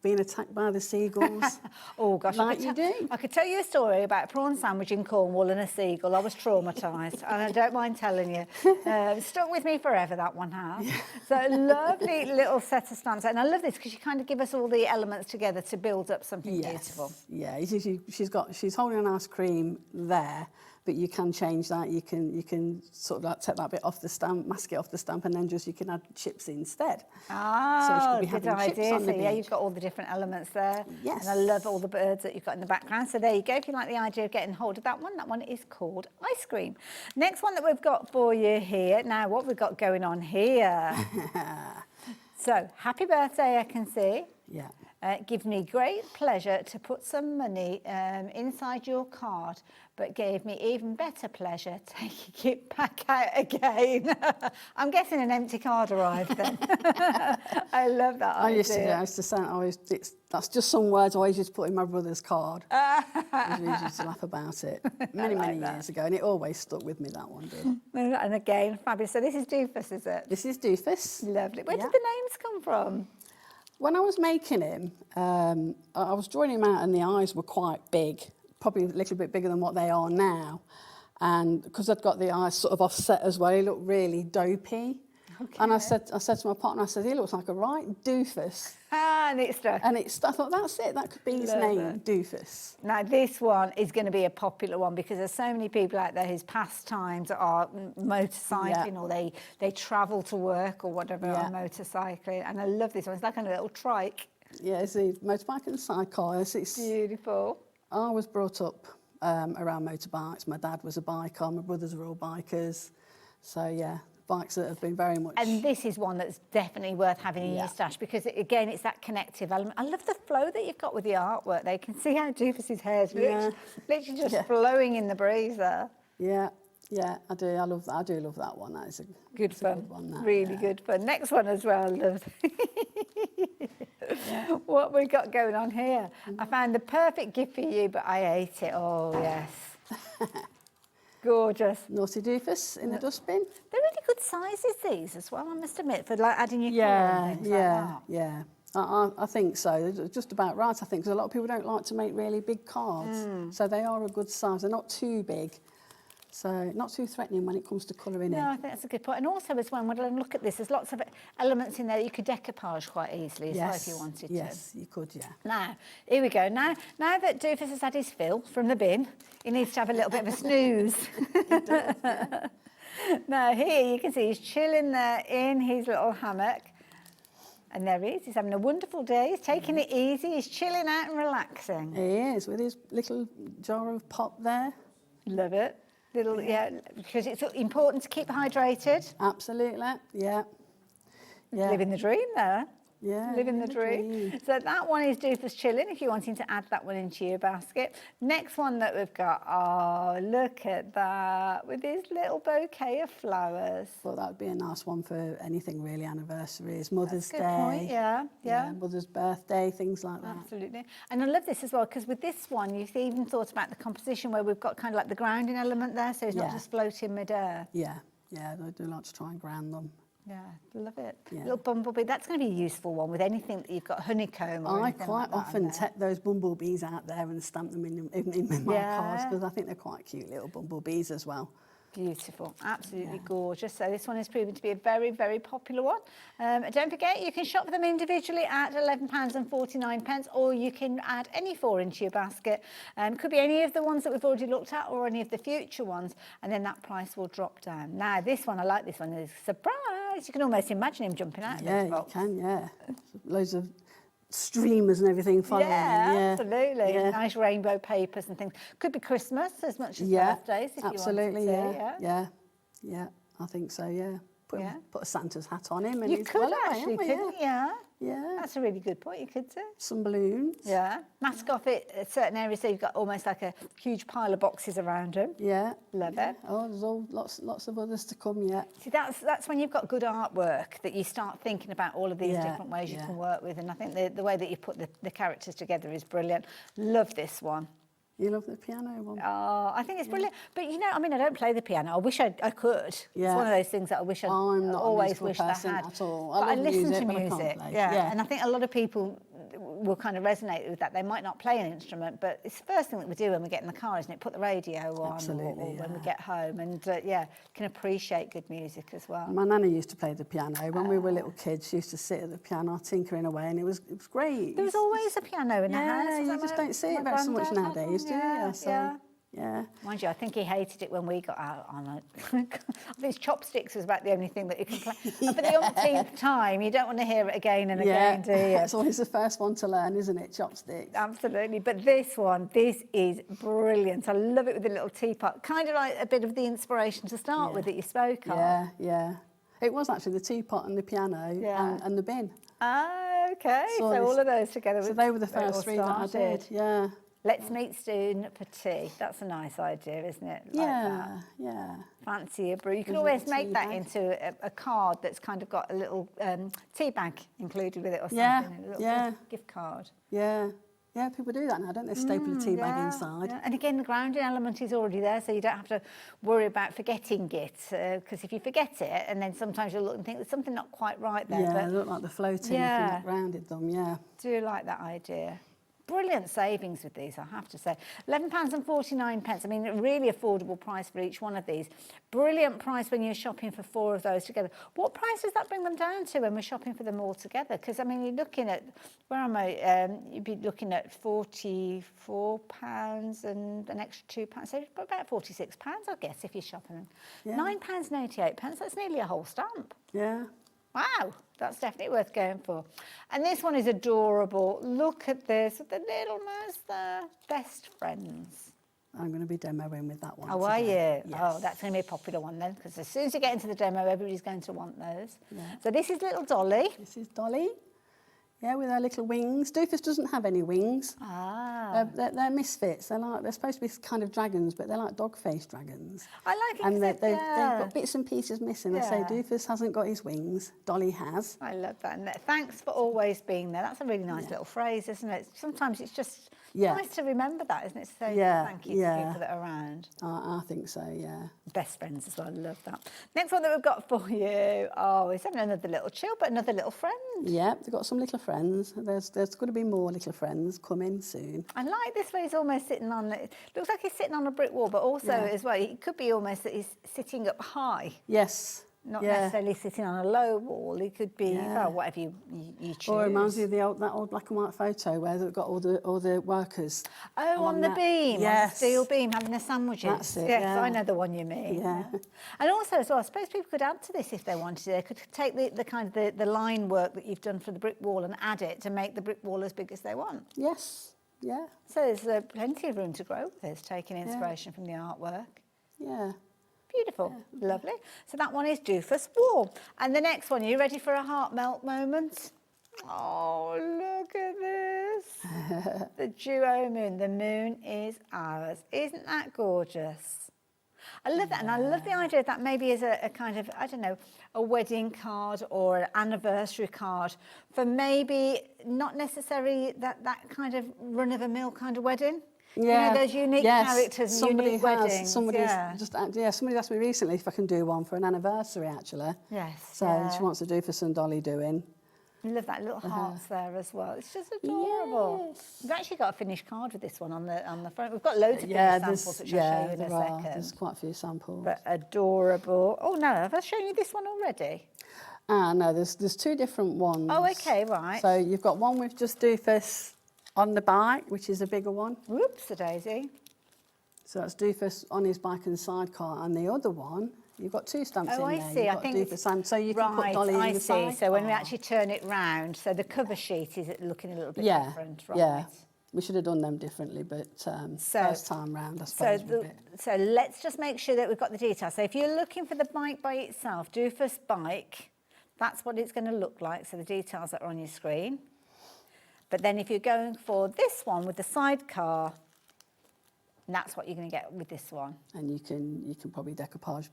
being attacked by the seagulls. Oh gosh, like you do. I could tell you a story about a prawn sandwich in Cornwall and a seagull. I was traumatised, and I don't mind telling you. Stuck with me forever, that one has. So lovely little set of stamps, and I love this because you kind of give us all the elements together to build up something beautiful. Yeah, she's holding an ice cream there, but you can change that. You can sort of like take that bit off the stamp, mask it off the stamp, and then just you can add chips instead. Ah, so good idea. So yeah, you've got all the different elements there. Yes. And I love all the birds that you've got in the background. So there you go. If you like the idea of getting hold of that one is called ice cream. Next one that we've got for you here. Now, what we've got going on here. So, happy birthday, I can see. Yeah. It gives me great pleasure to put some money inside your card, but gave me even better pleasure taking it back out again. I'm guessing an empty card arrived then. I love that idea. I used to say, that's just some words I always used to put in my brother's card. We used to laugh about it many years ago, and it always stuck with me, that one did. And again, fabulous. So this is Doofus, is it? This is Doofus. Lovely. Where did the names come from? When I was making him, I was drawing him out and the eyes were quite big, probably a little bit bigger than what they are now. And because I'd got the eyes sort of offset as well, he looked really dopey. Okay. And I said to my partner, he looks like a right doofus. And it stuck. And I thought, that's it, that could be his name, Doofus. Now, this one is going to be a popular one because there's so many people out there whose pastimes are motorcycling or they travel to work or whatever on motorcycling. And I love this one. It's like a little trike. Yeah, it's a motorbike and cycles. It's beautiful. I was brought up around motorbikes. My dad was a biker, my brothers were all bikers. So, yeah. Bikes that have been very much... And this is one that's definitely worth having in your stash because, again, it's that connective element. I love the flow that you've got with the artwork. They can see how Doofus's hair is literally just flowing in the breeze there. Yeah, I do. I love that. I do love that one. That is a good fun. Good one, that, really good fun. Next one as well. I love what we've got going on here. I found the perfect gift for you, but I ate it. Oh, yes. Gorgeous. Naughty Doofus in the dustbin. They're really good sizes, these, as well, I must admit, for like adding your colour and things like that. I think so. They're just about right, I think, because a lot of people don't like to make really big cards. So they are a good size. They're not too big. So not too threatening when it comes to colouring in. No, I think that's a good point. And also as well, when I look at this, there's lots of elements in there that you could decoupage quite easily as well if you wanted to. Yes, you could, yeah. Now, here we go. Now that Doofus has had his fill from the bin, he needs to have a little bit of a snooze. He does, yeah. Now, here you can see he's chilling there in his little hammock. And there he is. He's having a wonderful day. He's taking it easy. He's chilling out and relaxing. He is, with his little jar of pop there. Love it. Because it's important to keep hydrated. Absolutely, yeah. Living the dream there. Yeah, living the dream. So that one is Doofus Chilling, if you're wanting to add that one into your basket. Next one that we've got, oh, look at that, with this little bouquet of flowers. Well, that would be a nice one for anything really, anniversaries, Mother's Good Day. point, yeah. Mother's birthday, things like that. Absolutely. And I love this as well, because with this one, you've even thought about the composition where we've got kind of like the grounding element there, so it's not just floating midair. Yeah, I do like to try and ground them. Yeah, love it. Yeah. Little bumblebee, that's going to be a useful one with anything that you've got honeycomb or I anything quite like that often in there. take those bumblebees out there and stamp them in my cards, because I think they're quite cute little bumblebees as well. Beautiful, absolutely gorgeous. So this one has proven to be a very, very popular one. Don't forget, you can shop them individually at £11.49, or you can add any 4 into your basket. Could be any of the ones that we've already looked at, or any of the future ones, and then that price will drop down. Now, this one, I like this one, is surprise. You can almost imagine him jumping out of this box. You can, loads of streamers and everything following. Absolutely. Yeah. Nice rainbow papers and things. Could be Christmas as much as birthdays if absolutely, you wanted to. Yeah, I think so, yeah. Put a Santa's hat on him and You he's could well away, actually, haven't we? couldn't you? Yeah. That's a really good point, you could do. Some balloons. Yeah. Mask off it at certain areas so you've got almost like a huge pile of boxes around them. Yeah. Love it. Oh, there's all lots of others to come yet. See, that's when you've got good artwork that you start thinking about all of these different ways you can work with, and I think the way that you put the characters together is brilliant. Love this one. You love the piano one? Oh, I think it's brilliant. But, you know, I mean, I don't play the piano. I wish I could. Yeah. It's one of those things that I wish I'd I'm not always a wished I person had. at all. But I love listen music, to but I can't music. play. Yeah. And I think a lot of people will kind of resonate with that. They might not play an instrument, but it's the first thing that we do when we get in the car, isn't it? Put the radio on or when we get home, and can appreciate good music as well. My nana used to play the piano. When we were little kids, she used to sit at the piano tinkering away, and it was great. There was always a piano in the house. Yeah, you just don't see it very so much nowadays, do you? So, yeah. Mind you, I think he hated it when we got out on it. I think chopsticks was about the only thing that you can play. And for the umpteenth time, you don't want to hear it again and again, do you? It's always the first one to learn, isn't it? Chopsticks. Absolutely. But this one, this is brilliant. I love it with the little teapot. Kind of like a bit of the inspiration to start with that you spoke of. Yeah. It was actually the teapot and the piano and the bin. Ah, okay. So all of those together. So they were the first 3 that I did, yeah. Let's meet soon for tea. That's a nice idea, isn't it? Like yeah. Fancy a brew. You can always make that into a card that's kind of got a little tea bag included with it or something. A little gift card. Yeah, people do that now, don't they? Staple a tea bag inside. Yeah. And again, the grounding element is already there, so you don't have to worry about forgetting it. Because if you forget it, and then sometimes you'll look and think there's something not quite right there. Yeah, they look like they're floating if you've not grounded them, Do like that idea. Brilliant savings with these, I have to say. £11.49. I mean, a really affordable price for each one of these. Brilliant price when you're shopping for 4 of those together. What price does that bring them down to when we're shopping for them all together? Because, I mean, you're looking at, where am I? You'd be looking at £44 and an extra £2. So about £46, I guess, if you're shopping them. £9.88. That's nearly a whole stamp. Yeah. Wow, that's definitely worth going for. And this one is adorable. Look at this, with the little mouse there. Best friends. I'm going to be demoing with that one. Oh, are you? Yes. Oh, that's going to be a popular one then, because as soon as you get into the demo, everybody's going to want those. Yeah. So this is little Dolly. This is Dolly. Yeah, with her little wings. Doofus doesn't have any wings. Ah. They're misfits. They're supposed to be kind of dragons, but they're like dog-faced dragons. I like it. And they've got bits and pieces missing. They say Doofus hasn't got his wings. Dolly has. I love that. And thanks for always being there. That's a really nice little phrase, isn't it? Sometimes it's just nice to remember that, isn't it? To say thank you to people that are around. I think so, yeah. Best friends as well. I love that. Next one that we've got for you. Oh, is that another little chill, but another little friend? Yeah, they've got some little friends. There's going to be more little friends coming soon. I like this way he's almost sitting on, it looks like he's sitting on a brick wall, but also as well, it could be almost that he's sitting up high. Yes. Not necessarily sitting on a low wall. He could be, whatever you choose. Or it reminds me of that old black and white photo where they've got all the workers. Oh, on the beam, on the steel beam, having the sandwiches. That's it, yes, I know the one you mean. Yeah. And also, as well, I suppose people could add to this if they wanted to. They could take the kind of the line work that you've done for the brick wall and add it to make the brick wall as big as they want. Yes, yeah. So there's plenty of room to grow with this, taking inspiration from the artwork. Yeah. Beautiful, lovely. So that one is Doofus Wall. And the next one, are you ready for a heart melt moment? Oh, look at this. The duo moon. The moon is ours. Isn't that gorgeous? I love that, and I love the idea that maybe as a kind of, I don't know, a wedding card or an anniversary card for maybe not necessarily that kind of run-of-the-mill kind of wedding. Yeah, you know, those unique characters and unique weddings. Somebody asked me recently if I can do one for an anniversary, actually. Yes. So she wants to do for some dolly doing. I love that little hearts there as well. It's just adorable. Yes. We've actually got a finished card with this one on the front. We've got loads of finished samples, which I'll show you in a second. There's quite a few samples. But adorable. Oh no, have I shown you this one already? No, there's two different ones. Oh, okay, right. So you've got one with just Doofus on the bike, which is a bigger one. Whoops-a-daisy. So that's Doofus on his bike and sidecar, and the other one, you've got two stamps in there. Oh, I see. I think Doofus and so you can put Dolly in the sidecar. So when we actually turn it round, so the cover sheet is looking a little bit different, right? Yeah. We should have done them differently, but first time round, I suppose. So let's just make sure that we've got the details. So if you're looking for the bike by itself, Doofus bike, that's what it's going to look like. So the details that are on your screen. But then if you're going for this one with the sidecar, that's what you're going to get with this one. And you can probably decoupage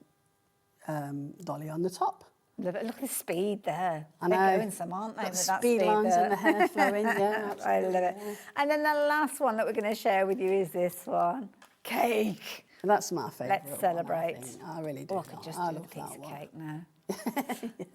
Dolly on the top. Look at the speed there. I They're know. going some, aren't they? Got With that speed lines there. and the hair flowing, yeah, I absolutely. love it. And then the last one that we're going to share with you is this one. Cake. That's my favourite. Let's celebrate. I really do. Oh, I could just I do a love piece that of one. cake now.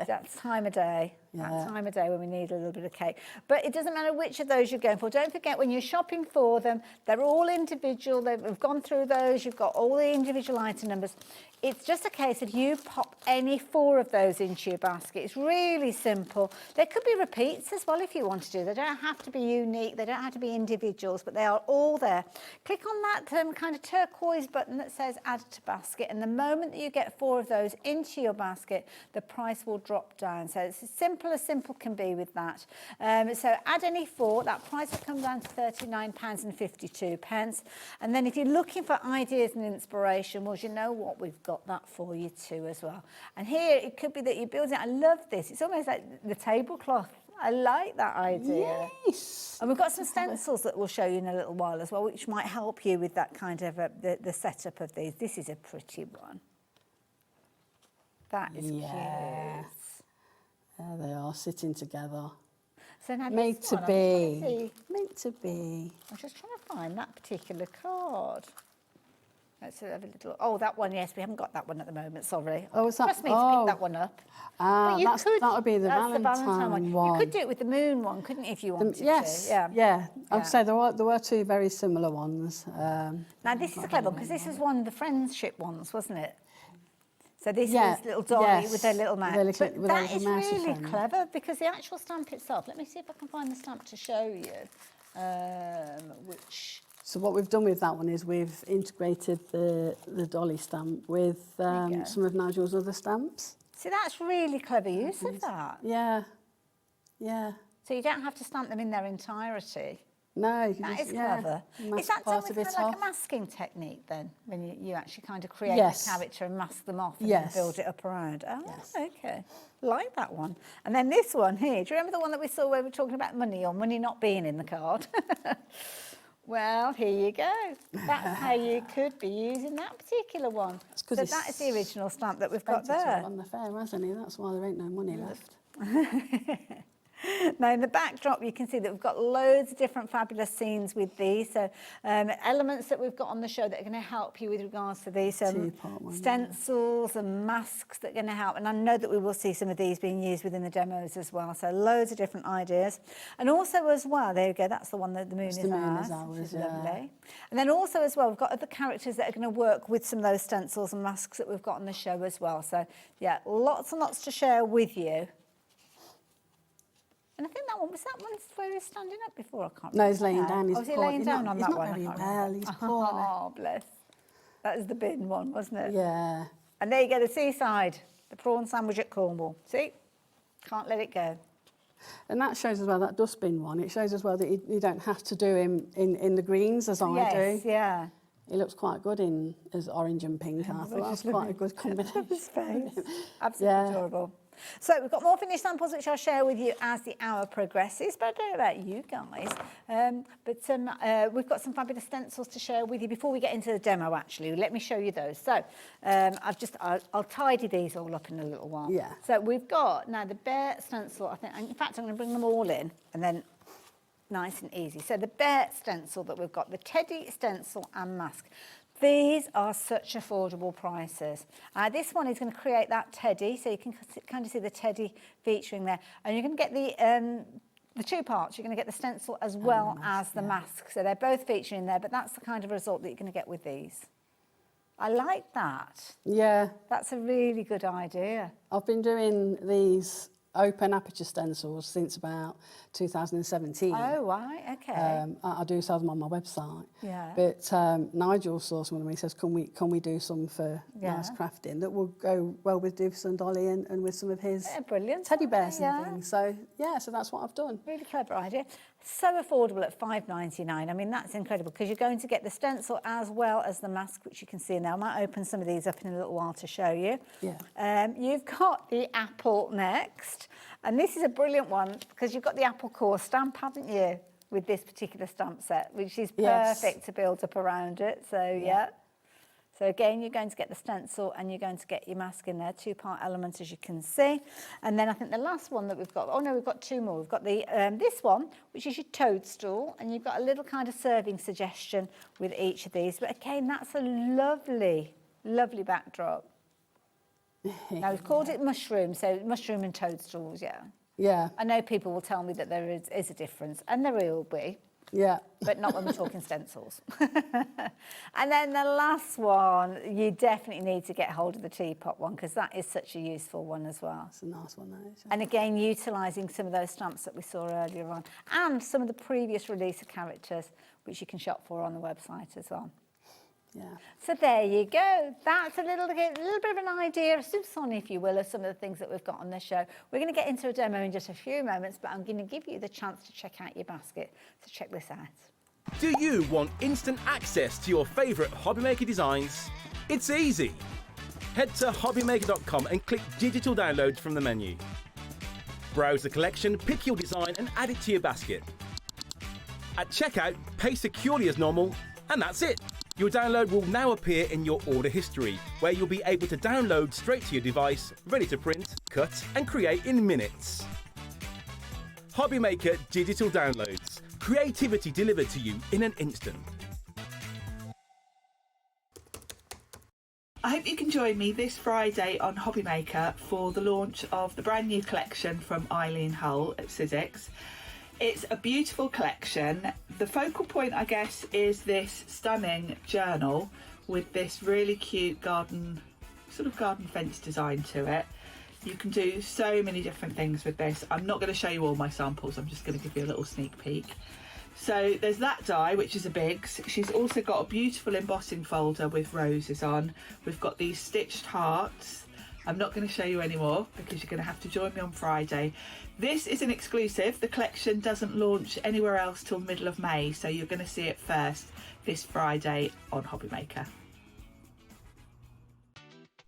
That time of day. Yeah. That time of day when we need a little bit of cake. But it doesn't matter which of those you're going for. Don't forget, when you're shopping for them, they're all individual. We've gone through those. You've got all the individual item numbers. It's just a case of you pop any 4 of those into your basket. It's really simple. There could be repeats as well if you want to do. They don't have to be unique. They don't have to be individuals, but they are all there. Click on that kind of turquoise button that says add to basket, and the moment that you get 4 of those into your basket, the price will drop down. So it's as simple can be with that. So add any 4, that price will come down to £39.52. And then if you're looking for ideas and inspiration, well, you know what, we've got that for you too as well. And here it could be that you're building, I love this, it's almost like the tablecloth. I like that idea. Yes. And we've got some stencils that we'll show you in a little while as well, which might help you with that kind of the setup of these. This is a pretty one. That is cute. There they are, sitting together. So now Made this to one, be. Meant to be. I'm just trying to find that particular card. Let's have a little. Oh, that one, yes, we haven't got that one at the moment, sorry. Oh, is that? Trust me to pick that one up. That would be the That's Valentine one. You could do it with the moon one, couldn't you, if you wanted yes, to? yeah. I'd say there were 2 very similar ones. Now, this is a clever one, because this was one of the friendship ones, wasn't it? So this is little Dolly with her little mouse. But that is really clever, because the actual stamp itself, let me see if I can find the stamp to show you, So what we've done with that one is we've integrated the Dolly stamp with some of Nigel's other stamps. See, that's really clever use of that. Yeah. So you don't have to stamp them in their entirety. No, that is clever. Is that done with kind of like a masking technique then, when you actually kind of create a character and mask them off and then build it up around? Oh, okay. Like that one. And then this one here, do you remember the one that we saw where we were talking about money or money not being in the card? Well, here you go. That's how you could be using that particular one. So that is the original stamp that we've got there. On the fair, hasn't he? That's why there ain't no money left. Now in the backdrop you can see that we've got loads of different fabulous scenes with these, so elements that we've got on the show that are going to help you with regards to these, stencils and masks that are going to help, and I know that we will see some of these being used within the demos as well, so loads of different ideas. And also as well, there you go, that's the one that the moon is ours, which is lovely. And then also as well, we've got other characters that are going to work with some of those stencils and masks that we've got on the show as well, so yeah, lots and lots to share with you. And I think that one where he was standing up before. I can't remember. No, he's laying down. Was he laying down on that one? He's not very well. He's poor. Oh, bless. That is the bin one, wasn't it? Yeah. And there you go, the seaside, the prawn sandwich at Cornwall. See? Can't let it go. And that shows as well, that dustbin one, it shows as well that you don't have to do him in the greens as I do. Yes, yeah. He looks quite good in as orange and pink. I thought that's quite a good combination. His face. Absolutely adorable. So we've got more finished samples which I'll share with you as the hour progresses, but I don't know about you guys. We've got some fabulous stencils to share with you before we get into the demo actually. Let me show you those. So I'll tidy these all up in a little while. Yeah. So we've got now the bear stencil, I think, in fact I'm going to bring them all in and then nice and easy. So the bear stencil that we've got, the teddy stencil and mask. These are such affordable prices. This one is going to create that teddy, so you can kind of see the teddy featuring there. And you're going to get the two parts. You're going to get the stencil as well as the mask. So they're both featuring there, but that's the kind of result that you're going to get with these. I like that. Yeah. That's a really good idea. I've been doing these open aperture stencils since about 2017. Oh, right, okay. I do sell them on my website. Yeah. But Nigel saw some of them. He says, can we do some for nice crafting that will go well with Doofus and Dolly and with some of his teddy bears and things. So, so that's what I've done. Really clever idea. So affordable at $5.99. I mean, that's incredible because you're going to get the stencil as well as the mask, which you can see now. I might open some of these up in a little while to show you. Yeah. You've got the apple next. And this is a brilliant one because you've got the apple core stamp, haven't you, with this particular stamp set, which is perfect to build up around it. So, yeah. So again, you're going to get the stencil and you're going to get your mask in there, two-part element as you can see. And then I think the last one that we've got, oh no, we've got two more. We've got the this one, which is your toadstool, and you've got a little kind of serving suggestion with each of these. But again, that's a lovely, lovely backdrop. Now, we've called it mushroom, so mushroom and toadstools, Yeah. I know people will tell me that there is a difference, and there will be. Yeah. But not when we're talking stencils. And then the last one, you definitely need to get hold of the teapot one because that is such a useful one as well. It's a nice one, that is. And again, utilising some of those stamps that we saw earlier on and some of the previous release of characters which you can shop for on the website as well. Yeah. So there you go. That's a little bit of an idea, a soupçon, if you will, of some of the things that we've got on the show. We're going to get into a demo in just a few moments, but I'm going to give you the chance to check out your basket. So check this out. Do you want instant access to your favourite HobbyMaker designs? It's easy. Head to HobbyMaker.com and click Digital Downloads from the menu. Browse the collection, pick your design and add it to your basket. At checkout, pay securely as normal, and that's it. Your download will now appear in your order history, where you'll be able to download straight to your device, ready to print, cut and create in minutes. HobbyMaker Digital Downloads. Creativity delivered to you in an instant. I hope you can join me this Friday on HobbyMaker for the launch of the brand new collection from Eileen Hull at Sizzix. It's a beautiful collection. The focal point, I guess, is this stunning journal with this really cute garden fence design to it. You can do so many different things with this. I'm not going to show you all my samples, I'm just going to give you a little sneak peek. So there's that die, which is a Biggs. She's also got a beautiful embossing folder with roses on. We've got these stitched hearts. I'm not going to show you any more because you're going to have to join me on Friday. This is an exclusive. The collection doesn't launch anywhere else till the middle of May, so you're going to see it first this Friday on HobbyMaker.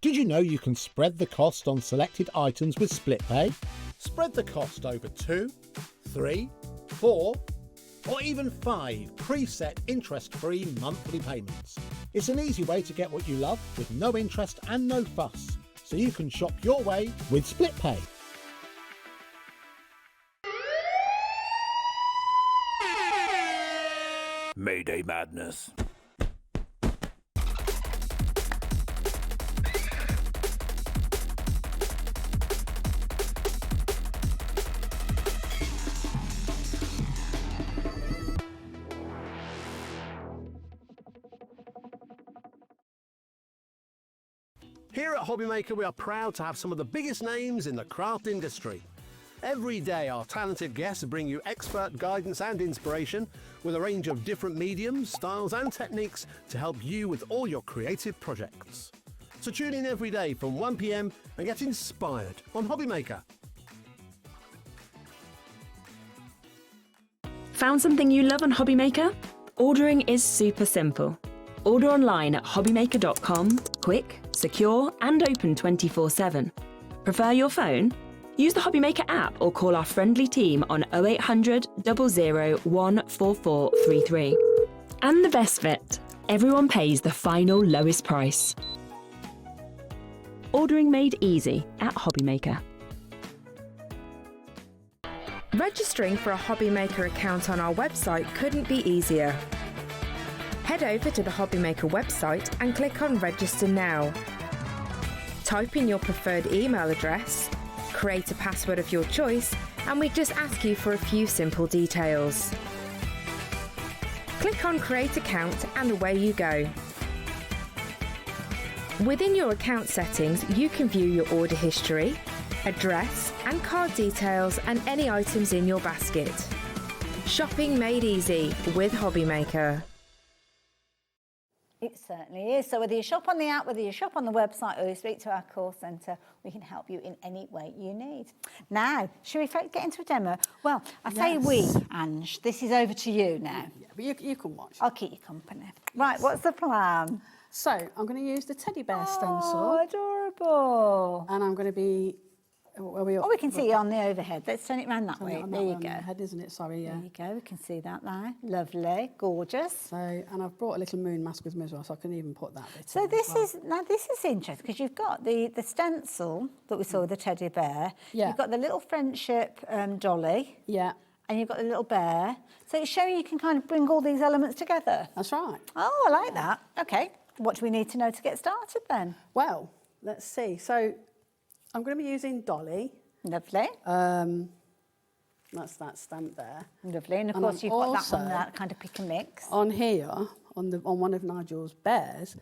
Did you know you can spread the cost on selected items with split pay? Spread the cost over 2, 3, 4, or even 5 preset interest-free monthly payments. It's an easy way to get what you love with no interest and no fuss, so you can shop your way with split pay. Mayday madness. Here at HobbyMaker, we are proud to have some of the biggest names in the craft industry. Every day, our talented guests bring you expert guidance and inspiration with a range of different mediums, styles and techniques to help you with all your creative projects. So tune in every day from 1 p.m. and get inspired on HobbyMaker. Found something you love on HobbyMaker? Ordering is super simple. Order online at hobbymaker.com, quick, secure and open 24/7. Prefer your phone? Use the HobbyMaker app or call our friendly team on 0800 001 4433. And the best bit, everyone pays the final lowest price. Ordering made easy at HobbyMaker. Registering for a HobbyMaker account on our website couldn't be easier. Head over to the HobbyMaker website and click on Register Now. Type in your preferred email address, create a password of your choice, and we just ask you for a few simple details. Click on Create Account and away you go. Within your account settings, you can view your order history, address and card details and any items in your basket. Shopping made easy with HobbyMaker. It certainly is. So whether you shop on the app, whether you shop on the website or you speak to our call centre, we can help you in any way you need. Now, should we get into a demo? Well, I say we, Ange. This is over to you now. Yeah, but you can watch. I'll keep you company. Right, what's the plan? So I'm going to use the teddy bear stencil. Oh, adorable. And I'm going to be... we can see it on the overhead. Let's turn it around that way. There you go. Head, isn't it? Sorry, yeah. There you go. We can see that there. Lovely, gorgeous. So, and I've brought a little moon mask with me as well, so I can even put that bit. So this is interesting because you've got the stencil that we saw with the teddy bear. Yeah. You've got the little friendship dolly. Yeah. And you've got the little bear. So it's showing you can kind of bring all these elements together. That's right. Oh, I like that. Okay. What do we need to know to get started then? Well, let's see. So I'm going to be using Dolly. Lovely. That's that stamp there. Lovely. And of course you've got that one, that kind of pick and mix. On here, on one of Nigel's bears,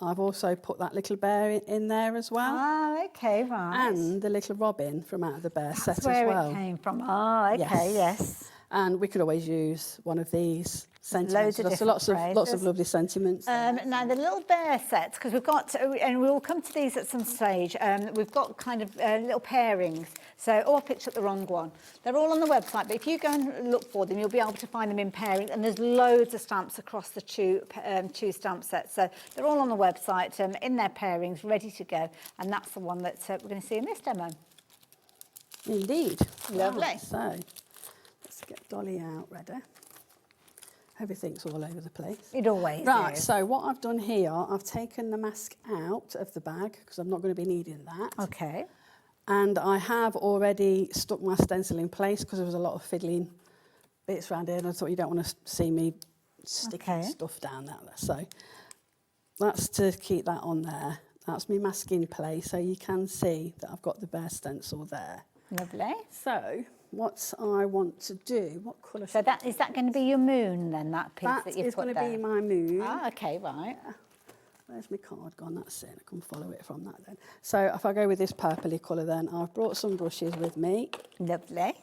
I've also put that little bear in there as well. Ah, okay, right. And the little robin from Out of the Bear set as where well. it came from. Oh, okay, yes. And we could always use one of these sentiments. Loads of There's different lots of lovely sentiments. Now the little bear sets, because we've got, and we'll come to these at some stage. We've got kind of little pairings. So, I picked up the wrong one. They're all on the website, but if you go and look for them, you'll be able to find them in pairings. And there's loads of stamps across the two stamp sets. So they're all on the website in their pairings, ready to go. And that's the one that we're going to see in this demo. Indeed. Lovely. Right, so let's get Dolly out ready. Everything's all over the place. It always Right, is. so what I've done here, I've taken the mask out of the bag because I'm not going to be needing that. Okay. And I have already stuck my stencil in place because there was a lot of fiddling bits around here and I thought you don't want to see me sticking stuff down there. So that's to keep that on there. That's my mask in place, so you can see that I've got the bear stencil there. Lovely. So what I want to do, what colour? So is that going to be your moon then, that piece that you've put there? That is going to be my moon. Ah, okay, right. Yeah. Where's my card gone? That's it. I can follow it from that then. So if I go with this purpley colour then, I've brought some brushes with me. Lovely.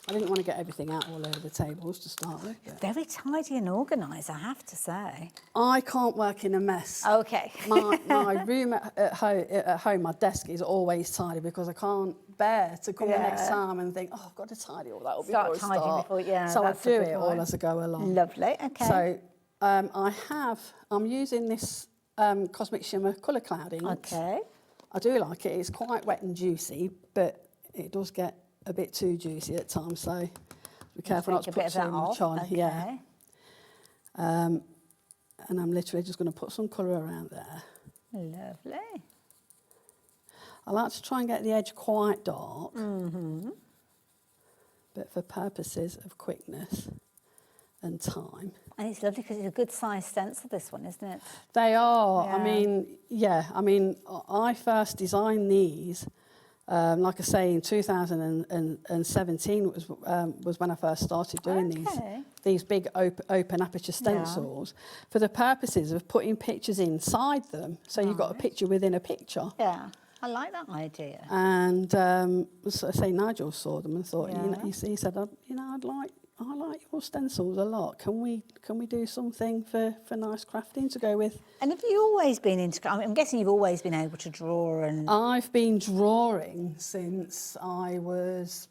I didn't want to get everything out all over the tables to start with. Very tidy and organised, I have to say. I can't work in a mess. Okay. My room at home, my desk is always tidy because I can't bear to come the next time and think, oh, I've got to tidy all that up before I start. So I do it all as I go along. Lovely, okay. So I'm using this Cosmic Shimmer colour clouding. Okay. I do like it. It's quite wet and juicy, but it does get a bit too juicy at times, so be careful not to put too much on. Okay. Yeah. And I'm literally just going to put some colour around there. Lovely. I like to try and get the edge quite dark, but for purposes of quickness and time. And it's lovely because it's a good size stencil, this one, isn't it? They are. Yeah. I mean, I first designed these. Like I say, in 2017 was when I first started doing these big open aperture stencils for the purposes of putting pictures inside them. So you've got a picture within a picture. Yeah, I like that idea. And so I say Nigel saw them and thought, he said, I like your stencils a lot. Can we do something for nice crafting to go with? And have you always been into? I'm guessing you've always been able to draw and. I've been drawing since I was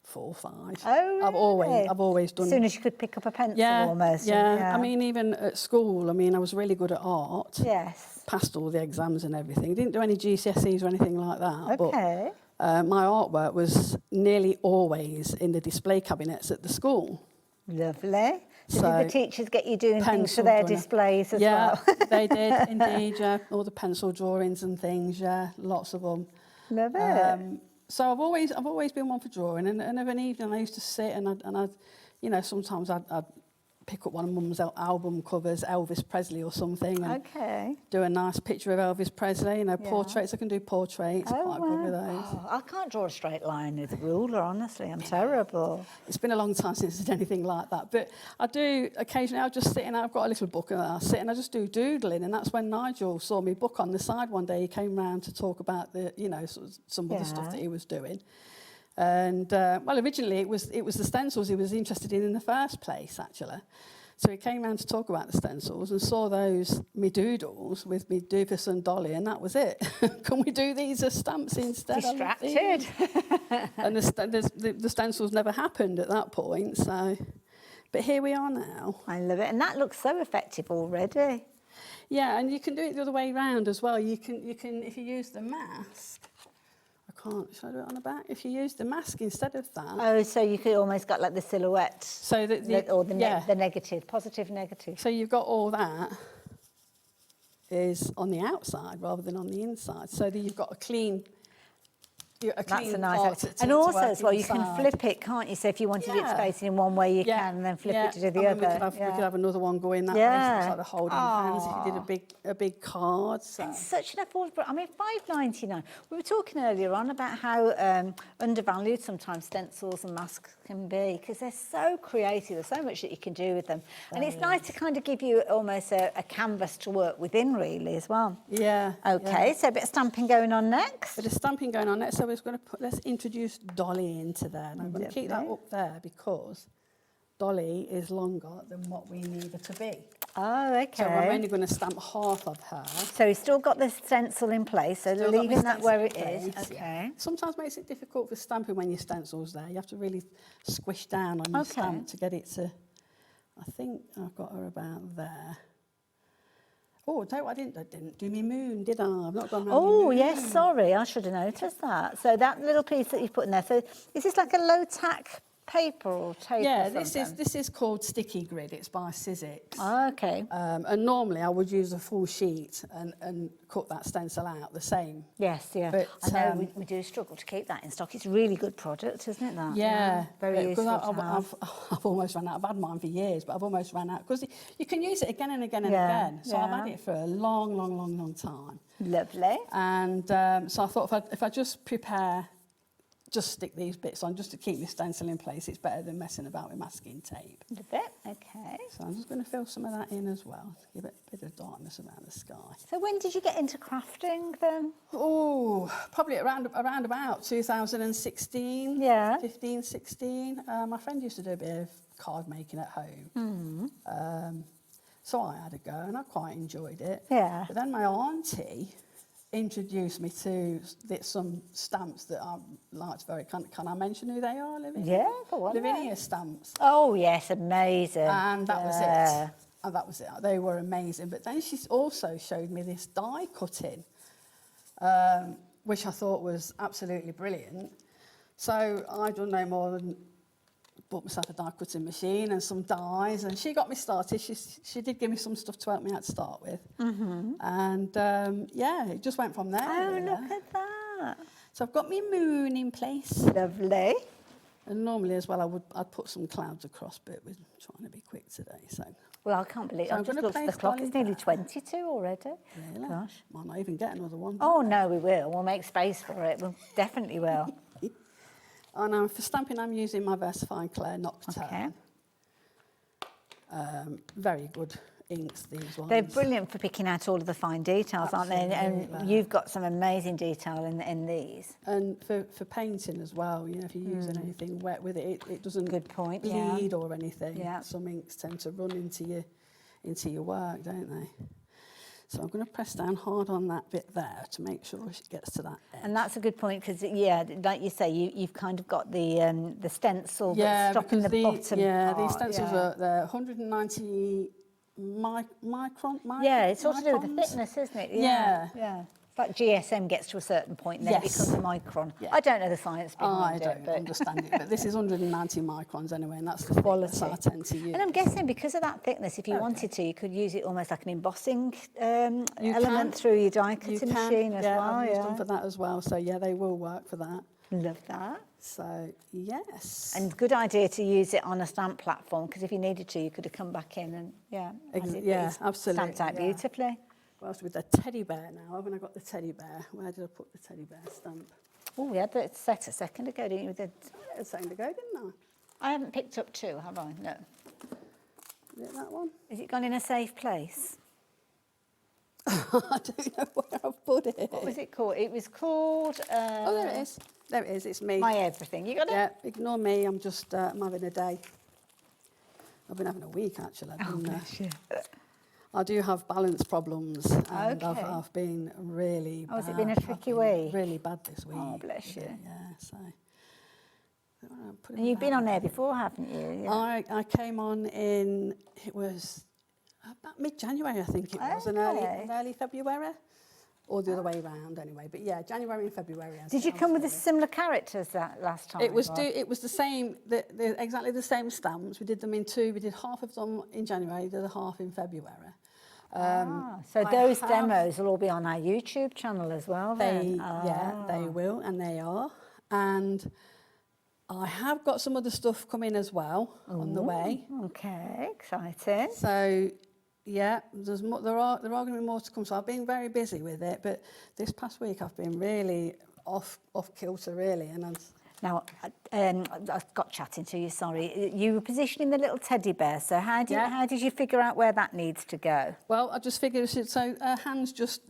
4 or 5. Oh, really? I've always done. As soon as you could pick up a pencil, almost. Yeah. I mean, even at school, I mean, I was really good at art. Yes. Passed all the exams and everything. Didn't do any GCSEs or anything like that. Okay. But my artwork was nearly always in the display cabinets at the school. Lovely. So did the teachers get you doing things for pencil their drawing. displays as Yeah, well? they did indeed. Yeah, all the pencil drawings and things. Yeah, lots of them. Love it. So I've always been one for drawing, and of an evening I used to sit and I'd you know, sometimes I'd pick up one of Mum's album covers, Elvis Presley or something, and do a nice picture of Elvis Presley. You know, portraits. I can do portraits. Quite good with those. Oh, I can't draw a straight line with a ruler, honestly. I'm terrible. It's been a long time since I did anything like that. But I do occasionally. I'll just sit and I've got a little book and I sit and I just do doodling. And that's when Nigel saw me book on the side one day. He came round to talk about the, you know, sort of some of the stuff that he was doing. And well, originally it was the stencils he was interested in the first place, actually. So he came round to talk about the stencils and saw those me doodles with me Doofus and Dolly, and that was it. Can we do these as stamps instead? Distracted. And the stencils never happened at that point. So, but here we are now. I love it, and that looks so effective already. Yeah, and you can do it the other way round as well. You can if you use the mask. Should I do it on the back? If you use the mask instead of that. Oh, so you could almost got like the silhouette. So that the negative, positive, negative. So you've got all that is on the outside rather than on the inside. So that you've got a clean. That's a nice idea. And also as well, you can flip it, can't you? So if you wanted it facing in one way, you can, and then flip it to do the other. We could have another one going that way. So it's like the holding hands if you did a big card. So. And such an affordable. I mean, $5.99. We were talking earlier on about how undervalued sometimes stencils and masks can be because they're so creative. There's so much that you can do with them, and it's nice to kind of give you almost a canvas to work within, really, as well. Yeah. Okay. So a bit of stamping going on next. Bit of stamping going on next. So we're going to let's introduce Dolly into there. And I'm going to keep that up there because Dolly is longer than what we need her to be. Oh, okay. So I'm only going to stamp half of her. So you've still got the stencil in place, so Still leaving that where it is. Okay. Okay. Sometimes makes it difficult for stamping when your stencil's there. You have to really squish down on your stamp to get it to... I think I've got her about there. Oh, I didn't do me moon, did I? I've not gone around Oh, my moon. yes, sorry, I should have noticed that. So that little piece that you've put in there, so is this like a low-tack paper or tape? Yeah, or this is called Sticky Grid. It's by Sizzix. Oh, okay. And normally I would use a full sheet and cut that stencil out the same. Yes, yeah. But, I know we do struggle to keep that in stock. It's a really good product, isn't it, that? Yeah. Very useful I've almost run out. I've had mine for years, but I've almost run out because you can use it again and again and again. So I've had it for a long time. Lovely. And so I thought if I just prepare... just stick these bits on just to keep my stencil in place. It's better than messing about with masking tape. A bit, okay. So I'm just going to fill some of that in as well to give it a bit of darkness around the sky. So when did you get into crafting then? Oh, probably around about 2016. Yeah. 15, 16. My friend used to do a bit of card making at home. Mm-hmm. So I had a go and I quite enjoyed it. Yeah. But then my auntie introduced me to some stamps that I liked very. Can I mention who they are, Lavinia? Yeah, go on. Lavinia stamps. Oh, yes, amazing. And that was it. And that was it. They were amazing. But then she also showed me this die cutting, which I thought was absolutely brilliant. So I don't know more than bought myself a die cutting machine and some dies, and she got me started. She did give me some stuff to help me out to start with. Mm-hmm. And yeah, it just went from there. Oh, really. look at that. So I've got my moon in place. Lovely. And normally as well I'd put some clouds across, but we're trying to be quick today. So well, I can't believe so I've just looked at the clock. It's nearly 22 already. Really? Gosh. Might not even get another one. Oh no, we will. We'll make space for it. We definitely will. And for stamping, I'm using my Versafine Clair Nocturne. Okay. Very good inks, these ones. They're brilliant for picking out all of the fine details, aren't they? And you've got some amazing detail in these. And for painting as well, you know, if you're using anything wet with it, it doesn't bleed or anything. Yeah. Some inks tend to run into your work, don't they? So I'm going to press down hard on that bit there to make sure it gets to that edge. And that's a good point because, yeah, like you say, you've kind of got the stencil that's stopping the bottom part. These stencils are they're 190 micron. Yeah, it's all to do with the microns. thickness, isn't it? Yeah. Yeah. It's like GSM gets to a certain point and then it becomes a micron. Yeah. I don't know the science behind it. I don't but understand it, but this is 190 microns anyway, and that's the quality I tend to use. And I'm guessing because of that thickness, if you wanted to, you could use it almost like an embossing element through your die cutting machine as well. I've used them for that as well, so yeah, they will work for that. Love that. So, yes. And good idea to use it on a stamp platform because if you needed to, you could have come back in and, absolutely. stamped out beautifully. Well, with the teddy bear now, haven't I got the teddy bear? Where did I put the teddy bear stamp? Oh, we had that set a second ago, didn't you? A second ago, didn't I haven't picked up two, have I? No. Is it that one? Is it gone in a safe place? I don't know where I've put it. What was it called? It was called... oh, there it is. There it is, it's me. My everything. You got it? Yeah, ignore me, I'm just I'm having a day. I've been having a week, actually. Bless you. I do have balance problems, and Okay. I've been really bad. Oh, has it been a tricky week? Really bad this week. Oh, bless you. Yeah, so... And you've been on air before, haven't you? Yeah. I came on in, it was about mid-January, I think it was, and early February, or the other way around anyway. But yeah, January and February. Did you come with a similar characters that last time? It was the same, exactly the same stamps. We did them in two. We did half of them in January, the other half in February. So those demos will all be on our YouTube channel as well then? Yeah, they will, and they are. And I have got some other stuff coming as well on the way. Okay, exciting. So, yeah, there are going to be more to come. So I've been very busy with it, but this past week I've been really off kilter, really, and Now, I got chatting to you, sorry. You were positioning the little teddy bear, so how did you figure out where that needs to go? Well, I just figured, so her hand's just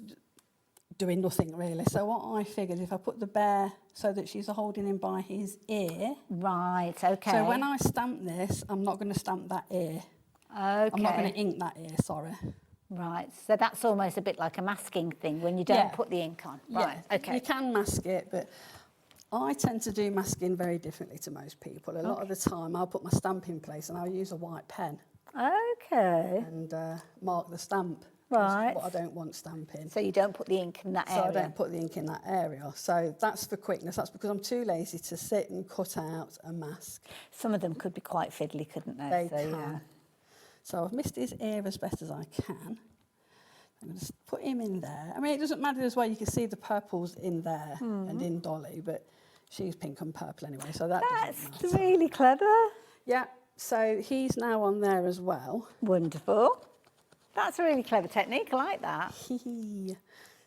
doing nothing really. So what I figured, if I put the bear so that she's holding him by his ear. Right, okay. So when I stamp this, I'm not going to stamp that ear. Okay. I'm not going to ink that ear, sorry. Right, so that's almost a bit like a masking thing when you don't put the ink on. Right, okay. You can mask it, but I tend to do masking very differently to most people. A lot of the time I'll put my stamp in place and I'll use a white pen. Okay. And mark the stamp. Right. What I don't want stamping. So you don't put the ink in that area? So I don't put the ink in that area. So that's for quickness. That's because I'm too lazy to sit and cut out a mask. Some of them could be quite fiddly, couldn't they? They so, can. Yeah. So I've missed his ear as best as I can. I'm going to put him in there. I mean, it doesn't matter as well. You can see the purples in there and in Dolly, but she's pink and purple anyway, so that doesn't matter. That's really clever. Yeah, so he's now on there as well. Wonderful. That's a really clever technique. I like that.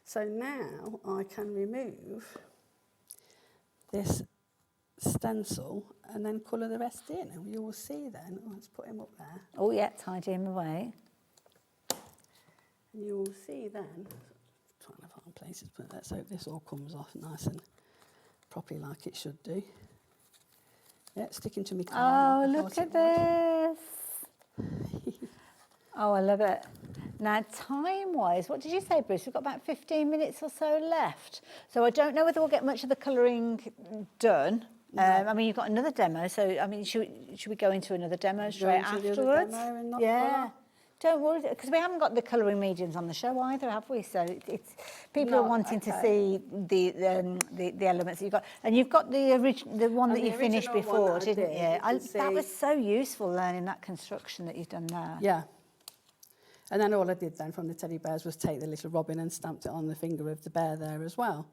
So now I can remove this stencil and then colour the rest in. And you will see then, let's put him up there. Oh, yeah, tidy him away. And you will see then, trying to find places, but let's hope this all comes off nice and properly like it should do. Yeah, sticking to me. Oh, look at this. Oh, I love it. Now, time-wise, what did you say, Bruce? We've got about 15 minutes or so left. So I don't know whether we'll get much of the colouring done. I mean, you've got another demo, so, I mean, should we go into another demo straight afterwards? Yeah. Don't worry, because we haven't got the colouring mediums on the show either, have we? So it's people are wanting to see the elements that you've got, and you've got the one that you finished before, didn't you? That was so useful learning that construction that you've done there. Yeah. And then all I did then from the teddy bears was take the little robin and stamped it on the finger of the bear there as well.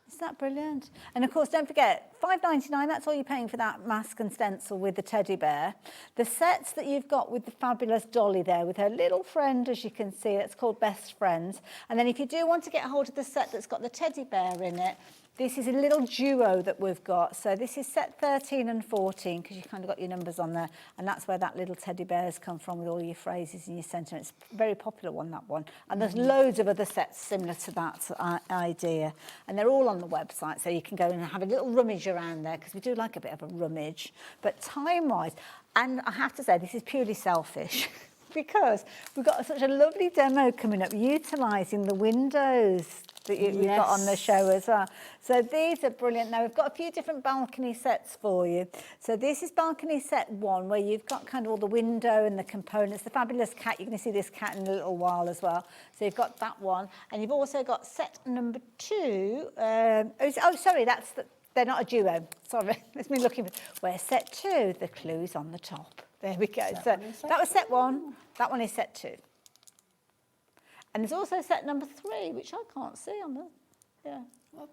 Isn't that brilliant? And of course, don't forget, $5.99, that's all you're paying for that mask and stencil with the teddy bear. The sets that you've got with the fabulous Dolly there, with her little friend, as you can see, that's called Best Friends. And then if you do want to get hold of the set that's got the teddy bear in it, this is a little duo that we've got. So this is set 13 and 14, because you've kind of got your numbers on there. And that's where that little teddy bear has come from with all your phrases and your sentiments. Very popular one, that one. And there's loads of other sets similar to that idea. And they're all on the website, so you can go and have a little rummage around there, because we do like a bit of a rummage. But time-wise, and I have to say, this is purely selfish. because we've got such a lovely demo coming up utilising the windows that we've got on the show as well. So these are brilliant. Now we've got a few different balcony sets for you. So this is balcony set 1, where you've got kind of all the window and the components. The fabulous cat, you're going to see this cat in a little while as well. So you've got that one. And you've also got set number 2. Sorry, they're not a duo. Sorry, that's me looking for. Where set 2, the clue's on the top. There we go. So that was set 1. That one is set 2. And there's also set number 3, which I can't see on the,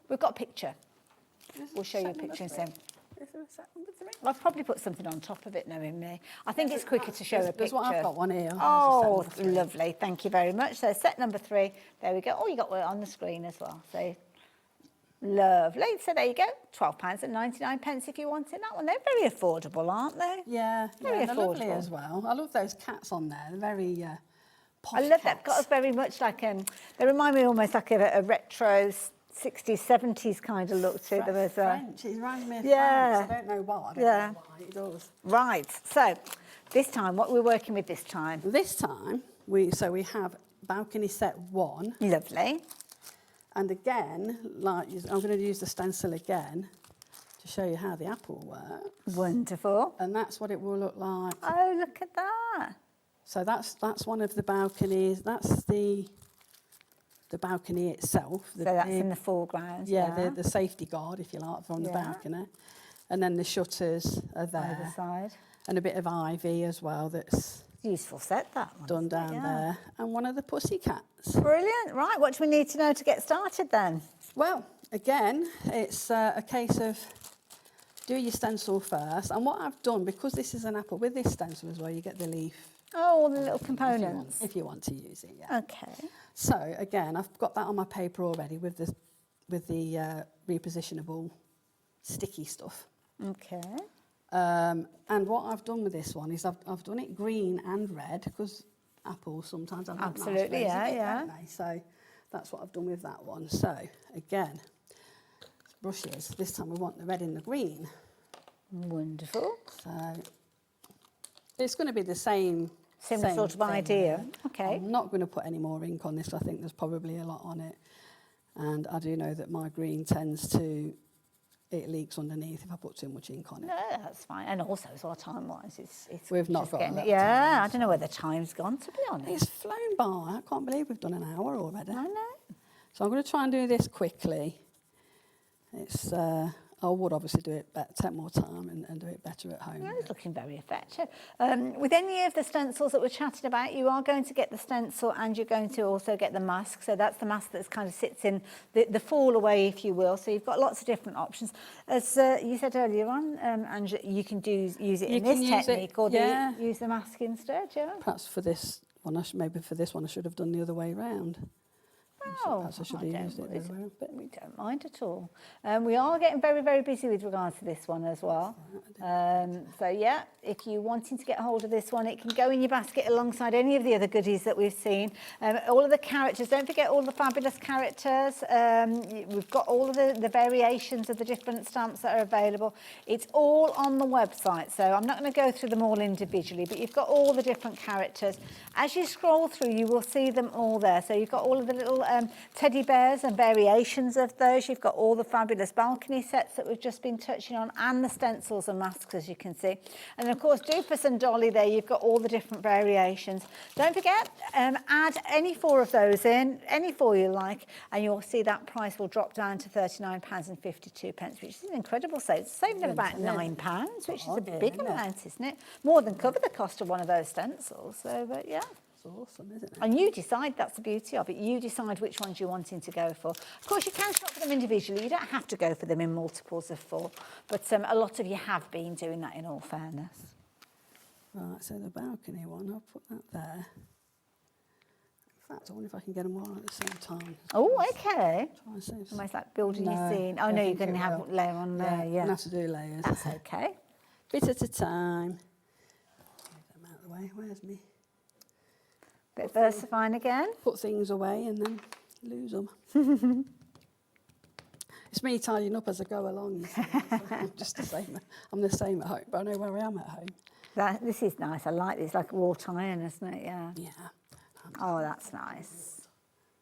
We've got a picture. We'll show you a picture in a second. Is there a set number 3? I'll probably put something on top of it, knowing me. I think it's quicker to show a picture. There's one, I've got one here. Oh, lovely. Thank you very much. So set number 3, there we go. Oh, you got one on the screen as well. So lovely. So there you go. £12.99 if you wanted that one. They're very affordable, aren't they? Yeah, very they're affordable lovely as well. I love those cats on there. They're very posh I love cats. that. Got a very much like they remind me almost like a retro 60s, 70s kind of look to them as well. French. It reminds me of Yeah. France. I don't know why. I don't know why it does. Right. So this time, what we're working with this time? This time, we have balcony set 1. Lovely. And again, I'm going to use the stencil again to show you how the apple works. Wonderful. And that's what it will look like. Oh, look at that. So that's one of the balconies. That's the balcony itself. So that's in the foreground. Yeah, the safety guard, if you like, from the balcony. And then the shutters are there. Either side. And a bit of ivy as well that's useful set, that one. Done down there. And one of the pussycats. Brilliant. Right, what do we need to know to get started then? Well, again, it's a case of do your stencil first. And what I've done, because this is an apple, with this stencil as well, you get the leaf. Oh, all the little components. If you want to use it, yeah. Okay. So again, I've got that on my paper already with the repositionable sticky stuff. Okay. And what I've done with this one is I've done it green and red, because apples sometimes have absolutely, nice yeah. don't they? So that's what I've done with that one. So again, brushes. This time we want the red and the green. Wonderful. So it's going to be the same sort of idea. Okay. I'm not going to put any more ink on this. I think there's probably a lot on it. And I do know that my green it leaks underneath if I put too much ink on it. No, that's fine. And also, as well, time-wise, it's We've not just got getting that it. Yeah, time, I don't know where the time's gone, to be honest. It's flown by. I can't believe we've done an hour already. I know. So I'm going to try and do this quickly. It's I would obviously do it better, take more time and do it better at home. Yeah, it's looking very effective. With any of the stencils that we're chatting about, you are going to get the stencil and you're going to also get the mask. So that's the mask that kind of sits in the fall away, if you will. So you've got lots of different options. As you said earlier on, and you can use it in this technique or use the mask instead, yeah? Perhaps for this one, maybe for this one I should have done the other way round. Oh, perhaps I should have used it the other way around. We don't mind at all. We are getting very, very busy with regards to this one as well. So yeah, if you're wanting to get hold of this one, it can go in your basket alongside any of the other goodies that we've seen. All of the characters, don't forget all the fabulous characters. We've got all of the variations of the different stamps that are available. It's all on the website, so I'm not going to go through them all individually, but you've got all the different characters. As you scroll through, you will see them all there. So you've got all of the little teddy bears and variations of those. You've got all the fabulous balcony sets that we've just been touching on, and the stencils and masks, as you can see. And of course, Doofus and Dolly there, you've got all the different variations. Don't forget, add any 4 of those in, any 4 you like, and you'll see that price will drop down to £39.52, which is an incredible save. It's saving them about £9, which is a big amount, isn't it? More than cover the cost of one of those stencils. So, but yeah. It's awesome, isn't it? And you decide, that's the beauty of it, you decide which ones you're wanting to go for. Of course, you can shop for them individually, you don't have to go for them in multiples of 4, but a lot of you have been doing that, in all fairness. Right, so the balcony one, I'll put that there. In fact, I wonder if I can get them all at the same time. Oh, okay. Try and see if Almost like building your scene. Oh, no, you're going to have layer on layer, yeah. I'm going to have to do layers. That's okay. Bit at a time. Get them out of the way. Where's me? Bit versifying again. Put things away and then lose them. It's me tidying up as I go along. You see. So I'm just the same. I'm the same at home, but I know where I am at home. This is nice. I like this, like wrought iron, isn't it? Yeah. Yeah. Oh, that's nice.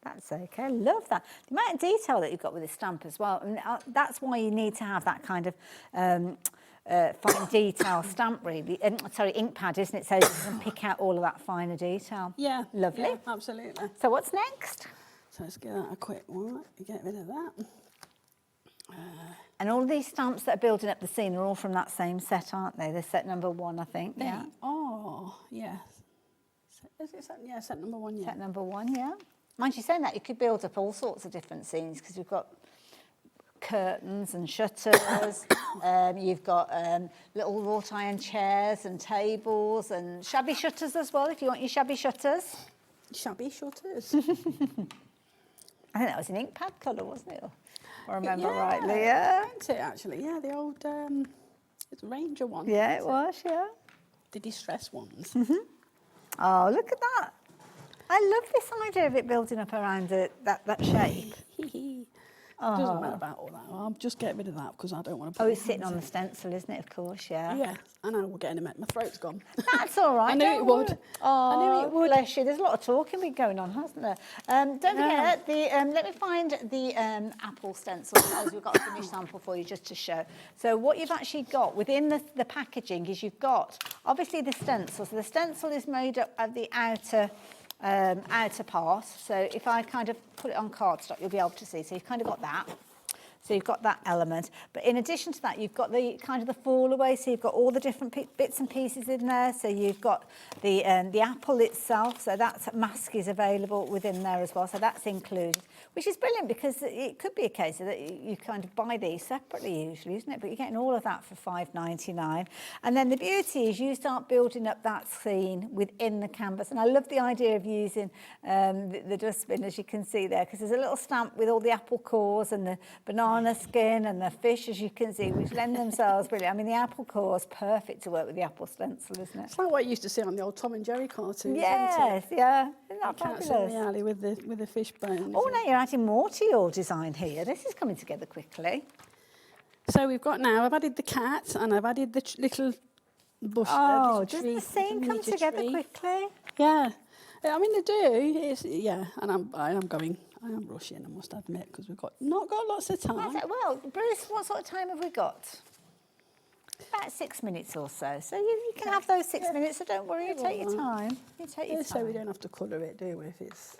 That's okay. I love that. The amount of detail that you've got with this stamp as well. And that's why you need to have that kind of fine detail stamp, really. Sorry, ink pad, isn't it? So you can pick out all of that finer detail. Yeah. Lovely. Yeah, absolutely. So what's next? So let's give that a quick one. Get rid of that. And all these stamps that are building up the scene are all from that same set, aren't they? They're set number 1, I think. Yeah. Oh, yes. Is it set? Yeah, set number 1, yeah. Set number 1, yeah. Mind you saying that, you could build up all sorts of different scenes because you've got curtains and shutters. You've got little wrought iron chairs and tables and shabby shutters as well, if you want your shabby shutters. Shabby shutters. I think that was an ink pad colour, wasn't it? If I remember rightly, yeah. It actually, yeah, the old it's Ranger one. Yeah, it was, yeah. The distress ones. Oh, look at that. I love this idea of it building up around that shape. Doesn't matter about all that. I'll just get rid of that because I don't want to. Oh, it's sitting on the stencil, isn't it? Of course, yeah. Yeah, I know we're getting a minute. My throat's gone. That's all right. I knew it would. Oh, I knew it would. Bless you. There's a lot of talking been going on, hasn't there? Don't forget the. Let me find the apple stencil because we've got a finished sample for you just to show. So what you've actually got within the packaging is you've got obviously the stencil. So the stencil is made up of the outer part. So if I kind of put it on cardstock, you'll be able to see. So you've kind of got that. So you've got that element. But in addition to that, you've got the kind of the fall away. So you've got all the different bits and pieces in there. So you've got the apple itself. So that mask is available within there as well. So that's included, which is brilliant because it could be a case that you kind of buy these separately usually, isn't it? But you're getting all of that for $5.99. And then the beauty is you start building up that scene within the canvas. And I love the idea of using the dustbin, as you can see there, because there's a little stamp with all the apple cores and the banana skin and the fish, as you can see, which lend themselves brilliant. I mean, the apple core is perfect to work with the apple stencil, isn't it? It's like what you used to see on the old Tom and Jerry cartoons. Yes, yeah. Isn't that Cats fabulous? in the alley with the fish bones. Oh, now you're adding more to your design here. This is coming together quickly. So we've got now, I've added the cat and I've added the little bush. Oh, little doesn't tree, the scene come miniature together tree. quickly? Yeah. I mean, they do. It's, yeah, and I am rushing, I must admit, because we've not got lots of time. Well, Bruce, what sort of time have we got? About 6 minutes or so. So you can have those 6 minutes, so don't worry, you take your time. You take your time. So we don't have to colour it, do we, if it's...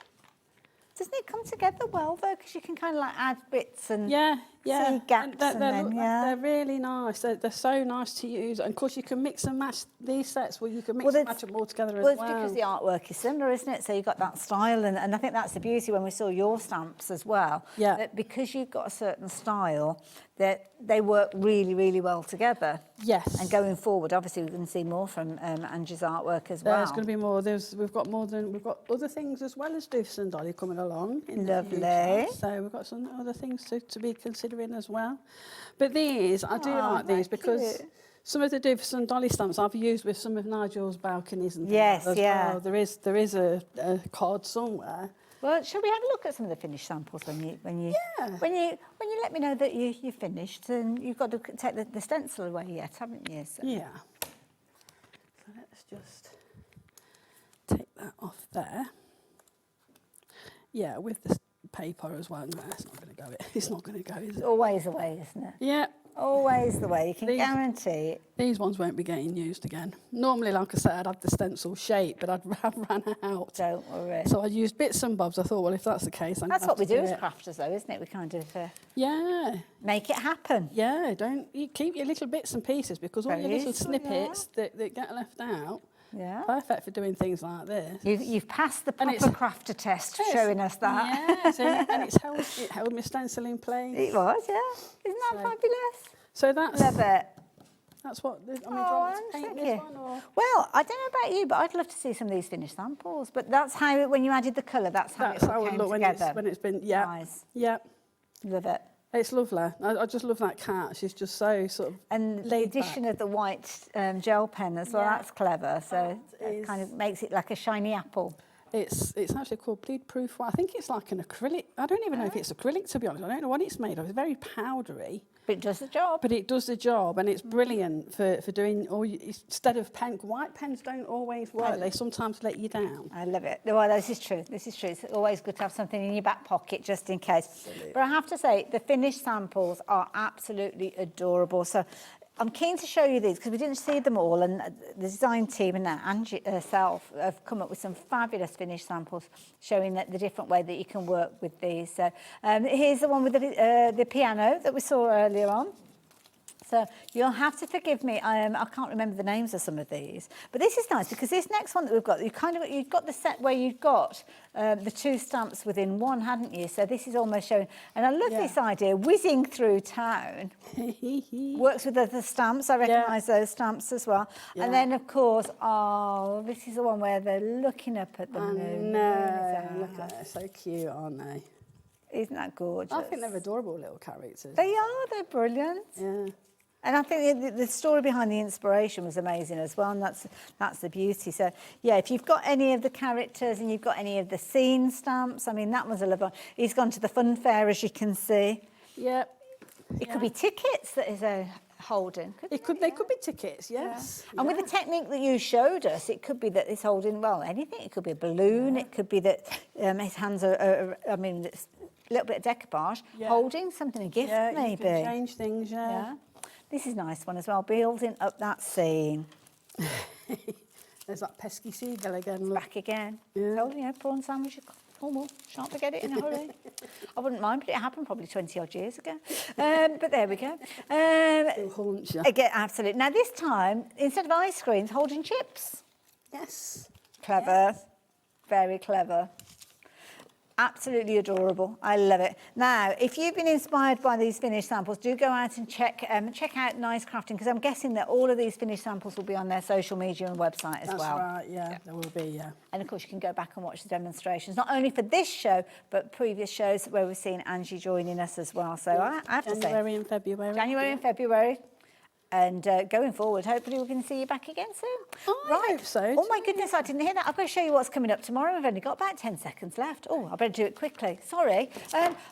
Doesn't it come together well, though? Because you can kind of like add bits and see gaps they're really nice. They're so nice to use. And of course, you can mix and match these sets where you can mix and match them all together as well. Well, it's because the artwork is similar, isn't it? So you've got that style. And I think that's the beauty when we saw your stamps as well. Yeah. That because you've got a certain style, that they work really, really well together. Yes. And going forward, obviously, we can see more from Angie's artwork as well. There's going to be more. We've got other things as well as Doofus and Dolly coming along. In Lovely. The future. So we've got some other things to be considering as well. But these, I do like these because some of the Doofus and Dolly stamps I've used with some of Nigel's balconies and things as well. There is a card somewhere. Well, shall we have a look at some of the finished samples when you let me know that you're finished, and you've got to take the stencil away yet, haven't you? So. Yeah. So let's just take that off there. Yeah, with the paper as well. No, it's not going to go. It's not going to go, is it? Always the way, isn't it? Yeah. Always the way. You can guarantee it. These ones won't be getting used again. Normally, like I said, I'd have the stencil shape, but I've ran out. Don't worry. So I used bits and bobs. I thought, well, if that's the case, that's what we do as crafters, though, isn't it? We kind of make it happen. Yeah. You keep your little bits and pieces because all your little snippets that get left out. Yeah. Perfect for doing things like this. You've passed the proper crafter test, showing us that. Yes, and it held my stencil in place. It was, yeah. Isn't that fabulous? So that's... Love it. That's what... do you want me to paint this one? Or? Well, I don't know about you, but I'd love to see some of these finished samples. But that's how, when you added the colour, that's how it came look together. when it's been... Yeah. Nice. Yeah. Love it. It's lovely. I just love that cat. She's just so sort of and the addition of the white gel pen as well. That's clever. So it kind of makes it like a shiny apple. It's actually called bleed proof. I think it's like an acrylic. I don't even know if it's acrylic, to be honest. I don't know what it's made of. It's very powdery. But it does the job. But it does the job, and it's brilliant for doing. Instead of pen, white pens don't always work. They sometimes let you down. I love it. Well, this is true. This is true. It's always good to have something in your back pocket just in case. Absolutely. But I have to say, the finished samples are absolutely adorable. So I'm keen to show you these because we didn't see them all, and the design team and Angie herself have come up with some fabulous finished samples showing that the different way that you can work with these. So here's the one with the piano that we saw earlier on. So you'll have to forgive me. I can't remember the names of some of these, but this is nice because this next one that we've got, you've got the set where you've got the two stamps within one, hadn't you? So this is almost showing, and I love this idea, whizzing through town. Works with the stamps. I recognise those stamps as well. Yeah. And then of course, this is the one where they're looking up at the moon. No, look at that, so cute, aren't they? Isn't that gorgeous? I think they're adorable little characters. They are. They're brilliant. Yeah. And I think the story behind the inspiration was amazing as well, and that's the beauty. So, yeah, if you've got any of the characters and you've got any of the scene stamps, I mean, that was a lovely one. He's gone to the fun fair, as you can see. Yep. It could be tickets that is holding. They could be tickets, yes. Yeah. And with the technique that you showed us, it could be that it's holding, well, anything. It could be a balloon. It could be that his hands are it's a little bit of decoupage, holding something, a gift maybe. You can change things, yeah. This is a nice one as well, building up that scene. There's that pesky seagull again. Look. Back again. Yeah. Told you, prawn sandwich. Oh, well, shan't forget it in a hurry. I wouldn't mind, but it happened probably 20-odd years ago. But there we go. Again, absolutely. Now, this time, instead of ice creams, holding chips. Yes. Clever. Yes. Very clever. Absolutely adorable. I love it. Now, if you've been inspired by these finished samples, do go out and check out Nice Crafting, because I'm guessing that all of these finished samples will be on their social media and website as well. That's right, yeah, there will be, yeah. And of course, you can go back and watch the demonstrations, not only for this show, but previous shows where we've seen Angie joining us as well. So I have to say... January and February. January and February. And going forward, hopefully we can see you back again soon. I hope so. Oh my goodness, I didn't hear that. I've got to show you what's coming up tomorrow. We've only got about 10 seconds left. Oh, I better do it quickly. Sorry.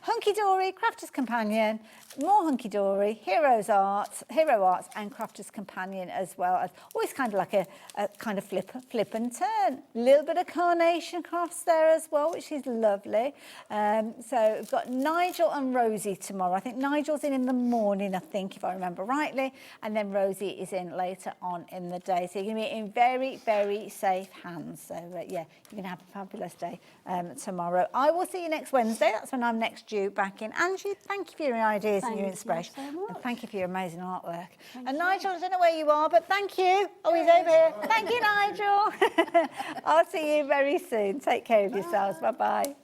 Hunky Dory, Crafter's Companion, more Hunky Dory, Hero Arts, and Crafter's Companion as well. Always kind of like a kind of flip and turn. A little bit of carnation crafts there as well, which is lovely. So we've got Nigel and Rosie tomorrow. I think Nigel's in the morning, I think, if I remember rightly. And then Rosie is in later on in the day. So you're going to be in very, very safe hands. So, yeah, you're going to have a fabulous day tomorrow. I will see you next Wednesday. That's when I'm next due back in. Angie, thank you for your ideas and your inspiration. So much. And thank you for your amazing artwork. And Nigel, I don't know where you are, but thank you. Oh, he's over here. Thank you, Nigel. I'll see you very soon. Take care of yourselves. Bye-bye.